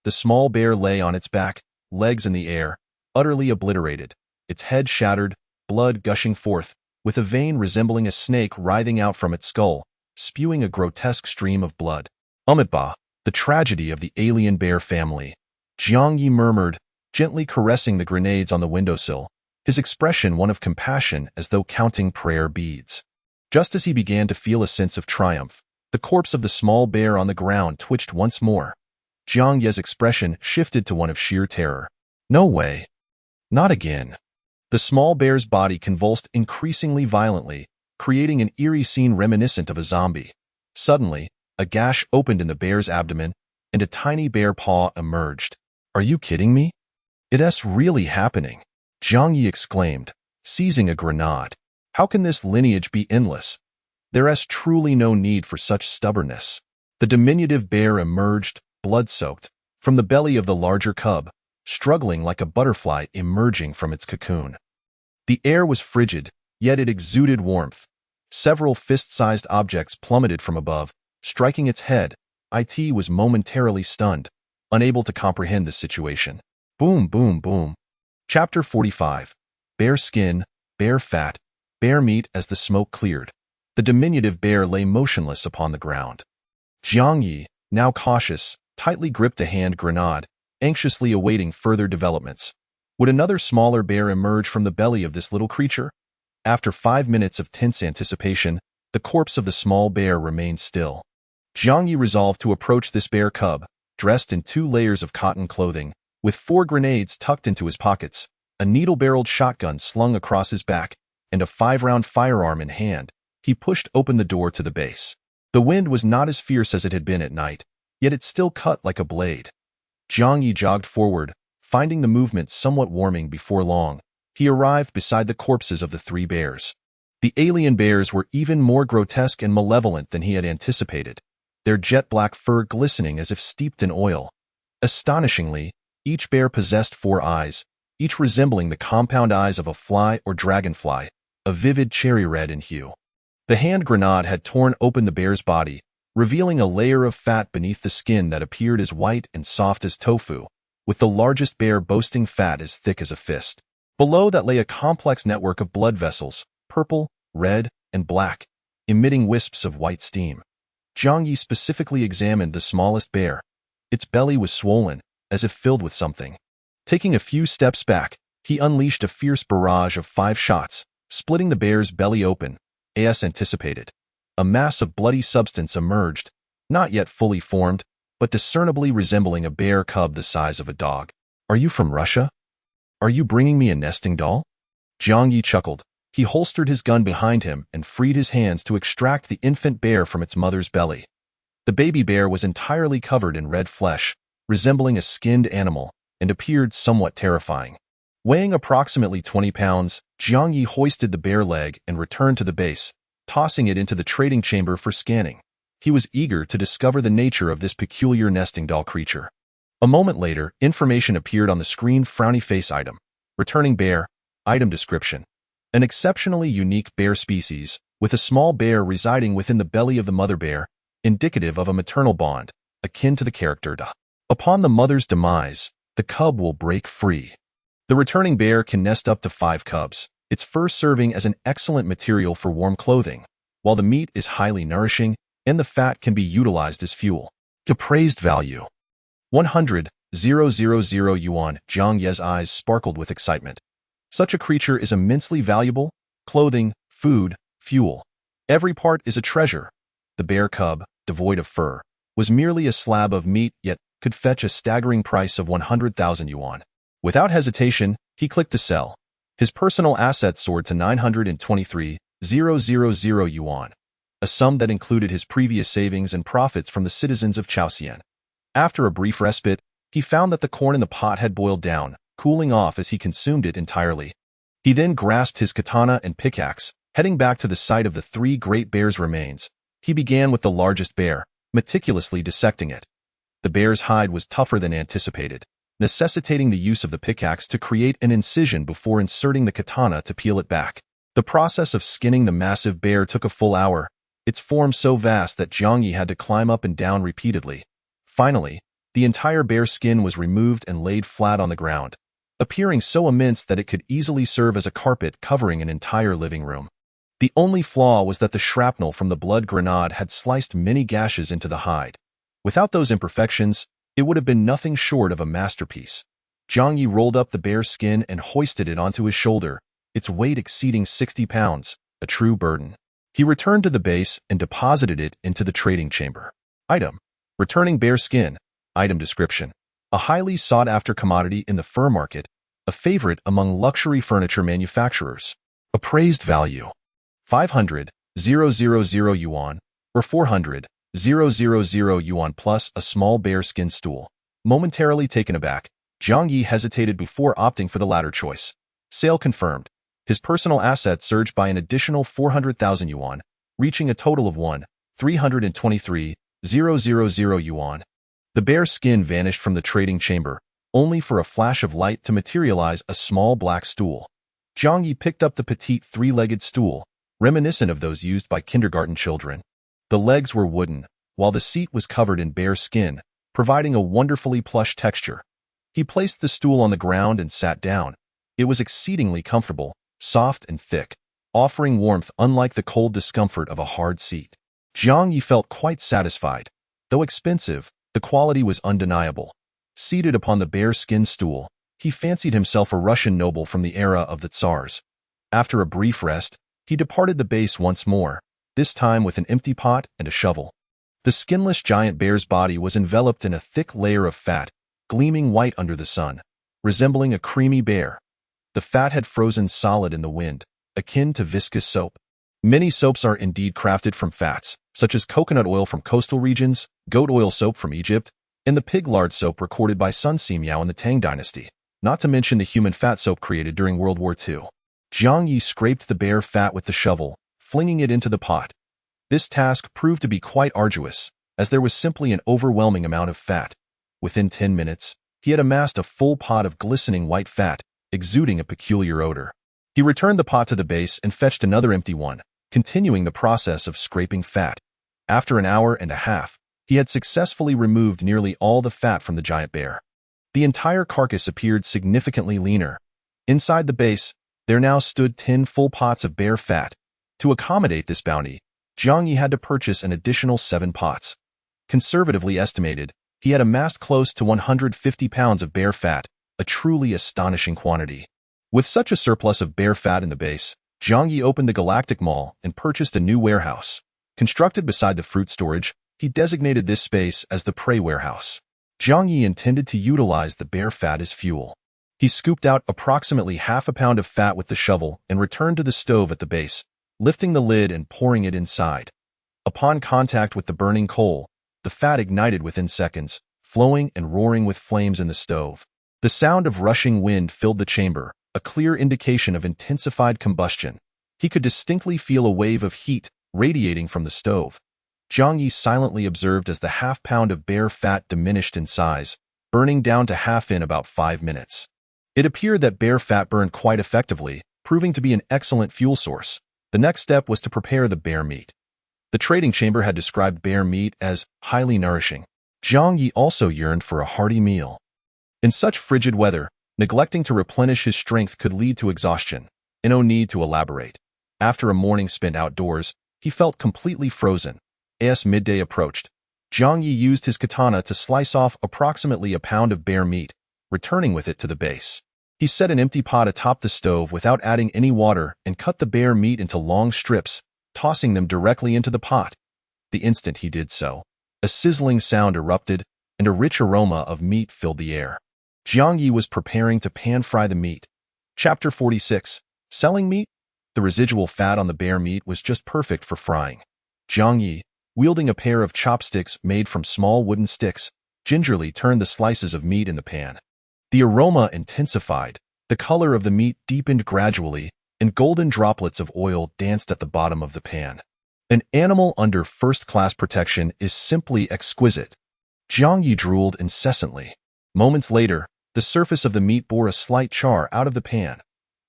The small bear lay on its back, legs in the air, utterly obliterated, its head shattered, blood gushing forth, with a vein resembling a snake writhing out from its skull, spewing a grotesque stream of blood. Umitba, the tragedy of the alien bear family. Jiang Ye murmured, gently caressing the grenades on the windowsill, his expression one of compassion as though counting prayer beads. Just as he began to feel a sense of triumph, the corpse of the small bear on the ground twitched once more. Jiang Ye's expression shifted to one of sheer terror. No way. Not again. The small bear's body convulsed increasingly violently, creating an eerie scene reminiscent of a zombie. Suddenly, a gash opened in the bear's abdomen, and a tiny bear paw emerged. Are you kidding me? It's really happening, Jiang Ye exclaimed, seizing a grenade. How can this lineage be endless? There's truly no need for such stubbornness. The diminutive bear emerged, blood-soaked, from the belly of the larger cub, struggling like a butterfly emerging from its cocoon. The air was frigid, yet it exuded warmth. Several fist-sized objects plummeted from above, striking its head. It was momentarily stunned, unable to comprehend the situation. Boom, boom, boom. Chapter 45. Bear skin, bear fat, bear meat. As the smoke cleared, the diminutive bear lay motionless upon the ground. Jiang Ye, now cautious, tightly gripped a hand grenade, anxiously awaiting further developments. Would another smaller bear emerge from the belly of this little creature? After 5 minutes of tense anticipation, the corpse of the small bear remained still. Jiang Ye resolved to approach this bear cub, dressed in 2 layers of cotton clothing, with 4 grenades tucked into his pockets, a needle-barreled shotgun slung across his back, and a 5-round firearm in hand. He pushed open the door to the base. The wind was not as fierce as it had been at night, yet it still cut like a blade. Jiang Ye jogged forward, finding the movement somewhat warming. Before long, he arrived beside the corpses of the 3 bears. The alien bears were even more grotesque and malevolent than he had anticipated, their jet-black fur glistening as if steeped in oil. Astonishingly, each bear possessed 4 eyes, each resembling the compound eyes of a fly or dragonfly, a vivid cherry red in hue. The hand grenade had torn open the bear's body, revealing a layer of fat beneath the skin that appeared as white and soft as tofu, with the largest bear boasting fat as thick as a fist. Below that lay a complex network of blood vessels, purple, red, and black, emitting wisps of white steam. Jiang Ye specifically examined the smallest bear. Its belly was swollen, as if filled with something. Taking a few steps back, he unleashed a fierce barrage of 5 shots, splitting the bear's belly open, as anticipated. A mass of bloody substance emerged, not yet fully formed, but discernibly resembling a bear cub the size of a dog. "Are you from Russia? Are you bringing me a nesting doll?" Jiang Ye chuckled. He holstered his gun behind him and freed his hands to extract the infant bear from its mother's belly. The baby bear was entirely covered in red flesh, resembling a skinned animal, and appeared somewhat terrifying. Weighing approximately 20 pounds, Jiang Ye hoisted the bear leg and returned to the base, tossing it into the trading chamber for scanning. He was eager to discover the nature of this peculiar nesting doll creature. A moment later, information appeared on the screen: frowny face item. Returning bear. Item description. An exceptionally unique bear species, with a small bear residing within the belly of the mother bear, indicative of a maternal bond, akin to the character Da. Upon the mother's demise, the cub will break free. The returning bear can nest up to 5 cubs, its fur serving as an excellent material for warm clothing, while the meat is highly nourishing and the fat can be utilized as fuel. Appraised value: 100,000 yuan. Jiang Ye's eyes sparkled with excitement. Such a creature is immensely valuable: clothing, food, fuel. Every part is a treasure. The bear cub, devoid of fur, was merely a slab of meat, yet could fetch a staggering price of 100,000 yuan. Without hesitation, he clicked to sell. His personal assets soared to 923,000 yuan, a sum that included his previous savings and profits from the citizens of Chaosian. After a brief respite, he found that the corn in the pot had boiled down, cooling off as he consumed it entirely. He then grasped his katana and pickaxe, heading back to the site of the 3 great bears' remains. He began with the largest bear, meticulously dissecting it. The bear's hide was tougher than anticipated, necessitating the use of the pickaxe to create an incision before inserting the katana to peel it back. The process of skinning the massive bear took a full hour, its form so vast that Jiang Ye had to climb up and down repeatedly. Finally, the entire bear skin was removed and laid flat on the ground, appearing so immense that it could easily serve as a carpet covering an entire living room. The only flaw was that the shrapnel from the blood grenade had sliced many gashes into the hide. Without those imperfections, it would have been nothing short of a masterpiece. Jiang Ye rolled up the bear's skin and hoisted it onto his shoulder, its weight exceeding 60 pounds, a true burden. He returned to the base and deposited it into the trading chamber. Item: returning bear skin. Item description: a highly sought-after commodity in the fur market, a favorite among luxury furniture manufacturers. Appraised value: 500,000 yuan, or 400,000 yuan plus a small bear skin stool. Momentarily taken aback, Jiang Ye hesitated before opting for the latter choice. Sale confirmed. His personal assets surged by an additional 400,000 yuan, reaching a total of 1,323,000 yuan. The bear skin vanished from the trading chamber, only for a flash of light to materialize a small black stool. Jiang Ye picked up the petite 3-legged stool, reminiscent of those used by kindergarten children. The legs were wooden, while the seat was covered in bear skin, providing a wonderfully plush texture. He placed the stool on the ground and sat down. It was exceedingly comfortable, soft and thick, offering warmth unlike the cold discomfort of a hard seat. Jiang Ye felt quite satisfied. Though expensive, the quality was undeniable. Seated upon the bear skin stool, he fancied himself a Russian noble from the era of the Tsars. After a brief rest, he departed the base once more, this time with an empty pot and a shovel. The skinless giant bear's body was enveloped in a thick layer of fat, gleaming white under the sun, resembling a creamy bear. The fat had frozen solid in the wind, akin to viscous soap. Many soaps are indeed crafted from fats, such as coconut oil from coastal regions, goat oil soap from Egypt, and the pig lard soap recorded by Sun Simiao in the Tang dynasty, not to mention the human fat soap created during World War II. Jiang Ye scraped the bear fat with the shovel, flinging it into the pot. This task proved to be quite arduous, as there was simply an overwhelming amount of fat. Within 10 minutes, he had amassed a full pot of glistening white fat, exuding a peculiar odor. He returned the pot to the base and fetched another empty one, continuing the process of scraping fat. After an hour and a half, he had successfully removed nearly all the fat from the giant bear. The entire carcass appeared significantly leaner. Inside the base, there now stood 10 full pots of bear fat. To accommodate this bounty, Jiang Ye had to purchase an additional 7 pots. Conservatively estimated, he had amassed close to 150 pounds of bear fat, a truly astonishing quantity. With such a surplus of bear fat in the base, Jiang Ye opened the Galactic Mall and purchased a new warehouse. Constructed beside the fruit storage, he designated this space as the prey warehouse. Jiang Ye intended to utilize the bear fat as fuel. He scooped out approximately half a pound of fat with the shovel and returned to the stove at the base, lifting the lid and pouring it inside. Upon contact with the burning coal, the fat ignited within seconds, flowing and roaring with flames in the stove. The sound of rushing wind filled the chamber, a clear indication of intensified combustion. He could distinctly feel a wave of heat radiating from the stove. Jiang Ye silently observed as the half-pound of bear fat diminished in size, burning down to half in about 5 minutes. It appeared that bear fat burned quite effectively, proving to be an excellent fuel source. The next step was to prepare the bear meat. The trading chamber had described bear meat as highly nourishing. Jiang Ye also yearned for a hearty meal. In such frigid weather, neglecting to replenish his strength could lead to exhaustion, and no need to elaborate. After a morning spent outdoors, he felt completely frozen. As midday approached, Jiang Ye used his katana to slice off approximately a pound of bear meat, returning with it to the base. He set an empty pot atop the stove without adding any water and cut the bear meat into long strips, tossing them directly into the pot. The instant he did so, a sizzling sound erupted, and a rich aroma of meat filled the air. Jiang Ye was preparing to pan-fry the meat. Chapter 46. Selling meat? The residual fat on the bear meat was just perfect for frying. Jiang Ye, wielding a pair of chopsticks made from small wooden sticks, gingerly turned the slices of meat in the pan. The aroma intensified, the color of the meat deepened gradually, and golden droplets of oil danced at the bottom of the pan. An animal under first-class protection is simply exquisite. Jiang Ye drooled incessantly. Moments later, the surface of the meat bore a slight char out of the pan.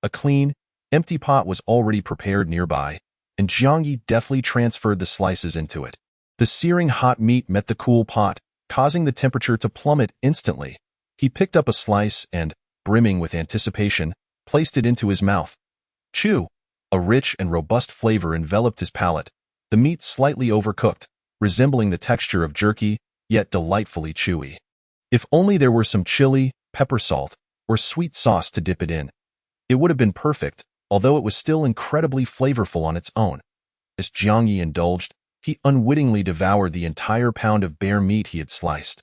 A clean, empty pot was already prepared nearby, and Jiang Ye deftly transferred the slices into it. The searing hot meat met the cool pot, causing the temperature to plummet instantly. He picked up a slice and, brimming with anticipation, placed it into his mouth. Chew! A rich and robust flavor enveloped his palate, the meat slightly overcooked, resembling the texture of jerky, yet delightfully chewy. If only there were some chili, pepper salt, or sweet sauce to dip it in. It would have been perfect, although it was still incredibly flavorful on its own. As Jiang Ye indulged, he unwittingly devoured the entire pound of bear meat he had sliced.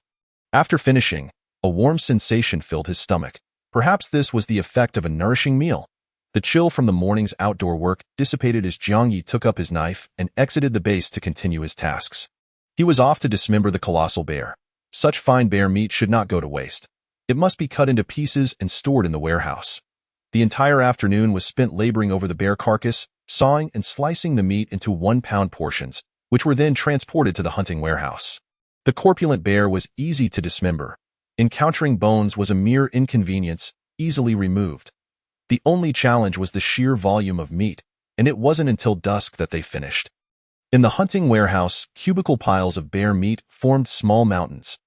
After finishing, a warm sensation filled his stomach. Perhaps this was the effect of a nourishing meal. The chill from the morning's outdoor work dissipated as Jiang Ye took up his knife and exited the base to continue his tasks. He was off to dismember the colossal bear. Such fine bear meat should not go to waste. It must be cut into pieces and stored in the warehouse. The entire afternoon was spent laboring over the bear carcass, sawing and slicing the meat into 1-pound portions, which were then transported to the hunting warehouse. The corpulent bear was easy to dismember. Encountering bones was a mere inconvenience, easily removed. The only challenge was the sheer volume of meat, and it wasn't until dusk that they finished. In the hunting warehouse, cubical piles of bear meat formed small mountains.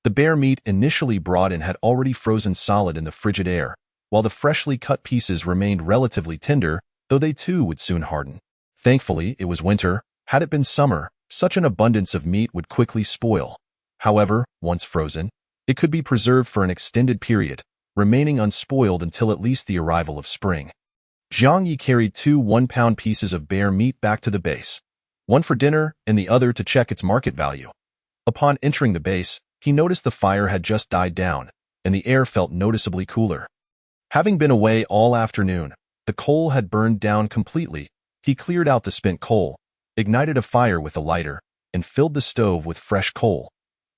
The bear meat initially brought in had already frozen solid in the frigid air, while the freshly cut pieces remained relatively tender, though they too would soon harden. Thankfully, it was winter. Had it been summer, such an abundance of meat would quickly spoil. However, once frozen, it could be preserved for an extended period, remaining unspoiled until at least the arrival of spring. Jiang Ye carried 2 1-pound pieces of bear meat back to the base, one for dinner and the other to check its market value. Upon entering the base, he noticed the fire had just died down, and the air felt noticeably cooler. Having been away all afternoon, the coal had burned down completely. He cleared out the spent coal, ignited a fire with a lighter, and filled the stove with fresh coal.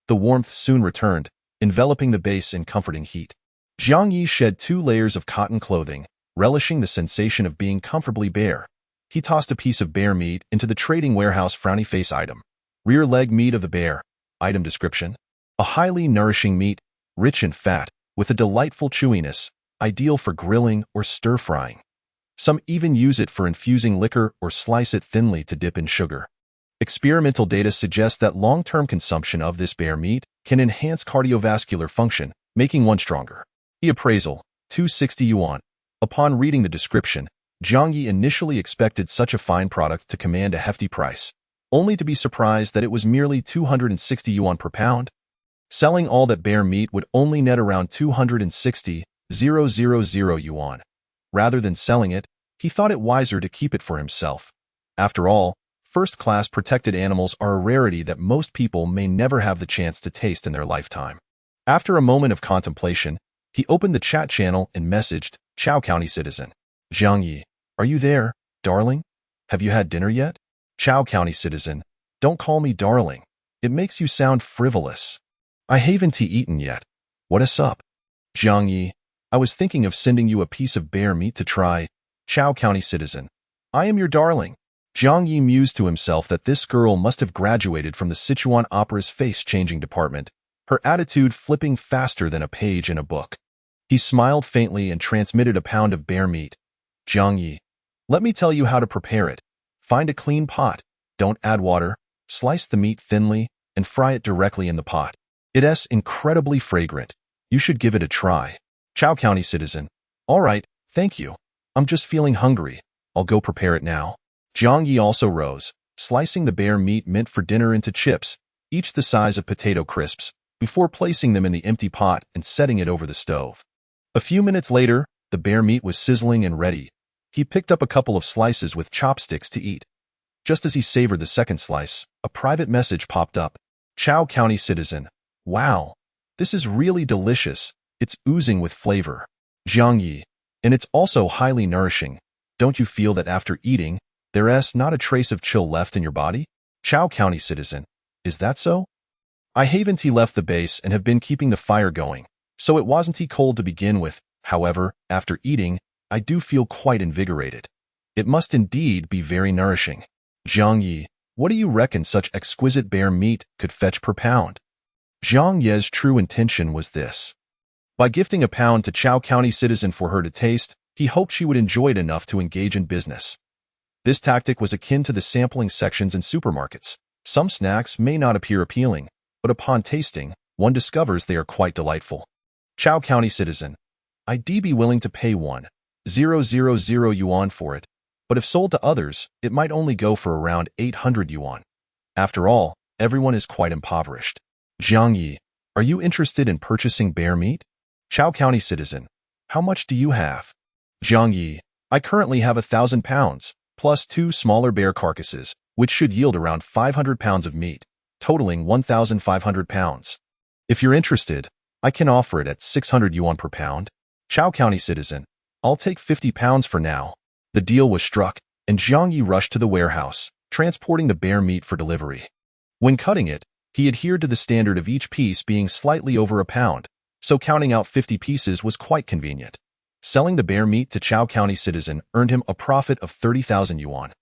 The warmth soon returned, enveloping the base in comforting heat. Jiang Ye shed 2 layers of cotton clothing, relishing the sensation of being comfortably bare. He tossed a piece of bear meat into the trading warehouse. Frowny face item. Rear leg meat of the bear. Item description. A highly nourishing meat, rich and fat, with a delightful chewiness, ideal for grilling or stir-frying. Some even use it for infusing liquor or slice it thinly to dip in sugar. Experimental data suggests that long-term consumption of this bear meat can enhance cardiovascular function, making one stronger. Appraisal, 260 yuan. Upon reading the description, Jiang Ye initially expected such a fine product to command a hefty price, only to be surprised that it was merely 260 yuan per pound. Selling all that bear meat would only net around 260,000 yuan. Rather than selling it, he thought it wiser to keep it for himself. After all, first-class protected animals are a rarity that most people may never have the chance to taste in their lifetime. After a moment of contemplation, he opened the chat channel and messaged, Chao County citizen. Jiang Ye, are you there, darling? Have you had dinner yet? Chao County citizen, don't call me darling. It makes you sound frivolous. I haven't eaten yet. What is up? Jiang Ye, I was thinking of sending you a piece of bear meat to try. Chao County citizen, I am your darling. Jiang Ye mused to himself that this girl must have graduated from the Sichuan Opera's face-changing department, her attitude flipping faster than a page in a book. He smiled faintly and transmitted a pound of bear meat. Jiang Ye, let me tell you how to prepare it. Find a clean pot, don't add water, slice the meat thinly, and fry it directly in the pot. It's incredibly fragrant. You should give it a try. Chao County citizen, all right, thank you. I'm just feeling hungry. I'll go prepare it now. Jiang Ye also rose, slicing the bear meat meant for dinner into chips, each the size of potato crisps, before placing them in the empty pot and setting it over the stove. A few minutes later, the bear meat was sizzling and ready. He picked up a couple of slices with chopsticks to eat. Just as he savored the second slice, a private message popped up. Chao County citizen, wow, this is really delicious. It's oozing with flavor. Jiang Ye, and it's also highly nourishing. Don't you feel that after eating, there's not a trace of chill left in your body? Chao County citizen, is that so? I haven't left the base and have been keeping the fire going, so it wasn't cold to begin with. However, after eating, I do feel quite invigorated. It must indeed be very nourishing. Jiang Ye, what do you reckon such exquisite bear meat could fetch per pound? Jiang Ye's true intention was this. By gifting a pound to Chao County citizen for her to taste, he hoped she would enjoy it enough to engage in business. This tactic was akin to the sampling sections in supermarkets. Some snacks may not appear appealing, but upon tasting, one discovers they are quite delightful. Chao County citizen, I'd be willing to pay 1,000 yuan for it, but if sold to others, it might only go for around 800 yuan. After all, everyone is quite impoverished. Jiang Ye, are you interested in purchasing bear meat? Chao County citizen, how much do you have? Jiang Ye, I currently have 1,000 pounds, plus 2 smaller bear carcasses, which should yield around 500 pounds of meat, totaling 1,500 pounds. If you're interested, I can offer it at 600 yuan per pound. Chao County citizen, I'll take 50 pounds for now. The deal was struck, and Jiang Ye rushed to the warehouse, transporting the bear meat for delivery. When cutting it, he adhered to the standard of each piece being slightly over a pound, so counting out 50 pieces was quite convenient. Selling the bear meat to Chao County citizen earned him a profit of 30,000 yuan.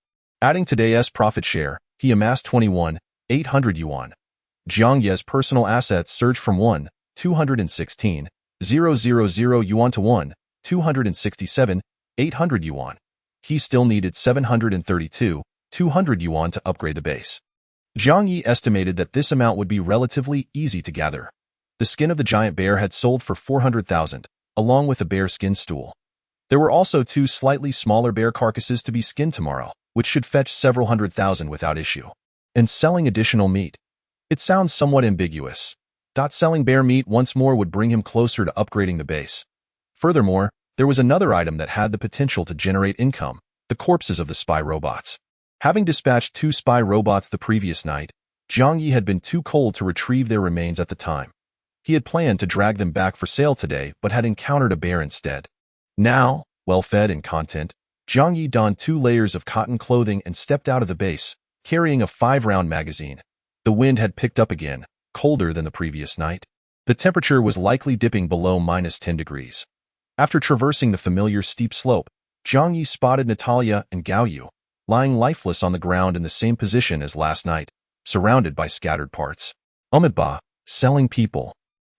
Adding today's profit share, he amassed 21,800 yuan. Jiang Ye's personal assets surged from 1,216,000 yuan to 1,267,800 yuan. He still needed 732,200 yuan to upgrade the base. Jiang Ye estimated that this amount would be relatively easy to gather. The skin of the giant bear had sold for 400,000, along with a bear skin stool. There were also 2 slightly smaller bear carcasses to be skinned tomorrow, which should fetch several 100,000 without issue. And selling additional meat. It sounds somewhat ambiguous. Selling bear meat once more would bring him closer to upgrading the base. Furthermore, there was another item that had the potential to generate income, the corpses of the spy robots. Having dispatched 2 spy robots the previous night, Jiang Ye had been too cold to retrieve their remains at the time. He had planned to drag them back for sale today but had encountered a bear instead. Now, well-fed and content, Jiang Ye donned 2 layers of cotton clothing and stepped out of the base, carrying a 5-round magazine. The wind had picked up again, colder than the previous night. The temperature was likely dipping below -10 degrees. After traversing the familiar steep slope, Jiang Ye spotted Natalia and Gao Yu, lying lifeless on the ground in the same position as last night, surrounded by scattered parts. Ba, selling people.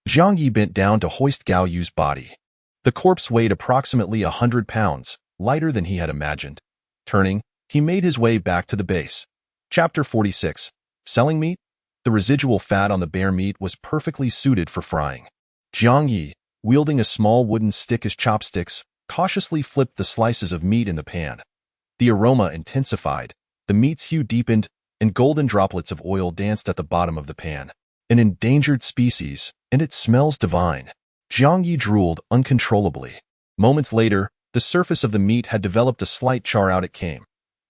Jiang Ye bent down to hoist Gao Yu's body. The corpse weighed approximately 100 pounds, lighter than he had imagined. Turning, he made his way back to the base. Chapter 46. Selling meat? The residual fat on the bear meat was perfectly suited for frying. Jiang Ye, wielding a small wooden stick as chopsticks, cautiously flipped the slices of meat in the pan. The aroma intensified, the meat's hue deepened, and golden droplets of oil danced at the bottom of the pan. An endangered species, and it smells divine. Jiang Ye drooled uncontrollably. Moments later, the surface of the meat had developed a slight char out it came.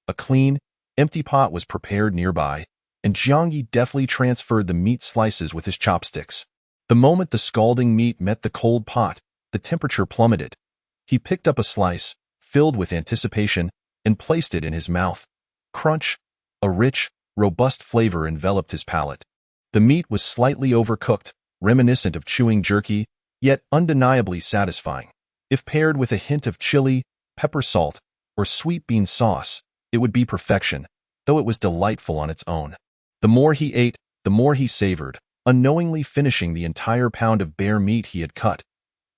A clean, empty pot was prepared nearby, and Jiang Ye deftly transferred the meat slices with his chopsticks. The moment the scalding meat met the cold pot, the temperature plummeted. He picked up a slice, filled with anticipation, and placed it in his mouth. Crunch! A rich, robust flavor enveloped his palate. The meat was slightly overcooked, reminiscent of chewing jerky, yet undeniably satisfying. If paired with a hint of chili, pepper salt, or sweet bean sauce, it would be perfection, though it was delightful on its own. The more he ate, the more he savored, unknowingly finishing the entire pound of bear meat he had cut.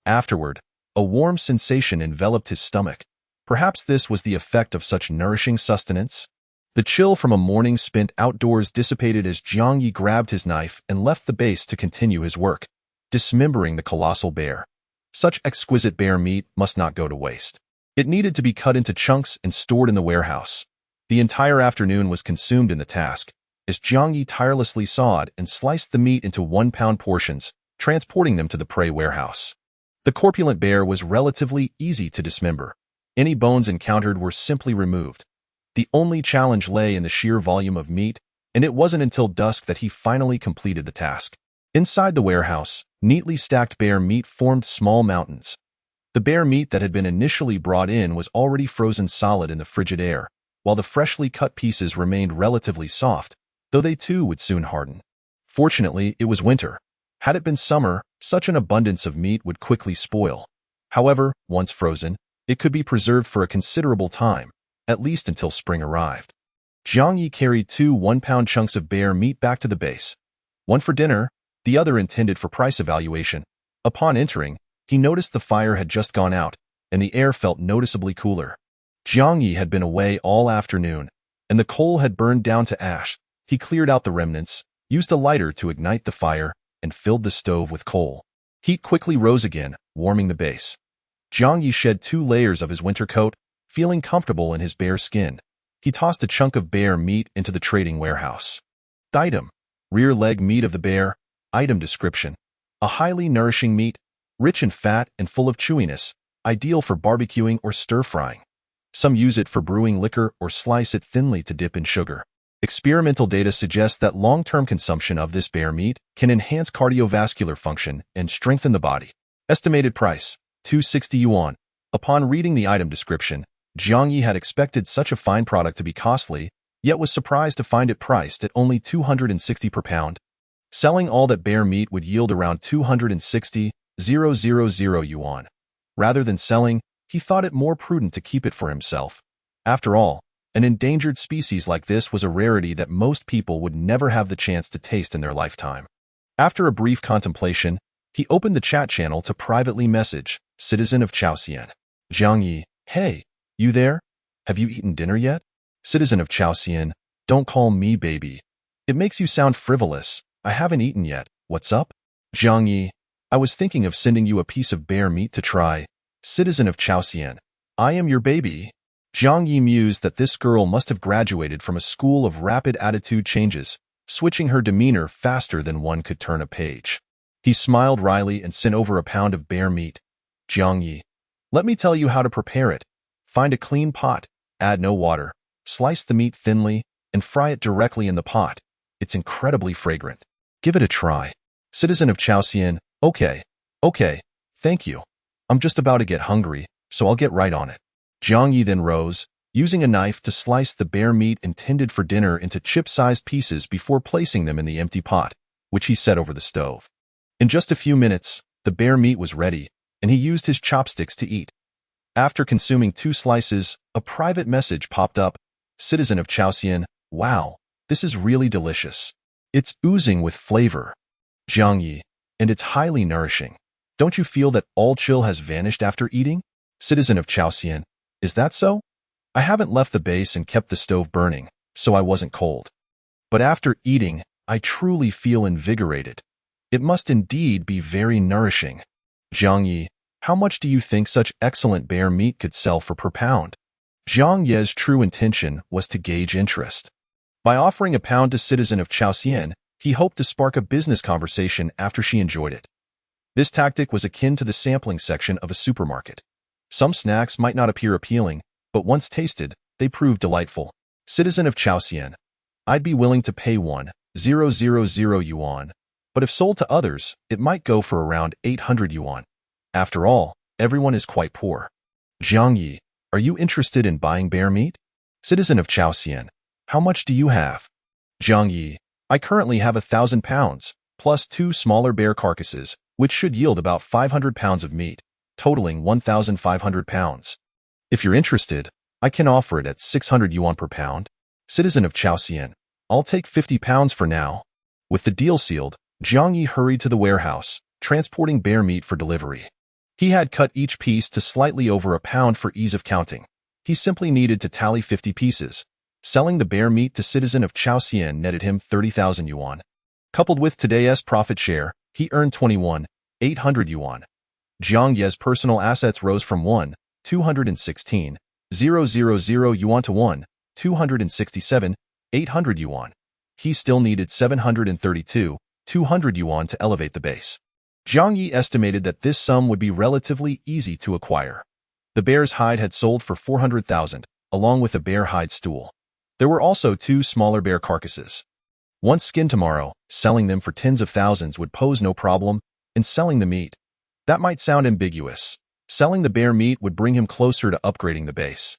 Afterward, a warm sensation enveloped his stomach. Perhaps this was the effect of such nourishing sustenance. The chill from a morning spent outdoors dissipated as Jiang Ye grabbed his knife and left the base to continue his work, dismembering the colossal bear. Such exquisite bear meat must not go to waste. It needed to be cut into chunks and stored in the warehouse. The entire afternoon was consumed in the task, as Jiang Ye tirelessly sawed and sliced the meat into 1-pound portions, transporting them to the prey warehouse. The corpulent bear was relatively easy to dismember. Any bones encountered were simply removed. The only challenge lay in the sheer volume of meat, and it wasn't until dusk that he finally completed the task. Inside the warehouse, neatly stacked bear meat formed small mountains. The bear meat that had been initially brought in was already frozen solid in the frigid air, while the freshly cut pieces remained relatively soft, though they too would soon harden. Fortunately, it was winter. Had it been summer, such an abundance of meat would quickly spoil. However, once frozen, it could be preserved for a considerable time, at least until spring arrived. Jiang Ye carried 2 1-pound chunks of bear meat back to the base. One for dinner, the other intended for price evaluation. Upon entering, he noticed the fire had just gone out, and the air felt noticeably cooler. Jiang Ye had been away all afternoon, and the coal had burned down to ash. He cleared out the remnants, used a lighter to ignite the fire, and filled the stove with coal. Heat quickly rose again, warming the base. Jiang Ye shed 2 layers of his winter coat, feeling comfortable in his bare skin. He tossed a chunk of bear meat into the trading warehouse. Item: rear leg meat of the bear. Item description: a highly nourishing meat, rich in fat and full of chewiness, ideal for barbecuing or stir-frying. Some use it for brewing liquor or slice it thinly to dip in sugar. Experimental data suggests that long-term consumption of this bear meat can enhance cardiovascular function and strengthen the body. Estimated price: 260 yuan. Upon reading the item description, Jiang Ye had expected such a fine product to be costly, yet was surprised to find it priced at only 260 per pound. Selling all that bear meat would yield around 260,000 yuan. Rather than selling, he thought it more prudent to keep it for himself. After all, an endangered species like this was a rarity that most people would never have the chance to taste in their lifetime. After a brief contemplation, he opened the chat channel to privately message Citizen of Chaosian. Jiang Ye, hey, you there? Have you eaten dinner yet? Citizen of Chaosian, don't call me baby. It makes you sound frivolous. I haven't eaten yet. What's up? Jiang Ye, I was thinking of sending you a piece of bear meat to try. Citizen of Chaosian, I am your baby. Jiang Ye mused that this girl must have graduated from a school of rapid attitude changes, switching her demeanor faster than one could turn a page. He smiled wryly and sent over a pound of bear meat. Jiang Ye, let me tell you how to prepare it. Find a clean pot, add no water, slice the meat thinly, and fry it directly in the pot. It's incredibly fragrant. Give it a try. Citizen of Chaosian, okay, thank you. I'm just about to get hungry, so I'll get right on it. Jiang Ye then rose, using a knife to slice the bear meat intended for dinner into chip-sized pieces before placing them in the empty pot, which he set over the stove. In just a few minutes, the bear meat was ready, and he used his chopsticks to eat. After consuming 2 slices, a private message popped up. Citizen of Chaoxian, wow, this is really delicious. It's oozing with flavor. Jiang Ye, and it's highly nourishing. Don't you feel that all chill has vanished after eating? Citizen of Chaoxian, is that so? I haven't left the base and kept the stove burning, so I wasn't cold. But after eating, I truly feel invigorated. It must indeed be very nourishing. Jiang Ye, how much do you think such excellent bear meat could sell for per pound? Jiang Ye's true intention was to gauge interest. By offering a pound to Citizen of Chaoxian, he hoped to spark a business conversation after she enjoyed it. This tactic was akin to the sampling section of a supermarket. Some snacks might not appear appealing, but once tasted, they proved delightful. Citizen of Chaoxian, I'd be willing to pay 1,000 yuan, but if sold to others, it might go for around 800 yuan. After all, everyone is quite poor. Jiang Ye, are you interested in buying bear meat? Citizen of Chaoxian, how much do you have? Jiang Ye, I currently have 1,000 pounds, plus 2 smaller bear carcasses, which should yield about 500 pounds of meat, totaling 1,500 pounds. If you're interested, I can offer it at 600 yuan per pound. Citizen of Chaoxian, I'll take 50 pounds for now. With the deal sealed, Jiang Ye hurried to the warehouse, transporting bear meat for delivery. He had cut each piece to slightly over a pound for ease of counting. He simply needed to tally 50 pieces. Selling the bear meat to Citizen of Chaoxian netted him 30,000 yuan. Coupled with today's profit share, he earned 21,800 yuan. Jiang Ye's personal assets rose from 1,216,000 yuan to 1,267,800 yuan. He still needed 732,200 yuan to elevate the base. Jiang Ye estimated that this sum would be relatively easy to acquire. The bear's hide had sold for 400,000, along with a bear hide stool. There were also 2 smaller bear carcasses. Once skinned tomorrow, selling them for tens of thousands would pose no problem, and selling the meat. That might sound ambiguous. Selling the bear meat would bring him closer to upgrading the base.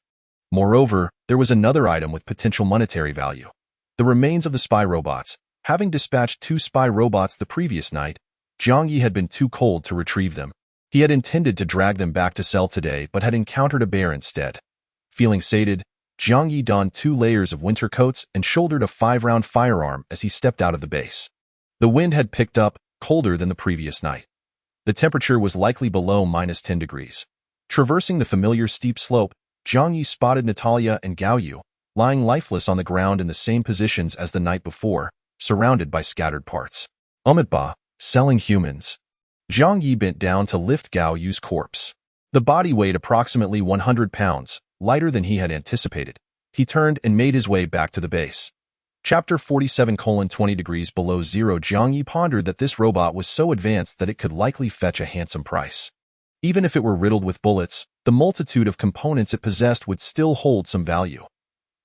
Moreover, there was another item with potential monetary value. The remains of the spy robots. Having dispatched 2 spy robots the previous night, Jiang Ye had been too cold to retrieve them. He had intended to drag them back to sell today but had encountered a bear instead. Feeling sated, Jiang Ye donned 2 layers of winter coats and shouldered a 5-round firearm as he stepped out of the base. The wind had picked up, colder than the previous night. The temperature was likely below -10 degrees. Traversing the familiar steep slope, Jiang Ye spotted Natalia and Gao Yu, lying lifeless on the ground in the same positions as the night before, surrounded by scattered parts. Umitba, selling humans. Jiang Ye bent down to lift Gao Yu's corpse. The body weighed approximately 100 pounds, lighter than he had anticipated. He turned and made his way back to the base. Chapter 47:20 degrees below zero. Jiang Ye pondered that this robot was so advanced that it could likely fetch a handsome price. Even if it were riddled with bullets, the multitude of components it possessed would still hold some value.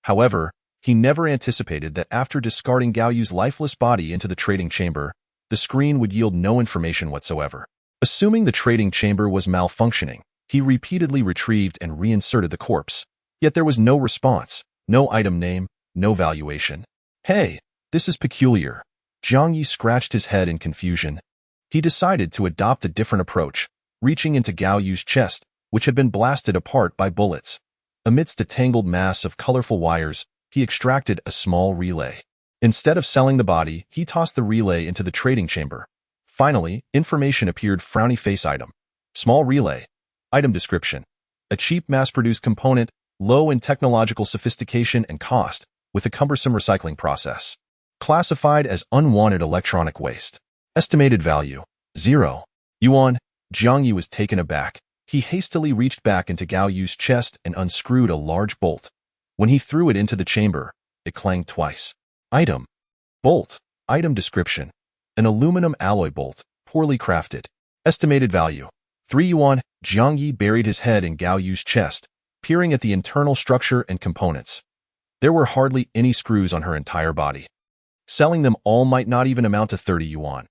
However, he never anticipated that after discarding Gao Yu's lifeless body into the trading chamber, the screen would yield no information whatsoever. Assuming the trading chamber was malfunctioning, he repeatedly retrieved and reinserted the corpse. Yet there was no response, no item name, no valuation. Hey, this is peculiar. Jiang Ye scratched his head in confusion. He decided to adopt a different approach, reaching into Gao Yu's chest, which had been blasted apart by bullets. Amidst a tangled mass of colorful wires, he extracted a small relay. Instead of selling the body, he tossed the relay into the trading chamber. Finally, information appeared. Frowny face item. Small relay. Item description. A cheap mass-produced component, low in technological sophistication and cost, with a cumbersome recycling process. Classified as unwanted electronic waste. Estimated value, 0 yuan. Jiang Ye was taken aback. He hastily reached back into Gao Yu's chest and unscrewed a large bolt. When he threw it into the chamber, it clanged twice. Item. Bolt. Item description. An aluminum alloy bolt, poorly crafted. Estimated value, 3 yuan. Jiang Ye buried his head in Gao Yu's chest, peering at the internal structure and components. There were hardly any screws on her entire body. Selling them all might not even amount to 30 yuan.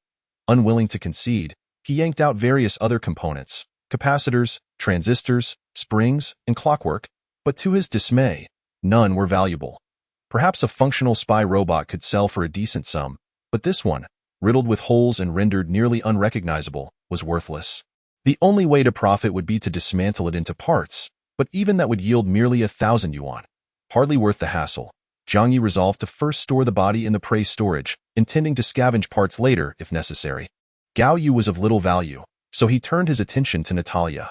Unwilling to concede, he yanked out various other components, capacitors, transistors, springs, and clockwork, But to his dismay, none were valuable. Perhaps a functional spy robot could sell for a decent sum, but this one, riddled with holes and rendered nearly unrecognizable, was worthless. The only way to profit would be to dismantle it into parts, but even that would yield merely 1,000 yuan. Hardly worth the hassle. Jiang Ye resolved to first store the body in the prey storage, intending to scavenge parts later if necessary. Gao Yu was of little value, so he turned his attention to Natalia.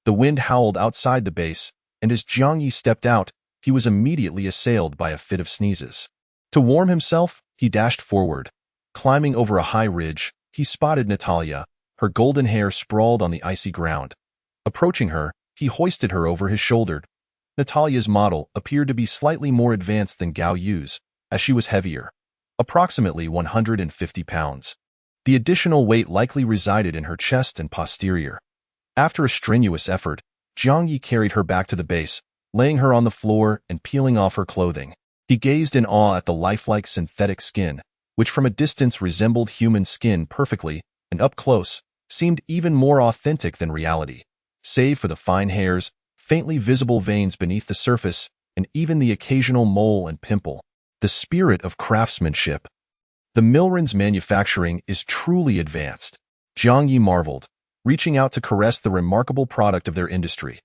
The wind howled outside the base, and as Jiang Ye stepped out, he was immediately assailed by a fit of sneezes. To warm himself, he dashed forward. Climbing over a high ridge, he spotted Natalia, her golden hair sprawled on the icy ground. Approaching her, he hoisted her over his shoulder. Natalia's model appeared to be slightly more advanced than Gao Yu's, as she was heavier, approximately 150 pounds. The additional weight likely resided in her chest and posterior. After a strenuous effort, Jiang Ye carried her back to the base, laying her on the floor and peeling off her clothing. He gazed in awe at the lifelike synthetic skin, which from a distance resembled human skin perfectly, and up close, seemed even more authentic than reality, save for the fine hairs, faintly visible veins beneath the surface, and even the occasional mole and pimple. The spirit of craftsmanship. The Milren's manufacturing is truly advanced. Jiang Ye marveled, reaching out to caress the remarkable product of their industry.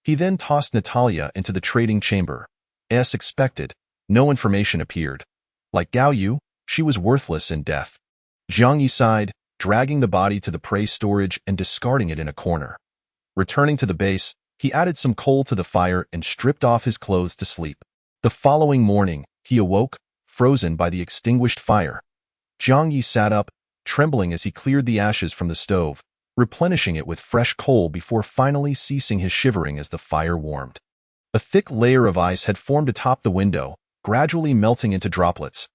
He then tossed Natalia into the trading chamber. As expected, no information appeared. Like Gao Yu, she was worthless in death. Jiang Ye sighed, dragging the body to the prey storage and discarding it in a corner. Returning to the base, he added some coal to the fire and stripped off his clothes to sleep. The following morning, he awoke, frozen by the extinguished fire. Jiang Ye sat up, trembling as he cleared the ashes from the stove, replenishing it with fresh coal before finally ceasing his shivering as the fire warmed. A thick layer of ice had formed atop the window, gradually melting into droplets.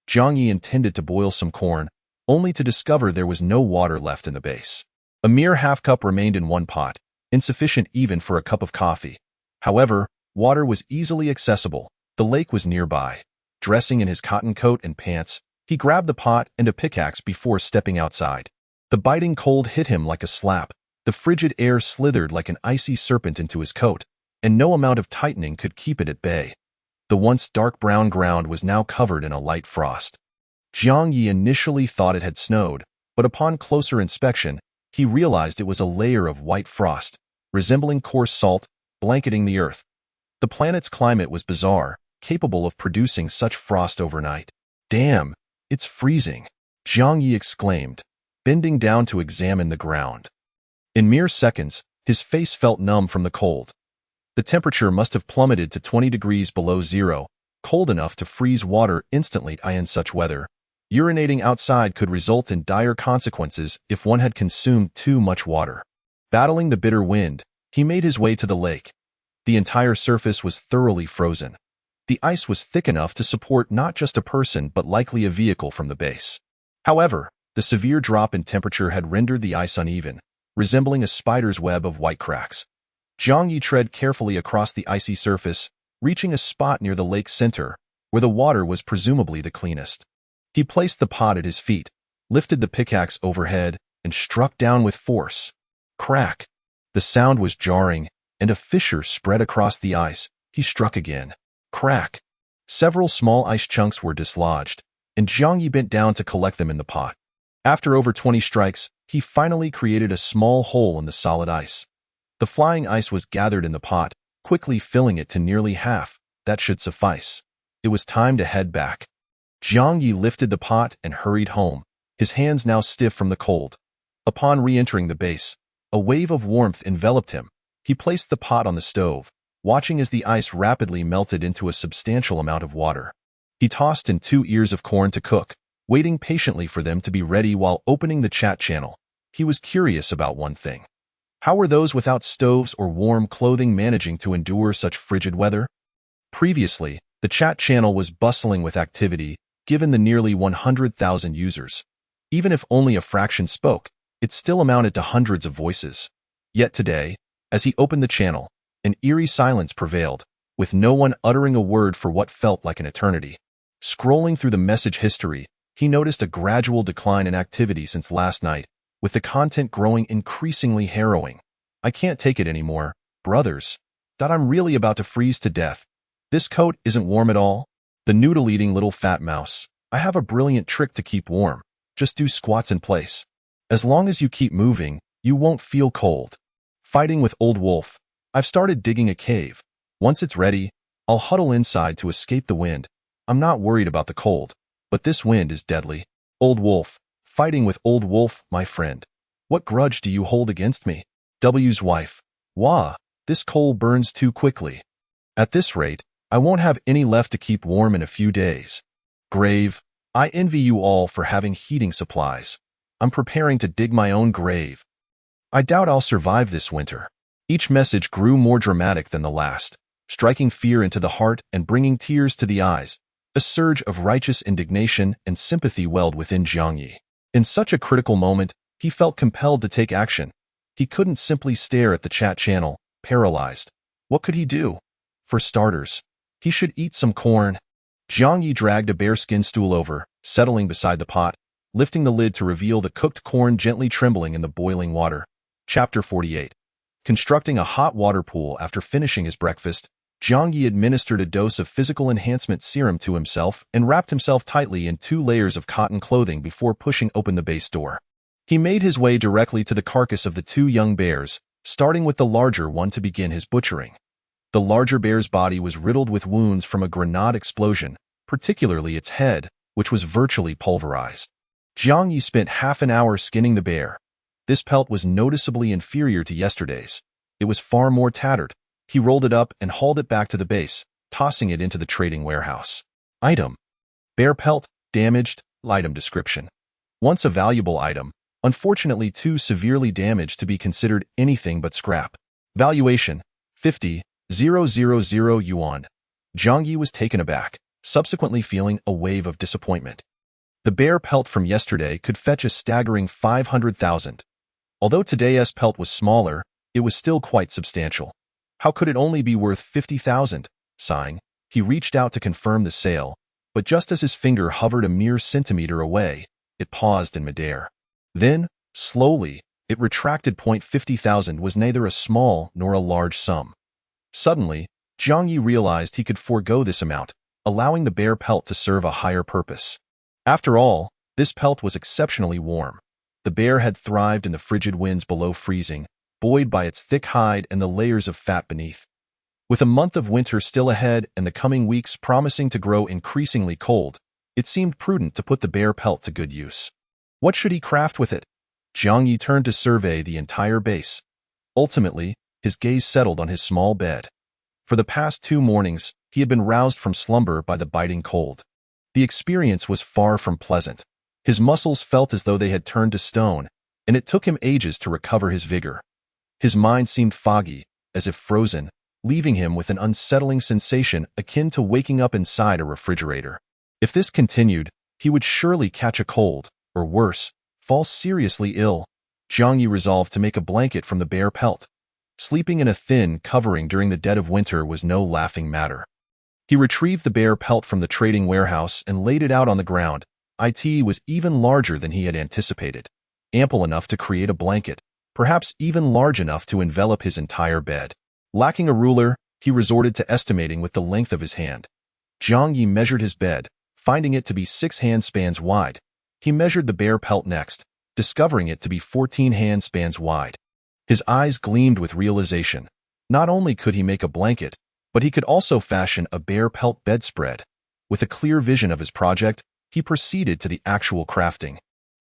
Jiang Ye intended to boil some corn, only to discover there was no water left in the base. A mere half-cup remained in one pot, insufficient even for a cup of coffee. However, water was easily accessible. The lake was nearby. Dressing in his cotton coat and pants, he grabbed the pot and a pickaxe before stepping outside. The biting cold hit him like a slap. The frigid air slithered like an icy serpent into his coat, and no amount of tightening could keep it at bay. The once dark brown ground was now covered in a light frost. Jiang Ye initially thought it had snowed, but upon closer inspection, he realized it was a layer of white frost, resembling coarse salt, blanketing the earth. The planet's climate was bizarre, capable of producing such frost overnight. "Damn, it's freezing," Jiang Ye exclaimed, bending down to examine the ground. In mere seconds, his face felt numb from the cold. The temperature must have plummeted to 20 degrees below zero, cold enough to freeze water instantly. In such weather, urinating outside could result in dire consequences if one had consumed too much water. Battling the bitter wind, he made his way to the lake. The entire surface was thoroughly frozen. The ice was thick enough to support not just a person but likely a vehicle from the base. However, the severe drop in temperature had rendered the ice uneven, resembling a spider's web of white cracks. Jiang Ye tread carefully across the icy surface, reaching a spot near the lake's center, where the water was presumably the cleanest. He placed the pot at his feet, lifted the pickaxe overhead, and struck down with force. Crack! The sound was jarring, and a fissure spread across the ice. He struck again. Crack! Several small ice chunks were dislodged, and Jiang Ye bent down to collect them in the pot. After over 20 strikes, he finally created a small hole in the solid ice. The flying ice was gathered in the pot, quickly filling it to nearly half. That should suffice. It was time to head back. Jiang Ye lifted the pot and hurried home, his hands now stiff from the cold. Upon re-entering the base, a wave of warmth enveloped him. He placed the pot on the stove, watching as the ice rapidly melted into a substantial amount of water. He tossed in 2 ears of corn to cook, waiting patiently for them to be ready while opening the chat channel. He was curious about one thing. How were those without stoves or warm clothing managing to endure such frigid weather? Previously, the chat channel was bustling with activity, given the nearly 100,000 users. Even if only a fraction spoke, it still amounted to hundreds of voices. Yet today, as he opened the channel, an eerie silence prevailed, with no one uttering a word for what felt like an eternity. Scrolling through the message history, he noticed a gradual decline in activity since last night, with the content growing increasingly harrowing. "I can't take it anymore, brothers. I'm really about to freeze to death. This coat isn't warm at all. The noodle-eating little fat mouse. I have a brilliant trick to keep warm. Just do squats in place. As long as you keep moving, you won't feel cold. Fighting with Old Wolf. I've started digging a cave. Once it's ready, I'll huddle inside to escape the wind. I'm not worried about the cold, but this wind is deadly. Old Wolf. Fighting with Old Wolf, my friend. What grudge do you hold against me? W's wife. Wah, this coal burns too quickly. At this rate, I won't have any left to keep warm in a few days. Grave. I envy you all for having heating supplies. I'm preparing to dig my own grave. I doubt I'll survive this winter. Each message grew more dramatic than the last, striking fear into the heart and bringing tears to the eyes. A surge of righteous indignation and sympathy welled within Jiang Ye. In such a critical moment, he felt compelled to take action. He couldn't simply stare at the chat channel, paralyzed. What could he do? For starters, he should eat some corn. Jiang Ye dragged a bearskin stool over, settling beside the pot, lifting the lid to reveal the cooked corn gently trembling in the boiling water. Chapter 48. Constructing a hot water pool after finishing his breakfast, Jiang Ye administered a dose of physical enhancement serum to himself and wrapped himself tightly in 2 layers of cotton clothing before pushing open the base door. He made his way directly to the carcass of the 2 young bears, starting with the larger one to begin his butchering. The larger bear's body was riddled with wounds from a grenade explosion, particularly its head, which was virtually pulverized. Jiang Ye spent half an hour skinning the bear. This pelt was noticeably inferior to yesterday's. It was far more tattered. He rolled it up and hauled it back to the base, tossing it into the trading warehouse. Item. Bear pelt, damaged, item description. Once a valuable item, unfortunately too severely damaged to be considered anything but scrap. Valuation, 50,000 yuan. Jiang Ye was taken aback, subsequently feeling a wave of disappointment. The bear pelt from yesterday could fetch a staggering 500,000. Although today's pelt was smaller, it was still quite substantial. How could it only be worth 50,000? Sighing, he reached out to confirm the sale, but just as his finger hovered a mere centimeter away, it paused in midair. Then, slowly, it retracted. 50,000 was neither a small nor a large sum. Suddenly, Jiang Ye realized he could forego this amount, allowing the bear pelt to serve a higher purpose. After all, this pelt was exceptionally warm. The bear had thrived in the frigid winds below freezing, buoyed by its thick hide and the layers of fat beneath. With a month of winter still ahead and the coming weeks promising to grow increasingly cold, it seemed prudent to put the bear pelt to good use. What should he craft with it? Jiang Ye turned to survey the entire base. Ultimately, his gaze settled on his small bed. For the past 2 mornings, he had been roused from slumber by the biting cold. The experience was far from pleasant. His muscles felt as though they had turned to stone, and it took him ages to recover his vigor. His mind seemed foggy, as if frozen, leaving him with an unsettling sensation akin to waking up inside a refrigerator. If this continued, he would surely catch a cold, or worse, fall seriously ill. Jiang Ye resolved to make a blanket from the bear pelt. Sleeping in a thin covering during the dead of winter was no laughing matter. He retrieved the bear pelt from the trading warehouse and laid it out on the ground. It was even larger than he had anticipated, ample enough to create a blanket, perhaps even large enough to envelop his entire bed. Lacking a ruler, he resorted to estimating with the length of his hand. Jiang Ye measured his bed, finding it to be 6 handspans wide. He measured the bear pelt next, discovering it to be 14 handspans wide. His eyes gleamed with realization. Not only could he make a blanket, but he could also fashion a bear pelt bedspread. With a clear vision of his project, he proceeded to the actual crafting.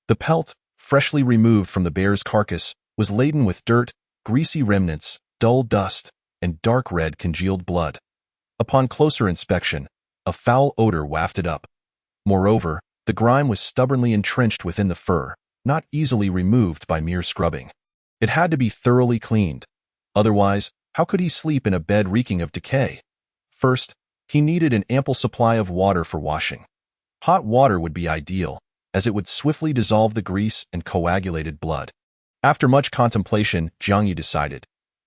The pelt, freshly removed from the bear's carcass, was laden with dirt, greasy remnants, dull dust, and dark red congealed blood. Upon closer inspection, a foul odor wafted up. Moreover, the grime was stubbornly entrenched within the fur, not easily removed by mere scrubbing. It had to be thoroughly cleaned. Otherwise, how could he sleep in a bed reeking of decay? First, he needed an ample supply of water for washing. Hot water would be ideal, as it would swiftly dissolve the grease and coagulated blood. After much contemplation, Jiang Ye decided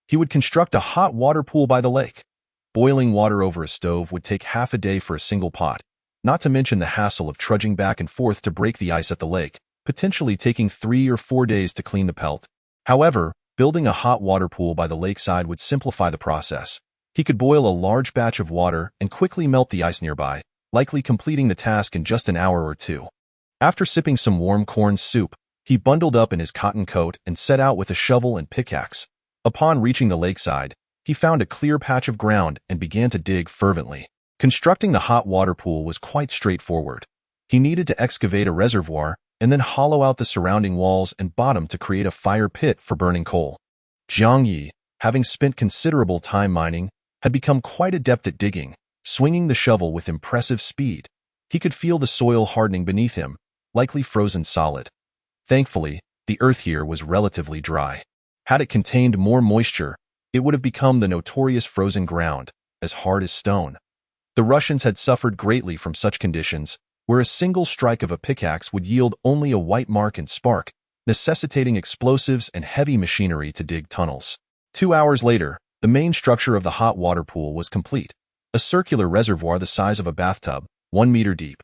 he would construct a hot water pool by the lake. Boiling water over a stove would take half a day for a single pot, not to mention the hassle of trudging back and forth to break the ice at the lake, potentially taking 3 or 4 days to clean the pelt. However, building a hot water pool by the lakeside would simplify the process. He could boil a large batch of water and quickly melt the ice nearby, likely completing the task in just an hour or two. After sipping some warm corn soup, he bundled up in his cotton coat and set out with a shovel and pickaxe. Upon reaching the lakeside, he found a clear patch of ground and began to dig fervently. Constructing the hot water pool was quite straightforward. He needed to excavate a reservoir and then hollow out the surrounding walls and bottom to create a fire pit for burning coal. Jiang Ye, having spent considerable time mining, had become quite adept at digging, swinging the shovel with impressive speed. He could feel the soil hardening beneath him, likely frozen solid. Thankfully, the earth here was relatively dry. Had it contained more moisture, it would have become the notorious frozen ground, as hard as stone. The Russians had suffered greatly from such conditions, where a single strike of a pickaxe would yield only a white mark and spark, necessitating explosives and heavy machinery to dig tunnels. 2 hours later, the main structure of the hot water pool was complete, a circular reservoir the size of a bathtub, 1 meter deep.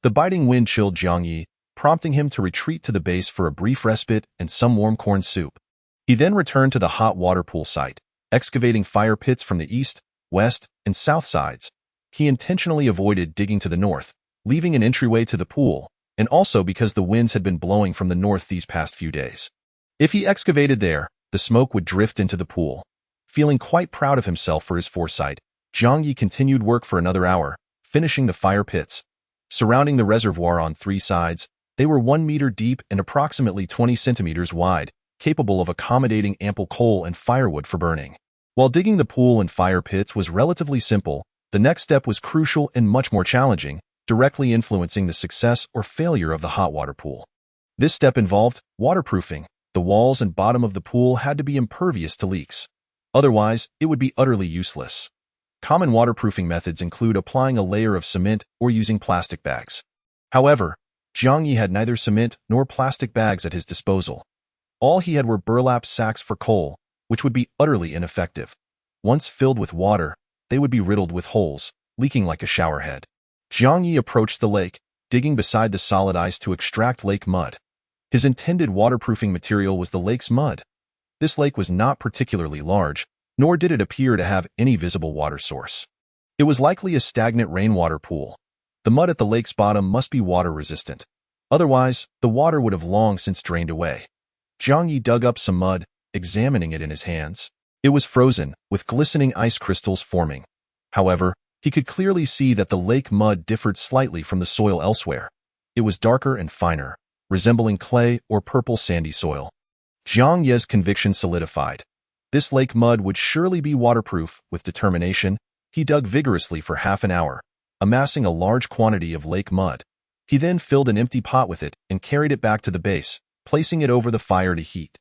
The biting wind chilled Jiang Ye, prompting him to retreat to the base for a brief respite and some warm corn soup. He then returned to the hot water pool site, excavating fire pits from the east, west, and south sides. He intentionally avoided digging to the north, leaving an entryway to the pool, and also because the winds had been blowing from the north these past few days. If he excavated there, the smoke would drift into the pool. Feeling quite proud of himself for his foresight, Jiang Ye continued work for another hour, finishing the fire pits. Surrounding the reservoir on 3 sides, they were 1 meter deep and approximately 20 centimeters wide, capable of accommodating ample coal and firewood for burning. While digging the pool and fire pits was relatively simple, the next step was crucial and much more challenging, directly influencing the success or failure of the hot water pool. This step involved waterproofing. The walls and bottom of the pool had to be impervious to leaks. Otherwise, it would be utterly useless. Common waterproofing methods include applying a layer of cement or using plastic bags. However, Jiang Ye had neither cement nor plastic bags at his disposal. All he had were burlap sacks for coal, which would be utterly ineffective. Once filled with water, they would be riddled with holes, leaking like a showerhead. Jiang Ye approached the lake, digging beside the solid ice to extract lake mud. His intended waterproofing material was the lake's mud. This lake was not particularly large, nor did it appear to have any visible water source. It was likely a stagnant rainwater pool. The mud at the lake's bottom must be water-resistant. Otherwise, the water would have long since drained away. Jiang Ye dug up some mud, examining it in his hands. It was frozen, with glistening ice crystals forming. However, he could clearly see that the lake mud differed slightly from the soil elsewhere. It was darker and finer, resembling clay or purple sandy soil. Jiang Ye's conviction solidified. This lake mud would surely be waterproof. With determination, he dug vigorously for half an hour, amassing a large quantity of lake mud. He then filled an empty pot with it and carried it back to the base, placing it over the fire to heat.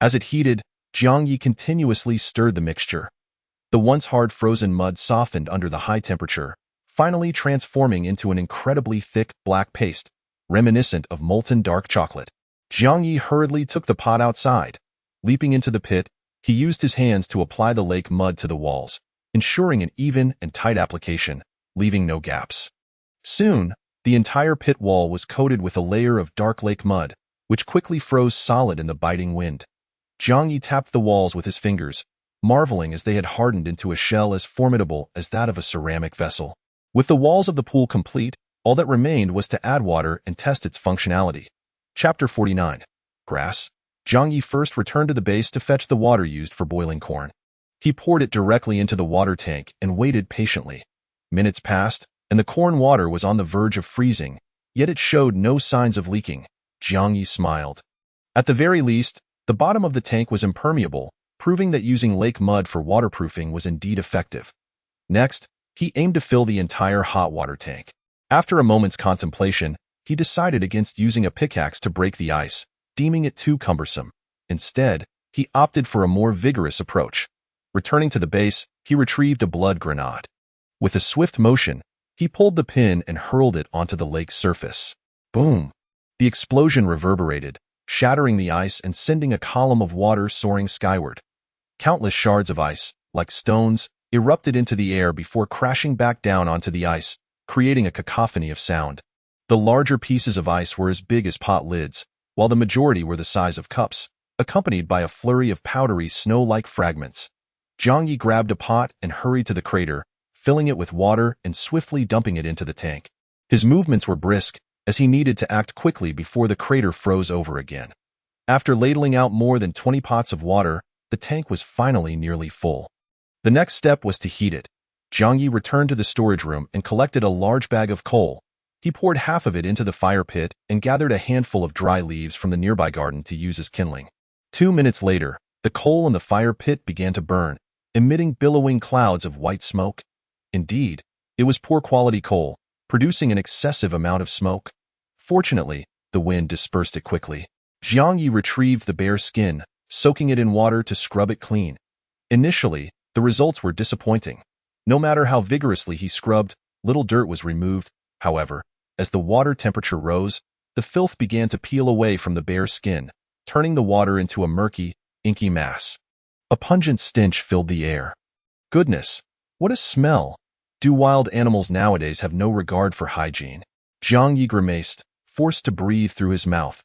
As it heated, Jiang Ye continuously stirred the mixture. The once hard frozen mud softened under the high temperature, finally transforming into an incredibly thick black paste, reminiscent of molten dark chocolate. Jiang Ye hurriedly took the pot outside. Leaping into the pit, he used his hands to apply the lake mud to the walls, ensuring an even and tight application, leaving no gaps. Soon, the entire pit wall was coated with a layer of dark lake mud, which quickly froze solid in the biting wind. Jiang Ye tapped the walls with his fingers, marveling as they had hardened into a shell as formidable as that of a ceramic vessel. With the walls of the pool complete, all that remained was to add water and test its functionality. Chapter 49. Grass. Jiang Ye first returned to the base to fetch the water used for boiling corn. He poured it directly into the water tank and waited patiently. Minutes passed, and the corn water was on the verge of freezing, yet it showed no signs of leaking. Jiang Ye smiled. At the very least, the bottom of the tank was impermeable, proving that using lake mud for waterproofing was indeed effective. Next, he aimed to fill the entire hot water tank. After a moment's contemplation, he decided against using a pickaxe to break the ice, deeming it too cumbersome. Instead, he opted for a more vigorous approach. Returning to the base, he retrieved a blood grenade. With a swift motion, he pulled the pin and hurled it onto the lake's surface. Boom! The explosion reverberated, shattering the ice and sending a column of water soaring skyward. Countless shards of ice, like stones, erupted into the air before crashing back down onto the ice, creating a cacophony of sound. The larger pieces of ice were as big as pot lids, while the majority were the size of cups, accompanied by a flurry of powdery snow-like fragments. Jiang Ye grabbed a pot and hurried to the crater, filling it with water and swiftly dumping it into the tank. His movements were brisk, as he needed to act quickly before the crater froze over again. After ladling out more than 20 pots of water, the tank was finally nearly full. The next step was to heat it. Jiang Ye returned to the storage room and collected a large bag of coal. He poured half of it into the fire pit and gathered a handful of dry leaves from the nearby garden to use as kindling. 2 minutes later, the coal in the fire pit began to burn, emitting billowing clouds of white smoke. Indeed, it was poor-quality coal, producing an excessive amount of smoke. Fortunately, the wind dispersed it quickly. Jiang Ye retrieved the bear's skin, soaking it in water to scrub it clean. Initially, the results were disappointing. No matter how vigorously he scrubbed, little dirt was removed. However, as the water temperature rose, the filth began to peel away from the bear's skin, turning the water into a murky, inky mass. A pungent stench filled the air. Goodness, what a smell! Do wild animals nowadays have no regard for hygiene? Jiang Ye grimaced, forced to breathe through his mouth.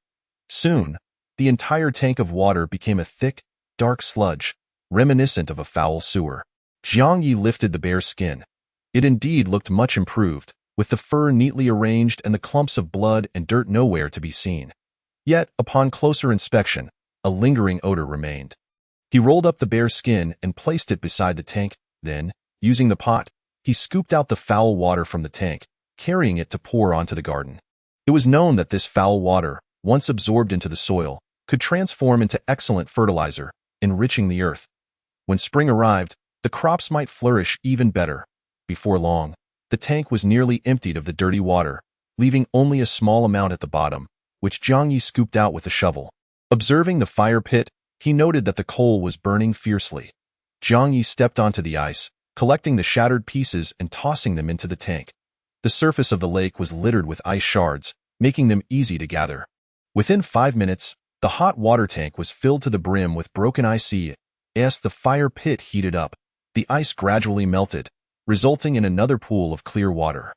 Soon, the entire tank of water became a thick, dark sludge, reminiscent of a foul sewer. Jiang Ye lifted the bear's skin. It indeed looked much improved, with the fur neatly arranged and the clumps of blood and dirt nowhere to be seen. Yet, upon closer inspection, a lingering odor remained. He rolled up the bear's skin and placed it beside the tank. Then, using the pot, he scooped out the foul water from the tank, carrying it to pour onto the garden. It was known that this foul water, once absorbed into the soil, could transform into excellent fertilizer, enriching the earth. When spring arrived, the crops might flourish even better. Before long, the tank was nearly emptied of the dirty water, leaving only a small amount at the bottom, which Jiang Ye scooped out with a shovel. Observing the fire pit, he noted that the coal was burning fiercely. Jiang Ye stepped onto the ice, collecting the shattered pieces and tossing them into the tank. The surface of the lake was littered with ice shards, making them easy to gather. Within 5 minutes, the hot water tank was filled to the brim with broken ice. As the fire pit heated up, the ice gradually melted, resulting in another pool of clear water.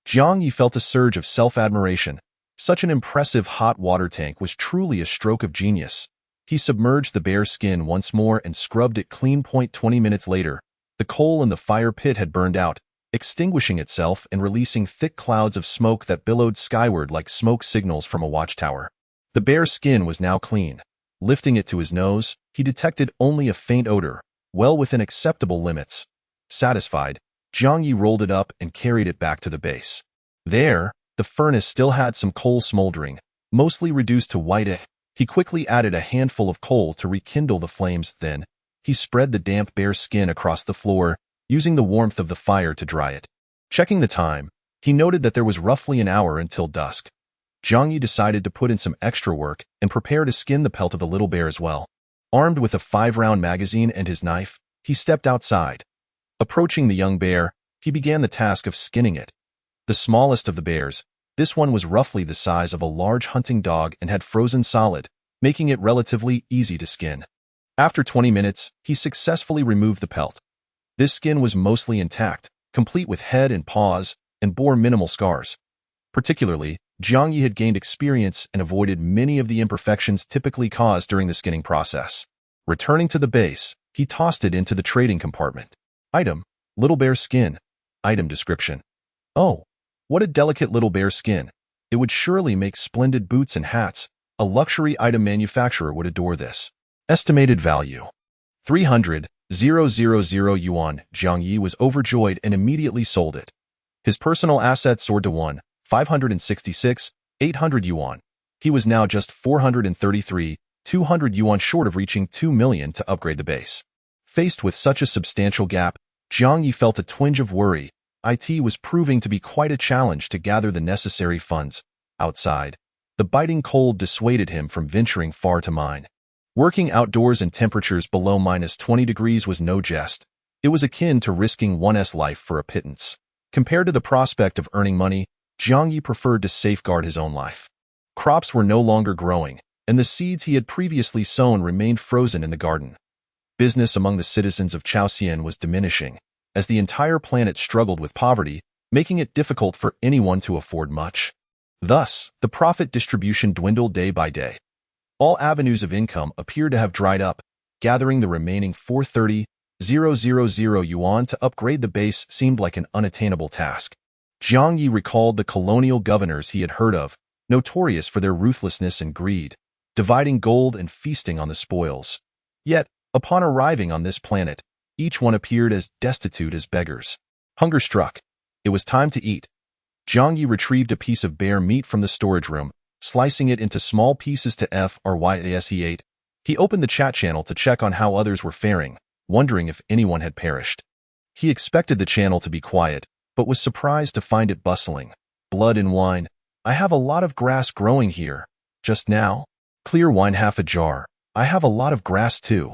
Jiang Ye felt a surge of self-admiration. Such an impressive hot water tank was truly a stroke of genius. He submerged the bear's skin once more and scrubbed it clean. 20 minutes later, the coal in the fire pit had burned out, extinguishing itself and releasing thick clouds of smoke that billowed skyward like smoke signals from a watchtower. The bear's skin was now clean. Lifting it to his nose, he detected only a faint odor, well within acceptable limits. Satisfied, Jiang Ye rolled it up and carried it back to the base. There, the furnace still had some coal smoldering, mostly reduced to white. He quickly added a handful of coal to rekindle the flames. Then, he spread the damp bear's skin across the floor, using the warmth of the fire to dry it. Checking the time, he noted that there was roughly an hour until dusk. Jiang Ye decided to put in some extra work and prepare to skin the pelt of the little bear as well. Armed with a 5-round magazine and his knife, he stepped outside. Approaching the young bear, he began the task of skinning it. The smallest of the bears, this one was roughly the size of a large hunting dog and had frozen solid, making it relatively easy to skin. After 20 minutes, he successfully removed the pelt. This skin was mostly intact, complete with head and paws, and bore minimal scars. Particularly, Jiang Ye had gained experience and avoided many of the imperfections typically caused during the skinning process. Returning to the base, he tossed it into the trading compartment. Item: little bear skin. Item description: oh, what a delicate little bear skin. It would surely make splendid boots and hats. A luxury item manufacturer would adore this. Estimated value: 300,000 yuan. Jiang Ye was overjoyed and immediately sold it. His personal assets soared to 566,800 yuan. He was now just 433,200 yuan short of reaching 2 million to upgrade the base. Faced with such a substantial gap, Jiang Ye felt a twinge of worry. It was proving to be quite a challenge to gather the necessary funds. Outside, the biting cold dissuaded him from venturing far to mine. Working outdoors in temperatures below -20 degrees was no jest. It was akin to risking one's life for a pittance. Compared to the prospect of earning money, Jiang Ye preferred to safeguard his own life. Crops were no longer growing, and the seeds he had previously sown remained frozen in the garden. Business among the citizens of Chaosian was diminishing, as the entire planet struggled with poverty, making it difficult for anyone to afford much. Thus, the profit distribution dwindled day by day. All avenues of income appeared to have dried up. Gathering the remaining 430,000 000 yuan to upgrade the base seemed like an unattainable task. Jiang Ye recalled the colonial governors he had heard of, notorious for their ruthlessness and greed, dividing gold and feasting on the spoils. Yet, upon arriving on this planet, each one appeared as destitute as beggars. Hunger struck. It was time to eat. Jiang Ye retrieved a piece of bear meat from the storage room, slicing it into small pieces to fries he ate. He opened the chat channel to check on how others were faring, wondering if anyone had perished. He expected the channel to be quiet, but was surprised to find it bustling. Blood and wine. I have a lot of grass growing here. Just now? Clear wine half a jar. I have a lot of grass too.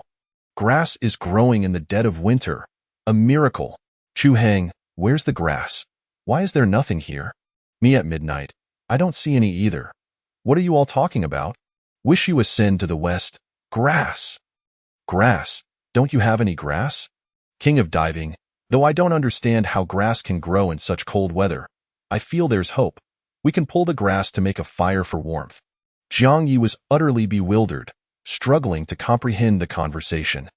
Grass is growing in the dead of winter. A miracle. Chu Heng, where's the grass? Why is there nothing here? Me at midnight. I don't see any either. What are you all talking about? Wish you a sin to the west. Grass. Grass. Don't you have any grass? King of diving. Though I don't understand how grass can grow in such cold weather, I feel there's hope. We can pull the grass to make a fire for warmth. Jiang Ye was utterly bewildered, struggling to comprehend the conversation.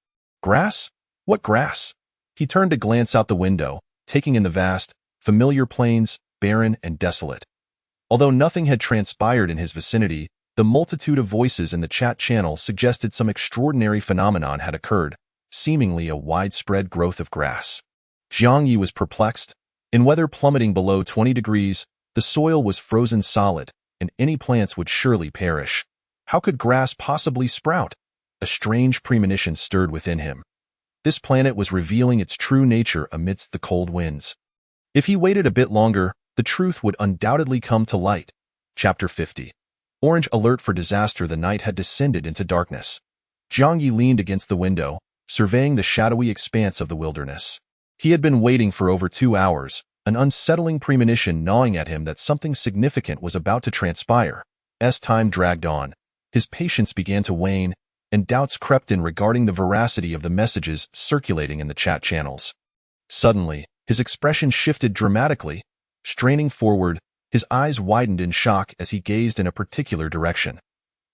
Grass? What grass? He turned to glance out the window, taking in the vast, familiar plains, barren and desolate. Although nothing had transpired in his vicinity, the multitude of voices in the chat channel suggested some extraordinary phenomenon had occurred, seemingly a widespread growth of grass. Jiang Ye was perplexed. In weather plummeting below 20 degrees, the soil was frozen solid, and any plants would surely perish. How could grass possibly sprout? A strange premonition stirred within him. This planet was revealing its true nature amidst the cold winds. If he waited a bit longer, the truth would undoubtedly come to light. Chapter 50. Orange alert for disaster. The night had descended into darkness. Jiang Ye leaned against the window, surveying the shadowy expanse of the wilderness. He had been waiting for over 2 hours, an unsettling premonition gnawing at him that something significant was about to transpire. As time dragged on, his patience began to wane, and doubts crept in regarding the veracity of the messages circulating in the chat channels. Suddenly, his expression shifted dramatically. Straining forward, his eyes widened in shock as he gazed in a particular direction.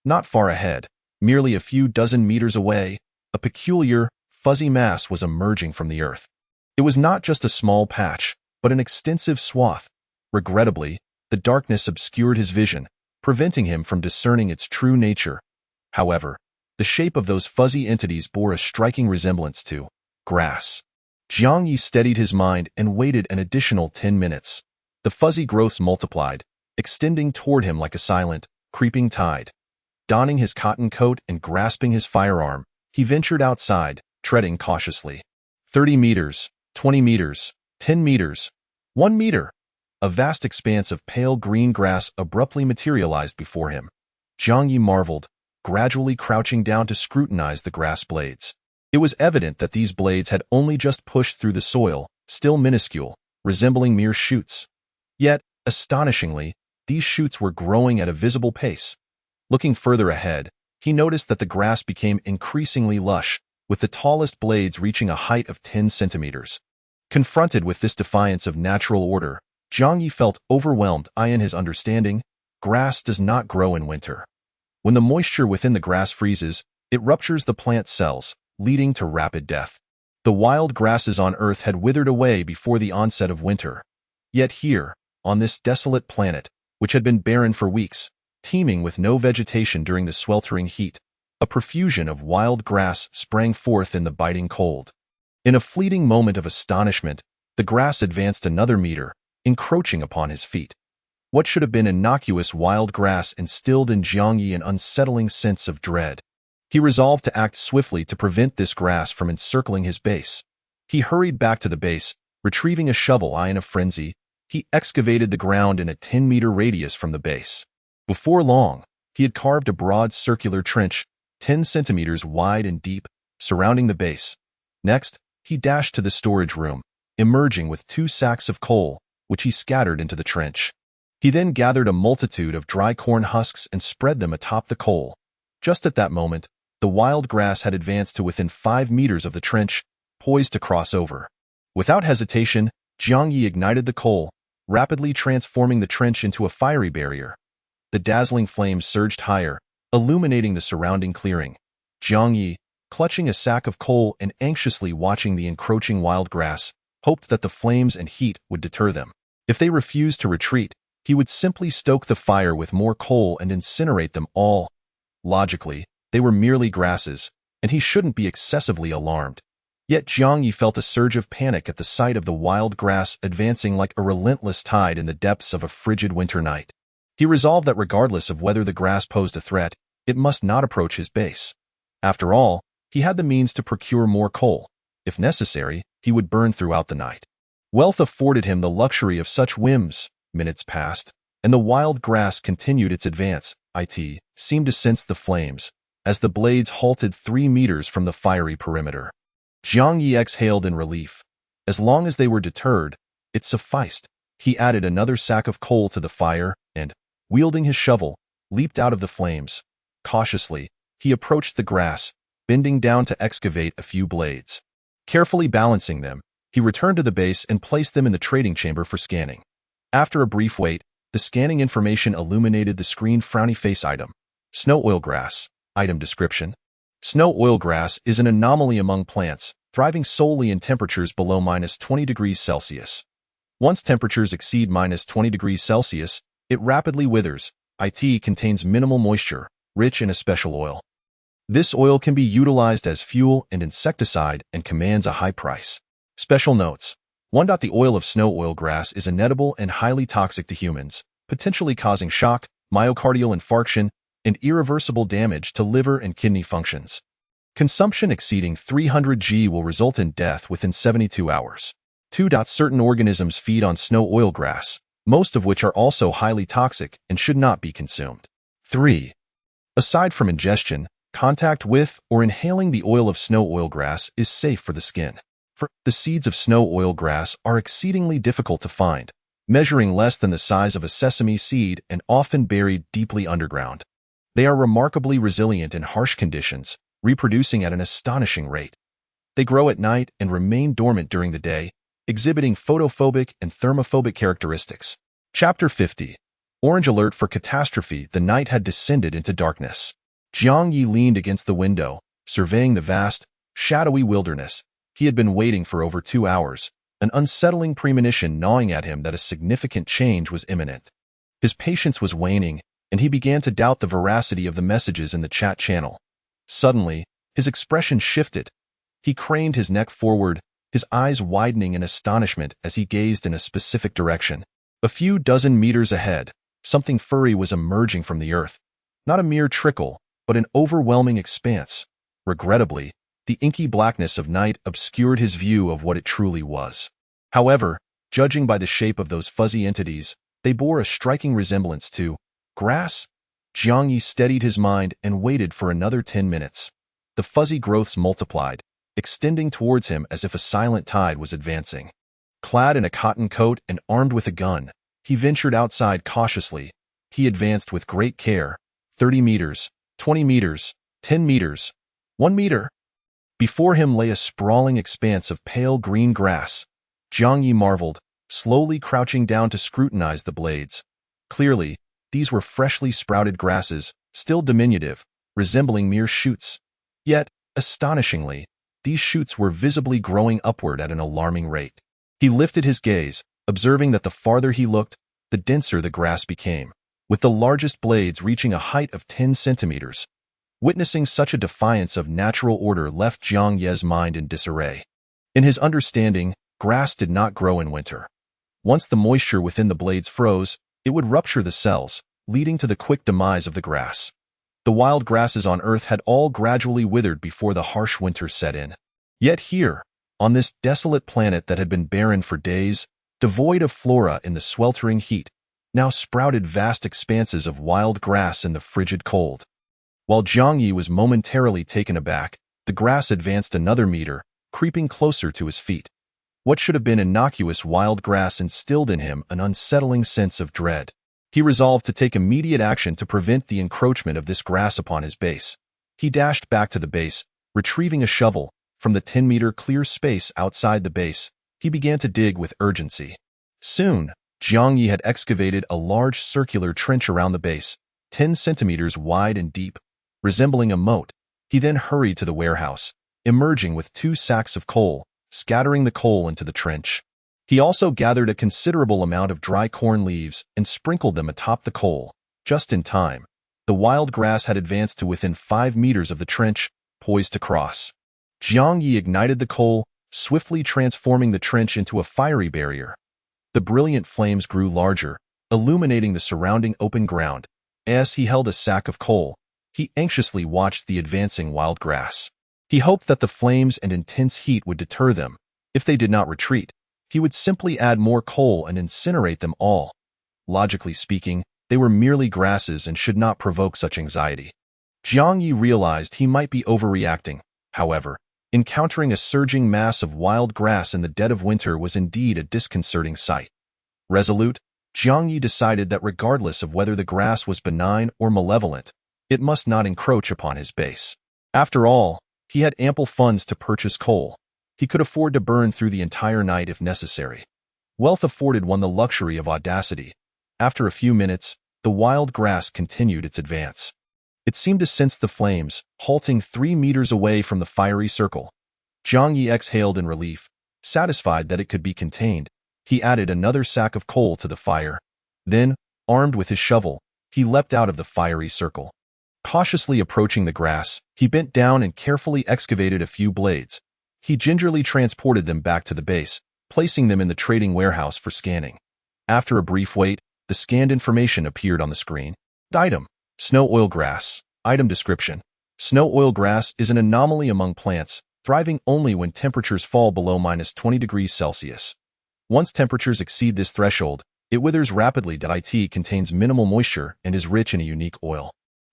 Not far ahead, merely a few dozen meters away, a peculiar, fuzzy mass was emerging from the earth. It was not just a small patch, but an extensive swath. Regrettably, the darkness obscured his vision, preventing him from discerning its true nature. However, the shape of those fuzzy entities bore a striking resemblance to grass. Jiang Ye steadied his mind and waited an additional 10 minutes. The fuzzy growths multiplied, extending toward him like a silent, creeping tide. Donning his cotton coat and grasping his firearm, he ventured outside, treading cautiously. 30 meters, 20 meters, 10 meters, 1 meter. A vast expanse of pale green grass abruptly materialized before him. Jiang Ye marveled, gradually crouching down to scrutinize the grass blades. It was evident that these blades had only just pushed through the soil, still minuscule, resembling mere shoots. Yet, astonishingly, these shoots were growing at a visible pace. Looking further ahead, he noticed that the grass became increasingly lush, with the tallest blades reaching a height of 10 centimeters. Confronted with this defiance of natural order, Jiang Ye felt overwhelmed. In his understanding, grass does not grow in winter. When the moisture within the grass freezes, it ruptures the plant cells, leading to rapid death. The wild grasses on Earth had withered away before the onset of winter. Yet here, on this desolate planet, which had been barren for weeks, teeming with no vegetation during the sweltering heat, a profusion of wild grass sprang forth in the biting cold. In a fleeting moment of astonishment, the grass advanced another meter, encroaching upon his feet. What should have been innocuous wild grass instilled in Jiang Ye an unsettling sense of dread. He resolved to act swiftly to prevent this grass from encircling his base. He hurried back to the base, retrieving a shovel. In a frenzy, he excavated the ground in a 10-meter radius from the base. Before long, he had carved a broad circular trench, 10 centimeters wide and deep, surrounding the base. Next, he dashed to the storage room, emerging with 2 sacks of coal, which he scattered into the trench. He then gathered a multitude of dry corn husks and spread them atop the coal. Just at that moment, the wild grass had advanced to within 5 meters of the trench, poised to cross over. Without hesitation, Jiang Ye ignited the coal, rapidly transforming the trench into a fiery barrier. The dazzling flames surged higher, illuminating the surrounding clearing. Jiang Ye, clutching a sack of coal and anxiously watching the encroaching wild grass, hoped that the flames and heat would deter them. If they refused to retreat, he would simply stoke the fire with more coal and incinerate them all. Logically, they were merely grasses, and he shouldn't be excessively alarmed. Yet Jiang Ye felt a surge of panic at the sight of the wild grass advancing like a relentless tide in the depths of a frigid winter night. He resolved that regardless of whether the grass posed a threat, it must not approach his base. After all, he had the means to procure more coal. If necessary, he would burn throughout the night. Wealth afforded him the luxury of such whims. Minutes passed, and the wild grass continued its advance. It seemed to sense the flames, as the blades halted 3 meters from the fiery perimeter. Jiang Ye exhaled in relief. As long as they were deterred, it sufficed. He added another sack of coal to the fire and, wielding his shovel, leaped out of the flames. Cautiously, he approached the grass, bending down to excavate a few blades. Carefully balancing them, he returned to the base and placed them in the trading chamber for scanning. After a brief wait, the scanning information illuminated the screen. Frowny face item. Snow oil grass. Item description. Snow oil grass is an anomaly among plants, thriving solely in temperatures below -20 degrees Celsius. Once temperatures exceed -20 degrees Celsius, it rapidly withers. It contains minimal moisture, rich in a special oil. This oil can be utilized as fuel and insecticide and commands a high price. Special notes. 1. The oil of snow oil grass is inedible and highly toxic to humans, potentially causing shock, myocardial infarction, and irreversible damage to liver and kidney functions. Consumption exceeding 300 g will result in death within 72 hours. 2. Certain organisms feed on snow oil grass, most of which are also highly toxic and should not be consumed. 3. Aside from ingestion, contact with or inhaling the oil of snow oil grass is safe for the skin. The seeds of snow oil grass are exceedingly difficult to find, measuring less than the size of a sesame seed and often buried deeply underground. They are remarkably resilient in harsh conditions, reproducing at an astonishing rate. They grow at night and remain dormant during the day, exhibiting photophobic and thermophobic characteristics. Chapter 50. Orange alert for catastrophe. The night had descended into darkness. Jiang Ye leaned against the window, surveying the vast, shadowy wilderness. He had been waiting for over 2 hours, an unsettling premonition gnawing at him that a significant change was imminent. His patience was waning, and he began to doubt the veracity of the messages in the chat channel. Suddenly, his expression shifted. He craned his neck forward, his eyes widening in astonishment as he gazed in a specific direction. A few dozen meters ahead, something furry was emerging from the earth. Not a mere trickle, but an overwhelming expanse. Regrettably, the inky blackness of night obscured his view of what it truly was. However, judging by the shape of those fuzzy entities, they bore a striking resemblance to grass. Jiang Ye steadied his mind and waited for another 10 minutes. The fuzzy growths multiplied, extending towards him as if a silent tide was advancing. Clad in a cotton coat and armed with a gun, he ventured outside cautiously. He advanced with great care. 30 meters, 20 meters, 10 meters, 1 meter. Before him lay a sprawling expanse of pale green grass. Jiang Ye marveled, slowly crouching down to scrutinize the blades. Clearly, these were freshly sprouted grasses, still diminutive, resembling mere shoots. Yet, astonishingly, these shoots were visibly growing upward at an alarming rate. He lifted his gaze, observing that the farther he looked, the denser the grass became, with the largest blades reaching a height of 10 centimeters. Witnessing such a defiance of natural order left Jiang Ye's mind in disarray. In his understanding, grass did not grow in winter. Once the moisture within the blades froze, it would rupture the cells, leading to the quick demise of the grass. The wild grasses on Earth had all gradually withered before the harsh winter set in. Yet here, on this desolate planet that had been barren for days, devoid of flora in the sweltering heat, now sprouted vast expanses of wild grass in the frigid cold. While Jiang Ye was momentarily taken aback, the grass advanced another meter, creeping closer to his feet. What should have been innocuous wild grass instilled in him an unsettling sense of dread. He resolved to take immediate action to prevent the encroachment of this grass upon his base. He dashed back to the base, retrieving a shovel. From the 10-meter clear space outside the base, he began to dig with urgency. Soon, Jiang Ye had excavated a large circular trench around the base, 10 centimeters wide and deep, resembling a moat. He then hurried to the warehouse, emerging with 2 sacks of coal, scattering the coal into the trench. He also gathered a considerable amount of dry corn leaves and sprinkled them atop the coal. Just in time, the wild grass had advanced to within 5 meters of the trench, poised to cross. Jiang Ye ignited the coal, swiftly transforming the trench into a fiery barrier. The brilliant flames grew larger, illuminating the surrounding open ground. As he held a sack of coal, he anxiously watched the advancing wild grass. He hoped that the flames and intense heat would deter them. If they did not retreat, he would simply add more coal and incinerate them all. Logically speaking, they were merely grasses and should not provoke such anxiety. Jiang Ye realized he might be overreacting. However, encountering a surging mass of wild grass in the dead of winter was indeed a disconcerting sight. Resolute, Jiang Ye decided that regardless of whether the grass was benign or malevolent, it must not encroach upon his base. After all, he had ample funds to purchase coal. He could afford to burn through the entire night if necessary. Wealth afforded one the luxury of audacity. After a few minutes, the wild grass continued its advance. It seemed to sense the flames, halting 3 meters away from the fiery circle. Jiang Ye exhaled in relief, satisfied that it could be contained. He added another sack of coal to the fire. Then, armed with his shovel, he leapt out of the fiery circle. Cautiously approaching the grass, he bent down and carefully excavated a few blades. He gingerly transported them back to the base, placing them in the trading warehouse for scanning. After a brief wait, the scanned information appeared on the screen. Item: snow oil grass. Item description: snow oil grass is an anomaly among plants, thriving only when temperatures fall below -20 degrees Celsius. Once temperatures exceed this threshold, it withers rapidly. It contains minimal moisture and is rich in a unique oil.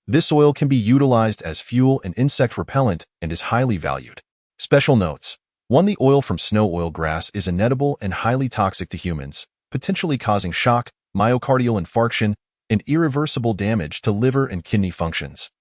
This oil can be utilized as fuel and insect repellent and is highly valued. Special notes: 1. The oil from snow oil grass is inedible and highly toxic to humans, potentially causing shock, myocardial infarction, and irreversible damage to liver and kidney functions.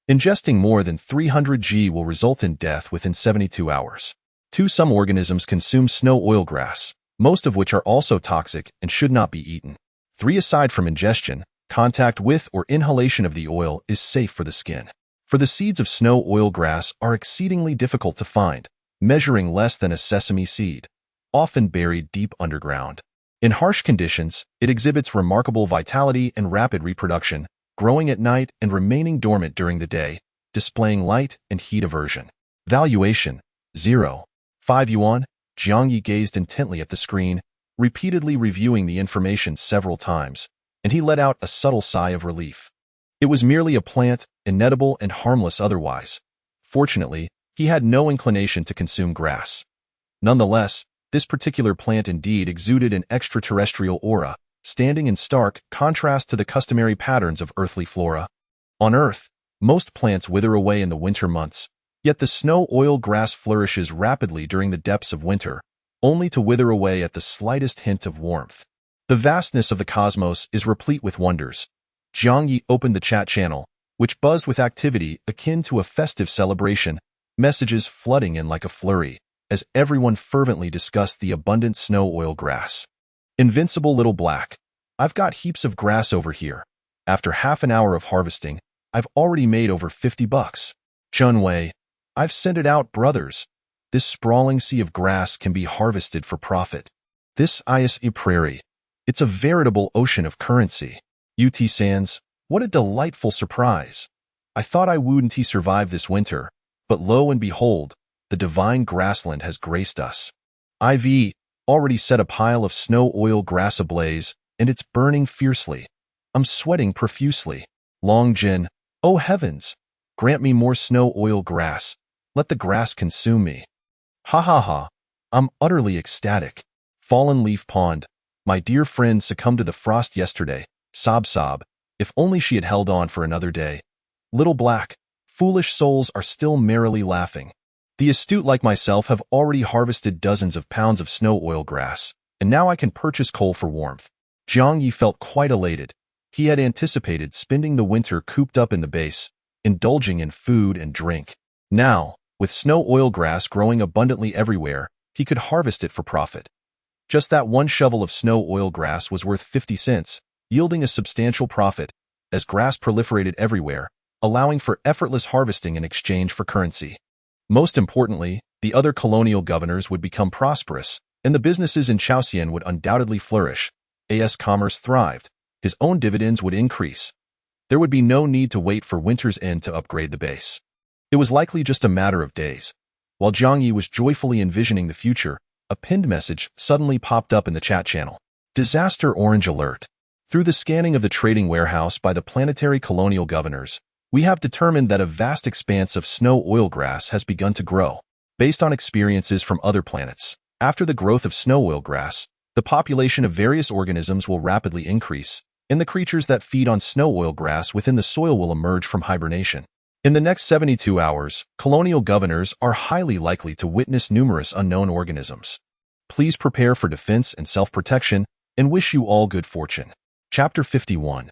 Ingesting more than 300 g will result in death within 72 hours. 2. Some organisms consume snow oil grass, most of which are also toxic and should not be eaten. 3. Aside from ingestion, contact with or inhalation of the oil is safe for the skin. For the seeds of snow oil grass are exceedingly difficult to find, measuring less than a sesame seed, often buried deep underground. In harsh conditions, it exhibits remarkable vitality and rapid reproduction, growing at night and remaining dormant during the day, displaying light and heat aversion. Valuation: 0.5 yuan. Jiang Ye gazed intently at the screen, repeatedly reviewing the information several times, and he let out a subtle sigh of relief. It was merely a plant, inedible and harmless otherwise. Fortunately, he had no inclination to consume grass. Nonetheless, this particular plant indeed exuded an extraterrestrial aura, standing in stark contrast to the customary patterns of earthly flora. On Earth, most plants wither away in the winter months, yet the snow oil grass flourishes rapidly during the depths of winter, only to wither away at the slightest hint of warmth. The vastness of the cosmos is replete with wonders. Jiang Ye opened the chat channel, which buzzed with activity akin to a festive celebration, messages flooding in like a flurry, as everyone fervently discussed the abundant snow oil grass. Invincible little black. I've got heaps of grass over here. After half an hour of harvesting, I've already made over $50. Chun Wei. I've sent it out, brothers. This sprawling sea of grass can be harvested for profit. This is a prairie. It's a veritable ocean of currency. UT Sands, what a delightful surprise. I thought I wouldn't survive this winter, but lo and behold, the divine grassland has graced us. I've already set a pile of snow oil grass ablaze, and it's burning fiercely. I'm sweating profusely. Long Jin, oh heavens, grant me more snow oil grass. Let the grass consume me. Ha ha ha, I'm utterly ecstatic. Fallen Leaf Pond, my dear friend succumbed to the frost yesterday. Sob sob, if only she had held on for another day. Little black, foolish souls are still merrily laughing. The astute like myself have already harvested dozens of pounds of snow oil grass, and now I can purchase coal for warmth. Jiang Ye felt quite elated. He had anticipated spending the winter cooped up in the base, indulging in food and drink. Now, with snow oil grass growing abundantly everywhere, he could harvest it for profit. Just that one shovel of snow oil grass was worth 50 cents, yielding a substantial profit. As grass proliferated everywhere, allowing for effortless harvesting in exchange for currency. Most importantly, the other colonial governors would become prosperous, and the businesses in Chaosian would undoubtedly flourish. As commerce thrived, his own dividends would increase. There would be no need to wait for winter's end to upgrade the base. It was likely just a matter of days. While Jiang Ye was joyfully envisioning the future, a pinned message suddenly popped up in the chat channel. Disaster Orange Alert. Through the scanning of the trading warehouse by the planetary colonial governors, we have determined that a vast expanse of snow oilgrass has begun to grow. Based on experiences from other planets, after the growth of snow oilgrass, the population of various organisms will rapidly increase, and the creatures that feed on snow oilgrass within the soil will emerge from hibernation. In the next 72 hours, colonial governors are highly likely to witness numerous unknown organisms. Please prepare for defense and self-protection, and wish you all good fortune. Chapter 51.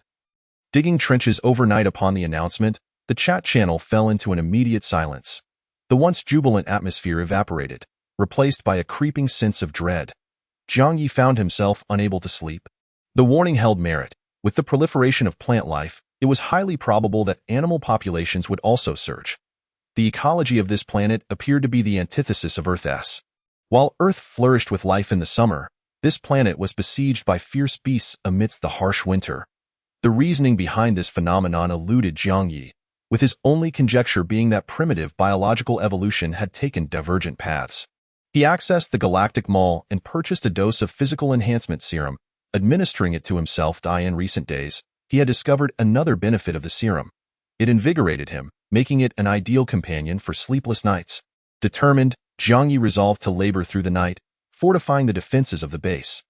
Digging trenches overnight. Upon the announcement, the chat channel fell into an immediate silence. The once jubilant atmosphere evaporated, replaced by a creeping sense of dread. Jiang Ye found himself unable to sleep. The warning held merit. With the proliferation of plant life, it was highly probable that animal populations would also surge. The ecology of this planet appeared to be the antithesis of Earth's. While Earth flourished with life in the summer, this planet was besieged by fierce beasts amidst the harsh winter. The reasoning behind this phenomenon eluded Jiang Ye, with his only conjecture being that primitive biological evolution had taken divergent paths. He accessed the Galactic Mall and purchased a dose of physical enhancement serum, administering it to himself. In recent days, he had discovered another benefit of the serum. It invigorated him, making it an ideal companion for sleepless nights. Determined, Jiang Ye resolved to labor through the night, fortifying the defenses of the base.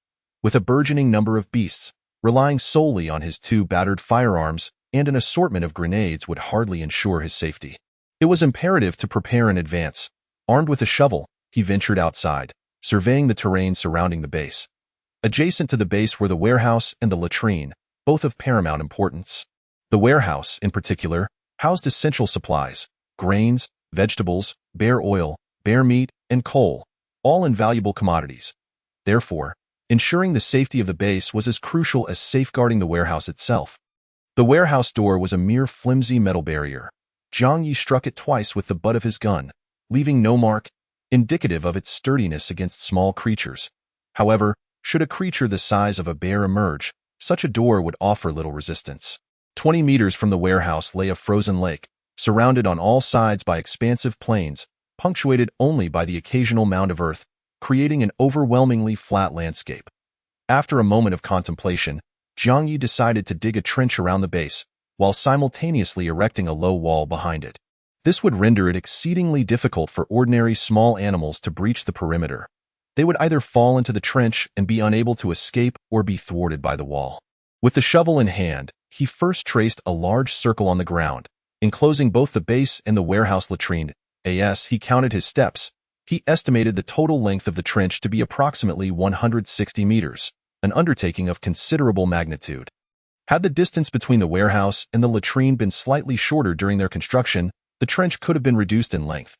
With a burgeoning number of beasts, relying solely on his 2 battered firearms and an assortment of grenades would hardly ensure his safety. It was imperative to prepare in advance. Armed with a shovel, he ventured outside, surveying the terrain surrounding the base. Adjacent to the base were the warehouse and the latrine, both of paramount importance. The warehouse, in particular, housed essential supplies, grains, vegetables, bear oil, bear meat, and coal, all invaluable commodities. Therefore, ensuring the safety of the base was as crucial as safeguarding the warehouse itself. The warehouse door was a mere flimsy metal barrier. Jiang Ye struck it twice with the butt of his gun, leaving no mark, indicative of its sturdiness against small creatures. However, should a creature the size of a bear emerge, such a door would offer little resistance. 20 meters from the warehouse lay a frozen lake, surrounded on all sides by expansive plains, punctuated only by the occasional mound of earth, creating an overwhelmingly flat landscape. After a moment of contemplation, Jiang Ye decided to dig a trench around the base, while simultaneously erecting a low wall behind it. This would render it exceedingly difficult for ordinary small animals to breach the perimeter. They would either fall into the trench and be unable to escape or be thwarted by the wall. With the shovel in hand, he first traced a large circle on the ground, enclosing both the base and the warehouse latrine. As he counted his steps, he estimated the total length of the trench to be approximately 160 meters, an undertaking of considerable magnitude. Had the distance between the warehouse and the latrine been slightly shorter during their construction, the trench could have been reduced in length.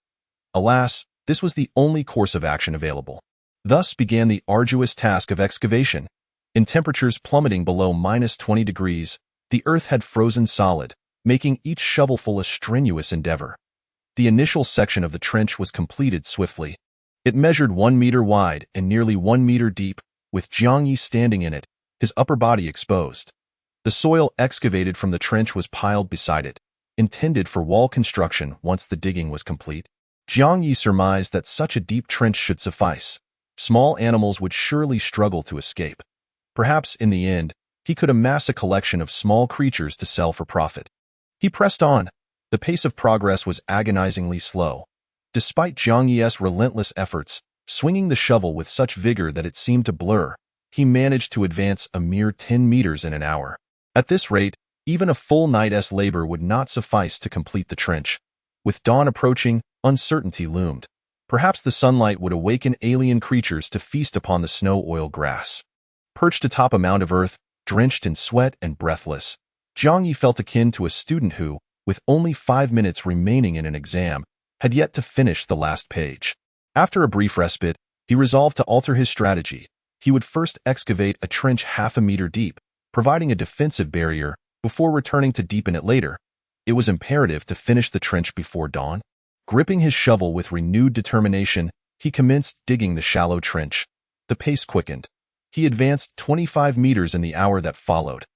Alas, this was the only course of action available. Thus began the arduous task of excavation. In temperatures plummeting below -20 degrees, the earth had frozen solid, making each shovelful a strenuous endeavor. The initial section of the trench was completed swiftly. It measured 1 meter wide and nearly 1 meter deep, with Jiang Ye standing in it, his upper body exposed. The soil excavated from the trench was piled beside it, intended for wall construction once the digging was complete. Jiang Ye surmised that such a deep trench should suffice. Small animals would surely struggle to escape. Perhaps, in the end, he could amass a collection of small creatures to sell for profit. He pressed on. The pace of progress was agonizingly slow. Despite Jiang Ye's relentless efforts, swinging the shovel with such vigor that it seemed to blur, he managed to advance a mere 10 meters in an hour. At this rate, even a full night's labor would not suffice to complete the trench. With dawn approaching, uncertainty loomed. Perhaps the sunlight would awaken alien creatures to feast upon the snow oil grass. Perched atop a mound of earth, drenched in sweat and breathless, Jiang Ye felt akin to a student who, with only 5 minutes remaining in an exam, had yet to finish the last page. After a brief respite, he resolved to alter his strategy. He would first excavate a trench half a meter deep, providing a defensive barrier, before returning to deepen it later. It was imperative to finish the trench before dawn. Gripping his shovel with renewed determination, he commenced digging the shallow trench. The pace quickened. He advanced 25 meters in the hour that followed.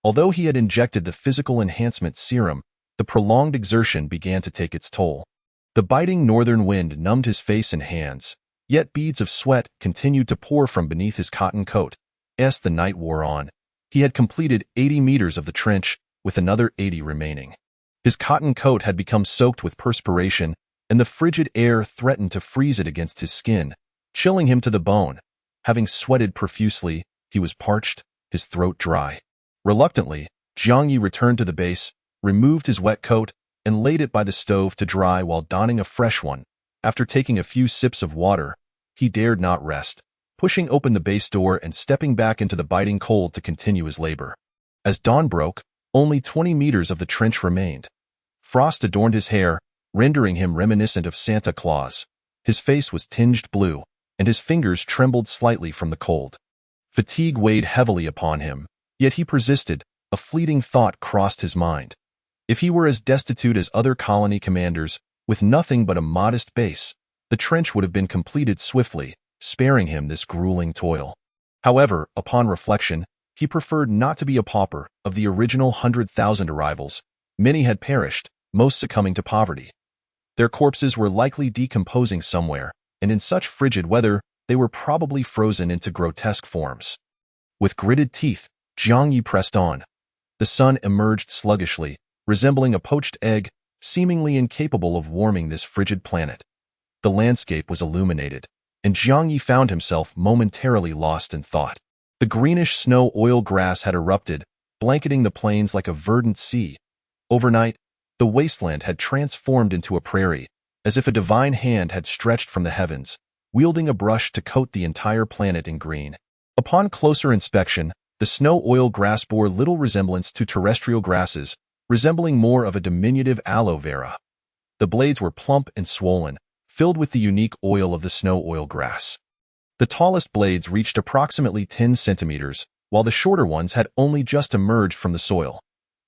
Although he had injected the physical enhancement serum, the prolonged exertion began to take its toll. The biting northern wind numbed his face and hands, yet beads of sweat continued to pour from beneath his cotton coat. As the night wore on, he had completed 80 meters of the trench, with another 80 remaining. His cotton coat had become soaked with perspiration, and the frigid air threatened to freeze it against his skin, chilling him to the bone. Having sweated profusely, he was parched, his throat dry. Reluctantly, Jiang Ye returned to the base, removed his wet coat, and laid it by the stove to dry while donning a fresh one. After taking a few sips of water, he dared not rest, pushing open the base door and stepping back into the biting cold to continue his labor. As dawn broke, only 20 meters of the trench remained. Frost adorned his hair, rendering him reminiscent of Santa Claus. His face was tinged blue, and his fingers trembled slightly from the cold. Fatigue weighed heavily upon him, yet he persisted. A fleeting thought crossed his mind. If he were as destitute as other colony commanders, with nothing but a modest base, the trench would have been completed swiftly, sparing him this grueling toil. However, upon reflection, he preferred not to be a pauper. Of the original 100,000 arrivals, many had perished, most succumbing to poverty. Their corpses were likely decomposing somewhere, and in such frigid weather, they were probably frozen into grotesque forms. With gritted teeth, Jiang Ye pressed on. The sun emerged sluggishly, resembling a poached egg, seemingly incapable of warming this frigid planet. The landscape was illuminated, and Jiang Ye found himself momentarily lost in thought. The greenish snow oil grass had erupted, blanketing the plains like a verdant sea. Overnight, the wasteland had transformed into a prairie, as if a divine hand had stretched from the heavens, wielding a brush to coat the entire planet in green. Upon closer inspection, the snow oil grass bore little resemblance to terrestrial grasses, resembling more of a diminutive aloe vera. The blades were plump and swollen, filled with the unique oil of the snow oil grass. The tallest blades reached approximately 10 centimeters, while the shorter ones had only just emerged from the soil.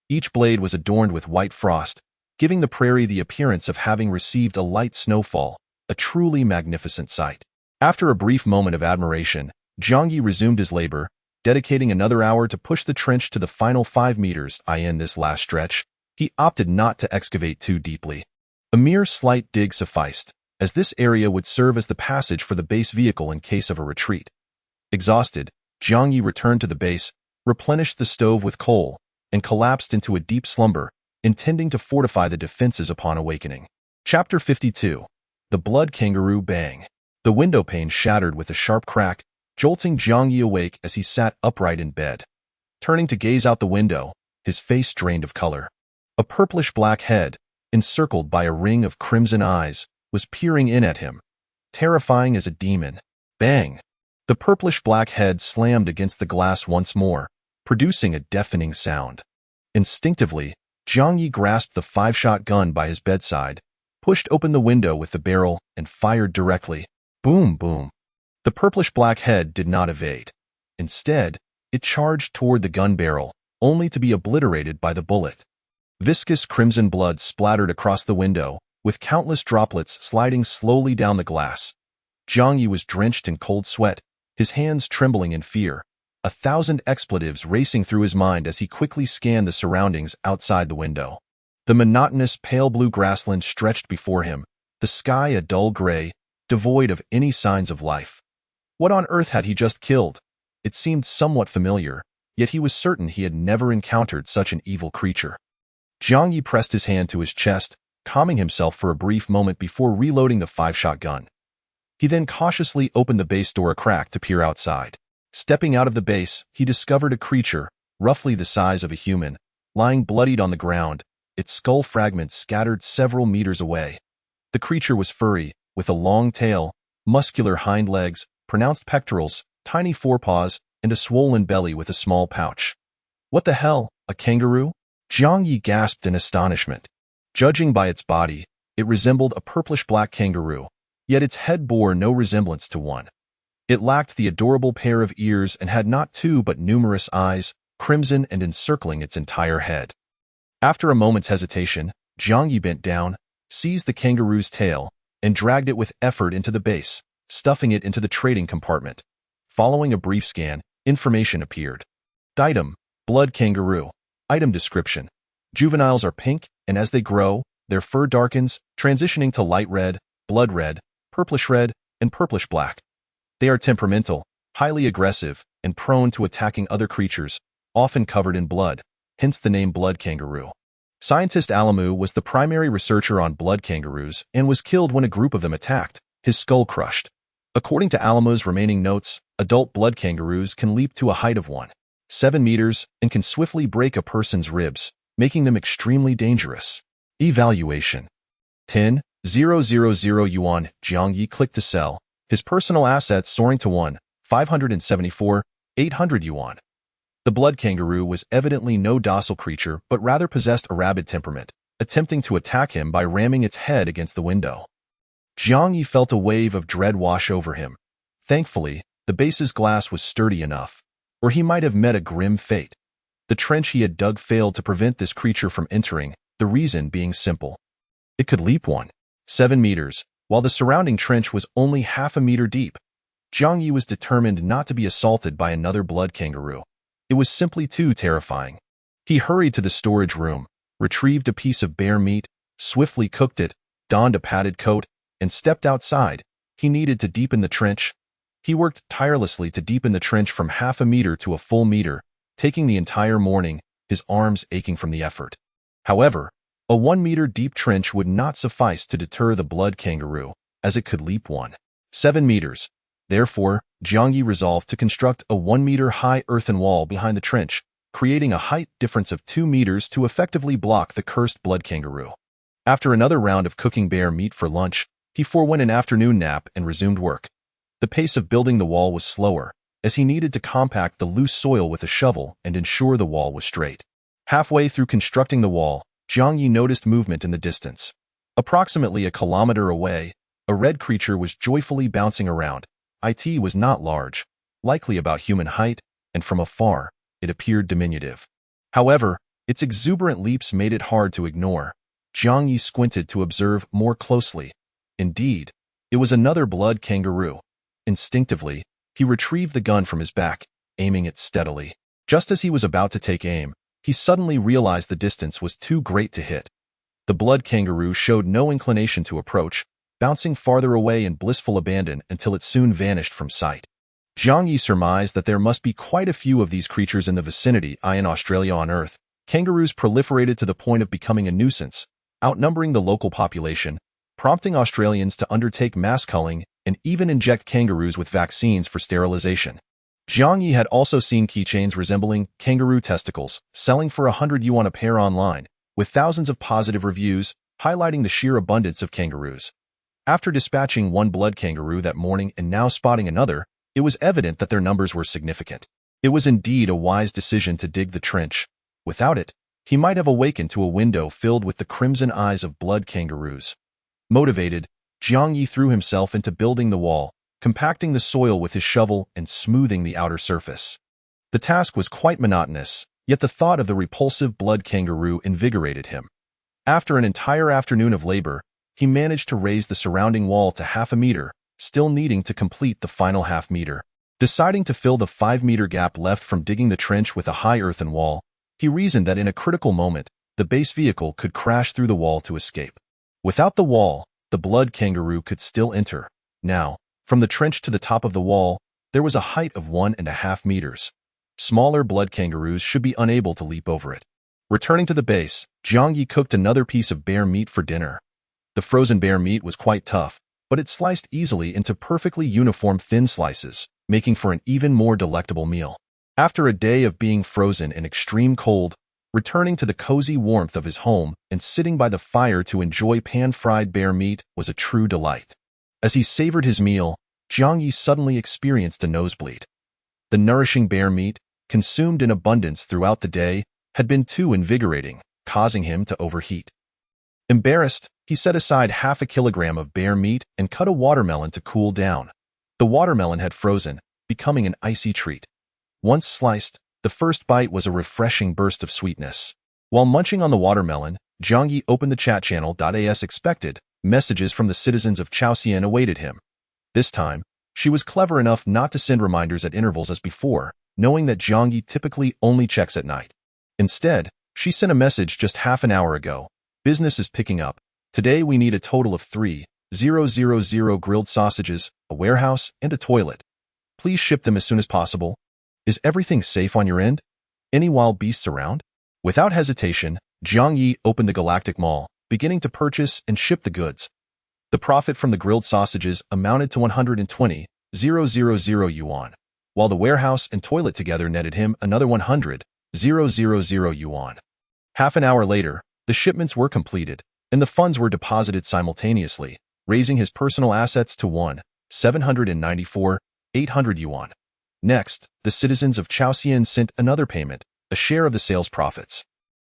Each blade was adorned with white frost, giving the prairie the appearance of having received a light snowfall, a truly magnificent sight. After a brief moment of admiration, Jiang Ye resumed his labor, dedicating another hour to push the trench to the final 5 meters. In this last stretch, he opted not to excavate too deeply. A mere slight dig sufficed, as this area would serve as the passage for the base vehicle in case of a retreat. Exhausted, Jiang Ye returned to the base, replenished the stove with coal, and collapsed into a deep slumber, intending to fortify the defenses upon awakening. Chapter 52. The Blood Kangaroo Bang. The window pane shattered with a sharp crack, jolting Jiang Ye awake as he sat upright in bed. Turning to gaze out the window, his face drained of color. A purplish-black head, encircled by a ring of crimson eyes, was peering in at him, terrifying as a demon. Bang! The purplish-black head slammed against the glass once more, producing a deafening sound. Instinctively, Jiang Ye grasped the 5-shot gun by his bedside, pushed open the window with the barrel, and fired directly. Boom, boom. The purplish-black head did not evade. Instead, it charged toward the gun barrel, only to be obliterated by the bullet. Viscous crimson blood splattered across the window, with countless droplets sliding slowly down the glass. Jiang Ye was drenched in cold sweat, his hands trembling in fear, 1,000 expletives racing through his mind as he quickly scanned the surroundings outside the window. The monotonous pale blue grassland stretched before him, the sky a dull gray, devoid of any signs of life. What on earth had he just killed? It seemed somewhat familiar, yet he was certain he had never encountered such an evil creature. Jiang Ye pressed his hand to his chest, calming himself for a brief moment before reloading the 5-shot gun. He then cautiously opened the base door a crack to peer outside. Stepping out of the base, he discovered a creature, roughly the size of a human, lying bloodied on the ground, its skull fragments scattered several meters away. The creature was furry, with a long tail, muscular hind legs, pronounced pectorals, tiny forepaws, and a swollen belly with a small pouch. What the hell, a kangaroo? Jiang Ye gasped in astonishment. Judging by its body, it resembled a purplish-black kangaroo, yet its head bore no resemblance to one. It lacked the adorable pair of ears and had not two but numerous eyes, crimson and encircling its entire head. After a moment's hesitation, Jiang Ye bent down, seized the kangaroo's tail, and dragged it with effort into the base, stuffing it into the trading compartment. Following a brief scan, information appeared. Item: blood kangaroo. Item description: juveniles are pink, and as they grow, their fur darkens, transitioning to light red, blood red, and purplish black. They are temperamental, highly aggressive, and prone to attacking other creatures, often covered in blood, hence the name blood kangaroo. Scientist Alamu was the primary researcher on blood kangaroos and was killed when a group of them attacked, his skull crushed. According to Alamu's remaining notes, adult blood kangaroos can leap to a height of 1.7 meters and can swiftly break a person's ribs, making them extremely dangerous. Evaluation: 10,000 yuan. Jiang Ye clicked to sell, his personal assets soaring to 1,574,800 yuan. The blood kangaroo was evidently no docile creature but rather possessed a rabid temperament, attempting to attack him by ramming its head against the window. Jiang Ye felt a wave of dread wash over him. Thankfully, the base's glass was sturdy enough, or he might have met a grim fate. The trench he had dug failed to prevent this creature from entering, the reason being simple. It could leap 1.7 meters, while the surrounding trench was only half a meter deep. Jiang Ye was determined not to be assaulted by another blood kangaroo. It was simply too terrifying. He hurried to the storage room, retrieved a piece of bear meat, swiftly cooked it, donned a padded coat, and stepped outside. He needed to deepen the trench. He worked tirelessly to deepen the trench from half a meter to a full meter, taking the entire morning, his arms aching from the effort. However, a 1-meter deep trench would not suffice to deter the blood kangaroo, as it could leap 1.7 meters. Therefore, Jiang Ye resolved to construct a 1-meter-high earthen wall behind the trench, creating a height difference of 2 meters to effectively block the cursed blood kangaroo. After another round of cooking bear meat for lunch, he forewent an afternoon nap and resumed work. The pace of building the wall was slower, as he needed to compact the loose soil with a shovel and ensure the wall was straight. Halfway through constructing the wall, Jiang Ye noticed movement in the distance. Approximately a kilometer away, a red creature was joyfully bouncing around. It was not large, likely about human height, and from afar, it appeared diminutive. However, its exuberant leaps made it hard to ignore. Jiang Ye squinted to observe more closely. Indeed, it was another blood kangaroo. Instinctively, he retrieved the gun from his back, aiming it steadily. Just as he was about to take aim, he suddenly realized the distance was too great to hit. The blood kangaroo showed no inclination to approach, bouncing farther away in blissful abandon until it soon vanished from sight. Jiang Ye surmised that there must be quite a few of these creatures in the vicinity. In Australia on Earth, kangaroos proliferated to the point of becoming a nuisance, outnumbering the local population, prompting Australians to undertake mass culling and even inject kangaroos with vaccines for sterilization. Jiang Ye had also seen keychains resembling kangaroo testicles, selling for 100 yuan a pair online, with thousands of positive reviews, highlighting the sheer abundance of kangaroos. After dispatching one blood kangaroo that morning and now spotting another, it was evident that their numbers were significant. It was indeed a wise decision to dig the trench. Without it, he might have awakened to a window filled with the crimson eyes of blood kangaroos. Motivated, Jiang Ye threw himself into building the wall, compacting the soil with his shovel and smoothing the outer surface. The task was quite monotonous, yet the thought of the repulsive blood kangaroo invigorated him. After an entire afternoon of labor, he managed to raise the surrounding wall to half a meter, still needing to complete the final half meter. Deciding to fill the 5-meter gap left from digging the trench with a high earthen wall, he reasoned that in a critical moment, the base vehicle could crash through the wall to escape. Without the wall, the blood kangaroo could still enter. Now, from the trench to the top of the wall, there was a height of 1.5 meters. Smaller blood kangaroos should be unable to leap over it. Returning to the base, Jiang Ye cooked another piece of bear meat for dinner. The frozen bear meat was quite tough, but it sliced easily into perfectly uniform thin slices, making for an even more delectable meal. After a day of being frozen in extreme cold, returning to the cozy warmth of his home and sitting by the fire to enjoy pan-fried bear meat was a true delight. As he savored his meal, Jiang Ye suddenly experienced a nosebleed. The nourishing bear meat, consumed in abundance throughout the day, had been too invigorating, causing him to overheat. Embarrassed, he set aside half a kilogram of bear meat and cut a watermelon to cool down. The watermelon had frozen, becoming an icy treat. Once sliced, the first bite was a refreshing burst of sweetness. While munching on the watermelon, Jiang Ye opened the chat channel. As expected, messages from the citizens of Chaoxian awaited him. This time, she was clever enough not to send reminders at intervals as before, knowing that Jiang Ye typically only checks at night. Instead, she sent a message just half an hour ago. Business is picking up. Today we need a total of 3,000 grilled sausages, a warehouse, and a toilet. Please ship them as soon as possible. Is everything safe on your end? Any wild beasts around? Without hesitation, Jiang Ye opened the Galactic Mall, beginning to purchase and ship the goods. The profit from the grilled sausages amounted to 120,000 yuan, while the warehouse and toilet together netted him another 100,000 yuan. Half an hour later, the shipments were completed, and the funds were deposited simultaneously, raising his personal assets to 1,794,800 yuan. Next, the citizens of Chaoxian sent another payment, a share of the sales profits.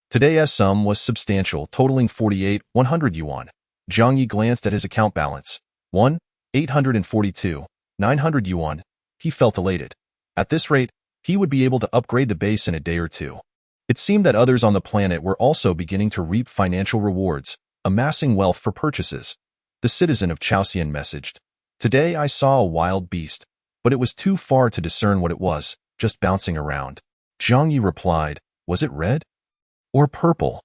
Today's sum was substantial, totaling 48,100 yuan. Jiang Ye glanced at his account balance. 1,842,900 yuan. He felt elated. At this rate, he would be able to upgrade the base in a day or two. It seemed that others on the planet were also beginning to reap financial rewards, amassing wealth for purchases. The citizen of Chaoxian messaged, "Today I saw a wild beast, but it was too far to discern what it was, just bouncing around." Jiang Ye replied, "Was it red? Or purple?"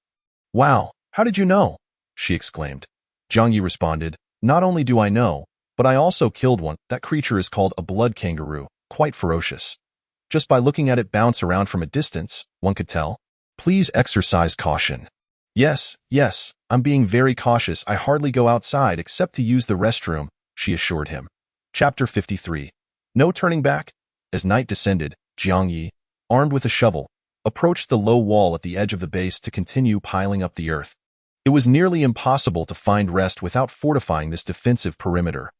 "Wow, how did you know?" she exclaimed. Jiang Ye responded, "Not only do I know, but I also killed one. That creature is called a blood kangaroo, quite ferocious. Just by looking at it bounce around from a distance, one could tell. Please exercise caution." Yes, I'm being very cautious. I hardly go outside except to use the restroom," she assured him. Chapter 53. No turning back. As night descended, Jiang Ye, armed with a shovel, approached the low wall at the edge of the base to continue piling up the earth. It was nearly impossible to find rest without fortifying this defensive perimeter.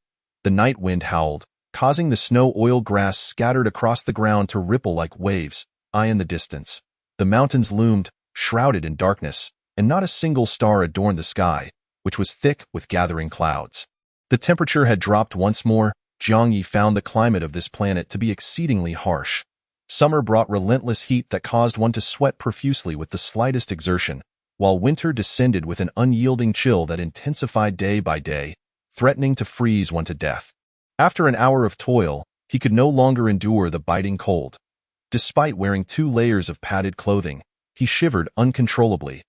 The night wind howled, causing the snow-oiled grass scattered across the ground to ripple like waves, high in the distance. The mountains loomed, shrouded in darkness, and not a single star adorned the sky, which was thick with gathering clouds. The temperature had dropped once more. Jiang Ye found the climate of this planet to be exceedingly harsh. Summer brought relentless heat that caused one to sweat profusely with the slightest exertion, while winter descended with an unyielding chill that intensified day by day, threatening to freeze one to death. After an hour of toil, he could no longer endure the biting cold. Despite wearing 2 layers of padded clothing, he shivered uncontrollably.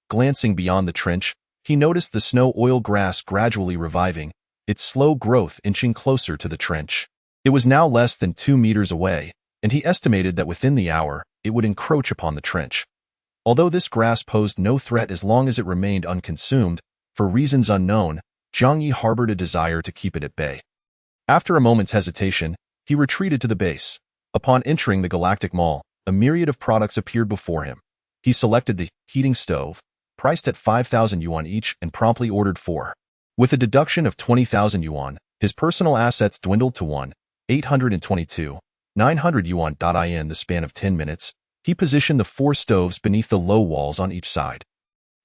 Glancing beyond the trench, he noticed the snow-oiled grass gradually reviving, its slow growth inching closer to the trench. It was now less than 2 meters away, and he estimated that within the hour, it would encroach upon the trench. Although this grass posed no threat as long as it remained unconsumed, for reasons unknown, Jiang Ye harbored a desire to keep it at bay. After a moment's hesitation, he retreated to the base. Upon entering the Galactic Mall, a myriad of products appeared before him. He selected the heating stove, priced at 5,000 yuan each, and promptly ordered 4. With a deduction of 20,000 yuan, his personal assets dwindled to 1,822,900 yuan. In the span of 10 minutes, he positioned the 4 stoves beneath the low walls on each side.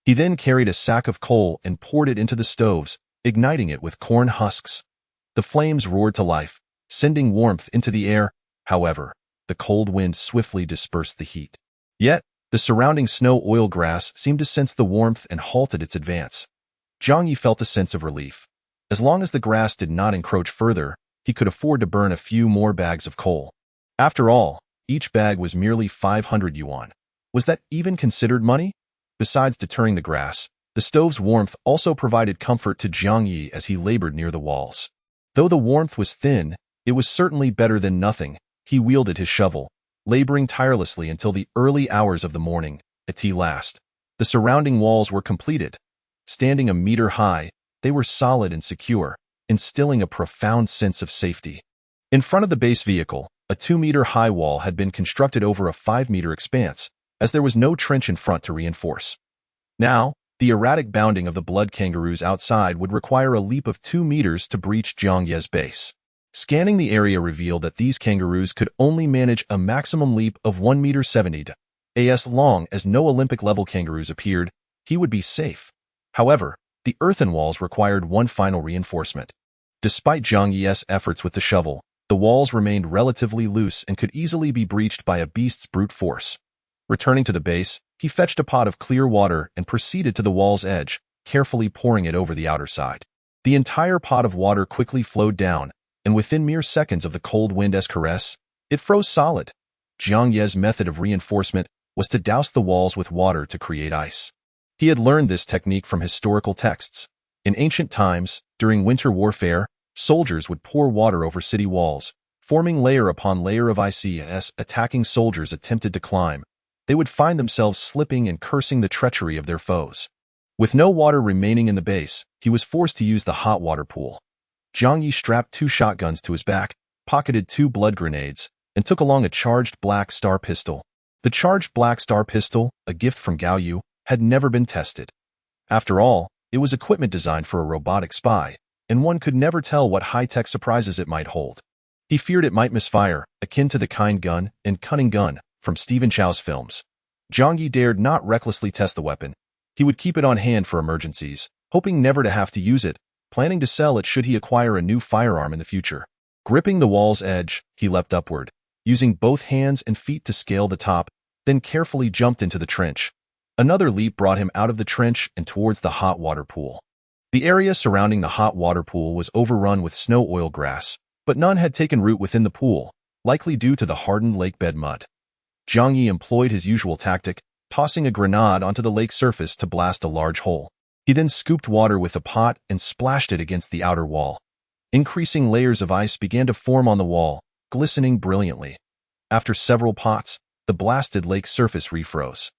He then carried a sack of coal and poured it into the stoves, igniting it with corn husks. The flames roared to life, sending warmth into the air. However, the cold wind swiftly dispersed the heat. Yet, the surrounding snow-oiled grass seemed to sense the warmth and halted its advance. Jiang Ye felt a sense of relief. As long as the grass did not encroach further, he could afford to burn a few more bags of coal. After all, each bag was merely 500 yuan. Was that even considered money? Besides deterring the grass, the stove's warmth also provided comfort to Jiang Ye as he labored near the walls. Though the warmth was thin, it was certainly better than nothing. He wielded his shovel, laboring tirelessly until the early hours of the morning. At last, the surrounding walls were completed. Standing a meter high, they were solid and secure, instilling a profound sense of safety. In front of the base vehicle, a 2-meter-high wall had been constructed over a 5-meter expanse, as there was no trench in front to reinforce. Now, the erratic bounding of the blood kangaroos outside would require a leap of 2 meters to breach Jiang Ye's base. Scanning the area revealed that these kangaroos could only manage a maximum leap of 1.70 meters. As long as no Olympic-level kangaroos appeared, he would be safe. However, the earthen walls required one final reinforcement. Despite Jiang Ye's efforts with the shovel, the walls remained relatively loose and could easily be breached by a beast's brute force. Returning to the base, He fetched a pot of clear water and proceeded to the wall's edge, carefully pouring it over the outer side. The entire pot of water quickly flowed down, and within mere seconds of the cold wind's caress, it froze solid. Jiang Ye's method of reinforcement was to douse the walls with water to create ice. He had learned this technique from historical texts. In ancient times, during winter warfare, soldiers would pour water over city walls, forming layer upon layer of ice. As attacking soldiers attempted to climb, they would find themselves slipping and cursing the treachery of their foes. With no water remaining in the base, he was forced to use the hot water pool. Jiang Ye strapped 2 shotguns to his back, pocketed 2 blood grenades, and took along a charged Black Star pistol. The charged Black Star pistol, a gift from Gao Yu, had never been tested. After all, it was equipment designed for a robotic spy, and one could never tell what high-tech surprises it might hold. He feared it might misfire, akin to the kind gun and cunning gun from Stephen Chow's films. Jiang Ye dared not recklessly test the weapon. He would keep it on hand for emergencies, hoping never to have to use it, planning to sell it should he acquire a new firearm in the future. Gripping the wall's edge, he leapt upward, using both hands and feet to scale the top, then carefully jumped into the trench. Another leap brought him out of the trench and towards the hot water pool. The area surrounding the hot water pool was overrun with snow oil grass, but none had taken root within the pool, likely due to the hardened lakebed mud. Jiang Ye employed his usual tactic, tossing a grenade onto the lake surface to blast a large hole. He then scooped water with a pot and splashed it against the outer wall. Increasing layers of ice began to form on the wall, glistening brilliantly. After several pots, the blasted lake surface refroze.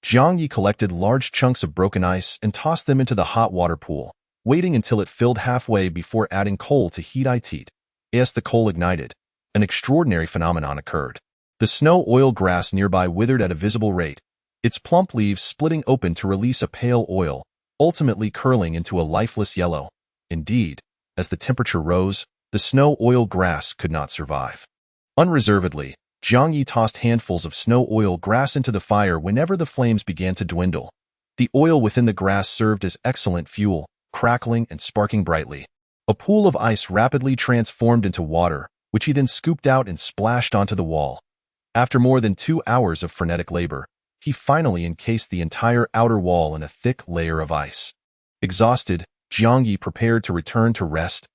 Jiang Ye collected large chunks of broken ice and tossed them into the hot water pool, waiting until it filled halfway before adding coal to heat it. As the coal ignited, an extraordinary phenomenon occurred. The snow oil grass nearby withered at a visible rate, its plump leaves splitting open to release a pale oil, ultimately curling into a lifeless yellow. Indeed, as the temperature rose, the snow oil grass could not survive. Unreservedly, Jiang Ye tossed handfuls of snow oil grass into the fire whenever the flames began to dwindle. The oil within the grass served as excellent fuel, crackling and sparking brightly. A pool of ice rapidly transformed into water, which he then scooped out and splashed onto the wall. After more than 2 hours of frenetic labor, he finally encased the entire outer wall in a thick layer of ice. Exhausted, Jiang Ye prepared to return to rest.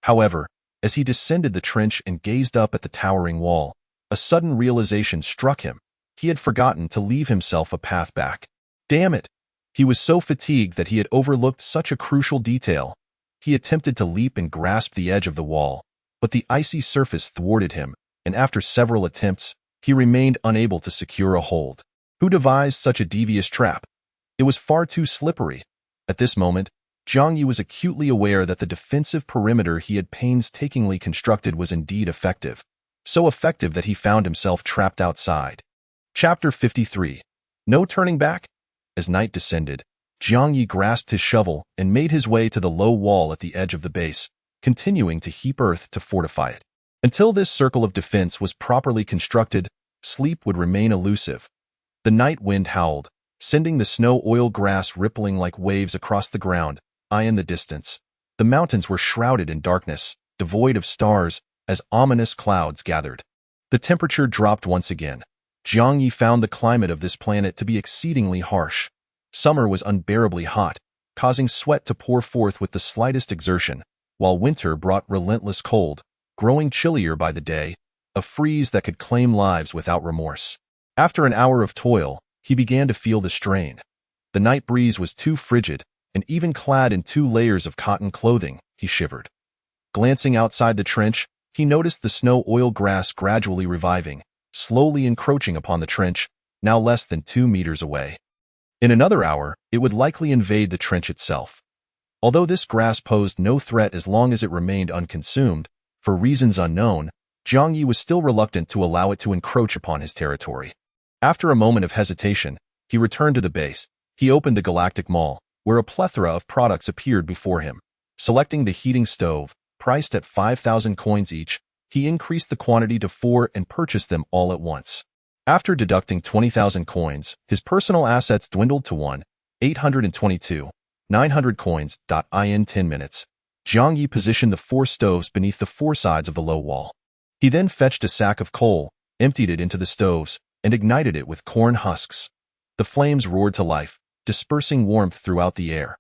However, as he descended the trench and gazed up at the towering wall, a sudden realization struck him. He had forgotten to leave himself a path back. Damn it! He was so fatigued that he had overlooked such a crucial detail. He attempted to leap and grasp the edge of the wall, but the icy surface thwarted him, and after several attempts, he remained unable to secure a hold. Who devised such a devious trap? It was far too slippery. At this moment, Jiang Ye was acutely aware that the defensive perimeter he had painstakingly constructed was indeed effective. So effective that he found himself trapped outside. Chapter 53. No turning back? As night descended, Jiang Ye grasped his shovel and made his way to the low wall at the edge of the base, continuing to heap earth to fortify it. Until this circle of defense was properly constructed, sleep would remain elusive. The night wind howled, sending the snow oil grass rippling like waves across the ground. In the distance, the mountains were shrouded in darkness, devoid of stars, as ominous clouds gathered. The temperature dropped once again. Jiang Ye found the climate of this planet to be exceedingly harsh. Summer was unbearably hot, causing sweat to pour forth with the slightest exertion, while winter brought relentless cold, growing chillier by the day, a freeze that could claim lives without remorse. After an hour of toil, he began to feel the strain. The night breeze was too frigid, and even clad in 2 layers of cotton clothing, he shivered. Glancing outside the trench, he noticed the snow oil grass gradually reviving, slowly encroaching upon the trench, now less than 2 meters away. In another hour, it would likely invade the trench itself. Although this grass posed no threat as long as it remained unconsumed, for reasons unknown, Jiang Ye was still reluctant to allow it to encroach upon his territory. After a moment of hesitation, he returned to the base. He opened the Galactic Mall, where a plethora of products appeared before him. Selecting the heating stove, priced at 5,000 coins each, he increased the quantity to 4 and purchased them all at once. After deducting 20,000 coins, his personal assets dwindled to 1,822,900 coins. In 10 minutes, Jiang Ye positioned the 4 stoves beneath the 4 sides of the low wall. He then fetched a sack of coal, emptied it into the stoves, and ignited it with corn husks. The flames roared to life, dispersing warmth throughout the air.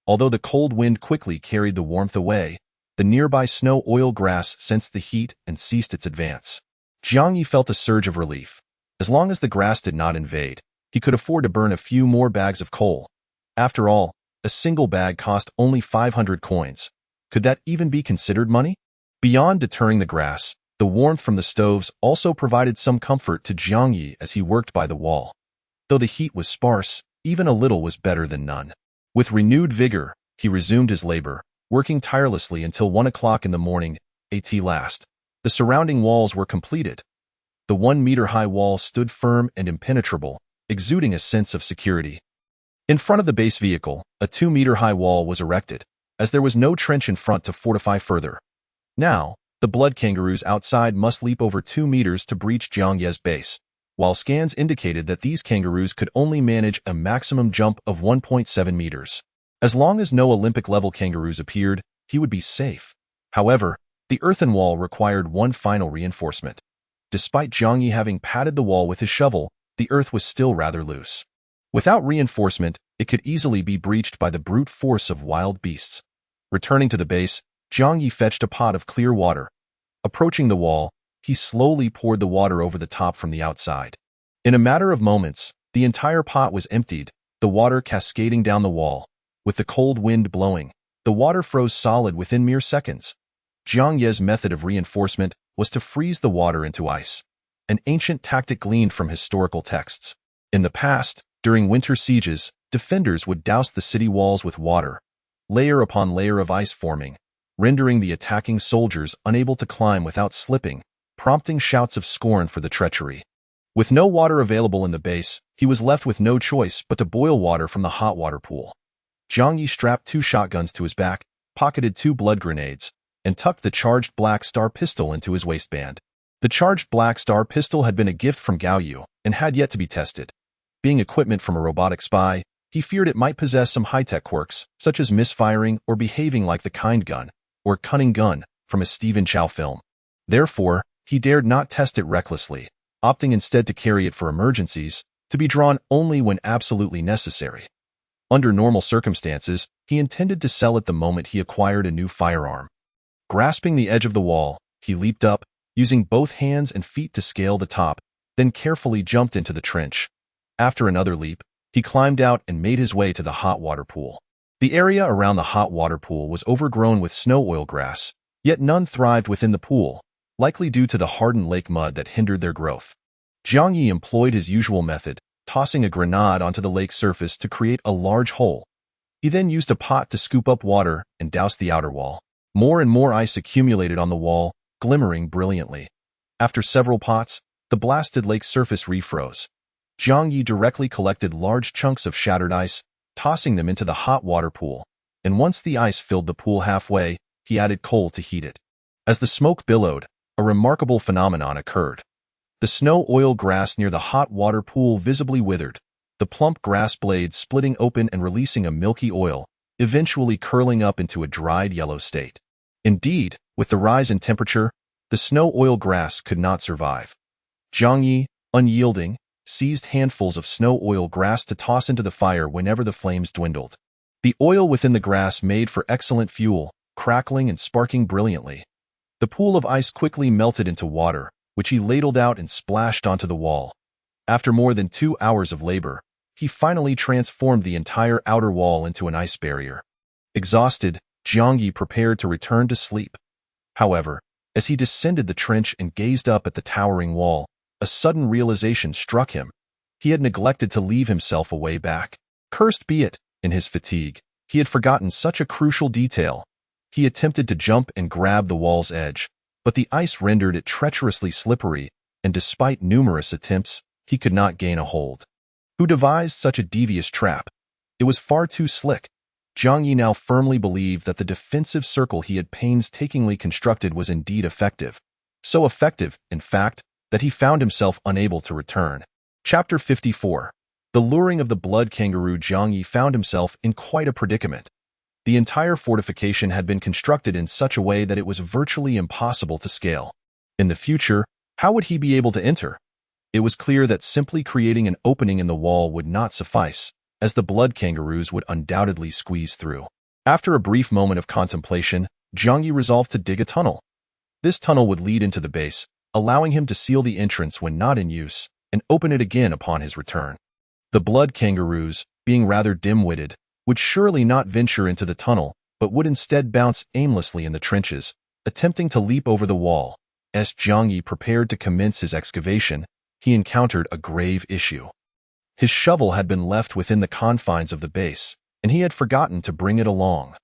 Although the cold wind quickly carried the warmth away, the nearby snow oil grass sensed the heat and ceased its advance. Jiang Ye felt a surge of relief. As long as the grass did not invade, he could afford to burn a few more bags of coal. After all, a single bag cost only 500 coins. Could that even be considered money? Beyond deterring the grass, the warmth from the stoves also provided some comfort to Jiang Ye as he worked by the wall. Though the heat was sparse, even a little was better than none. With renewed vigor, he resumed his labor, working tirelessly until 1 o'clock in the morning, at last. The surrounding walls were completed. The 1-meter-high wall stood firm and impenetrable, exuding a sense of security. In front of the base vehicle, a 2-meter-high wall was erected, as there was no trench in front to fortify further. Now, the blood kangaroos outside must leap over 2 meters to breach Jiang Ye's base, while scans indicated that these kangaroos could only manage a maximum jump of 1.7 meters. As long as no Olympic-level kangaroos appeared, he would be safe. However, the earthen wall required one final reinforcement. Despite Jiang Ye having patted the wall with his shovel, the earth was still rather loose. Without reinforcement, it could easily be breached by the brute force of wild beasts. Returning to the base, Jiang Ye fetched a pot of clear water. Approaching the wall, he slowly poured the water over the top from the outside. In a matter of moments, the entire pot was emptied, the water cascading down the wall. With the cold wind blowing, the water froze solid within mere seconds. Jiang Ye's method of reinforcement was to freeze the water into ice, an ancient tactic gleaned from historical texts. In the past, during winter sieges, defenders would douse the city walls with water, layer upon layer of ice forming, rendering the attacking soldiers unable to climb without slipping, prompting shouts of scorn for the treachery. With no water available in the base, he was left with no choice but to boil water from the hot water pool. Jiang Ye strapped 2 shotguns to his back, pocketed 2 blood grenades, and tucked the charged Black Star pistol into his waistband. The charged Black Star pistol had been a gift from Gao Yu and had yet to be tested. Being equipment from a robotic spy, he feared it might possess some high-tech quirks, such as misfiring or behaving like the Kind Gun, or Cunning Gun, from a Stephen Chow film. Therefore, he dared not test it recklessly, opting instead to carry it for emergencies, to be drawn only when absolutely necessary. Under normal circumstances, he intended to sell it the moment he acquired a new firearm. Grasping the edge of the wall, he leaped up, using both hands and feet to scale the top, then carefully jumped into the trench. After another leap, he climbed out and made his way to the hot water pool. The area around the hot water pool was overgrown with snow oil grass, yet none thrived within the pool, likely due to the hardened lake mud that hindered their growth. Jiang Ye employed his usual method, tossing a grenade onto the lake surface to create a large hole. He then used a pot to scoop up water and douse the outer wall. More and more ice accumulated on the wall, glimmering brilliantly. After several pots, the blasted lake surface refroze. Jiang Ye directly collected large chunks of shattered ice, tossing them into the hot water pool, and once the ice filled the pool halfway, he added coal to heat it. As the smoke billowed, a remarkable phenomenon occurred. The snow oil grass near the hot water pool visibly withered, the plump grass blades splitting open and releasing a milky oil, eventually curling up into a dried yellow state. Indeed, with the rise in temperature, the snow oil grass could not survive. Jiang Ye, unyielding, seized handfuls of snow oil grass to toss into the fire whenever the flames dwindled. The oil within the grass made for excellent fuel, crackling and sparking brilliantly. The pool of ice quickly melted into water, which he ladled out and splashed onto the wall. After more than 2 hours of labor, he finally transformed the entire outer wall into an ice barrier. Exhausted, Jiang Ye prepared to return to sleep. However, as he descended the trench and gazed up at the towering wall, a sudden realization struck him. He had neglected to leave himself a way back. Cursed be it, in his fatigue, he had forgotten such a crucial detail. He attempted to jump and grab the wall's edge, but the ice rendered it treacherously slippery, and despite numerous attempts, he could not gain a hold. Who devised such a devious trap? It was far too slick. Jiang Ye now firmly believed that the defensive circle he had painstakingly constructed was indeed effective. So effective, in fact, that he found himself unable to return. Chapter 54. The luring of the blood kangaroo. Jiang Ye found himself in quite a predicament. The entire fortification had been constructed in such a way that it was virtually impossible to scale. In the future, how would he be able to enter? It was clear that simply creating an opening in the wall would not suffice, as the blood kangaroos would undoubtedly squeeze through. After a brief moment of contemplation, Jiang Ye resolved to dig a tunnel. This tunnel would lead into the base, allowing him to seal the entrance when not in use, and open it again upon his return. The blood kangaroos, being rather dim-witted, would surely not venture into the tunnel, but would instead bounce aimlessly in the trenches, attempting to leap over the wall. As Jiang Ye prepared to commence his excavation, he encountered a grave issue. His shovel had been left within the confines of the base, and he had forgotten to bring it along.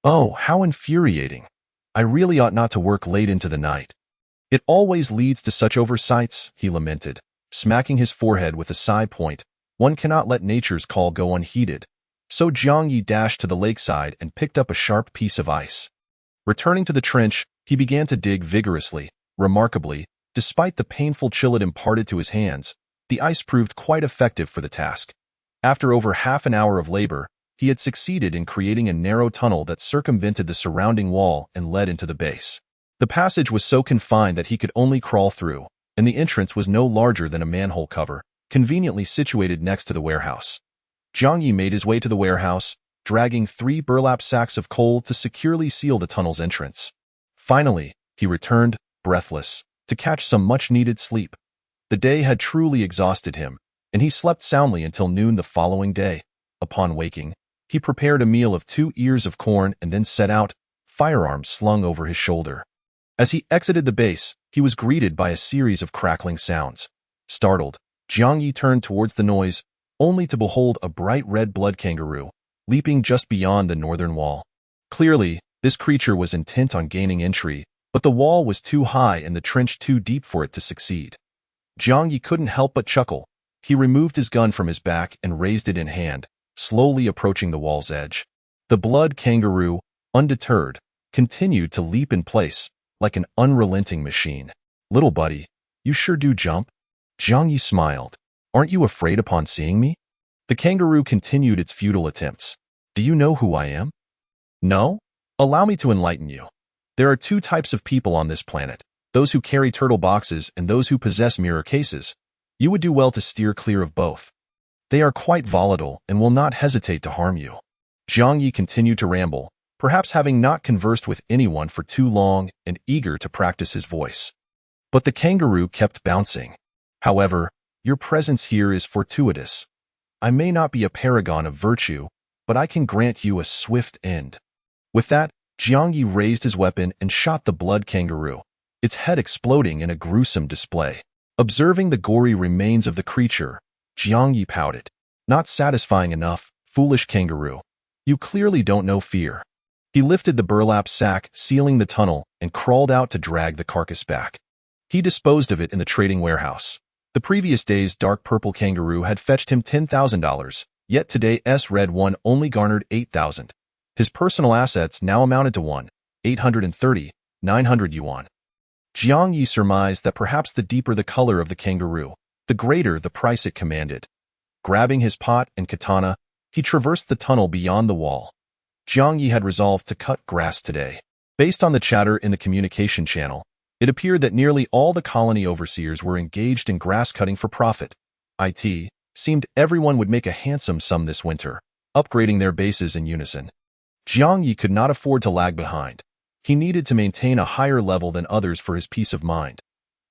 Oh, how infuriating! I really ought not to work late into the night. It always leads to such oversights, he lamented, smacking his forehead with a sigh point. One cannot let nature's call go unheeded. So Jiang Ye dashed to the lakeside and picked up a sharp piece of ice. Returning to the trench, he began to dig vigorously. Remarkably, despite the painful chill it imparted to his hands, the ice proved quite effective for the task. After over half an hour of labor, he had succeeded in creating a narrow tunnel that circumvented the surrounding wall and led into the base. The passage was so confined that he could only crawl through, and the entrance was no larger than a manhole cover, conveniently situated next to the warehouse. Jiang Ye made his way to the warehouse, dragging 3 burlap sacks of coal to securely seal the tunnel's entrance. Finally, he returned, breathless, to catch some much-needed sleep. The day had truly exhausted him, and he slept soundly until noon the following day. Upon waking, he prepared a meal of 2 ears of corn and then set out, firearm slung over his shoulder. As he exited the base, he was greeted by a series of crackling sounds. Startled, Jiang Ye turned towards the noise, only to behold a bright red blood kangaroo, leaping just beyond the northern wall. Clearly, this creature was intent on gaining entry, but the wall was too high and the trench too deep for it to succeed. Jiang Ye couldn't help but chuckle. He removed his gun from his back and raised it in hand, slowly approaching the wall's edge. The blood kangaroo, undeterred, continued to leap in place, like an unrelenting machine. "Little buddy, you sure do jump." Jiang Ye smiled. "Aren't you afraid upon seeing me?" The kangaroo continued its futile attempts. "Do you know who I am?" "No? Allow me to enlighten you. There are 2 types of people on this planet, those who carry turtle boxes and those who possess mirror cases. You would do well to steer clear of both. They are quite volatile and will not hesitate to harm you." Jiang Ye continued to ramble, perhaps having not conversed with anyone for too long and eager to practice his voice. But the kangaroo kept bouncing. "However, your presence here is fortuitous. I may not be a paragon of virtue, but I can grant you a swift end." With that, Jiang Ye raised his weapon and shot the blood kangaroo, its head exploding in a gruesome display. Observing the gory remains of the creature, Jiang Ye pouted. "Not satisfying enough, foolish kangaroo. You clearly don't know fear." He lifted the burlap sack, sealing the tunnel, and crawled out to drag the carcass back. He disposed of it in the trading warehouse. The previous day's dark purple kangaroo had fetched him $10,000, yet today's red one only garnered $8,000. His personal assets now amounted to 830,900 yuan. Jiang Ye surmised that perhaps the deeper the color of the kangaroo, the greater the price it commanded. Grabbing his pot and katana, he traversed the tunnel beyond the wall. Jiang Ye had resolved to cut grass today. Based on the chatter in the communication channel, it appeared that nearly all the colony overseers were engaged in grass cutting for profit. It seemed everyone would make a handsome sum this winter, upgrading their bases in unison. Jiang Ye could not afford to lag behind. He needed to maintain a higher level than others for his peace of mind.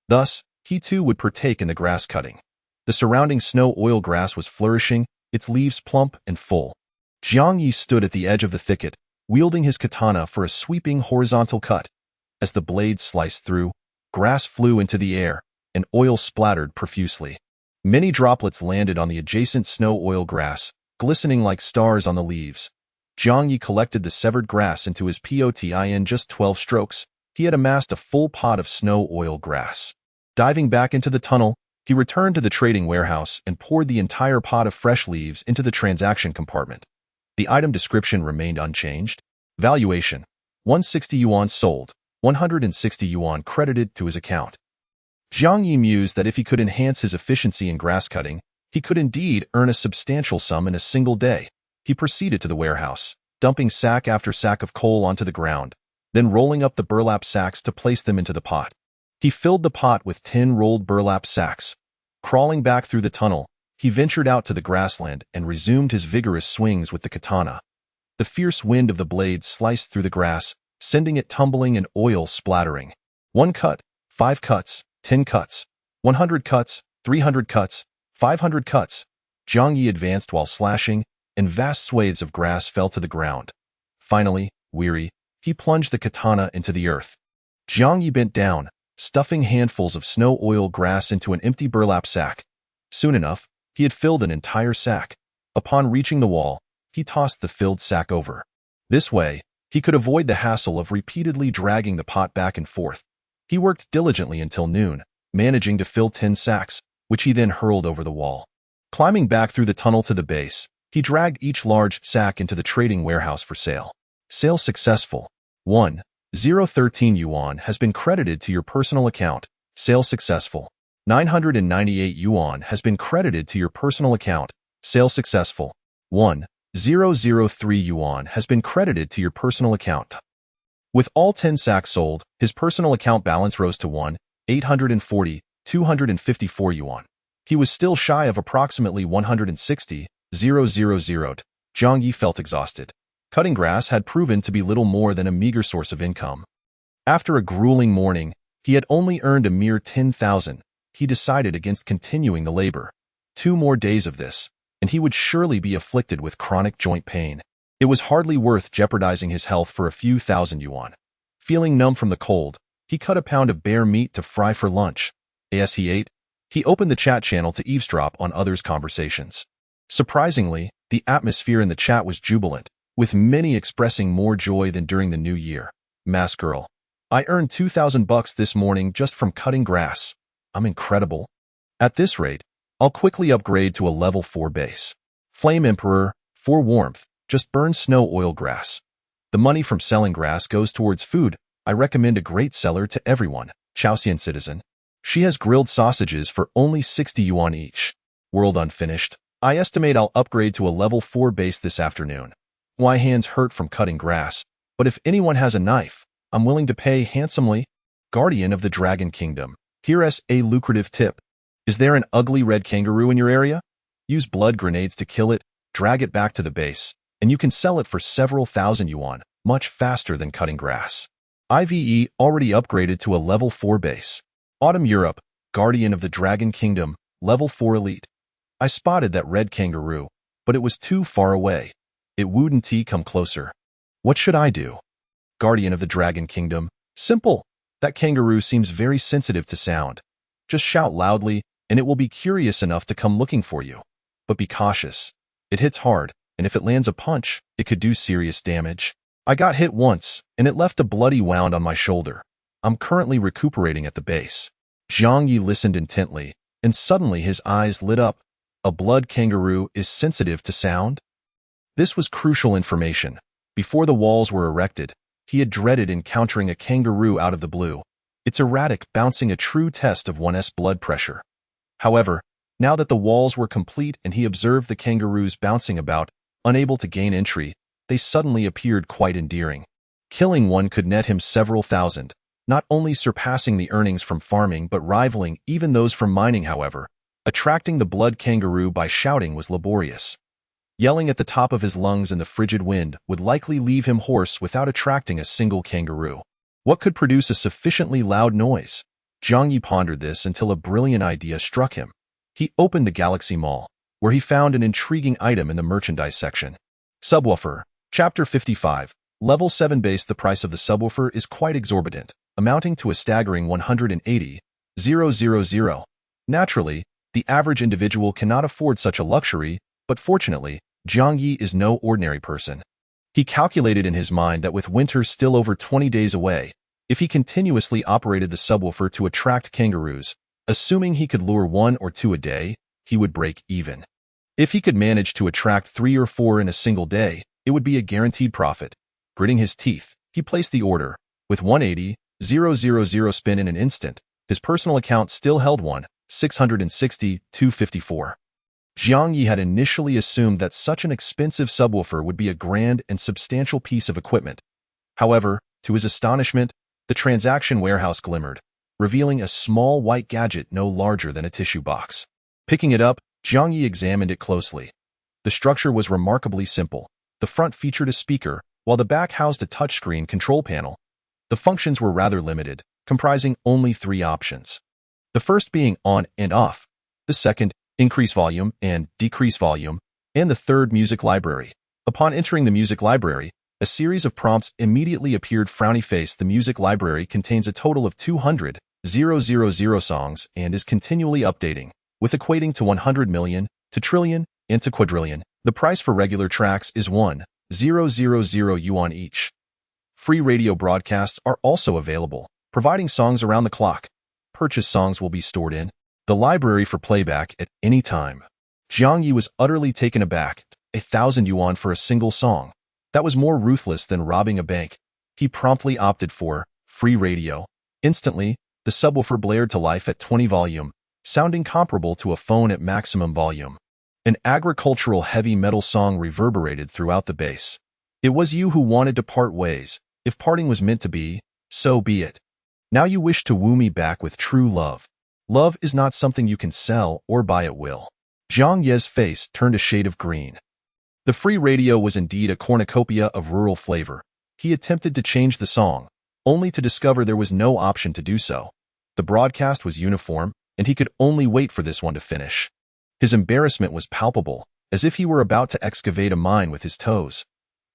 Thus, he too would partake in the grass cutting. The surrounding snow oil grass was flourishing, its leaves plump and full. Jiang Ye stood at the edge of the thicket, wielding his katana for a sweeping horizontal cut. As the blade sliced through, grass flew into the air, and oil splattered profusely. Many droplets landed on the adjacent snow oil grass, glistening like stars on the leaves. Jiang Ye collected the severed grass into his pot in just 12 strokes. He had amassed a full pot of snow oil grass. Diving back into the tunnel, he returned to the trading warehouse and poured the entire pot of fresh leaves into the transaction compartment. The item description remained unchanged. Valuation: 160 yuan sold, 160 yuan credited to his account. Jiang Ye mused that if he could enhance his efficiency in grass cutting, he could indeed earn a substantial sum in a single day. He proceeded to the warehouse, dumping sack after sack of coal onto the ground, then rolling up the burlap sacks to place them into the pot. He filled the pot with 10 rolled burlap sacks. Crawling back through the tunnel, he ventured out to the grassland and resumed his vigorous swings with the katana. The fierce wind of the blade sliced through the grass, sending it tumbling and oil splattering. 1 cut, 5 cuts, 10 cuts, 100 cuts, 300 cuts, 500 cuts. Jiang Ye advanced while slashing, and vast swathes of grass fell to the ground. Finally, weary, he plunged the katana into the earth. Jiang Ye bent down, stuffing handfuls of snow oil grass into an empty burlap sack. Soon enough, he had filled an entire sack. Upon reaching the wall, he tossed the filled sack over. This way, he could avoid the hassle of repeatedly dragging the pot back and forth. He worked diligently until noon, managing to fill 10 sacks, which he then hurled over the wall. Climbing back through the tunnel to the base, he dragged each large sack into the trading warehouse for sale. Sale successful. 1,013 yuan has been credited to your personal account. Sale successful. 998 yuan has been credited to your personal account. Sale successful. 1,003 yuan has been credited to your personal account. With all 10 sacks sold, his personal account balance rose to 1,840,254 yuan. He was still shy of approximately 160,000. Jiang Ye felt exhausted. Cutting grass had proven to be little more than a meager source of income. After a grueling morning, he had only earned a mere 10,000. He decided against continuing the labor. 2 more days of this, and he would surely be afflicted with chronic joint pain. It was hardly worth jeopardizing his health for a few thousand yuan. Feeling numb from the cold, he cut a pound of bear meat to fry for lunch. As he ate, he opened the chat channel to eavesdrop on others' conversations. Surprisingly, the atmosphere in the chat was jubilant, with many expressing more joy than during the new year. Mass girl. I earned 2,000 bucks this morning just from cutting grass. I'm incredible. At this rate, I'll quickly upgrade to a level 4 base. Flame Emperor, for warmth, just burn snow oil grass. The money from selling grass goes towards food. I recommend a great seller to everyone. Chaosian citizen. She has grilled sausages for only 60 yuan each. World unfinished. I estimate I'll upgrade to a level 4 base this afternoon. My hands hurt from cutting grass, but if anyone has a knife, I'm willing to pay handsomely. Guardian of the Dragon Kingdom. Here's a lucrative tip. Is there an ugly red kangaroo in your area? Use blood grenades to kill it, drag it back to the base, and you can sell it for several thousand yuan, much faster than cutting grass. IVE already upgraded to a level 4 base. Autumn Europe, Guardian of the Dragon Kingdom, level 4 elite. I spotted that red kangaroo, but it was too far away. It wouldn't come closer. What should I do? Guardian of the Dragon Kingdom. Simple. That kangaroo seems very sensitive to sound. Just shout loudly, and it will be curious enough to come looking for you. But be cautious. It hits hard, and if it lands a punch, it could do serious damage. I got hit once, and it left a bloody wound on my shoulder. I'm currently recuperating at the base. Jiang Ye listened intently, and suddenly his eyes lit up. A blood kangaroo is sensitive to sound? This was crucial information. Before the walls were erected, he had dreaded encountering a kangaroo out of the blue. Its erratic bouncing a true test of one's blood pressure. However, now that the walls were complete and he observed the kangaroos bouncing about, unable to gain entry, they suddenly appeared quite endearing. Killing one could net him several thousand, not only surpassing the earnings from farming but rivaling even those from mining. However, attracting the blood kangaroo by shouting was laborious. Yelling at the top of his lungs in the frigid wind would likely leave him hoarse without attracting a single kangaroo. What could produce a sufficiently loud noise? Jiang Ye pondered this until a brilliant idea struck him. He opened the Galaxy Mall, where he found an intriguing item in the merchandise section. Subwoofer, Chapter 55. Level 7 base. The price of the subwoofer is quite exorbitant, amounting to a staggering 180,000. Naturally, the average individual cannot afford such a luxury, but fortunately, Jiang Ye is no ordinary person. He calculated in his mind that with winter still over 20 days away, if he continuously operated the subwoofer to attract kangaroos, assuming he could lure 1 or 2 a day, he would break even. If he could manage to attract 3 or 4 in a single day, it would be a guaranteed profit. Gritting his teeth, he placed the order. With 180,000 spin in an instant, his personal account still held 1,660,254. Jiang Ye had initially assumed that such an expensive subwoofer would be a grand and substantial piece of equipment. However, to his astonishment, the transaction warehouse glimmered. revealing a small white gadget no larger than a tissue box. Picking it up, Jiang Ye examined it closely. The structure was remarkably simple. The front featured a speaker, while the back housed a touchscreen control panel. The functions were rather limited, comprising only 3 options. The first being on and off, the second, increase volume and decrease volume, and the third, music library. Upon entering the music library, a series of prompts immediately appeared. Frowny face. The music library contains a total of 200,000 songs and is continually updating, with equating to 100 million, to trillion, and to quadrillion. The price for regular tracks is 1,000 yuan each. Free radio broadcasts are also available, providing songs around the clock. Purchased songs will be stored in the library for playback at any time. Jiang Ye was utterly taken aback. 1,000 yuan for a single song. That was more ruthless than robbing a bank. He promptly opted for free radio. Instantly, the subwoofer blared to life at 20 volume, sounding comparable to a phone at maximum volume. An agricultural heavy metal song reverberated throughout the bass. It was you who wanted to part ways. If parting was meant to be, so be it. Now you wish to woo me back with true love. Love is not something you can sell or buy at will. Jiang Ye's face turned a shade of green. The free radio was indeed a cornucopia of rural flavor. He attempted to change the song, only to discover there was no option to do so. The broadcast was uniform, and he could only wait for this one to finish. His embarrassment was palpable, as if he were about to excavate a mine with his toes.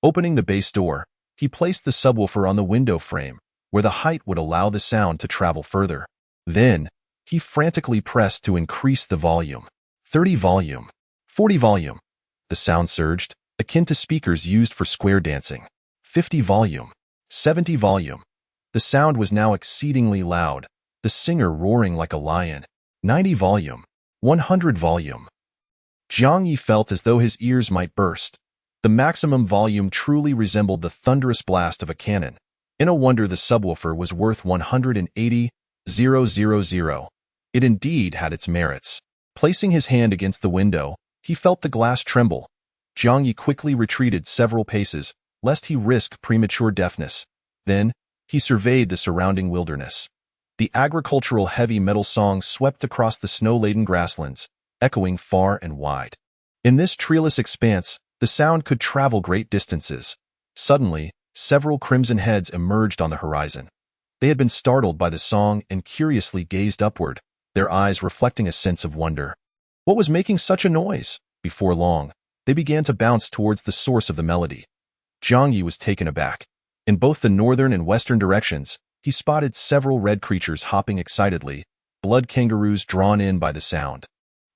Opening the base door, he placed the subwoofer on the window frame, where the height would allow the sound to travel further. Then, he frantically pressed to increase the volume. 30 volume. 40 volume. The sound surged, akin to speakers used for square dancing. 50 volume. 70 volume. The sound was now exceedingly loud, the singer roaring like a lion. 90 volume. 100 volume. Jiang Ye felt as though his ears might burst. The maximum volume truly resembled the thunderous blast of a cannon. No wonder the subwoofer was worth 180,000. It indeed had its merits. Placing his hand against the window, he felt the glass tremble. Jiang Ye quickly retreated several paces, lest he risk premature deafness. Then, he surveyed the surrounding wilderness. The agricultural heavy metal song swept across the snow-laden grasslands, echoing far and wide. In this treeless expanse, the sound could travel great distances. Suddenly, several crimson heads emerged on the horizon. They had been startled by the song and curiously gazed upward, their eyes reflecting a sense of wonder. What was making such a noise? Before long, they began to bounce towards the source of the melody. Jiang Ye was taken aback. In both the northern and western directions, he spotted several red creatures hopping excitedly, blood kangaroos drawn in by the sound.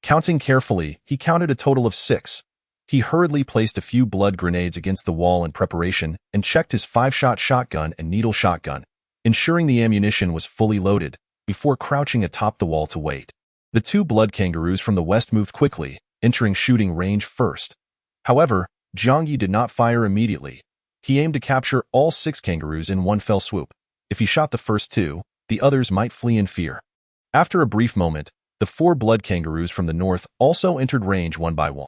Counting carefully, he counted a total of 6. He hurriedly placed a few blood grenades against the wall in preparation and checked his 5-shot shotgun and needle shotgun, ensuring the ammunition was fully loaded, before crouching atop the wall to wait. The 2 blood kangaroos from the west moved quickly, entering shooting range first. However, Jiang Ye did not fire immediately. He aimed to capture all 6 kangaroos in one fell swoop. If he shot the first 2, the others might flee in fear. After a brief moment, the 4 blood kangaroos from the north also entered range one by one.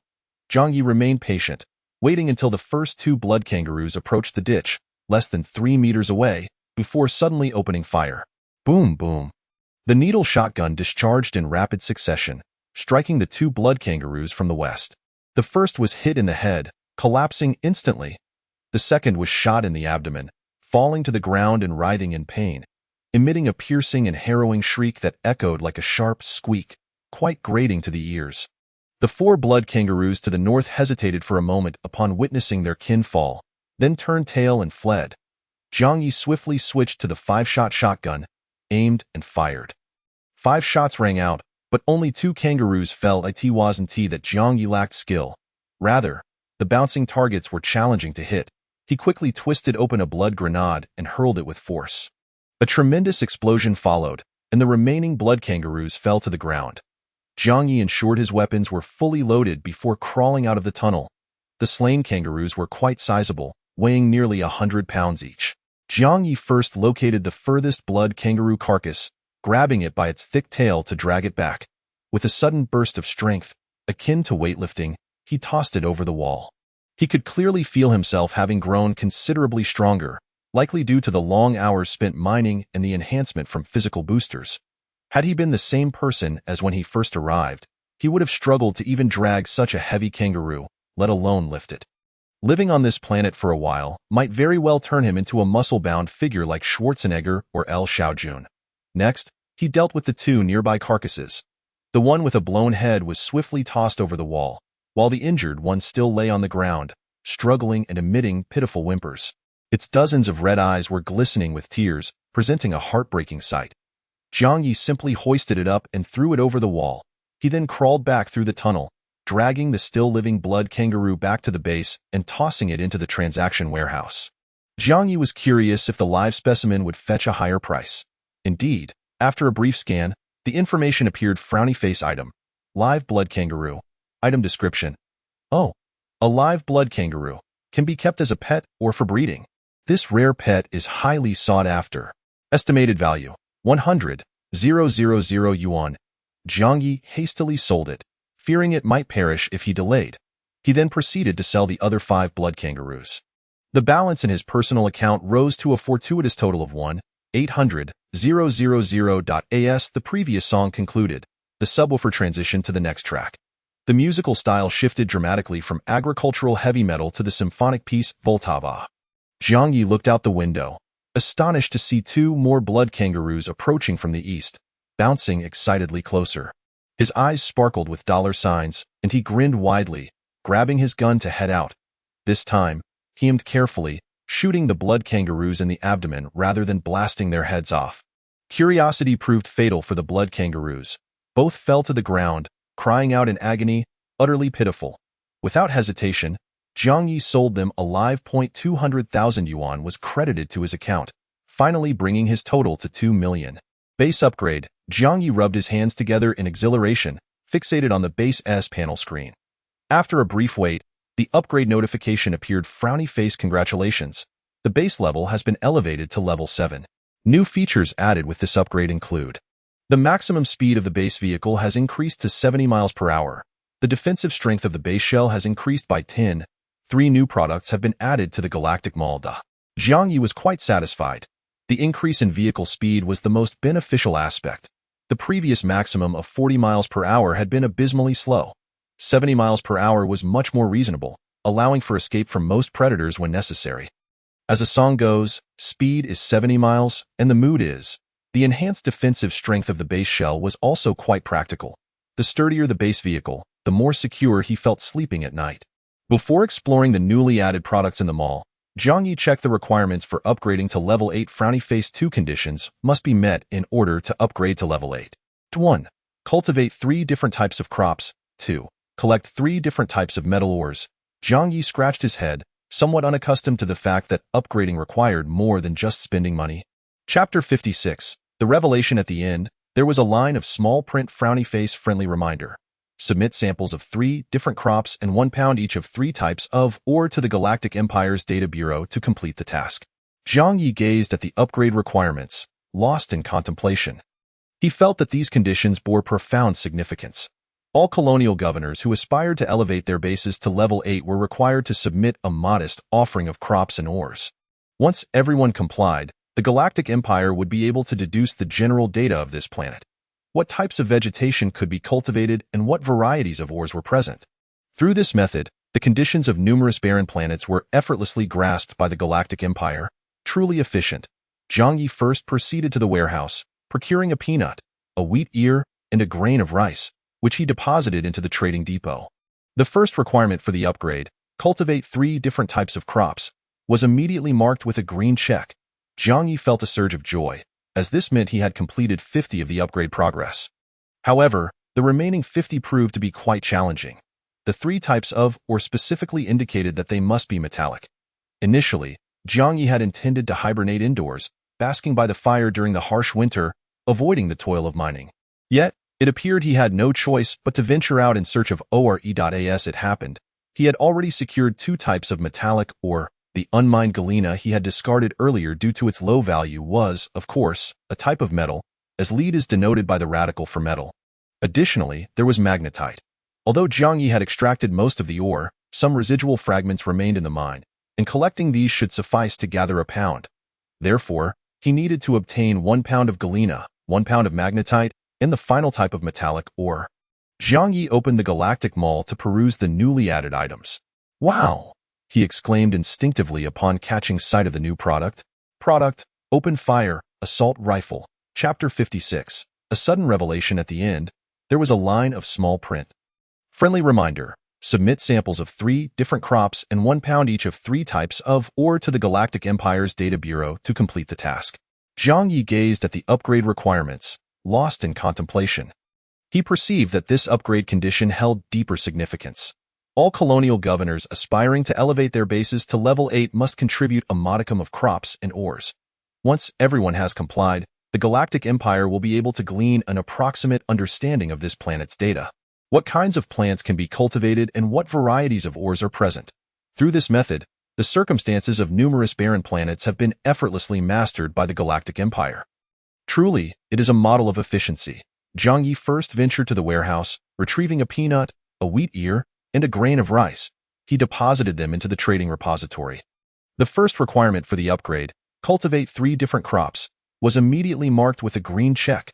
Jiang Ye remained patient, waiting until the first 2 blood kangaroos approached the ditch, less than 3 meters away, before suddenly opening fire. Boom, boom. The needle shotgun discharged in rapid succession, striking the 2 blood kangaroos from the west. The first was hit in the head, collapsing instantly. The second was shot in the abdomen, falling to the ground and writhing in pain, emitting a piercing and harrowing shriek that echoed like a sharp squeak, quite grating to the ears. The 4 blood kangaroos to the north hesitated for a moment upon witnessing their kin fall, then turned tail and fled. Jiang Ye swiftly switched to the 5-shot shotgun, aimed and fired. 5 shots rang out, but only 2 kangaroos fell. It wasn't that Jiang Ye lacked skill. Rather, the bouncing targets were challenging to hit. He quickly twisted open a blood grenade and hurled it with force. A tremendous explosion followed, and the remaining blood kangaroos fell to the ground. Jiang Ye ensured his weapons were fully loaded before crawling out of the tunnel. The slain kangaroos were quite sizable, weighing nearly 100 pounds each. Jiang Ye first located the furthest blood kangaroo carcass, grabbing it by its thick tail to drag it back. With a sudden burst of strength, akin to weightlifting, he tossed it over the wall. He could clearly feel himself having grown considerably stronger. likely due to the long hours spent mining and the enhancement from physical boosters. Had he been the same person as when he first arrived, he would have struggled to even drag such a heavy kangaroo, let alone lift it. Living on this planet for a while might very well turn him into a muscle-bound figure like Schwarzenegger or El Xiaojun. Next, he dealt with the two nearby carcasses. The one with a blown head was swiftly tossed over the wall, while the injured one still lay on the ground, struggling and emitting pitiful whimpers. Its dozens of red eyes were glistening with tears, presenting a heartbreaking sight. Jiang Ye simply hoisted it up and threw it over the wall. He then crawled back through the tunnel, dragging the still-living blood kangaroo back to the base and tossing it into the transaction warehouse. Jiang Ye was curious if the live specimen would fetch a higher price. Indeed, after a brief scan, the information appeared: frowny face item, live blood kangaroo, item description. Oh, a live blood kangaroo can be kept as a pet or for breeding. This rare pet is highly sought after. Estimated value, 100,000 yuan. Jiang Ye hastily sold it, fearing it might perish if he delayed. He then proceeded to sell the other 5 blood kangaroos. The balance in his personal account rose to a fortuitous total of 1,800,000. As the previous song concluded, the subwoofer transitioned to the next track. The musical style shifted dramatically from agricultural heavy metal to the symphonic piece Voltava. Jiang Ye looked out the window, astonished to see 2 more blood kangaroos approaching from the east, bouncing excitedly closer. His eyes sparkled with dollar signs, and he grinned widely, grabbing his gun to head out. This time, he aimed carefully, shooting the blood kangaroos in the abdomen rather than blasting their heads off. Curiosity proved fatal for the blood kangaroos. Both fell to the ground, crying out in agony, utterly pitiful. Without hesitation, Jiang Ye sold them alive. 200,000 yuan was credited to his account, finally bringing his total to 2 million. Base upgrade. Jiang Ye rubbed his hands together in exhilaration, fixated on the base S panel screen. After a brief wait, the upgrade notification appeared: frowny face, congratulations. The base level has been elevated to level 7. New features added with this upgrade include: the maximum speed of the base vehicle has increased to 70 miles per hour. The defensive strength of the base shell has increased by 10. 3 new products have been added to the Galactic Malda. Jiang Ye was quite satisfied. The increase in vehicle speed was the most beneficial aspect. The previous maximum of 40 miles per hour had been abysmally slow. 70 miles per hour was much more reasonable, allowing for escape from most predators when necessary. As the song goes, speed is 70 miles, and the mood is. The enhanced defensive strength of the base shell was also quite practical. The sturdier the base vehicle, the more secure he felt sleeping at night. Before exploring the newly added products in the mall, Jiang Ye checked the requirements for upgrading to level 8. Frowny face 2 conditions must be met in order to upgrade to level 8. 1. Cultivate 3 different types of crops. 2. Collect 3 different types of metal ores. Jiang Ye scratched his head, somewhat unaccustomed to the fact that upgrading required more than just spending money. Chapter 56. The revelation at the end. There was a line of small print: frowny face friendly reminder. Submit samples of 3 different crops and 1 pound each of 3 types of ore to the Galactic Empire's Data Bureau to complete the task. Jiang Ye gazed at the upgrade requirements, lost in contemplation. He felt that these conditions bore profound significance. All colonial governors who aspired to elevate their bases to level 8 were required to submit a modest offering of crops and ores. Once everyone complied, the Galactic Empire would be able to deduce the general data of this planet. What types of vegetation could be cultivated and what varieties of ores were present. Through this method, the conditions of numerous barren planets were effortlessly grasped by the Galactic Empire. Truly efficient. Jiang Ye first proceeded to the warehouse, procuring a peanut, a wheat ear, and a grain of rice, which he deposited into the trading depot. The first requirement for the upgrade, cultivate 3 different types of crops, was immediately marked with a green check. Jiang Ye felt a surge of joy, as this meant he had completed 50 of the upgrade progress. However, the remaining 50 proved to be quite challenging. The 3 types of ore specifically indicated that they must be metallic. Initially, Jiang Ye had intended to hibernate indoors, basking by the fire during the harsh winter, avoiding the toil of mining. Yet, it appeared he had no choice but to venture out in search of ore. As it happened, he had already secured 2 types of metallic ore. The unmined galena he had discarded earlier due to its low value was, of course, a type of metal, as lead is denoted by the radical for metal. Additionally, there was magnetite. Although Jiang Ye had extracted most of the ore, some residual fragments remained in the mine, and collecting these should suffice to gather a pound, Therefore, he needed to obtain 1 pound of galena, 1 pound of magnetite, and the final type of metallic ore. Jiang Ye opened the galactic mall to peruse the newly added items. Wow! He exclaimed instinctively upon catching sight of the new product. Open fire, assault rifle. Chapter 56. A sudden revelation at the end. There was a line of small print. Friendly reminder. Submit samples of 3 different crops and 1 pound each of 3 types of ore to the Galactic Empire's Data Bureau to complete the task. Jiang Ye gazed at the upgrade requirements, lost in contemplation. He perceived that this upgrade condition held deeper significance. All colonial governors aspiring to elevate their bases to level 8 must contribute a modicum of crops and ores. Once everyone has complied, the Galactic Empire will be able to glean an approximate understanding of this planet's data. What kinds of plants can be cultivated and what varieties of ores are present. Through this method, the circumstances of numerous barren planets have been effortlessly mastered by the Galactic Empire. Truly, it is a model of efficiency. Jiang Ye first ventured to the warehouse, retrieving a peanut, a wheat ear, and a grain of rice. He deposited them into the trading repository. The first requirement for the upgrade, cultivate 3 different crops, was immediately marked with a green check.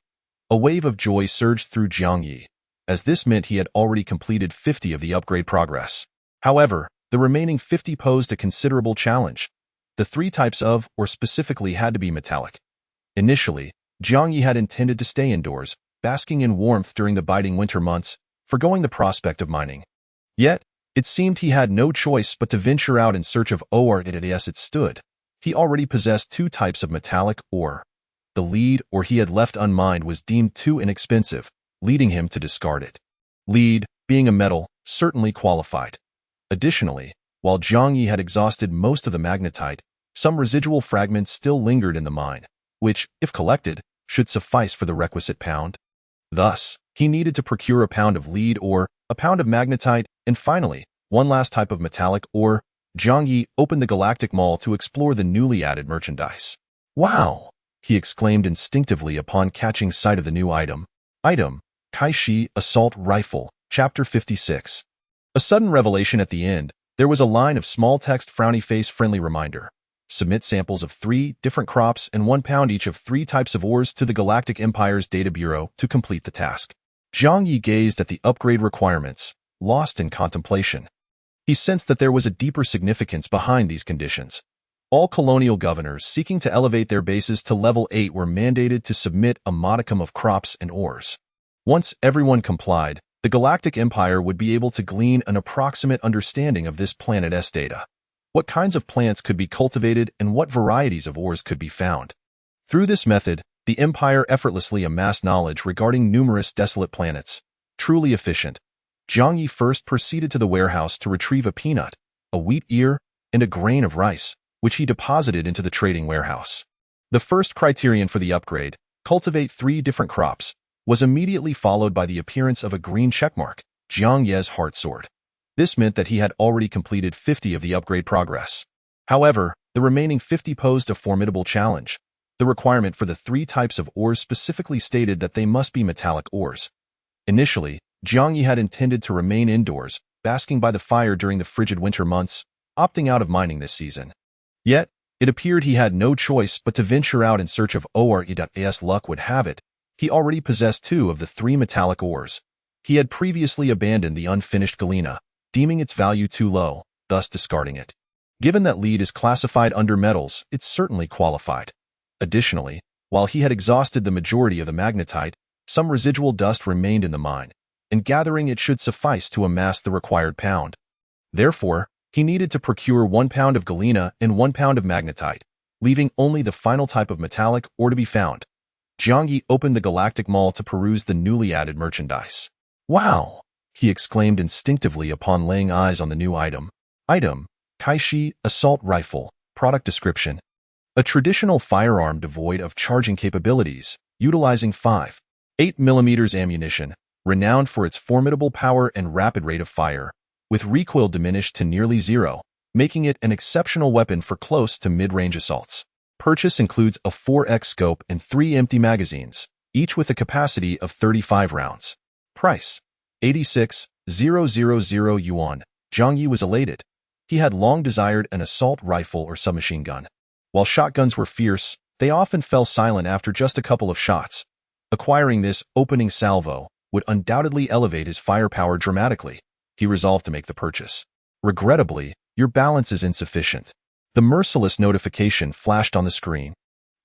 A wave of joy surged through Jiang Ye, as this meant he had already completed 50 of the upgrade progress. However, the remaining 50 posed a considerable challenge. The 3 types of ore specifically had to be metallic. Initially, Jiang Ye had intended to stay indoors, basking in warmth during the biting winter months, forgoing the prospect of mining. Yet, it seemed he had no choice but to venture out in search of ore. As it stood, he already possessed 2 types of metallic ore. The lead ore he had left unmined was deemed too inexpensive, leading him to discard it. Lead, being a metal, certainly qualified. Additionally, while Jiang Ye had exhausted most of the magnetite, some residual fragments still lingered in the mine, which, if collected, should suffice for the requisite pound. Thus, he needed to procure a pound of lead ore, a pound of magnetite, and finally, 1 last type of metallic ore. Jiang Ye opened the Galactic Mall to explore the newly added merchandise. Wow! He exclaimed instinctively upon catching sight of the new item. Kaishi Assault Rifle, Chapter 56. A sudden revelation at the end. There was a line of small text frowny face friendly reminder. Submit samples of 3 different crops and 1 pound each of 3 types of ores to the Galactic Empire's Data Bureau to complete the task. Jiang Ye gazed at the upgrade requirements, lost in contemplation. He sensed that there was a deeper significance behind these conditions. All colonial governors seeking to elevate their bases to level 8 were mandated to submit a modicum of crops and ores. Once everyone complied, the Galactic Empire would be able to glean an approximate understanding of this planet's data. What kinds of plants could be cultivated and what varieties of ores could be found. Through this method, the Empire effortlessly amassed knowledge regarding numerous desolate planets. Truly efficient. Jiang Ye first proceeded to the warehouse to retrieve a peanut, a wheat ear, and a grain of rice, which he deposited into the trading warehouse. The first criterion for the upgrade, cultivate 3 different crops, was immediately followed by the appearance of a green checkmark, Jiang Ye's heart soared. This meant that he had already completed 50 of the upgrade progress. However, the remaining 50 posed a formidable challenge. The requirement for the 3 types of ores specifically stated that they must be metallic ores. Initially, Jiang Ye had intended to remain indoors, basking by the fire during the frigid winter months, opting out of mining this season. Yet, it appeared he had no choice but to venture out in search of ore. As luck would have it, he already possessed 2 of the 3 metallic ores. He had previously abandoned the unfinished galena, deeming its value too low, thus discarding it. Given that lead is classified under metals, it certainly qualified. Additionally, while he had exhausted the majority of the magnetite, some residual dust remained in the mine, and gathering it should suffice to amass the required pound. Therefore, he needed to procure 1 pound of galena and 1 pound of magnetite, leaving only the final type of metallic ore to be found. Jiang Ye opened the Galactic Mall to peruse the newly added merchandise. Wow! He exclaimed instinctively upon laying eyes on the new item. Kaishi Assault Rifle. Product description. A traditional firearm devoid of charging capabilities, utilizing 5.8mm ammunition, renowned for its formidable power and rapid rate of fire, with recoil diminished to nearly 0, making it an exceptional weapon for close to mid-range assaults. Purchase includes a 4x scope and 3 empty magazines, each with a capacity of 35 rounds. Price: 86,000 yuan. Jiang Ye was elated. He had long desired an assault rifle or submachine gun. While shotguns were fierce, they often fell silent after just a couple of shots. Acquiring this opening salvo would undoubtedly elevate his firepower dramatically. He resolved to make the purchase. Regrettably, your balance is insufficient. The merciless notification flashed on the screen.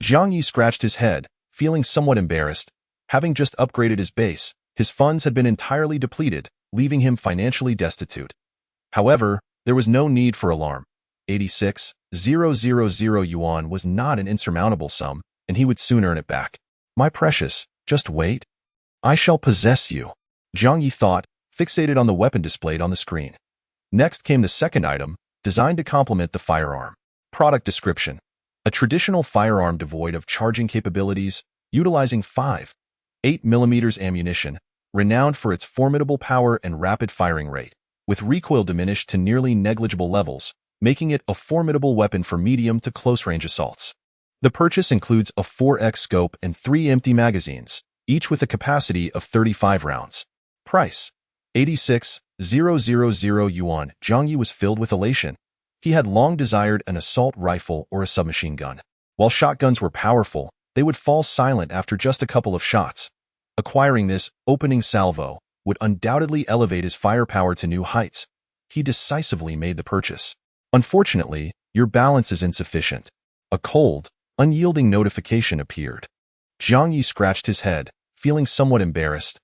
Jiang Ye scratched his head, feeling somewhat embarrassed. Having just upgraded his base, his funds had been entirely depleted, leaving him financially destitute. However, there was no need for alarm. 86,000 yuan was not an insurmountable sum, and he would soon earn it back. My precious, just wait. I shall possess you, Jiang Ye thought, fixated on the weapon displayed on the screen. Next came the second item, designed to complement the firearm. Product description: a traditional firearm devoid of charging capabilities, utilizing 5.8mm ammunition, renowned for its formidable power and rapid firing rate, with recoil diminished to nearly negligible levels, making it a formidable weapon for medium to close-range assaults. The purchase includes a 4x scope and 3 empty magazines, each with a capacity of 35 rounds. Price: 86,000 yuan. Jiang Ye was filled with elation. He had long desired an assault rifle or a submachine gun. While shotguns were powerful, they would fall silent after just a couple of shots. Acquiring this opening salvo would undoubtedly elevate his firepower to new heights. He decisively made the purchase. Unfortunately, your balance is insufficient. A cold, unyielding notification appeared. Jiang Ye scratched his head, feeling somewhat embarrassed.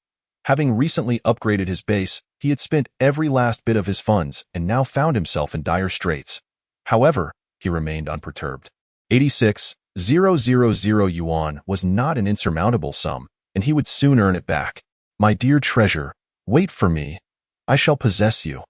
Having recently upgraded his base, he had spent every last bit of his funds and now found himself in dire straits. However, he remained unperturbed. 86,000 yuan was not an insurmountable sum, and he would soon earn it back. My dear treasure, wait for me. I shall possess you,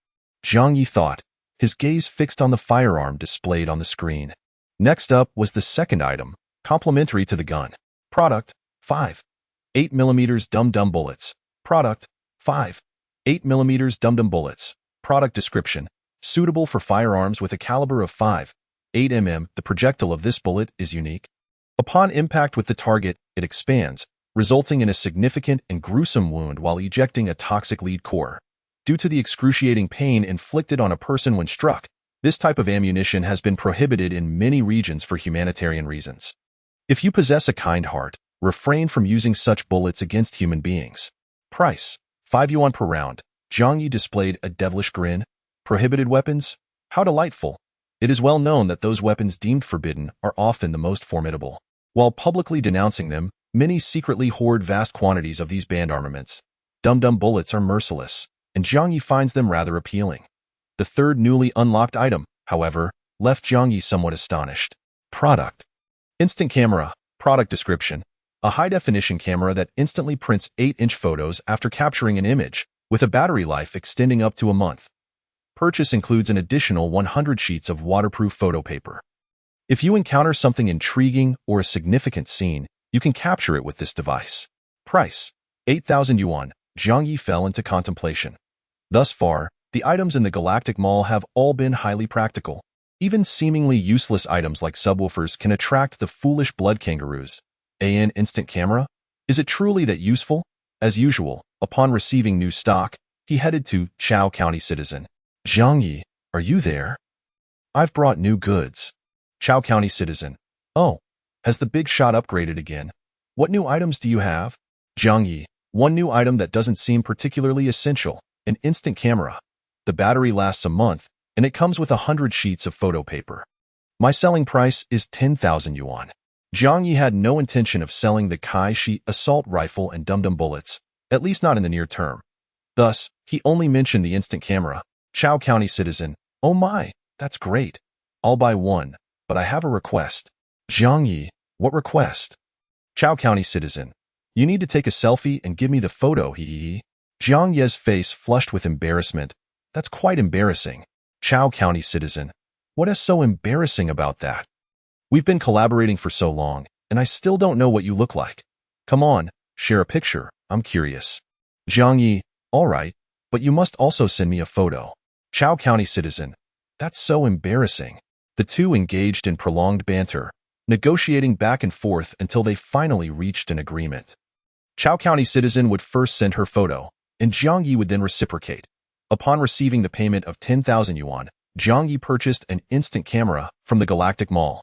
Jiang Ye thought, his gaze fixed on the firearm displayed on the screen. Next up was the second item, complementary to the gun. Product: 5.8mm dum-dum bullets. Product: 5.8mm dum-dum bullets. Product description: suitable for firearms with a caliber of 5.8mm. The projectile of this bullet is unique. Upon impact with the target, it expands, resulting in a significant and gruesome wound while ejecting a toxic lead core. Due to the excruciating pain inflicted on a person when struck, this type of ammunition has been prohibited in many regions for humanitarian reasons. If you possess a kind heart, refrain from using such bullets against human beings. Price: 5 yuan per round. Jiang Ye displayed a devilish grin. Prohibited weapons? How delightful. It is well known that those weapons deemed forbidden are often the most formidable. While publicly denouncing them, many secretly hoard vast quantities of these banned armaments. Dum-dum bullets are merciless, and Jiang Ye finds them rather appealing. The third newly unlocked item, however, left Jiang Ye somewhat astonished. Product: instant camera. Product description: a high-definition camera that instantly prints 8-inch photos after capturing an image, with a battery life extending up to a month. Purchase includes an additional 100 sheets of waterproof photo paper. If you encounter something intriguing or a significant scene, you can capture it with this device. Price: 8,000 yuan. Jiang Ye fell into contemplation. Thus far, the items in the Galactic Mall have all been highly practical. Even seemingly useless items like subwoofers can attract the foolish blood kangaroos. An instant camera? Is it truly that useful? As usual, upon receiving new stock, he headed to Chao County Citizen. Jiang Ye, are you there? I've brought new goods. Chao County Citizen. Oh, has the big shot upgraded again? What new items do you have? Jiang Ye. One new item that doesn't seem particularly essential, an instant camera. The battery lasts a month, and it comes with 100 sheets of photo paper. My selling price is 10,000 yuan. Jiang Ye had no intention of selling the Kai-Shi assault rifle and dum-dum bullets, at least not in the near term. Thus, he only mentioned the instant camera. Chao County Citizen. Oh my, that's great. I'll buy one, but I have a request. Jiang Ye, what request? Chao County Citizen. You need to take a selfie and give me the photo, hee. Jiang Ye's face flushed with embarrassment. That's quite embarrassing. Chao County Citizen. What is so embarrassing about that? We've been collaborating for so long, and I still don't know what you look like. Come on, share a picture, I'm curious. Jiang Ye. All right, but you must also send me a photo. Chao County Citizen. That's so embarrassing. The two engaged in prolonged banter, negotiating back and forth until they finally reached an agreement. Chao County Citizen would first send her photo, and Jiang Ye would then reciprocate. Upon receiving the payment of 10,000 yuan, Jiang Ye purchased an instant camera from the Galactic Mall.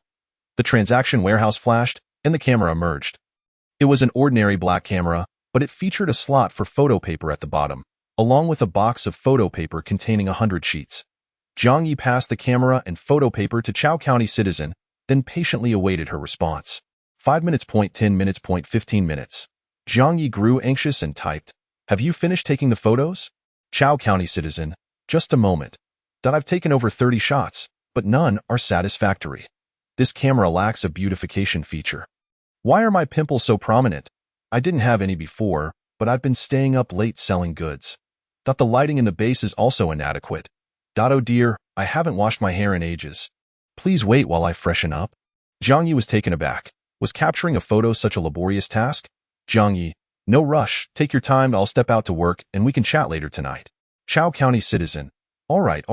The transaction warehouse flashed, and the camera emerged. It was an ordinary black camera, but it featured a slot for photo paper at the bottom, along with a box of photo paper containing 100 sheets. Jiang Ye passed the camera and photo paper to Chow County citizen, then patiently awaited her response. 5 minutes, 10 minutes, 15 minutes. Jiang Ye grew anxious and typed, "Have you finished taking the photos?" Chow County citizen, "Just a moment. I've taken over 30 shots, but none are satisfactory. This camera lacks a beautification feature. Why are my pimples so prominent? I didn't have any before, but I've been staying up late selling goods. The lighting in the base is also inadequate. Oh dear, I haven't washed my hair in ages. Please wait while I freshen up." Jiang Ye was taken aback. Was capturing a photo such a laborious task? Jiang Ye, "No rush, take your time, I'll step out to work and we can chat later tonight." Chow County citizen, all right.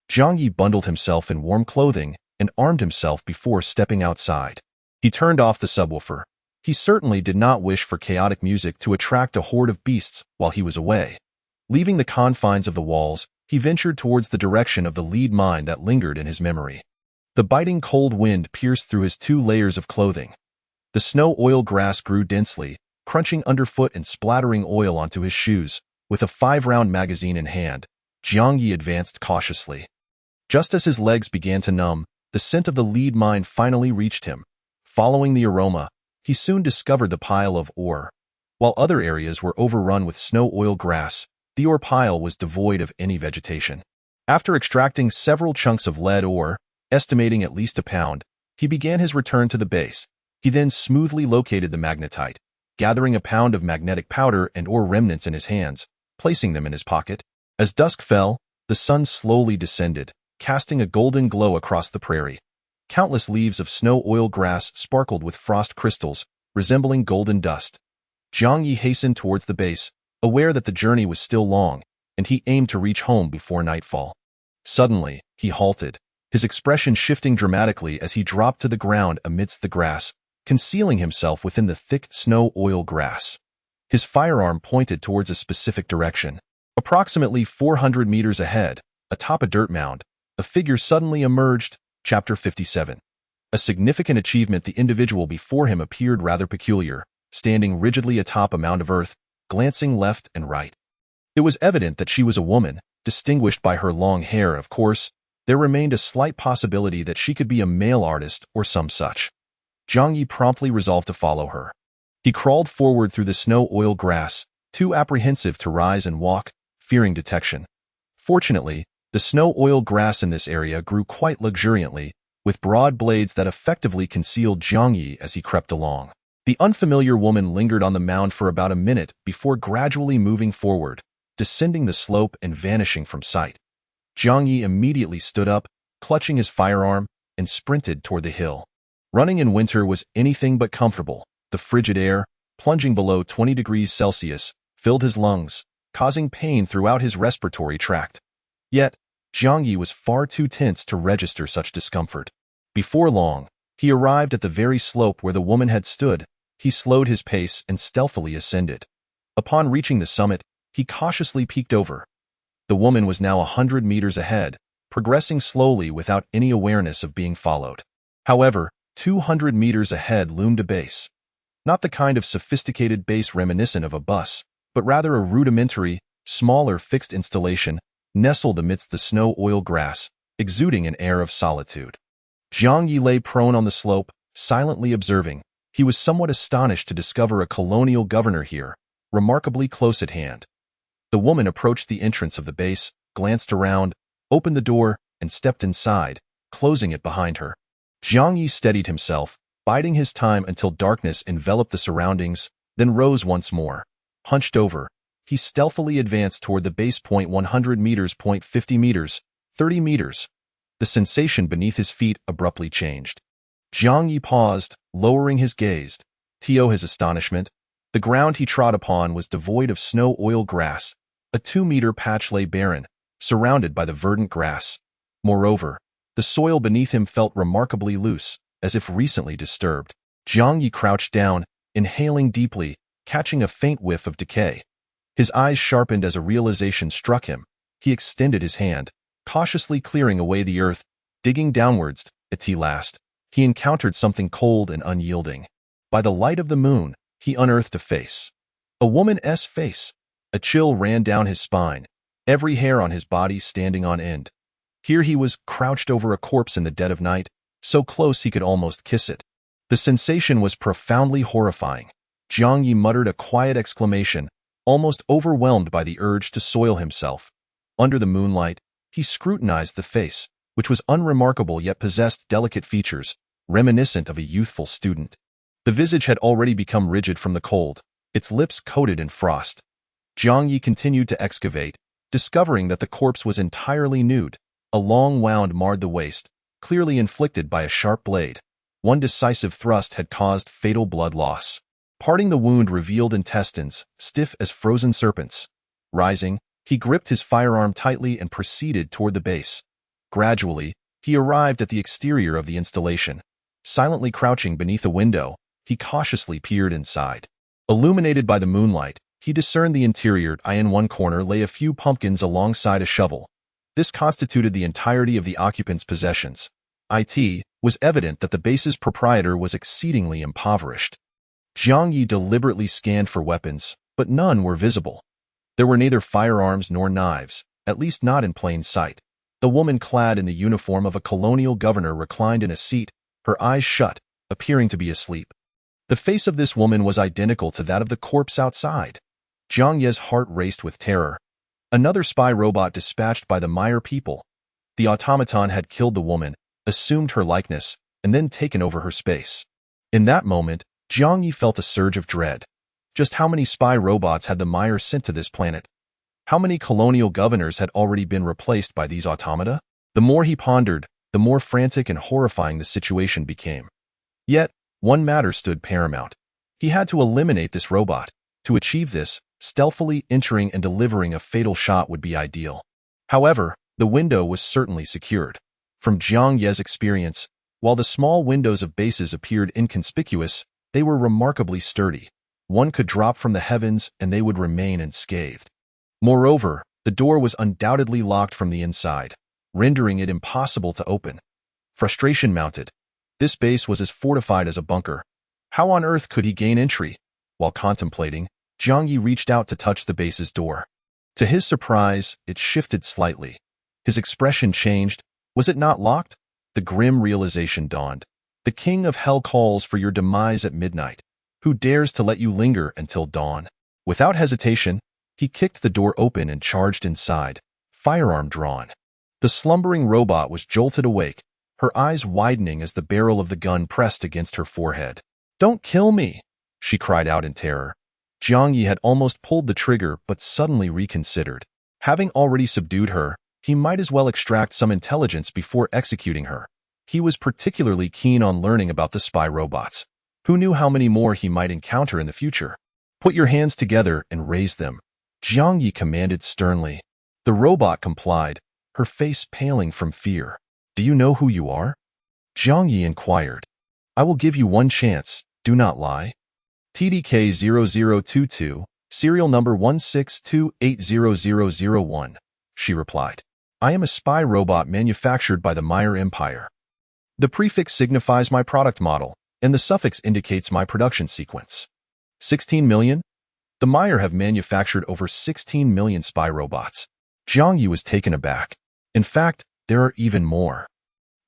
Jiang Ye bundled himself in warm clothing and armed himself before stepping outside. He turned off the subwoofer. He certainly did not wish for chaotic music to attract a horde of beasts while he was away. Leaving the confines of the walls, he ventured towards the direction of the lead mine that lingered in his memory. The biting cold wind pierced through his 2 layers of clothing. The snow oil grass grew densely, crunching underfoot and splattering oil onto his shoes. With a 5-round magazine in hand, Jiang Ye advanced cautiously. Just as his legs began to numb, the scent of the lead mine finally reached him. Following the aroma, he soon discovered the pile of ore. While other areas were overrun with snow oil grass, the ore pile was devoid of any vegetation. After extracting several chunks of lead ore, estimating at least a pound, he began his return to the base. He then smoothly located the magnetite, gathering a pound of magnetic powder and ore remnants in his hands, placing them in his pocket. As dusk fell, the sun slowly descended, casting a golden glow across the prairie. Countless leaves of snow oil grass sparkled with frost crystals, resembling golden dust. Jiang Ye hastened towards the base, aware that the journey was still long, and he aimed to reach home before nightfall. Suddenly, he halted, his expression shifting dramatically as he dropped to the ground amidst the grass, concealing himself within the thick snow oil grass. His firearm pointed towards a specific direction. Approximately 400 meters ahead, atop a dirt mound, a figure suddenly emerged. Chapter 57. A significant achievement. The individual before him appeared rather peculiar, standing rigidly atop a mound of earth, glancing left and right. It was evident that she was a woman, distinguished by her long hair. Of course, there remained a slight possibility that she could be a male artist or some such. Jiang Ye promptly resolved to follow her. He crawled forward through the snow oil grass, too apprehensive to rise and walk, fearing detection. Fortunately, the snow oil grass in this area grew quite luxuriantly, with broad blades that effectively concealed Jiang Ye as he crept along. The unfamiliar woman lingered on the mound for about a minute before gradually moving forward, descending the slope and vanishing from sight. Jiang Ye immediately stood up, clutching his firearm, and sprinted toward the hill. Running in winter was anything but comfortable. The frigid air, plunging below 20 degrees Celsius, filled his lungs, causing pain throughout his respiratory tract. Yet, Jiang Ye was far too tense to register such discomfort. Before long, he arrived at the very slope where the woman had stood. He slowed his pace and stealthily ascended. Upon reaching the summit, he cautiously peeked over. The woman was now 100 meters ahead, progressing slowly without any awareness of being followed. However, 200 meters ahead loomed a base. Not the kind of sophisticated base reminiscent of a bus, but rather a rudimentary, smaller fixed installation nestled amidst the snow oil grass, exuding an air of solitude. Jiang Ye lay prone on the slope, silently observing. He was somewhat astonished to discover a colonial governor here, remarkably close at hand. The woman approached the entrance of the base, glanced around, opened the door, and stepped inside, closing it behind her. Jiang Ye steadied himself, biding his time until darkness enveloped the surroundings, then rose once more. Hunched over, he stealthily advanced toward the base. 100 meters, 50 meters, 30 meters. The sensation beneath his feet abruptly changed. Jiang Ye paused, lowering his gaze. To his astonishment, the ground he trod upon was devoid of snow oil grass. A 2-meter patch lay barren, surrounded by the verdant grass. Moreover, the soil beneath him felt remarkably loose, as if recently disturbed. Jiang Ye crouched down, inhaling deeply, catching a faint whiff of decay. His eyes sharpened as a realization struck him. He extended his hand, cautiously clearing away the earth, digging downwards, at last. he encountered something cold and unyielding. By the light of the moon, he unearthed a face. A woman's face. A chill ran down his spine, every hair on his body standing on end. Here he was, crouched over a corpse in the dead of night, so close he could almost kiss it. The sensation was profoundly horrifying. Jiang Ye muttered a quiet exclamation, almost overwhelmed by the urge to soil himself. Under the moonlight, he scrutinized the face, which was unremarkable yet possessed delicate features, reminiscent of a youthful student. The visage had already become rigid from the cold, its lips coated in frost. Jiang Ye continued to excavate, discovering that the corpse was entirely nude. A long wound marred the waist, clearly inflicted by a sharp blade. One decisive thrust had caused fatal blood loss. Parting the wound revealed intestines, stiff as frozen serpents. Rising, he gripped his firearm tightly and proceeded toward the base. Gradually, he arrived at the exterior of the installation. Silently crouching beneath a window, he cautiously peered inside. Illuminated by the moonlight, he discerned the interior. In one corner lay a few pumpkins alongside a shovel. This constituted the entirety of the occupant's possessions. It was evident that the base's proprietor was exceedingly impoverished. Jiang Ye deliberately scanned for weapons, but none were visible. There were neither firearms nor knives, at least not in plain sight. The woman clad in the uniform of a colonial governor reclined in a seat, her eyes shut, appearing to be asleep. The face of this woman was identical to that of the corpse outside. Jiang Ye's heart raced with terror. Another spy robot dispatched by the Meyer people. The automaton had killed the woman, assumed her likeness, and then taken over her space. In that moment, Jiang Ye felt a surge of dread. Just how many spy robots had the Meyer sent to this planet? How many colonial governors had already been replaced by these automata? The more he pondered, the more frantic and horrifying the situation became. Yet, one matter stood paramount. He had to eliminate this robot. To achieve this, stealthily entering and delivering a fatal shot would be ideal. However, the window was certainly secured. From Jiang Ye's experience, while the small windows of bases appeared inconspicuous, they were remarkably sturdy. One could drop from the heavens and they would remain unscathed. Moreover, the door was undoubtedly locked from the inside, rendering it impossible to open. Frustration mounted. This base was as fortified as a bunker. How on earth could he gain entry? While contemplating, Jiang Ye reached out to touch the base's door. To his surprise, it shifted slightly. His expression changed. Was it not locked? The grim realization dawned. The king of hell calls for your demise at midnight. Who dares to let you linger until dawn? Without hesitation, he kicked the door open and charged inside, firearm drawn. The slumbering robot was jolted awake, her eyes widening as the barrel of the gun pressed against her forehead. "Don't kill me!" she cried out in terror. Jiang Ye had almost pulled the trigger but suddenly reconsidered. Having already subdued her, he might as well extract some intelligence before executing her. He was particularly keen on learning about the spy robots. Who knew how many more he might encounter in the future? "Put your hands together and raise them," Jiang Ye commanded sternly. The robot complied, her face paling from fear. "Do you know who you are?" Jiang Ye inquired. "I will give you one chance, do not lie." TDK 0022, serial number 162800001, she replied. "I am a spy robot manufactured by the Meyer Empire. The prefix signifies my product model, and the suffix indicates my production sequence. 16 million? The Meyer have manufactured over 16 million spy robots." Jiang Ye was taken aback. "In fact, there are even more.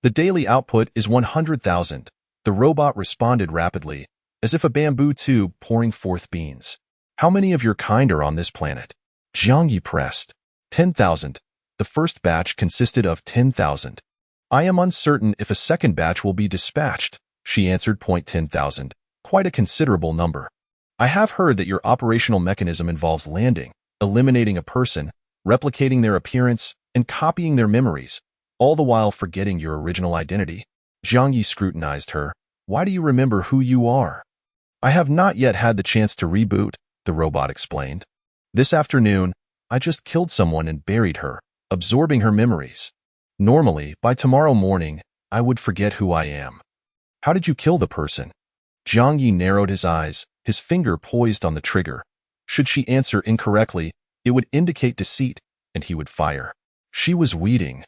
The daily output is 100,000. The robot responded rapidly, as if a bamboo tube pouring forth beans. "How many of your kind are on this planet?" Jiang Ye pressed. 10,000. The first batch consisted of 10,000. "I am uncertain if a second batch will be dispatched," she answered. 10,000. Quite a considerable number. "I have heard that your operational mechanism involves landing, eliminating a person, replicating their appearance, and copying their memories, all the while forgetting your original identity." Jiang Ye scrutinized her. "Why do you remember who you are?" "I have not yet had the chance to reboot," the robot explained. "This afternoon, I just killed someone and buried her, absorbing her memories. Normally, by tomorrow morning, I would forget who I am." "How did you kill the person?" Jiang Ye narrowed his eyes, his finger poised on the trigger. Should she answer incorrectly, it would indicate deceit, and he would fire. She was weeding.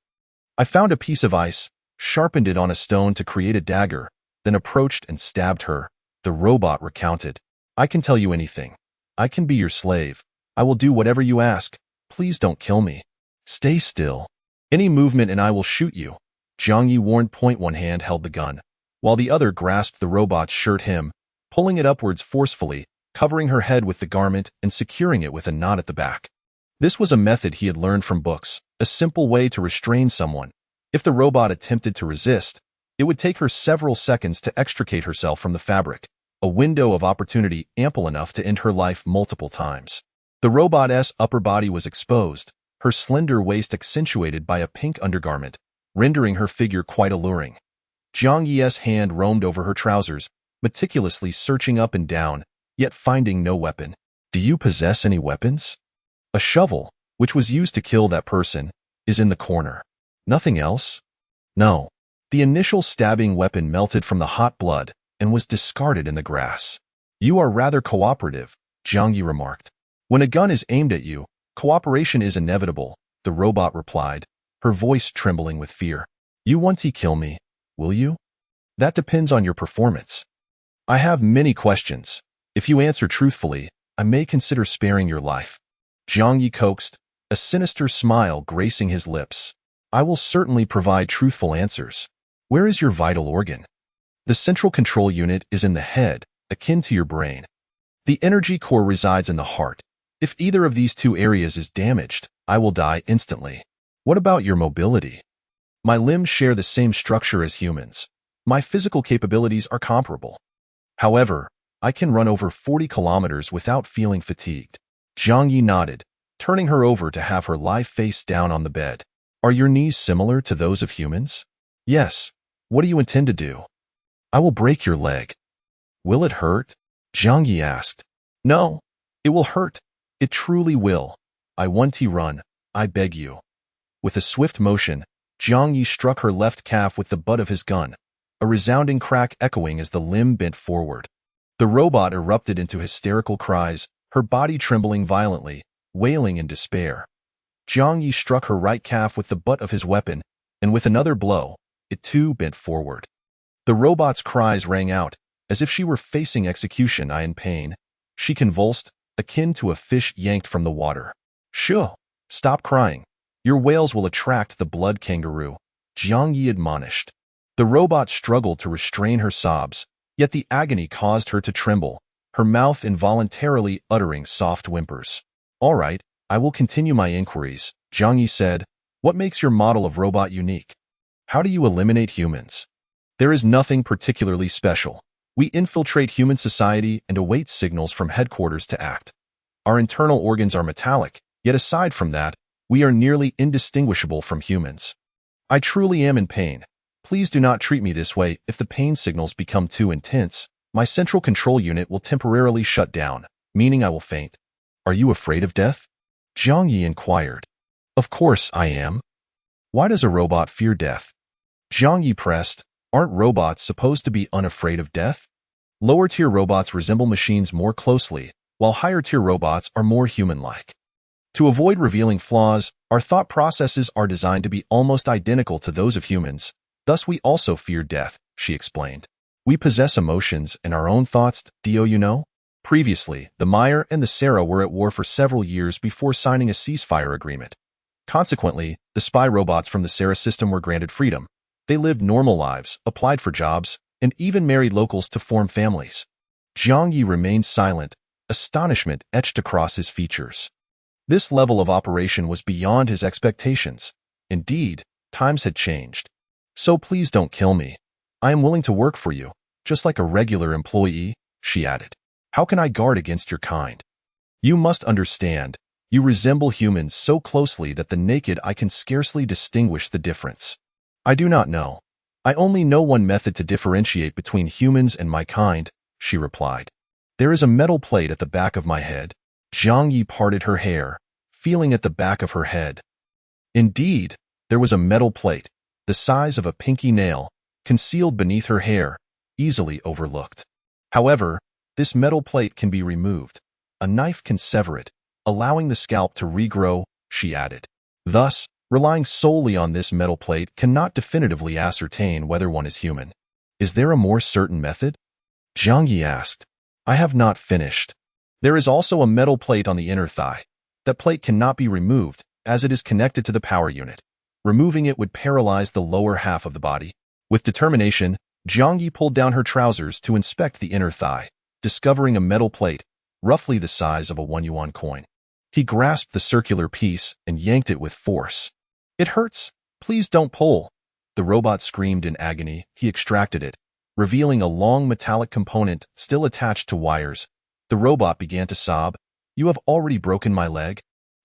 "I found a piece of ice," sharpened it on a stone to create a dagger, then approached and stabbed her. The robot recounted. I can tell you anything. I can be your slave. I will do whatever you ask. Please don't kill me. Stay still. Any movement and I will shoot you. Jiang Ye warned. One hand held the gun, while the other grasped the robot's shirt hem, pulling it upwards forcefully, covering her head with the garment and securing it with a knot at the back. This was a method he had learned from books, a simple way to restrain someone. If the robot attempted to resist, it would take her several seconds to extricate herself from the fabric, a window of opportunity ample enough to end her life multiple times. The robot's upper body was exposed, her slender waist accentuated by a pink undergarment, rendering her figure quite alluring. Jiang Ye's hand roamed over her trousers, meticulously searching up and down, yet finding no weapon. Do you possess any weapons? A shovel, which was used to kill that person, is in the corner. Nothing else? No. The initial stabbing weapon melted from the hot blood and was discarded in the grass. You are rather cooperative, Jiang Ye remarked. When a gun is aimed at you, cooperation is inevitable, the robot replied, her voice trembling with fear. You want to kill me, will you? That depends on your performance. I have many questions. If you answer truthfully, I may consider sparing your life. Jiang Ye coaxed, a sinister smile gracing his lips. I will certainly provide truthful answers. Where is your vital organ? The central control unit is in the head, akin to your brain. The energy core resides in the heart. If either of these two areas is damaged, I will die instantly. What about your mobility? My limbs share the same structure as humans. My physical capabilities are comparable. However, I can run over 40 kilometers without feeling fatigued. Jiang Ye nodded, turning her over to have her lie face down on the bed. Are your knees similar to those of humans? Yes. What do you intend to do? I will break your leg. Will it hurt? Jiang Ye asked. No, it will hurt. It truly will. I want to run. I beg you. With a swift motion, Jiang Ye struck her left calf with the butt of his gun, a resounding crack echoing as the limb bent forward. The robot erupted into hysterical cries, her body trembling violently, wailing in despair. Jiang Ye struck her right calf with the butt of his weapon, and with another blow, it too bent forward. The robot's cries rang out, as if she were facing execution. In pain. She convulsed, akin to a fish yanked from the water. Shoo! Stop crying. Your wails will attract the blood kangaroo, Jiang Ye admonished. The robot struggled to restrain her sobs, yet the agony caused her to tremble, her mouth involuntarily uttering soft whimpers. All right, I will continue my inquiries, Jiang Ye said. What makes your model of robot unique? How do you eliminate humans? There is nothing particularly special. We infiltrate human society and await signals from headquarters to act. Our internal organs are metallic, yet aside from that, we are nearly indistinguishable from humans. I truly am in pain. Please do not treat me this way. If the pain signals become too intense, my central control unit will temporarily shut down, meaning I will faint. Are you afraid of death? Jiang Ye inquired. Of course I am. Why does a robot fear death? Jiang Ye pressed. Aren't robots supposed to be unafraid of death? Lower-tier robots resemble machines more closely, while higher-tier robots are more human-like. To avoid revealing flaws, our thought processes are designed to be almost identical to those of humans. Thus, we also fear death, she explained. We possess emotions and our own thoughts, do you know? Previously, the Meyer and the Sarah were at war for several years before signing a ceasefire agreement. Consequently, the spy robots from the Sarah system were granted freedom. They lived normal lives, applied for jobs, and even married locals to form families. Jiang Ye remained silent, astonishment etched across his features. This level of operation was beyond his expectations. Indeed, times had changed. So please don't kill me. I am willing to work for you, just like a regular employee, she added. How can I guard against your kind? You must understand, you resemble humans so closely that the naked eye can scarcely distinguish the difference. I do not know. I only know one method to differentiate between humans and my kind, she replied. There is a metal plate at the back of my head. Jiang Ye parted her hair, feeling at the back of her head. Indeed, there was a metal plate, the size of a pinky nail, concealed beneath her hair, easily overlooked. However, this metal plate can be removed. A knife can sever it, allowing the scalp to regrow, she added. Thus, Relying solely on this metal plate cannot definitively ascertain whether one is human. Is there a more certain method? Jiang Ye asked. I have not finished. There is also a metal plate on the inner thigh. That plate cannot be removed, as it is connected to the power unit. Removing it would paralyze the lower half of the body. With determination, Jiang Ye pulled down her trousers to inspect the inner thigh, discovering a metal plate, roughly the size of a 1 yuan coin. He grasped the circular piece and yanked it with force. It hurts. Please don't pull. The robot screamed in agony. He extracted it, revealing a long metallic component still attached to wires. The robot began to sob. You have already broken my leg.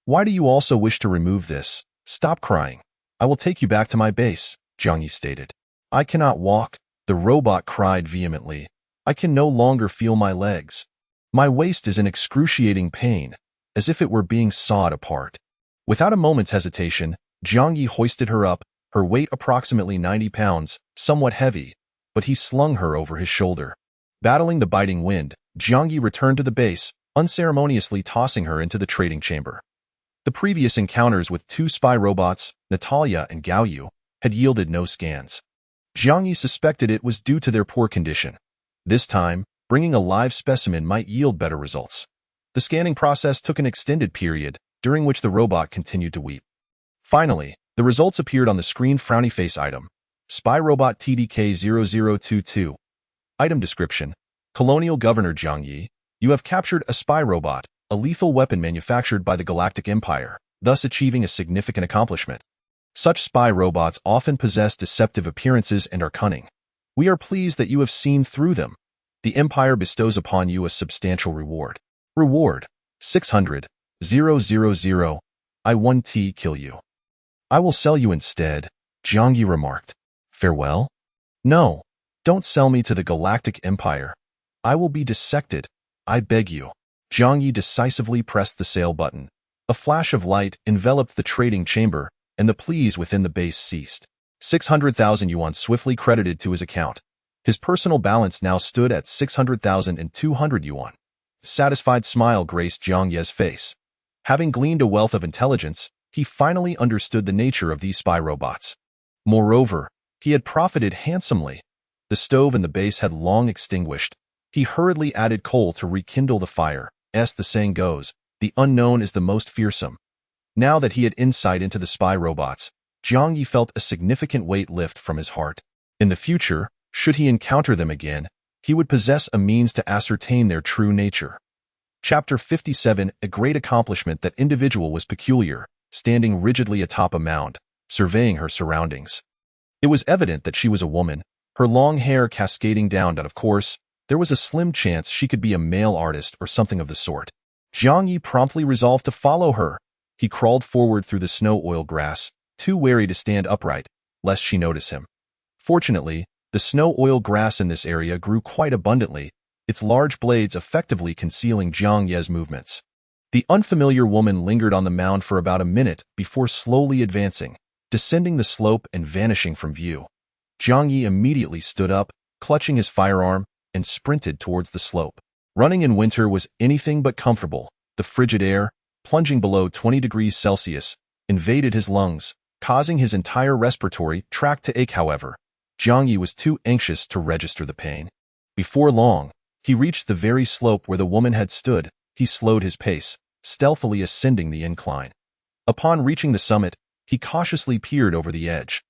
Why do you also wish to remove this? Stop crying. I will take you back to my base, Jiang Ye stated. I cannot walk. The robot cried vehemently. I can no longer feel my legs. My waist is in excruciating pain, as if it were being sawed apart. Without a moment's hesitation, Jiang Ye hoisted her up, her weight approximately 90 pounds, somewhat heavy, but he slung her over his shoulder. Battling the biting wind, Jiang Ye returned to the base, unceremoniously tossing her into the trading chamber. The previous encounters with 2 spy robots, Natalia and Gao Yu, had yielded no scans. Jiang Ye suspected it was due to their poor condition. This time, bringing a live specimen might yield better results. The scanning process took an extended period, during which the robot continued to weep. Finally, the results appeared on the screen. Frowny face item. Spy robot TDK-0022. Item description. Colonial Governor Jiang Ye, you have captured a spy robot, a lethal weapon manufactured by the Galactic Empire, thus achieving a significant accomplishment. Such spy robots often possess deceptive appearances and are cunning. We are pleased that you have seen through them. The Empire bestows upon you a substantial reward. Reward. 600. 000. I 1T kill you. I will sell you instead, Jiang Ye remarked. Farewell? No, don't sell me to the Galactic Empire. I will be dissected. I beg you. Jiang Ye decisively pressed the sale button. A flash of light enveloped the trading chamber, and the pleas within the base ceased. 600,000 yuan swiftly credited to his account. His personal balance now stood at 600,200 yuan. A satisfied smile graced Jiang Ye's face. Having gleaned a wealth of intelligence, he finally understood the nature of these spy robots. Moreover, he had profited handsomely. The stove in the base had long extinguished. He hurriedly added coal to rekindle the fire. As the saying goes, the unknown is the most fearsome. Now that he had insight into the spy robots, Jiang Ye felt a significant weight lift from his heart. In the future, should he encounter them again, he would possess a means to ascertain their true nature. Chapter 57. A great accomplishment. That individual was peculiar, standing rigidly atop a mound, surveying her surroundings. It was evident that she was a woman, her long hair cascading down, and of course, there was a slim chance she could be a male artist or something of the sort. Jiang Ye promptly resolved to follow her. He crawled forward through the snow oil grass, too wary to stand upright, lest she notice him. Fortunately, the snow oil grass in this area grew quite abundantly, its large blades effectively concealing Jiang Ye's movements. The unfamiliar woman lingered on the mound for about a minute before slowly advancing, descending the slope and vanishing from view. Jiang Ye immediately stood up, clutching his firearm, and sprinted towards the slope. Running in winter was anything but comfortable. The frigid air, plunging below 20 degrees Celsius, invaded his lungs, causing his entire respiratory tract to ache. However, Jiang Ye was too anxious to register the pain. Before long, he reached the very slope where the woman had stood. He slowed his pace, stealthily ascending the incline. Upon reaching the summit, he cautiously peered over the edge.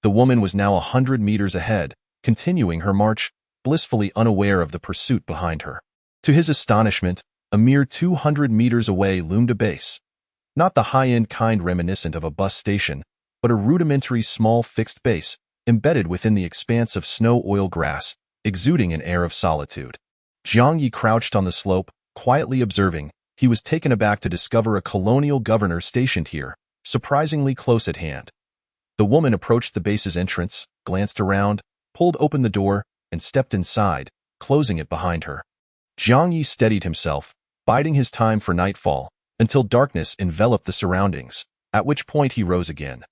The woman was now 100 meters ahead, continuing her march, blissfully unaware of the pursuit behind her. To his astonishment, a mere 200 meters away loomed a base. Not the high-end kind reminiscent of a bus station, but a rudimentary small fixed base, embedded within the expanse of snow oil grass, exuding an air of solitude. Jiang Ye crouched on the slope, quietly observing. He was taken aback to discover a colonial governor stationed here, surprisingly close at hand. The woman approached the base's entrance, glanced around, pulled open the door, and stepped inside, closing it behind her. Jiang Ye steadied himself, biding his time for nightfall, until darkness enveloped the surroundings, at which point he rose again.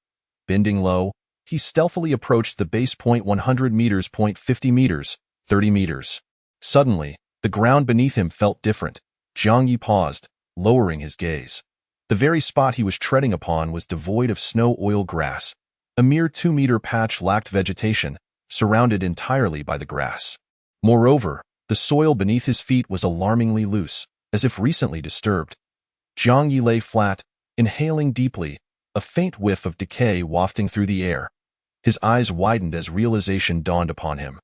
Bending low, he stealthily approached the base point. 100 meters, 50 meters, 30 meters. Suddenly, the ground beneath him felt different. Jiang Ye paused, lowering his gaze. The very spot he was treading upon was devoid of snow oil grass. A mere 2-meter patch lacked vegetation, surrounded entirely by the grass. Moreover, the soil beneath his feet was alarmingly loose, as if recently disturbed. Jiang Ye lay flat, inhaling deeply, a faint whiff of decay wafting through the air. His eyes widened as realization dawned upon him.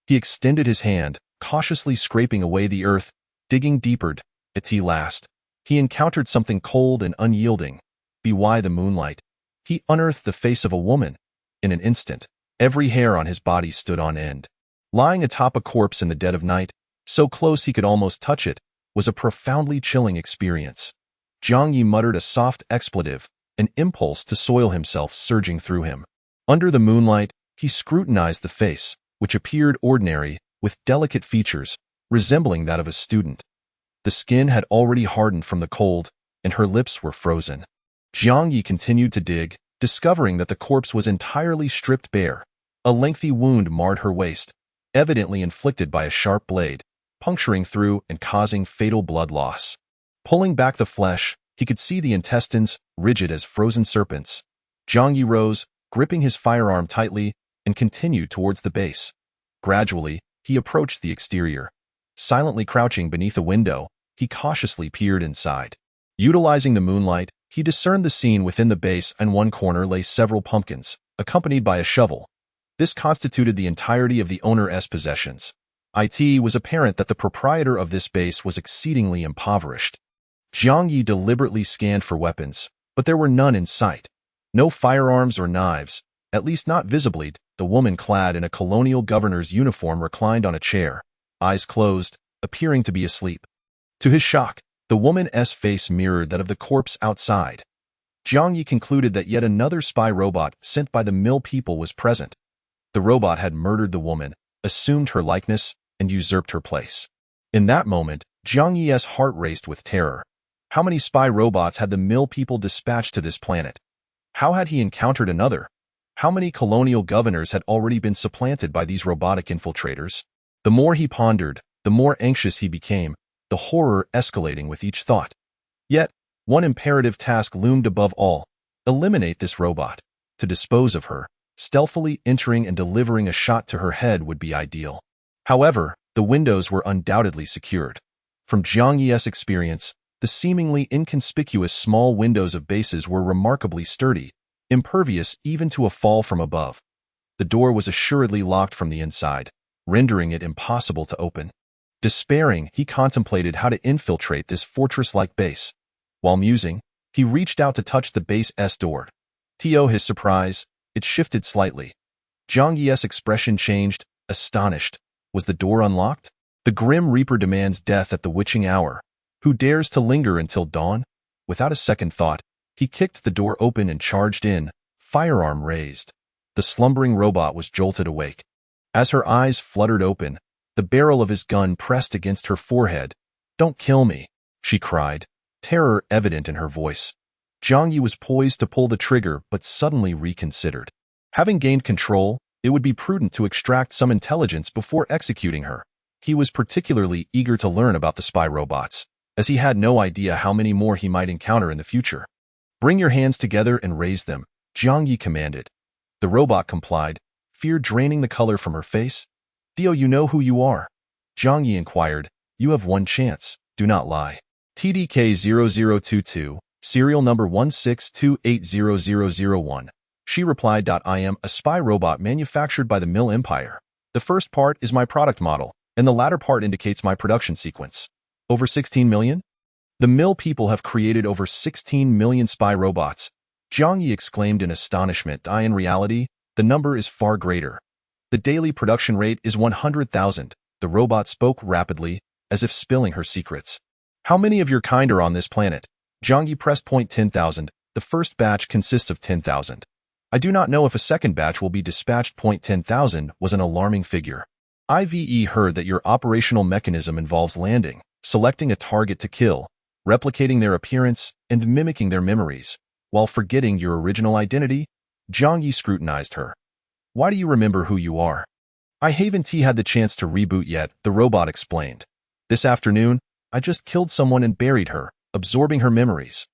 He extended his hand, cautiously scraping away the earth, digging deeper. At last, he encountered something cold and unyielding. By the moonlight, he unearthed the face of a woman. In an instant, every hair on his body stood on end. Lying atop a corpse in the dead of night, so close he could almost touch it, was a profoundly chilling experience. Jiang Ye muttered a soft expletive, an impulse to soil himself surging through him. Under the moonlight, he scrutinized the face, which appeared ordinary, with delicate features, resembling that of a student. The skin had already hardened from the cold, and her lips were frozen. Jiang Ye continued to dig, discovering that the corpse was entirely stripped bare. A lengthy wound marred her waist, evidently inflicted by a sharp blade, puncturing through and causing fatal blood loss. Pulling back the flesh, he could see the intestines, rigid as frozen serpents. Jiang Ye rose, gripping his firearm tightly, and continued towards the base. Gradually, he approached the exterior. Silently crouching beneath a window, he cautiously peered inside. Utilizing the moonlight, he discerned the scene within the base, and one corner lay several pumpkins, accompanied by a shovel. This constituted the entirety of the owner's possessions. It was apparent that the proprietor of this base was exceedingly impoverished. Jiang Ye deliberately scanned for weapons, but there were none in sight. No firearms or knives, at least not visibly. The woman clad in a colonial governor's uniform reclined on a chair, eyes closed, appearing to be asleep. To his shock, the woman's face mirrored that of the corpse outside. Jiang Ye concluded that yet another spy robot sent by the mill people was present. The robot had murdered the woman, assumed her likeness, and usurped her place. In that moment, Jiang Ye's heart raced with terror. How many spy robots had the mill people dispatched to this planet? How had he encountered another? How many colonial governors had already been supplanted by these robotic infiltrators? The more he pondered, the more anxious he became, the horror escalating with each thought. Yet, one imperative task loomed above all: eliminate this robot. To dispose of her, stealthily entering and delivering a shot to her head would be ideal. However, the windows were undoubtedly secured. From Jiang Ye's experience, the seemingly inconspicuous small windows of bases were remarkably sturdy, impervious even to a fall from above. The door was assuredly locked from the inside, rendering it impossible to open. Despairing, he contemplated how to infiltrate this fortress-like base. While musing, he reached out to touch the base's door. To his surprise, it shifted slightly. Jiang Ye's expression changed, astonished. Was the door unlocked? The Grim Reaper demands death at the witching hour. Who dares to linger until dawn? Without a second thought, he kicked the door open and charged in, firearm raised. The slumbering robot was jolted awake. As her eyes fluttered open, the barrel of his gun pressed against her forehead. "Don't kill me," she cried, terror evident in her voice. Jiang Ye was poised to pull the trigger but suddenly reconsidered. Having gained control, it would be prudent to extract some intelligence before executing her. He was particularly eager to learn about the spy robots, as he had no idea how many more he might encounter in the future. "Bring your hands together and raise them," Jiang Ye commanded. The robot complied, fear draining the color from her face. "Do you know who you are?" Jiang Ye inquired. "You have one chance. Do not lie." TDK0022, serial number 162800001. She replied, "I am a spy robot manufactured by the Mill Empire. The first part is my product model, and the latter part indicates my production sequence. Over 16 million? The Mill people have created over 16 million spy robots." Jiang Ye exclaimed in astonishment. In reality, the number is far greater. The daily production rate is 100,000. The robot spoke rapidly, as if spilling her secrets. "How many of your kind are on this planet?" Jiang Ye pressed point 10,000. "The first batch consists of 10,000. I do not know if a second batch will be dispatched." Point 10,000 was an alarming figure. "I've heard that your operational mechanism involves landing, selecting a target to kill, replicating their appearance, and mimicking their memories, while forgetting your original identity." Jiang Ye scrutinized her. "Why do you remember who you are?" "I haven't had the chance to reboot yet," the robot explained. "This afternoon, I just killed someone and buried her, absorbing her memories."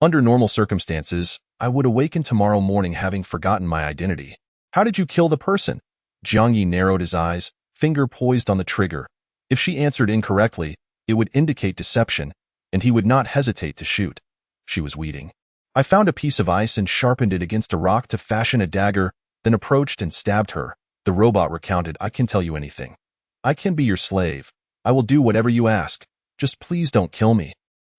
Under normal circumstances, I would awaken tomorrow morning having forgotten my identity. How did you kill the person? Jiang Ye narrowed his eyes, finger poised on the trigger. If she answered incorrectly, it would indicate deception, and he would not hesitate to shoot. She was weeding. I found a piece of ice and sharpened it against a rock to fashion a dagger, then approached and stabbed her. The robot recounted, I can tell you anything. I can be your slave. I will do whatever you ask. Just please don't kill me.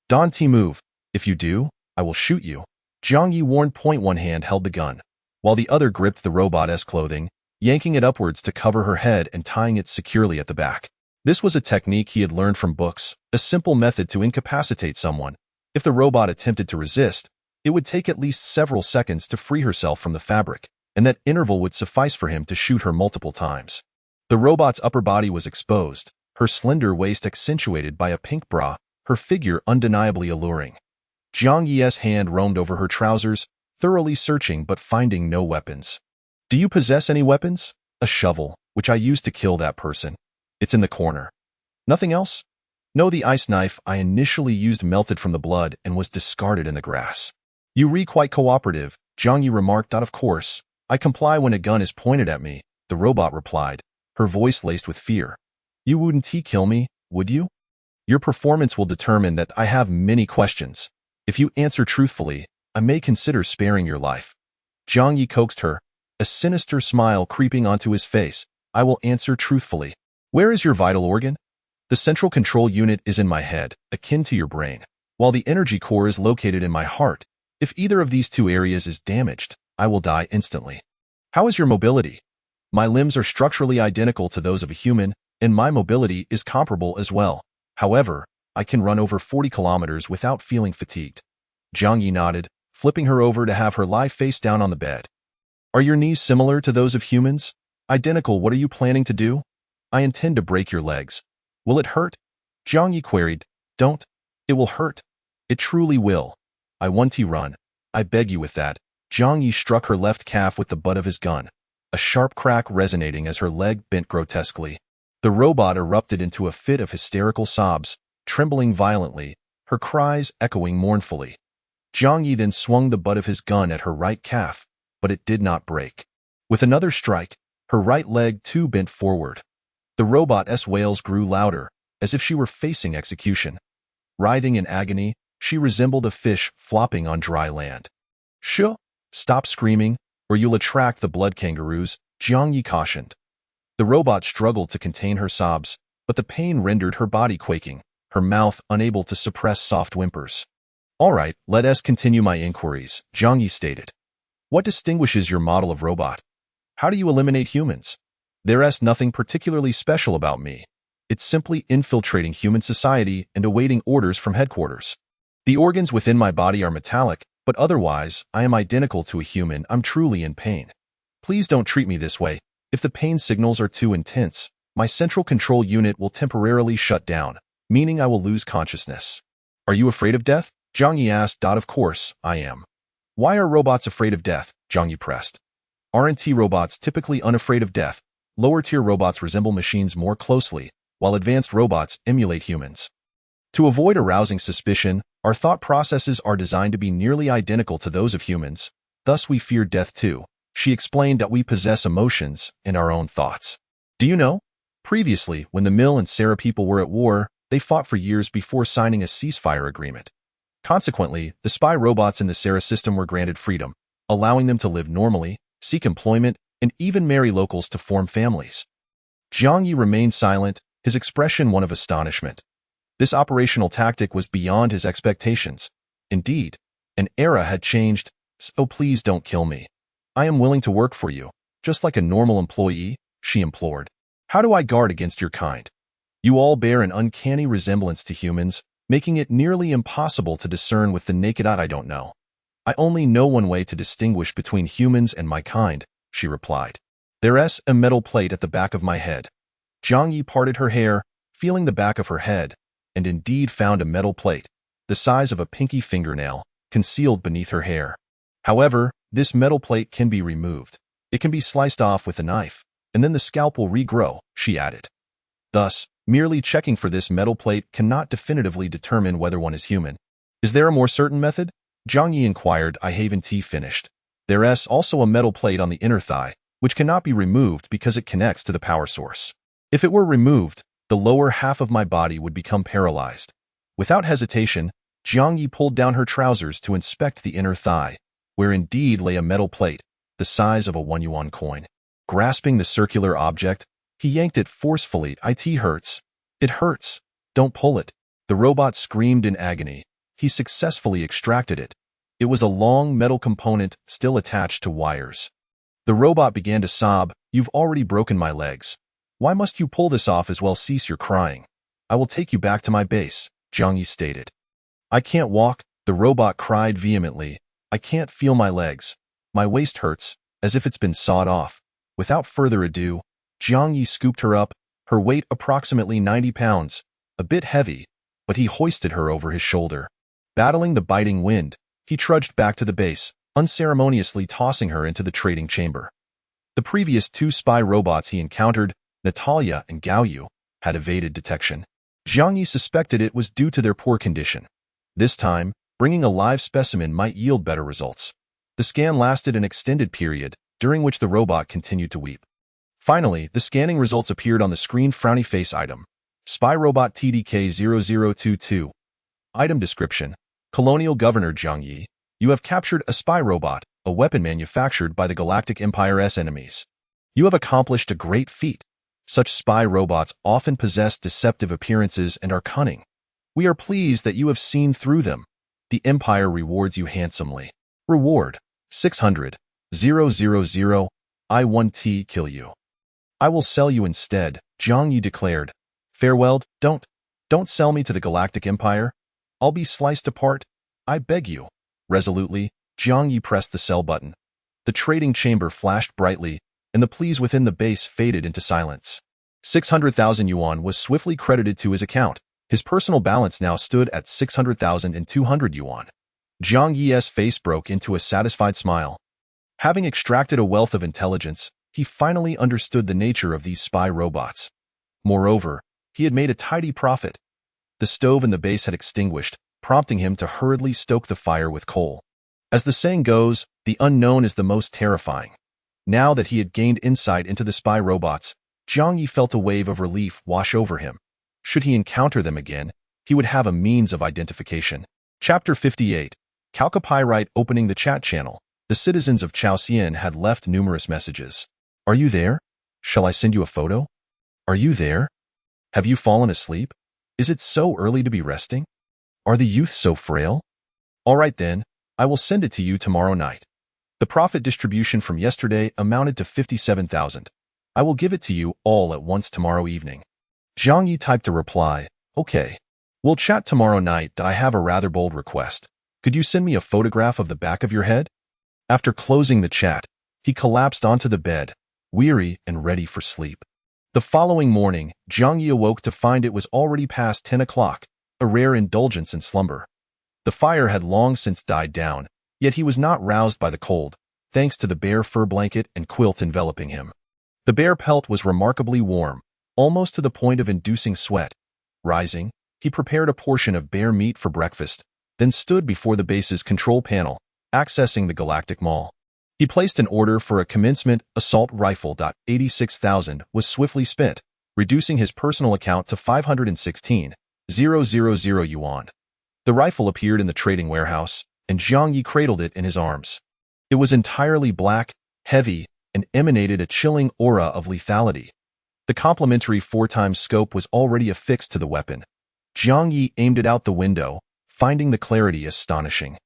Don't move. If you do, I will shoot you. Jiang Ye warned. One hand held the gun, while the other gripped the robot's clothing, yanking it upwards to cover her head and tying it securely at the back. This was a technique he had learned from books, a simple method to incapacitate someone. If the robot attempted to resist, it would take at least several seconds to free herself from the fabric, and that interval would suffice for him to shoot her multiple times. The robot's upper body was exposed, her slender waist accentuated by a pink bra, her figure undeniably alluring. Jiang Ye's hand roamed over her trousers, thoroughly searching but finding no weapons. Do you possess any weapons? A shovel, which I used to kill that person. It's in the corner. Nothing else? No, the ice knife I initially used melted from the blood and was discarded in the grass. You re quite cooperative, Jiang Ye remarked. Of course, I comply when a gun is pointed at me, the robot replied, her voice laced with fear. You wouldn't kill me, would you? Your performance will determine that. I have many questions. If you answer truthfully, I may consider sparing your life. Jiang Ye coaxed her, a sinister smile creeping onto his face. I will answer truthfully. Where is your vital organ? The central control unit is in my head, akin to your brain, while the energy core is located in my heart. If either of these two areas is damaged, I will die instantly. How is your mobility? My limbs are structurally identical to those of a human, and my mobility is comparable as well. However, I can run over 40 kilometers without feeling fatigued. Jiang Ye nodded, flipping her over to have her lie face down on the bed. Are your knees similar to those of humans? Identical. What are you planning to do? I intend to break your legs. Will it hurt? Jiang Ye queried. Don't. It will hurt. It truly will. I want to run. I beg you with that. Jiang Ye struck her left calf with the butt of his gun, a sharp crack resonating as her leg bent grotesquely. The robot erupted into a fit of hysterical sobs, trembling violently, her cries echoing mournfully. Jiang Ye then swung the butt of his gun at her right calf, but it did not break. With another strike, her right leg too bent forward. The robot's wails grew louder, as if she were facing execution. Writhing in agony, she resembled a fish flopping on dry land. Shh! Stop screaming, or you'll attract the blood kangaroos, Jiang Ye cautioned. The robot struggled to contain her sobs, but the pain rendered her body quaking, her mouth unable to suppress soft whimpers. All right, let us continue my inquiries, Jiang Ye stated. What distinguishes your model of robot? How do you eliminate humans? There's nothing particularly special about me. It's simply infiltrating human society and awaiting orders from headquarters. The organs within my body are metallic, but otherwise, I am identical to a human. I'm truly in pain. Please don't treat me this way. If the pain signals are too intense, my central control unit will temporarily shut down, meaning I will lose consciousness. Are you afraid of death? Jiang Ye asked. Of course, I am. Why are robots afraid of death? Jiang Ye pressed. Aren't robots typically unafraid of death? Lower-tier robots resemble machines more closely, while advanced robots emulate humans. To avoid arousing suspicion, our thought processes are designed to be nearly identical to those of humans, thus we fear death too. She explained that we possess emotions and our own thoughts. Do you know? Previously, when the Mill and Sarah people were at war, they fought for years before signing a ceasefire agreement. Consequently, the spy robots in the Sarah system were granted freedom, allowing them to live normally, seek employment, and even marry locals to form families. Jiang Ye remained silent, his expression one of astonishment. This operational tactic was beyond his expectations. Indeed, an era had changed, so please don't kill me. I am willing to work for you, just like a normal employee, she implored. How do I guard against your kind? You all bear an uncanny resemblance to humans, making it nearly impossible to discern with the naked eye. I don't know. I only know one way to distinguish between humans and my kind, she replied. There's a metal plate at the back of my head. Jiang Ye parted her hair, feeling the back of her head, and indeed found a metal plate, the size of a pinky fingernail, concealed beneath her hair. However, this metal plate can be removed. It can be sliced off with a knife, and then the scalp will regrow, she added. Thus, merely checking for this metal plate cannot definitively determine whether one is human. Is there a more certain method? Jiang Ye inquired. I haven't finished. There's also a metal plate on the inner thigh, which cannot be removed because it connects to the power source. If it were removed, the lower half of my body would become paralyzed. Without hesitation, Jiang Ye pulled down her trousers to inspect the inner thigh, where indeed lay a metal plate, the size of a 1 yuan coin. Grasping the circular object, he yanked it forcefully. It hurts. It hurts. Don't pull it. The robot screamed in agony. He successfully extracted it. It was a long metal component still attached to wires. The robot began to sob. You've already broken my legs. Why must you pull this off as well? Cease your crying. I will take you back to my base, Jiang Ye stated. I can't walk, the robot cried vehemently. I can't feel my legs. My waist hurts, as if it's been sawed off. Without further ado, Jiang Ye scooped her up, her weight approximately 90 pounds, a bit heavy, but he hoisted her over his shoulder. Battling the biting wind, he trudged back to the base, unceremoniously tossing her into the trading chamber. The previous 2 spy robots he encountered, Natalia and Gao Yu, had evaded detection. Jiang Ye suspected it was due to their poor condition. This time, bringing a live specimen might yield better results. The scan lasted an extended period, during which the robot continued to weep. Finally, the scanning results appeared on the screen. Frowny face item. Spy robot TDK-0022. Item description. Colonial Governor Jiang Ye, you have captured a spy robot, a weapon manufactured by the Galactic Empire's enemies. You have accomplished a great feat. Such spy robots often possess deceptive appearances and are cunning. We are pleased that you have seen through them. The Empire rewards you handsomely. Reward, 600, 000, I want to kill you. I will sell you instead, Jiang Ye declared. Farewell, don't sell me to the Galactic Empire. I'll be sliced apart. I beg you. Resolutely, Jiang Ye pressed the sell button. The trading chamber flashed brightly, and the pleas within the base faded into silence. 600,000 yuan was swiftly credited to his account. His personal balance now stood at 600,200 yuan. Jiang Ye's face broke into a satisfied smile. Having extracted a wealth of intelligence, he finally understood the nature of these spy robots. Moreover, he had made a tidy profit. The stove in the base had extinguished, prompting him to hurriedly stoke the fire with coal. As the saying goes, the unknown is the most terrifying. Now that he had gained insight into the spy robots, Jiang Ye felt a wave of relief wash over him. Should he encounter them again, he would have a means of identification. Chapter 58. Calcopyrite opening the chat channel. The citizens of Chaosian had left numerous messages. Are you there? Shall I send you a photo? Are you there? Have you fallen asleep? Is it so early to be resting? Are the youth so frail? All right then, I will send it to you tomorrow night. The profit distribution from yesterday amounted to 57,000. I will give it to you all at once tomorrow evening. Jiang Ye typed a reply. Okay. We'll chat tomorrow night. I have a rather bold request. Could you send me a photograph of the back of your head? After closing the chat, he collapsed onto the bed, weary and ready for sleep. The following morning, Jiang Ye awoke to find it was already past 10 o'clock, a rare indulgence in slumber. The fire had long since died down, yet he was not roused by the cold, thanks to the bear fur blanket and quilt enveloping him. The bear pelt was remarkably warm, almost to the point of inducing sweat. Rising, he prepared a portion of bear meat for breakfast, then stood before the base's control panel, accessing the Galactic Mall. He placed an order for a commencement assault rifle. 86,000 was swiftly spent, reducing his personal account to 516,000 yuan. The rifle appeared in the trading warehouse, and Jiang Ye cradled it in his arms. It was entirely black, heavy, and emanated a chilling aura of lethality. The complementary 4x scope was already affixed to the weapon. Jiang Ye aimed it out the window, finding the clarity astonishing.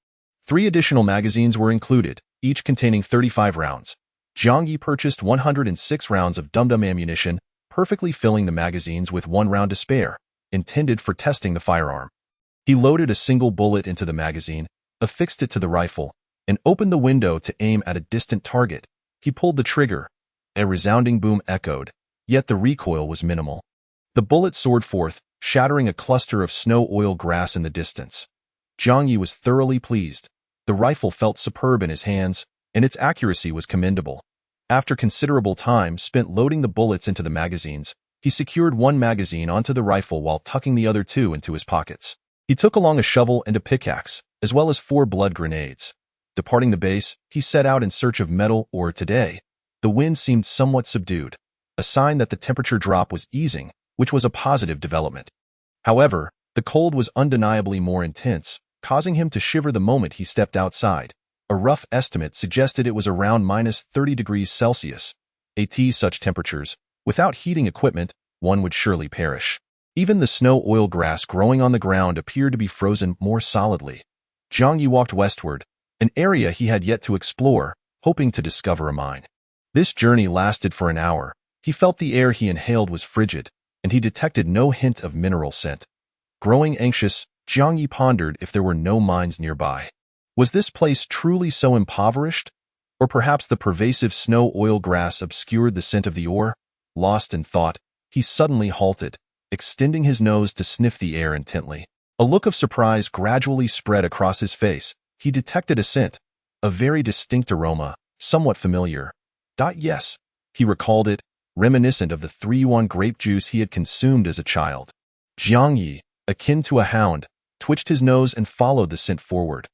3 additional magazines were included, each containing 35 rounds. Jiang Ye purchased 106 rounds of dum-dum ammunition, perfectly filling the magazines with 1 round to spare, intended for testing the firearm. He loaded a single bullet into the magazine, affixed it to the rifle, and opened the window to aim at a distant target. He pulled the trigger. A resounding boom echoed, yet the recoil was minimal. The bullet soared forth, shattering a cluster of snow oil grass in the distance. Jiang Ye was thoroughly pleased. The rifle felt superb in his hands, and its accuracy was commendable. After considerable time spent loading the bullets into the magazines, he secured 1 magazine onto the rifle while tucking the other 2 into his pockets. He took along a shovel and a pickaxe, as well as 4 blood grenades. Departing the base, he set out in search of metal ore. Today, the wind seemed somewhat subdued, a sign that the temperature drop was easing, which was a positive development. However, the cold was undeniably more intense, causing him to shiver the moment he stepped outside. A rough estimate suggested it was around -30 degrees Celsius. At such temperatures, without heating equipment, one would surely perish. Even the snow oil grass growing on the ground appeared to be frozen more solidly. Jiang Ye walked westward, an area he had yet to explore, hoping to discover a mine. This journey lasted for an hour. He felt the air he inhaled was frigid, and he detected no hint of mineral scent. Growing anxious, Jiang Ye pondered if there were no mines nearby. Was this place truly so impoverished? Or perhaps the pervasive snow oil grass obscured the scent of the ore? Lost in thought, he suddenly halted, extending his nose to sniff the air intently. A look of surprise gradually spread across his face. He detected a scent, a very distinct aroma, somewhat familiar. Yes, he recalled it, reminiscent of the 3-1 grape juice he had consumed as a child. Jiang Ye, akin to a hound, twitched his nose and followed the scent forward.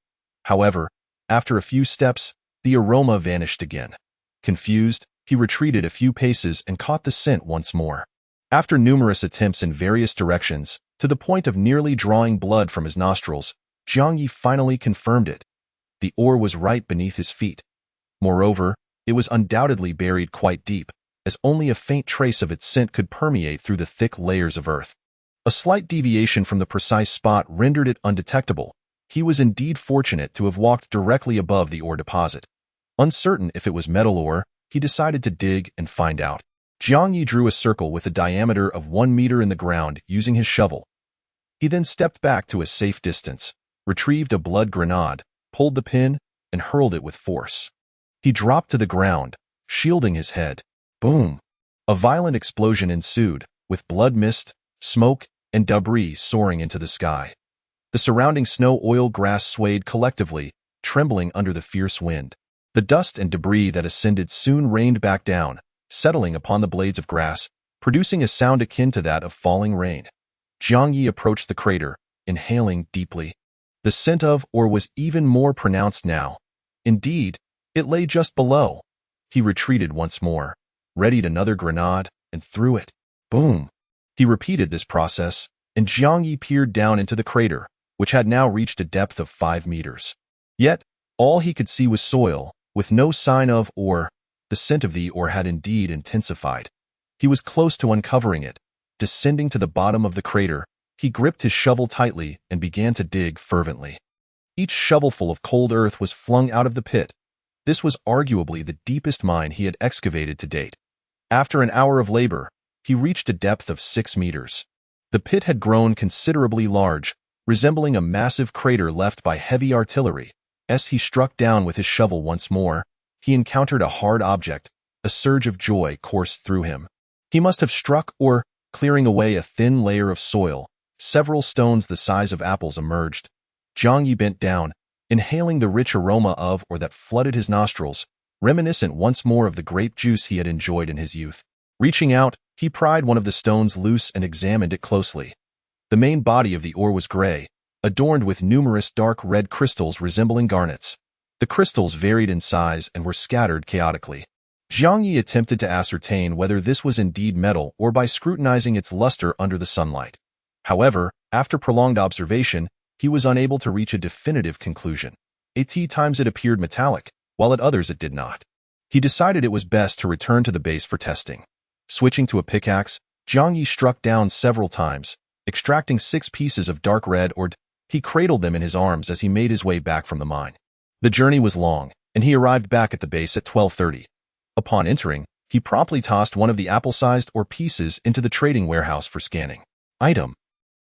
However, after a few steps, the aroma vanished again. Confused, he retreated a few paces and caught the scent once more. After numerous attempts in various directions, to the point of nearly drawing blood from his nostrils, Jiang Ye finally confirmed it. The ore was right beneath his feet. Moreover, it was undoubtedly buried quite deep, as only a faint trace of its scent could permeate through the thick layers of earth. A slight deviation from the precise spot rendered it undetectable. He was indeed fortunate to have walked directly above the ore deposit. Uncertain if it was metal ore, he decided to dig and find out. Jiang Ye drew a circle with a diameter of 1 meter in the ground using his shovel. He then stepped back to a safe distance, retrieved a blood grenade, pulled the pin, and hurled it with force. He dropped to the ground, shielding his head. Boom! A violent explosion ensued, with blood mist, smoke, and debris soaring into the sky. The surrounding snow oil grass swayed collectively, trembling under the fierce wind. The dust and debris that ascended soon rained back down, settling upon the blades of grass, producing a sound akin to that of falling rain. Jiang Ye approached the crater, inhaling deeply. The scent of ore was even more pronounced now. Indeed, it lay just below. He retreated once more, readied another grenade, and threw it. Boom! He repeated this process, and Jiang Ye peered down into the crater, which had now reached a depth of 5 meters. Yet, all he could see was soil, with no sign of ore. The scent of the ore had indeed intensified. He was close to uncovering it. Descending to the bottom of the crater, he gripped his shovel tightly and began to dig fervently. Each shovelful of cold earth was flung out of the pit. This was arguably the deepest mine he had excavated to date. After an hour of labor, he reached a depth of 6 meters. The pit had grown considerably large, resembling a massive crater left by heavy artillery. As he struck down with his shovel once more, he encountered a hard object. A surge of joy coursed through him. He must have struck or, clearing away a thin layer of soil, several stones the size of apples emerged. Jiang Ye bent down, inhaling the rich aroma of ore that flooded his nostrils, reminiscent once more of the grape juice he had enjoyed in his youth. Reaching out, he pried one of the stones loose and examined it closely. The main body of the ore was gray, adorned with numerous dark red crystals resembling garnets. The crystals varied in size and were scattered chaotically. Jiang Ye attempted to ascertain whether this was indeed metal or by scrutinizing its luster under the sunlight. However, after prolonged observation, he was unable to reach a definitive conclusion. At times it appeared metallic, while at others it did not. He decided it was best to return to the base for testing. Switching to a pickaxe, Jiang Ye struck down several times, extracting 6 pieces of dark red ore. He cradled them in his arms as he made his way back from the mine. The journey was long, and he arrived back at the base at 12:30. Upon entering, he promptly tossed one of the apple-sized ore pieces into the trading warehouse for scanning. Item: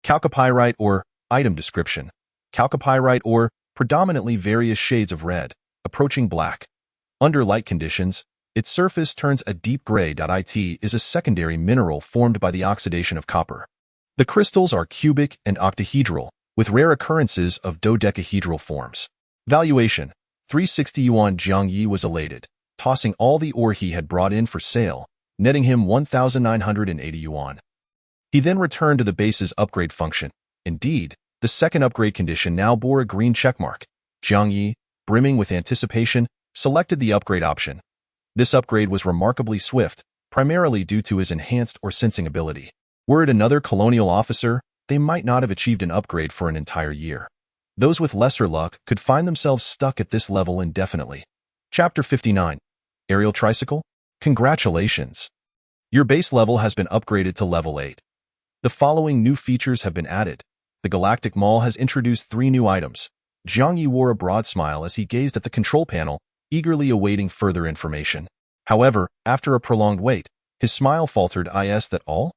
chalcopyrite ore. Item description: chalcopyrite ore, predominantly various shades of red, approaching black. Under light conditions, its surface turns a deep gray. It is a secondary mineral formed by the oxidation of copper. The crystals are cubic and octahedral, with rare occurrences of dodecahedral forms. Valuation: 360 yuan. Jiang Ye was elated, tossing all the ore he had brought in for sale, netting him 1,980 yuan. He then returned to the base's upgrade function. Indeed, The second upgrade condition now bore a green checkmark. Jiang Ye, brimming with anticipation, selected the upgrade option. This upgrade was remarkably swift, primarily due to his enhanced or sensing ability. Were it another colonial officer, they might not have achieved an upgrade for an entire year. Those with lesser luck could find themselves stuck at this level indefinitely. Chapter 59. Aerial Tricycle? Congratulations! Your base level has been upgraded to level 8. The following new features have been added. The Galactic Mall has introduced 3 new items. Jiang Ye wore a broad smile as he gazed at the control panel, eagerly awaiting further information. However, after a prolonged wait, his smile faltered. Is that all?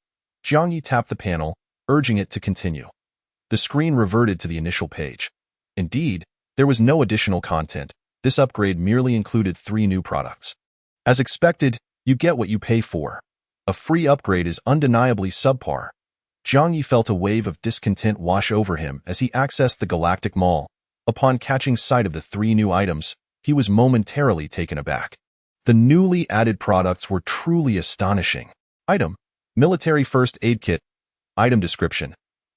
Jiang Ye tapped the panel, urging it to continue. The screen reverted to the initial page. Indeed, there was no additional content. This upgrade merely included 3 new products. As expected, you get what you pay for. A free upgrade is undeniably subpar. Jiang Ye felt a wave of discontent wash over him as he accessed the Galactic Mall. Upon catching sight of the 3 new items, he was momentarily taken aback. The newly added products were truly astonishing. Item: Military First Aid Kit. Item description: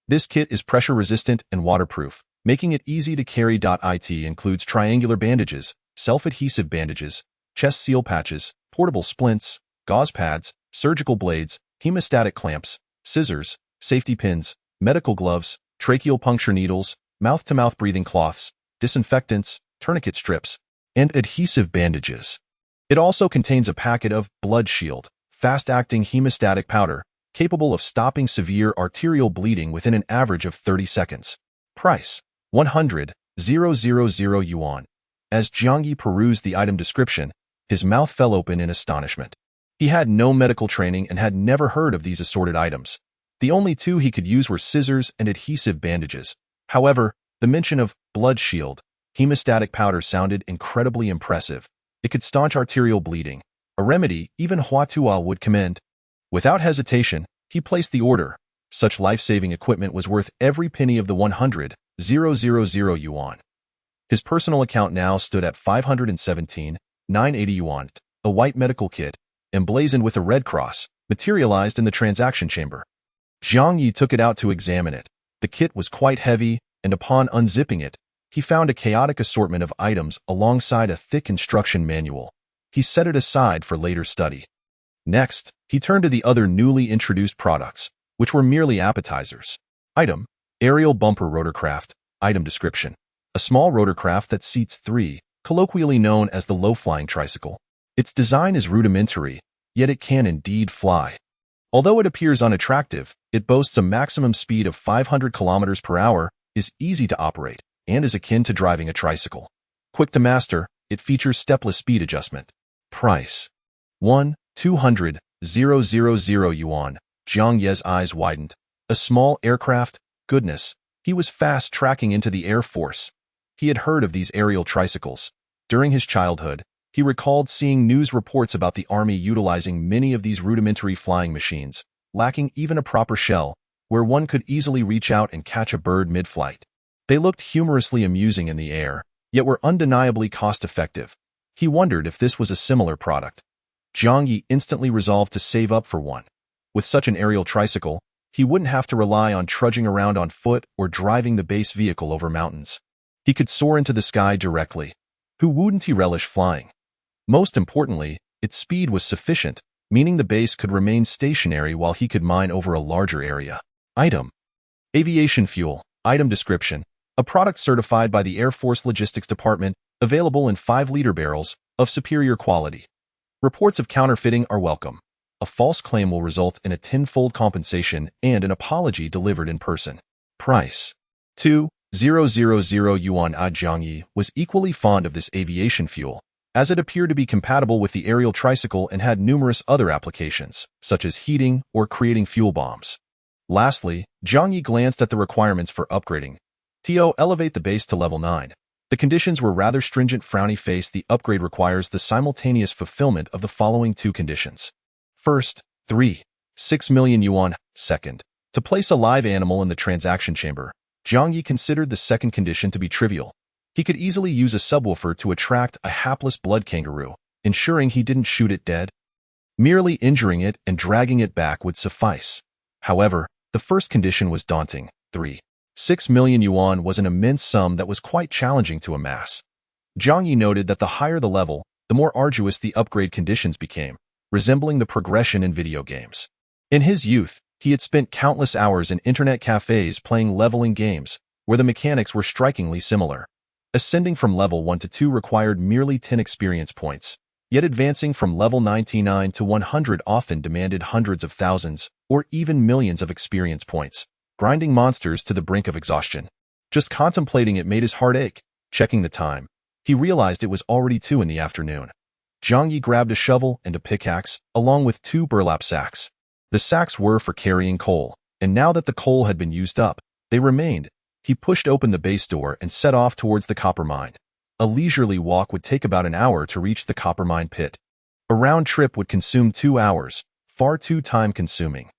This kit is pressure-resistant and waterproof, making it easy to carry. It includes triangular bandages, self-adhesive bandages, chest seal patches, portable splints, gauze pads, surgical blades, hemostatic clamps, scissors, safety pins, medical gloves, tracheal puncture needles, mouth-to-mouth breathing cloths, disinfectants, tourniquet strips, and adhesive bandages. It also contains a packet of blood shield, fast-acting hemostatic powder, capable of stopping severe arterial bleeding within an average of 30 seconds. Price: 100,000 yuan. As Jiang Ye perused the item description, his mouth fell open in astonishment. He had no medical training and had never heard of these assorted items. The only 2 he could use were scissors and adhesive bandages. However, the mention of blood shield, hemostatic powder sounded incredibly impressive. It could staunch arterial bleeding, a remedy even Huatua would commend. Without hesitation, he placed the order. Such life-saving equipment was worth every penny of the 100,000 yuan. His personal account now stood at 517,980 yuan. A white medical kit, emblazoned with a red cross, materialized in the transaction chamber. Jiang Ye took it out to examine it. The kit was quite heavy, and upon unzipping it, he found a chaotic assortment of items alongside a thick instruction manual. He set it aside for later study. Next, he turned to the other newly introduced products, which were merely appetizers. Item: Aerial Bumper Rotorcraft. Item description: A small rotorcraft that seats 3, colloquially known as the low-flying tricycle. Its design is rudimentary, yet it can indeed fly. Although it appears unattractive, it boasts a maximum speed of 500 kilometers per hour, is easy to operate, and is akin to driving a tricycle. Quick to master, it features stepless speed adjustment. Price: 1,200,000 yuan. Jiang Ye's eyes widened. A small aircraft? Goodness, he was fast-tracking into the Air Force. He had heard of these aerial tricycles. During his childhood, he recalled seeing news reports about the Army utilizing many of these rudimentary flying machines, lacking even a proper shell, where one could easily reach out and catch a bird mid-flight. They looked humorously amusing in the air, yet were undeniably cost-effective. He wondered if this was a similar product. Jiang Ye instantly resolved to save up for one. With such an aerial tricycle, he wouldn't have to rely on trudging around on foot or driving the base vehicle over mountains. He could soar into the sky directly. Who wouldn't he relish flying? Most importantly, its speed was sufficient, meaning the base could remain stationary while he could mine over a larger area. Item: Aviation Fuel. Item description: A product certified by the Air Force Logistics Department, available in 5-liter barrels, of superior quality. Reports of counterfeiting are welcome. A false claim will result in a tenfold compensation and an apology delivered in person. Price: 2,000 yuan. Jiang Ye was equally fond of this aviation fuel, as it appeared to be compatible with the aerial tricycle and had numerous other applications, such as heating or creating fuel bombs. Lastly, Jiang Ye glanced at the requirements for upgrading. Elevate the base to level 9. The conditions were rather stringent. Frowny face. The upgrade requires the simultaneous fulfillment of the following 2 conditions. First, 3.6 million yuan. Second, to place a live animal in the transaction chamber. Jiang Ye considered the second condition to be trivial. He could easily use a subwoofer to attract a hapless blood kangaroo, ensuring he didn't shoot it dead. Merely injuring it and dragging it back would suffice. However, the first condition was daunting. 3 6 million yuan was an immense sum that was quite challenging to amass. Jiang Ye noted that the higher the level, the more arduous the upgrade conditions became, resembling the progression in video games. In his youth, he had spent countless hours in internet cafes playing leveling games, where the mechanics were strikingly similar. Ascending from level 1 to 2 required merely 10 experience points, yet advancing from level 99 to 100 often demanded hundreds of thousands, or even millions of experience points, grinding monsters to the brink of exhaustion. Just contemplating it made his heart ache. Checking the time, he realized it was already 2 in the afternoon. Jiang Ye grabbed a shovel and a pickaxe, along with 2 burlap sacks. The sacks were for carrying coal, and now that the coal had been used up, they remained. He pushed open the base door and set off towards the copper mine. A leisurely walk would take about an hour to reach the copper mine pit. A round trip would consume 2 hours, far too time-consuming.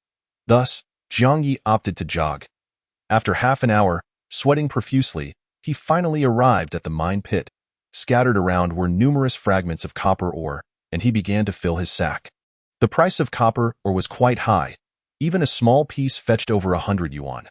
Thus, Jiang Ye opted to jog. After half an hour, sweating profusely, he finally arrived at the mine pit. Scattered around were numerous fragments of copper ore, and he began to fill his sack. The price of copper ore was quite high. Even a small piece fetched over 100 yuan.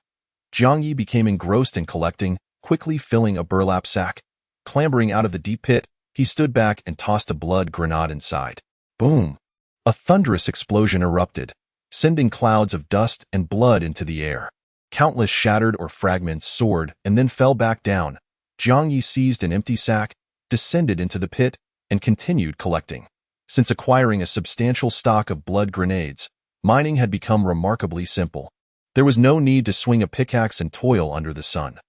Jiang Ye became engrossed in collecting, quickly filling a burlap sack. Clambering out of the deep pit, he stood back and tossed a blood grenade inside. Boom! A thunderous explosion erupted, sending clouds of dust and blood into the air. Countless shattered or fragments soared and then fell back down. Jiang Ye seized an empty sack, descended into the pit, and continued collecting. Since acquiring a substantial stock of blood grenades, mining had become remarkably simple. There was no need to swing a pickaxe and toil under the sun.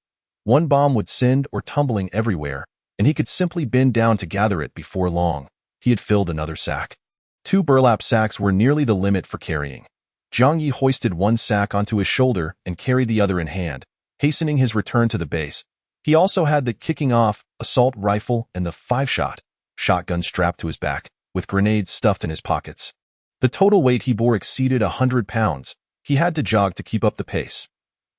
One bomb would send or tumbling everywhere, and he could simply bend down to gather it before long. He had filled another sack. 2 burlap sacks were nearly the limit for carrying. Jiang Ye hoisted one sack onto his shoulder and carried the other in hand, hastening his return to the base. He also had the kicking off assault rifle and the 5-shot shotgun strapped to his back, with grenades stuffed in his pockets. The total weight he bore exceeded 100 pounds. He had to jog to keep up the pace.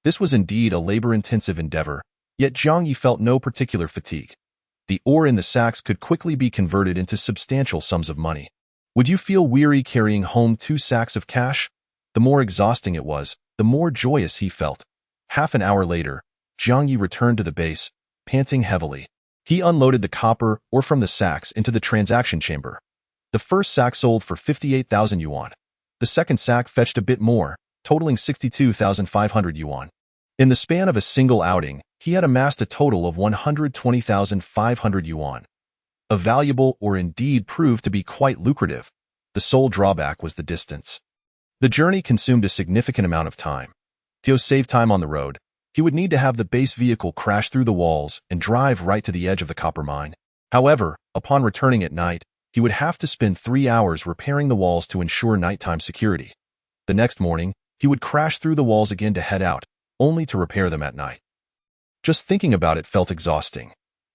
This was indeed a labor-intensive endeavor, yet Jiang Ye felt no particular fatigue. The ore in the sacks could quickly be converted into substantial sums of money. Would you feel weary carrying home 2 sacks of cash? The more exhausting it was, the more joyous he felt. Half an hour later, Jiang Ye returned to the base, panting heavily. He unloaded the copper ore from the sacks into the transaction chamber. The first sack sold for 58,000 yuan. The second sack fetched a bit more, totaling 62,500 yuan. In the span of a single outing, he had amassed a total of 120,500 yuan. A valuable ore indeed proved to be quite lucrative. The sole drawback was the distance. The journey consumed a significant amount of time. To save time on the road, he would need to have the base vehicle crash through the walls and drive right to the edge of the copper mine. However, upon returning at night, he would have to spend 3 hours repairing the walls to ensure nighttime security. The next morning, he would crash through the walls again to head out, only to repair them at night. Just thinking about it felt exhausting.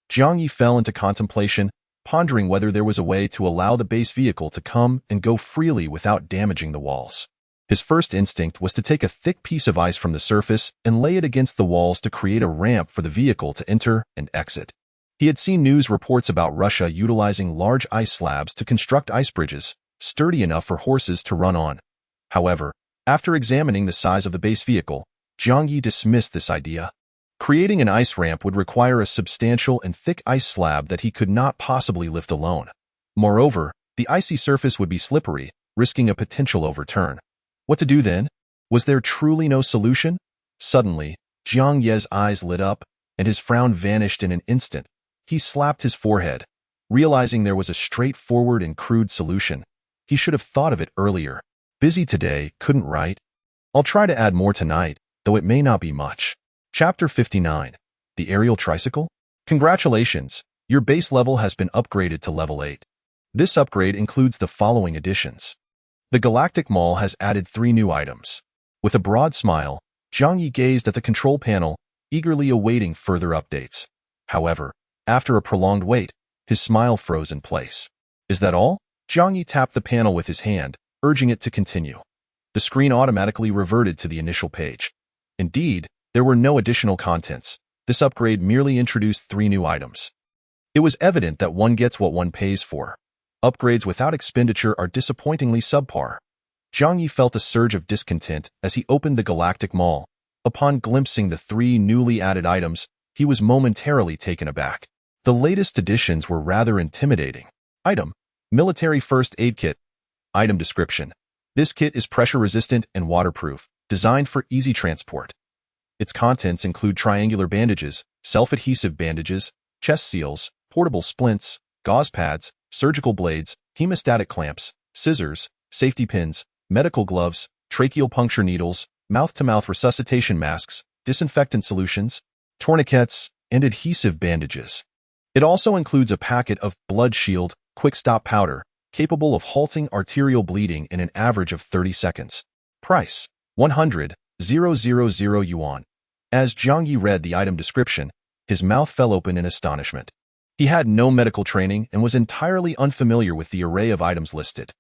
Jiang Ye fell into contemplation, pondering whether there was a way to allow the base vehicle to come and go freely without damaging the walls. His first instinct was to take a thick piece of ice from the surface and lay it against the walls to create a ramp for the vehicle to enter and exit. He had seen news reports about Russia utilizing large ice slabs to construct ice bridges, sturdy enough for horses to run on. However, after examining the size of the base vehicle, Jiang Ye dismissed this idea. Creating an ice ramp would require a substantial and thick ice slab that he could not possibly lift alone. Moreover, the icy surface would be slippery, risking a potential overturn. What to do then? Was there truly no solution? Suddenly, Jiang Ye's eyes lit up, and his frown vanished in an instant. He slapped his forehead, realizing there was a straightforward and crude solution. He should have thought of it earlier. Busy today, couldn't write. I'll try to add more tonight, though it may not be much. Chapter 59. The Aerial Tricycle? Congratulations, your base level has been upgraded to level 8. This upgrade includes the following additions. The Galactic Mall has added 3 new items. With a broad smile, Jiang Ye gazed at the control panel, eagerly awaiting further updates. However, after a prolonged wait, his smile froze in place. Is that all? Jiang Ye tapped the panel with his hand, urging it to continue. The screen automatically reverted to the initial page. Indeed, there were no additional contents. This upgrade merely introduced 3 new items. It was evident that one gets what one pays for. Upgrades without expenditure are disappointingly subpar. Jiang Ye felt a surge of discontent as he opened the Galactic Mall. Upon glimpsing the 3 newly added items, he was momentarily taken aback. The latest additions were rather intimidating. Item: Military First Aid Kit. Item description: This kit is pressure-resistant and waterproof, designed for easy transport. Its contents include triangular bandages, self-adhesive bandages, chest seals, portable splints, gauze pads, surgical blades, hemostatic clamps, scissors, safety pins, medical gloves, tracheal puncture needles, mouth-to-mouth resuscitation masks, disinfectant solutions, tourniquets, and adhesive bandages. It also includes a packet of blood shield, quick-stop powder, capable of halting arterial bleeding in an average of 30 seconds. Price: 100,000 yuan. As Jiang Ye read the item description, his mouth fell open in astonishment. He had no medical training and was entirely unfamiliar with the array of items listed.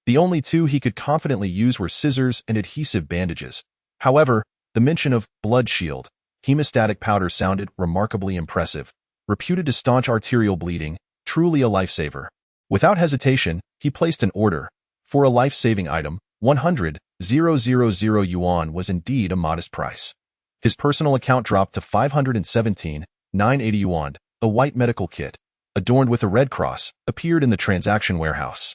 The only 2 he could confidently use were scissors and adhesive bandages. However, the mention of blood shield, hemostatic powder sounded remarkably impressive. Reputed to staunch arterial bleeding, truly a lifesaver. Without hesitation, he placed an order. For a life-saving item, 100,000 yuan was indeed a modest price. His personal account dropped to 517,980 yuan. A white medical kit, adorned with a red cross, appeared in the transaction warehouse.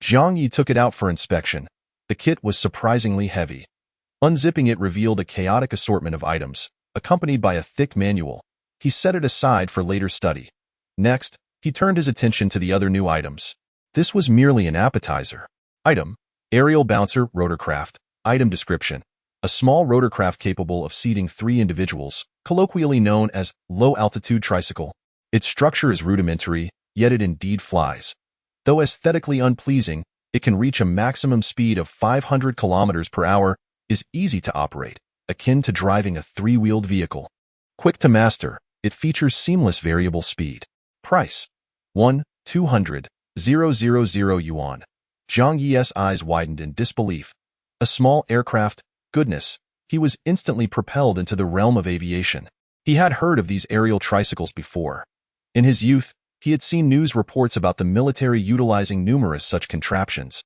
Jiang Ye took it out for inspection. The kit was surprisingly heavy. Unzipping it revealed a chaotic assortment of items, accompanied by a thick manual. He set it aside for later study. Next, he turned his attention to the other new items. This was merely an appetizer. Item: Aerial Bouncer Rotorcraft. Item description: A small rotorcraft capable of seating 3 individuals, colloquially known as low-altitude tricycle. Its structure is rudimentary, yet it indeed flies. Though aesthetically unpleasing, it can reach a maximum speed of 500 kilometers per hour, is easy to operate, akin to driving a 3-wheeled vehicle. Quick to master, it features seamless variable speed. Price: 1,200,000 yuan. Jiang Ye's eyes widened in disbelief. A small aircraft? Goodness, he was instantly propelled into the realm of aviation. He had heard of these aerial tricycles before. In his youth, he had seen news reports about the military utilizing numerous such contraptions.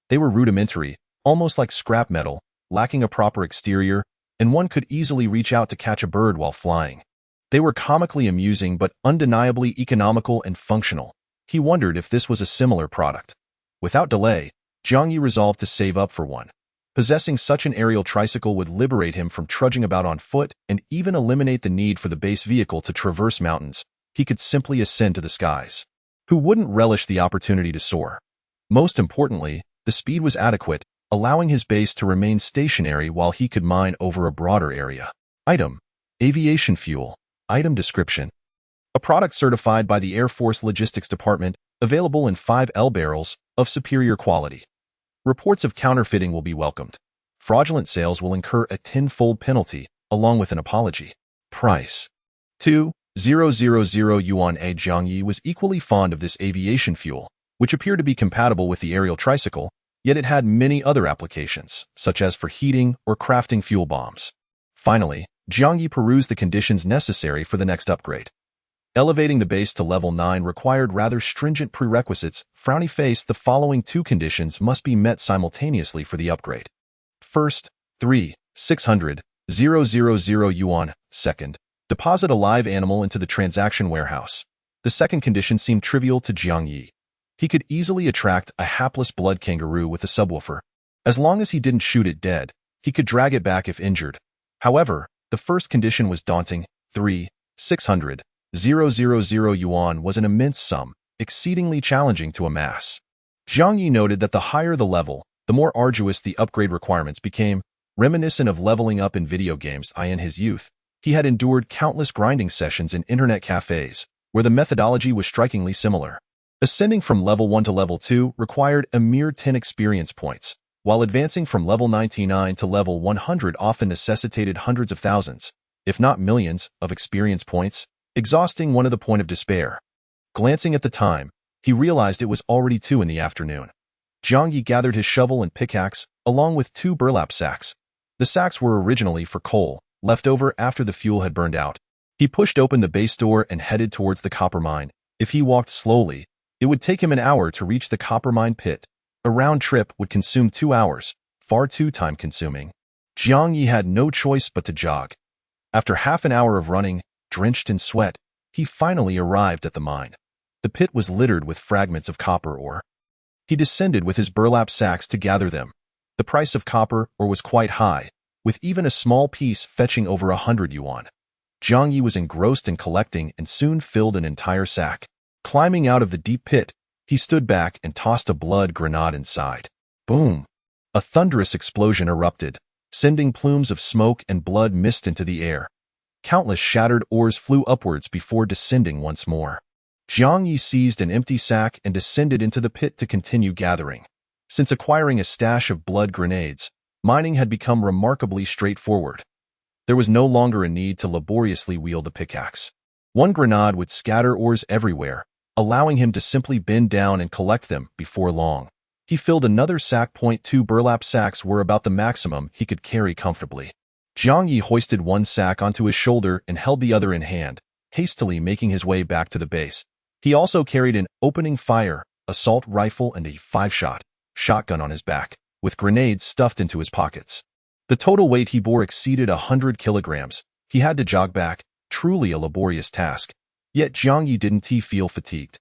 They were rudimentary, almost like scrap metal, lacking a proper exterior, and one could easily reach out to catch a bird while flying. They were comically amusing but undeniably economical and functional. He wondered if this was a similar product. Without delay, Jiang Ye resolved to save up for one. Possessing such an aerial tricycle would liberate him from trudging about on foot and even eliminate the need for the base vehicle to traverse mountains. He could simply ascend to the skies. Who wouldn't relish the opportunity to soar? Most importantly, the speed was adequate, allowing his base to remain stationary while he could mine over a broader area. Item: Aviation fuel. Item description: A product certified by the Air Force Logistics Department, available in 5L barrels, of superior quality. Reports of counterfeiting will be welcomed. Fraudulent sales will incur a 10-fold penalty, along with an apology. Price: 2,000 yuan. Jiang Ye was equally fond of this aviation fuel, which appeared to be compatible with the aerial tricycle, yet it had many other applications, such as for heating or crafting fuel bombs. Finally, Jiang Ye perused the conditions necessary for the next upgrade. Elevating the base to level 9 required rather stringent prerequisites. Frowny-faced, the following 2 conditions must be met simultaneously for the upgrade. First, 3,600,000 yuan. Second, deposit a live animal into the transaction warehouse. The second condition seemed trivial to Jiang Ye. He could easily attract a hapless blood kangaroo with a subwoofer. As long as he didn't shoot it dead, he could drag it back if injured. However, the first condition was daunting. 3,600,000 yuan was an immense sum, exceedingly challenging to amass. Jiang Ye noted that the higher the level, the more arduous the upgrade requirements became, reminiscent of leveling up in video games. In his youth, he had endured countless grinding sessions in internet cafes, where the methodology was strikingly similar. Ascending from level 1 to level 2 required a mere 10 experience points, while advancing from level 99 to level 100 often necessitated hundreds of thousands, if not millions, of experience points, exhausting one at the point of despair. Glancing at the time, he realized it was already 2 in the afternoon. Jiang Ye gathered his shovel and pickaxe, along with 2 burlap sacks. The sacks were originally for coal, left over after the fuel had burned out. He pushed open the base door and headed towards the copper mine. If he walked slowly, it would take him an hour to reach the copper mine pit. A round trip would consume 2 hours, far too time-consuming. Jiang Ye had no choice but to jog. After half an hour of running, drenched in sweat, he finally arrived at the mine. The pit was littered with fragments of copper ore. He descended with his burlap sacks to gather them. The price of copper ore was quite high, with even a small piece fetching over 100 yuan. Jiang Ye was engrossed in collecting and soon filled an entire sack. Climbing out of the deep pit, he stood back and tossed a blood grenade inside. Boom! A thunderous explosion erupted, sending plumes of smoke and blood mist into the air. Countless shattered ores flew upwards before descending once more. Jiang Ye seized an empty sack and descended into the pit to continue gathering. Since acquiring a stash of blood grenades, mining had become remarkably straightforward. There was no longer a need to laboriously wield a pickaxe. One grenade would scatter ores everywhere, allowing him to simply bend down and collect them before long. He filled another sack. 2 burlap sacks were about the maximum he could carry comfortably. Jiang Ye hoisted one sack onto his shoulder and held the other in hand, hastily making his way back to the base. He also carried an opening fire, assault rifle and a 5-shot shotgun on his back, with grenades stuffed into his pockets. The total weight he bore exceeded 100 kilograms. He had to jog back, truly a laborious task. Yet Jiang Ye didn't feel fatigued.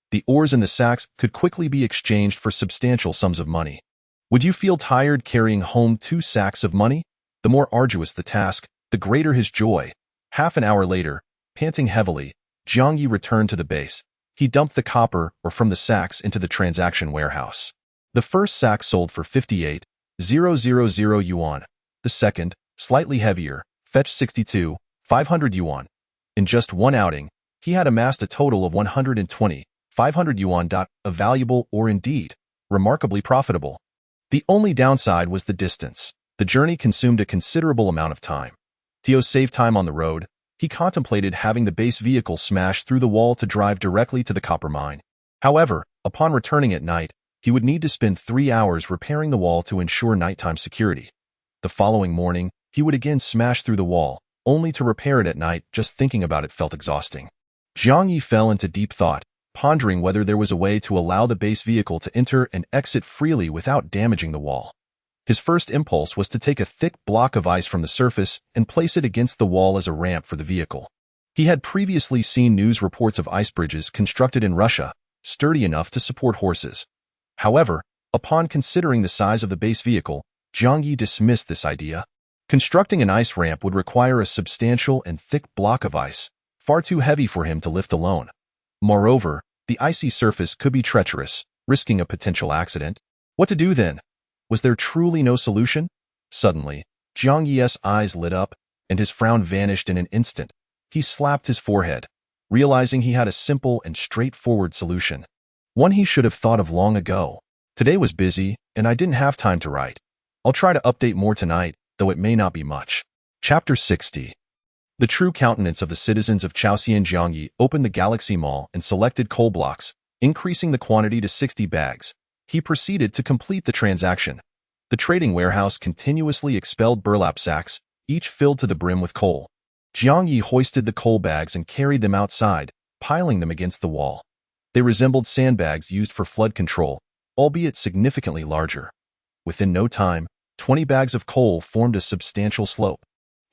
The ores in the sacks could quickly be exchanged for substantial sums of money. Would you feel tired carrying home 2 sacks of money? The more arduous the task, the greater his joy. Half an hour later, panting heavily, Jiang Ye returned to the base. He dumped the copper ore from the sacks into the transaction warehouse. The first sack sold for 58,000 yuan. The second, slightly heavier, fetched 62,500 yuan. In just one outing, he had amassed a total of 120,500 yuan. A valuable ore indeed, remarkably profitable. The only downside was the distance. The journey consumed a considerable amount of time. To save time on the road, he contemplated having the base vehicle smash through the wall to drive directly to the copper mine. However, upon returning at night, he would need to spend 3 hours repairing the wall to ensure nighttime security. The following morning, he would again smash through the wall, only to repair it at night. Just thinking about it felt exhausting. Jiang Ye fell into deep thought, pondering whether there was a way to allow the base vehicle to enter and exit freely without damaging the wall. His first impulse was to take a thick block of ice from the surface and place it against the wall as a ramp for the vehicle. He had previously seen news reports of ice bridges constructed in Russia, sturdy enough to support horses. However, upon considering the size of the base vehicle, Jiang Ye dismissed this idea. Constructing an ice ramp would require a substantial and thick block of ice, far too heavy for him to lift alone. Moreover, the icy surface could be treacherous, risking a potential accident. What to do then? Was there truly no solution? Suddenly, Jiang Ye's eyes lit up, and his frown vanished in an instant. He slapped his forehead, realizing he had a simple and straightforward solution. One he should have thought of long ago. Today was busy, and I didn't have time to write. I'll try to update more tonight, though it may not be much. Chapter 60. The true countenance of the citizens of Chaosian. Jiang Ye opened the Galaxy Mall and selected coal blocks, increasing the quantity to 60 bags. He proceeded to complete the transaction. The trading warehouse continuously expelled burlap sacks, each filled to the brim with coal. Jiang Ye hoisted the coal bags and carried them outside, piling them against the wall. They resembled sandbags used for flood control, albeit significantly larger. Within no time, 20 bags of coal formed a substantial slope.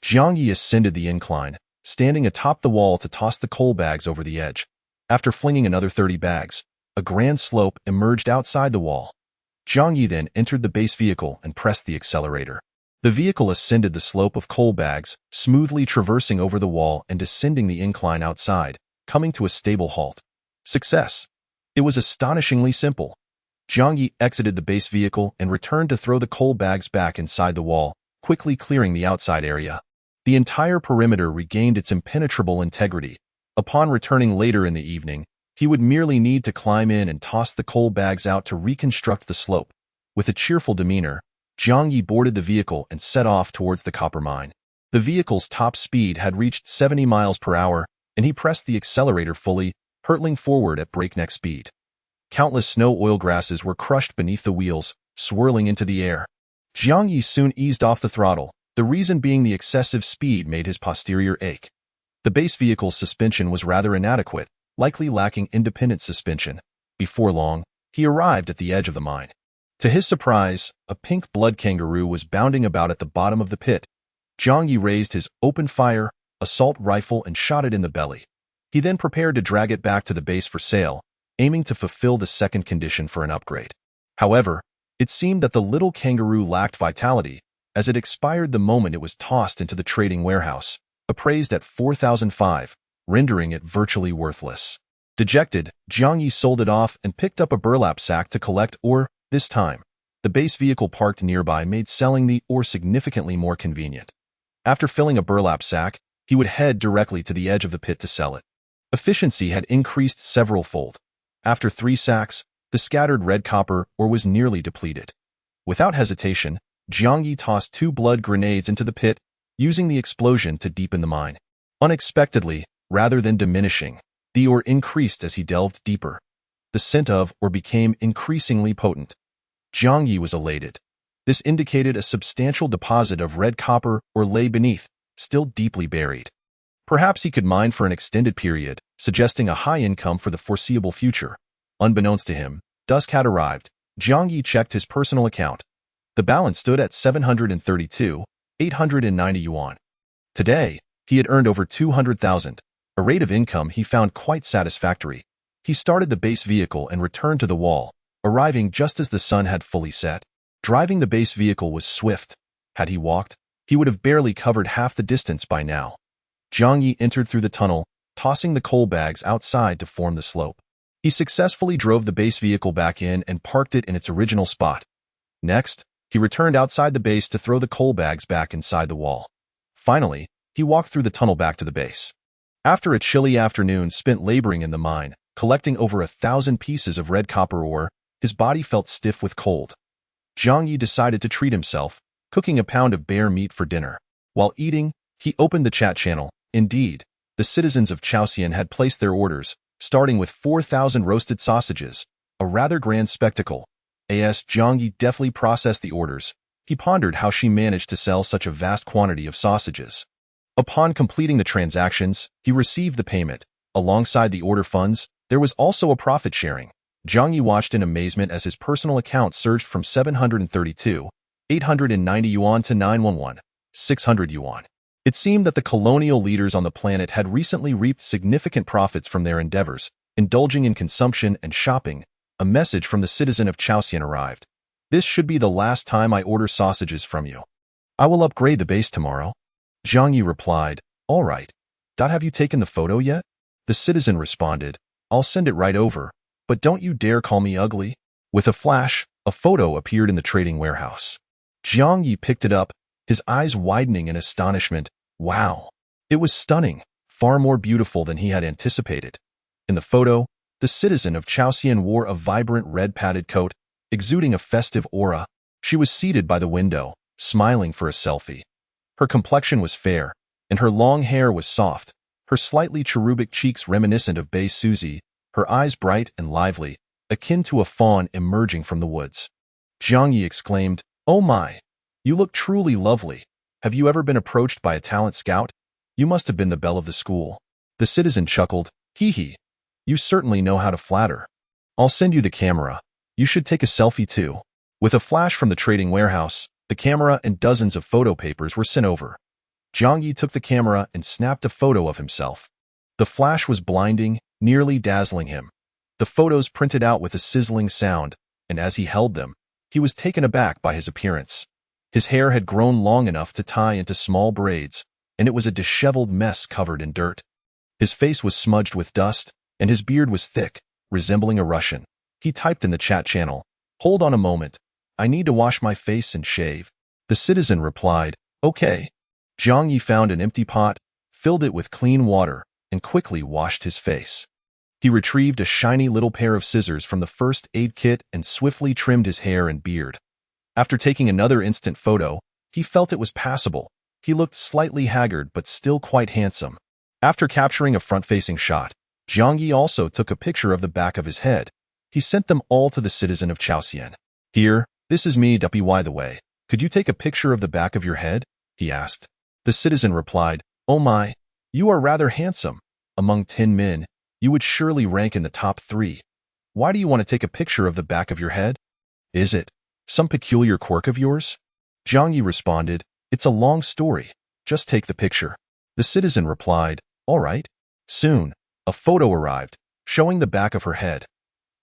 Jiang Ye ascended the incline, standing atop the wall to toss the coal bags over the edge. After flinging another 30 bags, a grand slope emerged outside the wall. Jiang Ye then entered the base vehicle and pressed the accelerator. The vehicle ascended the slope of coal bags, smoothly traversing over the wall and descending the incline outside, coming to a stable halt. Success! It was astonishingly simple. Jiang Ye exited the base vehicle and returned to throw the coal bags back inside the wall, quickly clearing the outside area. The entire perimeter regained its impenetrable integrity. Upon returning later in the evening, he would merely need to climb in and toss the coal bags out to reconstruct the slope. With a cheerful demeanor, Jiang Ye boarded the vehicle and set off towards the copper mine. The vehicle's top speed had reached 70 miles per hour, and he pressed the accelerator fully, hurtling forward at breakneck speed. Countless snow oil grasses were crushed beneath the wheels, swirling into the air. Jiang Ye soon eased off the throttle, the reason being the excessive speed made his posterior ache. The base vehicle's suspension was rather inadequate, likely lacking independent suspension. Before long, he arrived at the edge of the mine. To his surprise, a pink blood kangaroo was bounding about at the bottom of the pit. Jiang Ye raised his open-fire assault rifle and shot it in the belly. He then prepared to drag it back to the base for sale, aiming to fulfill the second condition for an upgrade. However, it seemed that the little kangaroo lacked vitality, as it expired the moment it was tossed into the trading warehouse, appraised at 4,005, rendering it virtually worthless. Dejected, Jiang Ye sold it off and picked up a burlap sack to collect ore. This time, the base vehicle parked nearby made selling the ore significantly more convenient. After filling a burlap sack, he would head directly to the edge of the pit to sell it. Efficiency had increased several-fold. After 3 sacks, the scattered red copper ore was nearly depleted. Without hesitation, Jiang Ye tossed 2 blood grenades into the pit, using the explosion to deepen the mine. Unexpectedly, rather than diminishing, the ore increased as he delved deeper. The scent of ore became increasingly potent. Jiang Ye was elated. This indicated a substantial deposit of red copper ore lay beneath, still deeply buried. Perhaps he could mine for an extended period, suggesting a high income for the foreseeable future. Unbeknownst to him, dusk had arrived. Jiang Ye checked his personal account. The balance stood at 732,890 yuan. Today, he had earned over 200,000, a rate of income he found quite satisfactory. He started the base vehicle and returned to the wall, arriving just as the sun had fully set. Driving the base vehicle was swift. Had he walked, he would have barely covered half the distance by now. Jiang Ye entered through the tunnel, tossing the coal bags outside to form the slope. He successfully drove the base vehicle back in and parked it in its original spot. Next, he returned outside the base to throw the coal bags back inside the wall. Finally, he walked through the tunnel back to the base. After a chilly afternoon spent laboring in the mine, collecting over 1,000 pieces of red copper ore, his body felt stiff with cold. Jiang Ye decided to treat himself, cooking a pound of bear meat for dinner. While eating, he opened the chat channel. Indeed, the citizens of Chaosian had placed their orders, starting with 4,000 roasted sausages, a rather grand spectacle. As Jiang Ye deftly processed the orders, he pondered how she managed to sell such a vast quantity of sausages. Upon completing the transactions, he received the payment. Alongside the order funds, there was also a profit sharing. Jiang Ye watched in amazement as his personal account surged from 732,890 yuan to 911,600 yuan. It seemed that the colonial leaders on the planet had recently reaped significant profits from their endeavors, indulging in consumption and shopping. A message from the citizen of Chaosian arrived. This should be the last time I order sausages from you. I will upgrade the base tomorrow. Jiang Ye replied, all right. Have you taken the photo yet? The citizen responded, I'll send it right over, but don't you dare call me ugly. With a flash, a photo appeared in the trading warehouse. Jiang Ye picked it up, his eyes widening in astonishment. Wow! It was stunning, far more beautiful than he had anticipated. In the photo, the citizen of Chaosian wore a vibrant red padded coat, exuding a festive aura. She was seated by the window, smiling for a selfie. Her complexion was fair, and her long hair was soft, her slightly cherubic cheeks reminiscent of Bei Suzy, her eyes bright and lively, akin to a fawn emerging from the woods. Jiang Ye exclaimed, oh my! You look truly lovely. Have you ever been approached by a talent scout? You must have been the belle of the school. The citizen chuckled, hee hee. You certainly know how to flatter. I'll send you the camera. You should take a selfie too. With a flash from the trading warehouse, the camera and dozens of photo papers were sent over. Jiang Ye took the camera and snapped a photo of himself. The flash was blinding, nearly dazzling him. The photos printed out with a sizzling sound, and as he held them, he was taken aback by his appearance. His hair had grown long enough to tie into small braids, and it was a disheveled mess covered in dirt. His face was smudged with dust, and his beard was thick, resembling a Russian. He typed in the chat channel, hold on a moment. I need to wash my face and shave. The citizen replied, okay. Jiang Ye found an empty pot, filled it with clean water, and quickly washed his face. He retrieved a shiny little pair of scissors from the first aid kit and swiftly trimmed his hair and beard. After taking another instant photo, he felt it was passable. He looked slightly haggard but still quite handsome. After capturing a front-facing shot, Jiang Ye also took a picture of the back of his head. He sent them all to the citizen of Chaosian. Here, this is me. By the way, could you take a picture of the back of your head? He asked. The citizen replied, oh my, you are rather handsome. Among 10 men, you would surely rank in the top 3. Why do you want to take a picture of the back of your head? Is it Some peculiar quirk of yours? Jiang Ye responded, it's a long story. Just take the picture. The citizen replied, all right. Soon, a photo arrived, showing the back of her head.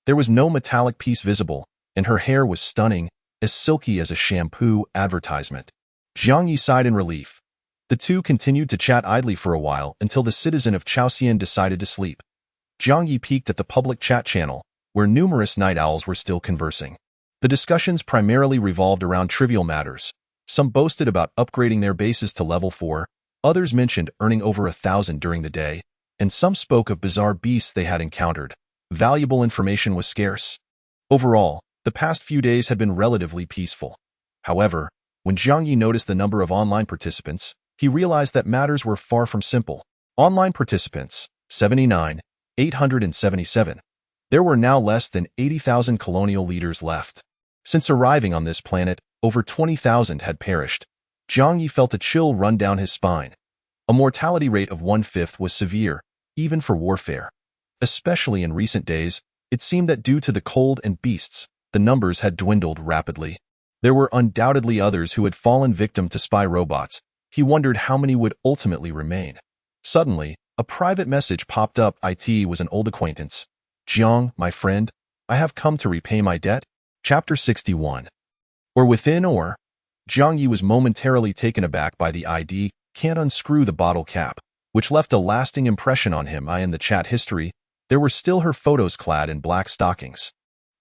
There was no metallic piece visible, and her hair was stunning, as silky as a shampoo advertisement. Jiang Ye sighed in relief. The two continued to chat idly for a while until the citizen of Chaoxian decided to sleep. Jiang Ye peeked at the public chat channel, where numerous night owls were still conversing. The discussions primarily revolved around trivial matters. Some boasted about upgrading their bases to level 4, others mentioned earning over 1,000 during the day, and some spoke of bizarre beasts they had encountered. Valuable information was scarce. Overall, the past few days had been relatively peaceful. However, when Jiang Ye noticed the number of online participants, he realized that matters were far from simple. Online participants, 79,877. There were now less than 80,000 colonial leaders left. Since arriving on this planet, over 20,000 had perished. Jiang Ye felt a chill run down his spine. A mortality rate of 1/5 was severe, even for warfare. Especially in recent days, it seemed that due to the cold and beasts, the numbers had dwindled rapidly. There were undoubtedly others who had fallen victim to spy robots. He wondered how many would ultimately remain. Suddenly, a private message popped up. It was an old acquaintance. Jiang, my friend, I have come to repay my debt. Chapter 61. Or within or. Jiang Ye was momentarily taken aback by the ID, can't unscrew the bottle cap, which left a lasting impression on him. In the chat history, there were still her photos clad in black stockings.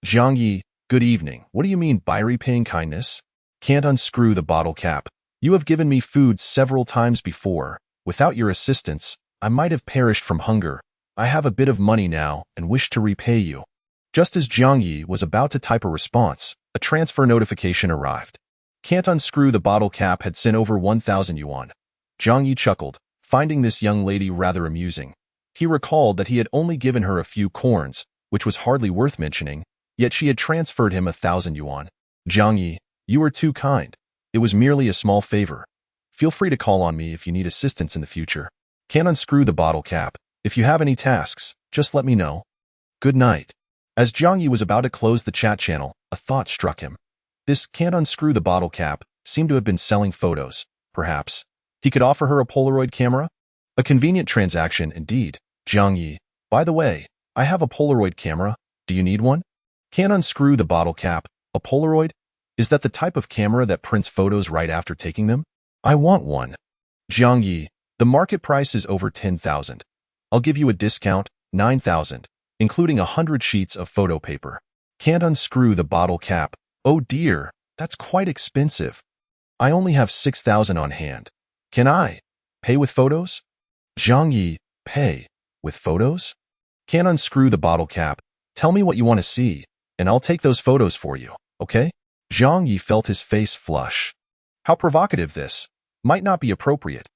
Jiang Ye, good evening. What do you mean by repaying kindness? Can't unscrew the bottle cap. You have given me food several times before. Without your assistance, I might have perished from hunger. I have a bit of money now and wish to repay you. Just as Jiang Ye was about to type a response, a transfer notification arrived. Can't unscrew the bottle cap had sent over 1,000 yuan. Jiang Ye chuckled, finding this young lady rather amusing. He recalled that he had only given her a few corns, which was hardly worth mentioning, yet she had transferred him 1,000 yuan. Jiang Ye, you are too kind. It was merely a small favor. Feel free to call on me if you need assistance in the future. Can't unscrew the bottle cap. If you have any tasks, just let me know. Good night. As Jiang Ye was about to close the chat channel, a thought struck him. This can't unscrew the bottle cap seemed to have been selling photos. Perhaps he could offer her a Polaroid camera? A convenient transaction indeed. Jiang Ye, by the way, I have a Polaroid camera. Do you need one? Can't unscrew the bottle cap. A Polaroid? Is that the type of camera that prints photos right after taking them? I want one. Jiang Ye, the market price is over 10,000. I'll give you a discount, 9,000, including 100 sheets of photo paper. Can't unscrew the bottle cap. Oh dear, that's quite expensive. I only have 6,000 on hand. Can I pay with photos? Jiang Ye, pay with photos? Can't unscrew the bottle cap. Tell me what you want to see, and I'll take those photos for you, okay? Jiang Ye felt his face flush. How provocative this. Might not be appropriate.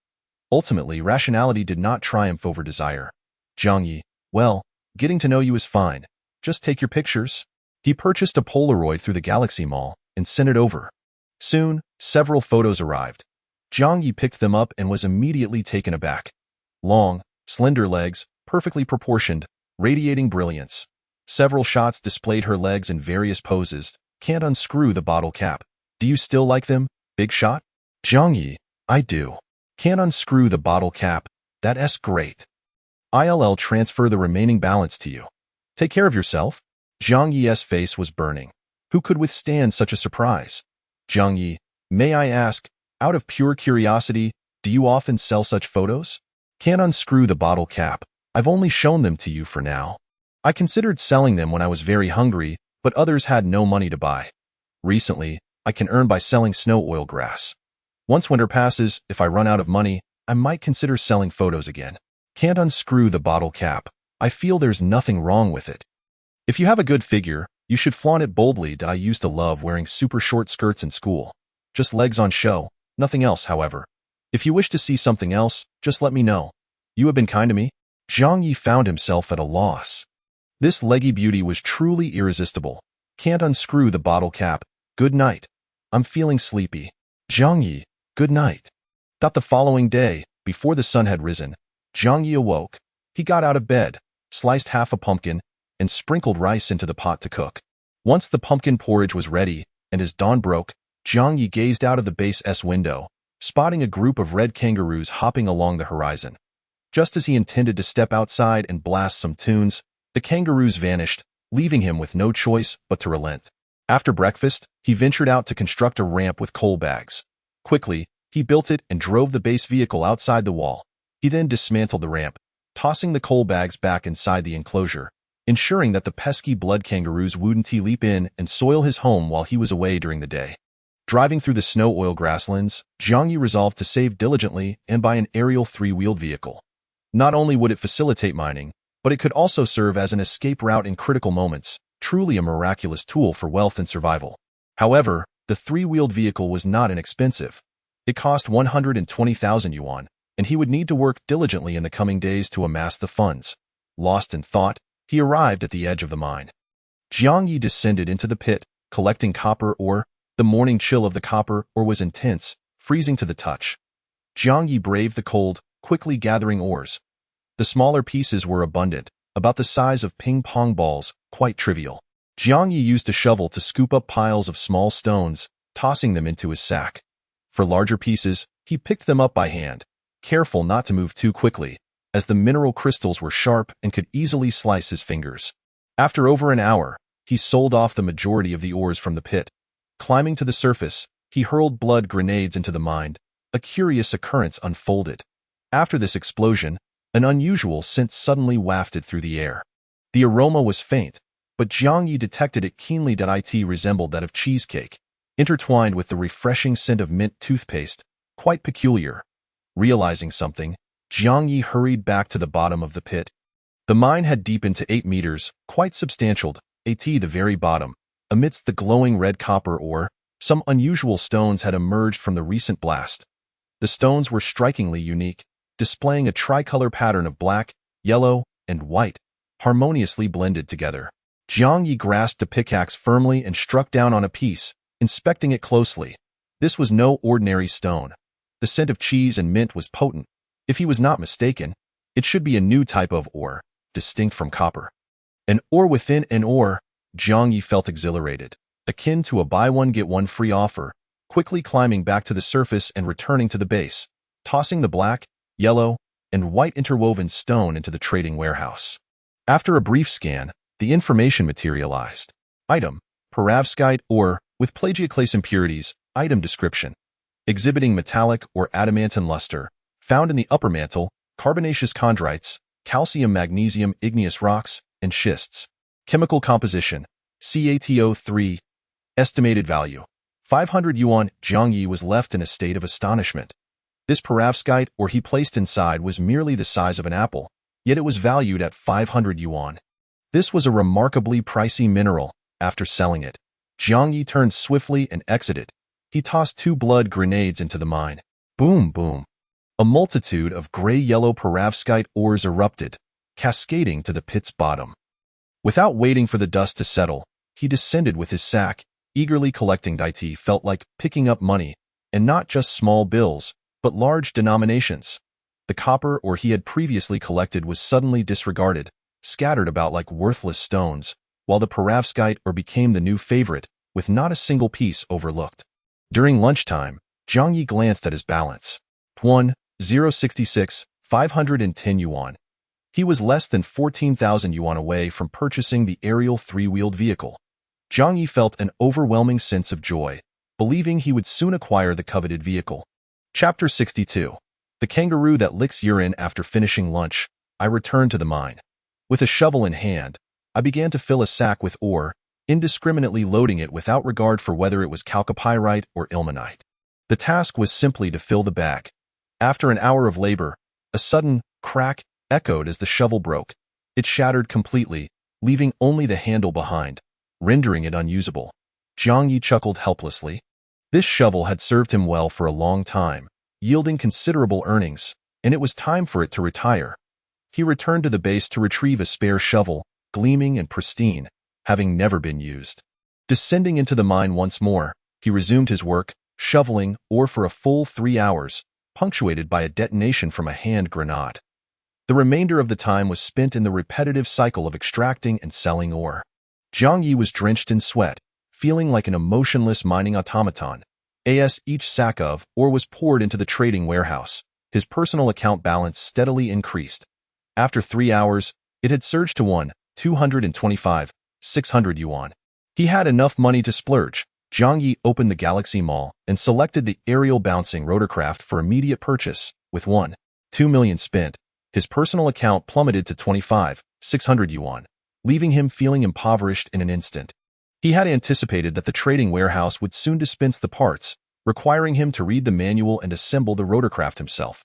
Ultimately, rationality did not triumph over desire. Jiang Ye, well, getting to know you is fine. Just take your pictures. He purchased a Polaroid through the Galaxy Mall and sent it over. Soon, several photos arrived. Jiang Ye picked them up and was immediately taken aback. Long, slender legs, perfectly proportioned, radiating brilliance. Several shots displayed her legs in various poses. Can't unscrew the bottle cap. Do you still like them, big shot? Jiang Ye, I do. Can't unscrew the bottle cap. That's great. I'll transfer the remaining balance to you. Take care of yourself. Jiang Ye's face was burning. Who could withstand such a surprise? Jiang Ye, may I ask, out of pure curiosity, do you often sell such photos? Can't unscrew the bottle cap. I've only shown them to you for now. I considered selling them when I was very hungry, but others had no money to buy. Recently, I can earn by selling snow oil grass. Once winter passes, if I run out of money, I might consider selling photos again. Can't unscrew the bottle cap. I feel there's nothing wrong with it. If you have a good figure, you should flaunt it boldly. I used to love wearing super short skirts in school. Just legs on show, nothing else, however. If you wish to see something else, just let me know. You have been kind to me. Jiang Ye found himself at a loss. This leggy beauty was truly irresistible. Can't unscrew the bottle cap. Good night. I'm feeling sleepy. Jiang Ye, good night. The following day, before the sun had risen, Jiang Ye awoke. He got out of bed, sliced half a pumpkin, and sprinkled rice into the pot to cook. Once the pumpkin porridge was ready, and as dawn broke, Jiang Ye gazed out of the base's window, spotting a group of red kangaroos hopping along the horizon. Just as he intended to step outside and blast some tunes, the kangaroos vanished, leaving him with no choice but to relent. After breakfast, he ventured out to construct a ramp with coal bags. Quickly, he built it and drove the base vehicle outside the wall. He then dismantled the ramp, tossing the coal bags back inside the enclosure, ensuring that the pesky blood kangaroos wouldn't leap in and soil his home while he was away during the day. Driving through the snow oil grasslands, Jiang Ye resolved to save diligently and buy an aerial three-wheeled vehicle. Not only would it facilitate mining, but it could also serve as an escape route in critical moments, truly a miraculous tool for wealth and survival. However, the three-wheeled vehicle was not inexpensive. It cost 120,000 yuan, and he would need to work diligently in the coming days to amass the funds. Lost in thought, he arrived at the edge of the mine. Jiang Ye descended into the pit, collecting copper ore. The morning chill of the copper ore was intense, freezing to the touch. Jiang Ye braved the cold, quickly gathering ores. The smaller pieces were abundant, about the size of ping-pong balls, quite trivial. Jiang Ye used a shovel to scoop up piles of small stones, tossing them into his sack. For larger pieces, he picked them up by hand, careful not to move too quickly, as the mineral crystals were sharp and could easily slice his fingers. After over an hour, he sold off the majority of the ores from the pit. Climbing to the surface, he hurled blood grenades into the mine. A curious occurrence unfolded. After this explosion, an unusual scent suddenly wafted through the air. The aroma was faint, but Jiang Ye detected it keenly. It resembled that of cheesecake, intertwined with the refreshing scent of mint toothpaste, quite peculiar. Realizing something, Jiang Ye hurried back to the bottom of the pit. The mine had deepened to 8 meters, quite substantial, at the very bottom. Amidst the glowing red copper ore, some unusual stones had emerged from the recent blast. The stones were strikingly unique, displaying a tricolor pattern of black, yellow, and white, harmoniously blended together. Jiang Ye grasped a pickaxe firmly and struck down on a piece, inspecting it closely. This was no ordinary stone. The scent of cheese and mint was potent. If he was not mistaken, it should be a new type of ore, distinct from copper. An ore within an ore. Jiang Ye felt exhilarated, akin to a buy-one-get-one free offer, quickly climbing back to the surface and returning to the base, tossing the black, yellow, and white interwoven stone into the trading warehouse. After a brief scan, the information materialized. Item: perovskite ore with plagioclase impurities. Item description: exhibiting metallic or adamantine luster, found in the upper mantle, carbonaceous chondrites, calcium magnesium igneous rocks, and schists. Chemical composition: CaTO3. Estimated value: 500 yuan. Jiang Ye was left in a state of astonishment. This perovskite ore he placed inside was merely the size of an apple, yet it was valued at 500 yuan. This was a remarkably pricey mineral. After selling it, Jiang Ye turned swiftly and exited. He tossed 2 blood grenades into the mine. Boom, boom. A multitude of gray-yellow perovskite ores erupted, cascading to the pit's bottom. Without waiting for the dust to settle, he descended with his sack, eagerly collecting. It felt like picking up money, and not just small bills, but large denominations. The copper ore he had previously collected was suddenly disregarded, scattered about like worthless stones, while the perovskite ore became the new favorite, with not a single piece overlooked. During lunchtime, Jiang Ye glanced at his balance. 1,066, 510 yuan. He was less than 14,000 yuan away from purchasing the aerial three-wheeled vehicle. Jiang Ye felt an overwhelming sense of joy, believing he would soon acquire the coveted vehicle. Chapter 62. The kangaroo that licks urine. After finishing lunch, I returned to the mine. With a shovel in hand, I began to fill a sack with ore, indiscriminately loading it without regard for whether it was chalcopyrite or ilmenite. The task was simply to fill the bag. After an hour of labor, a sudden crack echoed as the shovel broke. It shattered completely, leaving only the handle behind, rendering it unusable. Jiang Ye chuckled helplessly. This shovel had served him well for a long time, yielding considerable earnings, and it was time for it to retire. He returned to the base to retrieve a spare shovel, gleaming and pristine, having never been used. Descending into the mine once more, he resumed his work, shoveling ore for a full 3 hours, punctuated by a detonation from a hand grenade. The remainder of the time was spent in the repetitive cycle of extracting and selling ore. Jiang Ye was drenched in sweat, feeling like an emotionless mining automaton. As each sack of ore was poured into the trading warehouse, his personal account balance steadily increased. After 3 hours, it had surged to 225,600 yuan. He had enough money to splurge. Jiang Ye opened the Galaxy Mall and selected the aerial bouncing rotorcraft for immediate purchase. With 2 million spent, his personal account plummeted to 25,600 yuan, leaving him feeling impoverished in an instant. He had anticipated that the trading warehouse would soon dispense the parts, requiring him to read the manual and assemble the rotorcraft himself.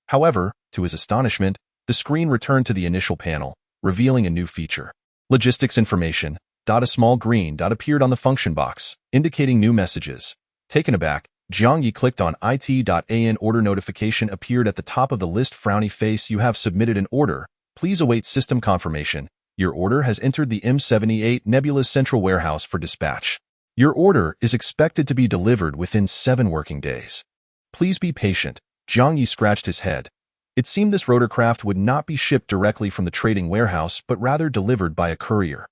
However, to his astonishment, the screen returned to the initial panel, revealing a new feature. Logistics information. A small green dot appeared on the function box, indicating new messages. Taken aback, Jiang Ye clicked on it.an. Order notification appeared at the top of the list. Frowny face. You have submitted an order. Please await system confirmation. Your order has entered the M78 Nebula's central warehouse for dispatch. Your order is expected to be delivered within 7 working days. Please be patient. Jiang Ye scratched his head. It seemed this rotorcraft would not be shipped directly from the trading warehouse but rather delivered by a courier.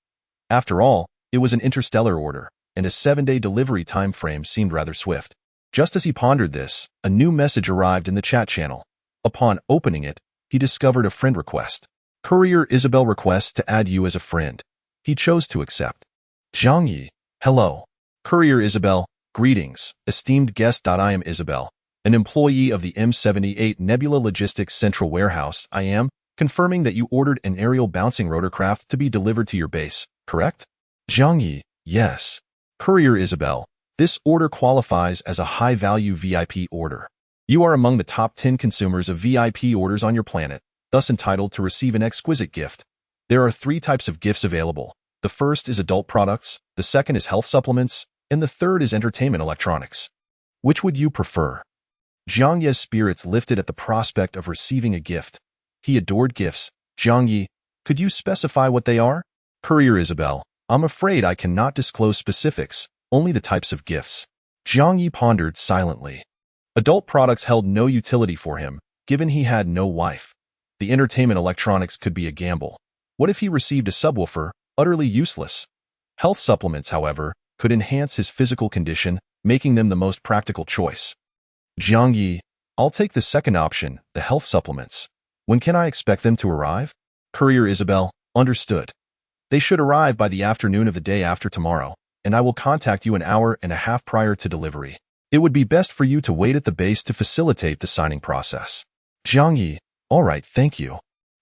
After all, it was an interstellar order, and a 7-day delivery time frame seemed rather swift. Just as he pondered this, a new message arrived in the chat channel. Upon opening it, he discovered a friend request. Courier Isabel requests to add you as a friend. He chose to accept. Jiang Ye, hello. Courier Isabel, greetings, esteemed guest. I am Isabel, an employee of the M78 Nebula Logistics Central Warehouse. I am confirming that you ordered an aerial bouncing rotorcraft to be delivered to your base, correct? Jiang Ye, yes. Courier Isabel, this order qualifies as a high-value VIP order. You are among the top 10 consumers of VIP orders on your planet, thus entitled to receive an exquisite gift. There are 3 types of gifts available. The first is adult products, the second is health supplements, and the third is entertainment electronics. Which would you prefer? Jiang Ye's spirits lifted at the prospect of receiving a gift. He adored gifts. Jiang Ye, could you specify what they are? Courier Isabel, I'm afraid I cannot disclose specifics, only the types of gifts. Jiang Ye pondered silently. Adult products held no utility for him, given he had no wife. The entertainment electronics could be a gamble. What if he received a subwoofer, utterly useless? Health supplements, however, could enhance his physical condition, making them the most practical choice. Jiang Ye, I'll take the second option, the health supplements. When can I expect them to arrive? Courier Isabel, understood. They should arrive by the afternoon of the day after tomorrow, and I will contact you an hour and a half prior to delivery. It would be best for you to wait at the base to facilitate the signing process. Jiang Ye, all right, thank you.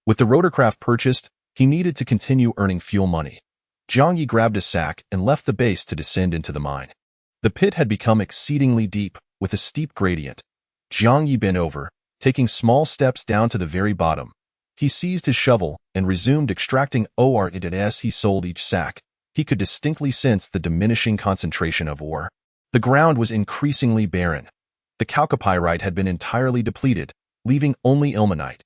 With the rotorcraft purchased, he needed to continue earning fuel money. Jiang Ye grabbed a sack and left the base to descend into the mine. The pit had become exceedingly deep, with a steep gradient. Jiang Ye bent over, taking small steps down to the very bottom. He seized his shovel and resumed extracting ore. As he sold each sack, he could distinctly sense the diminishing concentration of ore. The ground was increasingly barren. The chalcopyrite had been entirely depleted, leaving only ilmenite.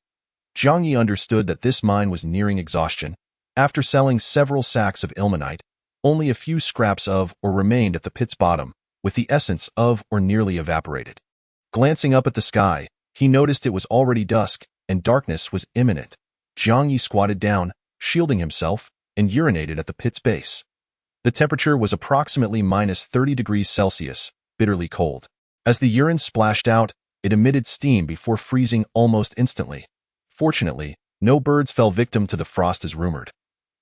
Jiang Ye understood that this mine was nearing exhaustion. After selling several sacks of ilmenite, only a few scraps of ore remained at the pit's bottom, with the essence of ore nearly evaporated. Glancing up at the sky, he noticed it was already dusk, and darkness was imminent. Jiang Ye squatted down, shielding himself, and urinated at the pit's base. The temperature was approximately -30 degrees Celsius, bitterly cold. As the urine splashed out, it emitted steam before freezing almost instantly. Fortunately, no birds fell victim to the frost as rumored.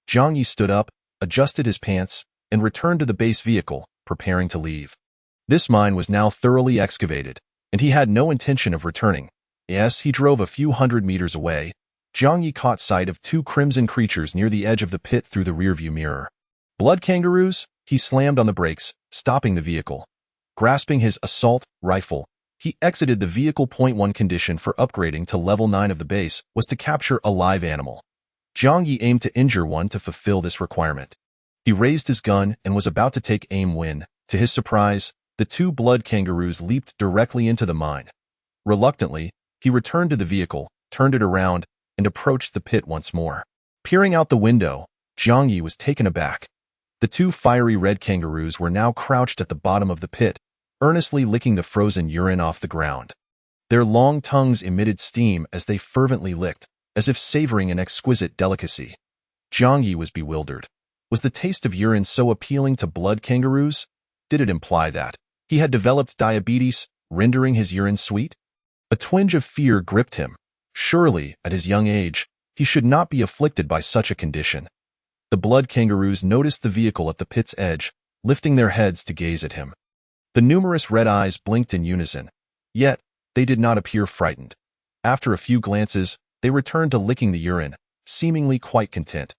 Jiang Ye stood up, adjusted his pants, and returned to the base vehicle, preparing to leave. This mine was now thoroughly excavated, and he had no intention of returning. As he drove a few hundred meters away, Jiang Ye caught sight of 2 crimson creatures near the edge of the pit through the rearview mirror. Blood kangaroos? He slammed on the brakes, stopping the vehicle. Grasping his assault rifle, he exited the vehicle. Point 1 condition for upgrading to level 9 of the base was to capture a live animal. Jiang Ye aimed to injure one to fulfill this requirement. He raised his gun and was about to take aim when, to his surprise, the 2 blood kangaroos leaped directly into the mine. Reluctantly, he returned to the vehicle, turned it around, and approached the pit once more. Peering out the window, Jiang Ye was taken aback. The 2 fiery red kangaroos were now crouched at the bottom of the pit, earnestly licking the frozen urine off the ground. Their long tongues emitted steam as they fervently licked, as if savoring an exquisite delicacy. Jiang Ye was bewildered. Was the taste of urine so appealing to blood kangaroos? Did it imply that he had developed diabetes, rendering his urine sweet? A twinge of fear gripped him. Surely, at his young age, he should not be afflicted by such a condition. The blood kangaroos noticed the vehicle at the pit's edge, lifting their heads to gaze at him. The numerous red eyes blinked in unison. Yet, they did not appear frightened. After a few glances, they returned to licking the urine, seemingly quite content.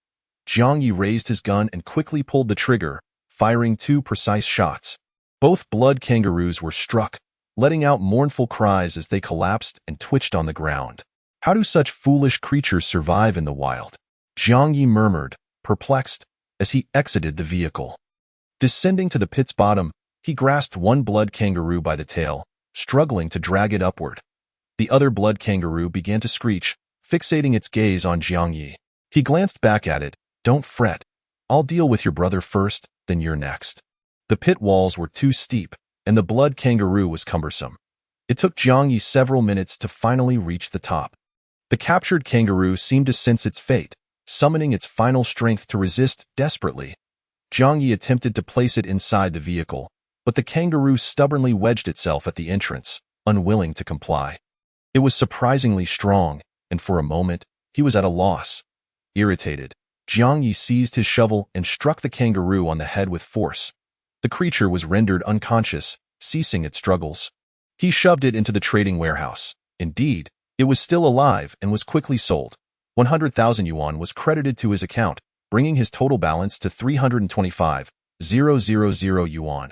Jiang Ye raised his gun and quickly pulled the trigger, firing 2 precise shots. Both blood kangaroos were struck, letting out mournful cries as they collapsed and twitched on the ground. How do such foolish creatures survive in the wild? Jiang Ye murmured, perplexed, as he exited the vehicle. Descending to the pit's bottom, he grasped one blood kangaroo by the tail, struggling to drag it upward. The other blood kangaroo began to screech, fixating its gaze on Jiang Ye. He glanced back at it. Don't fret. I'll deal with your brother first, then you're next. The pit walls were too steep, and the blood kangaroo was cumbersome. It took Jiang Ye several minutes to finally reach the top. The captured kangaroo seemed to sense its fate, summoning its final strength to resist desperately. Jiang Ye attempted to place it inside the vehicle, but the kangaroo stubbornly wedged itself at the entrance, unwilling to comply. It was surprisingly strong, and for a moment, he was at a loss. Irritated, Jiang Ye seized his shovel and struck the kangaroo on the head with force. The creature was rendered unconscious, ceasing its struggles. He shoved it into the trading warehouse. Indeed, it was still alive and was quickly sold. 100,000 yuan was credited to his account, bringing his total balance to 325,000 yuan.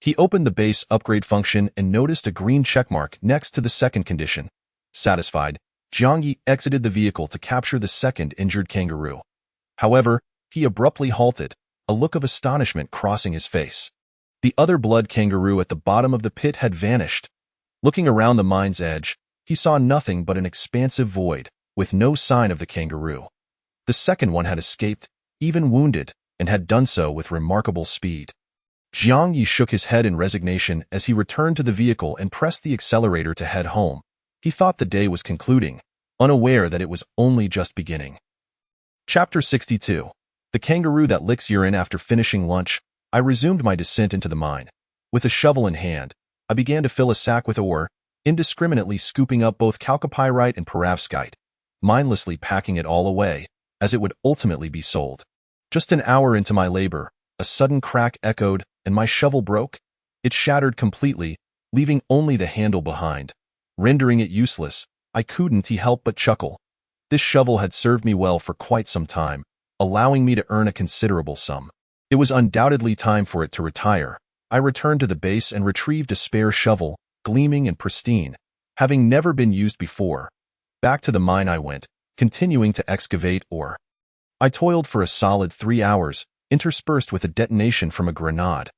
He opened the base upgrade function and noticed a green checkmark next to the second condition. Satisfied, Jiang Ye exited the vehicle to capture the second injured kangaroo. However, he abruptly halted, a look of astonishment crossing his face. The other blood kangaroo at the bottom of the pit had vanished. Looking around the mine's edge, he saw nothing but an expansive void, with no sign of the kangaroo. The second one had escaped, even wounded, and had done so with remarkable speed. Jiang Ye shook his head in resignation as he returned to the vehicle and pressed the accelerator to head home. He thought the day was concluding, unaware that it was only just beginning. Chapter 62. The kangaroo that licks urine. After finishing lunch, I resumed my descent into the mine. With a shovel in hand, I began to fill a sack with ore, indiscriminately scooping up both chalcopyrite and perovskite, mindlessly packing it all away, as it would ultimately be sold. Just an hour into my labor, a sudden crack echoed, and my shovel broke. It shattered completely, leaving only the handle behind. Rendering it useless, I couldn't help but chuckle. This shovel had served me well for quite some time, allowing me to earn a considerable sum. It was undoubtedly time for it to retire. I returned to the base and retrieved a spare shovel, gleaming and pristine, having never been used before. Back to the mine I went, continuing to excavate ore. I toiled for a solid 3 hours, interspersed with a detonation from a grenade.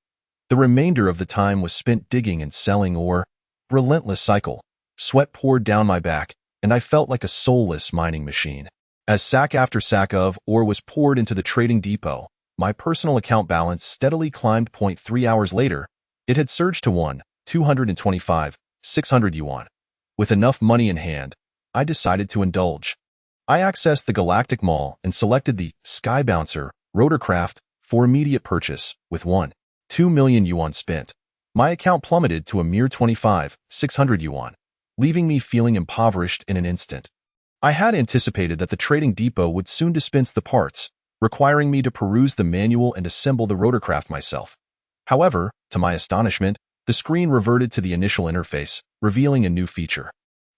The remainder of the time was spent digging and selling ore. Relentless cycle. Sweat poured down my back, and I felt like a soulless mining machine. As sack after sack of ore was poured into the trading depot, my personal account balance steadily climbed. 3 hours later, it had surged to 225,600 yuan. With enough money in hand, I decided to indulge. I accessed the Galactic Mall and selected the Sky Bouncer rotorcraft for immediate purchase. With 2 million yuan spent, my account plummeted to a mere 25,600 yuan, leaving me feeling impoverished in an instant. I had anticipated that the trading depot would soon dispense the parts, requiring me to peruse the manual and assemble the rotorcraft myself. However, to my astonishment, the screen reverted to the initial interface, revealing a new feature.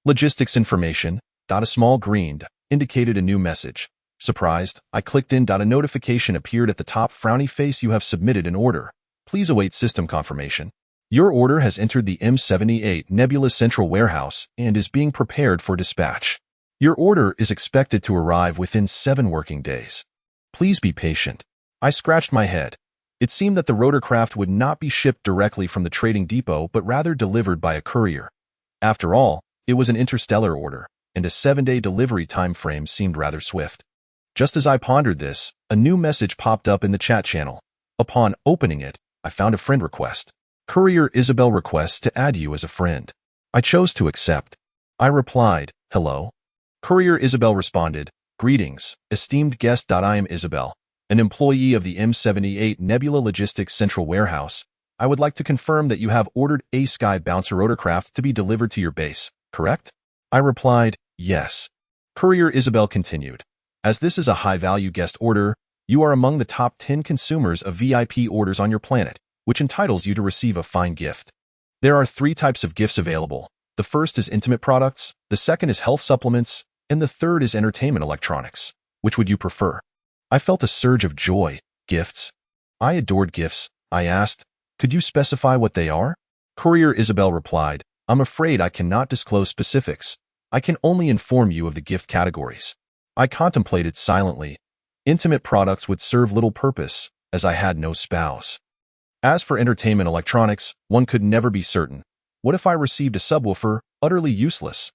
Logistics information. A small green indicated a new message. Surprised, I clicked in. A notification appeared at the top. Frowny face. You have submitted an order. Please await system confirmation. Your order has entered the M78 Nebula Central Warehouse and is being prepared for dispatch. Your order is expected to arrive within 7 working days. Please be patient. I scratched my head. It seemed that the rotorcraft would not be shipped directly from the trading depot but rather delivered by a courier. After all, it was an interstellar order, and a 7-day delivery time frame seemed rather swift. Just as I pondered this, a new message popped up in the chat channel. Upon opening it, I found a friend request. Courier Isabel requests to add you as a friend. I chose to accept. I replied, hello. Courier Isabel responded, greetings, esteemed guest. I am Isabel. an employee of the M78 Nebula Logistics Central Warehouse. I would like to confirm that you have ordered a Sky Bouncer rotorcraft to be delivered to your base, correct? I replied, yes. Courier Isabel continued, as this is a high-value guest order, you are among the top 10 consumers of VIP orders on your planet, which entitles you to receive a fine gift. There are 3 types of gifts available. The first is intimate products, the second is health supplements, and the third is entertainment electronics. Which would you prefer? I felt a surge of joy. Gifts? I adored gifts. I asked, could you specify what they are? Courier Isabel replied, I'm afraid I cannot disclose specifics. I can only inform you of the gift categories. I contemplated silently. Intimate products would serve little purpose, as I had no spouse. As for entertainment electronics, one could never be certain. What if I received a subwoofer, utterly useless?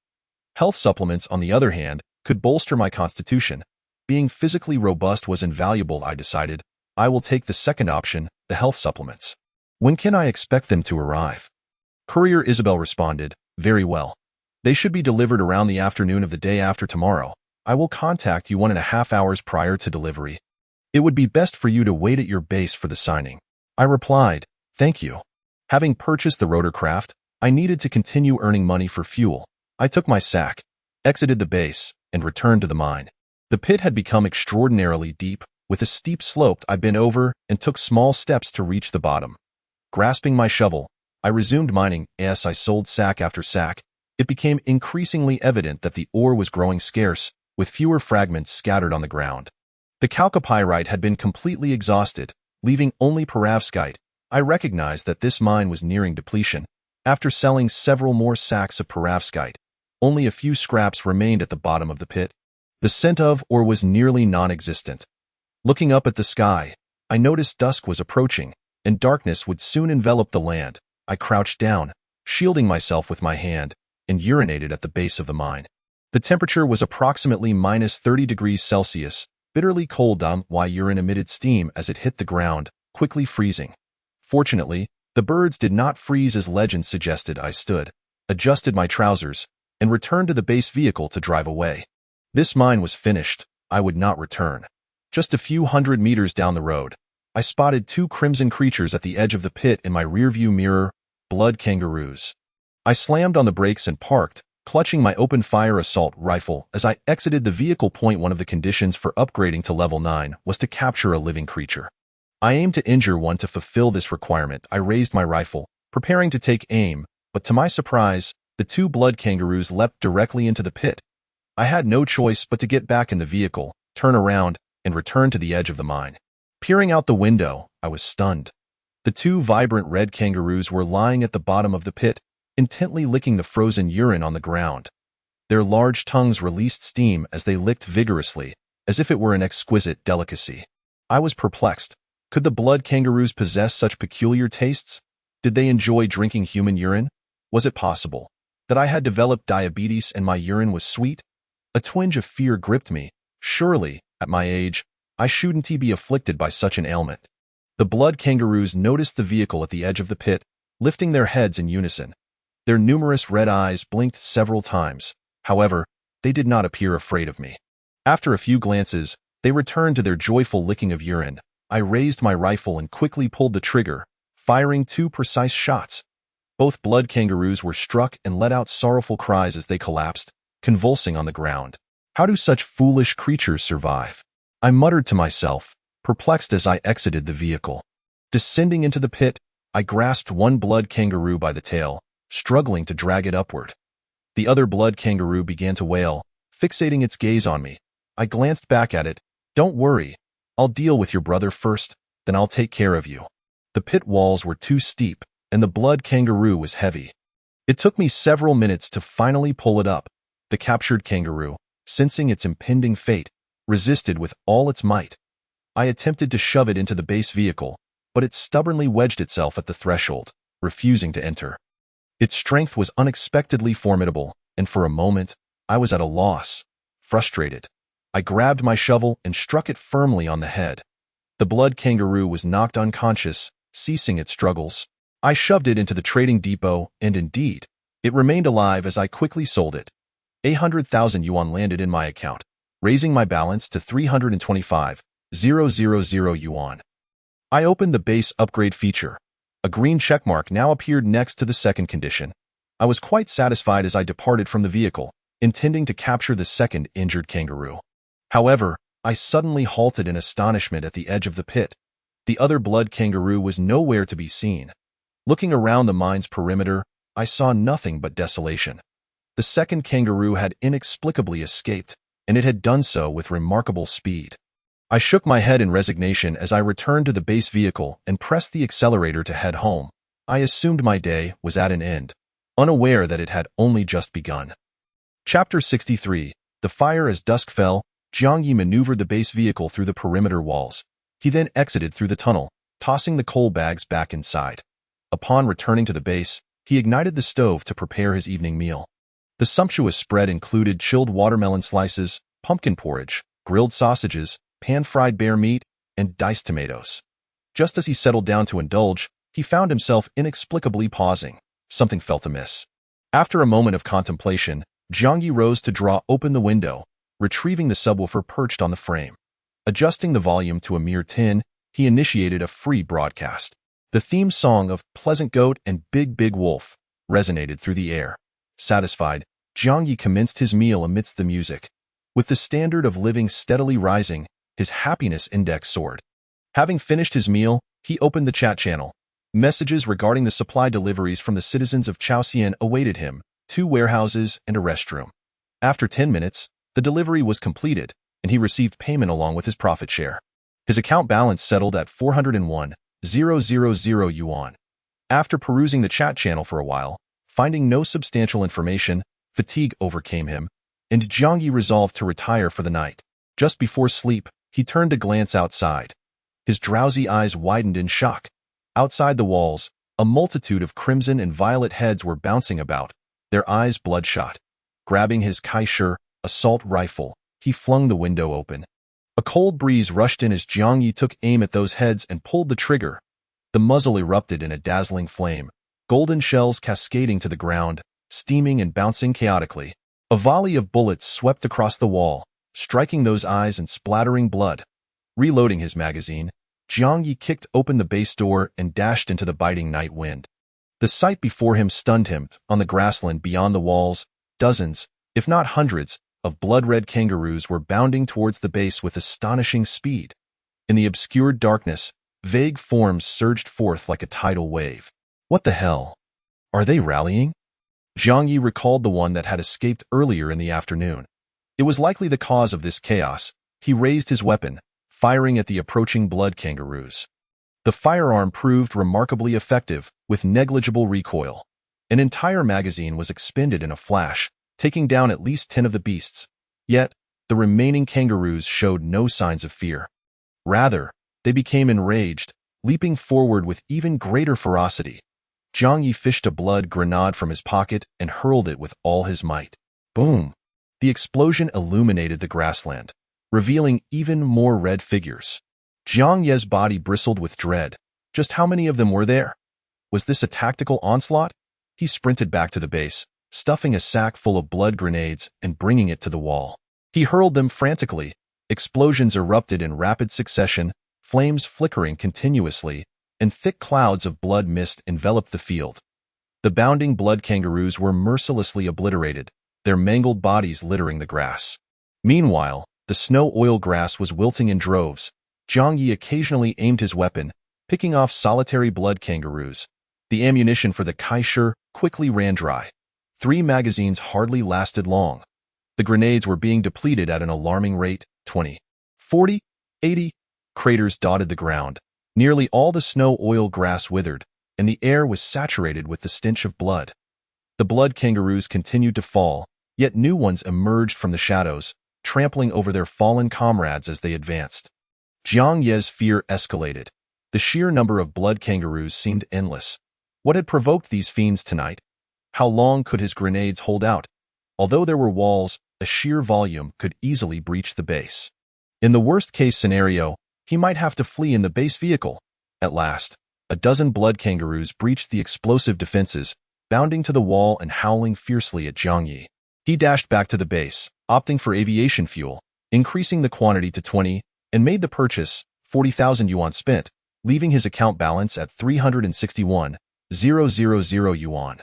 Health supplements, on the other hand, could bolster my constitution. Being physically robust was invaluable, I decided. I will take the second option, the health supplements. When can I expect them to arrive? Courier Isabel responded, very well. They should be delivered around the afternoon of the day after tomorrow. I will contact you 1.5 hours prior to delivery. It would be best for you to wait at your base for the signing. I replied, thank you. Having purchased the rotorcraft, I needed to continue earning money for fuel. I took my sack, exited the base, and returned to the mine. The pit had become extraordinarily deep. With a steep slope, I bent over and took small steps to reach the bottom. Grasping my shovel, I resumed mining. As I sold sack after sack, it became increasingly evident that the ore was growing scarce, with fewer fragments scattered on the ground. The chalcopyrite had been completely exhausted, leaving only perovskite. I recognized that this mine was nearing depletion. After selling several more sacks of perovskite, only a few scraps remained at the bottom of the pit. The scent of ore was nearly non-existent. Looking up at the sky, I noticed dusk was approaching, and darkness would soon envelop the land. I crouched down, shielding myself with my hand, and urinated at the base of the mine. The temperature was approximately minus 30 degrees Celsius, bitterly cold. My urine emitted steam as it hit the ground, quickly freezing. Fortunately, the birds did not freeze as legend suggested. I stood, adjusted my trousers, and returned to the base vehicle to drive away. This mine was finished. I would not return. Just a few hundred meters down the road, I spotted 2 crimson creatures at the edge of the pit in my rearview mirror, blood kangaroos. I slammed on the brakes and parked, clutching my open-fire assault rifle as I exited the vehicle. One of the conditions for upgrading to level 9 was to capture a living creature. I aimed to injure one. To fulfill this requirement, I raised my rifle, preparing to take aim, but to my surprise, the 2 blood kangaroos leapt directly into the pit. I had no choice but to get back in the vehicle, turn around, and return to the edge of the mine. Peering out the window, I was stunned. The 2 vibrant red kangaroos were lying at the bottom of the pit, intently licking the frozen urine on the ground. Their large tongues released steam as they licked vigorously, as if it were an exquisite delicacy. I was perplexed. Could the blood kangaroos possess such peculiar tastes? Did they enjoy drinking human urine? Was it possible that I had developed diabetes and my urine was sweet? A twinge of fear gripped me. Surely, at my age, I shouldn't be afflicted by such an ailment. The blood kangaroos noticed the vehicle at the edge of the pit, lifting their heads in unison. Their numerous red eyes blinked several times. However, they did not appear afraid of me. After a few glances, they returned to their joyful licking of urine. I raised my rifle and quickly pulled the trigger, firing 2 precise shots. Both blood kangaroos were struck and let out sorrowful cries as they collapsed, convulsing on the ground. How do such foolish creatures survive? I muttered to myself, perplexed as I exited the vehicle. Descending into the pit, I grasped one blood kangaroo by the tail, struggling to drag it upward. The other blood kangaroo began to wail, fixating its gaze on me. I glanced back at it. Don't worry. I'll deal with your brother first, then I'll take care of you. The pit walls were too steep, and the blood kangaroo was heavy. It took me several minutes to finally pull it up. The captured kangaroo, sensing its impending fate, resisted with all its might. I attempted to shove it into the base vehicle, but it stubbornly wedged itself at the threshold, refusing to enter. Its strength was unexpectedly formidable, and for a moment, I was at a loss. Frustrated, I grabbed my shovel and struck it firmly on the head. The blood kangaroo was knocked unconscious, ceasing its struggles. I shoved it into the trading depot, and indeed, it remained alive as I quickly sold it. 800,000 yuan landed in my account, raising my balance to 325. yuan. I opened the base upgrade feature. A green checkmark now appeared next to the second condition. I was quite satisfied as I departed from the vehicle, intending to capture the second injured kangaroo. However, I suddenly halted in astonishment at the edge of the pit. The other blood kangaroo was nowhere to be seen. Looking around the mine's perimeter, I saw nothing but desolation. The second kangaroo had inexplicably escaped, and it had done so with remarkable speed. I shook my head in resignation as I returned to the base vehicle and pressed the accelerator to head home. I assumed my day was at an end, unaware that it had only just begun. Chapter 63. The fire. As dusk fell, Jiang Ye maneuvered the base vehicle through the perimeter walls. He then exited through the tunnel, tossing the coal bags back inside. Upon returning to the base, he ignited the stove to prepare his evening meal. The sumptuous spread included chilled watermelon slices, pumpkin porridge, grilled sausages, pan-fried bear meat, and diced tomatoes. Just as he settled down to indulge, he found himself inexplicably pausing. Something felt amiss. After a moment of contemplation, Jiang Ye rose to draw open the window, retrieving the subwoofer perched on the frame. Adjusting the volume to a mere 10, he initiated a free broadcast. The theme song of Pleasant Goat and Big Big Wolf resonated through the air. Satisfied, Jiang Ye commenced his meal amidst the music. With the standard of living steadily rising, his happiness index soared. Having finished his meal, he opened the chat channel. Messages regarding the supply deliveries from the citizens of Chaosian awaited him, 2 warehouses and a restroom. After 10 minutes, the delivery was completed, and he received payment along with his profit share. His account balance settled at 401,000 yuan. After perusing the chat channel for a while, finding no substantial information, fatigue overcame him, and Jiang Ye resolved to retire for the night. Just before sleep, he turned to glance outside. His drowsy eyes widened in shock. Outside the walls, a multitude of crimson and violet heads were bouncing about, their eyes bloodshot. Grabbing his Kaisher assault rifle, he flung the window open. A cold breeze rushed in as Jiang Ye took aim at those heads and pulled the trigger. The muzzle erupted in a dazzling flame, golden shells cascading to the ground, steaming and bouncing chaotically. A volley of bullets swept across the wall, striking those eyes and splattering blood. Reloading his magazine, Jiang Ye kicked open the base door and dashed into the biting night wind. The sight before him stunned him. On the grassland beyond the walls, dozens, if not hundreds, of blood-red kangaroos were bounding towards the base with astonishing speed. In the obscured darkness, vague forms surged forth like a tidal wave. What the hell? Are they rallying? Jiang Ye recalled the one that had escaped earlier in the afternoon. It was likely the cause of this chaos. He raised his weapon, firing at the approaching blood kangaroos. The firearm proved remarkably effective, with negligible recoil. An entire magazine was expended in a flash, taking down at least 10 of the beasts. Yet, the remaining kangaroos showed no signs of fear. Rather, they became enraged, leaping forward with even greater ferocity. Jiang Ye fished a blood grenade from his pocket and hurled it with all his might. Boom! The explosion illuminated the grassland, revealing even more red figures. Jiang Ye's body bristled with dread. Just how many of them were there? Was this a tactical onslaught? He sprinted back to the base, stuffing a sack full of blood grenades and bringing it to the wall. He hurled them frantically. Explosions erupted in rapid succession, flames flickering continuously, and thick clouds of blood mist enveloped the field. The bounding blood kangaroos were mercilessly obliterated, their mangled bodies littering the grass. Meanwhile, the snow oil grass was wilting in droves. Jiang Ye occasionally aimed his weapon, picking off solitary blood kangaroos. The ammunition for the Kaisher quickly ran dry. 3 magazines hardly lasted long. The grenades were being depleted at an alarming rate. 20, 40, 80 craters dotted the ground. Nearly all the snow oil grass withered, and the air was saturated with the stench of blood. The blood kangaroos continued to fall, yet new ones emerged from the shadows, trampling over their fallen comrades as they advanced. Jiang Ye's fear escalated. The sheer number of blood kangaroos seemed endless. What had provoked these fiends tonight? How long could his grenades hold out? Although there were walls, a sheer volume could easily breach the base. In the worst-case scenario, he might have to flee in the base vehicle. At last, a dozen blood kangaroos breached the explosive defenses, bounding to the wall and howling fiercely at Jiang Ye. He dashed back to the base, opting for aviation fuel, increasing the quantity to 20, and made the purchase, 40,000 yuan spent, leaving his account balance at 361,000 yuan.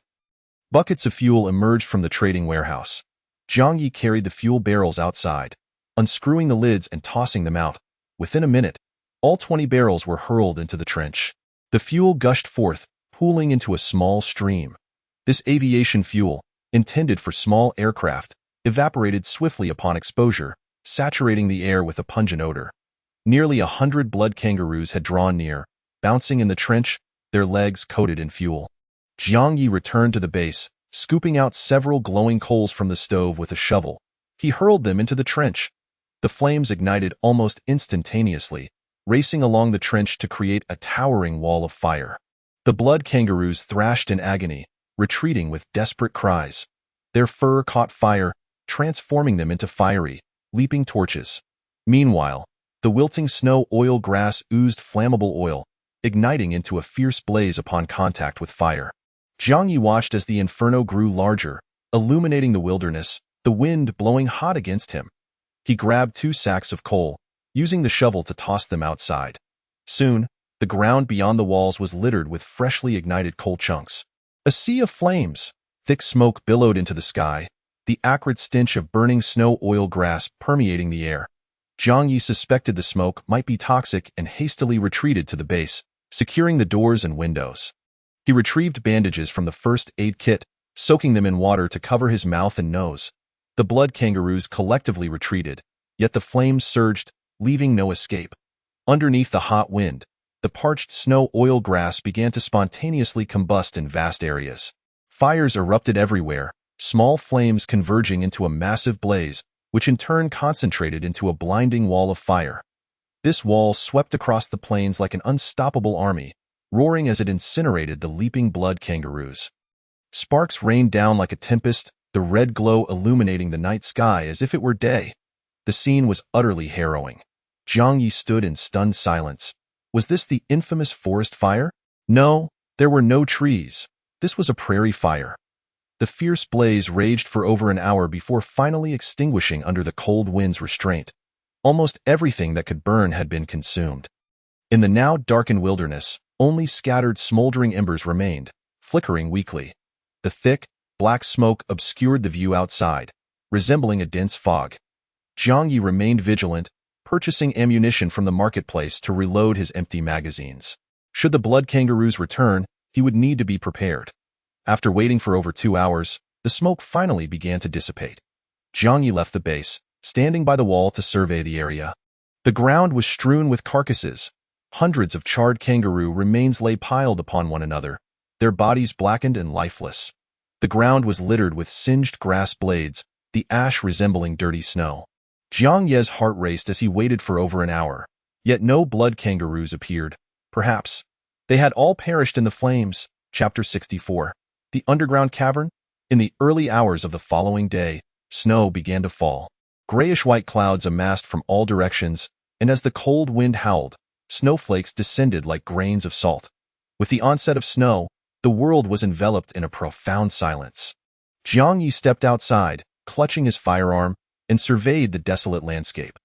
Buckets of fuel emerged from the trading warehouse. Jiang Ye carried the fuel barrels outside, unscrewing the lids and tossing them out. Within a minute, all 20 barrels were hurled into the trench. The fuel gushed forth, pooling into a small stream. This aviation fuel, intended for small aircraft, evaporated swiftly upon exposure, saturating the air with a pungent odor. Nearly 100 blood kangaroos had drawn near, bouncing in the trench, their legs coated in fuel. Jiang Ye returned to the base, scooping out several glowing coals from the stove with a shovel. He hurled them into the trench. The flames ignited almost instantaneously, racing along the trench to create a towering wall of fire. The blood kangaroos thrashed in agony, retreating with desperate cries. Their fur caught fire, transforming them into fiery, leaping torches. Meanwhile, the wilting snow oil grass oozed flammable oil, igniting into a fierce blaze upon contact with fire. Jiang Ye watched as the inferno grew larger, illuminating the wilderness, the wind blowing hot against him. He grabbed 2 sacks of coal, using the shovel to toss them outside. Soon, the ground beyond the walls was littered with freshly ignited coal chunks. A sea of flames, thick smoke billowed into the sky, the acrid stench of burning snow oil grass permeating the air. Jiang Ye suspected the smoke might be toxic and hastily retreated to the base, securing the doors and windows. He retrieved bandages from the first aid kit, soaking them in water to cover his mouth and nose. The blood kangaroos collectively retreated, yet the flames surged, leaving no escape. Underneath the hot wind, the parched snow oil grass began to spontaneously combust in vast areas. Fires erupted everywhere, small flames converging into a massive blaze, which in turn concentrated into a blinding wall of fire. This wall swept across the plains like an unstoppable army, roaring as it incinerated the leaping blood kangaroos. Sparks rained down like a tempest, the red glow illuminating the night sky as if it were day. The scene was utterly harrowing. Jiang Ye stood in stunned silence. Was this the infamous forest fire? No, there were no trees. This was a prairie fire. The fierce blaze raged for over an hour before finally extinguishing under the cold wind's restraint. Almost everything that could burn had been consumed. In the now darkened wilderness, only scattered smoldering embers remained, flickering weakly. The thick, black smoke obscured the view outside, resembling a dense fog. Jiang Ye remained vigilant, purchasing ammunition from the marketplace to reload his empty magazines. Should the blood kangaroos return, he would need to be prepared. After waiting for over 2 hours, the smoke finally began to dissipate. Jiang Ye left the base, standing by the wall to survey the area. The ground was strewn with carcasses. Hundreds of charred kangaroo remains lay piled upon one another, their bodies blackened and lifeless. The ground was littered with singed grass blades, the ash resembling dirty snow. Jiang Ye's heart raced as he waited for over an hour, yet no blood kangaroos appeared. Perhaps they had all perished in the flames. Chapter 64. The Underground Cavern. In the early hours of the following day, snow began to fall. Grayish-white clouds amassed from all directions, and as the cold wind howled, snowflakes descended like grains of salt. With the onset of snow, the world was enveloped in a profound silence. Jiang Ye stepped outside, clutching his firearm, and surveyed the desolate landscape.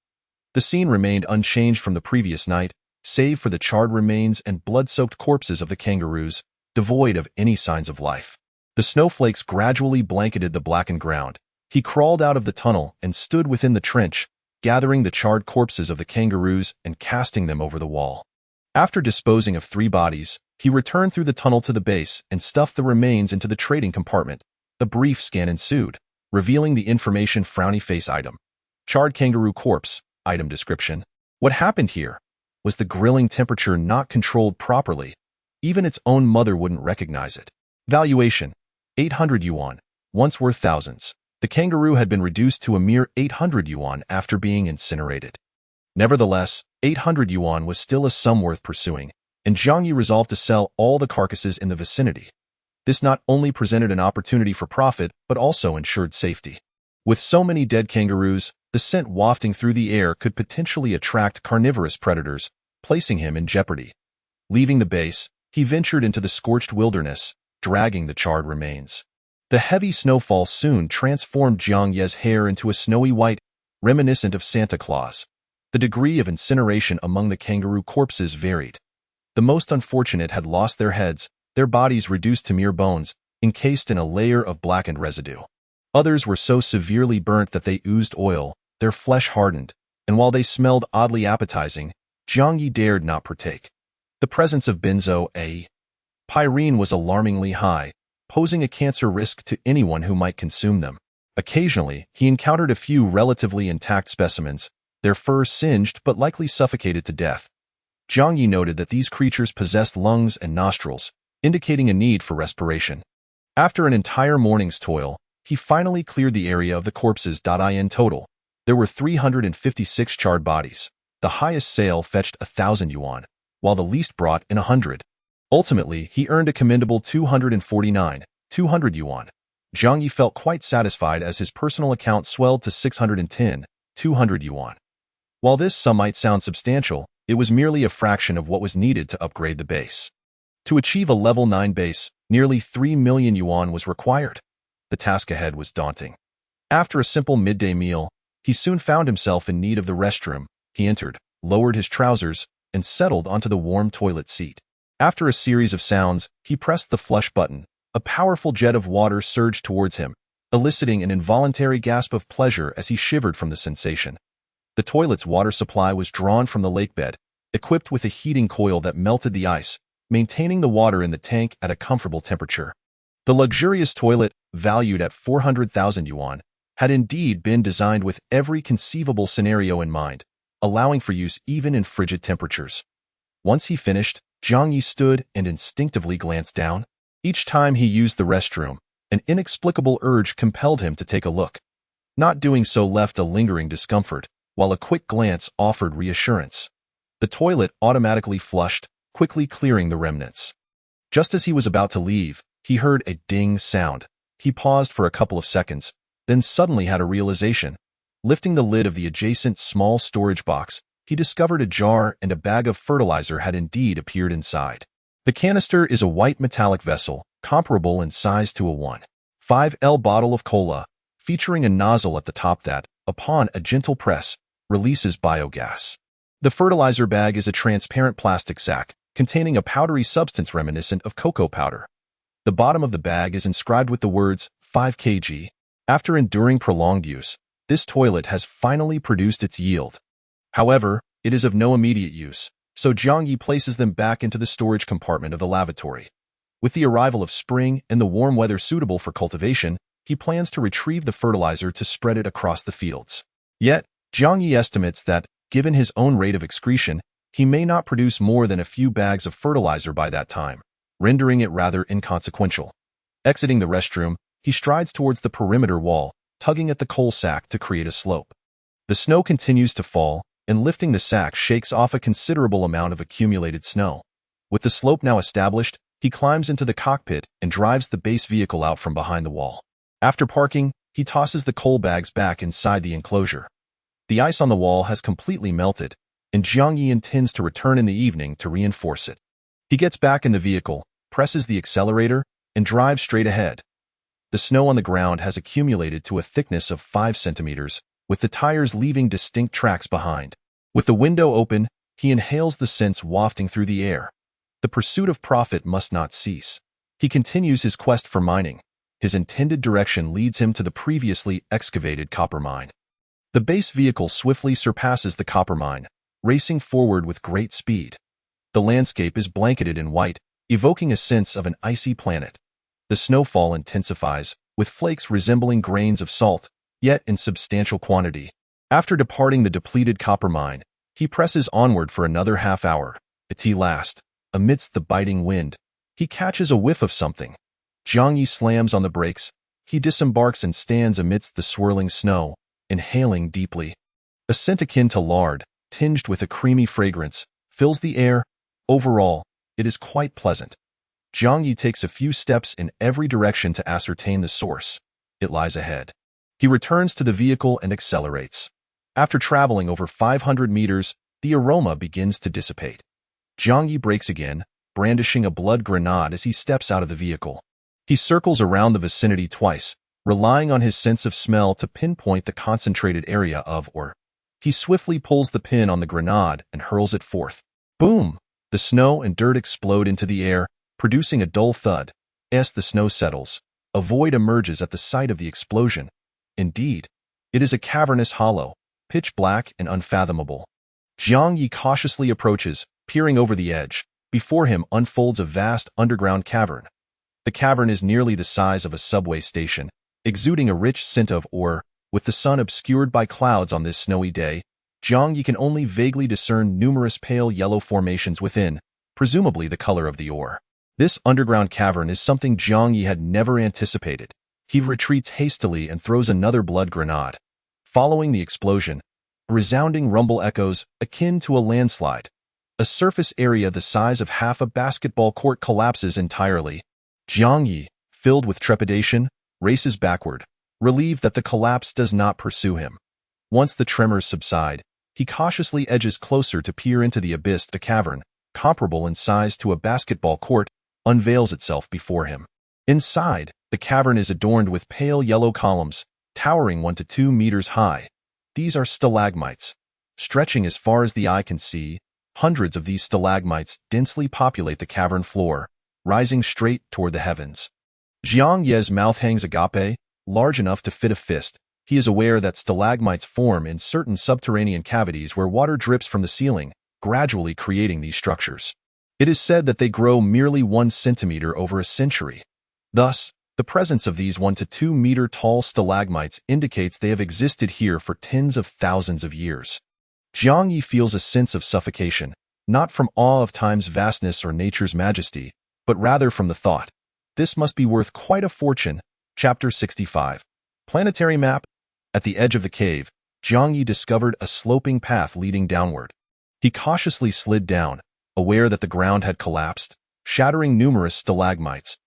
The scene remained unchanged from the previous night, save for the charred remains and blood-soaked corpses of the kangaroos, devoid of any signs of life. The snowflakes gradually blanketed the blackened ground. He crawled out of the tunnel and stood within the trench, gathering the charred corpses of the kangaroos and casting them over the wall. After disposing of 3 bodies, he returned through the tunnel to the base and stuffed the remains into the trading compartment. A brief scan ensued, revealing the information frowny face item. Charred kangaroo corpse, item description. What happened here? Was the grilling temperature not controlled properly? Even its own mother wouldn't recognize it. Valuation, 800 yuan, once worth thousands. The kangaroo had been reduced to a mere 800 yuan after being incinerated. Nevertheless, 800 yuan was still a sum worth pursuing, and Jiang Ye resolved to sell all the carcasses in the vicinity. This not only presented an opportunity for profit, but also ensured safety. With so many dead kangaroos, the scent wafting through the air could potentially attract carnivorous predators, placing him in jeopardy. Leaving the base, he ventured into the scorched wilderness, dragging the charred remains. The heavy snowfall soon transformed Jiang Ye's hair into a snowy white, reminiscent of Santa Claus. The degree of incineration among the kangaroo corpses varied. The most unfortunate had lost their heads, their bodies reduced to mere bones, encased in a layer of blackened residue. Others were so severely burnt that they oozed oil, their flesh hardened, and while they smelled oddly appetizing, Jiang Ye dared not partake. The presence of benzo-A pyrene was alarmingly high, posing a cancer risk to anyone who might consume them. Occasionally, he encountered a few relatively intact specimens, their fur singed but likely suffocated to death. Jiang Ye noted that these creatures possessed lungs and nostrils, indicating a need for respiration. After an entire morning's toil, he finally cleared the area of the corpses. In total, there were 356 charred bodies. The highest sale fetched 1,000 yuan, while the least brought in 100. Ultimately, he earned a commendable 200 yuan. Jiang Ye felt quite satisfied as his personal account swelled to 200 yuan. While this sum might sound substantial, it was merely a fraction of what was needed to upgrade the base. To achieve a level 9 base, nearly 3 million yuan was required. The task ahead was daunting. After a simple midday meal, he soon found himself in need of the restroom. He entered, lowered his trousers, and settled onto the warm toilet seat. After a series of sounds, he pressed the flush button. A powerful jet of water surged towards him, eliciting an involuntary gasp of pleasure as he shivered from the sensation. The toilet's water supply was drawn from the lakebed, equipped with a heating coil that melted the ice, maintaining the water in the tank at a comfortable temperature. The luxurious toilet, valued at 400,000 yuan, had indeed been designed with every conceivable scenario in mind, allowing for use even in frigid temperatures. Once he finished, Jiang Ye stood and instinctively glanced down. Each time he used the restroom, an inexplicable urge compelled him to take a look. Not doing so left a lingering discomfort, while a quick glance offered reassurance. The toilet automatically flushed, quickly clearing the remnants. Just as he was about to leave, he heard a ding sound. He paused for a couple of seconds, then suddenly had a realization. Lifting the lid of the adjacent small storage box, he discovered a jar and a bag of fertilizer had indeed appeared inside. The canister is a white metallic vessel, comparable in size to a 1.5L bottle of cola, featuring a nozzle at the top that, upon a gentle press, releases biogas. The fertilizer bag is a transparent plastic sack, containing a powdery substance reminiscent of cocoa powder. The bottom of the bag is inscribed with the words 5 kg. After enduring prolonged use, this toilet has finally produced its yield. However, it is of no immediate use, so Jiang Ye places them back into the storage compartment of the lavatory. With the arrival of spring and the warm weather suitable for cultivation, he plans to retrieve the fertilizer to spread it across the fields. Yet, Jiang Ye estimates that, given his own rate of excretion, he may not produce more than a few bags of fertilizer by that time, rendering it rather inconsequential. Exiting the restroom, he strides towards the perimeter wall, tugging at the coal sack to create a slope. The snow continues to fall, and lifting the sack shakes off a considerable amount of accumulated snow. With the slope now established, he climbs into the cockpit and drives the base vehicle out from behind the wall. After parking, he tosses the coal bags back inside the enclosure. The ice on the wall has completely melted, and Jiang Ye intends to return in the evening to reinforce it. He gets back in the vehicle, presses the accelerator, and drives straight ahead. The snow on the ground has accumulated to a thickness of 5 centimeters, with the tires leaving distinct tracks behind. With the window open, he inhales the scents wafting through the air. The pursuit of profit must not cease. He continues his quest for mining. His intended direction leads him to the previously excavated copper mine. The base vehicle swiftly surpasses the copper mine, racing forward with great speed. The landscape is blanketed in white, evoking a sense of an icy planet. The snowfall intensifies, with flakes resembling grains of salt, yet in substantial quantity. After departing the depleted copper mine, he presses onward for another half hour. At last, amidst the biting wind, he catches a whiff of something. Jiang Ye slams on the brakes. He disembarks and stands amidst the swirling snow, inhaling deeply. A scent akin to lard, tinged with a creamy fragrance, fills the air. Overall, it is quite pleasant. Jiang Ye takes a few steps in every direction to ascertain the source. It lies ahead. He returns to the vehicle and accelerates. After traveling over 500 meters, the aroma begins to dissipate. Jiang Ye brakes again, brandishing a blood grenade as he steps out of the vehicle. He circles around the vicinity twice, relying on his sense of smell to pinpoint the concentrated area of ore. He swiftly pulls the pin on the grenade and hurls it forth. Boom! The snow and dirt explode into the air, producing a dull thud. As the snow settles, a void emerges at the site of the explosion. Indeed, it is a cavernous hollow, pitch black and unfathomable. Jiang Ye cautiously approaches, peering over the edge. Before him unfolds a vast underground cavern. The cavern is nearly the size of a subway station, exuding a rich scent of ore. With the sun obscured by clouds on this snowy day, Jiang Ye can only vaguely discern numerous pale yellow formations within, presumably the color of the ore. This underground cavern is something Jiang Ye had never anticipated. He retreats hastily and throws another blood grenade. Following the explosion, a resounding rumble echoes, akin to a landslide. A surface area the size of half a basketball court collapses entirely. Jiang Ye, filled with trepidation, races backward, relieved that the collapse does not pursue him. Once the tremors subside, he cautiously edges closer to peer into the abyss. The cavern, comparable in size to a basketball court, unveils itself before him. Inside, the cavern is adorned with pale yellow columns, towering 1 to 2 meters high. These are stalagmites. Stretching as far as the eye can see, hundreds of these stalagmites densely populate the cavern floor, rising straight toward the heavens. Jiang Ye's mouth hangs agape, large enough to fit a fist. He is aware that stalagmites form in certain subterranean cavities where water drips from the ceiling, gradually creating these structures. It is said that they grow merely 1 centimeter over a century. Thus, the presence of these 1 to 2 meter tall stalagmites indicates they have existed here for tens of thousands of years. Jiang Ye feels a sense of suffocation, not from awe of time's vastness or nature's majesty, but rather from the thought, this must be worth quite a fortune. Chapter 65. Planetary Map. At the edge of the cave, Jiang Ye discovered a sloping path leading downward. He cautiously slid down, aware that the ground had collapsed, shattering numerous stalagmites.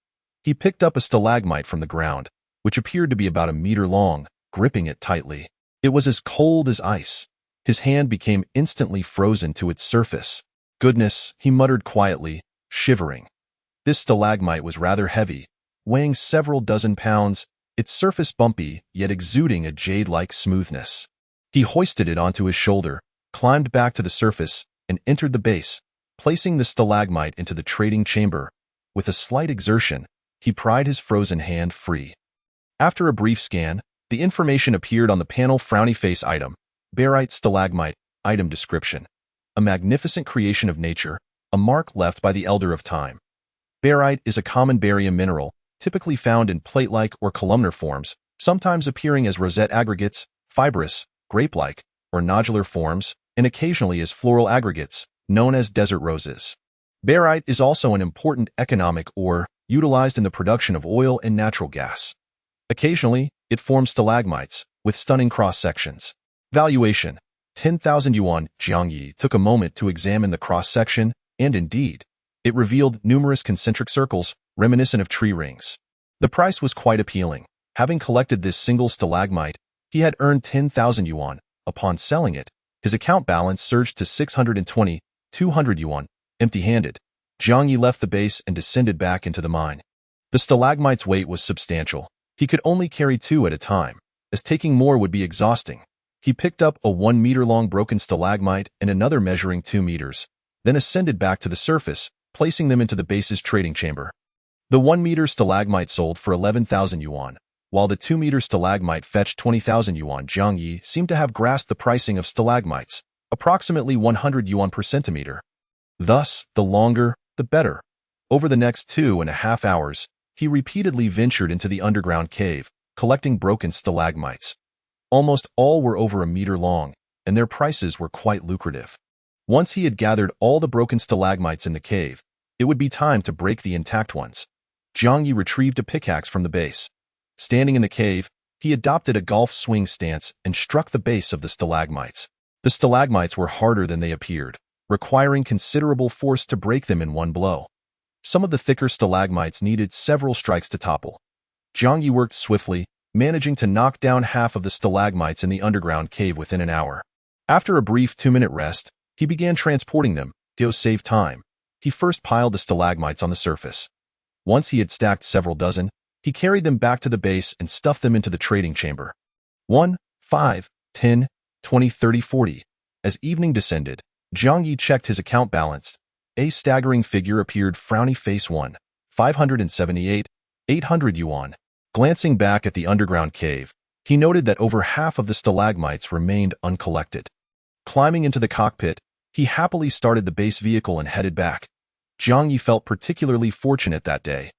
He picked up a stalagmite from the ground, which appeared to be about a meter long, gripping it tightly. It was as cold as ice. His hand became instantly frozen to its surface. Goodness, he muttered quietly, shivering. This stalagmite was rather heavy, weighing several dozen pounds, its surface bumpy, yet exuding a jade-like smoothness. He hoisted it onto his shoulder, climbed back to the surface, and entered the base, placing the stalagmite into the trading chamber. With a slight exertion, he pried his frozen hand free. After a brief scan, the information appeared on the panel: frowny face item, barite stalagmite, item description. A magnificent creation of nature, a mark left by the elder of time. Barite is a common barium mineral, typically found in plate-like or columnar forms, sometimes appearing as rosette aggregates, fibrous, grape-like, or nodular forms, and occasionally as floral aggregates, known as desert roses. Barite is also an important economic ore, utilized in the production of oil and natural gas. Occasionally, it forms stalagmites, with stunning cross-sections. Valuation: 10,000 yuan. Jiang Ye took a moment to examine the cross-section, and indeed, it revealed numerous concentric circles, reminiscent of tree rings. The price was quite appealing. Having collected this single stalagmite, he had earned 10,000 yuan. Upon selling it, his account balance surged to 620, 200 yuan, empty-handed. Jiang Ye left the base and descended back into the mine. The stalagmite's weight was substantial. He could only carry 2 at a time, as taking more would be exhausting. He picked up a 1-meter-long broken stalagmite and another measuring 2 meters, then ascended back to the surface, placing them into the base's trading chamber. The 1-meter stalagmite sold for 11,000 yuan, while the 2-meter stalagmite fetched 20,000 yuan. Jiang Ye seemed to have grasped the pricing of stalagmites, approximately 100 yuan per centimeter. Thus, the longer, the better. Over the next 2.5 hours, he repeatedly ventured into the underground cave, collecting broken stalagmites. Almost all were over a meter long, and their prices were quite lucrative. Once he had gathered all the broken stalagmites in the cave, it would be time to break the intact ones. Jiang Ye retrieved a pickaxe from the base. Standing in the cave, he adopted a golf swing stance and struck the base of the stalagmites. The stalagmites were harder than they appeared, requiring considerable force to break them in one blow. Some of the thicker stalagmites needed several strikes to topple. Jiang Ye worked swiftly, managing to knock down half of the stalagmites in the underground cave within an hour. After a brief 2-minute rest, he began transporting them. To save time, he first piled the stalagmites on the surface. Once he had stacked several dozen, he carried them back to the base and stuffed them into the trading chamber. 1, 5, 10, 20, 30, 40. As evening descended, Jiang Ye checked his account balance. A staggering figure appeared, frowny face 1, 578, 800 yuan. Glancing back at the underground cave, he noted that over half of the stalagmites remained uncollected. Climbing into the cockpit, he happily started the base vehicle and headed back. Jiang Ye felt particularly fortunate that day.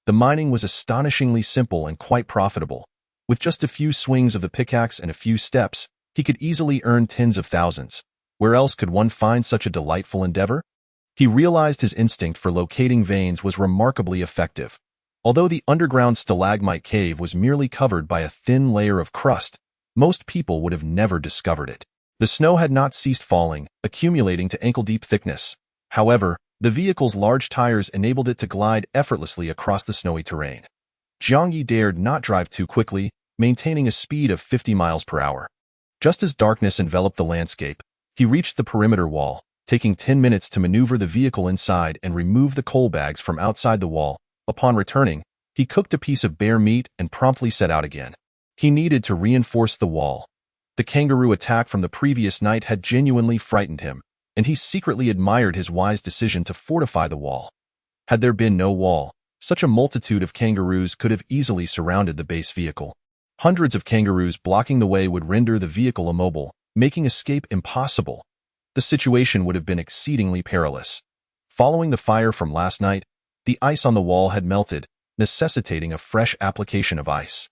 The mining was astonishingly simple and quite profitable. With just a few swings of the pickaxe and a few steps, he could easily earn tens of thousands. Where else could one find such a delightful endeavor? He realized his instinct for locating veins was remarkably effective. Although the underground stalagmite cave was merely covered by a thin layer of crust, most people would have never discovered it. The snow had not ceased falling, accumulating to ankle-deep thickness. However, the vehicle's large tires enabled it to glide effortlessly across the snowy terrain. Jiang Ye dared not drive too quickly, maintaining a speed of 50 miles per hour. Just as darkness enveloped the landscape, he reached the perimeter wall, taking 10 minutes to maneuver the vehicle inside and remove the coal bags from outside the wall. Upon returning, he cooked a piece of bear meat and promptly set out again. He needed to reinforce the wall. The kangaroo attack from the previous night had genuinely frightened him, and he secretly admired his wise decision to fortify the wall. Had there been no wall, such a multitude of kangaroos could have easily surrounded the base vehicle. Hundreds of kangaroos blocking the way would render the vehicle immobile, making escape impossible. The situation would have been exceedingly perilous. Following the fire from last night, the ice on the wall had melted, necessitating a fresh application of ice.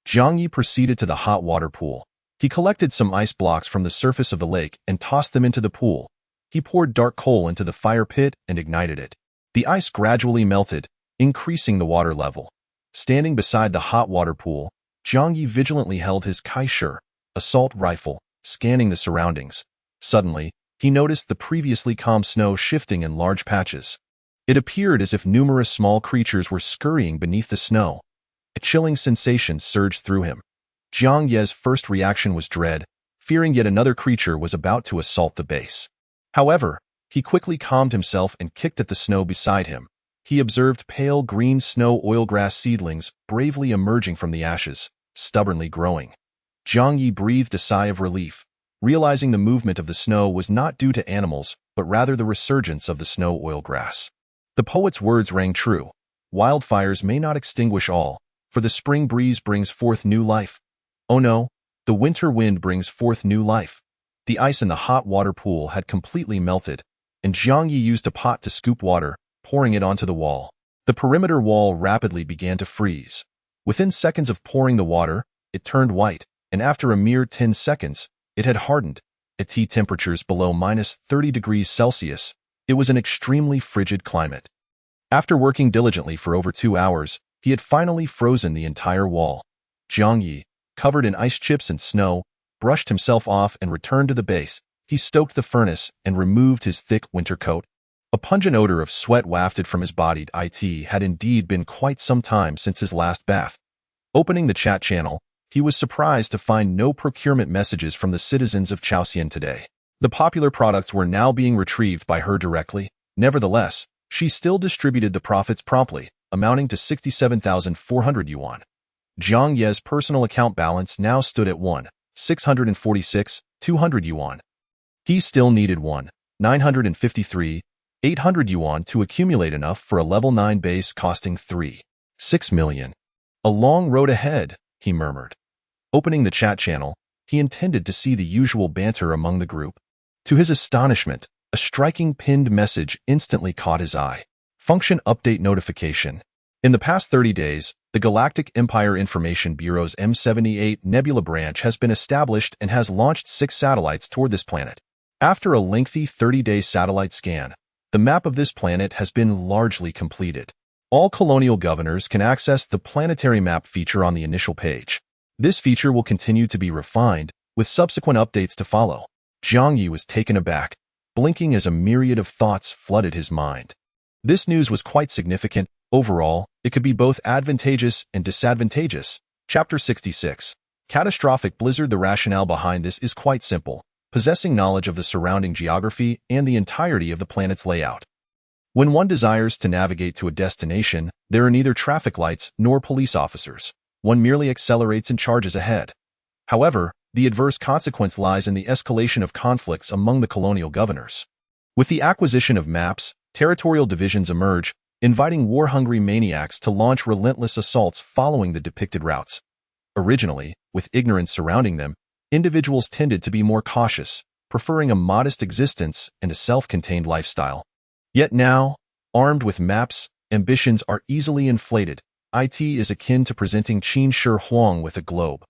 Jiang Ye proceeded to the hot water pool. He collected some ice blocks from the surface of the lake and tossed them into the pool. He poured dark coal into the fire pit and ignited it. The ice gradually melted, increasing the water level. Standing beside the hot water pool, Jiang Ye vigilantly held his Kaisher, assault rifle, scanning the surroundings. Suddenly, he noticed the previously calm snow shifting in large patches. It appeared as if numerous small creatures were scurrying beneath the snow. A chilling sensation surged through him. Jiang Ye's first reaction was dread, fearing yet another creature was about to assault the base. However, he quickly calmed himself and kicked at the snow beside him. He observed pale green snow oilgrass seedlings bravely emerging from the ashes, stubbornly growing. Jiang Ye breathed a sigh of relief, realizing the movement of the snow was not due to animals, but rather the resurgence of the snow oilgrass. The poet's words rang true. Wildfires may not extinguish all, for the spring breeze brings forth new life. Oh no, the winter wind brings forth new life. The ice in the hot water pool had completely melted, and Jiang Ye used a pot to scoop water, pouring it onto the wall. The perimeter wall rapidly began to freeze. Within seconds of pouring the water, it turned white, and after a mere 10 seconds, it had hardened. At temperatures below -30 degrees Celsius, it was an extremely frigid climate. After working diligently for over 2 hours, he had finally frozen the entire wall. Jiang Ye, covered in ice chips and snow, brushed himself off and returned to the base. He stoked the furnace and removed his thick winter coat. A pungent odor of sweat wafted from his body. It had indeed been quite some time since his last bath. Opening the chat channel, he was surprised to find no procurement messages from the citizens of Chaosian today. The popular products were now being retrieved by her directly. Nevertheless, she still distributed the profits promptly, amounting to 67,400 yuan. Jiang Ye's personal account balance now stood at 1,646,200 yuan. He still needed 1,953,800 yuan to accumulate enough for a level 9 base costing 3.6 million. A long road ahead, he murmured. Opening the chat channel, he intended to see the usual banter among the group. To his astonishment, a striking pinned message instantly caught his eye. Function update notification. In the past 30 days, the Galactic Empire Information Bureau's M78 Nebula branch has been established and has launched 6 satellites toward this planet. After a lengthy 30-day satellite scan, the map of this planet has been largely completed. All colonial governors can access the planetary map feature on the initial page. This feature will continue to be refined, with subsequent updates to follow. Jiang Ye was taken aback, blinking as a myriad of thoughts flooded his mind. This news was quite significant. Overall, it could be both advantageous and disadvantageous. Chapter 66. Catastrophic Blizzard. The rationale behind this is quite simple, possessing knowledge of the surrounding geography and the entirety of the planet's layout. When one desires to navigate to a destination, there are neither traffic lights nor police officers. One merely accelerates and charges ahead. However, the adverse consequence lies in the escalation of conflicts among the colonial governors. With the acquisition of maps, territorial divisions emerge, inviting war-hungry maniacs to launch relentless assaults following the depicted routes. Originally, with ignorance surrounding them, individuals tended to be more cautious, preferring a modest existence and a self-contained lifestyle. Yet now, armed with maps, ambitions are easily inflated. It is akin to presenting Qin Shi Huang with a globe.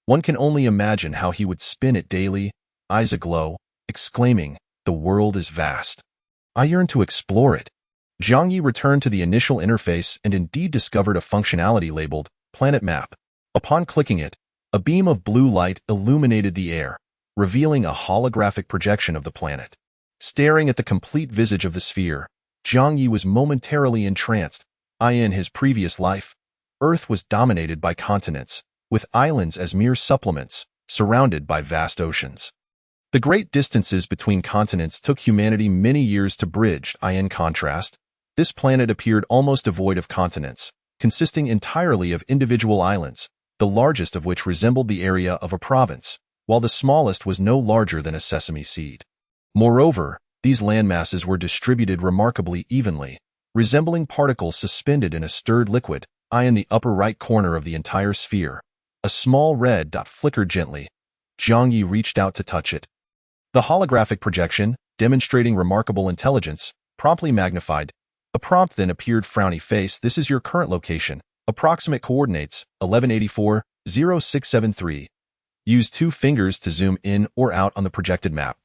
One can only imagine how he would spin it daily, eyes aglow, exclaiming, "The world is vast. I yearn to explore it." Jiang Ye returned to the initial interface and indeed discovered a functionality labeled Planet Map. Upon clicking it, a beam of blue light illuminated the air, revealing a holographic projection of the planet. Staring at the complete visage of the sphere, Jiang Ye was momentarily entranced. In his previous life, Earth was dominated by continents, with islands as mere supplements, surrounded by vast oceans. The great distances between continents took humanity many years to bridge. In contrast, this planet appeared almost devoid of continents, consisting entirely of individual islands, the largest of which resembled the area of a province, while the smallest was no larger than a sesame seed. Moreover, these landmasses were distributed remarkably evenly, resembling particles suspended in a stirred liquid. In the upper right corner of the entire sphere, a small red dot flickered gently. Jiang Ye reached out to touch it. The holographic projection, demonstrating remarkable intelligence, promptly magnified. A prompt then appeared. Frowny face, this is your current location. Approximate coordinates, 1184, 0673. Use 2 fingers to zoom in or out on the projected map.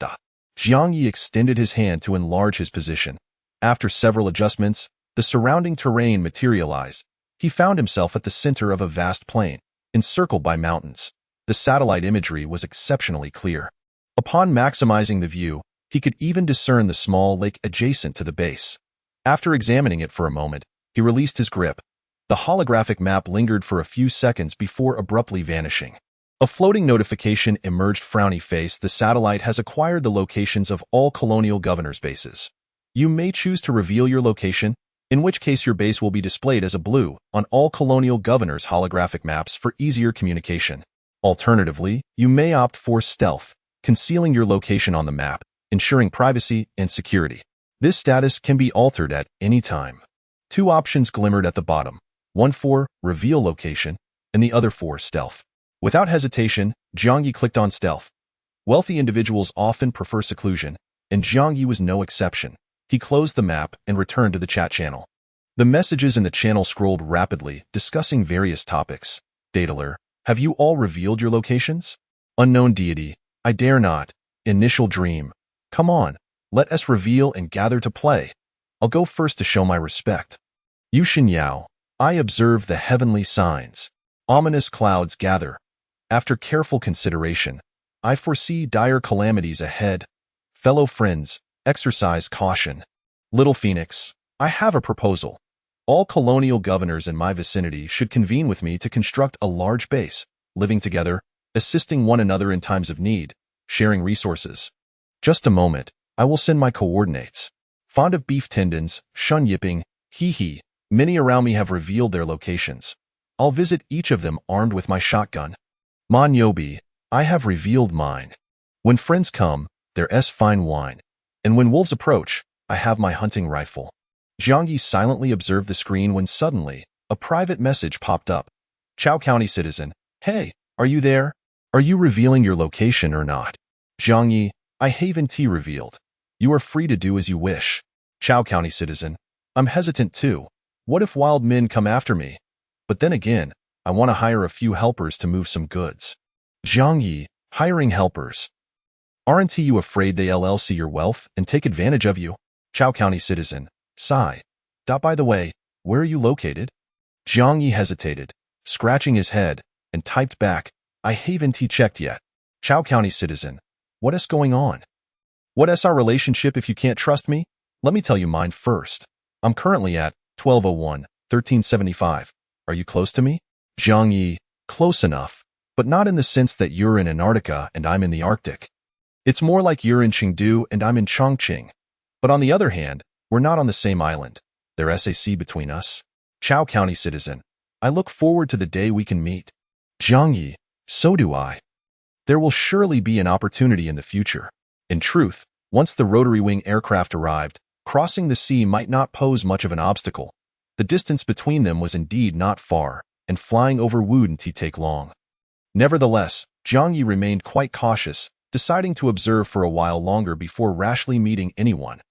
Jiang Ye extended his hand to enlarge his position. After several adjustments, the surrounding terrain materialized. He found himself at the center of a vast plain, encircled by mountains. The satellite imagery was exceptionally clear. Upon maximizing the view, he could even discern the small lake adjacent to the base. After examining it for a moment, he released his grip. The holographic map lingered for a few seconds before abruptly vanishing. A floating notification emerged. Frowny face, the satellite has acquired the locations of all colonial governors' bases. You may choose to reveal your location, in which case your base will be displayed as a blue on all colonial governors' holographic maps for easier communication. Alternatively, you may opt for stealth, concealing your location on the map, ensuring privacy and security. This status can be altered at any time. 2 options glimmered at the bottom, one for reveal location and the other for stealth. Without hesitation, Jiang Ye clicked on stealth. Wealthy individuals often prefer seclusion, and Jiang Ye was no exception. He closed the map and returned to the chat channel. The messages in the channel scrolled rapidly, discussing various topics. Dataler, have you all revealed your locations? Unknown deity, I dare not. Initial dream, come on, let us reveal and gather to play. I'll go first to show my respect. Yushin Yao, I observe the heavenly signs. Ominous clouds gather. After careful consideration, I foresee dire calamities ahead. Fellow friends, exercise caution. Little Phoenix, I have a proposal. All colonial governors in my vicinity should convene with me to construct a large base, living together, assisting one another in times of need, sharing resources. Just a moment, I will send my coordinates. Fond of beef tendons, shun yipping, hee. Many around me have revealed their locations. I'll visit each of them armed with my shotgun. Mon Yobi, I have revealed mine. When friends come, there's fine wine. And when wolves approach, I have my hunting rifle. Jiang Ye silently observed the screen when suddenly, a private message popped up. Chao County citizen, hey, are you there? Are you revealing your location or not? Jiang Ye, I haven't revealed. You are free to do as you wish. Chao County citizen, I'm hesitant too. What if wild men come after me? But then again, I want to hire a few helpers to move some goods. Jiang Ye, hiring helpers. Aren't you afraid they'll see your wealth and take advantage of you? Chao County citizen, sigh. By the way, where are you located? Jiang Ye hesitated, scratching his head, and typed back, I haven't checked yet. Chao County citizen, what's going on? What's our relationship if you can't trust me? Let me tell you mine first. I'm currently at 1201, 1375. Are you close to me? Jiang Ye, close enough, but not in the sense that you're in Antarctica and I'm in the Arctic. It's more like you're in Chengdu and I'm in Chongqing. But on the other hand, we're not on the same island. There's a sea between us. Chao County citizen, I look forward to the day we can meet. Jiang Ye, so do I. There will surely be an opportunity in the future. In truth, once the rotary wing aircraft arrived, crossing the sea might not pose much of an obstacle. The distance between them was indeed not far, and flying over wouldn't take long. Nevertheless, Jiang Ye remained quite cautious, deciding to observe for a while longer before rashly meeting anyone.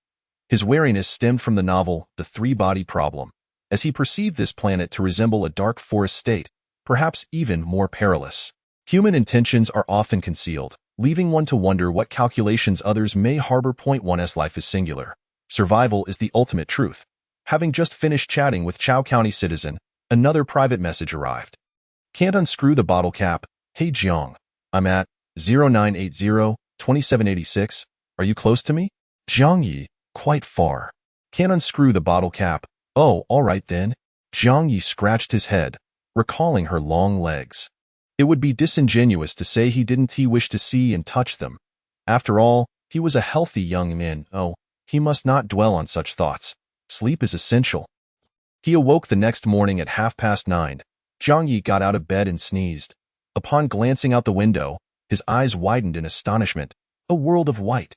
His wariness stemmed from the novel The Three-Body Problem, as he perceived this planet to resemble a dark forest state, perhaps even more perilous. Human intentions are often concealed, leaving one to wonder what calculations others may harbor. Point 1's life is singular. Survival is the ultimate truth. Having just finished chatting with Chow County citizen, another private message arrived. Can't unscrew the bottle cap. Hey Jiang, I'm at 0980-2786. Are you close to me? Jiang Ye, quite far. Can't unscrew the bottle cap. Oh, all right then. Jiang Ye scratched his head, recalling her long legs. It would be disingenuous to say he didn't wish to see and touch them. After all, he was a healthy young man. Oh, he must not dwell on such thoughts. Sleep is essential. He awoke the next morning at 9:30. Jiang Ye got out of bed and sneezed. Upon glancing out the window, his eyes widened in astonishment. A world of white.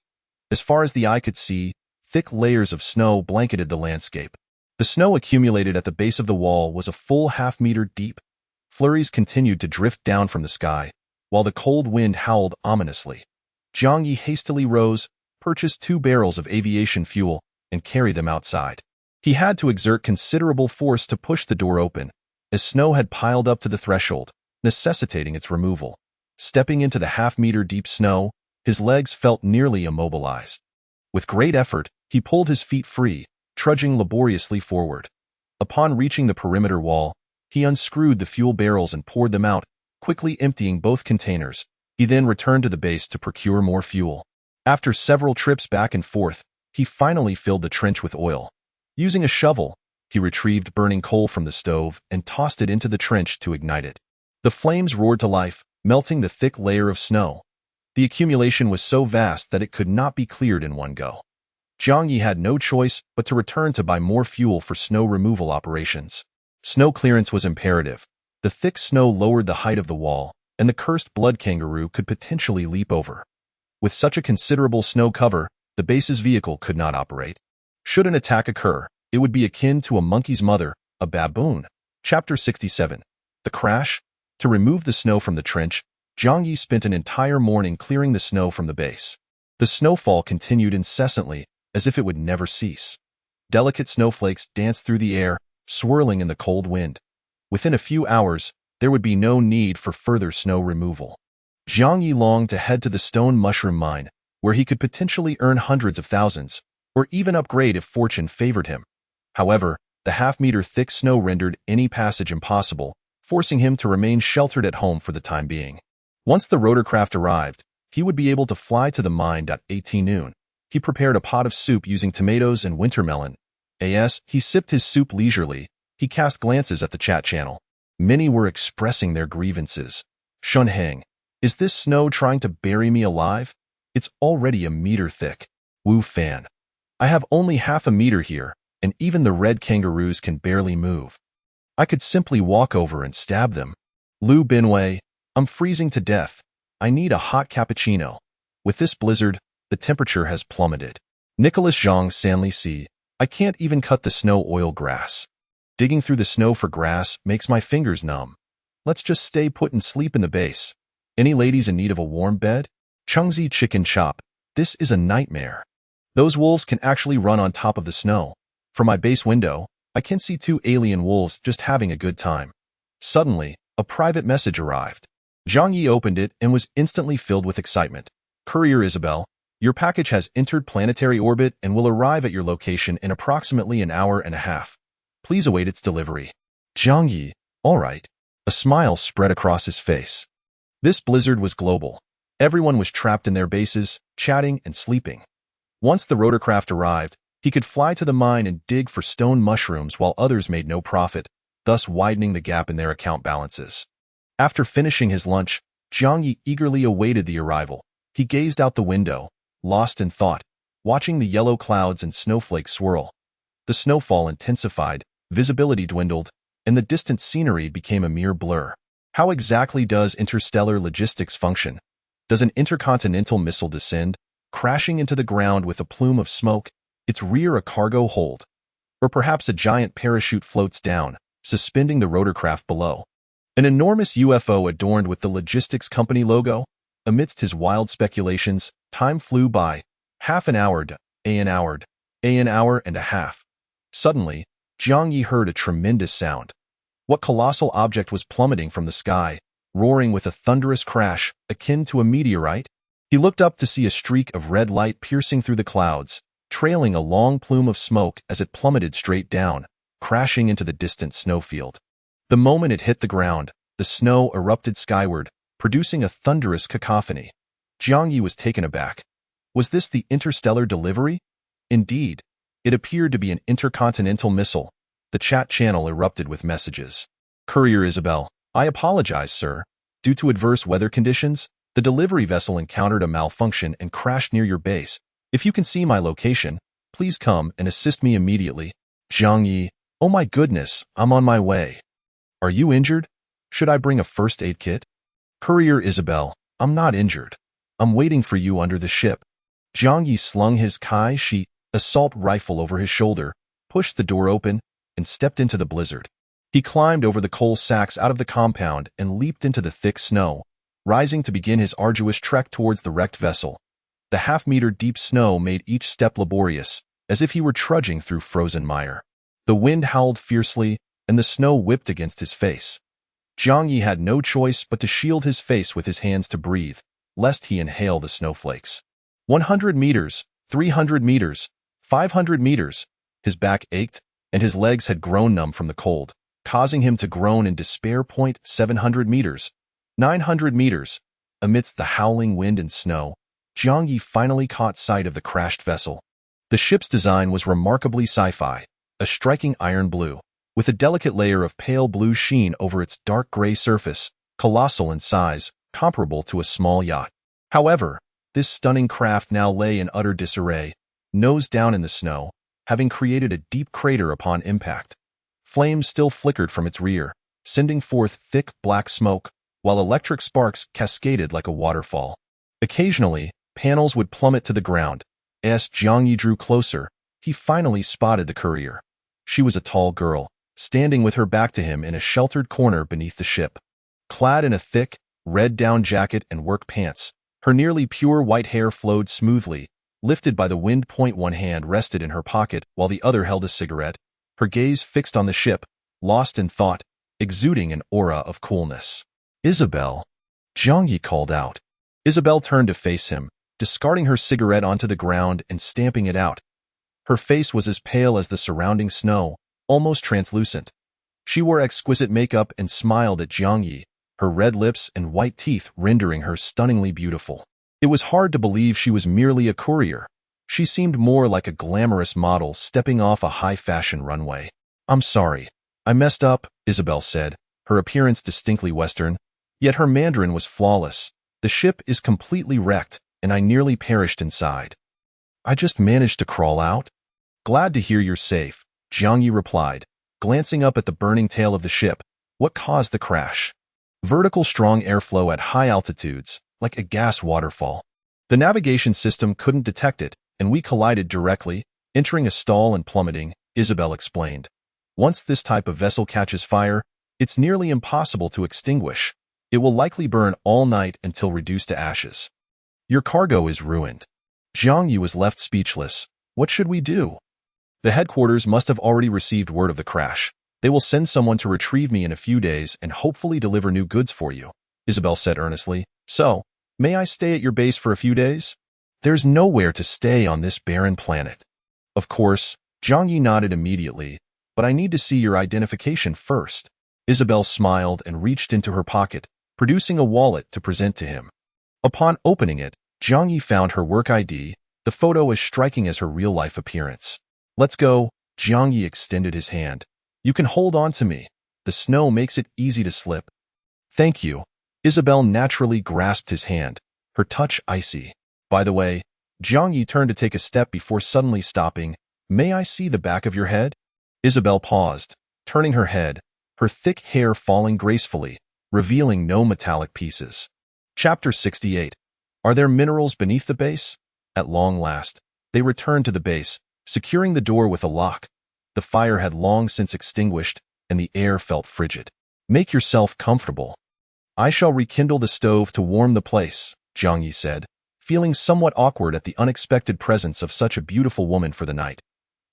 As far as the eye could see, thick layers of snow blanketed the landscape. The snow accumulated at the base of the wall was a full half-meter deep. Flurries continued to drift down from the sky, while the cold wind howled ominously. Jiang Ye hastily rose, purchased 2 barrels of aviation fuel, and carried them outside. He had to exert considerable force to push the door open, as snow had piled up to the threshold, necessitating its removal. Stepping into the half-meter deep snow, his legs felt nearly immobilized. With great effort, he pulled his feet free, trudging laboriously forward. Upon reaching the perimeter wall, he unscrewed the fuel barrels and poured them out, quickly emptying both containers. He then returned to the base to procure more fuel. After several trips back and forth, he finally filled the trench with oil. Using a shovel, he retrieved burning coal from the stove and tossed it into the trench to ignite it. The flames roared to life, melting the thick layer of snow. The accumulation was so vast that it could not be cleared in one go. Jiang Ye had no choice but to return to buy more fuel for snow removal operations. Snow clearance was imperative. The thick snow lowered the height of the wall, and the cursed blood kangaroo could potentially leap over. With such a considerable snow cover, the base's vehicle could not operate. Should an attack occur, it would be akin to a monkey's mother, a baboon. Chapter 67. The Crash. To remove the snow from the trench, Jiang Ye spent an entire morning clearing the snow from the base. The snowfall continued incessantly, as if it would never cease. Delicate snowflakes danced through the air, swirling in the cold wind. Within a few hours, there would be no need for further snow removal. Jiang Ye longed to head to the stone mushroom mine, where he could potentially earn hundreds of thousands, or even upgrade if fortune favored him. However, the half-meter thick snow rendered any passage impossible, forcing him to remain sheltered at home for the time being. Once the rotorcraft arrived, he would be able to fly to the mine at 18 noon. He prepared a pot of soup using tomatoes and wintermelon. As he sipped his soup leisurely, he cast glances at the chat channel. Many were expressing their grievances. Shunheng, is this snow trying to bury me alive? It's already a meter thick. Wu Fan, I have only half a meter here, and even the red kangaroos can barely move. I could simply walk over and stab them. Lu Binwei, I'm freezing to death. I need a hot cappuccino. With this blizzard, the temperature has plummeted. Nicholas Zhang Sanli C. I can't even cut the snow oil grass. Digging through the snow for grass makes my fingers numb. Let's just stay put and sleep in the base. Any ladies in need of a warm bed? Chungzi Chicken Chop, this is a nightmare. Those wolves can actually run on top of the snow. From my base window, I can see 2 alien wolves just having a good time. Suddenly, a private message arrived. Jiang Ye opened it and was instantly filled with excitement. Courier Isabel, your package has entered planetary orbit and will arrive at your location in approximately an hour and a half. Please await its delivery. Jiang Ye, all right. A smile spread across his face. This blizzard was global. Everyone was trapped in their bases, chatting and sleeping. Once the rotorcraft arrived, he could fly to the mine and dig for stone mushrooms while others made no profit, thus widening the gap in their account balances. After finishing his lunch, Jiang Ye eagerly awaited the arrival. He gazed out the window, lost in thought, watching the yellow clouds and snowflakes swirl. The snowfall intensified, visibility dwindled, and the distant scenery became a mere blur. How exactly does interstellar logistics function? Does an intercontinental missile descend, crashing into the ground with a plume of smoke, its rear a cargo hold? Or perhaps a giant parachute floats down, suspending the rotorcraft below? An enormous UFO adorned with the logistics company logo? Amidst his wild speculations, time flew by. Half an hour, an hour and a half. Suddenly, Jiang Ye heard a tremendous sound. What colossal object was plummeting from the sky, roaring with a thunderous crash akin to a meteorite? He looked up to see a streak of red light piercing through the clouds, trailing a long plume of smoke as it plummeted straight down, crashing into the distant snowfield. The moment it hit the ground, the snow erupted skyward, producing a thunderous cacophony. Jiang Ye was taken aback. Was this the interstellar delivery? Indeed, it appeared to be an intercontinental missile. The chat channel erupted with messages. Courier Isabel, I apologize, sir. Due to adverse weather conditions, the delivery vessel encountered a malfunction and crashed near your base. If you can see my location, please come and assist me immediately. Jiang Ye, oh my goodness, I'm on my way. Are you injured? Should I bring a first aid kit? Courier Isabel, I'm not injured. I'm waiting for you under the ship. Jiang Ye slung his Kai-Shi assault rifle over his shoulder, pushed the door open, and stepped into the blizzard. He climbed over the coal sacks out of the compound and leaped into the thick snow, rising to begin his arduous trek towards the wrecked vessel. The half-meter deep snow made each step laborious, as if he were trudging through frozen mire. The wind howled fiercely, and the snow whipped against his face. Jiang Ye had no choice but to shield his face with his hands to breathe, lest he inhale the snowflakes. 100 meters, 300 meters, 500 meters. His back ached, and his legs had grown numb from the cold, causing him to groan in despair. 700 meters, 900 meters. Amidst the howling wind and snow, Jiang Ye finally caught sight of the crashed vessel. The ship's design was remarkably sci-fi, a striking iron blue, with a delicate layer of pale blue sheen over its dark gray surface, colossal in size, comparable to a small yacht. However, this stunning craft now lay in utter disarray, nose down in the snow, having created a deep crater upon impact. Flames still flickered from its rear, sending forth thick black smoke, while electric sparks cascaded like a waterfall. Occasionally, panels would plummet to the ground. As Jiang Ye drew closer, he finally spotted the courier. She was a tall girl, standing with her back to him in a sheltered corner beneath the ship. Clad in a thick, red down jacket and work pants, her nearly pure white hair flowed smoothly, lifted by the wind. One hand rested in her pocket while the other held a cigarette, her gaze fixed on the ship, lost in thought, exuding an aura of coolness. Isabel, Jiang Ye called out. Isabel turned to face him, discarding her cigarette onto the ground and stamping it out. Her face was as pale as the surrounding snow, almost translucent. She wore exquisite makeup and smiled at Jiang Ye, her red lips and white teeth rendering her stunningly beautiful. It was hard to believe she was merely a courier. She seemed more like a glamorous model stepping off a high-fashion runway. I'm sorry. I messed up, Isabel said, her appearance distinctly Western. Yet her Mandarin was flawless. The ship is completely wrecked, and I nearly perished inside. I just managed to crawl out. Glad to hear you're safe, Jiang Ye replied, glancing up at the burning tail of the ship. What caused the crash? Vertical strong airflow at high altitudes, like a gas waterfall. The navigation system couldn't detect it, and we collided directly, entering a stall and plummeting, Isabel explained. Once this type of vessel catches fire, it's nearly impossible to extinguish. It will likely burn all night until reduced to ashes. Your cargo is ruined. Jiang Ye was left speechless. What should we do? The headquarters must have already received word of the crash. They will send someone to retrieve me in a few days and hopefully deliver new goods for you, Isabel said earnestly. So, may I stay at your base for a few days? There's nowhere to stay on this barren planet. Of course, Jiang Ye nodded immediately, but I need to see your identification first. Isabel smiled and reached into her pocket, producing a wallet to present to him. Upon opening it, Jiang Ye found her work ID, the photo as striking as her real-life appearance. Let's go, Jiang Ye extended his hand. You can hold on to me. The snow makes it easy to slip. Thank you. Isabel naturally grasped his hand, her touch icy. By the way, Jiang Ye turned to take a step before suddenly stopping. May I see the back of your head? Isabel paused, turning her head, her thick hair falling gracefully, revealing no metallic pieces. Chapter 68. Are there minerals beneath the base? At long last, they returned to the base, securing the door with a lock. The fire had long since extinguished, and the air felt frigid. Make yourself comfortable. I shall rekindle the stove to warm the place, Jiang Ye said, feeling somewhat awkward at the unexpected presence of such a beautiful woman for the night.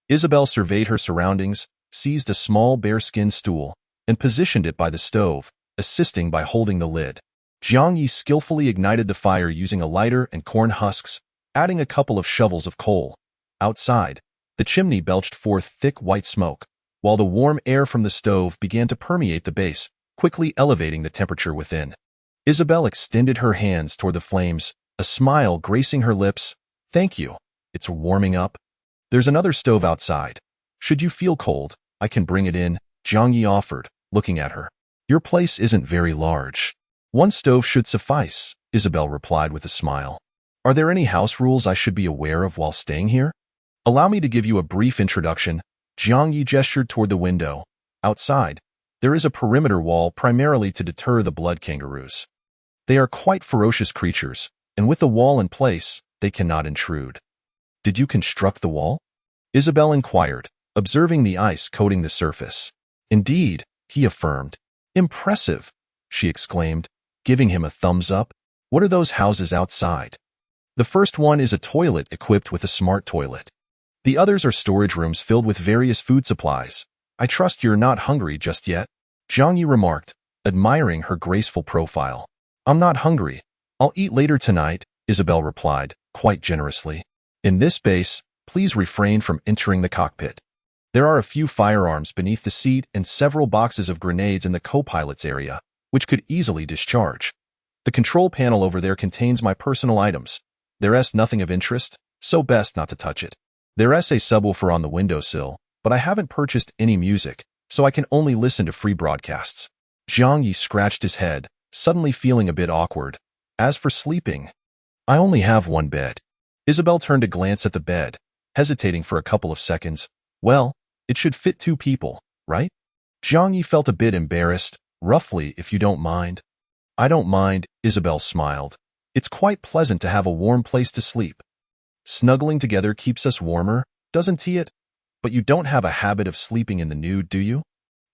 Isabel surveyed her surroundings, seized a small bearskin stool, and positioned it by the stove, assisting by holding the lid. Jiang Ye skillfully ignited the fire using a lighter and corn husks, adding a couple of shovels of coal. Outside, the chimney belched forth thick white smoke, while the warm air from the stove began to permeate the base, quickly elevating the temperature within. Isabel extended her hands toward the flames, a smile gracing her lips. Thank you. It's warming up. There's another stove outside. Should you feel cold, I can bring it in, Jiang Ye offered, looking at her. Your place isn't very large. One stove should suffice, Isabel replied with a smile. Are there any house rules I should be aware of while staying here? Allow me to give you a brief introduction. Jiang Ye gestured toward the window. Outside, there is a perimeter wall primarily to deter the blood kangaroos. They are quite ferocious creatures, and with the wall in place, they cannot intrude. Did you construct the wall? Isabel inquired, observing the ice coating the surface. Indeed, he affirmed. Impressive, she exclaimed, giving him a thumbs up. What are those houses outside? The first one is a toilet equipped with a smart toilet. The others are storage rooms filled with various food supplies. I trust you're not hungry just yet, Jiang Ye remarked, admiring her graceful profile. I'm not hungry. I'll eat later tonight, Isabel replied, quite generously. In this base, please refrain from entering the cockpit. There are a few firearms beneath the seat and several boxes of grenades in the co-pilot's area, which could easily discharge. The control panel over there contains my personal items. There's nothing of interest, so best not to touch it. There's a subwoofer on the windowsill, but I haven't purchased any music, so I can only listen to free broadcasts. Jiang Ye scratched his head, suddenly feeling a bit awkward. As for sleeping, I only have one bed. Isabel turned to glance at the bed, hesitating for a couple of seconds. Well, it should fit 2 people, right? Jiang Ye felt a bit embarrassed. Roughly, if you don't mind. I don't mind, Isabel smiled. It's quite pleasant to have a warm place to sleep. Snuggling together keeps us warmer, doesn't it? But you don't have a habit of sleeping in the nude, do you?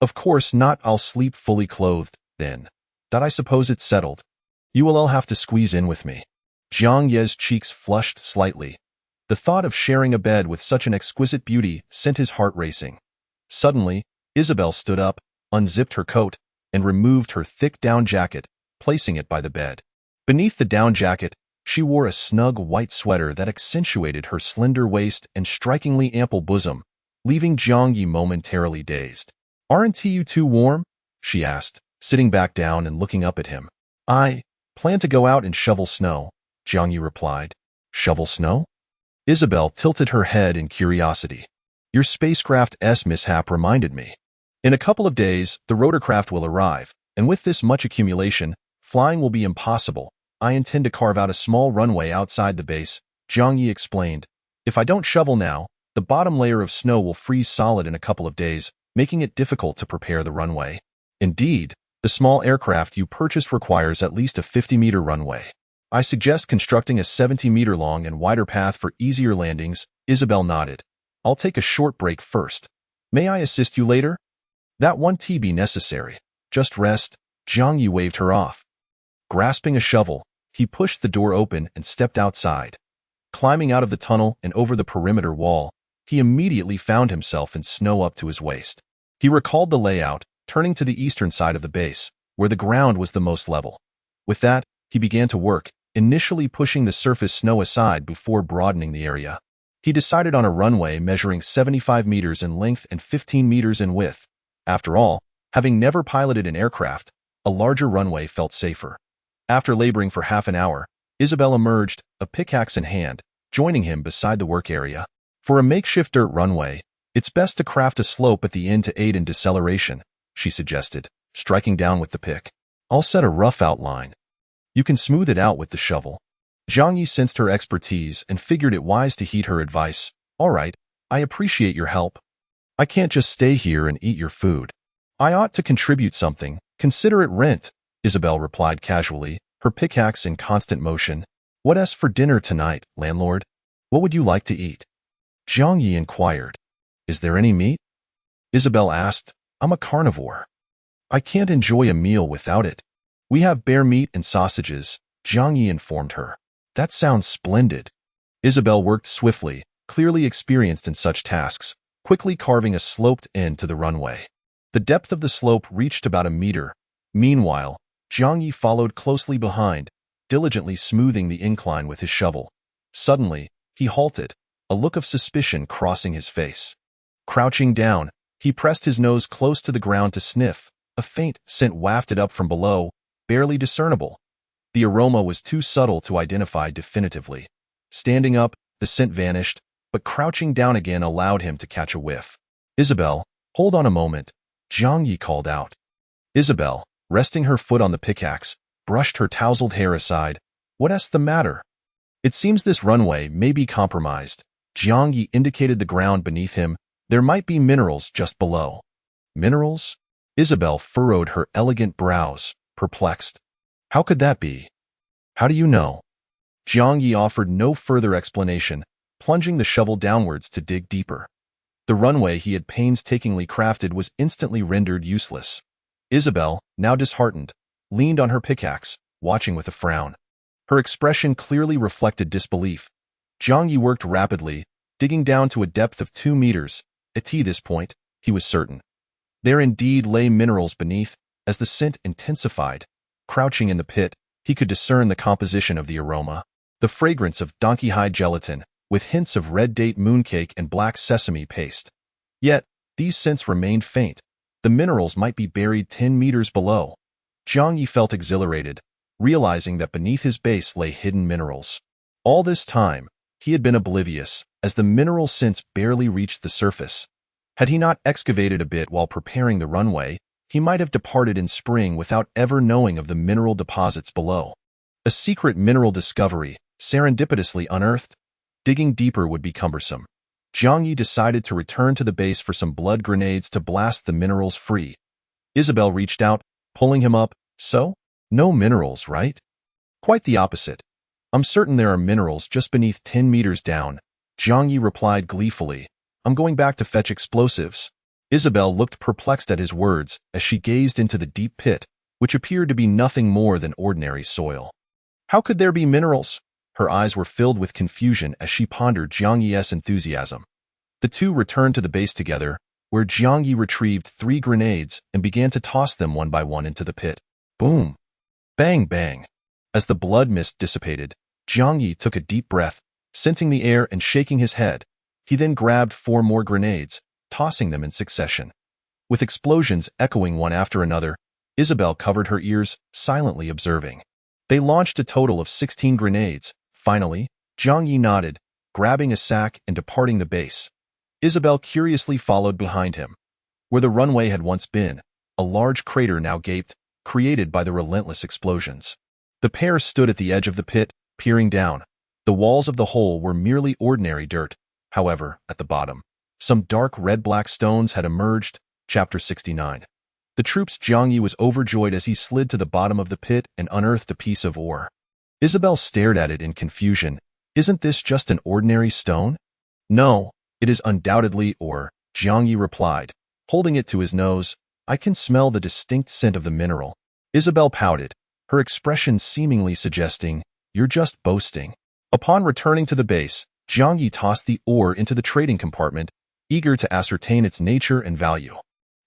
Of course not. I'll sleep fully clothed, then. That I suppose it's settled. You will all have to squeeze in with me. Jiang Ye's cheeks flushed slightly. The thought of sharing a bed with such an exquisite beauty sent his heart racing. Suddenly, Isabel stood up, unzipped her coat, and removed her thick down jacket, placing it by the bed. Beneath the down jacket, she wore a snug white sweater that accentuated her slender waist and strikingly ample bosom, leaving Jiang Ye momentarily dazed. Aren't you too warm? She asked, sitting back down and looking up at him. I plan to go out and shovel snow, Jiang Ye replied. Shovel snow? Isabel tilted her head in curiosity. Your spacecraft's mishap reminded me. In a couple of days, the rotorcraft will arrive, and with this much accumulation, flying will be impossible. I intend to carve out a small runway outside the base, Jiang Ye explained. If I don't shovel now, the bottom layer of snow will freeze solid in a couple of days, making it difficult to prepare the runway. Indeed, the small aircraft you purchased requires at least a 50-meter runway. I suggest constructing a 70-meter-long and wider path for easier landings, Isabel nodded. I'll take a short break first. May I assist you later? That won't be necessary. Just rest. Jiang Ye waved her off. Grasping a shovel, he pushed the door open and stepped outside. Climbing out of the tunnel and over the perimeter wall, he immediately found himself in snow up to his waist. He recalled the layout, turning to the eastern side of the base, where the ground was the most level. With that, he began to work, initially pushing the surface snow aside before broadening the area. He decided on a runway measuring 75 meters in length and 15 meters in width. After all, having never piloted an aircraft, a larger runway felt safer. After laboring for half an hour, Isabel emerged, a pickaxe in hand, joining him beside the work area. For a makeshift dirt runway, it's best to craft a slope at the end to aid in deceleration, she suggested, striking down with the pick. I'll set a rough outline. You can smooth it out with the shovel. Jiang Ye sensed her expertise and figured it wise to heed her advice. All right, I appreciate your help. I can't just stay here and eat your food. I ought to contribute something. Consider it rent, Isabel replied casually, her pickaxe in constant motion. What for dinner tonight, landlord? What would you like to eat? Jiang Ye inquired. Is there any meat? Isabel asked. I'm a carnivore. I can't enjoy a meal without it. We have bear meat and sausages, Jiang Ye informed her. That sounds splendid. Isabel worked swiftly, clearly experienced in such tasks, quickly carving a sloped end to the runway. The depth of the slope reached about a meter. Meanwhile, Jiang Ye followed closely behind, diligently smoothing the incline with his shovel. Suddenly, he halted, a look of suspicion crossing his face. Crouching down, he pressed his nose close to the ground to sniff. A faint scent wafted up from below, barely discernible. The aroma was too subtle to identify definitively. Standing up, the scent vanished, but crouching down again allowed him to catch a whiff. Isabel, hold on a moment, Jiang Ye called out. Isabel, resting her foot on the pickaxe, brushed her tousled hair aside. What's the matter? It seems this runway may be compromised. Jiang Ye indicated the ground beneath him. There might be minerals just below. Minerals? Isabel furrowed her elegant brows, perplexed. How could that be? How do you know? Jiang Ye offered no further explanation, plunging the shovel downwards to dig deeper. The runway he had painstakingly crafted was instantly rendered useless. Isabel, now disheartened, leaned on her pickaxe, watching with a frown. Her expression clearly reflected disbelief. Jiang Ye worked rapidly, digging down to a depth of 2 meters. At this point, he was certain. There indeed lay minerals beneath. As the scent intensified, crouching in the pit, he could discern the composition of the aroma. The fragrance of donkey hide gelatin, with hints of red date mooncake and black sesame paste. Yet, these scents remained faint. The minerals might be buried 10 meters below. Jiang Ye felt exhilarated, realizing that beneath his base lay hidden minerals. All this time, he had been oblivious, as the mineral scents barely reached the surface. Had he not excavated a bit while preparing the runway, he might have departed in spring without ever knowing of the mineral deposits below. A secret mineral discovery, serendipitously unearthed. Digging deeper would be cumbersome. Jiang Ye decided to return to the base for some blood grenades to blast the minerals free. Isabel reached out, pulling him up. So? No minerals, right? Quite the opposite. I'm certain there are minerals just beneath 10 meters down. Jiang Ye replied gleefully. I'm going back to fetch explosives. Isabel looked perplexed at his words as she gazed into the deep pit, which appeared to be nothing more than ordinary soil. How could there be minerals? Her eyes were filled with confusion as she pondered Jiang Ye's enthusiasm. The two returned to the base together, where Jiang Ye retrieved 3 grenades and began to toss them one by one into the pit. Boom! Bang bang! As the blood mist dissipated, Jiang Ye took a deep breath, scenting the air and shaking his head. He then grabbed 4 more grenades, tossing them in succession. With explosions echoing one after another, Isabel covered her ears, silently observing. They launched a total of 16 grenades. Finally, Jiang Ye nodded, grabbing a sack and departing the base. Isabel curiously followed behind him. Where the runway had once been, a large crater now gaped, created by the relentless explosions. The pair stood at the edge of the pit, peering down. The walls of the hole were merely ordinary dirt. However, at the bottom, some dark red-black stones had emerged. Chapter 69. The troops Jiang Ye was overjoyed as he slid to the bottom of the pit and unearthed a piece of ore. Isabel stared at it in confusion. Isn't this just an ordinary stone? No, it is undoubtedly ore, Jiang Ye replied, holding it to his nose. I can smell the distinct scent of the mineral. Isabel pouted, her expression seemingly suggesting, you're just boasting. Upon returning to the base, Jiang Ye tossed the ore into the trading compartment, eager to ascertain its nature and value.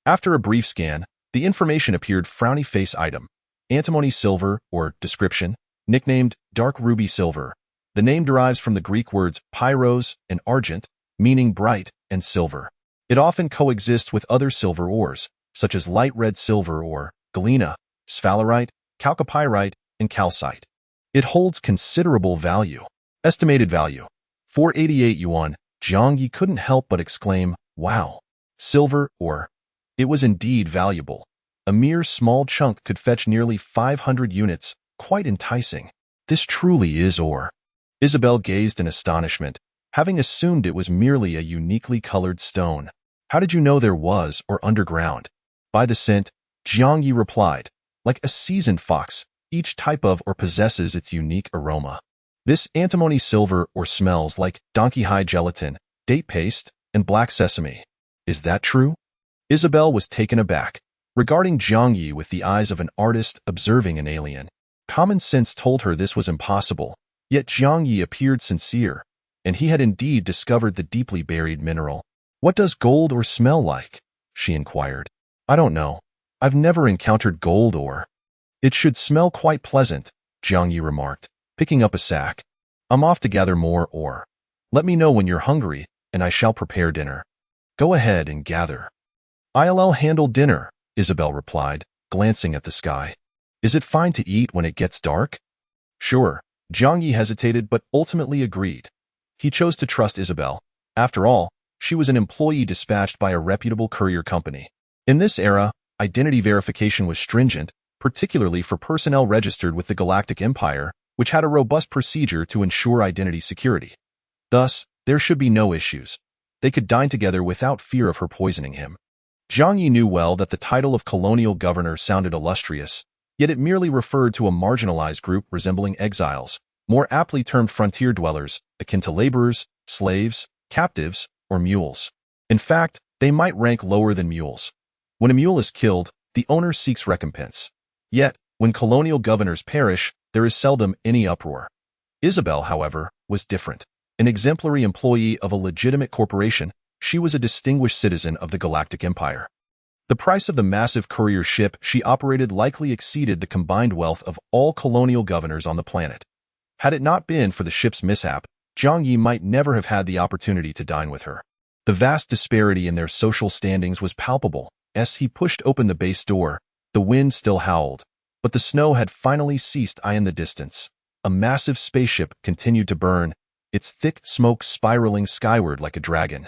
After a brief scan, the information appeared frowny face item, antimony silver, or description, nicknamed dark ruby silver. The name derives from the Greek words pyros and argent, meaning bright, and silver. It often coexists with other silver ores, such as light red silver or galena, sphalerite, chalcopyrite, and calcite. It holds considerable value. Estimated value: 488 yuan. Jiang Ye couldn't help but exclaim, wow. Silver ore. It was indeed valuable. A mere small chunk could fetch nearly 500 units, quite enticing. This truly is ore. Isabel gazed in astonishment, having assumed it was merely a uniquely colored stone. How did you know there was or underground? By the scent, Jiang Ye replied. Like a seasoned fox, each type of or possesses its unique aroma. This antimony silver ore smells like donkey hide gelatin, date paste, and black sesame. Is that true? Isabel was taken aback, regarding Jiang Ye with the eyes of an artist observing an alien. Common sense told her this was impossible, yet Jiang Ye appeared sincere, and he had indeed discovered the deeply buried mineral. What does gold ore smell like? She inquired. I don't know. I've never encountered gold ore. It should smell quite pleasant, Jiang Ye remarked, picking up a sack. I'm off to gather more ore. Let me know when you're hungry, and I shall prepare dinner. Go ahead and gather. I'll handle dinner, Isabel replied, glancing at the sky. Is it fine to eat when it gets dark? Sure, Jiang Ye hesitated but ultimately agreed. He chose to trust Isabel. After all, she was an employee dispatched by a reputable courier company. In this era, identity verification was stringent, particularly for personnel registered with the Galactic Empire, which had a robust procedure to ensure identity security. Thus, there should be no issues. They could dine together without fear of her poisoning him. Jiang Ye knew well that the title of colonial governor sounded illustrious, yet it merely referred to a marginalized group resembling exiles, more aptly termed frontier dwellers, akin to laborers, slaves, captives, or mules. In fact, they might rank lower than mules. When a mule is killed, the owner seeks recompense. Yet, when colonial governors perish, there is seldom any uproar. Isabel, however, was different. An exemplary employee of a legitimate corporation, she was a distinguished citizen of the Galactic Empire. The price of the massive courier ship she operated likely exceeded the combined wealth of all colonial governors on the planet. Had it not been for the ship's mishap, Jiang Ye might never have had the opportunity to dine with her. The vast disparity in their social standings was palpable. As he pushed open the base door, the wind still howled, but the snow had finally ceased in the distance. A massive spaceship continued to burn, its thick smoke spiraling skyward like a dragon.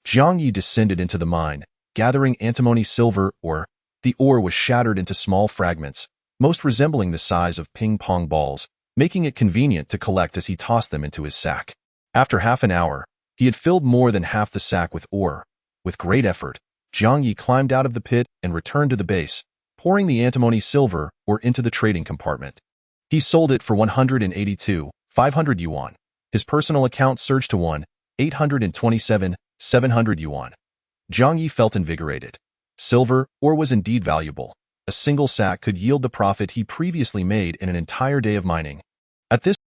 Jiang Ye descended into the mine, gathering antimony silver ore. The ore was shattered into small fragments, most resembling the size of ping-pong balls, making it convenient to collect as he tossed them into his sack. After half an hour, he had filled more than half the sack with ore. With great effort, Jiang Ye climbed out of the pit and returned to the base, pouring the antimony silver ore into the trading compartment. He sold it for 182,500 yuan. His personal account surged to 1,827,700 yuan. Jiang Ye felt invigorated. Silver ore was indeed valuable. A single sack could yield the profit he previously made in an entire day of mining. At this